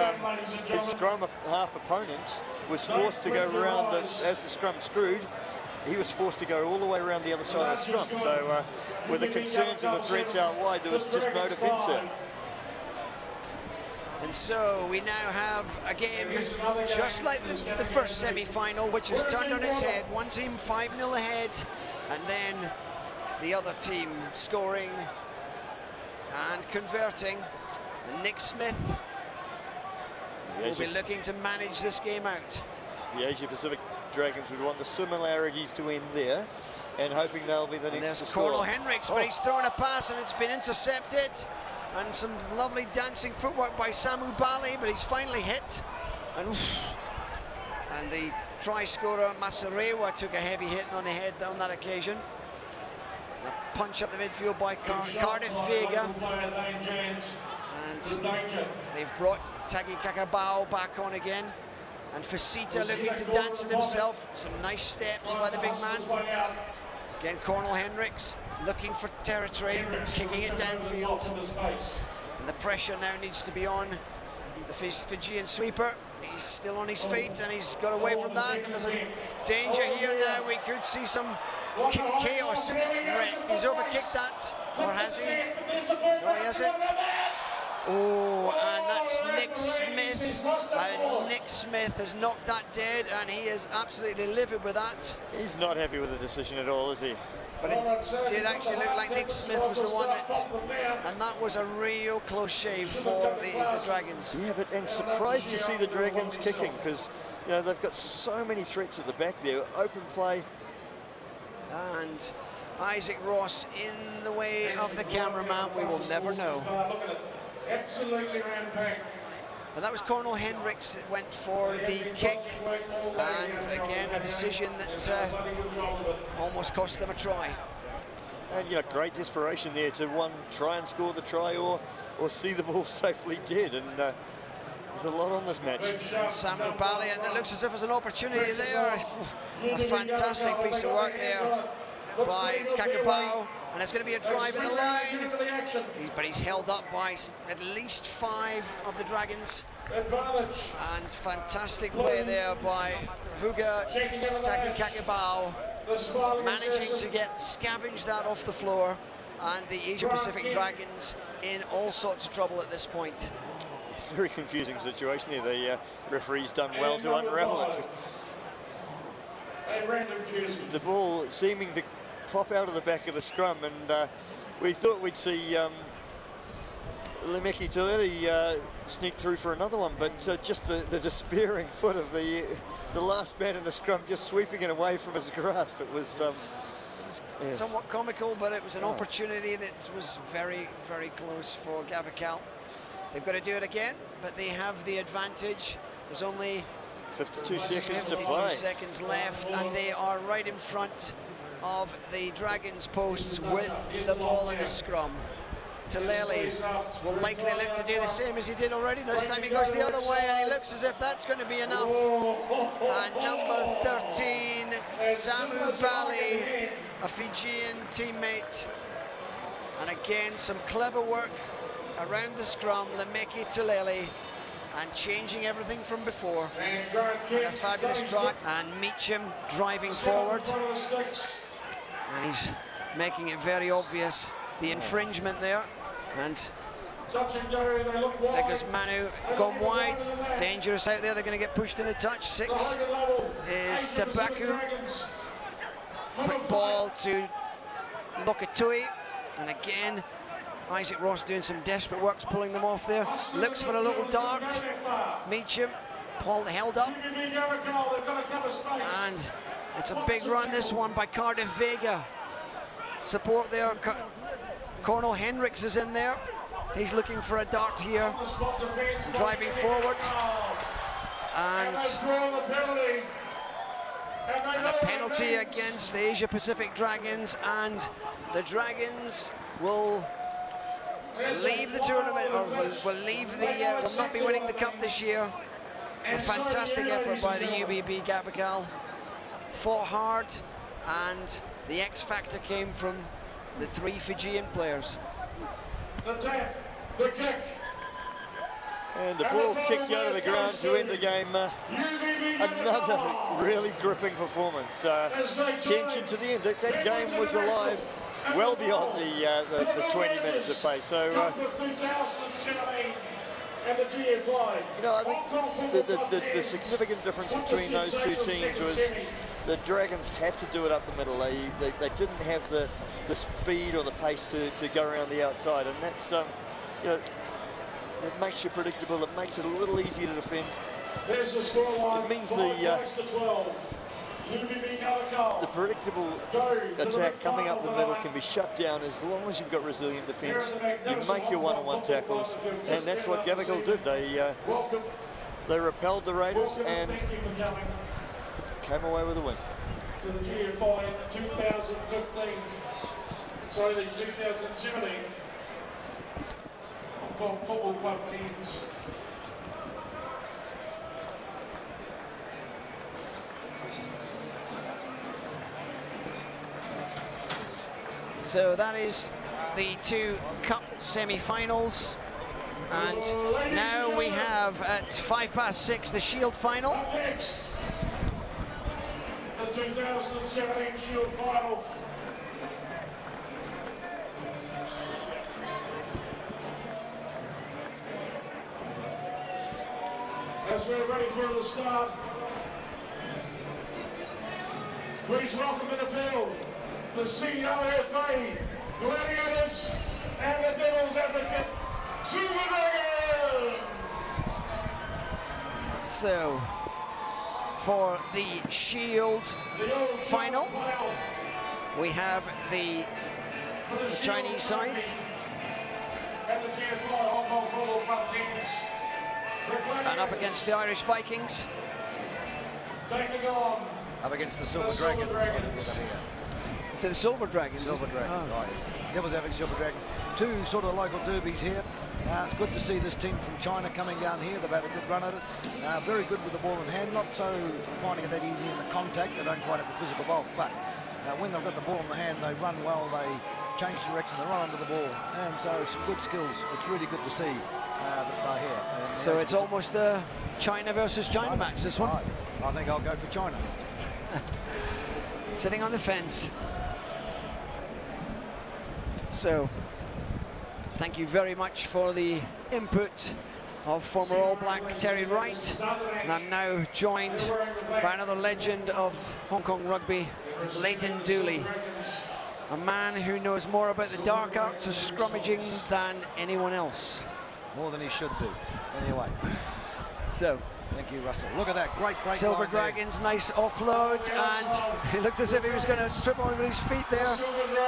scrum half opponent was forced to go around, as the scrum screwed, he was forced to go all the way around the other side of the scrum. So with the concerns of the threats out wide, there was just no defence there. And so we now have a game just like the first semi-final, which was turned on its head. One team 5-0 ahead, and then the other team scoring and converting. And Nick Smith will be looking to manage this game out. The Asia Pacific Dragons would want the similarities to end there, and hoping they'll be the next to score. Cornel Hendricks, but he's thrown a pass and it's been intercepted. And some lovely dancing footwork by Samu Bali, but he's finally hit. And the try scorer, Masarewa, took a heavy hit on the head on that occasion. A punch up the midfield by Cardiff Vega. And they've brought Tagi Kakabao back on again. And Fasita looking to dance it himself. Some nice steps by the big man. Again, Cornel Hendricks looking for territory, kicking it downfield. And the pressure now needs to be on the Fijian sweeper. He's still on his feet and he's got away from that. And there's a danger here now. We could see some chaos. He's overkicked that, or has he? No, he hasn't. Oh, and that's Nick Smith. And Nick Smith has knocked that dead, and he is absolutely livid with that. He's not happy with the decision at all, is he? But it did actually look like Nick Smith was the one that, and that was a real close shave for the Dragons. Yeah, but and surprised to see the Dragons kicking, because you know they've got so many threats at the back there, open play. And Isaac Ross in the way of the cameraman, we will never know. Absolutely rampant. And that was Cornel Hendricks that went for the kick, and again a decision that almost cost them a try. And you know, great desperation there to try and score the try or see the ball safely dead. And there's a lot on this match. Samu Bali, and it looks as if there's an opportunity there. A fantastic piece of work there by Kakabao. And it's going to be a drive in the line. But he's held up by at least 5 of the Dragons. And fantastic play there by Vuga Taki Kakabao, managing to scavenge that off the floor. And the Asia Pacific Dragons in all sorts of trouble at this point. Very confusing situation here. The referee's done well to unravel it. The ball seeming to pop out of the back of the scrum, and we thought we'd see Lemeki Tuleli sneaked through for another one, but just the despairing foot of the last man in the scrum, just sweeping it away from his grasp. It was somewhat comical, but it was an opportunity that was very, very close for GFI. They've got to do it again, but they have the advantage. There's only 52 seconds to 52 play. seconds left, and they are right in front of the Dragons posts with the ball in the scrum. Tuleli will likely look to do the same as he did already. This time he goes the other way, and he looks as if that's going to be enough. And number 13, Samu Bali, a Fijian teammate. And again, some clever work around the scrum, Lemeki Tuleli, and changing everything from before. And a fabulous try, and Meacham driving forward. And he's making it very obvious, the infringement there. And there goes Manu, gone wide, dangerous out there, they're going to get pushed in a touch. 6 is Tabaku. Quick ball to Lokatui, and again, Isaac Ross doing some desperate works, pulling them off there. Looks for a little dart. Meacham, Paul held up. And it's a big run, this one, by Cardiff Vega. Support there. Cornel Hendricks is in there. He's looking for a dart here. Driving forward. And a penalty against the Asia Pacific Dragons, and the Dragons will leave the tournament, or will not be winning the cup this year. A fantastic effort by the UBB GFI. Fought hard, and the X factor came from the 3 Fijian players. The kick. And the ball kicked out of the ground to end the game. Another really gripping performance. Tension to the end. That game was alive well beyond the 20 minutes of play. So, you know, I think the significant difference between those two teams was the Dragons had to do it up the middle. They didn't have the speed or the pace to go around the outside, and that's you know, it makes you predictable. It makes it a little easier to defend. There's the scoreline. It means the predictable attack coming up the middle can be shut down as long as you've got resilient defence. You make your one-on-one tackles, and that's what GFI did. They repelled the Raiders and came away with a win. To the GFI 2015, sorry, the 2017 Hong Kong Football Club teams. So that is the 2 cup semi-finals, and now we have at 6:05 the Shield final. The 2017 Shield final. As we're ready for the start, please welcome to the field the COFA Gladiators and the Devil's Advocate, Super Dragons! So, for the Shield final, we have the Chinese side. And the GFI Hong Kong Football Club teams. And up against the Irish Vikings. Taking on up against the Silver Dragons. So the Silver Dragons. Silver Dragons, right. Devil's Advocate, Silver Dragons. 2 sort of local derbies here. It's good to see this team from China coming down here. They've had a good run at it. Very good with the ball in hand. Not so finding it that easy in the contact. They don't quite have the physical bulk, but when they've got the ball in the hand, they run well. They change direction. They run under the ball, and so some good skills. It's really good to see that they're here. And, so it's almost a China versus China match, this one. I think I'll go for China. Sitting on the fence. So, thank you very much for the input of former All Black Terry Wright. And I'm now joined by another legend of Hong Kong rugby, Leighton Dooley. A man who knows more about the dark arts of scrummaging than anyone else. More than he should do. Anyway. So, thank you, Russell. Look at that, great break. Silver Dragons, nice offload, and it looked as if he was going to trip over his feet there.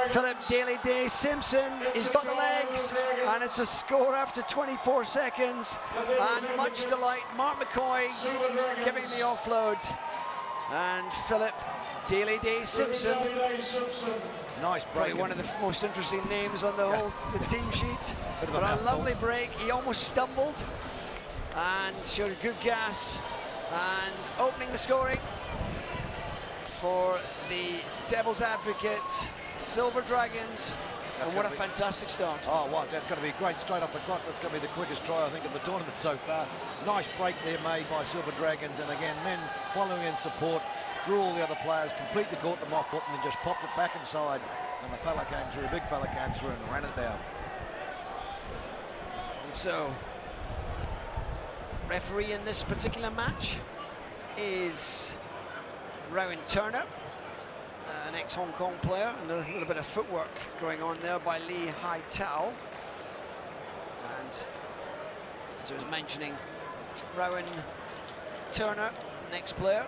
Philip Daly-Day Simpson, he's got the legs, and it's a score after 24 seconds. And much delight, Mark McCoy giving the offload, and Philip Daly-Day Simpson. Nice break. One of the most interesting names on the whole team sheet. But a lovely break. He almost stumbled and showed good gas, and opening the scoring for the Devil's Advocate Silver Dragons. And what a fantastic start. Oh, wow, that's going to be great straight off the clock. That's going to be the quickest try, I think, of the tournament so far. Nice break there made by Silver Dragons, and again, men following in support, drew all the other players, completely caught them off foot, and then just popped it back inside. And the fella came through, a big fella came through and ran it down. And so, referee in this particular match is Rowan Turner, an ex-Hong Kong player, and a little bit of footwork going on there by Lee Hai Tao. And as I was mentioning, Rowan Turner, next player,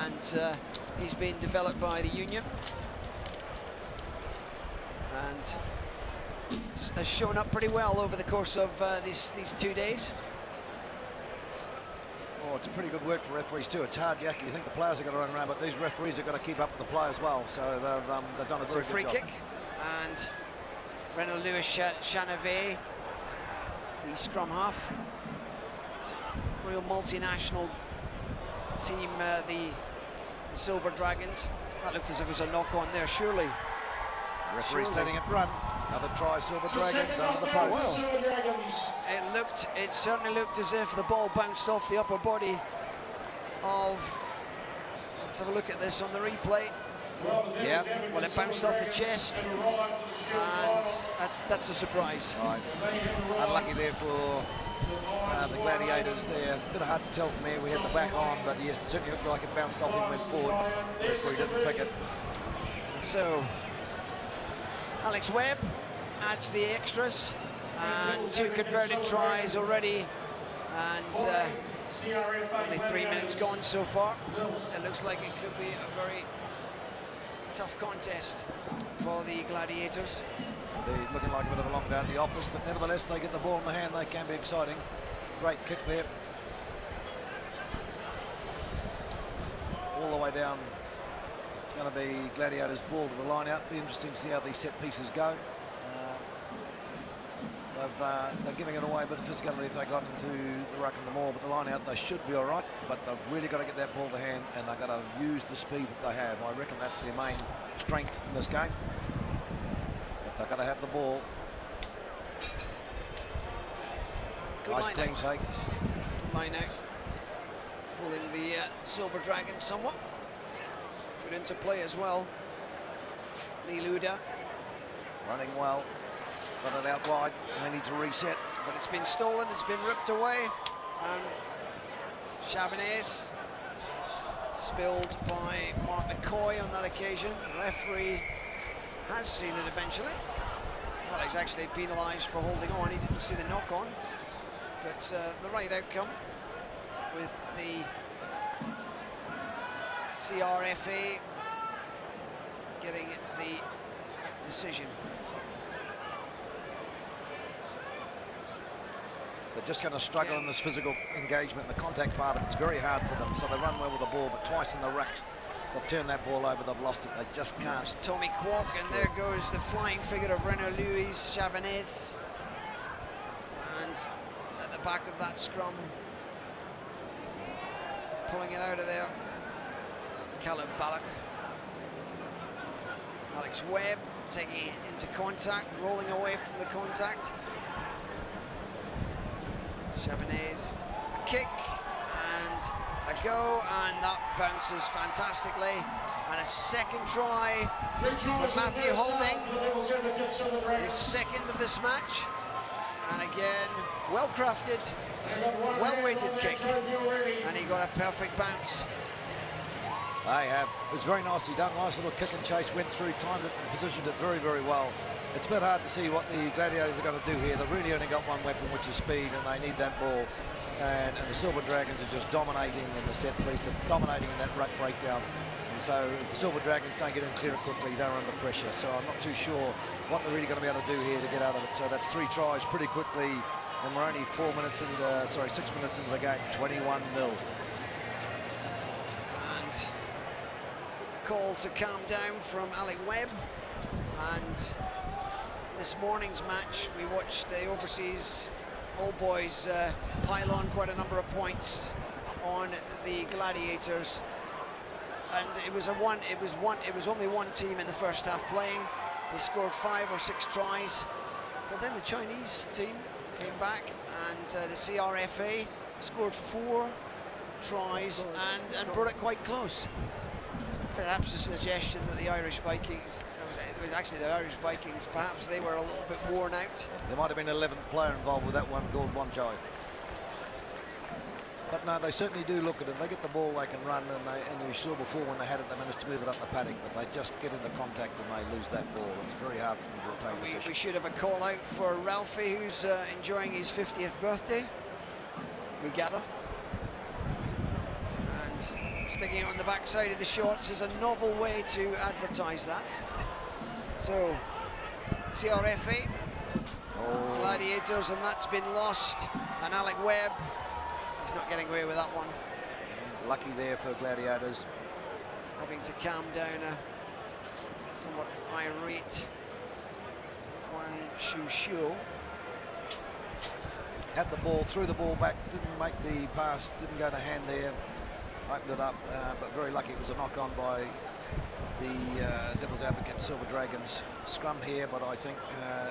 and he's been developed by the union and has shown up pretty well over the course of these 2 days. Oh, it's pretty good work for referees too. It's hard, Yak. You think the players are going to run around, but these referees are going to keep up with the play as well. So they've done a very good free job. kick, and Renaud Louis Chanavet, the scrum half, real multinational team, the Silver Dragons. That looked as if it was a knock on there, surely. Referee's letting it run. Another try, Silver Dragons under the pole. Well, it certainly looked as if the ball bounced off the upper body of, let's have a look at this on the replay. Yeah, well, it bounced off the chest, and that's a surprise. Right. Unlucky there for the Gladiators there. A bit hard to tell from here. We had the back on, but yes, it certainly looked like it bounced off and went forward. The referee didn't pick it. So, Alex Webb adds the extras, and 2 converted tries already, and only 3 minutes gone so far. It looks like it could be a very tough contest for the Gladiators. Indeed, looking like a bit of a long day at the office, but nevertheless, they get the ball in the hand, they can be exciting. Great kick there. All the way down. It's going to be Gladiators' ball to the line out. Be interesting to see how these set pieces go. They're giving it away a bit of physicality if they got into the ruck and the maul, but the line out they should be all right. But they've really got to get that ball to hand, and they've got to use the speed that they have. I reckon that's their main strength in this game. But they've got to have the ball. Good nice line clean out. shake. Line out, fooling the Silver Dragons somewhat. Good into play as well. Lee Luda running well. Got it out wide. They need to reset. But it's been stolen, it's been ripped away. And Chabanez spilled by Mark McCoy on that occasion. The referee has seen it eventually. Well, he's actually penalised for holding on. He didn't see the knock on. But the right outcome with the CRFA getting the decision. They're just going to struggle in this physical engagement. The contact part of it's very hard for them, so they run well with the ball, but twice in the rucks, they've turned that ball over, they've lost it, they just can't. It's Tommy Kwok, and there goes the flying figure of Renaud Louis Chabanez. And at the back of that scrum, pulling it out of there, Callum Ballock. Alex Webb taking it into contact, rolling away from the contact. Chabanez, a kick and a go, and that bounces fantastically. And a second try for Matthew Holding, his second of this match. And again, well crafted, well weighted kick, and he got a perfect bounce. They have. It was very nicely done. Nice little kick and chase. Went through, timed it, and positioned it very, very well. It's a bit hard to see what the Gladiators are going to do here. They've really only got one weapon, which is speed, and they need that ball. And the Silver Dragons are just dominating in the set piece. They're dominating in that ruck breakdown. And so if the Silver Dragons don't get in clear it quickly, they're under pressure. So I'm not too sure what they're really going to be able to do here to get out of it. So that's 3 tries pretty quickly. And we're only 6 minutes into the game, 21-0. And call to calm down from Alec Webb. And this morning's match, we watched the overseas All Boys pile on quite a number of points on the Gladiators. And it was only one team in the first half playing. They scored 5 or 6 tries. But then the Chinese team came back, and the CRFA scored 4 tries and brought it quite close. Perhaps a suggestion that the Irish Vikings, it was actually the Irish Vikings, perhaps they were a little bit worn out. There might have been an 11th player involved with that one called Bonjai. But no, they certainly do look at it. They get the ball, they can run, and we saw before when they had it, they managed to move it up the paddock, but they just get into contact and they lose that ball. It's very hard for them to retain possession. We should have a call out for Ralphie, who's enjoying his 50th birthday, we gather. And sticking it on the backside of the shorts is a novel way to advertise that. So, CRFA, Gladiators, and that's been lost. And Alec Webb, he's not getting away with that one. Lucky there for Gladiators. Having to calm down a somewhat irate Wan Shu. Had the ball, threw the ball back, didn't make the pass, didn't go to hand there, opened it up, but very lucky it was a knock-on by the Devil's Advocate Silver Dragons. Scrum here, but I think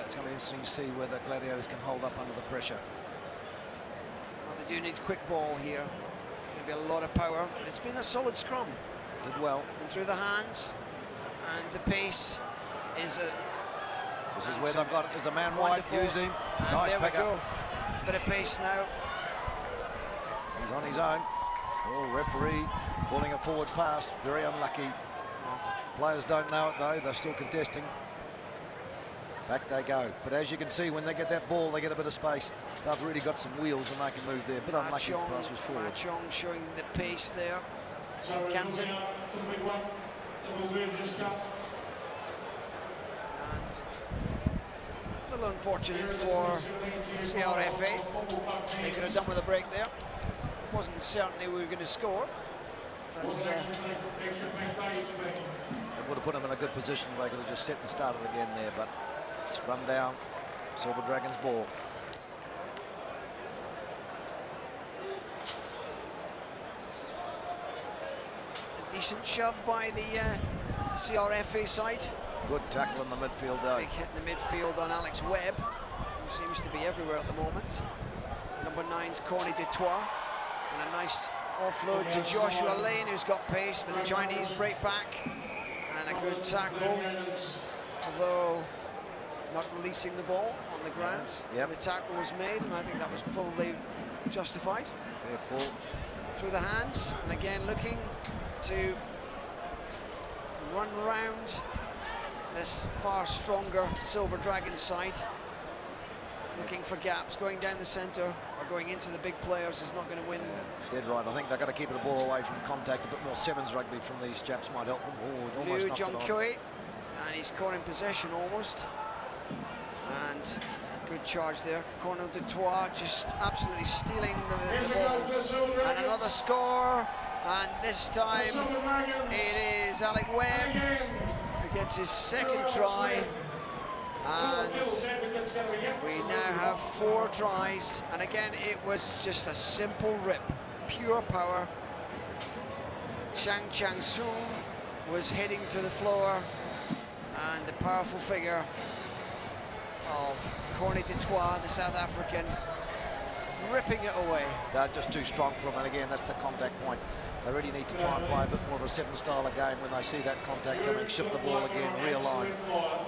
it's going to be interesting to see whether Gladiators can hold up under the pressure. Well, they do need quick ball here. Going to be a lot of power. It's been a solid scrum. Did well. And through the hands, and the pace is a... This is where they've got it. There's a man wide, use him. And nice there we pick go. up. Bit of pace now. He's on his own. Oh, referee calling a forward pass. Very unlucky. Players don't know it though. They're still contesting. Back they go. But as you can see, when they get that ball, they get a bit of space. They've really got some wheels and they can move there. A bit unlucky the pass was forward. Ma Chong showing the pace there. Campton. And a little unfortunate for CRFA. They could have done with a break there. Wasn't certain they were going to score. But, it would have put them in a good position. They could have just set and started again there, but scrum down. Silver Dragons ball. A decent shove by the CRFA side. Good tackle in the midfield though. Big hit in the midfield on Alex Webb, who seems to be everywhere at the moment. Number 9's Corny Dutois, and a nice offload to Joshua Lane, who's got pace, but the Chinese break back, and a good tackle, although not releasing the ball on the ground. Yep. The tackle was made, and I think that was probably justified. Fair call. Through the hands, and again looking to run round this far stronger Silver Dragon side. Looking for gaps, going down the centre or going into the big players is not going to win. Dead right. I think they've got to keep the ball away from contact. A bit more sevens rugby from these chaps might help them. Oh, almost knocked it on. And he's caught in possession almost. And good charge there. Cornel Dutois just absolutely stealing the ball. And another score. And this time it is Alec Webb who gets his second try. And we now have 4 tries, and again it was just a simple rip, pure power. Chang Chang-soon was heading to the floor, and the powerful figure of Corny Dutois, the South African, ripping it away. They're just too strong for them, and again that's the contact point. They really need to try and play a bit more of a 7 style of game when they see that contact coming, shift the ball again, realign,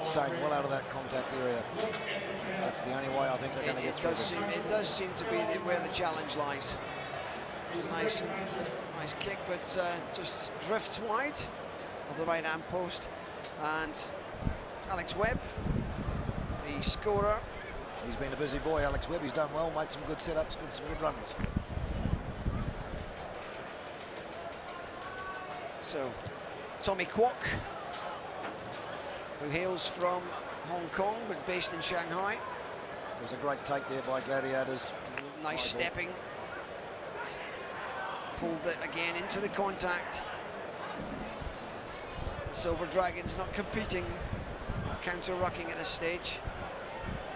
staying well out of that contact area. That's the only way I think they're going to get through. It does seem to be where the challenge lies. Nice kick, but just drifts wide of the right hand post. And Alex Webb, the scorer. He's been a busy boy, Alex Webb. He's done well, made some good setups, some good runs. So, Tommy Kwok, who hails from Hong Kong but based in Shanghai. It was a great take there by Gladiators. Nice stepping. Pulled it again into the contact. The Silver Dragons not competing, counter-rucking at this stage.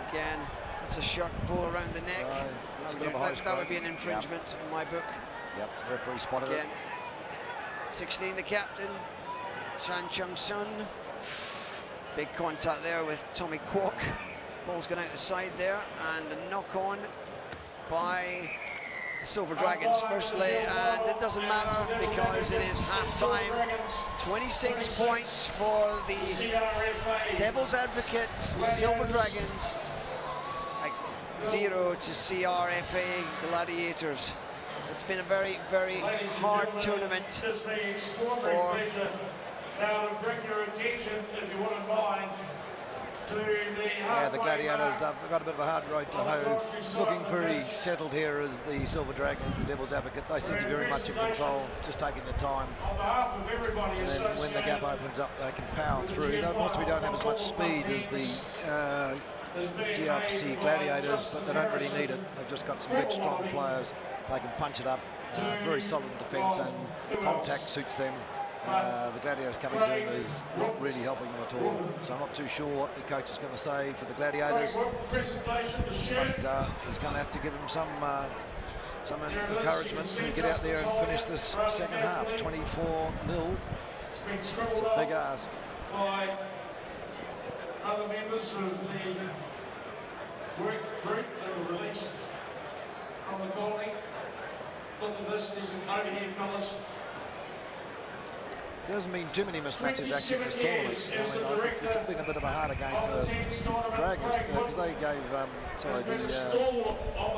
Again, it's a sharp pull around the neck. That would be an infringement in my book. Yep, referee spotted again. 16, the captain, Shan Chung Sun. Big contact there with Tommy Kwok. Ball's gone out the side there, and a knock-on by the Silver Dragons firstly, and it doesn't matter because it is half-time. 26 points for the Devil's Advocates, Silver Dragons, 0 to CRFA Gladiators. It's been a very, very hard tournament for... Now to bring your attention, if you wouldn't mind, to the Gladiators, they've got a bit of a hard road to hoe. Looking very settled here as the Silver Dragons, the Devil's Advocate. They seem to be very much in control, just taking their time. And then when the gap opens up, they can power through. They possibly don't have as much speed as the GFC Gladiators, but they don't really need it. They've just got some big, strong players. They can punch it up. Very solid defence, and the contact suits them. The Gladiators coming to him is not really helping them at all. So I'm not too sure what the coach is going to say for the Gladiators. But he's going to have to give them some encouragement to get out there and finish this second half. 24-0. It's a big ask. By other members of the work group that were released from the colony. Look at this, there's an over here, fellas. There hasn't been too many mismatches actually in this tournament. I think it's been a bit of a harder game for Dragons because they gave, the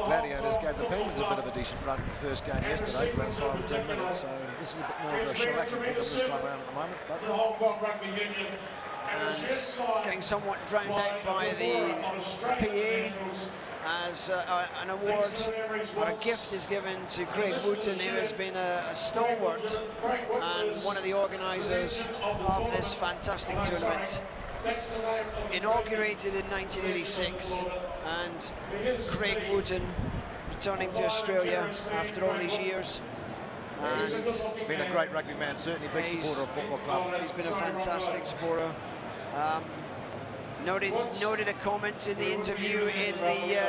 Gladiators gave the Penguins a bit of a decent run in the first game yesterday, around 5 or 10 minutes. So this is a bit more of a shellac for them this time around at the moment. And getting somewhat drowned out by the PA as an award or a gift is given to Craig Wooten, who has been a stalwart and one of the organisers of this fantastic tournament. Inaugurated in 1986, and Craig Wooten returning to Australia after all these years. And been a great rugby man, certainly a big supporter of football club. He's been a fantastic supporter. Noted a comment in the interview in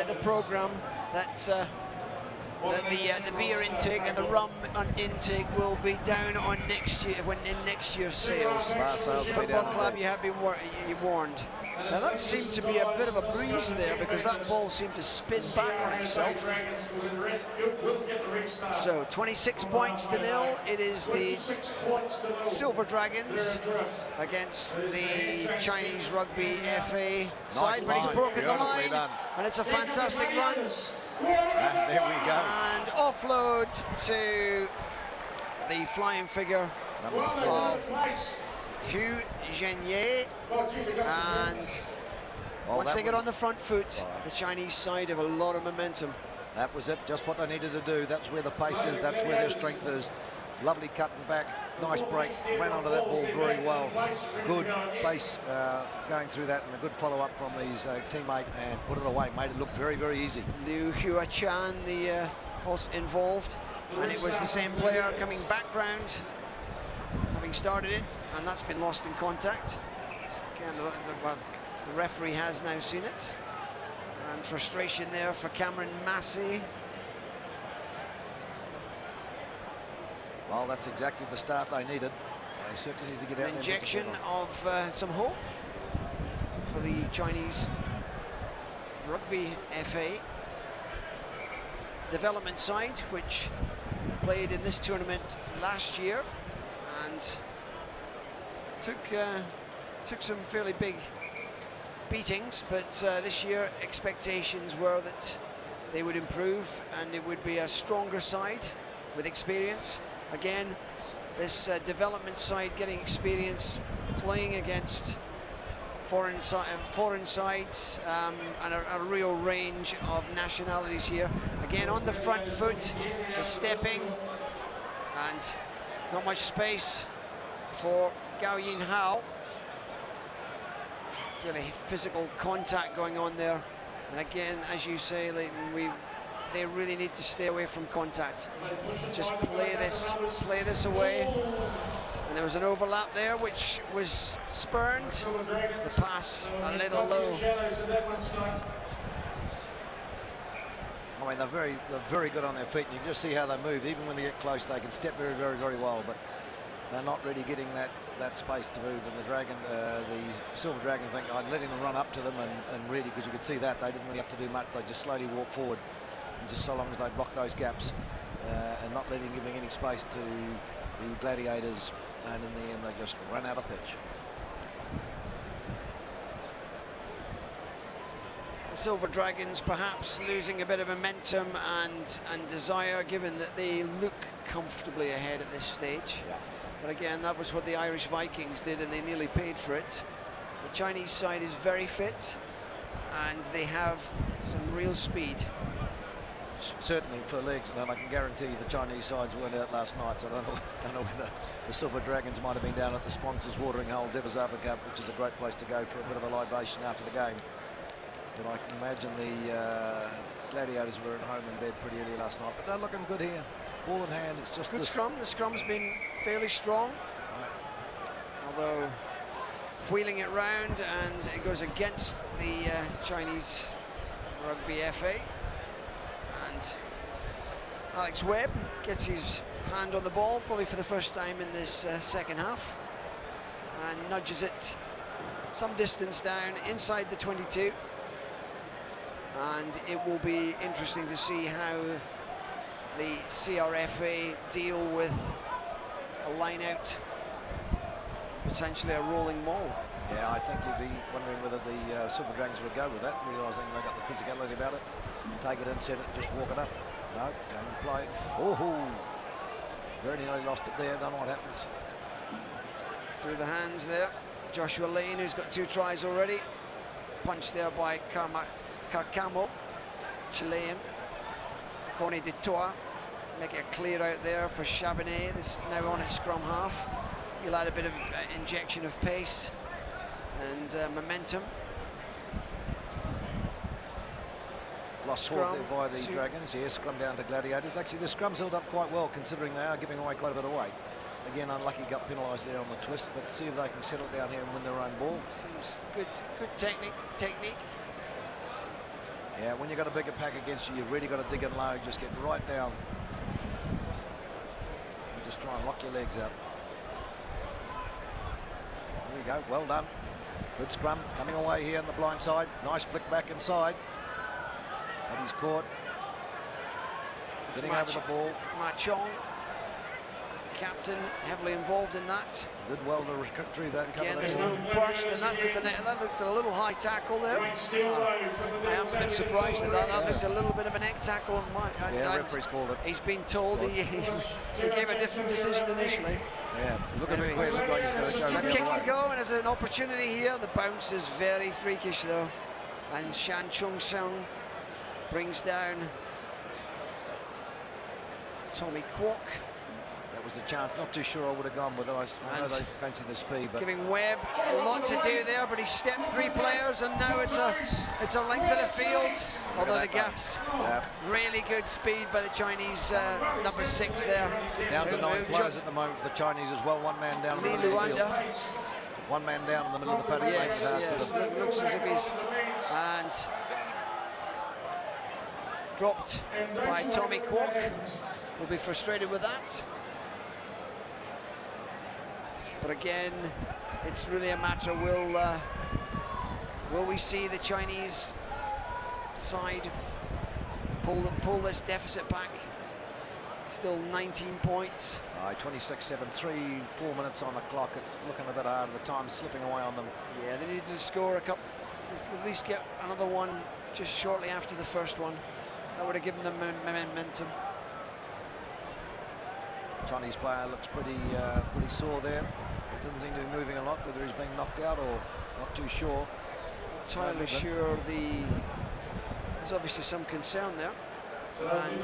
the programme that the beer intake and the rum intake will be down on next year in next year's sales. Football club, you have been warned. Now that seemed to be a bit of a breeze there because that ball seemed to spin back on itself. So 26 points to 0. It is the Silver Dragons against the Chinese Rugby FA side, but he's broken the line, and it's a fantastic run. And there we go. And offload to the flying figure of Hu Zhenye, and once they get on the front foot, the Chinese side have a lot of momentum. That was it, just what they needed to do. That's where the pace is, that's where their strength is. Lovely cutting back, nice break, ran onto that ball very well. Good base going through that, and a good follow-up from his teammate, and put it away, made it look very, very easy. Liu Hua Chan, the involved, and it was the same player coming back round, having started it, and that's been lost in contact. Again, the referee has now seen it, and frustration there for Cameron Massey. Well, that's exactly the start they needed. They certainly need to get out there. Injection of some hope for the Chinese Rugby FA development side, which played in this tournament last year and took some fairly big beatings, but this year expectations were that they would improve and it would be a stronger side with experience. Again, this development side getting experience, playing against foreign sides, and a real range of nationalities here. Again, on the front foot, the stepping, and not much space for Gao Yin Hao. Really physical contact going on there. And again, as you say, Leighton, they really need to stay away from contact. Just play this away. And there was an overlap there, which was spurned. The pass a little low. I mean, they're very good on their feet, and you can just see how they move. Even when they get close, they can step very, very, very well, but they're not really getting that space to move. And the Silver Dragons, think I'm letting them run up to them, and really, because you could see that, they didn't really have to do much. They just slowly walk forward, and just so long as they block those gaps and not giving any space to the Gladiators, and in the end, they just run out of pitch. The Silver Dragons perhaps losing a bit of momentum and desire, given that they look comfortably ahead at this stage. Yeah. But again, that was what the Irish Vikings did, and they nearly paid for it. The Chinese side is very fit, and they have some real speed. Certainly for legs, and I can guarantee you the Chinese sides weren't out last night, so I don't know whether the Silver Dragons might have been down at the sponsors watering hole, Devasava Cup, which is a great place to go for a bit of a libation after the game. But I can imagine the Gladiators were at home in bed pretty early last night, but they're looking good here. Ball in hand, it's just good this scrum. The scrum's been fairly strong, although wheeling it round, and it goes against the Chinese Rugby FA. And Alex Webb gets his hand on the ball, probably for the first time in this second half, and nudges it some distance down inside the 22. And it will be interesting to see how the CRFA deal with a line out, potentially a rolling maul. Yeah, I think you'd be wondering whether the Silver Dragons would go with that, realising they got the physicality about it. Take it in, set it, just walk it up. No, don't play. Oh, very nearly lost it there. Don't know what happens. Through the hands there, Joshua Lane, who's got 2 tries already. Punched there by Carcamo, Chilean. Coney de Toa, make it a clear out there for Chabinet. This is now on its scrum half. He'll add a bit of injection of pace and momentum. Lost forward there by the Dragons. Yeah, scrum down to Gladiators. Actually, the scrum's held up quite well, considering they are giving away quite a bit of weight. Again, unlucky, got penalised there on the twist, but see if they can settle down here and win their own ball. Seems good technique. Yeah, when you've got a bigger pack against you, you've really got to dig in low, just get right down. And just try and lock your legs up. There we go, well done. Good scrum, coming away here on the blind side. Nice flick back inside. And he's caught. Getting over the ball. Ma Chong, captain, heavily involved in that. Good well to retrieve that. Again, there's a little burst, and that looked a little high tackle there. I am a bit surprised at that. That looked a little bit of a neck tackle. Yeah, referee's called it. He's been told he gave a different decision initially. Yeah, look at him quick. Look like he's going to go. Kick and go, and there's an opportunity here. The bounce is very freakish though, and Shan Chung Seung brings down Tommy Kwok. That was a chance. Not too sure I would have gone with it. I know they fancy the speed, but giving Webb a lot to do there, but he stepped 3 players, and now it's a length of the field. Although the gaps, really good speed by the Chinese number 6 there. Down to 9 players at the moment for the Chinese as well. One man down in the middle of the field. One man down in the middle of the paddock. Yes. Looks as if he's and dropped by Tommy Kwok. Will be frustrated with that. But again, it's really a matter, will we see the Chinese side pull this deficit back? Still 19 points. 26-7, 4 minutes on the clock. It's looking a bit hard. The time's slipping away on them. Yeah, they need to score a couple, at least get another one just shortly after the first one. That would have given them momentum. Chinese player looks pretty sore there. Doesn't seem to be moving a lot, whether he's being knocked out or not too sure. Not entirely sure. There's obviously some concern there, and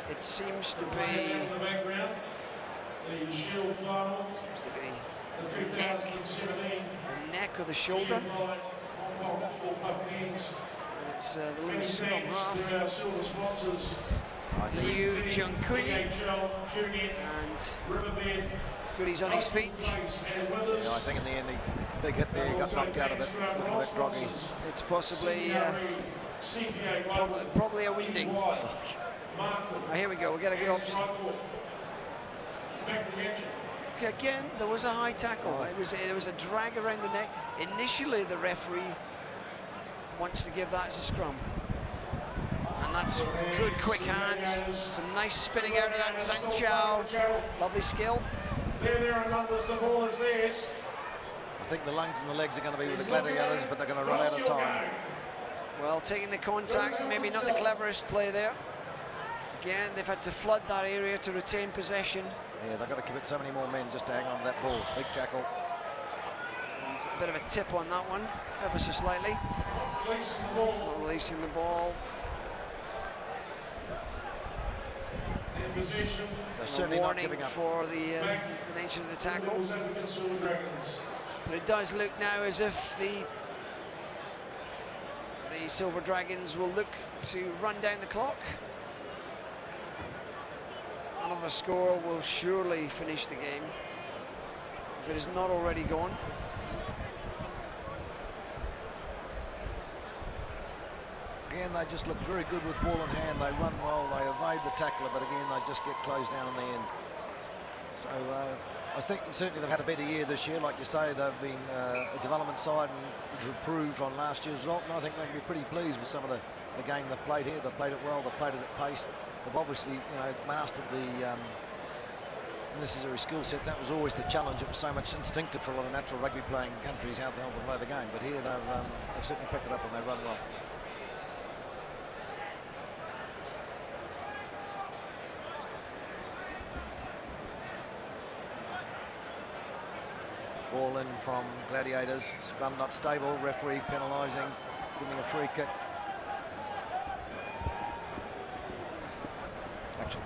it seems to be the neck or the shoulder. It's the little scrum half, Liu Jungkui, and it's good he's on his feet. Yeah, I think in the end, the big hit there, he got knocked out of it, looking a bit groggy. It's possibly probably a winding. Here we go, we'll get a good option. Okay, again, there was a high tackle. There was a drag around the neck. Initially, the referee wants to give that as a scrum. And that's good quick hands. Some nice spinning out of that Zhang Chao. Lovely skill. There are numbers, the ball is theirs. I think the lungs and the legs are going to be with the Gladiators, but they're going to run out of time. Well, taking the contact, maybe not the cleverest play there. Again, they've had to flood that area to retain possession. Yeah, they've got to commit so many more men just to hang on to that ball. Big tackle. And a bit of a tip on that one, ever so slightly. Not releasing the ball. They're a warning for the nature of the tackle. But it does look now as if the Silver Dragons will look to run down the clock. Another score will surely finish the game, if it is not already gone. Again, they just look very good with ball in hand. They run well, they evade the tackler, but again, they just get closed down in the end. So I think certainly they've had a better year this year. Like you say, they've been a development side and improved on last year's result, and I think they can be pretty pleased with some of the game they've played here. They've played it well, they've played it at pace. They've obviously, mastered the necessary skill sets. That was always the challenge. It was so much instinctive for a lot of natural rugby playing countries how the hell to play the game. But here they've certainly picked it up and they run well. Ball in from Gladiators. Scrum not stable. Referee penalising, giving a free kick. Action.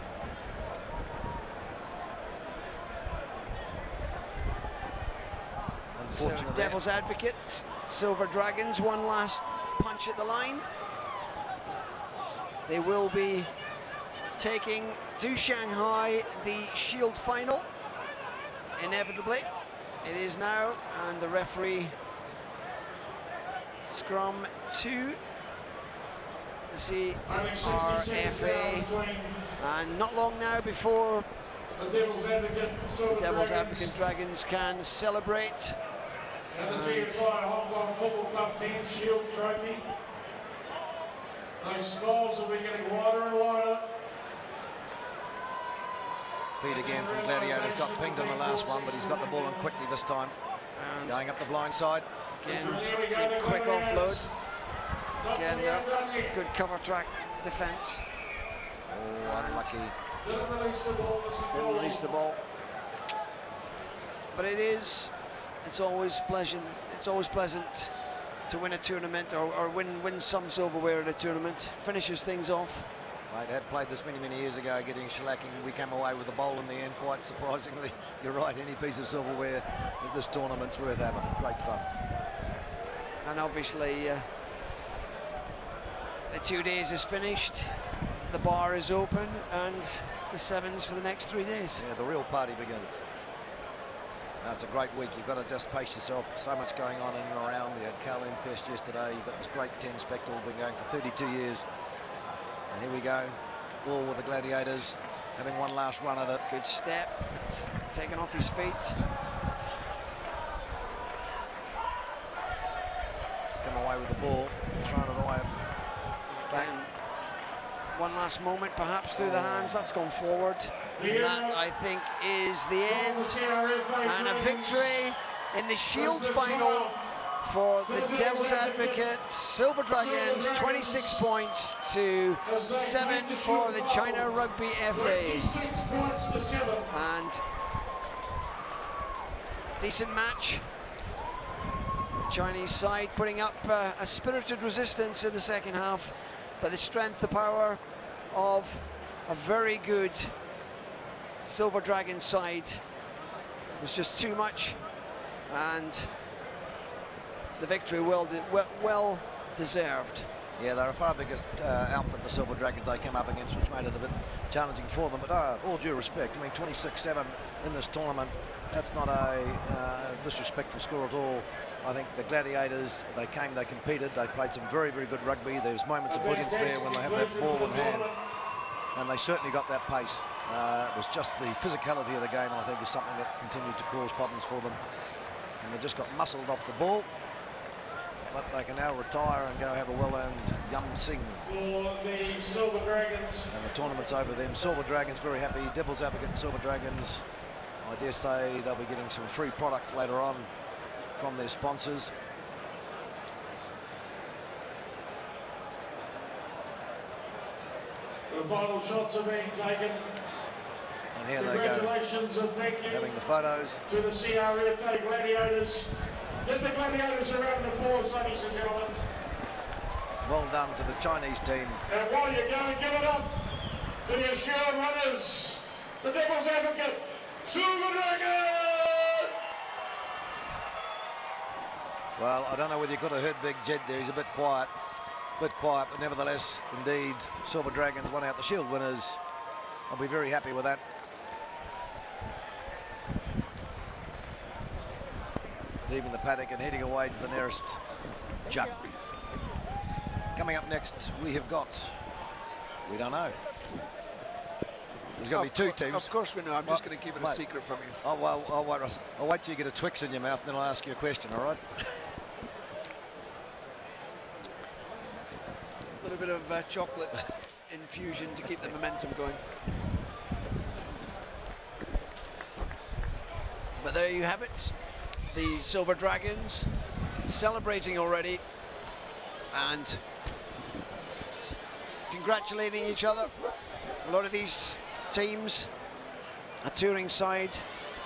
So Devil's Advocates, Silver Dragons, one last punch at the line. They will be taking to Shanghai the Shield final, inevitably. It is now, and the referee scrum to the CRFA, and not long now before the Devil's Advocate Dragons can celebrate. And the GFI Hong Kong Football Club Team Shield Trophy. Those smiles will be getting wider and wider. Feed again from Gladiators, got pinged on the last one, but he's got the ball in quickly this time. And going up the blind side. Again, good quick offload. Again, good cover track defence. Oh, unlucky. Didn't release the ball. Didn't release the ball. But it's always pleasant. It's always pleasant to win a tournament or win some silverware at a tournament. Finishes things off. Mate, had played this many years ago, getting shellacking. We came away with the bowl in the end, quite surprisingly. You're right, any piece of silverware at this tournament's worth having. Great fun. And obviously, the 2 days is finished. The bar is open, and the sevens for the next 3 days. Yeah, the real party begins. Now, it's a great week. You've got to just pace yourself. So much going on in and around. We had Kowloon Fest yesterday. You've got this great 10 spectacle, been going for 32 years. And here we go, all with the Gladiators, having one last run at it. Good step, taken off his feet. Come away with the ball, thrown it away. Again, one last moment perhaps through the hands, that's gone forward. And that, I think, is the end. And a victory in the Shield final for the Devil's Advocates. Silver Dragons, 26 points to 7 for the China Rugby FA. And decent match. Chinese side putting up a spirited resistance in the second half, but the strength, the power of a very good Silver Dragon side was just too much, and the victory well deserved. Yeah, they're a far bigger outfit, the Silver Dragons, they came up against, which made it a bit challenging for them. But all due respect, I mean, 26-7 in this tournament, that's not a disrespectful score at all. I think the Gladiators, they came, they competed, they played some very, very good rugby. There's moments of brilliance there when they have that ball in hand, and they certainly got that pace. It was just the physicality of the game, I think, is something that continued to cause problems for them. And they just got muscled off the ball. But they can now retire and go have a well-earned Yum Sing. For the Silver Dragons. And the tournament's over them. Silver Dragons very happy. Devil's Advocate, Silver Dragons. I dare say they'll be getting some free product later on from their sponsors. The final shots are being taken. And here they go. Congratulations and thank you having the photos. to the CRFA Gladiators. Give the Gladiators a round of applause, ladies and gentlemen. Well done to the Chinese team. And while you're going, give it up for the assured runners, the Devil's Advocate, Silver Dragons! Well, I don't know whether you could have heard Big Jed there. He's a bit quiet, but nevertheless, indeed, Silver Dragons won out the Shield winners. I'll be very happy with that. Leaving the paddock and heading away to the nearest jug. Coming up next, we have got, we don't know. There's going to be two teams. Of course we know. I'm just going to keep it a secret from you. Oh, well, I'll wait till you get a Twix in your mouth, and then I'll ask you a question, all right? A little bit of chocolate infusion to keep the momentum going. But there you have it. The Silver Dragons celebrating already and congratulating each other. A lot of these teams, a touring side,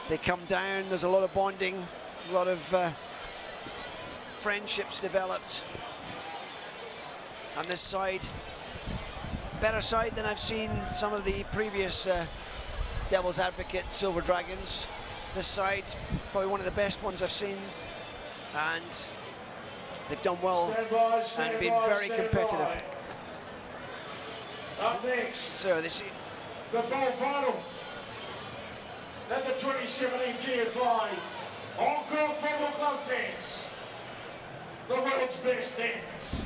they come down, there's a lot of bonding, a lot of friendships developed. And this side, better side than I've seen some of the previous Devil's Advocate Silver Dragons. This side, probably one of the best ones I've seen, and they've done well and been very competitive. Up next, So this the bowl final at the 2017 GFI Hong Kong Football Club teams, the world's best teams.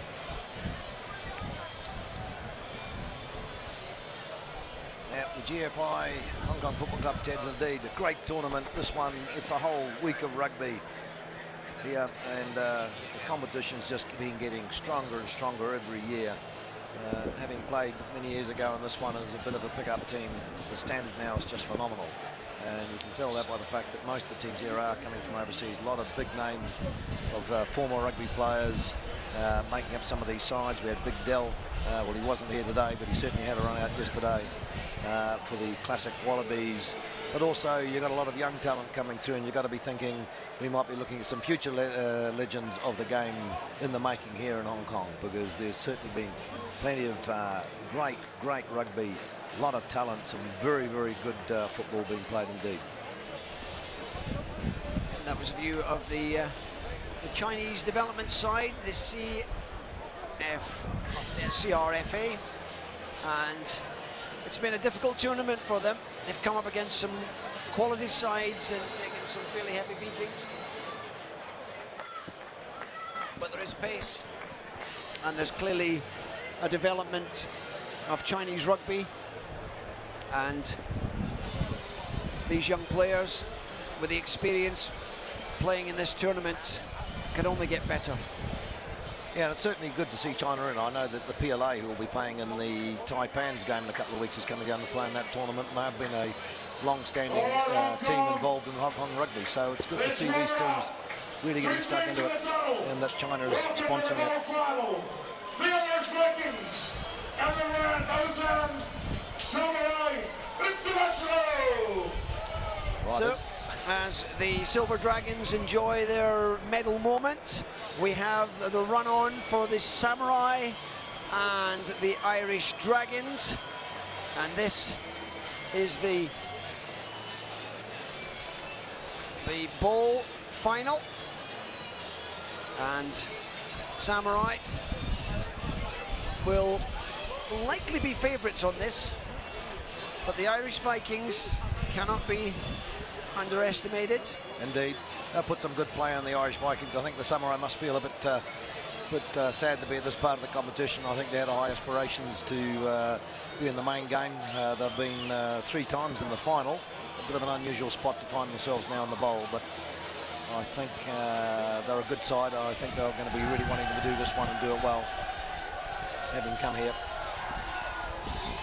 Yeah, the GFI Hong Kong Football Club 10's indeed a great tournament. This one, it's the whole week of rugby here, and the competition's just been getting stronger and stronger every year. Having played many years ago, and this one is a bit of a pickup team, the standard now is just phenomenal. And you can tell that by the fact that most of the teams here are coming from overseas. A lot of big names of former rugby players making up some of these sides. We had Big Dell, well, he wasn't here today, but he certainly had a run out yesterday for the classic Wallabies. But also you've got a lot of young talent coming through, and you've got to be thinking we might be looking at some future legends of the game in the making here in Hong Kong, because there's certainly been plenty of great rugby, a lot of talent, some very, very good football being played indeed. And that was a view of the Chinese development side, the CRFA, and it's been a difficult tournament for them. They've come up against some quality sides and taken some fairly heavy beatings. But there is pace, and there's clearly a development of Chinese rugby, and these young players with the experience playing in this tournament can only get better. Yeah, and it's certainly good to see China in. I know that the PLA, who will be playing in the Taipan's game in a couple of weeks, is coming down to play in that tournament, and they've been a long-standing team involved in Hong Kong rugby, so it's good to see these teams really getting stuck into it, and that China is sponsoring it. The Irish Vikings and the Rand Ozan Samurai International. So, as the Silver Dragons enjoy their medal moment, we have the run-on for the Samurai and the Irish Dragons, and this is the bowl final, and Samurai will likely be favourites on this, but the Irish Vikings cannot be underestimated. Indeed, that put some good play on the Irish Vikings. I think the Samurai must feel a bit sad to be at this part of the competition. I think they had high aspirations to be in the main game. They've been 3 times in the final. A bit of an unusual spot to find themselves now in the bowl, but I think they're a good side. I think they're going to be really wanting to do this one and do it well, having come here.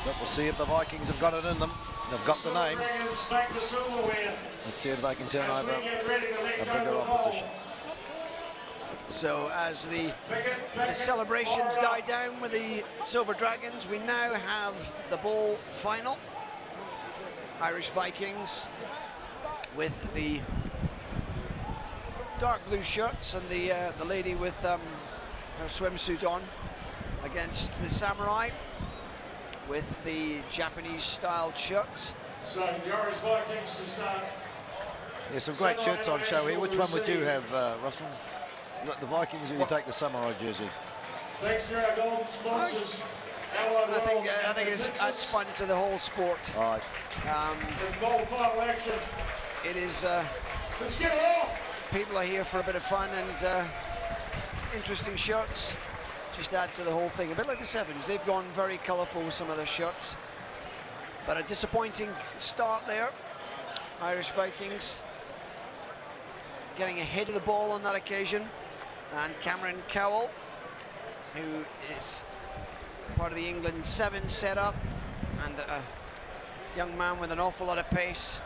But we'll see if the Vikings have got it in them. They've got the name. Let's see if they can turn over a bigger opposition. So as the celebrations die down with the Silver Dragons, we now have the bowl final. Irish Vikings with the dark blue shirts and the lady with her swimsuit on against the Samurai with the Japanese styled shirts. So the Irish Vikings to start. There's some great shirts on show here. Which one would you have, Russell? The Vikings, or you take the Samurai jersey? Thanks to our gold sponsors. I think it adds fun to the whole sport. All right. Gold final action. It is. Let's get it on. People are here for a bit of fun and interesting shirts. Just add to the whole thing. A bit like the Sevens, they've gone very colourful with some of their shirts. But a disappointing start there. Irish Vikings getting ahead of the ball on that occasion. And Cameron Cowell, who is part of the England 7 setup, and a young man with an awful lot of pace.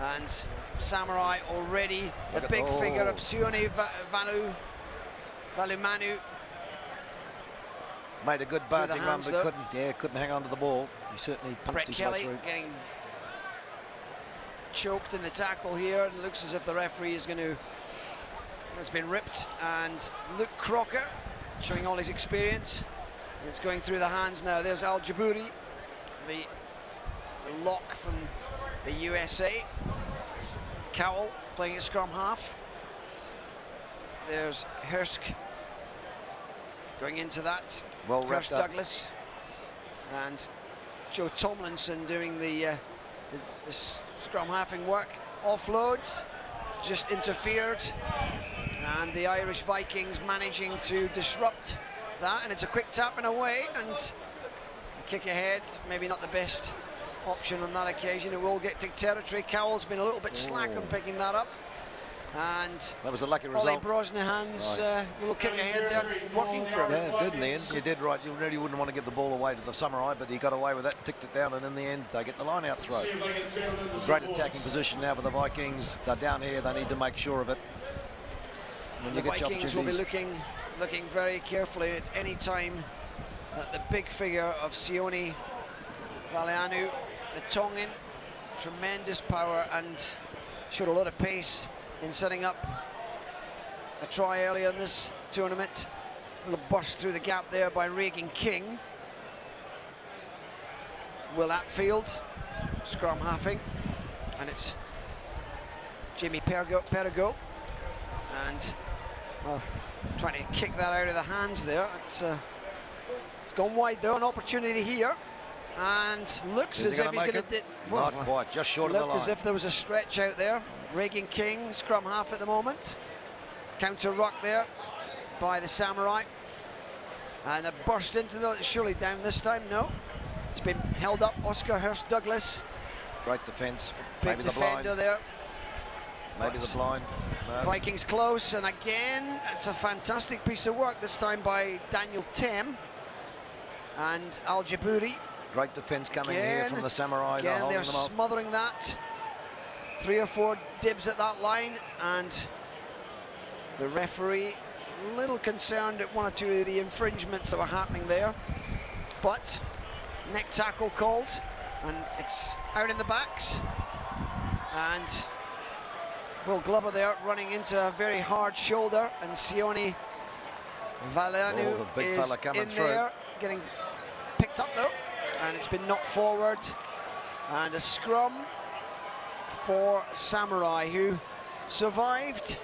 And Samurai already the big figure of Sione Valumanu. Made a good bounding run, but couldn't hang on to the ball. He certainly punched his way through. Getting choked in the tackle here. It looks as if the referee is going to. It's been ripped, and Luke Crocker showing all his experience. It's going through the hands now. There's Al Jabouri, the lock from the USA. Cowell playing at scrum half. There's Hursk going into that. Well Hursk Douglas and Joe Tomlinson doing the scrum halfing work. Offloads, just interfered, and the Irish Vikings managing to disrupt that, and it's a quick tap and away, and kick ahead, maybe not the best option on that occasion. It will get to territory. Cowell's been a little bit slack on picking that up, and that was a lucky result. Ollie Brosnahan's little kick ahead there, working for him. Yeah, it did in the end. You did right. You really wouldn't want to give the ball away to the Samurai, but he got away with that, ticked it down, and in the end, they get the line out throw. Great attacking position now for the Vikings. They're down here. They need to make sure of it. When the Vikings will be looking very carefully at any time at the big figure of Sione Valianu, the Tongan, tremendous power and showed a lot of pace in setting up a try earlier in this tournament. A little burst through the gap there by Regan King. Will Atfield scrum halfing, and it's Jamie Perigo, and trying to kick that out of the hands there. It's gone wide though, an opportunity here, and looks as if he's going to. Not quite, just short of the line. Looked as if there was a stretch out there. Regan King, scrum half at the moment. Counter ruck there by the Samurai, and a burst into the, surely down this time. No, it's been held up. Oscar Hurst Douglas. Great defence. Big Maybe defender the blind. there. Maybe the blind. No. Vikings close, and again, it's a fantastic piece of work, this time by Daniel Tem and Al Jabouri. Great defence coming here from the Samurai. Again, they're smothering that. 3 or 4 dibs at that line, and The referee a little concerned at one or two of the infringements that were happening there, but neck tackle called, and it's out in the backs. And Will Glover there running into a very hard shoulder, and Sione Valeanu the big is fella coming in through. there, getting picked up though, and it's been knocked forward. And a scrum for Samurai, who survived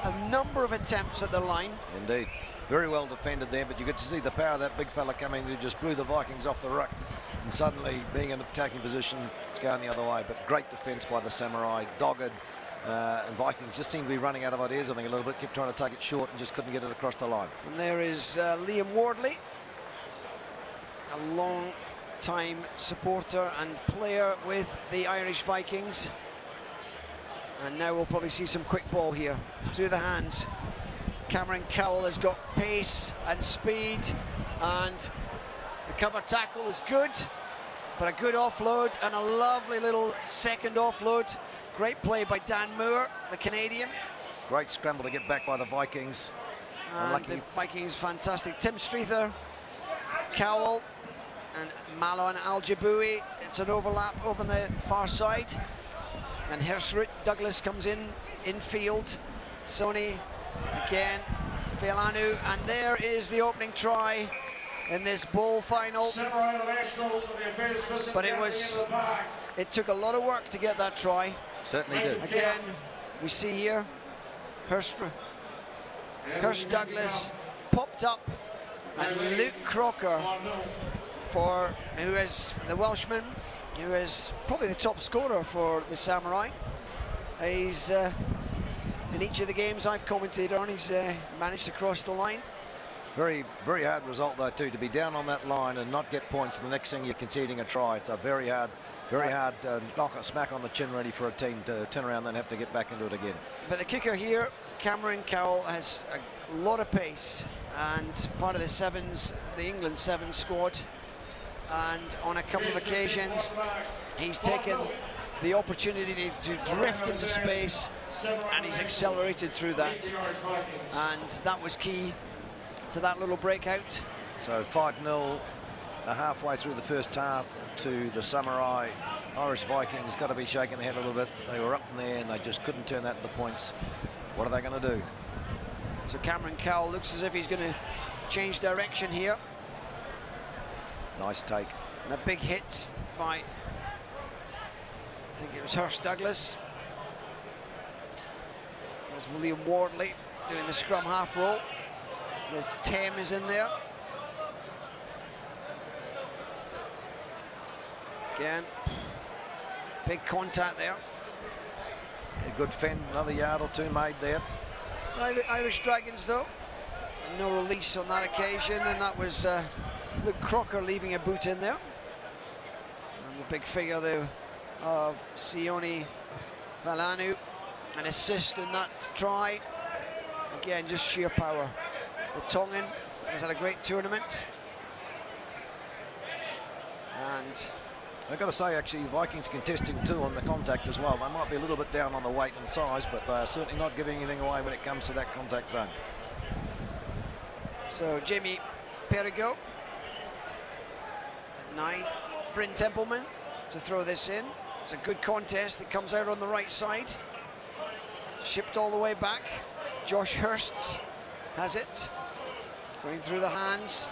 a number of attempts at the line. Indeed. Very well defended there, but you get to see the power of that big fella coming who just blew the Vikings off the ruck. And suddenly, being in an attacking position, it's going the other way. But great defence by the Samurai, dogged. And Vikings just seem to be running out of ideas, I think, a little bit. Kept trying to take it short and just couldn't get it across the line. And there is Liam Wardley, a long-time supporter and player with the Irish Vikings. And now we'll probably see some quick ball here through the hands. Cameron Cowell has got pace and speed, and the cover tackle is good, but a good offload and a lovely little second offload. Great play by Dan Moore, the Canadian. Great scramble to get back by the Vikings. And Unlucky. the Vikings fantastic. Tim Streether, Cowell, and Malon Al-Jaboui. It's an overlap over the far side. And Hersrut Douglas comes in field. Sony again, Belanu, and there is the opening try in this bowl final. But it took a lot of work to get that try. Certainly did. Again, we see here Hurst Douglas popped up, and Luke Crocker, who is the Welshman, who is probably the top scorer for the Samurai. He's in each of the games I've commentated on, he's managed to cross the line. Very, very hard result though too, to be down on that line and not get points. And the next thing you're conceding a try. It's a very hard knock, a smack on the chin, ready for a team to turn around and have to get back into it again. But the kicker here, Cameron Cowell, has a lot of pace and part of the England Sevens squad. And on a couple of occasions, he's taken the opportunity to drift into space, and he's accelerated through that. And that was key to that little breakout. So 5-0 halfway through the first half to the Samurai. Irish Vikings got to be shaking their head a little bit. They were up in there and they just couldn't turn that into points. What are they going to do? So Cameron Cowell looks as if he's going to change direction here. Nice take. And a big hit by, I think it was Hurst Douglas. There's William Wardley doing the scrum half roll. There's Thames in there. Again, big contact there. A good fend, another yard or two made there. Irish Dragons though, no release on that occasion, and that was Luke Crocker leaving a boot in there. And the big figure there of Sione Valanu, an assist in that try. Again, just sheer power. The Tongan has had a great tournament. And I've got to say, actually, the Vikings contesting too on the contact as well. They might be a little bit down on the weight and size, but they're certainly not giving anything away when it comes to that contact zone. so Jamie Perigo at 9. Bryn Templeman to throw this in. It's a good contest. It comes out on the right side. Shipped all the way back. Josh Hurst has it. Going through the hands.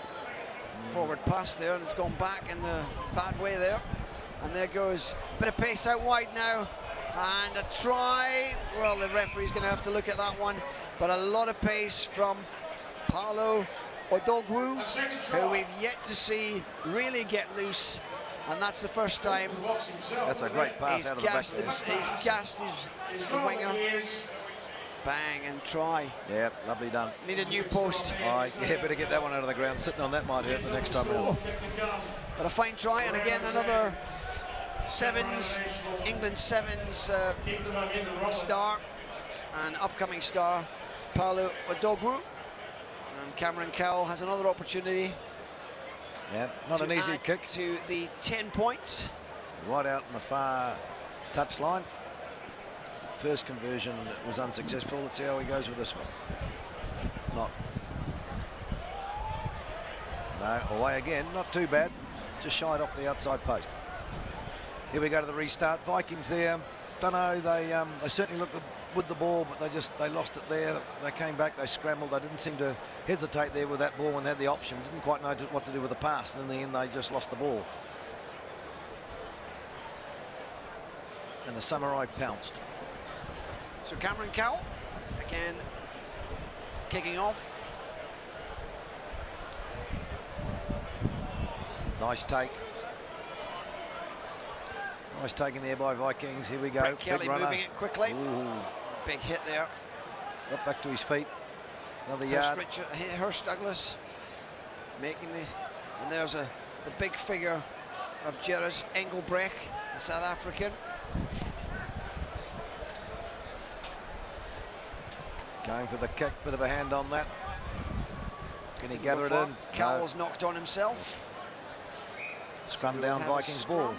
Forward pass there, and it's gone back in the bad way there. And there goes a bit of pace out wide now. And a try. Well, the referee's going to have to look at that one. But a lot of pace from Paolo Odogwu, who we've yet to see really get loose. And that's the first time. That's a great pass out of the back there. He's gassed his winger. Bang and try. Yeah, lovely done. Need a new post. Yeah, better get that one out of the ground. Sitting on that might hurt the next time around. But a fine try, and again another sevens, England sevens star and upcoming star, Paolo Odogwu. And Cameron Cowell has another opportunity. Yeah, not an easy kick. To the 10 points. Right out in the far touch line. First conversion was unsuccessful. Let's see how he goes with this one. Not. No, away again. Not too bad. Just shied off the outside post. Here we go to the restart. Vikings there. Don't know. They certainly looked with the ball, but they lost it there. They came back. They scrambled. They didn't seem to hesitate there with that ball when they had the option. Didn't quite know what to do with the pass, and in the end they just lost the ball. And the Samurai pounced. So Cameron Cowell again kicking off. Nice take. Nice take in there by Vikings. Here we go. Brett Kelly Big runner. moving it quickly. Ooh. Big hit there. Got back to his feet. Another yard. Hurst Douglas making the, and there's the big figure of Gerard Engelbrecht, the South African. Going for the kick, bit of a hand on that. Can he gather it in? Cowell's knocked on himself. Scrum So down we'll have a Vikings scrum. ball.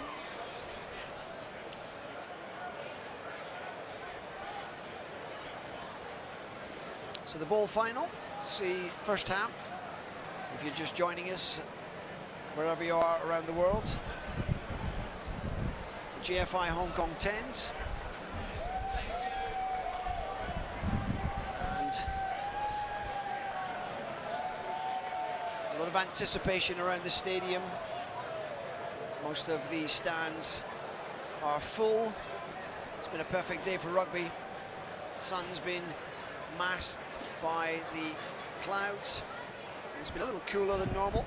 So the ball final, see first half. If you're just joining us, wherever you are around the world. GFI Hong Kong 10s. And a lot of anticipation around the stadium. Most of the stands are full. It's been a perfect day for rugby. The sun's been masked by the clouds. It's been a little cooler than normal,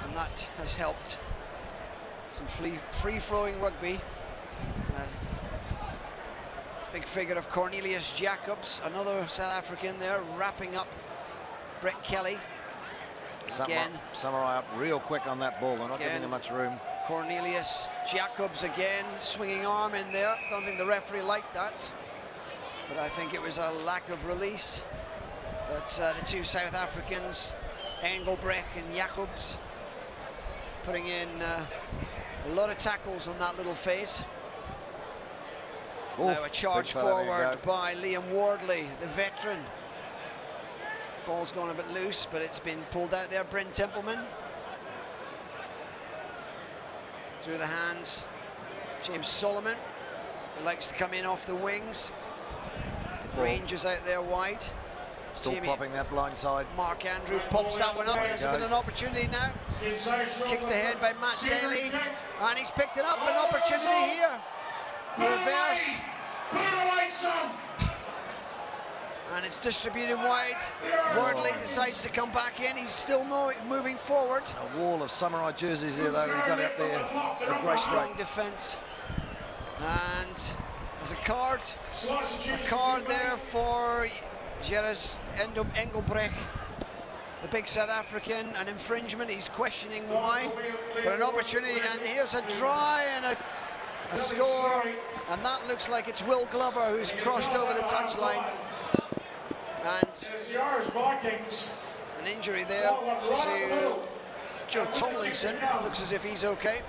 and that has helped. Some free-flowing rugby. Big figure of Cornelius Jacobs, another South African there, wrapping up Brett Kelly. Again, Samurai up real quick on that ball. They're not giving him much room. Cornelius Jacobs again, swinging arm in there. Don't think the referee liked that, but I think it was a lack of release. But the two South Africans, Engelbrecht and Jacobs, putting in a lot of tackles on that little phase. Now a charge forward by Liam Wardley, the veteran. Ball's gone a bit loose, but it's been pulled out there. Bryn Templeman. Through the hands. James Solomon, who likes to come in off the wings. Rangers out there wide. Still popping that blind side. Mark Andrew pops that one up. There's been an opportunity now. Kicked ahead by Matt Daly. And he's picked it up. An opportunity here. Reverse. And it's distributed wide. Wardley decides to come back in. He's still moving forward. A wall of Samurai jerseys here, though. He got out there. A great strong defence. And there's a card there for Gerard Engelbrecht, the big South African. An infringement. He's questioning why. But an opportunity, and here's a try and a score. And that looks like it's Will Glover who's crossed over the touchline. And an injury there to Joe Tomlinson. Looks as if he's okay.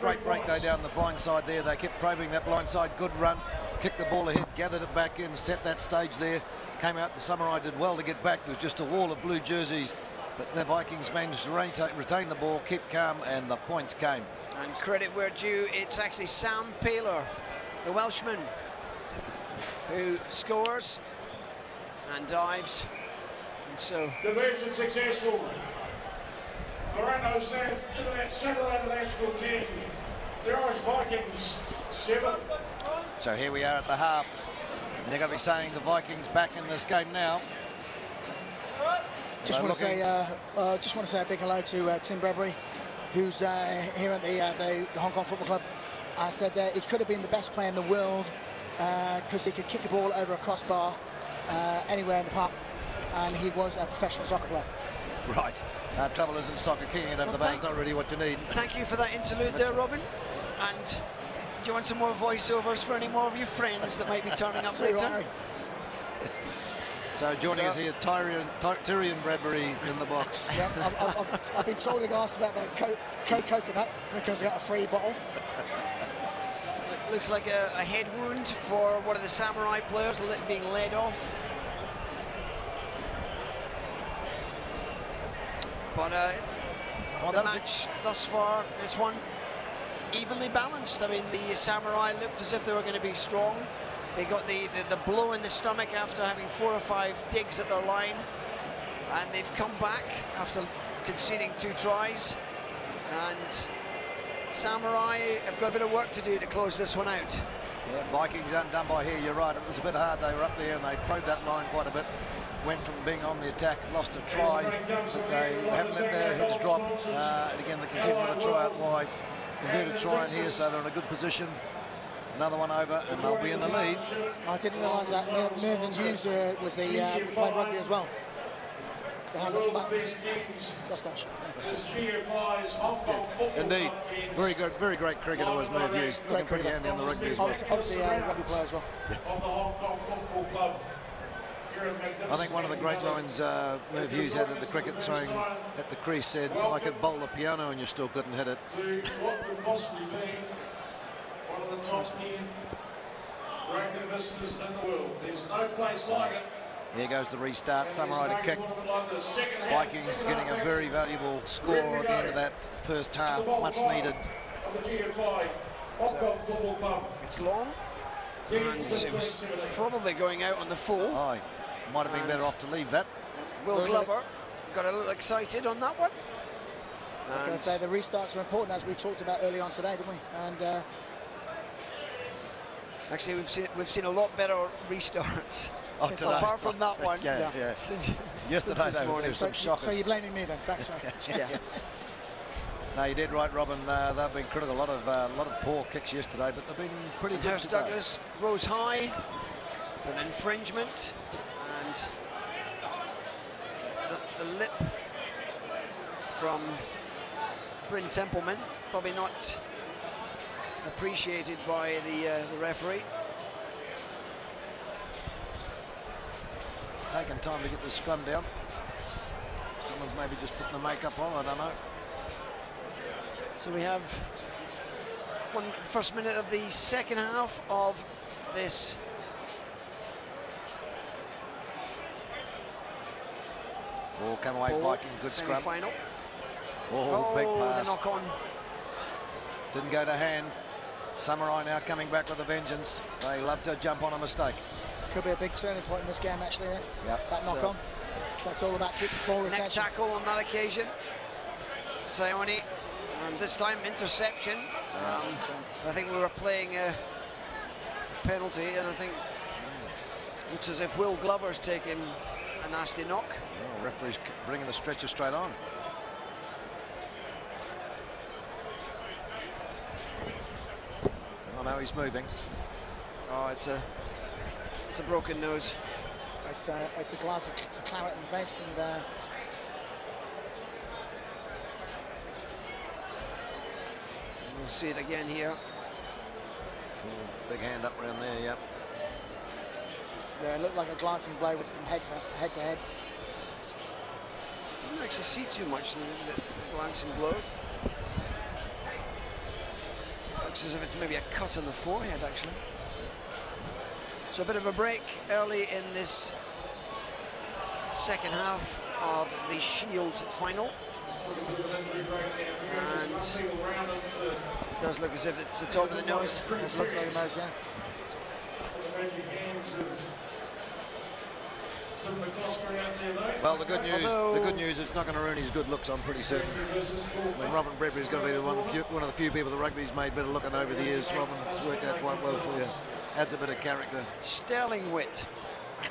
Great break though down the blind side there. They kept probing that blind side. Good run. Kicked the ball ahead, gathered it back in, set that stage there. Came out, the Samurai did well to get back. There was just a wall of blue jerseys. But the Vikings managed to retain the ball, keep calm, and the points came. And credit where due, it's actually Sam Paylor, the Welshman, who scores and dives. And so division successful. Moreno said Central International team. The Irish Vikings 7. So here we are at the half. They're going to be saying the Vikings back in this game now. Just want to say a big hello to Tim Bradbury, who's here at the Hong Kong Football Club. I said that he could have been the best player in the world because he could kick a ball over a crossbar anywhere in the park, and he was a professional soccer player. Right. Trouble is in soccer, kicking it over the bar is not really what you need. Thank you for that interlude there, Robin. And do you want some more voiceovers for any more of your friends that might be turning up later? So joining us here, Tyrion Bradbury in the box. Yeah, I've been told to ask about that coconut because I got a free bottle. Looks like a head wound for one of the Samurai players being led off. But the match thus far, this one, evenly balanced. I mean, the Samurai looked as if they were going to be strong. They got the blow in the stomach after having 4 or 5 digs at their line. And they've come back after conceding 2 tries. And Samurai have got a bit of work to do to close this one out. Yeah, Vikings aren't done by here, you're right. It was a bit hard. They were up there and they probed that line quite a bit. Went from being on the attack, lost a try, but they haven't let their heads drop. And again, they conceded with a try out wide. Converted try in here, so they're in a good position. Another one over, and they'll be in the lead. I didn't realise that Mervyn Hughes was the played rugby as well. Mustache. Indeed, very good, very great cricketer was Merv Hughes. Looking pretty handy on the rugby as well. Obviously a rugby player as well. I think one of the great lines Merv Hughes had at the cricket throwing at the crease said, I could bowl the piano and you still couldn't hit it. One of the top 10 rugby visitors in the world. There's no place like it. Here goes the restart, Samurai to kick. Vikings getting a very valuable score at the end of that first half, much needed. It's long, and it was probably going out on the full. Oh, might have been better off to leave that. Will Glover got a little excited on that one. I was going to say the restarts are important, as we talked about earlier on today, didn't we? And actually, we've seen a lot better restarts. Apart from that one, since yesterday this morning. So you're blaming me then? Thanks. No, you did right, Robin. They've been critical. A lot of poor kicks yesterday, but they've been pretty good. Hurst Douglas rose high, an infringement, and the lip from Bryn Templeman probably not appreciated by the referee. Taking time to get the scrum down. Someone's maybe just putting the makeup on, I don't know. So we have first minute of the second half of this. Oh, come away, Viking, good scrum. Final. Oh, big pass. The knock on. Didn't go to hand. Samurai now coming back with a vengeance. They love to jump on a mistake. Could be a big turning point in this game, actually. Yep. That knock on. So that's all about ball retention. Neck tackle on that occasion. Sione, and this time interception. I think we were playing a penalty, and I think it looks as if Will Glover's taken a nasty knock. Oh, referee's bringing the stretcher straight on. Oh, now he's moving. Oh, it's a broken nose. It's a glass of claret in the face, and we'll see it again here. Oh, big hand up around there, yep. Yeah, it looked like a glancing blow from head to head. Didn't actually see too much the glancing blow. Looks as if it's maybe a cut on the forehead, actually. So a bit of a break early in this second half of the Shield final. And it does look as if it's the top of the nose. It looks like a nose, yeah. Well, the good news, it's not going to ruin his good looks, I'm pretty certain. I mean, Robin Bradbury's going to be one of the few people that rugby's made better looking over the years. Robin, it's worked out quite well for you. Adds a bit of character. Sterling wit.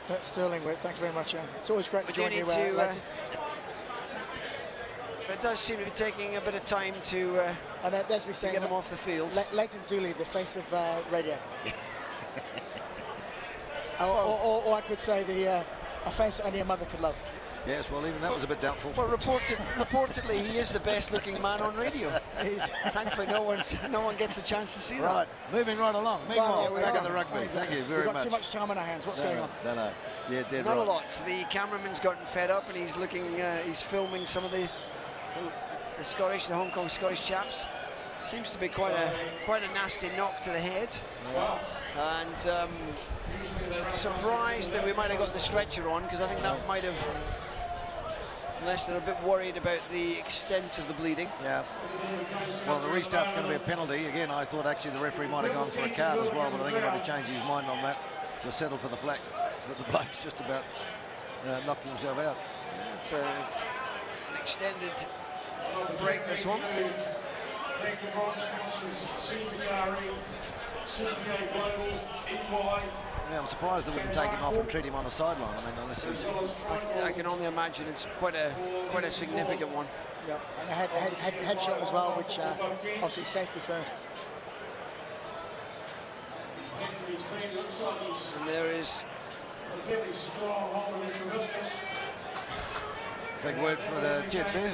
That's sterling wit. Thanks very much. It's always great to join you. It does seem to be taking a bit of time to get him off the field. Leighton Dooley, the face of radio. or I could say a face only a mother could love. Yes, well, even that was a bit doubtful. Well, reportedly, he is the best-looking man on radio. Thankfully, no one gets a chance to see that. Right, moving right along. Meanwhile, back in the rugby. Right, Thank you very much. We've got too much time on our hands. What's going on? No. Yeah, dead Not right. a lot. The cameraman's gotten fed up, and he's filming some of the Hong Kong Scottish chaps. Seems to be quite a nasty knock to the head. And surprised that we might have got the stretcher on, because I think that might have, unless they're a bit worried about the extent of the bleeding. Yeah. Well, the restart's going to be a penalty. Again, I thought actually the referee might have gone for a card as well, but I think he might have changed his mind on that to settle for the flag. But the bloke's just about knocked himself out. It's an extended break, this one. Yeah, I'm surprised they wouldn't take him off and treat him on the sideline. I mean, unless he's... I can only imagine it's quite a significant one. Yep, and a head shot as well, which obviously safety first. And there is big word for the Jed there.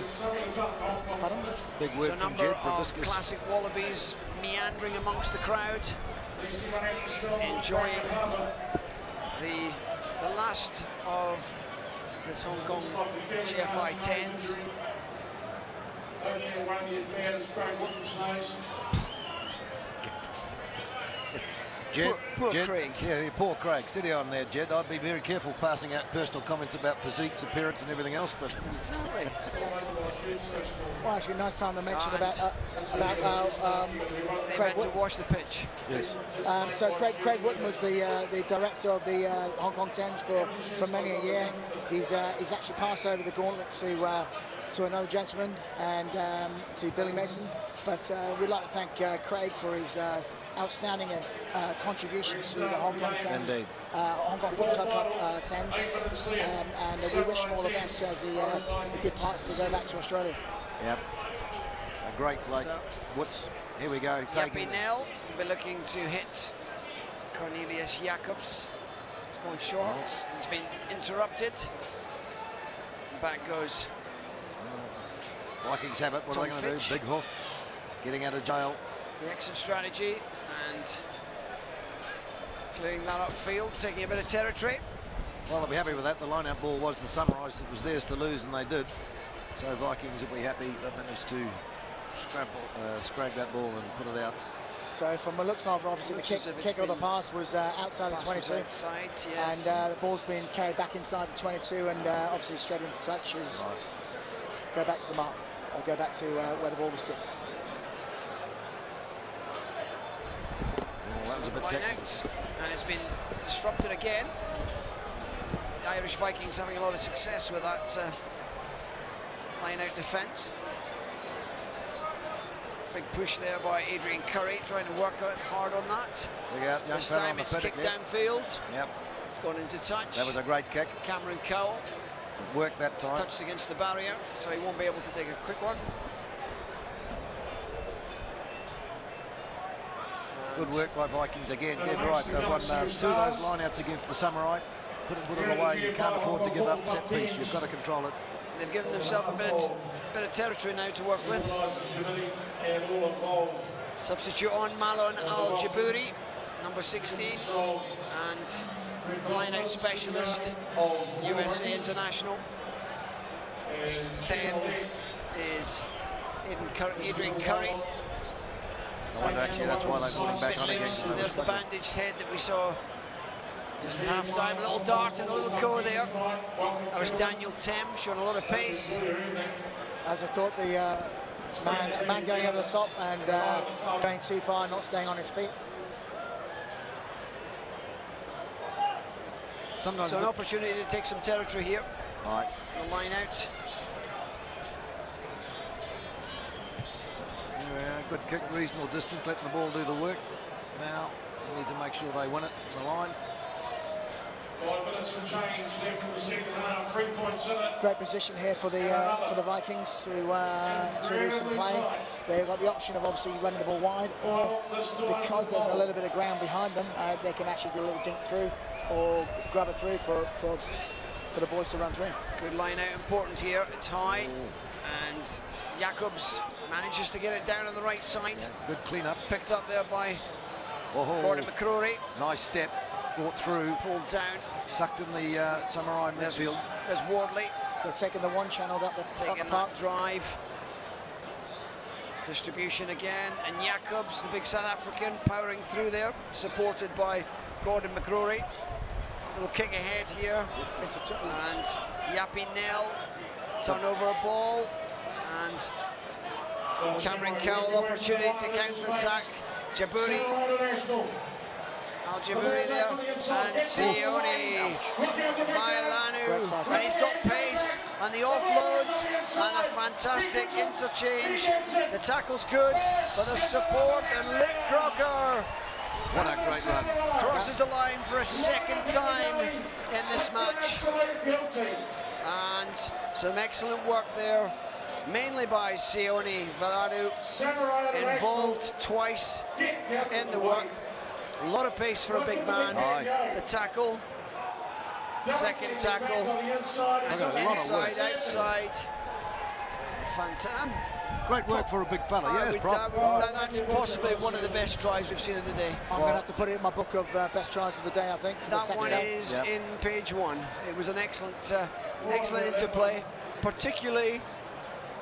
Pardon? Big word a from number Jed. of classic Wallabies meandering amongst the crowd, enjoying the last of this Hong Kong GFI 10s. Jed, poor Jed, Craig. Yeah, poor Craig. Steady on there, Jed. I'd be very careful passing out personal comments about physiques, appearance, and everything else. But exactly. Well, actually, nice time to mention about they Craig meant to wash the pitch. Yes. So Craig Wootton was the director of the Hong Kong Tens for many a year. He's actually passed over the gauntlet to another gentleman and to Billy Mason. But we'd like to thank Craig for his outstanding contribution to the Hong Kong Tens, Hong Kong Football Club Tens, and we wish him all the best as he departs to go back to Australia. Yep. A great bloke. What's here we go. Yappy Nell will be looking to hit Cornelius Jacobs. It's gone short. It's been interrupted. Back goes. Vikings have it. What are they going to do? Big hoof. Getting out of jail. The exit strategy and clearing that upfield, taking a bit of territory. Well, they'll be happy with that. The line-out ball was the Sunrise. It was theirs to lose, and they did. So Vikings will be happy. They managed to scrag that ball and put it out. So from the looks of, obviously the kick of the pass was outside the 22, outside, yes. And the ball's been carried back inside the 22, and obviously straight into touch is go back to the mark, or go back to where the ball was kicked. That was a bit technical. And it's been disrupted again. The Irish Vikings having a lot of success with that line-out defence. Big push there by Adrian Curry, trying to work out hard on that. This time it's kicked downfield. Yep. It's gone into touch. That was a great kick. Cameron Cowell. It worked that time. It's touched against the barrier, so he won't be able to take a quick one. Good work by Vikings again, dead right. They've won 2 of those line-outs against the Samurai. Put it away. You can't afford to give up set piece. You've got to control it. They've given themselves a bit of territory now to work with. Substitute on Malon Al-Jabouri, number 16, and the line-out specialist, USA International. 10 is Adrian Curry. I wonder actually that's why they put him back on again. And there's the bandaged head that we saw just at half-time. A little dart and a little go there. That was Daniel Tem, showing a lot of pace. As I thought, the man going over the top and going too far, not staying on his feet. So an opportunity to take some territory here. Right. The line out. Yeah, good kick, reasonable distance, letting the ball do the work. Now they need to make sure they win it on the line. 5 minutes and change left in the second half, 3 points in it. Great position here for the Vikings to do some play. They've got the option of obviously running the ball wide, or because there's a little bit of ground behind them, they can actually do a little dink through or grab it through for the boys to run through. Good line out, important here. It's high, and Jacobs manages to get it down on the right side. Yeah, good clean up. Picked up there by Gordon McCrory. Nice step, brought through. Pulled down. Sucked in the Samurai midfield. There's Wardley. They're taking the one channel up the taking park. that drive. Distribution again, and Jacobs, the big South African, powering through there, supported by Gordon McCrory. Little kick ahead here, and Yappy Nell turn over a ball, and Cameron Cowell opportunity to counter-attack. Jaburi, Al-Jaburi there, and Sione Mailanu, and he's got pace, and the offloads, and a fantastic interchange. The tackle's good, but the support, and Luke Crocker. What a great run. Crosses the line for a second time in this match. And some excellent work there, mainly by Sione Valadu, involved twice in the work. A lot of pace for a big man. The tackle, second tackle, inside, outside. Fantastic. Great work for a big fella, yes, that's possibly one of the best tries we've seen of the day. I'm going to have to put it in my book of best tries of the day, I think, for the second That one is in page 1. It was an excellent, excellent interplay, particularly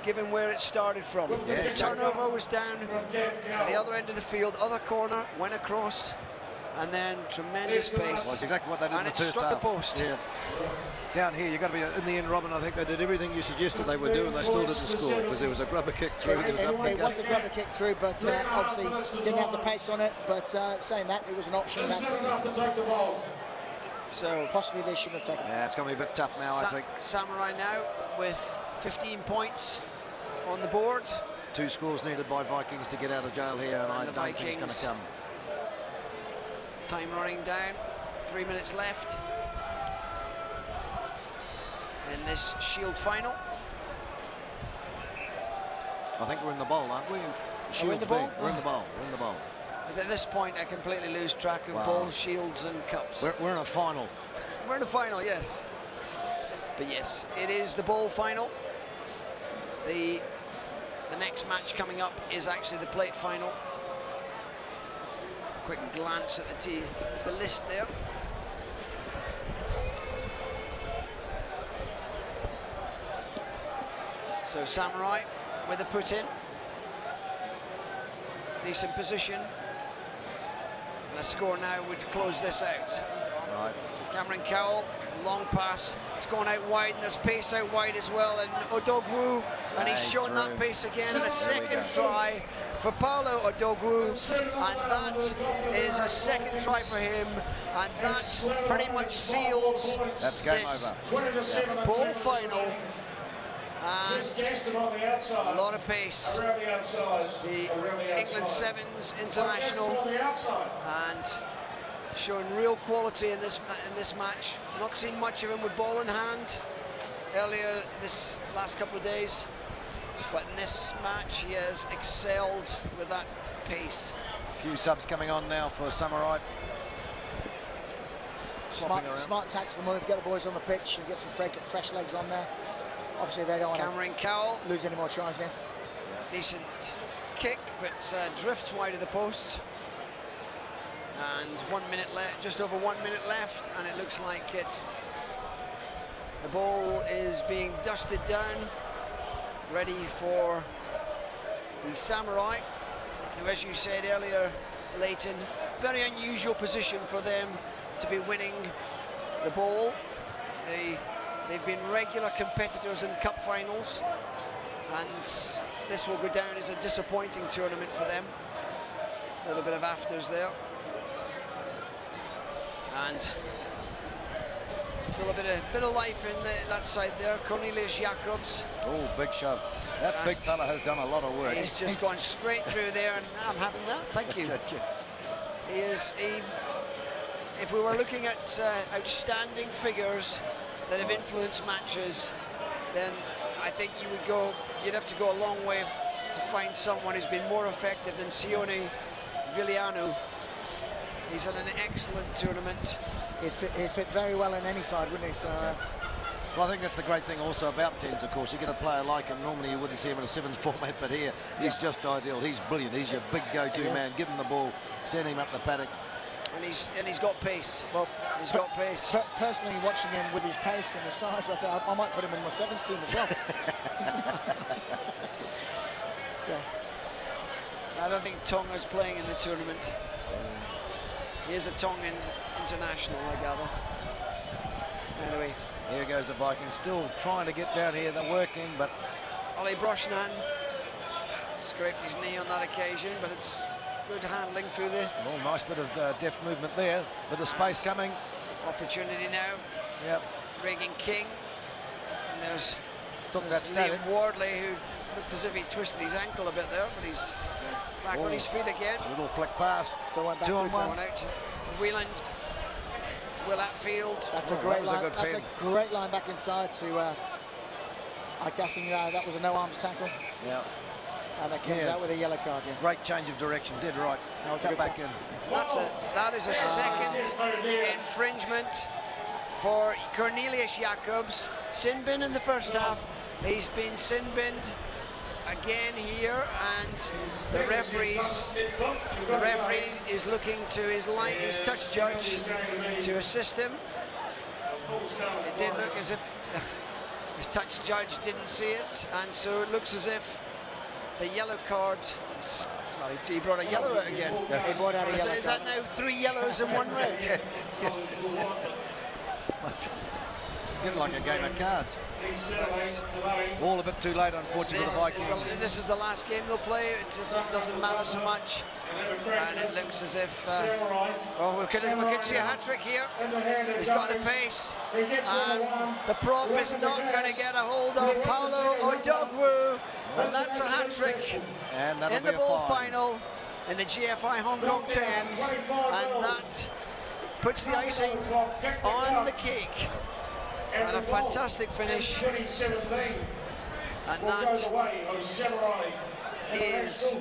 given where it started from. The turnover was down at the other end of the field, other corner, went across, and then tremendous pace. Well, that's exactly what they did in the first struck half. the post. Yeah. Down here, you've got to be in the end, Robin. I think they did everything you suggested they would do, and they still didn't score because there was a grubber kick through. It was a grubber kick through, but obviously didn't have the pace on it. But saying that, it was an option. So possibly they should have taken it. Yeah, it's going to be a bit tough now, I think. Samurai now with 15 points on the board. 2 scores needed by Vikings to get out of jail here, and I don't think it's going to come. Time running down, 3 minutes left in this Shield final. I think we're in the bowl, aren't we? We're in the bowl? We're in the bowl. We're in the bowl. At this point, I completely lose track of bowls, shields, and cups. We're in a final. We're in a final, yes. But yes, it is the bowl final. The next match coming up is actually the plate final. Quick glance at the list there. So Samurai with a put in. Decent position. And a score now would close this out. Right. Cameron Cowell, long pass. It's gone out wide, and there's pace out wide as well. And Odogwu, and he's shown that pace again. And a second try for Paulo Odogwu, and that is a second try for him, and that pretty much seals this bowl final. And a lot of pace. The England Sevens international, and showing real quality in this match. Not seen much of him with ball in hand earlier this last couple of days, but in this match he has excelled with that pace. A few subs coming on now for Samurai. Smart tactical move, get the boys on the pitch and get some fresh legs on there. Obviously they don't want Cameron Cowell lose any more tries here. Decent kick, but drifts wide of the post. And 1 minute left, just over 1 minute left, and it looks like the ball is being dusted down, ready for the Samurai, who, as you said earlier, Leighton, very unusual position for them to be winning the ball. They've been regular competitors in cup finals, and this will go down as a disappointing tournament for them. A little bit of afters there. And still a bit of life in that side there. Cornelius Jacobs. Oh, big shove. That big fella has done a lot of work. He's just gone straight through there, and I'm having that. Thank you. If we were looking at outstanding figures that have influenced matches, then I think you'd have to go a long way to find someone who's been more effective than Sione Vilianu. He's had an excellent tournament. He'd fit very well in any side, wouldn't he? So, well, I think that's the great thing also about tens, of course. You get a player like him, normally you wouldn't see him in a sevens format, but here he's just ideal. He's brilliant. He's your big go-to man. Give him the ball, send him up the paddock. And he's got pace. Well, he's got pace. Personally, watching him with his pace and his size, I might put him in my sevens team as well. Yeah. I don't think Tonga's playing in the tournament. He is a Tongan international, I gather. Anyway. Here goes the Vikings, still trying to get down here. They're working, but Ollie Brosnan scraped his knee on that occasion, but it's good handling through the... well, nice bit of deft movement there, with the space coming. Opportunity now. Yep. Regan King. And there's Took that static. Liam Wardley, who looked as if he twisted his ankle a bit there, but he's back on his feet again. Little flick pass. Still went Two on backwards. one. Out. Wheeland. Will Atfield. That's a great line. That's a great line back inside to. I'm guessing that was a no arms tackle. Yeah. And that comes out with a yellow card. Yeah. Great change of direction. Dead right. That was a Cut good back in. That is a second infringement for Cornelius Jacobs. Sin bin in the first half. He's been sin binned again here, and the referee is looking to his touch judge to assist him. It did look as if his touch judge didn't see it, and so it looks as if the yellow card. Well, he brought a yellow out again. Yeah. He brought out a yellow Is that now 3 yellows and 1 red? Getting like a game of cards. All a bit too late, unfortunately, for the Vikings. This is the last game they'll play. It doesn't matter so much. And it looks as if... we could see a hat-trick here. He's got the pace. And the prop is not going to get a hold of Paolo Odogwu. And that's a hat-trick in the ball final in the GFI Hong Kong 10s. And that puts the icing on the cake. And a fantastic finish. And that is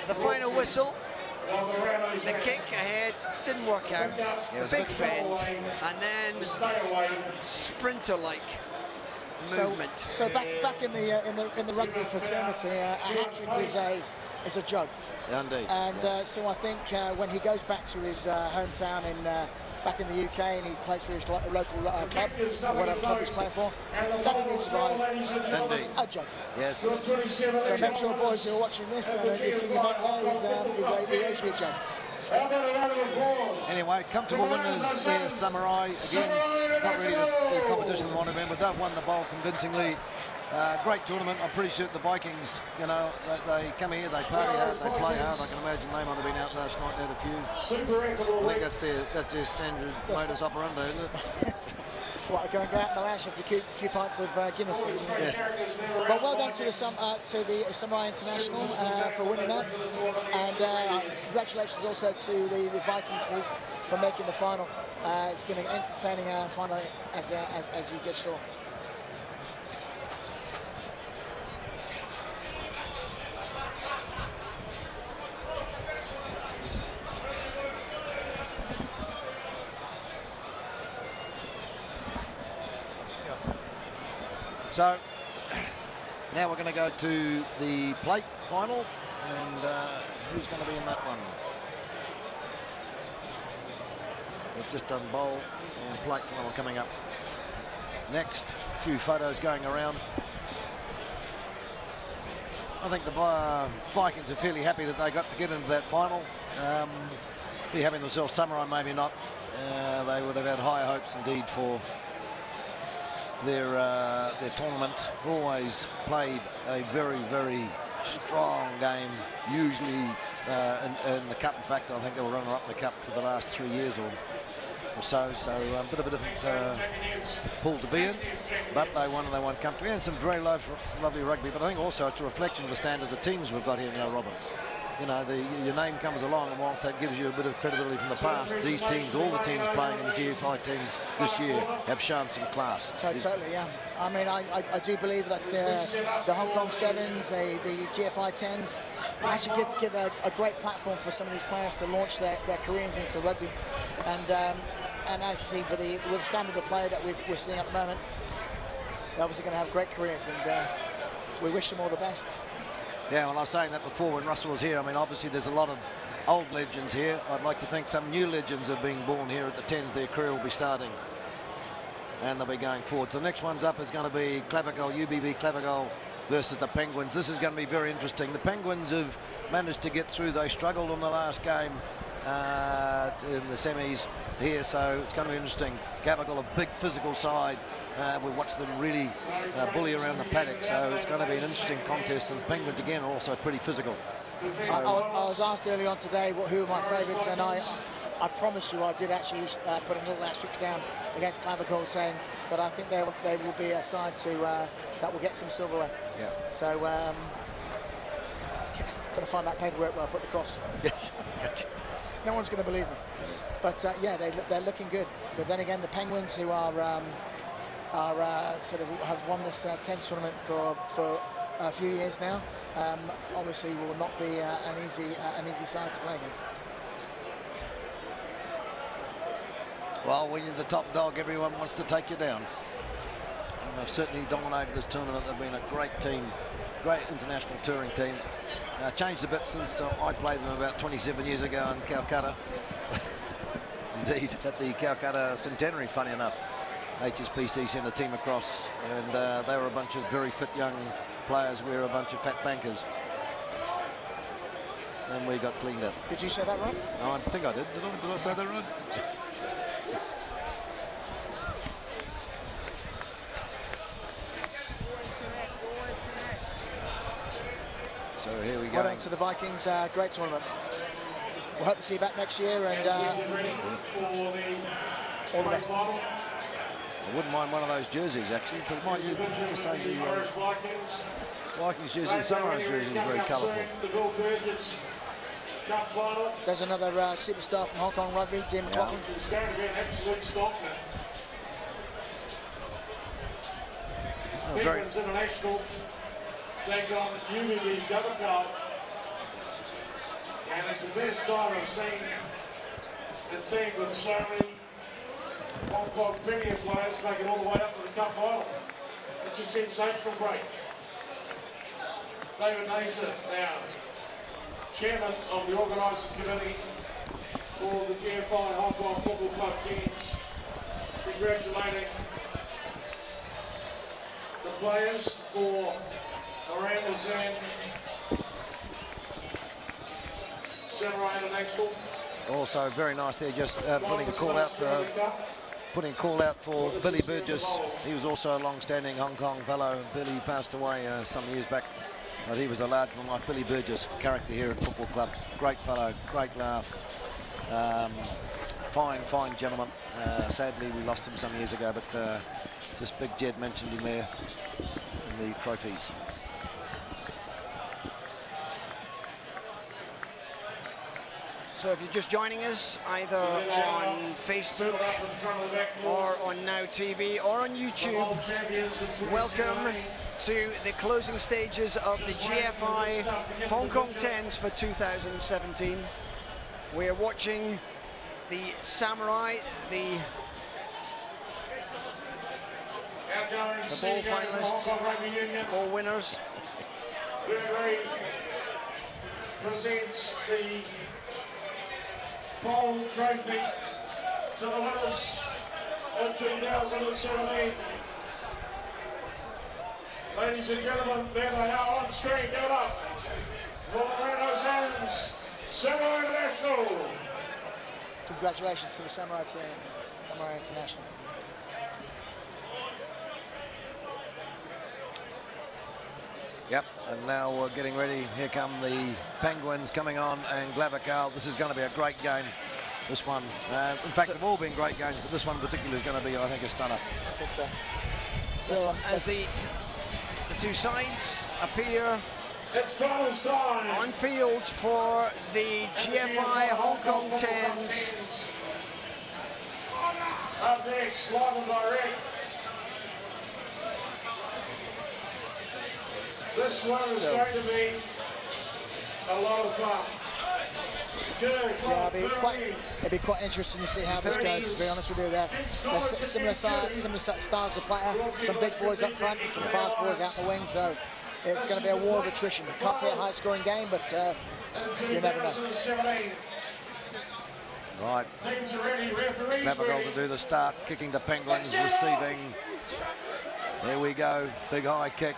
the final whistle. The kick ahead didn't work out. Big fend, and then sprinter-like movement. So back in the rugby fraternity, a hat-trick is a joke. Yeah, indeed. And so I think when he goes back to his hometown back in the UK and he plays for his local club, or whatever club he's playing for, that it is a joke. Yes. So make sure, boys who are watching this, that you see him back there, he's actually a joke. Anyway, comfortable winners there, Samurai. Again, not really the competition they want to win, but they've won the bowl convincingly. Great tournament. I'm pretty sure the Vikings, they come here, they party hard, they play hard. I can imagine they might have been out last night, had a few. I think that's their standard modus operandi, isn't it? What, go out in the lounge for a few pints of Guinness. Yeah. Well, well done to the Samurai International for winning that, and congratulations also to the Vikings for making the final. It's been an entertaining final, as you just saw. So now we're going to go to the plate final, and who's going to be in that one? We've just done bowl and plate final coming up next. A few photos going around. I think the Vikings are fairly happy that they got to get into that final. Be having themselves Samurai, maybe not. They would have had higher hopes indeed for their tournament. Always played a very, very strong game, usually in the cup. In fact, I think they were runner-up in the cup for the last 3 years or so. So a bit of a different pool to be in, but they won and they won comfortably, and some very lovely rugby. But I think also it's a reflection of the standard of the teams we've got here now, Robin. You know, your name comes along, and whilst that gives you a bit of credibility from the past, these teams, all the teams playing in the GFI teams this year, have shown some class. Totally, yeah. I mean, I do believe that the Hong Kong Sevens, the GFI 10s, actually give a great platform for some of these players to launch their careers into rugby. And actually, with the standard of the play that we're seeing at the moment, they're obviously going to have great careers, and we wish them all the best. Yeah, well, I was saying that before when Russell was here. I mean, obviously there's a lot of old legends here. I'd like to think some new legends are being born here at the 10s. Their career will be starting, and they'll be going forward. So the next one's up is going to be Clavicle, UBB Clavicle versus the Penguins. This is going to be very interesting. The Penguins have managed to get through. They struggled in the last game in the semis here, so it's going to be interesting. Gavagal, a big physical side. We watched them really bully around the paddock, so it's going to be an interesting contest. And the Penguins, again, are also pretty physical. So, I was asked early on today who are my favourites, and I promise you I did actually put a little asterisk down against Clavicle, saying that I think they will be a side that will get some silverware. Yeah. So got to find that paperwork where I put the cross. Yes. No one's going to believe me. But yeah, they're looking good. But then again, the Penguins, who are sort of have won this tennis tournament for a few years now, obviously will not be an easy side to play against. Well, when you're the top dog, everyone wants to take you down. And they've certainly dominated this tournament. They've been a great team, great international touring team. Changed a bit since I played them about 27 years ago in Calcutta. Indeed, at the Calcutta Centenary, funny enough. HSBC sent a team across, and they were a bunch of very fit young players. We were a bunch of fat bankers. And we got cleaned up. Did you say that right? No, I think I did. Did I say that right? So here we go. Well done to the Vikings. Great tournament. We'll hope to see you back next year, and all the best. I wouldn't mind one of those jerseys, actually, but might you just say the Vikings jersey, the Sunrise jersey is very colourful. There's another superstar from Hong Kong Rugby, Dean McLaughlin. It's going to be an absolute stockman. Penguins International takes on UVB GFI. And it's the first time I've seen a team with so many Hong Kong Premier players make it all the way up to the Cup final. It's a sensational break. David Naser now, Chairman of the organising committee for the GFI Hong Kong Football Club teams, congratulating the players for Moran Luzan, Samurai International. Also very nice there, just putting a call out for Billy Burgess. He was also a long-standing Hong Kong fellow. Billy passed away some years back. But he was a large one like Billy Burgess, character here at Football Club. Great fellow, great laugh. Fine gentleman. Sadly, we lost him some years ago, but just Big Jed mentioned him there in the trophies. So if you're just joining us, either on Facebook or on Now TV or on YouTube, welcome to the closing stages of the GFI Hong Kong 10s for 2017. We are watching the Samurai, the ball finalists, ball winners. Presents the Bowl Trophy to the winners of 2017. Ladies and gentlemen, there they are on screen. Give it up for the Grand Sands Samurai International. Congratulations to the Samurai team, Samurai International. Yep, and now we're getting ready. Here come the Penguins coming on, and Glavacal. This is going to be a great game, this one. In fact, they've all been great games, but this one in particular is going to be, I think, a stunner. I think so. So as the two sides appear on field for the GFI Hong Kong 10s. Up next, live and direct. This one is going to be a lot of fun. Yeah, it'd be quite interesting to see how this goes, to be honest with you. They're similar styles of player, some big boys up front and some fast boys out in the wing, so it's going to be a war of attrition. I can't say a high-scoring game, but you never know. Right, Clavicle to do the start, kicking to Penguins, receiving. There we go, big high kick.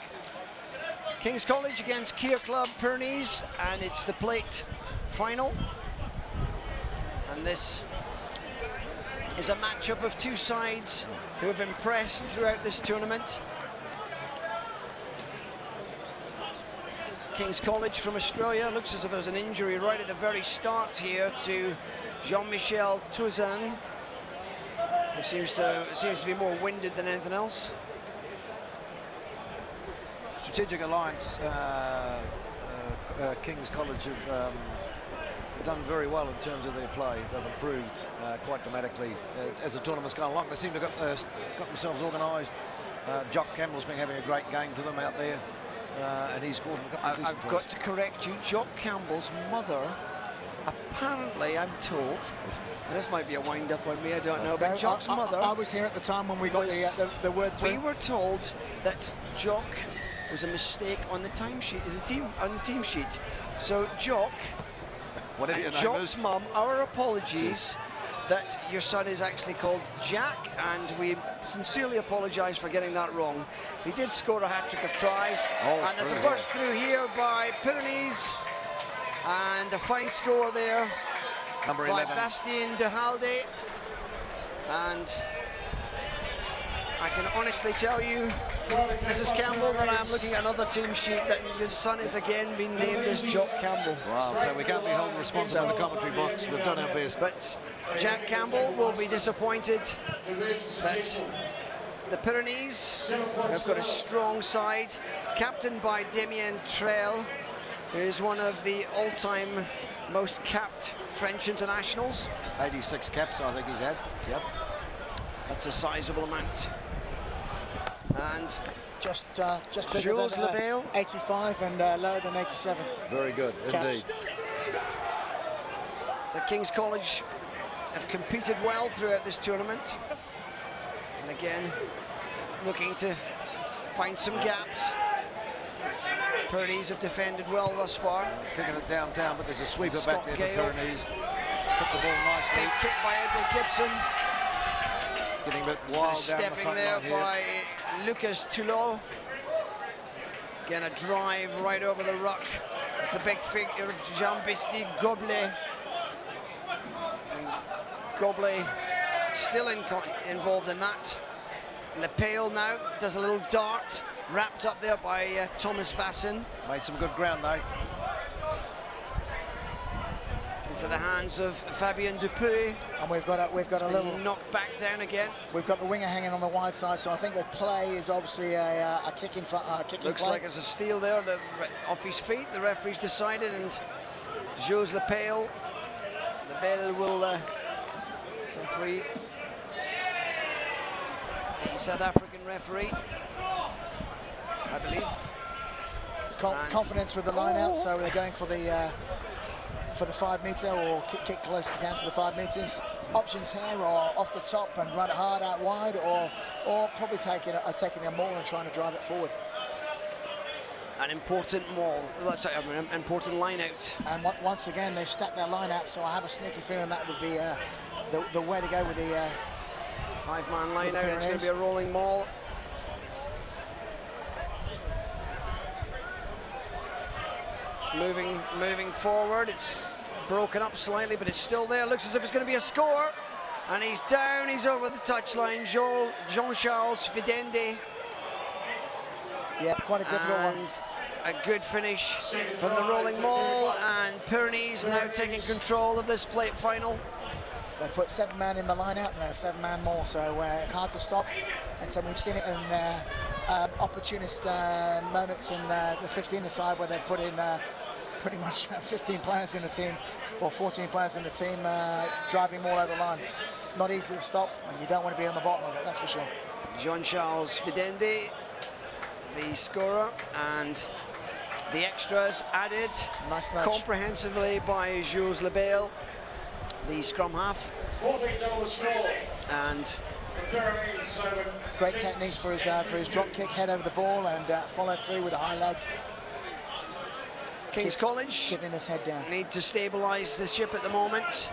King's College against Keir Club Pyrenees, and it's the plate final. And this is a matchup of two sides who have impressed throughout this tournament. King's College from Australia, looks as if there's an injury right at the very start here to Jean-Michel Touzin, who seems to be more winded than anything else. Strategic Alliance, King's College have done very well in terms of their play. They've improved quite dramatically as the tournament's gone along. They seem to have got themselves organised. Jock Campbell's been having a great game for them out there, and he's scored a couple of decent I've got to correct you. Jock Campbell's mother, apparently, I'm told, and this might be a wind-up on me, I don't know, but Jock's mother... I was here at the time when we got the word through. We were told that Jock was a mistake on the timesheet, on the team sheet. So Jock, whatever your name Jock's is. mum, our apologies that your son is actually called Jack, and we sincerely apologise for getting that wrong. He did score a hat-trick of tries, and there's a burst through here by Pyrenees, and a fine score there Number by 11. Bastien de Halde. And I can honestly tell you, Mrs. Campbell, that I'm looking at another team sheet that your son is again being named as Jock Campbell. Wow, so we can't be held responsible in the commentary box. We've done our best. But Jack Campbell will be disappointed that the Pyrenees have got a strong side, captained by Damien Trel, who is one of the all-time most capped French internationals. 86 caps, I think he's had. Yep. That's a sizable amount. And just bigger than 85 and lower than 87. Very good, indeed. The King's College have competed well throughout this tournament. And again, looking to find some gaps. Pyrenees have defended well thus far. Kicking it downtown, but there's a sweeper Scott back there Gale. for Pyrenees. Took the ball nicely. Big kick by Edward Gibson. Getting a bit wild down the Stepping front there line here. by Lucas Toulon. Again, a drive right over the ruck. It's a big figure of Jean-Baptiste Goblet. And Goblet still involved in that. Lepale now does a little dart, wrapped up there by Thomas Vassin. Made some good ground though. Into the hands of Fabien Dupuy. And we've got a little knocked back down again. We've got the winger hanging on the wide side, so I think the play is obviously a kicking Looks play. like it's a steal there, off his feet. The referee's decided, and Jose Lepale will referee. South African referee, I believe. Confidence with the line out, so they're going for the 5 metre or kick close down to the 5 metres. Options here are off the top and run it hard out wide, or probably taking a maul and trying to drive it forward. An important maul, an important line out. And once again, they've stacked their line out, so I have a sneaky feeling that would be the way to go with the 5-man line out. It's going to be a rolling maul. It's moving forward. It's broken up slightly, but it's still there. Looks as if it's going to be a score. And he's down. He's over the touchline. Jean-Charles Fidende. Yeah, quite a difficult one. A good finish from the rolling maul, and Pyrenees now taking control of this plate final. They've put 7-man in the line out and a 7-man more, so hard to stop. And so we've seen it in opportunist moments in the 15 side where they've put in pretty much 15 players in the team, or 14 players in the team, driving more over the line. Not easy to stop, and you don't want to be on the bottom of it, that's for sure. Jean-Charles Fidende, the scorer, and the extras added comprehensively by Jules Lebel, the scrum half. And great techniques for his drop kick, head over the ball, and follow through with a high leg. King's College keeping his head down. Need to stabilise the ship at the moment,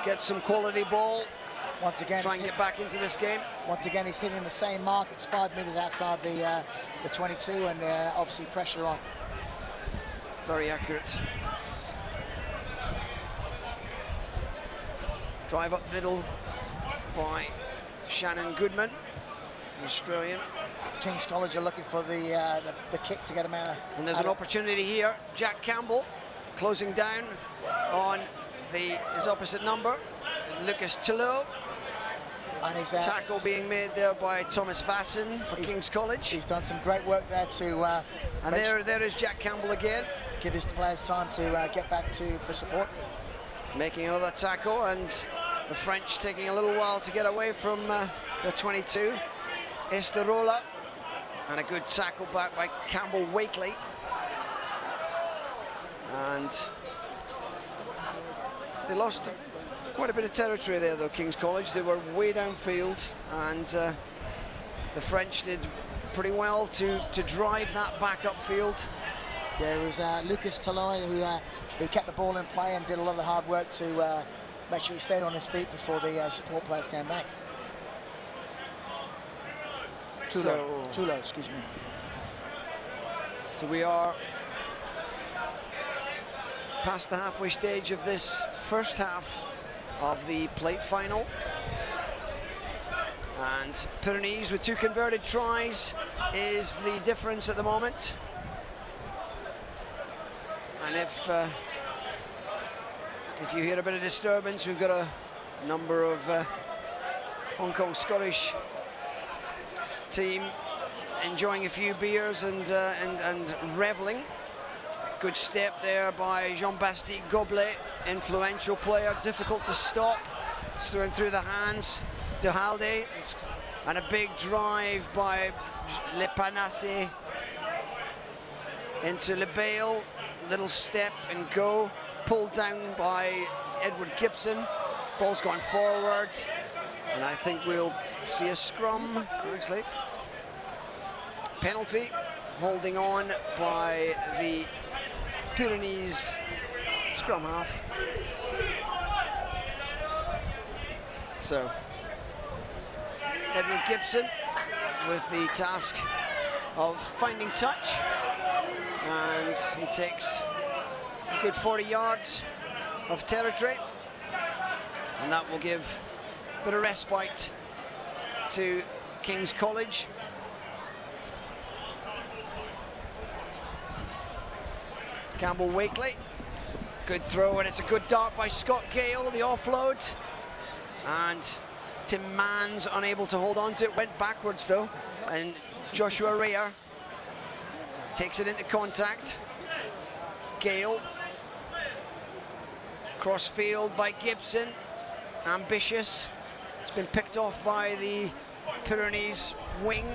get some quality ball, Once again, try and get back into this game. Once again, he's hitting the same mark. It's 5 meters outside the 22, and obviously pressure on. Very accurate. Drive up middle by Shannon Goodman, Australian. King's College are looking for the kick to get him out. And there's an opportunity here. Jack Campbell closing down on his opposite number, Lucas Tullow. And his tackle being made there by Thomas Vasson for King's College. He's done some great work there to. And there is Jack Campbell again. Give his players time to get back for support. Making another tackle, and the French taking a little while to get away from the 22. Esterola, and a good tackle back by Campbell Wakely. And they lost quite a bit of territory there, though, King's College. They were way downfield, and the French did pretty well to drive that back upfield. There was Lucas Tullow who kept the ball in play and did a lot of hard work to make sure he stayed on his feet before the support players came back. Tullow, excuse me. So we are past the halfway stage of this first half of the plate final. And Pyrenees with 2 converted tries is the difference at the moment. And if you hear a bit of disturbance, we've got a number of Hong Kong Scottish team enjoying a few beers and reveling. Good step there by Jean-Baptiste Goblet, influential player, difficult to stop. It's thrown through the hands to Halde, and a big drive by Le Panasse into Le Bail. Little step and go, pulled down by Edward Gibson. Ball's gone forward, and I think we'll see a scrum, actually. Penalty, holding on by the Pyrenees scrum half. So, Edward Gibson with the task of finding touch, and he takes a good 40 yards of territory, and that will give a bit of respite to King's College. Campbell Wakely, good throw, and it's a good dart by Scott Gale, the offload, and Tim Mann's unable to hold on to it, went backwards though, and Joshua Rea takes it into contact. Gale, cross field by Gibson, ambitious, it's been picked off by the Pyrenees wing,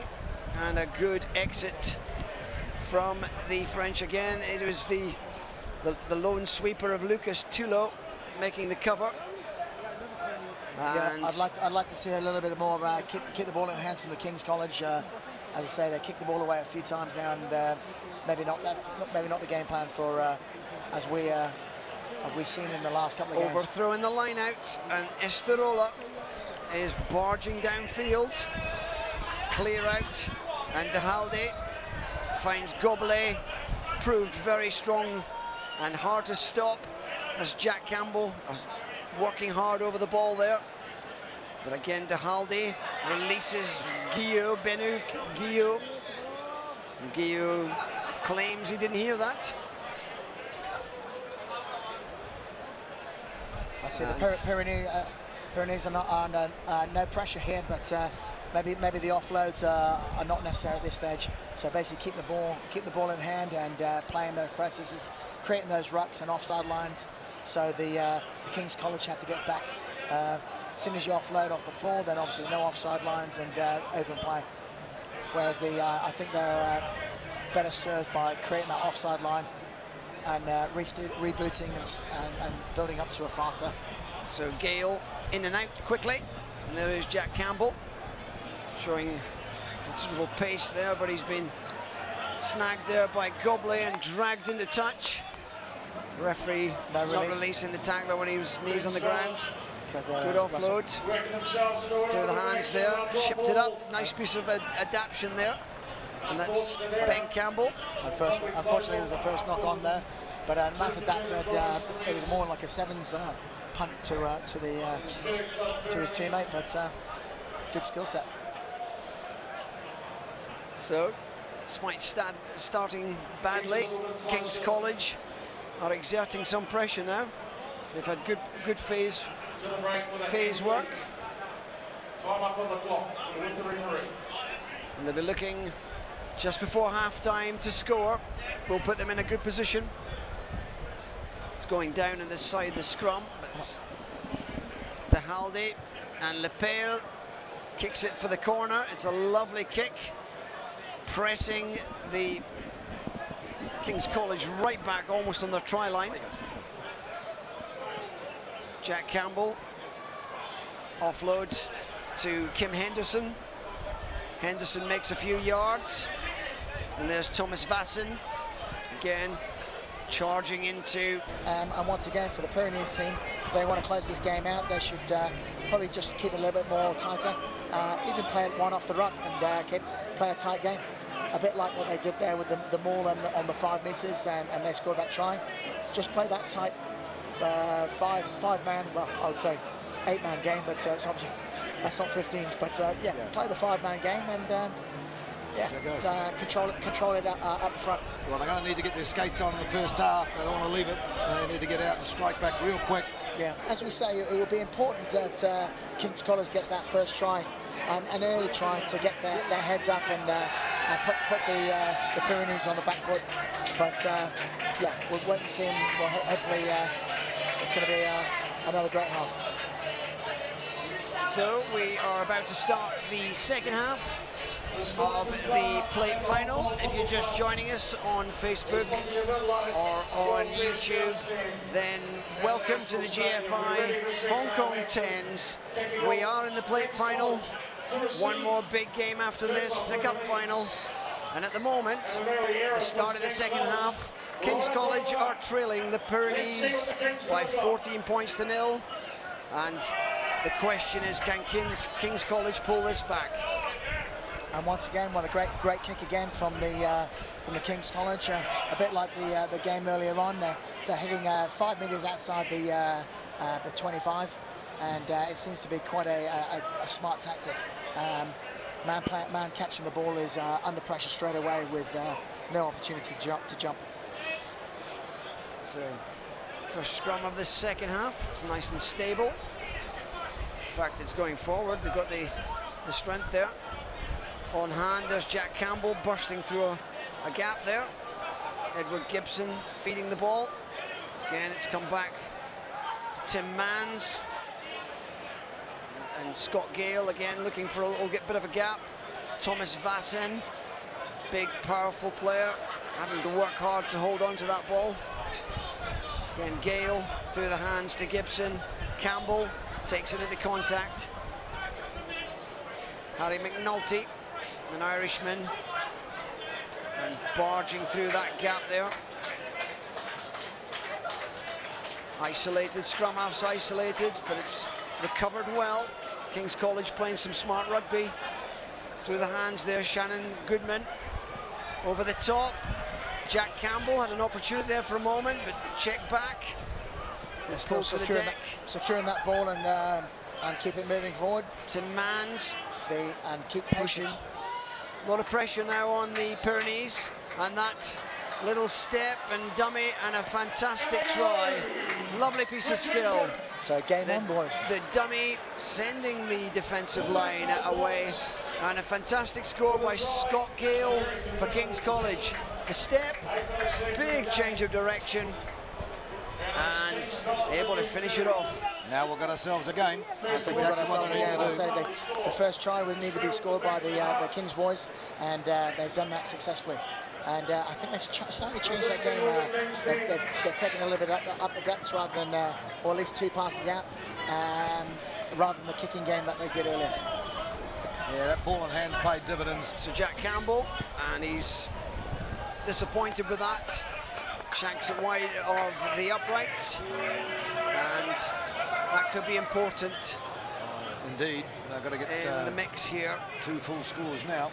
and a good exit from the French again. It was the lone sweeper of Lucas Tullow making the cover. And yeah, I'd like to see a little bit more keep the ball in the hands of the King's College. As I say, they kicked the ball away a few times now, and maybe not the game plan for as we've seen in the last couple of games. Overthrowing the line out, and Esterola is barging downfield, clear out, and De Halde finds Goblet, proved very strong and hard to stop as Jack Campbell working hard over the ball there. But again, De Halde releases Guillaume, Benouk Guillaume. And Guillaume claims he didn't hear that. I see the Pyrenees are not under no pressure here, but maybe the offloads are not necessary at this stage. So basically keep the ball in hand and playing those presses, creating those rucks and offside lines. So the King's College have to get back. As soon as you offload off the floor, then obviously no offside lines and open play. Whereas I think they're better served by creating that offside line and rebooting and building up to a faster. So Gale in and out quickly, and there is Jack Campbell showing considerable pace there, but he's been snagged there by Goblet and dragged into touch. The referee not releasing the tackler when he was knees on the ground. Good offload through the hands there, shipped it up. Nice piece of adaptation there, and that's Ben Campbell. Unfortunately, it was the first knock on there, but nice adapted. It was more like a sevens punt to his teammate, but good skill set. So, despite starting badly, King's College are exerting some pressure now. They've had good phase work. Time up on the clock. With the referee. And they'll be looking just before half-time to score. Will put them in a good position. It's going down on this side of the scrum, but De Halde and Lepale kicks it for the corner. It's a lovely kick, pressing the King's College right back almost on their try line. Jack Campbell, offload to Kim Henderson. Henderson makes a few yards, and there's Thomas Vassen again charging into. And once again, for the Pyrenees team, if they want to close this game out, they should probably just keep it a little bit more tighter, even play it one off the ruck and play a tight game. A bit like what they did there with the maul on the 5 meters, and they scored that try. Just play that tight five-man, well, I would say 8-man game, but it's obviously that's not 15s, but yeah, play the 5-man game and control it up the front. Well, they're going to need to get their skates on in the first half. They don't want to leave it. They need to get out and strike back real quick. Yeah, as we say, it will be important that King's College gets that first try, an early try to get their heads up and put the Pyrenees on the back foot. But yeah, we'll wait and see. Well, hopefully it's going to be another great half. So we are about to start the second half of the plate final. If you're just joining us on Facebook or on YouTube, then welcome to the GFI Hong Kong 10s. We are in the plate final. One more big game after this, the cup final. And at the moment, the start of the second half, King's College are trailing the Pyrenees by 14 points to 0. And the question is, can King's College pull this back? And once again, what a great kick again from the King's College. A bit like the game earlier on. They're hitting 5 meters outside the 25, and it seems to be quite a smart tactic. Man catching the ball is under pressure straight away with no opportunity to jump. So, first scrum of the second half. It's nice and stable. In fact, it's going forward. They've got the strength there. On hand, there's Jack Campbell bursting through a gap there. Edward Gibson feeding the ball. Again, it's come back to Tim Manns. And Scott Gale again looking for a little bit of a gap. Thomas Vassen, big, powerful player, having to work hard to hold on to that ball. Again, Gale through the hands to Gibson. Campbell takes it into contact. Harry McNulty, an Irishman, and barging through that gap there. Isolated, scrum half's isolated, but it's recovered well. King's College playing some smart rugby. Through the hands there, Shannon Goodman. Over the top, Jack Campbell had an opportunity there for a moment, but check back. They're still securing that ball and keep it moving forward. To Manns. And keep pushing. A lot of pressure now on the Pyrenees, and that little step and dummy and a fantastic try. Lovely piece of skill. So game on, boys. The dummy sending the defensive line away, and a fantastic score by Scott Gale for King's College. The step, big change of direction, and able to finish it off. Now we've got ourselves a game. That's exactly what we need to do. I say the first try would need to be scored by the King's boys, and they've done that successfully. And I think they're starting to change that game. They're taking a little bit up the guts rather than, or at least 2 passes out, rather than the kicking game that they did earlier. Yeah, that ball in hand paid dividends. So Jack Campbell, and he's disappointed with that. Shanks it wide of the uprights, and That could be important. Indeed, they've got to get in the mix here. 2 full scores now.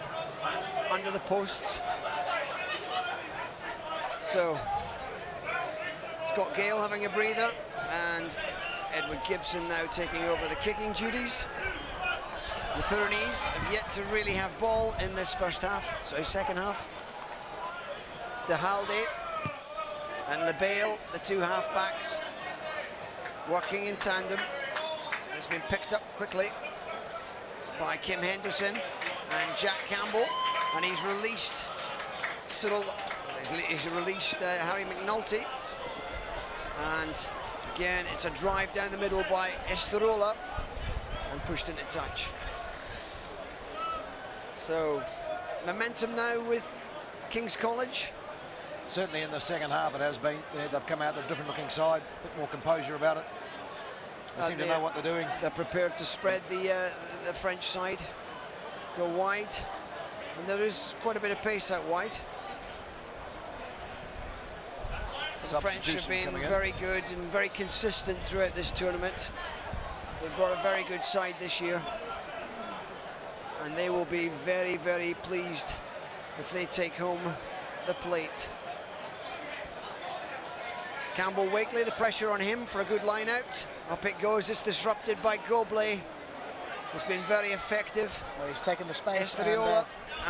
Under the posts. So, Scott Gale having a breather, and Edward Gibson now taking over the kicking duties. The Pyrenees have yet to really have ball in this second half. De Halde and LeBale, the 2 half-backs, working in tandem. It's been picked up quickly by Kim Henderson and Jack Campbell, and he's released Harry McNulty, and again it's a drive down the middle by Esterola and pushed into touch. So momentum now with King's College. Certainly in the second half it has been. They've come out, a different looking side, a bit more composure about it. They seem to know what they're doing. They're prepared to spread the French side, go wide, and there is quite a bit of pace out wide. The French have been very good and very consistent throughout this tournament. They've got a very good side this year, and they will be very, very pleased if they take home the plate. Campbell Wakely, the pressure on him for a good line out. Up it goes, it's disrupted by Goblet. It's been very effective. Well, he's taken the space. Estriola,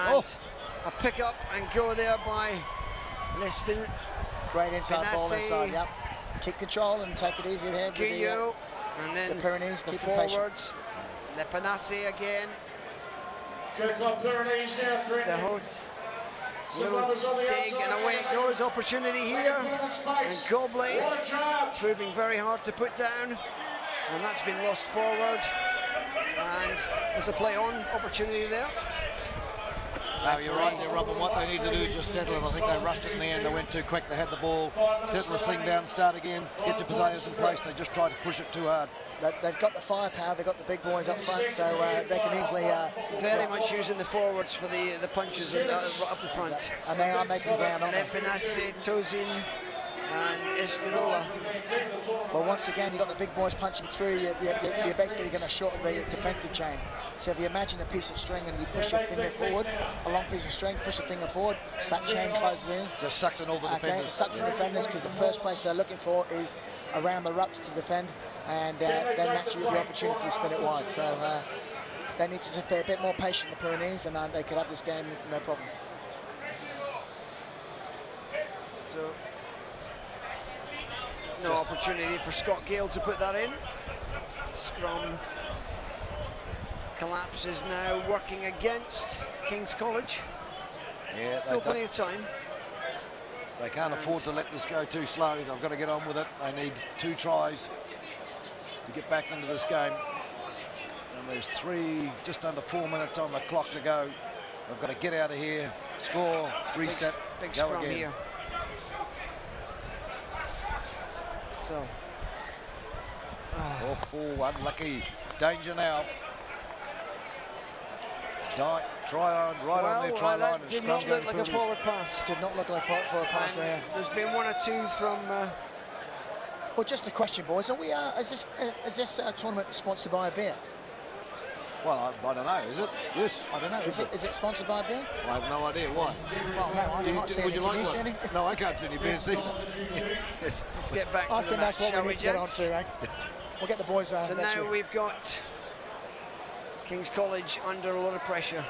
and a pick up and go there by Lespin. Great inside ball inside, yep. Keep control and take it easy there. Guillot, and then the Pyrenees the keep forwards. Le Panasse again. Good club Pyrenees now threatening. Little dig and away it goes. Opportunity here. And Goblet proving very hard to put down. And that's been lost forward. And there's a play on opportunity there. No, you're right, they're Robin. What they need to do is just settle it. I think they rushed it in the end. They went too quick. They had the ball. Settle the thing down, start again, get your possessions in place. They just tried to push it too hard. They've got the firepower, they've got the big boys up front, so they can easily... very much using the forwards for the punches up the front. And they are making ground on Le Panasse, Tozin and Esterola. Well, once again, you've got the big boys punching through, you're basically going to shorten the defensive chain. So if you imagine a piece of string and you push your finger forward, a long piece of string, push your finger forward, that chain closes in. Just sucks in all the defenders. It sucks in the defenders because the first place they're looking for is around the rucks to defend, and then that's the opportunity to spin it wide. So they need to just be a bit more patient, the Pyrenees, and they could have this game no problem. So no opportunity for Scott Gale to put that in. Scrum collapses now, working against King's College. Yeah, still plenty of time. They can't afford to let this go too slow. They've got to get on with it. They need 2 tries to get back into this game. And there's just under 4 minutes on the clock to go. They've got to get out of here, score, reset, big go scrum again. here. So. Oh, unlucky. Danger now. Try on, right on their try line. Did not look like a forward pass. Did not look like a forward pass there. There's been 1 or 2 from... Well, just a question, boys. Is this tournament sponsored by a beer? Well, I don't know, is it? Yes. I don't know. Is it sponsored by a beer? I have no idea. Why? Well, no, I can't see would you like one? No, I can't see any beers, Steve. Let's get back to I the think match, that's what shall we need to get on to, eh? We'll get the boys So next now week. we've got King's College under a lot of pressure.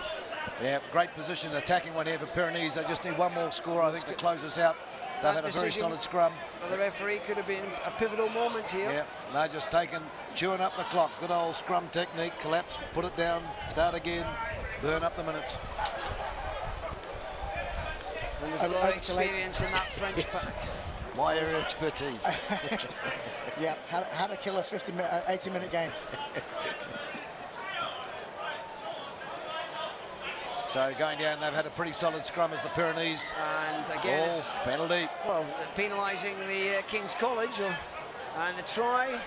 Yeah, great position, attacking one here for Pyrenees. They just need 1 more score, I think, to close this out. They've had a very solid scrum. The referee could have been a pivotal moment here. Yeah, they're just chewing up the clock. Good old scrum technique, collapse, put it down, start again, burn up the minutes. And there's a lot of experience in that French pack. My area expertise. Yeah, how to kill a 80-minute game. So going down, they've had a pretty solid scrum as the Pyrenees. And again, it's penalty. Well, penalising the King's College, and the try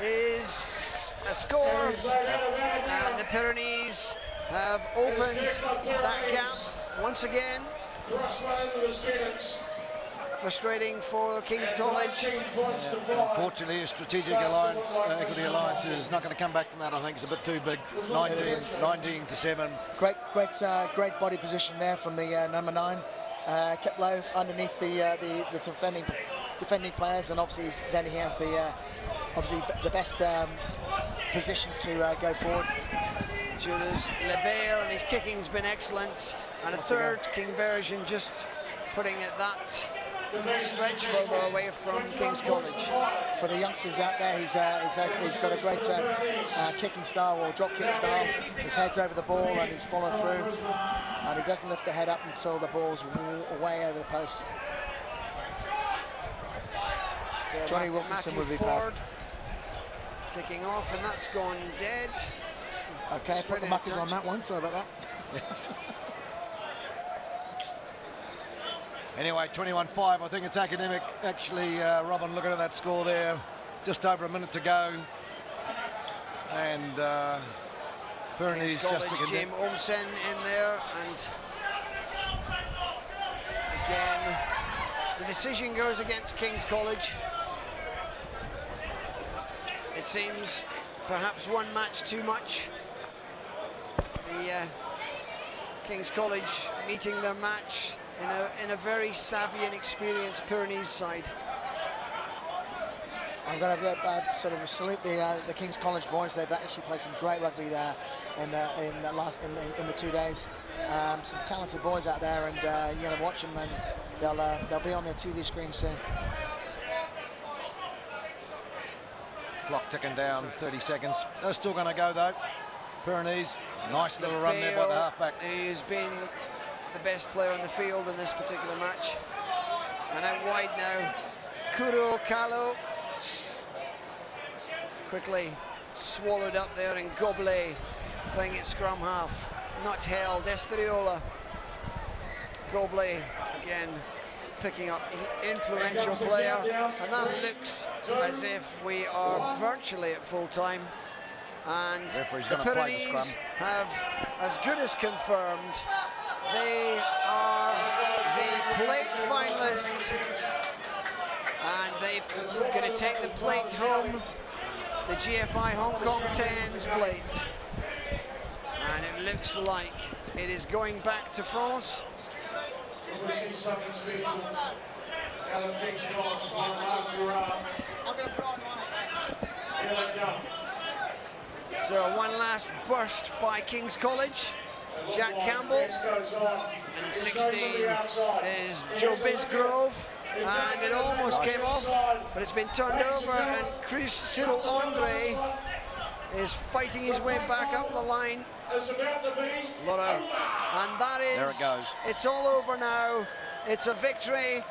is a score. And the Pyrenees have opened that gap once again. Thrust one into the students. frustrating for King's College. Unfortunately, a strategic alliance, equity alliance is not going to come back from that. I think it's a bit too big. 19-7. Great body position there from the number 9. Kept low underneath the defending players, and obviously then he has the best position to go forward. Jules Lebel, and his kicking's been excellent. And a third King version, just putting it that stretch further away from King's College. For the youngsters out there, he's got a great kicking style, or drop kick style. His head's over the ball and he's followed through. And he doesn't lift the head up until the ball's way over the post. So Johnny Wilkinson would be proud. Kicking off, and that's gone dead. Okay, put the muckers on that one. Sorry about that. Anyway, 21-5. I think it's academic. Actually, Robin, looking at that score there, just over a minute to go. And Pyrenees just to Jim Olsen in there, and again, the decision goes against King's College. It seems perhaps one match too much. The King's College meeting their match in a very savvy and experienced Pyrenees side. I'm going to sort of salute the King's College boys. They've actually played some great rugby there in the 2 days. Some talented boys out there, and you're going to watch them, and they'll be on their TV screen soon. Clock ticking down, 30 seconds. They're still going to go though. Pyrenees, nice little run there by the halfback. He's been the best player on the field in this particular match. And out wide now, Kuro Kalo. Quickly swallowed up there, and Goblet playing at scrum half. Not held, Estriola. Goblet again picking up influential player, and that looks as if we are virtually at full time. And the Pyrenees have, as good as confirmed, they are the plate finalists, and they're going to take the plate home, the GFI Hong Kong 10s plate. And it looks like it is going back to France. Obviously something special. Alan King's So one last burst by King's College. Jack Campbell, and 16 is Joe Bisgrove, and it almost came off, but it's been turned over, and Chris Cyril Andre is fighting his way back up the line. Lotto. And that is, there it goes. It's all over now. It's a victory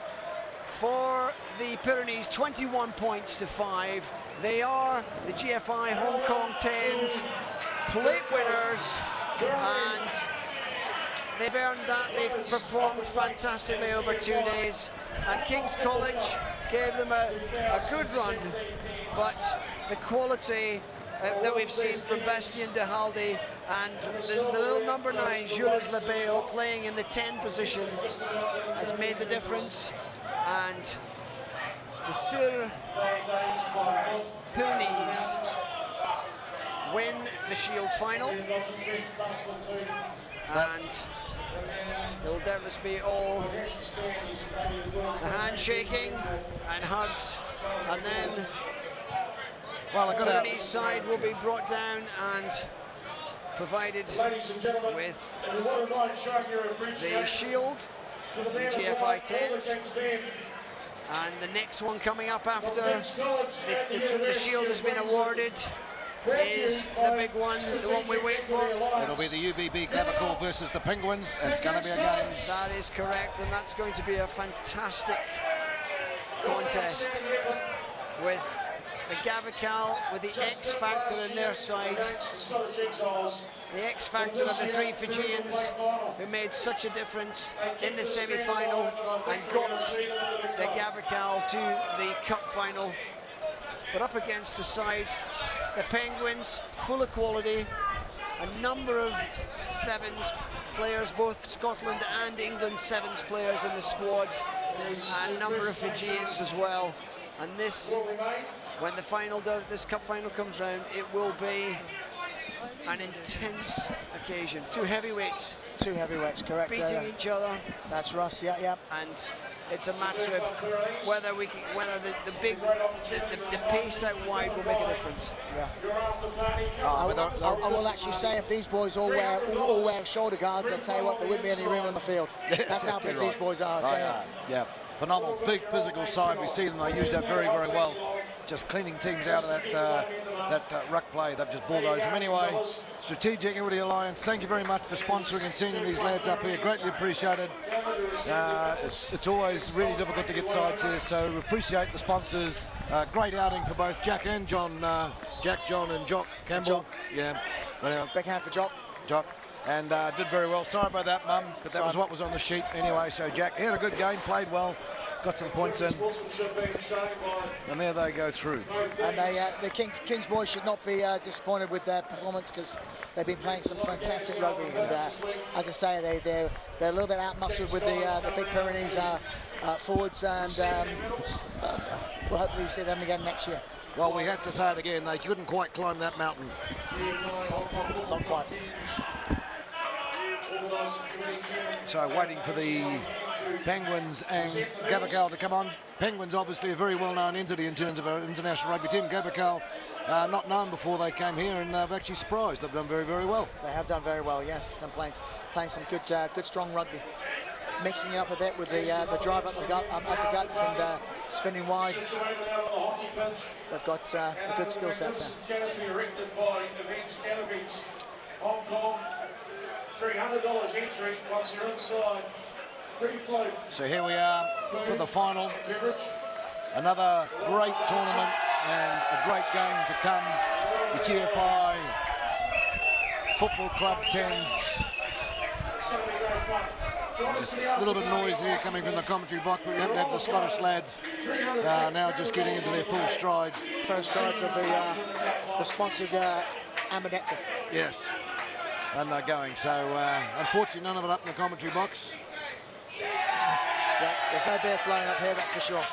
for the Pyrenees, 21 points to 5. They are the GFI Hong Kong 10s plate winners, and they've earned that. They've performed fantastically over 2 days, and King's College gave them a good run, but the quality that we've seen from Bastien de Halde and the little number 9, Jules Lebel, playing in the 10 position, has made the difference. And the Sir Pyrenees win the Shield final, and there will doubtless be all the handshaking and hugs, and then the Pyrenees side will be brought down and provided with the shield, the GFI 10s, and the next one coming up after the shield has been awarded is the big one, the one we wait for. It'll be the UBB Clavicle versus the Penguins, and it's going to be a game. That is correct, and that's going to be a fantastic contest with the Gavical with the X factor in their side. The X factor of the 3 Fijians who made such a difference in the semi-final and got the Gavical to the cup final. But up against the side, the Penguins, full of quality, a number of 7s players, both Scotland and England 7s players in the squad. and a number of Fijians as well. And this, when this cup final comes round, it will be an intense occasion. Two heavyweights. Two heavyweights, correct. Beating each other. That's Russ, yeah. And it's a matter of whether the pace out wide will make a difference. Yeah. I will actually say, if these boys all wear shoulder guards, I'd say what there wouldn't be any room on the field. That's how big these boys are. Yeah, phenomenal, big physical side. We see them. They use that very, very well. Just cleaning teams out of that ruck play. They've just bulldozed them anyway. Strategic Equity Alliance, thank you very much for sponsoring and sending these lads up here. Greatly appreciated. It's always really difficult to get sides here, so we appreciate the sponsors. Great outing for both Jack and John. Jack, John, and Jock Campbell. Yeah. Big hand for Jock. Jock. And did very well. Sorry about that, Mum, but that was what was on the sheet anyway. So Jack, he had a good game, played well, got some points in, and there they go through. And the Kings boys should not be disappointed with their performance, because they've been playing some fantastic rugby. And as I say, they're a little bit out-muscled with the big Pyrenees forwards, and we'll hopefully see them again next year. Well, we have to say it again, they couldn't quite climb that mountain. Not quite. So waiting for the Penguins and Gavakal to come on. Penguins obviously a very well-known entity in terms of our international rugby team. Gavakal not known before they came here, and they've actually surprised. They've done very, very well. They have done very well, yes, and playing some good strong rugby. Mixing it up a bit with the drive up the guts and spinning wide. They've got a good skill sets there. Hong Kong, $300 entry once you're inside. Free float. So here we are for the final. Another great tournament and a great game to come. The GFI Football Club 10s. A little bit of noise here coming from the commentary box, but we have to have the Scottish lads now just getting into their full stride. First strides of the sponsored Amanecta. Yes, and they're going. So unfortunately, none of it up in the commentary box. Yeah, there's no beer flowing up here, that's for sure.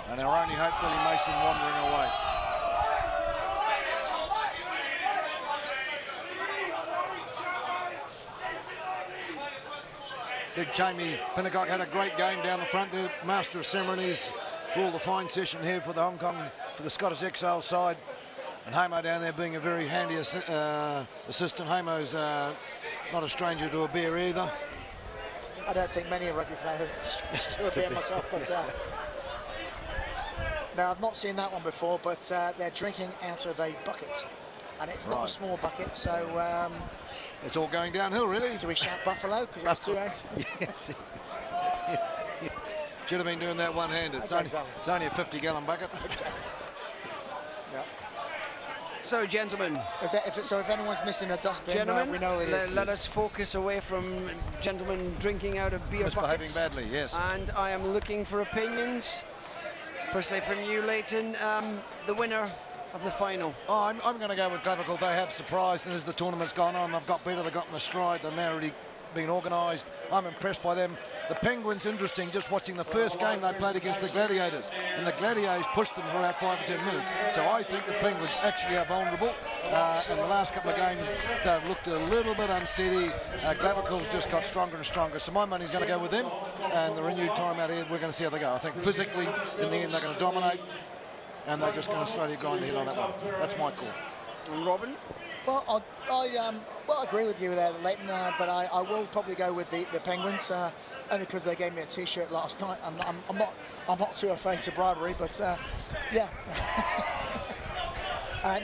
And our only hope, Billy Mason wandering away. Big Jamie Pinnacock had a great game down the front there, master of ceremonies for all the fine session here for the Hong Kong, for the Scottish Exiles side. And Homo down there being a very handy assistant. Homo's not a stranger to a beer either. I don't think many rugby players to a beer myself, but now I've not seen that one before, but they're drinking out of a bucket, and it's not a small bucket, so it's all going downhill, really. Do we shout Buffalo because it's two hands? Yes. Should have been doing that one-handed. It's only a 50-gallon bucket. Exactly. Yep. So, gentlemen. If anyone's missing a dustbin, we know it is. Let us focus away from gentlemen drinking out of beer buckets. Misbehaving badly, yes. And I am looking for opinions. Firstly, from you, Leighton, the winner of the final. Oh, I'm going to go with Clavicle. They have surprised, and as the tournament's gone on, they've got better, they've got in the stride, they've now already been organised. I'm impressed by them. The Penguins, interesting, just watching the first game they played against the Gladiators, and the Gladiators pushed them for about 5 or 10 minutes. So I think the Penguins actually are vulnerable. In the last couple of games, they've looked a little bit unsteady. Clavicle's just got stronger and stronger. So my money's going to go with them, and the renewed time out here, we're going to see how they go. I think physically, in the end, they're going to dominate, and they're just going to slowly grind ahead on that one. That's my call. And Robin? Well, I agree with you there, Leighton, but I will probably go with the Penguins, only because they gave me a T-shirt last night. I'm not too afraid to bribery, but yeah.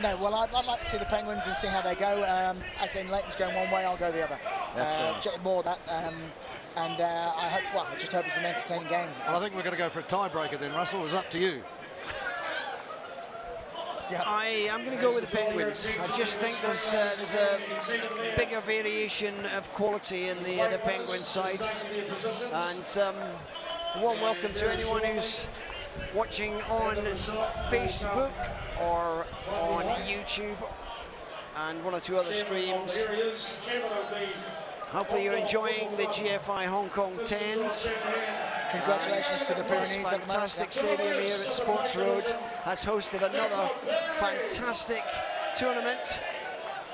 No, well, I'd like to see the Penguins and see how they go. As in Leighton's going one way, I'll go the other. More of that. And I just hope it's an entertaining game. Well, I think we're going to go for a tiebreaker then, Russell. It's up to you. Yeah. I am going to go with the Penguins. I just think there's a bigger variation of quality in the Penguin side. And a warm welcome to anyone who's watching on Facebook or on YouTube and one or two other streams. Hopefully you're enjoying the GFI Hong Kong 10s. Congratulations to the Pyrenees This at the moment. fantastic stadium here at Sports Road has hosted another fantastic tournament.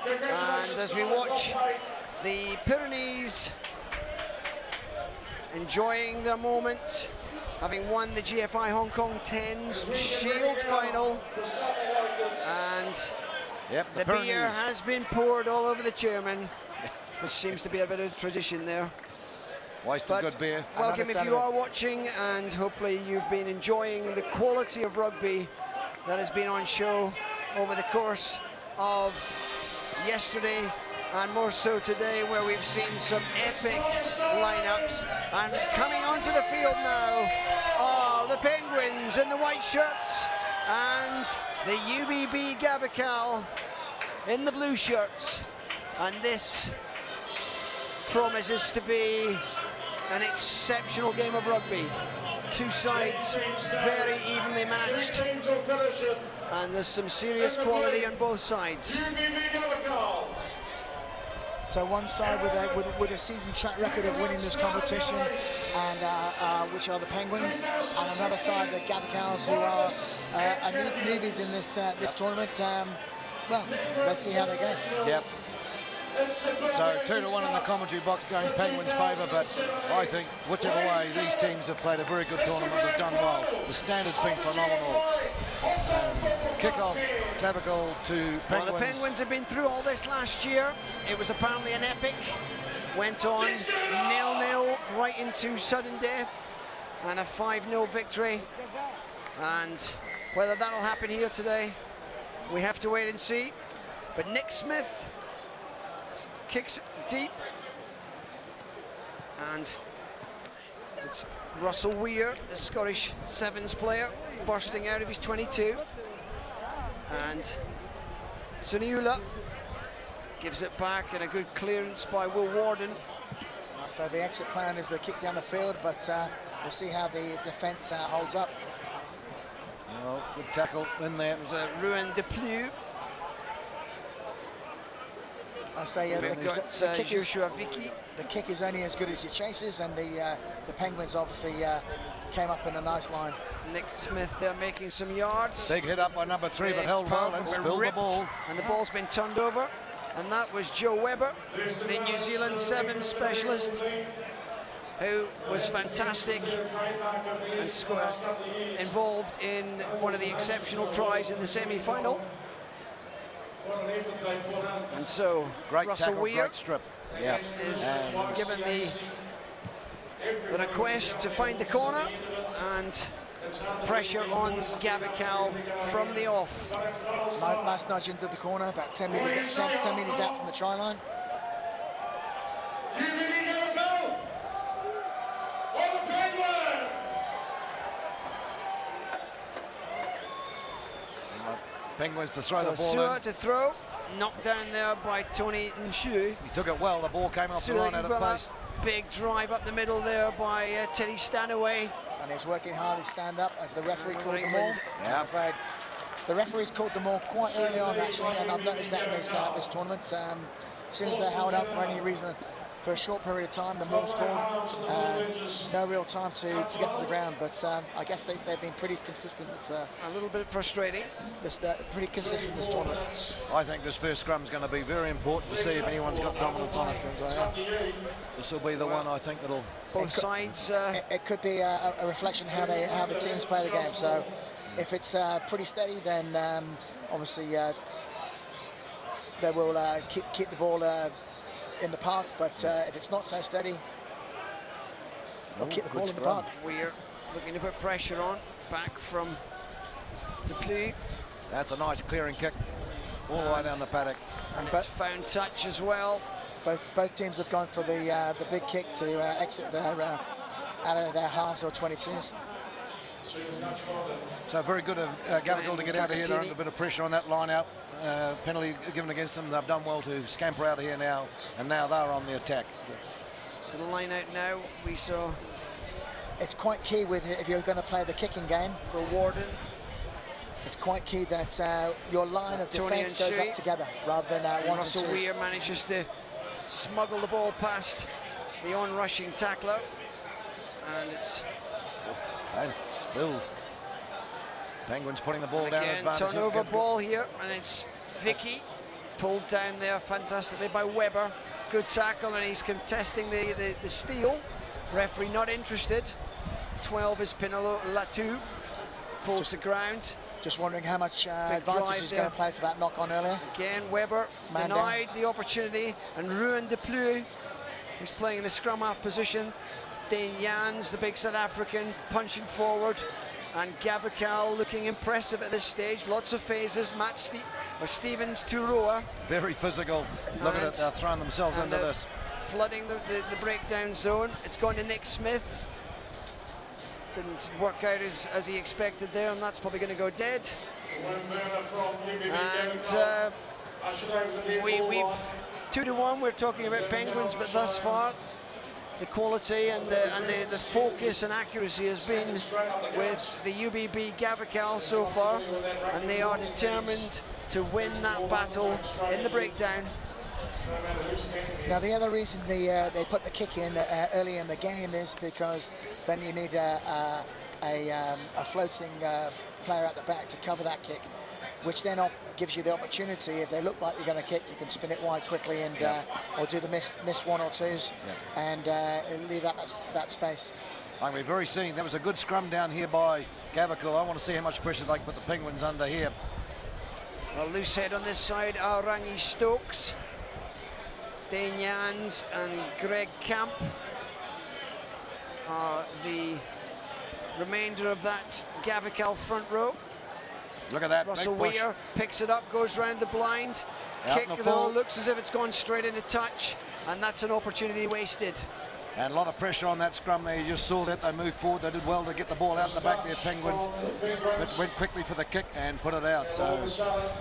And as we watch the Pyrenees enjoying their moment, having won the GFI Hong Kong 10s Shield final, and the beer has been poured all over the chairman, which seems to be a bit of tradition there. Wasted good beer. Welcome if you are watching, and hopefully you've been enjoying the quality of rugby that has been on show over the course of yesterday, and more so today, where we've seen some epic lineups. And coming onto the field now are the Penguins in the white shirts and the UBB Gabacal in the blue shirts. And this promises to be an exceptional game of rugby. Two sides very evenly matched, and there's some serious quality on both sides. So one side with a seasoned track record of winning this competition, and which are the Penguins, and another side, the Gabacals, who are newbies in this tournament. Well, let's see how they go. Yep. So 2-1 in the commentary box going Penguins' favour, but I think whichever way, these teams have played a very good tournament. They've done well. The standard's been phenomenal. Kick-off, clavicle to Penguins. Well, the Penguins have been through all this last year. It was apparently an epic. Went on 0-0 right into sudden death, and a 5-0 victory. And whether that'll happen here today, we have to wait and see. But Nick Smith kicks deep, and it's Russell Weir, the Scottish Sevens player, bursting out of his 22, and Suniula gives it back, and a good clearance by Will Warden. So the exit plan is the kick down the field, but we'll see how the defence holds up. Well, good tackle in there. There's a Ruin Deplew. I say the kick is only as good as your chases, and the Penguins obviously came up in a nice line. Nick Smith there making some yards. Big hit up by number 3, but held well and spilled the ball. And the ball's been turned over, and that was Joe Webber, the New Zealand Sevens specialist, who was fantastic and involved in one of the exceptional tries in the semi-final. And so great Russell tackle, Weir great strip. Yeah. is given the request to find the corner, and pressure on Gabacal from the off. Nice nudge into the corner, about 10 metres out from the try line. Penguins to throw the ball Sua in. to throw, knocked down there by Tony Nshu. He took it well, the ball came off the line out of place. Big drive up the middle there by Teddy Stanaway. And he's working hard to stand up as the referee called them all. Yeah. I'm afraid the referees called them all quite early on, actually, and I've noticed that in this tournament. As soon as they're held up for any reason, for a short period of time, the maul's called. No real time to get to the ground, but I guess they've been pretty consistent. It's a little bit frustrating. Pretty consistent this tournament. I think this first scrum is going to be very important to see if anyone's got dominance on it. This will be the one I think that'll. Both sides. It could be a reflection how the teams play the game. So if it's pretty steady, then obviously they will keep the ball in the park, but if it's not so steady, we'll keep the ball in the park. We're looking to put pressure on, back from the play. That's a nice clearing kick, all the way down the paddock. And found touch as well. Both teams have gone for the big kick to exit out of their halves or 22s. So very good of Gabacal to get out of here. They're under a bit of pressure on that line out. Penalty given against them. They've done well to scamper out of here now, and now they're on the attack. So the line out now, we saw. It's quite key if you're going to play the kicking game. For Warden. It's quite key that your line of defence goes up together rather than one Russell to twos. Weir manages to smuggle the ball past the on-rushing tackler, and it's spilled. Penguins putting the ball down. again turnover ball here, and it's Vicky pulled down there fantastically by Weber. Good tackle, and he's contesting the steal. Referee not interested. 12 is Pinelo Latu. Pulls to ground. Just wondering how much advantage he's going to play for that knock on earlier. Again, Weber denied the opportunity, and Ruan de Pleu, who's playing in the scrum half position. Dane Jans, the big South African, punching forward, and Gavakal looking impressive at this stage. Lots of phases. Stevens Turoa. Very physical. Look at it, they're throwing themselves into this. Flooding the breakdown zone. It's gone to Nick Smith. Didn't work out as he expected there, and that's probably going to go dead. And we've 2-1. We're talking about Penguins, but thus far the quality and the focus and accuracy has been with the UBB Gavakal so far, and they are determined to win that battle in the breakdown. Now, the other reason they put the kick in early in the game is because then you need a floating player at the back to cover that kick, which then gives you the opportunity, if they look like they're going to kick, you can spin it wide quickly and or do the miss one or twos and leave that space. Like we've already seen, there was a good scrum down here by Gavakal. I want to see how much pressure they can put the Penguins under here. A loose head on this side, Arangi Stokes. Dane Jans and Greg Camp are the remainder of that Gavakal front row. Look at that. Russell Weir picks it up, goes round the blind. Kick though, looks as if it's gone straight into touch, and that's an opportunity wasted. And a lot of pressure on that scrum there. You just saw that they moved forward. They did well to get the ball out in the back there, Penguins. But went quickly for the kick and put it out. So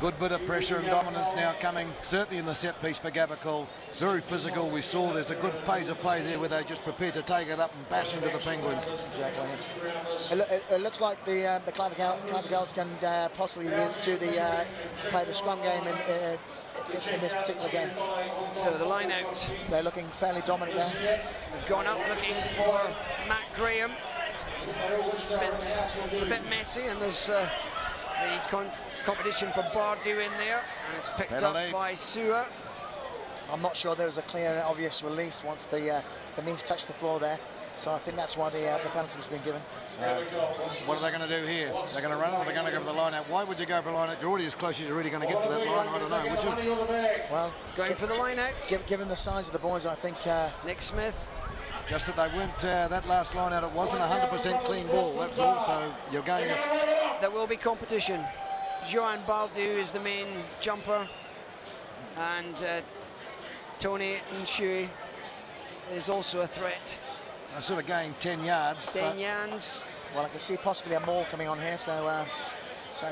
good bit of pressure and dominance now coming, certainly in the set piece for Gavakal. Very physical. We saw there's a good phase of play there where they just prepared to take it up and bash into the Penguins. Exactly. It looks like the Clavicals can possibly play the scrum game in this particular game. So the line out. They're looking fairly dominant there. They've gone up looking for Matt Graham. It's a bit messy, and there's the competition for Bardu in there, and it's picked up by Sua. I'm not sure there was a clear and obvious release once the knees touched the floor there. So I think that's why the penalty's been given. What are they going to do here? They're going to run it, or they're going to go for the line out? Why would you go for the line out? You're already as close as you're really going to get to that line. I don't know, would you? Well, going for the line out. Given the size of the boys, I think... Nick Smith. Just that they went that last line out, it wasn't 100% clean ball, that's all, so you're going... There will be competition. Johan Baldu is the main jumper, and Tony Nshui is also a threat. I sort of gained 10 yards. Dane Jans. Well, I can see possibly a maul coming on here, so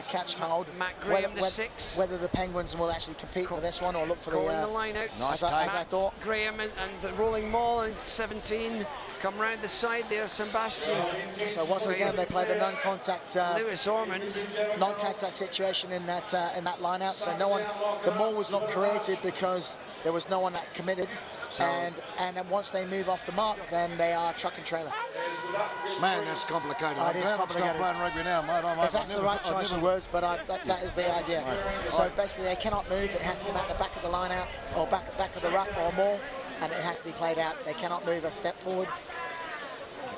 catch hold. Matt Graham, the 6. Whether the Penguins will actually compete for this one or look for the line out. Nice as I thought. Graham and the rolling maul and 17 come round the side there, Sebastian. So once again, they play the non-contact Lewis Ormond. Non-contact situation in that line out. So no one, the maul was not created because there was no one that committed. So, and then once they move off the mark, then they are truck and trailer. Man, that's complicated. It is complicated. Stop playing rugby now, mate. If that's the right choice of words, but that is the idea. Right. So basically, they cannot move. It has to come out the back of the line out, or back of the ruck, or more, and it has to be played out. They cannot move a step forward.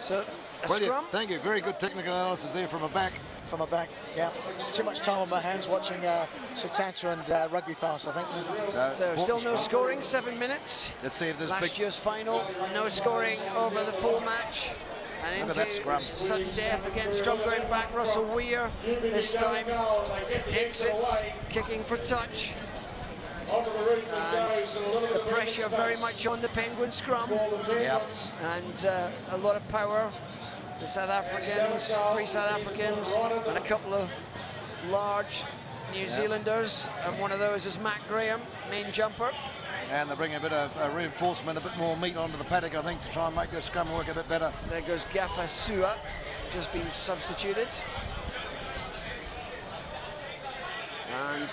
So a brilliant. Scrum. Thank you. Very good technical analysis there from a back. From a back, yeah. Too much time on my hands watching Satanta and Rugby Pass, I think. So still no scoring, 7 minutes. Let's see if there's last year's final. No scoring over the full match. And into sudden death again. Scrum going back. Russell Weir this time exits, kicking for touch. And the pressure very much on the Penguin scrum. Yep. And a lot of power. The South Africans, 3 South Africans, and a couple of large New Zealanders, and one of those is Matt Graham, main jumper. And they bring a bit of reinforcement, a bit more meat onto the paddock, I think, to try and make their scrum work a bit better. There goes Gaffa Sua, just been substituted. And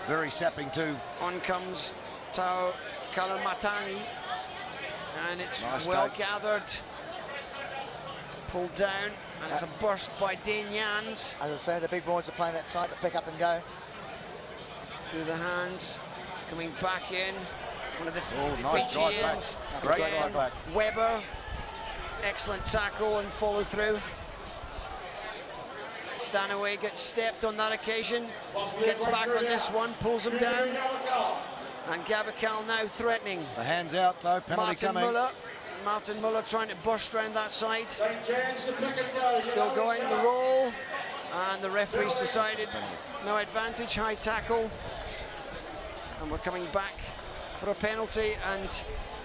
very sapping too. On comes Tao Kalamatangi, and it's Nice well take. gathered, pulled down, and it's a burst by Dane Jans. As I say, the big boys are playing that side, the pick up and go. Through the hands, coming back in. One of the nice drive back. Fijians. Great Again, drive back. Weber, excellent tackle and follow through. Stanaway gets stepped on that occasion, gets back on this one, pulls him down. And Gavakal now threatening. The hands out though, penalty coming. Martin Muller trying to burst round that side. Still going, the roll. And the referee's decided no advantage, high tackle. And we're coming back for a penalty, and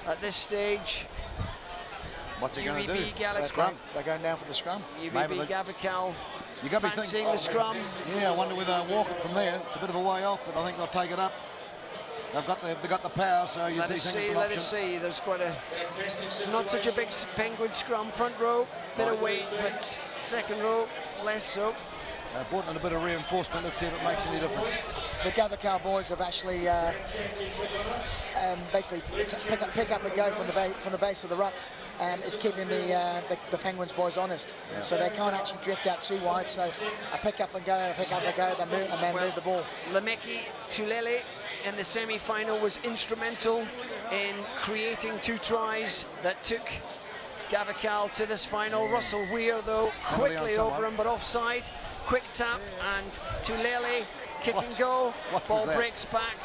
at this stage, What's he going to do? UBB Galaxy. They're going down for the scrum. UBB Gavakal You got to be fancying the scrum. Yeah, I wonder whether they'll walk it from there. It's a bit of a way off, but I think they'll take it up. They've got the power, so you Let us see. There's quite a. It's not such a big Penguin scrum. Front row, bit of weight, but second row, less so. Brought in a bit of reinforcement. Let's see if it makes any difference. The Gavakal boys have actually basically pick up and go from the base of the rucks. It's keeping the Penguins boys honest, so they can't actually drift out too wide. So a pick up and go, then move the ball. Lemeki Tulele in the semi-final was instrumental in creating 2 tries that took Gavakal to this final. Russell Weir, though, quickly over him, but offside. Quick tap, and Tulele kick and go. Ball breaks back.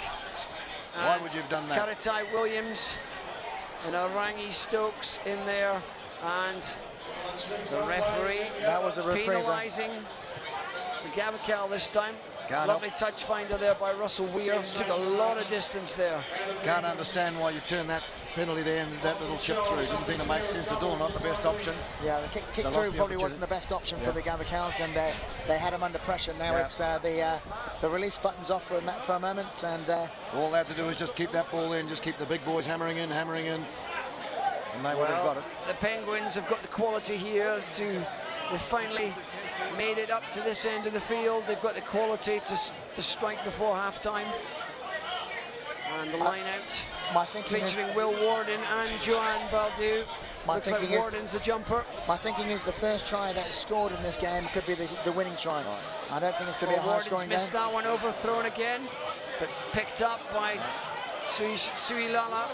Why would you have done that? Karatai Williams and Arangi Stokes in there, and the referee penalising the Gavakal this time. Lovely touch finder there by Russell Weir. Took a lot of distance there. Can't understand why you turn that penalty there and that little chip through. Didn't seem to make sense at all. Not the best option. Yeah, the kick through probably wasn't the best option for the Gavakals, and they had him under pressure. Now it's the release button's off for a moment, and all they had to do is just keep that ball in, just keep the big boys hammering in, and they would have got it. The Penguins have got the quality here to. They've finally made it up to this end of the field. They've got the quality to strike before half-time. And the line out, featuring Will Warden and Joan Baldu. Looks like Warden's the jumper. My thinking is the first try that is scored in this game could be the winning try. I don't think it's going to be a high-scoring game. Missed that one, overthrown again, but picked up by Suilala.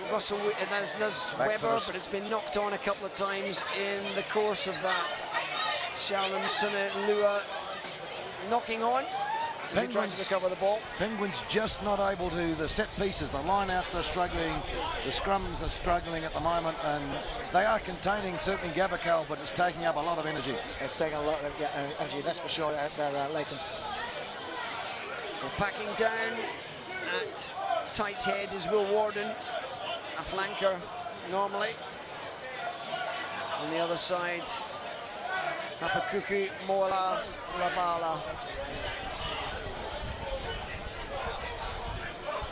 Russell, and there's Weber, but it's been knocked on a couple of times in the course of that. Shalom Sunilua knocking on. Penguins trying to recover the ball. Penguins just not able to. The set pieces, the line-outs are struggling, the scrums are struggling at the moment, and they are containing certainly Gavakal, but it's taking up a lot of energy. It's taking a lot of energy, that's for sure. Leighton. Well, packing down at tight head is Will Warden, a flanker normally. On the other side, Hapakuku Moala Ravala.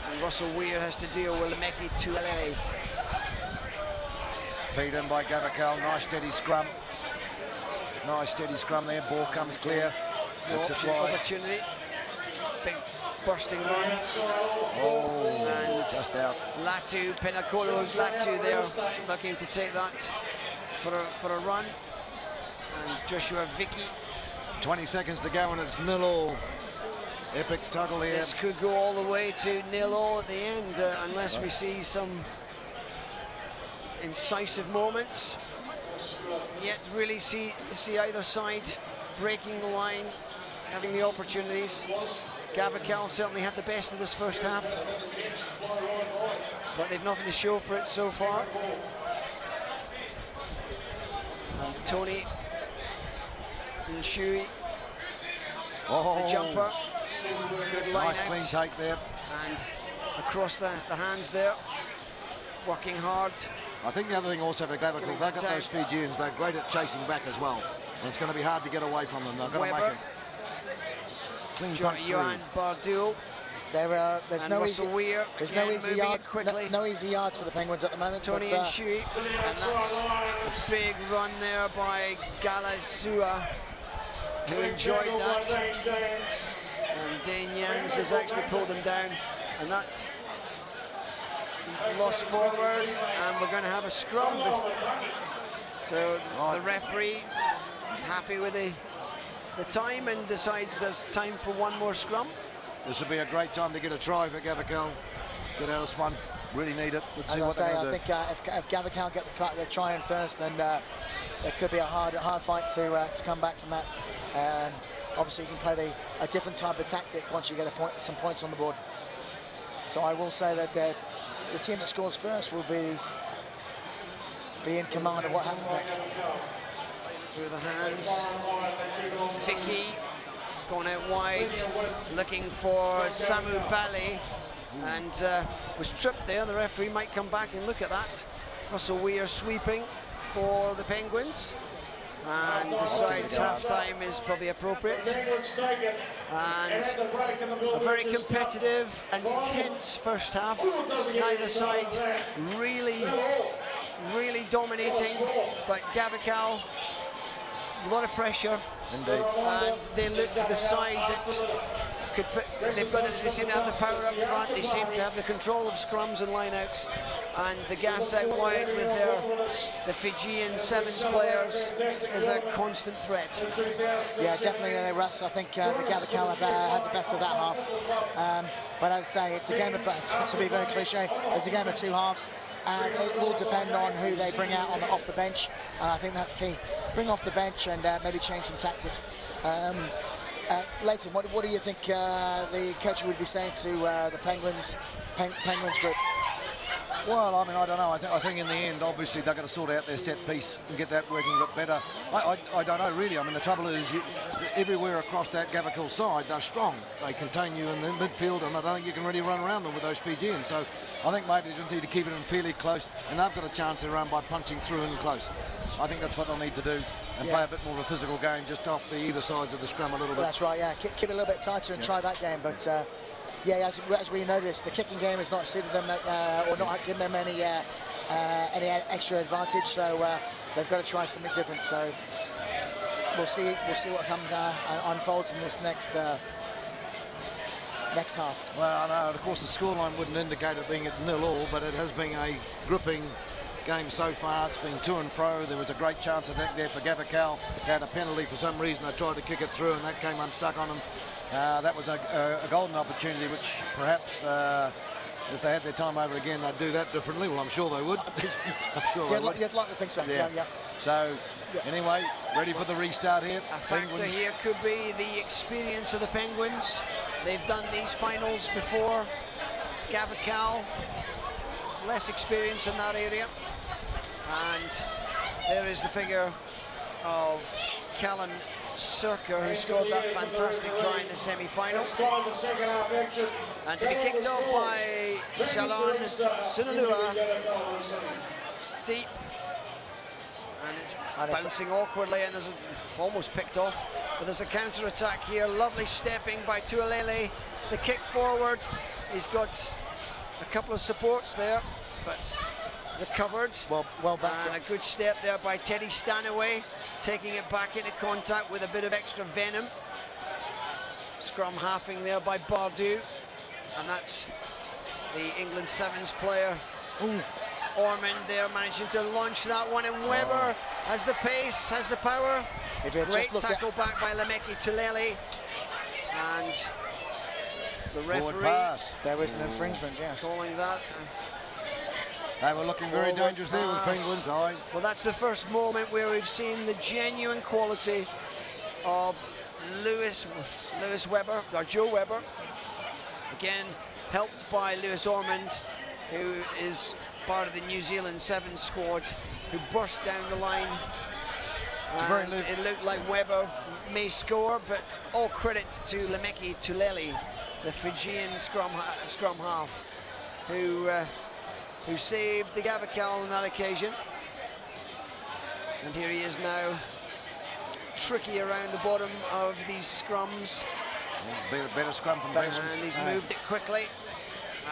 And Russell Weir has to deal with Lemeki Tulele. Feed in by Gavakal, nice steady scrum. Nice steady scrum there, ball comes clear. Opportunity. Big bursting run. Oh, and just out. Latu, Penacolo's Latu there, looking to take that for a run. And Joshua Vicky. 20 seconds to go and it's 0-0. Epic tuggle here. This could go all the way to 0-0 at the end, unless we see some incisive moments. Yet really see either side breaking the line, having the opportunities. Gavakal certainly had the best of this first half, but they've nothing to show for it so far. And Tony Nshui, the jumper, good line nice out. clean take there. And across the hands there, working hard. I think the other thing also for Gavakal, they've got those Fijians, they're great at chasing back as well. And it's going to be hard to get away from them. They've got to make it. Clean punch through. Johan Bardul. There's no easy yards for the Penguins at the moment. Tony Nshui, and that's a big run there by Galasua, who enjoyed that. And Dane Jans has actually pulled him down, and that lost forward, and we're going to have a scrum. So the referee happy with the time and decides there's time for one more scrum. This would be a great time to get a try for Gavacal. Get out of this one. Really need it. Let's see what I think if Gavacal get the try in first, then it could be a hard fight to come back from that. And obviously, you can play a different type of tactic once you get some points on the board. So I will say that the team that scores first will be in command of what happens next. Through the hands. Vicky has gone out wide, looking for Samu Bali, and was tripped there. The referee might come back and look at that. Russell Weir sweeping for the Penguins, and decides half-time is probably appropriate. And a very competitive and tense first half. Neither side really dominating, but Gavacal, a lot of pressure. Indeed. And they look to the side that could put, they seem to have the power up front, they seem to have the control of scrums and lineouts, and the gas out wide with the Fijian sevens players is a constant threat. Yeah, definitely, Russ. I think the Gavacal have had the best of that half. But as I say, it's a game of, to be very cliche, it's a game of two halves, and it will depend on who they bring out off the bench, and I think that's key. Bring off the bench and maybe change some tactics. Leighton, what do you think the coach would be saying to the Penguins group? Well, I mean, I don't know. I think in the end, obviously, they're going to sort out their set piece and get that working a bit better. I don't know, really. I mean, the trouble is, everywhere across that Gavacal side, they're strong. They contain you in the midfield, and I don't think you can really run around them with those Fijians. So I think maybe they just need to keep it in fairly close, and they've got a chance to run by punching through and close. I think that's what they'll need to do, and play a bit more of a physical game just off the either sides of the scrum a little bit. That's right, yeah. Keep it a little bit tighter and try that game, but... yeah, as we noticed, the kicking game has not suited them or not given them any extra advantage. So they've got to try something different. So we'll see what comes unfolds in this next half. Well, I know, of course, the scoreline wouldn't indicate it being at 0-0, but it has been a gripping game so far. It's been to and fro. There was a great chance, I think, there for Gavacal. They had a penalty for some reason. They tried to kick it through, and that came unstuck on them. That was a golden opportunity, which perhaps if they had their time over again, they'd do that differently. Well, I'm sure they would. You'd like to think so. Yeah. So, anyway, ready for the restart here. A factor here could be the experience of the Penguins. They've done these finals before. Gavacal, less experience in that area. And there is the figure of Callum Circa, who scored that fantastic try in the semi-final. And to be kicked off by Shalon Sinalua, deep, and it's bouncing awkwardly, and there's almost picked off. But there's a counter-attack here, lovely stepping by Tualele. The kick forward, he's got a couple of supports there, but recovered. Well back. And a good step there by Teddy Stanaway, taking it back into contact with a bit of extra venom. Scrum halving there by Bardu, and that's the England Sevens player. Ormond there managing to launch that one, and Webber has the pace, has the power. Great tackle back by Lemeki Tulele, and the referee. There was an infringement, yes. Calling that. They were looking very dangerous there with Penguins. Well, that's the first moment where we've seen the genuine quality of Lewis Webber, or Joe Webber. Again, helped by Lewis Ormond, who is part of the New Zealand Sevens squad, who burst down the line. And it looked like Webber may score, but all credit to Lemeki Tulele, the Fijian scrum half, who saved the Gavacal on that occasion. And here he is now, tricky around the bottom of these scrums. Better scrum from Penguins. And he's moved it quickly.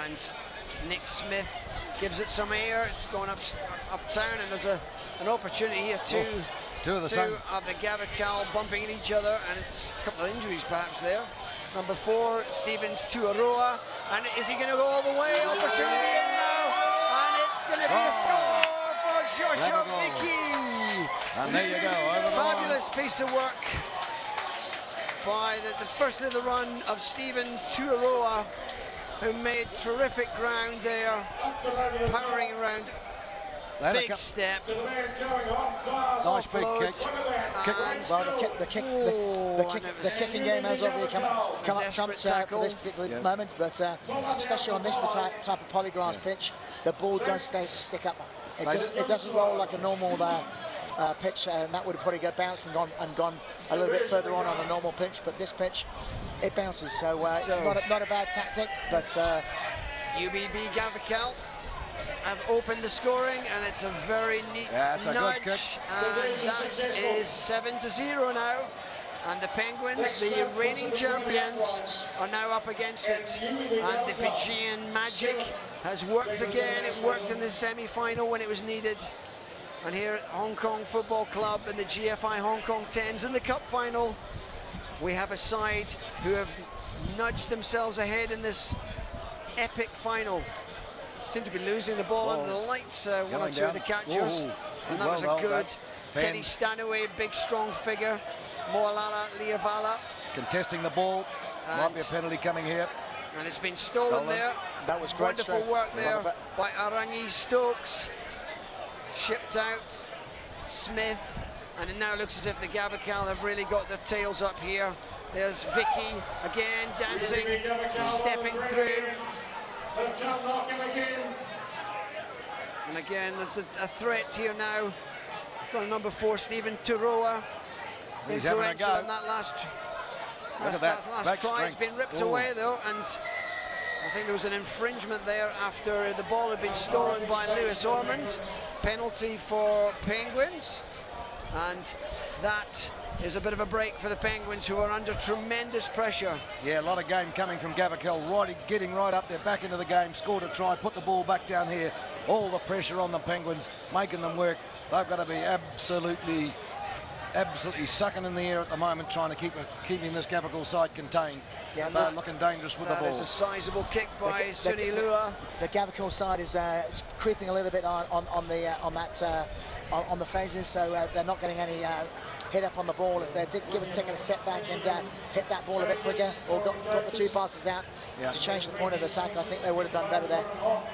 And Nick Smith gives it some air. It's going uptown, and there's an opportunity here. Two of the Gavacal bumping in each other, and it's a couple of injuries perhaps there. Number 4, Stevens Tuaroa, and is he going to go all the way? Opportunity, and now going to be a score for Joshua Vicky. And there you go, over the line. Fabulous piece of work by the first of the run of Stephen Tuaroa, who made terrific ground there, powering around. Big step. Nice big kick. The kicking game has obviously come up trumps for this particular moment, but especially on this type of polygrass pitch, the ball does stick up. It doesn't roll like a normal pitch, and that would have probably bounced and gone a little bit further on a normal pitch. But this pitch, it bounces, so not a bad tactic. But UBB Gavacal have opened the scoring, and it's a very neat nudge, and that is 7-0 now. And the Penguins, the reigning champions, are now up against it. And the Fijian magic has worked again. It worked in the semi-final when it was needed. And here at Hong Kong Football Club and the GFI Hong Kong 10s in the cup final, we have a side who have nudged themselves ahead in this epic final. Seem to be losing the ball under the lights, one or two of the catchers. And that was a good Teddy Stanaway, big strong figure. Moalala Liavala contesting the ball. Might be a penalty coming here. And it's been stolen there. That was great. Wonderful work there by Arangi Stokes. Shipped out Smith, and it now looks as if the Gavacal have really got their tails up here. There's Vicky again dancing, stepping through. And again, there's a threat here now. It's got a number 4, Stephen Turoa. Influential in that last try. It's been ripped away though, and I think there was an infringement there after the ball had been stolen by Lewis Ormond. Penalty for Penguins, and that is a bit of a break for the Penguins, who are under tremendous pressure. Yeah, a lot of game coming from Gavacal, getting right up there, back into the game, scored a try, put the ball back down here. All the pressure on the Penguins, making them work. They've got to be absolutely sucking in the air at the moment, trying to keeping this Gavacal side contained. Yeah, they're looking dangerous with the ball. That is a sizable kick by Suni Lua. The Gavacal side is creeping a little bit on the phases, so they're not getting any hit up on the ball. If they're taking a step back and hit that ball a bit quicker, or got the 2 passes out to change the point of attack, I think they would have done better there.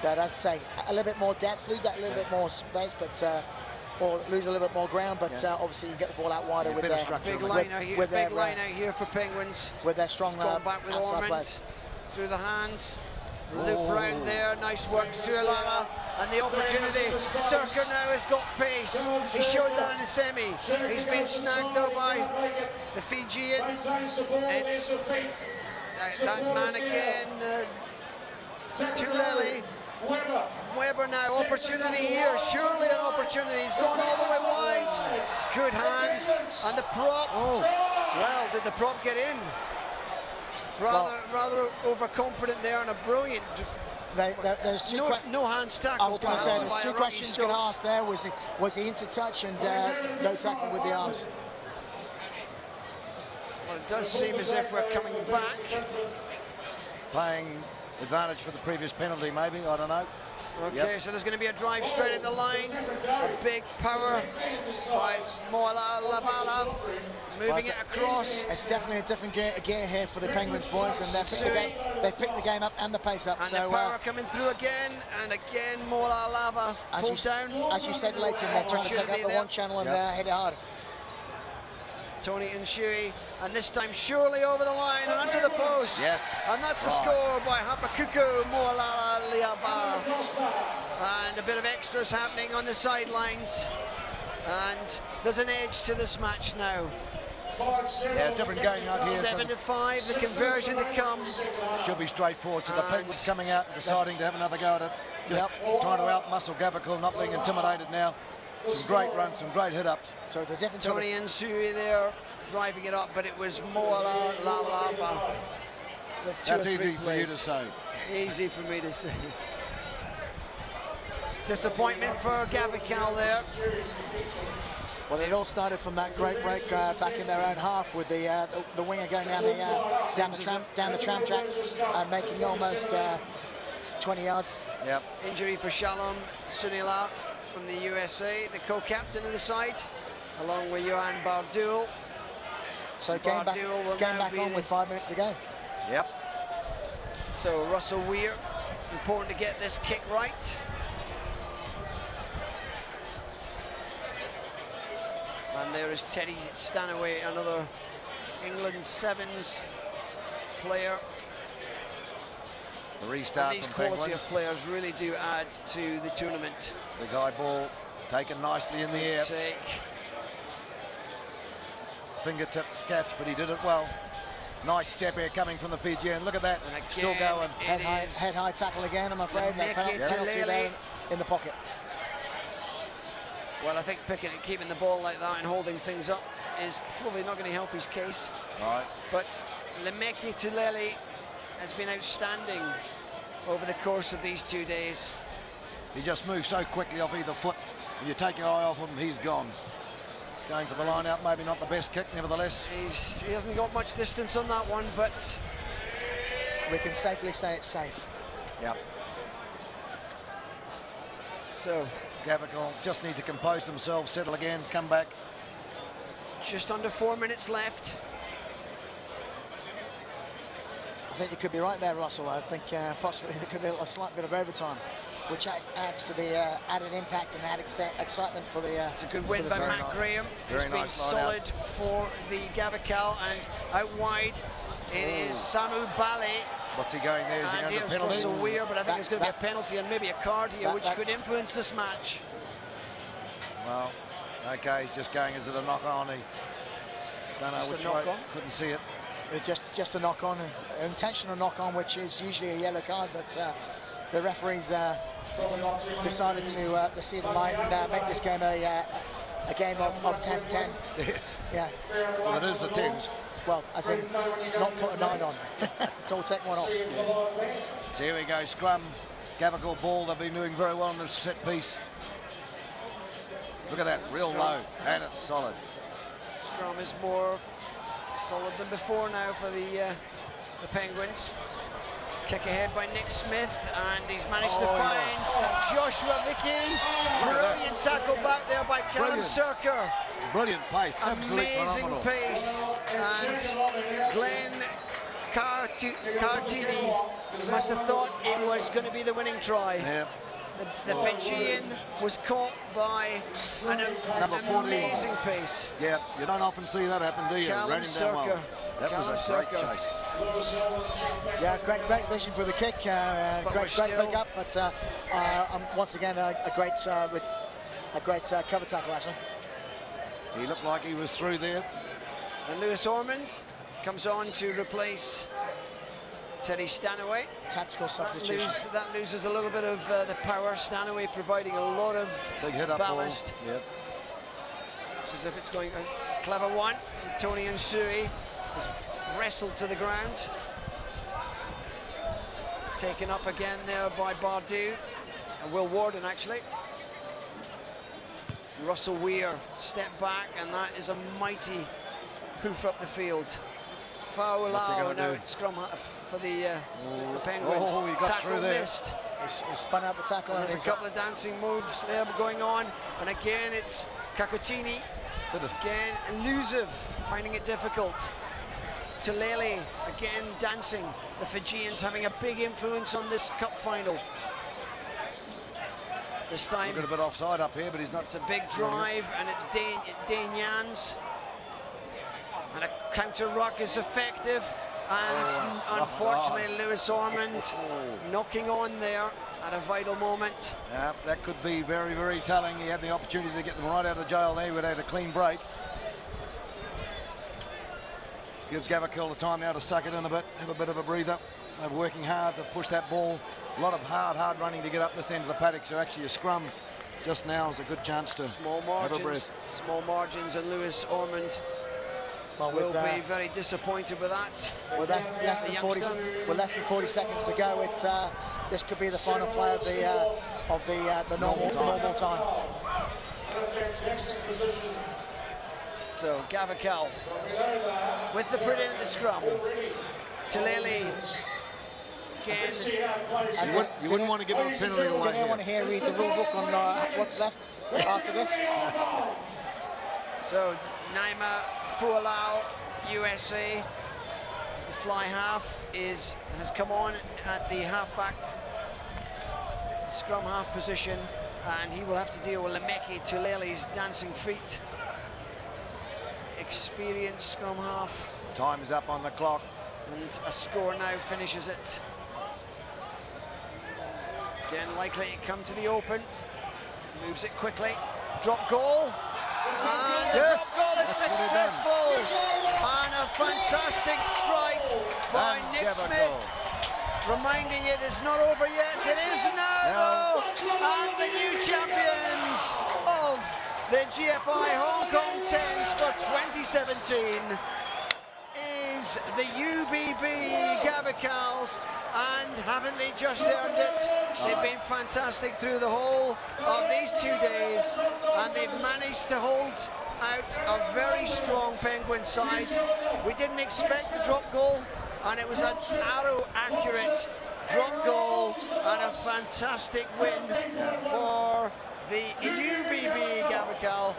But as I say, a little bit more depth, lose that a little bit more space, but or lose a little bit more ground, but obviously you get the ball out wider with their big line out here for Penguins. With their strong back with outside Ormond players. Through the hands, loop round there, nice work, Sualala, and the opportunity. Circa now has got pace. He showed that in the semi. He's been snagged though by the Fijian. It's that man again, Tulele. Weber now, opportunity here, surely an opportunity. He's gone all the way wide. Good hands, and the prop. Well, did the prop get in? Rather overconfident there, and a brilliant. There's no hands tackle. I was going to say there's 2 questions you can ask there. Was he into touch, and no tackle with the arms? Well, it does seem as if we're coming back. Playing advantage for the previous penalty, maybe, I don't know. Okay, so there's going to be a drive straight at the line. A big power by Moala Lavala, moving it across. It's definitely a different gear here for the Penguins, boys, and they've picked the game up and the pace up. And so the power coming through again, and again Moala Lava pulls down. As you said, Leighton, they're trying to take up the one channel and hit it hard. Tony Nshui, and this time surely over the line and under the post. Yes. And that's a score by Hapakuku Moalala Liaba. And a bit of extras happening on the sidelines. And there's an edge to this match now. Yeah, different game out here. 7-5, the conversion to come. Should be straightforward. So the Penguins coming out and deciding to have another go at it. Just trying to outmuscle Gavacal, not being intimidated now. Some great runs, some great hit-ups. So it's a different Tony Nsui there driving it up, but it was Moala Lava. That's easy for you to say. Easy for me to say. Disappointment for Gavacal there. Well, it all started from that great break back in their own half with the winger going down the tram tracks and making almost 20 yards. Yep. Injury for Shalom Sunila from the USA, the co-captain of the side, along with Johan Bardul. So game back on with 5 minutes to go. Yep. So Russell Weir, important to get this kick right. And there is Teddy Stanaway, another England Sevens player. The restart and these from quality Penguins. of players really do add to the tournament. The guy ball taken nicely in the air. Fingertip catch, but he did it well. Nice step here coming from the Fijian. Look at that. And again, still going. Head high tackle again, I'm afraid. That penalty there in the pocket. Well, I think Pickett keeping the ball like that and holding things up is probably not going to help his case. Right. But Lemeki Tulele has been outstanding over the course of these 2 days. He just moves so quickly off either foot. When you take your eye off him, he's gone. Going for the line out, maybe not the best kick, nevertheless. He hasn't got much distance on that one, but we can safely say it's safe. Yep. So Gavical just need to compose themselves, settle again, come back. Just under 4 minutes left. I think you could be right there, Russell. I think possibly there could be a slight bit of overtime, which adds to the added impact and added excitement for the. It's a good win by Matt Graham, who's been solid for the Gavical, and out wide it is Samu Bale. What's he going there? Is he and going to here's penalty? Russell Weir, but I think it's going to be a penalty and maybe a card here, which could influence this match. Well, okay, he's just going, is it a knock-on? He don't know Just a which way, knock-on? couldn't see it. Just a knock-on, an intentional knock-on, which is usually a yellow card, but the referees decided to see the line and make this game a game of 10-10. Yes. Yeah. Well, it is the 10s. Well, as in not put a 9 on. So we'll take one off. So here we go, scrum. Gavical ball, they've been doing very well on this set piece. Look at that, real low, and it's solid. Scrum is more solid than before now for the Penguins. Kick ahead by Nick Smith, and he's managed to find Joshua Vicky. Brilliant tackle back there by Callum Cirker. Brilliant pace, amazing pace. And Glenn Cartini must have thought it was going to be the winning try. Yeah. The Fijian was caught by an amazing pace. Yeah, you don't often see that happen, do you? Callum Cirker. That was a great chase. Yeah, great vision for the kick. Great pick up, but once again a great cover tackle, actually. He looked like he was through there. And Lewis Ormond comes on to replace Teddy Stanaway. Tactical substitution. That loses a little bit of the power. Stanaway providing a lot of big hit up ballast. Ball. Yep. It's as if it's going a clever one. Tony Nsui has wrestled to the ground. Taken up again there by Bardu. And Will Warden, actually. Russell Weir step back, and that is a mighty hoof up the field. Fa'aulau now at scrum for the Penguins. Oh, he got tackle through there. missed. He spun out the tackle. And there's a couple of dancing moves there going on. And again, it's Kakotini. Again, elusive, finding it difficult. Tulele, again, dancing. The Fijians having a big influence on this cup final. This time, a bit offside up here, but he's not. It's a big drive, and it's Dane Jans. And a counter ruck is effective. And unfortunately, Lewis Ormond knocking on there at a vital moment. Yeah, that could be very, very telling. He had the opportunity to get them right out of jail there. He would have had a clean break. Gives Gavical the time now to suck it in a bit, have a bit of a breather. They're working hard to push that ball. A lot of hard running to get up this end of the paddock. So actually a scrum just now is a good chance to have a breath. Small margins, and Lewis Ormond will be very disappointed with that. With less than 40 seconds to go, it's this could be the final play of the normal time. So Gavical with the Britain at the scrum. Tulele again. You wouldn't want to give him a penalty away. Did anyone here read the rule book on what's left after this? So Naima Fualau, USA, the fly half has come on at the halfback scrum half position, and he will have to deal with Lemeki Tulele's dancing feet. Experienced scrum half. Time's up on the clock. And a score now finishes it. Again, likely to come to the open. Moves it quickly. Drop goal. And the drop goal is successful. And a fantastic strike by Nick Smith. Reminding it it's not over yet. It is now, though. And the new champions of the GFI Hong Kong 10s for 2017 is the UBB Gabicals, and haven't they just earned it? They've been fantastic through the whole of these 2 days, and they've managed to hold out a very strong Penguin side. We didn't expect the drop goal, and it was an arrow-accurate drop goal and a fantastic win for the UBB Gabacal,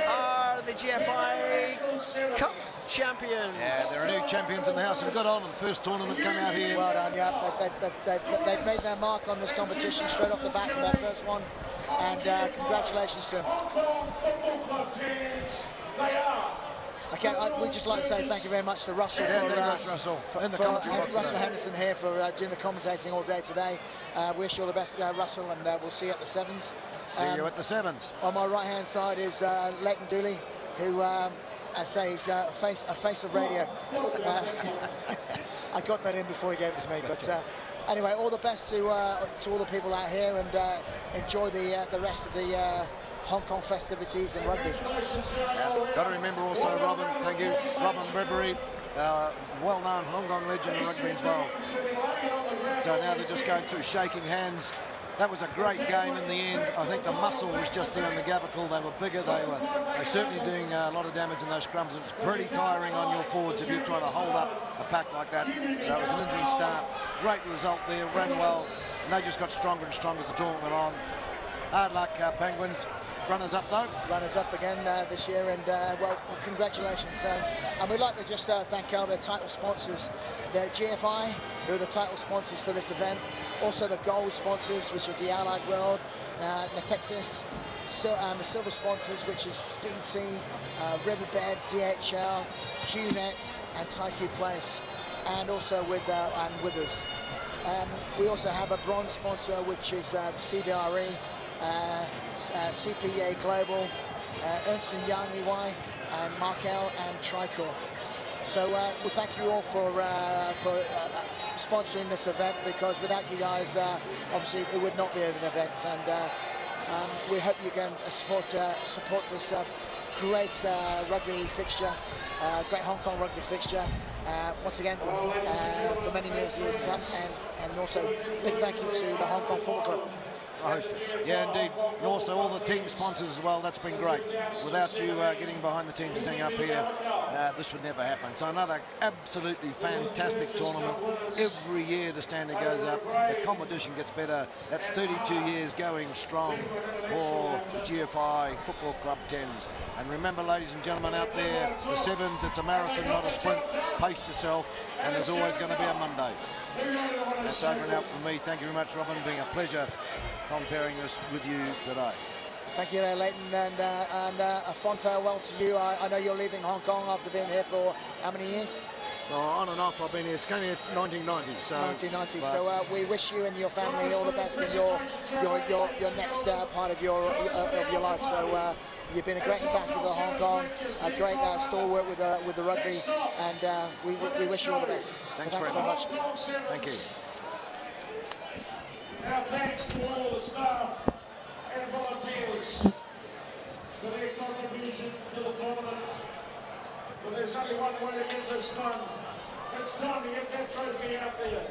are the GFI Cup champions. Yeah, there are new champions in the house, and good on them. First tournament come out here. Well done, yeah. They've made their mark on this competition straight off the bat from their first one, and congratulations to them. Okay, we'd just like to say thank you very much to Russell Russell Henderson here for doing the commentating all day today. Wish you all the best, Russell, and we'll see you at the sevens. See you at the sevens. On my right-hand side is Leighton Dooley, who, I say, he's a face of radio. I got that in before he gave it to me, but anyway, all the best to all the people out here, and enjoy the rest of the Hong Kong festivities and rugby. Got to remember also, Robin, thank you, Robin Bradbury, well-known Hong Kong legend in rugby involved. So now they're just going through shaking hands. That was a great game in the end. I think the muscle was just there on the Gabacal. They were bigger. They were certainly doing a lot of damage in those scrums. It's pretty tiring on your forwards if you're trying to hold up a pack like that. So it was an interesting start. Great result there, ran well. And they just got stronger and stronger as the tournament went on. Hard luck, Penguins. Runners up though. Runners up again this year, and well, congratulations. And we'd like to just thank our title sponsors, the GFI, who are the title sponsors for this event. Also the gold sponsors, which are the Allied World, Natexis, and the silver sponsors, which is BT, Riverbed, DHL, QNet, and Taikoo Place, and also with Withers. We also have a bronze sponsor, which is the CBRE, CPA Global, Ernst & Young EY, and Markel and Tricor. So we thank you all for sponsoring this event, because without you guys, obviously it would not be an event. And we hope you can support this great rugby fixture, great Hong Kong rugby fixture. Once again, for many years to come, and also big thank you to the Hong Kong Football Club. Yeah, indeed. And also all the team sponsors as well. That's been great. Without you getting behind the team, sitting up here, this would never happen. So another absolutely fantastic tournament. Every year the standard goes up. The competition gets better. That's 32 years going strong for the GFI Football Club 10s. And remember, ladies and gentlemen out there, the sevens, it's a marathon, not a sprint. Pace yourself, and there's always going to be a Monday. That's over and out from me. Thank you very much, Robin. It's been a pleasure comparing this with you today. Thank you, Leighton, and a fond farewell to you. I know you're leaving Hong Kong after being here for how many years? On and off, I've been here. It's only 1990. So 1990. So we wish you and your family all the best in your next part of your life. So you've been a great ambassador to Hong Kong, a great stalwart with the rugby, and we wish you all the best. Thanks very much. Thank you. Now thanks to all the staff and volunteers for their contribution to the tournament. But there's only one way to get this done. It's time to get that trophy out there.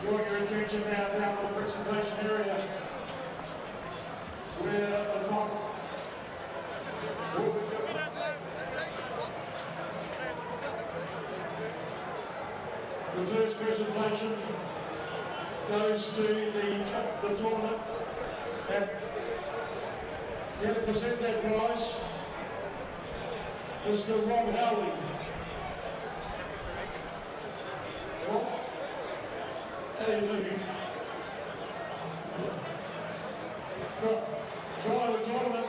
draw your attention now down to the presentation area where the final. The first presentation goes to the tournament, and here to present that prize is Mr. Rob Howley. Rob, how are you doing? Try the tournament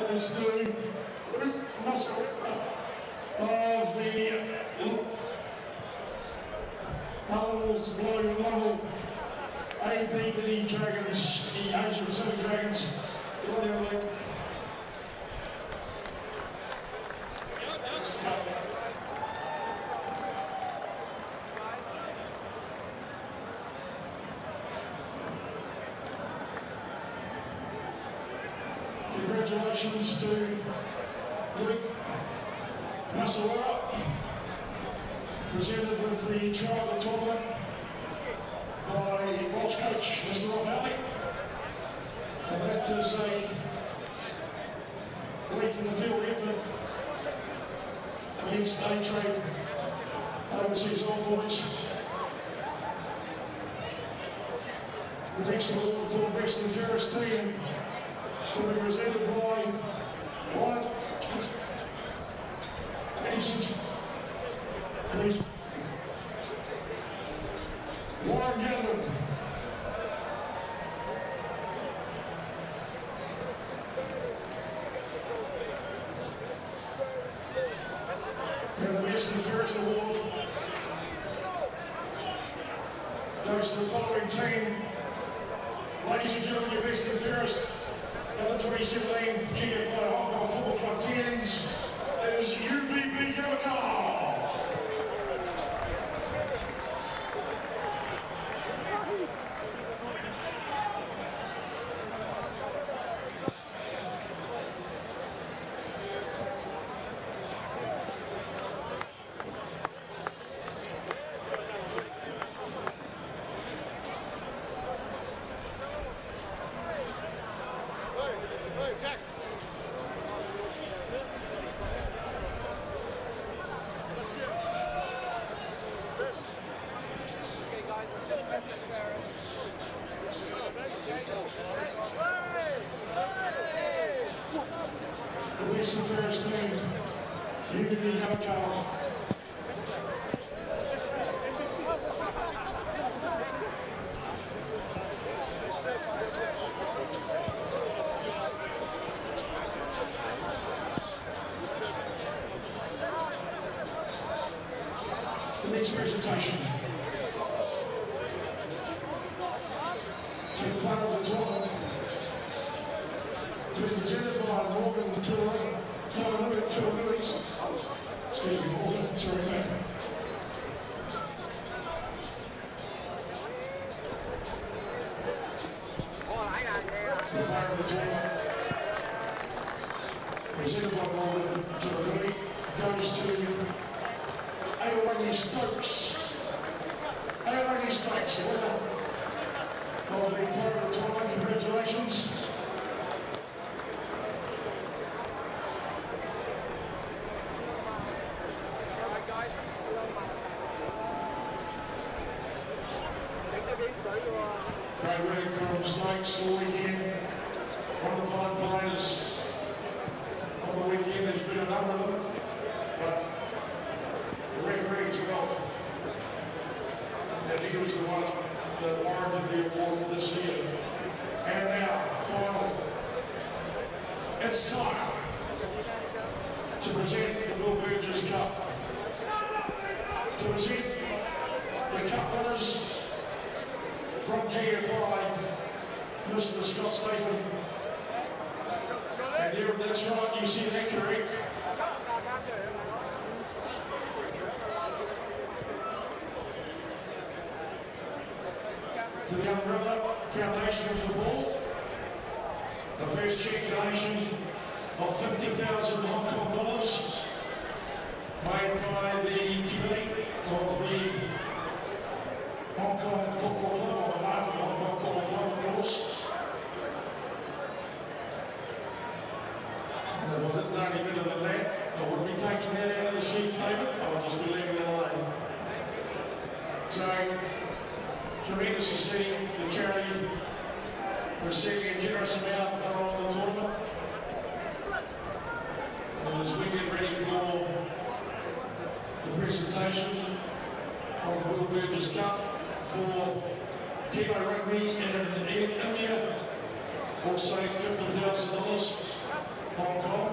goes to Muscle of the Hull's Blue Level APD Dragons, the Asia Pacific Dragons. Congratulations to Luke Masawara, presented with the try of the tournament by Walsh coach Mr. Rob Howley. And that is a lead to the field effort against A-Trade overseas Old Boys. The next award for the best and fairest team to be presented by Wyatt. Please. Warren Gilman. And the best and fairest award goes to the following team. Ladies and gentlemen, your best and fairest of the 2017 GFI Hong Kong Football Club 10s is UBB Yokar. The best and fairest team, UBB Yokar. The next presentation to the player of the tournament to be presented by Morgan Tour-Lilies. Excuse me, Morgan, sorry mate. The player of the tournament presented by Morgan Tour-Lilies goes to Aorangi Stokes. Aorangi Stokes, the winner of the player of the tournament. Congratulations. Great work from Stokes all weekend. One of the fine players of the weekend. There's been a number of them, but the referee felt that he was the one that warranted the award this year. And now, finally, it's time to present the Bill Burgess Cup. To present the cup winners from GFI, Mr. Scott Statham. And here, that's right, you see that correct? To the Umbrella Foundation of the Ball, the first check donation of 50,000 Hong Kong dollars made by the committee of the So, tremendous to see the charity receiving a generous amount from the tournament. And as we get ready for the presentation of the Will Burgess Cup for Kilo Rugby in India, also $50,000 Hong Kong.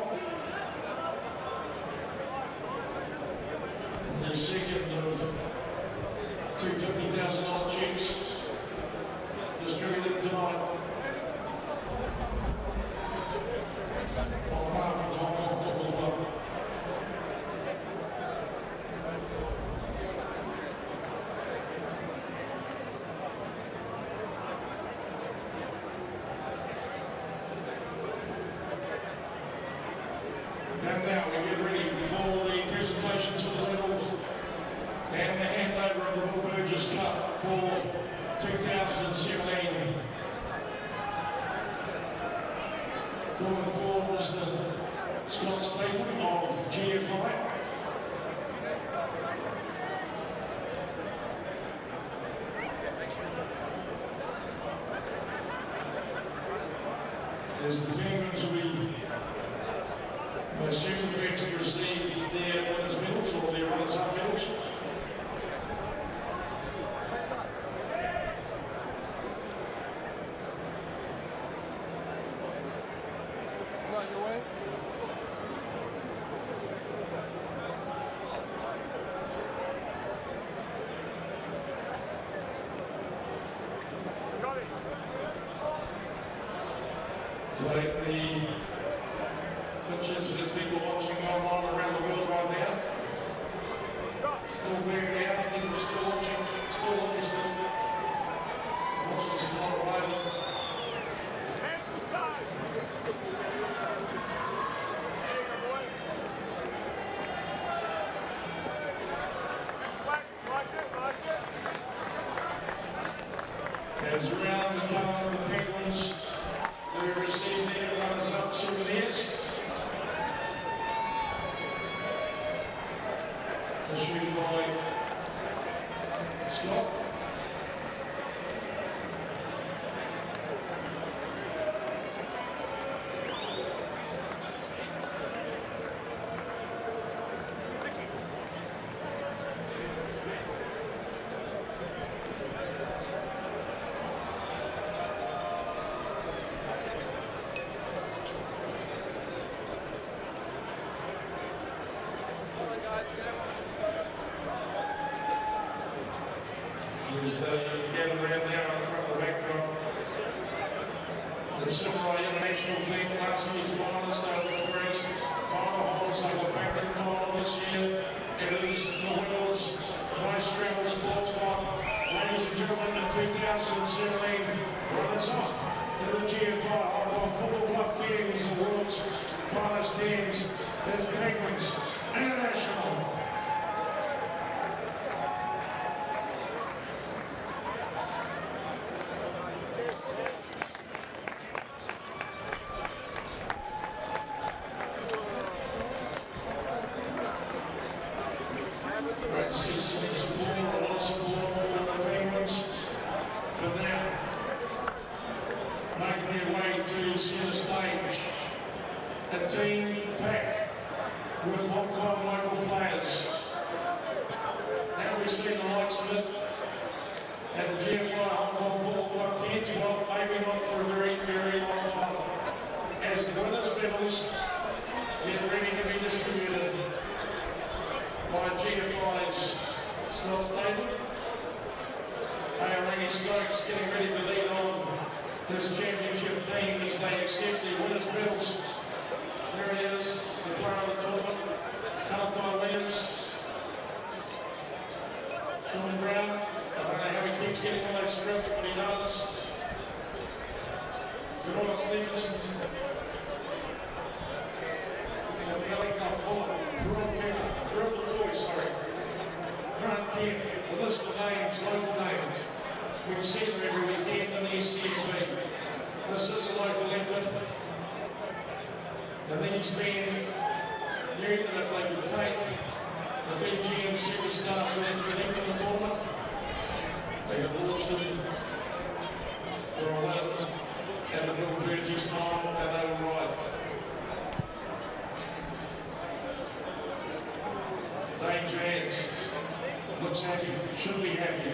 And the second of two $50,000 cheques distributed tonight on behalf of the Hong Kong Football Club. And now we get ready for the presentations of the medals and the handover of the Will Burgess Cup for 2017. Coming forward, Mr. Scott Statham of GFI. As the Penguins will be circumference to receive their winners' medals or their runners-up medals. So the pictures that people watching online around the world right now, still being there, people still watching, still interested. Watch this fly away. As around the come the Penguins to receive their runners-up souvenirs, issued by Scott. As they gather around now in front of the backdrop, the Samurai International team last year's finalists, they were victorious title holders. They were back to the final this year. It is the world's most travelled sports club. Ladies and gentlemen, the 2017 runners-up to the GFI Hong Kong Football Club teams, the world's finest teams, is Penguins International. A team packed with Hong Kong local players. Have we seen the likes of it at the GFI Hong Kong Football Club tents? Well, maybe not for a very, very long time. As the winners' medals get ready to be distributed by GFI's Scott Statham, Rangi Stokes getting ready to lead on this championship team as they accept their winners' medals. There he is, the player of the tournament, Carlton Williams, Sean Brown. I don't know how he keeps getting all those strips, but he does. Gerard Stevenson. Grant Kemp, the list of names, local names. We see them every weekend in the SCMP. This is a local effort. I think it's been knew that if they could take the Fijian superstars into the tournament, was happy, should be happy.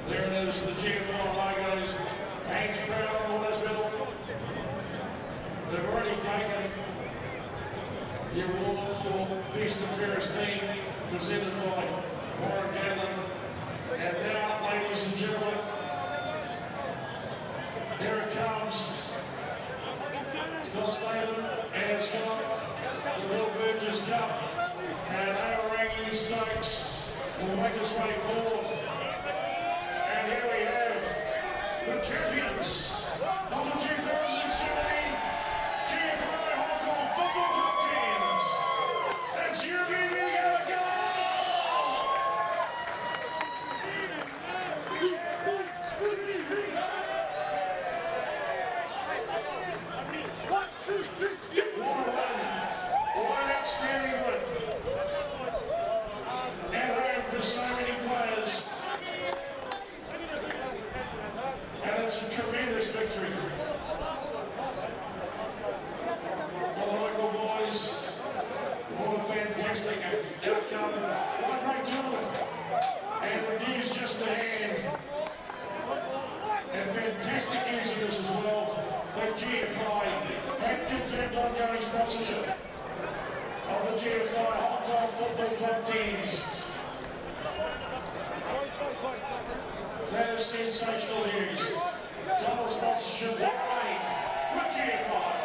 There it is, the GFI logos. Hangs proud on the winner's medal. They've already taken the award for Best and Fairest Team, presented by Warren Gatlin. And now, ladies and gentlemen, here it comes. It's got Statham and it's got the Bill Burgess Cup. And Aorangi Stakes will make its way forward. And here we have the champions of the 2017 GFI Hong Kong Football Club teams. That's your baby, go! What an outstanding win. At home for so many players. And it's a tremendous victory for the local boys. What a fantastic outcome. What a great tournament. And the news just ahead. And fantastic news in this as well. That GFI have confirmed ongoing sponsorship of the GFI Hong Kong Football Club teams. That is sensational news. Total sponsorship will remain with GFI.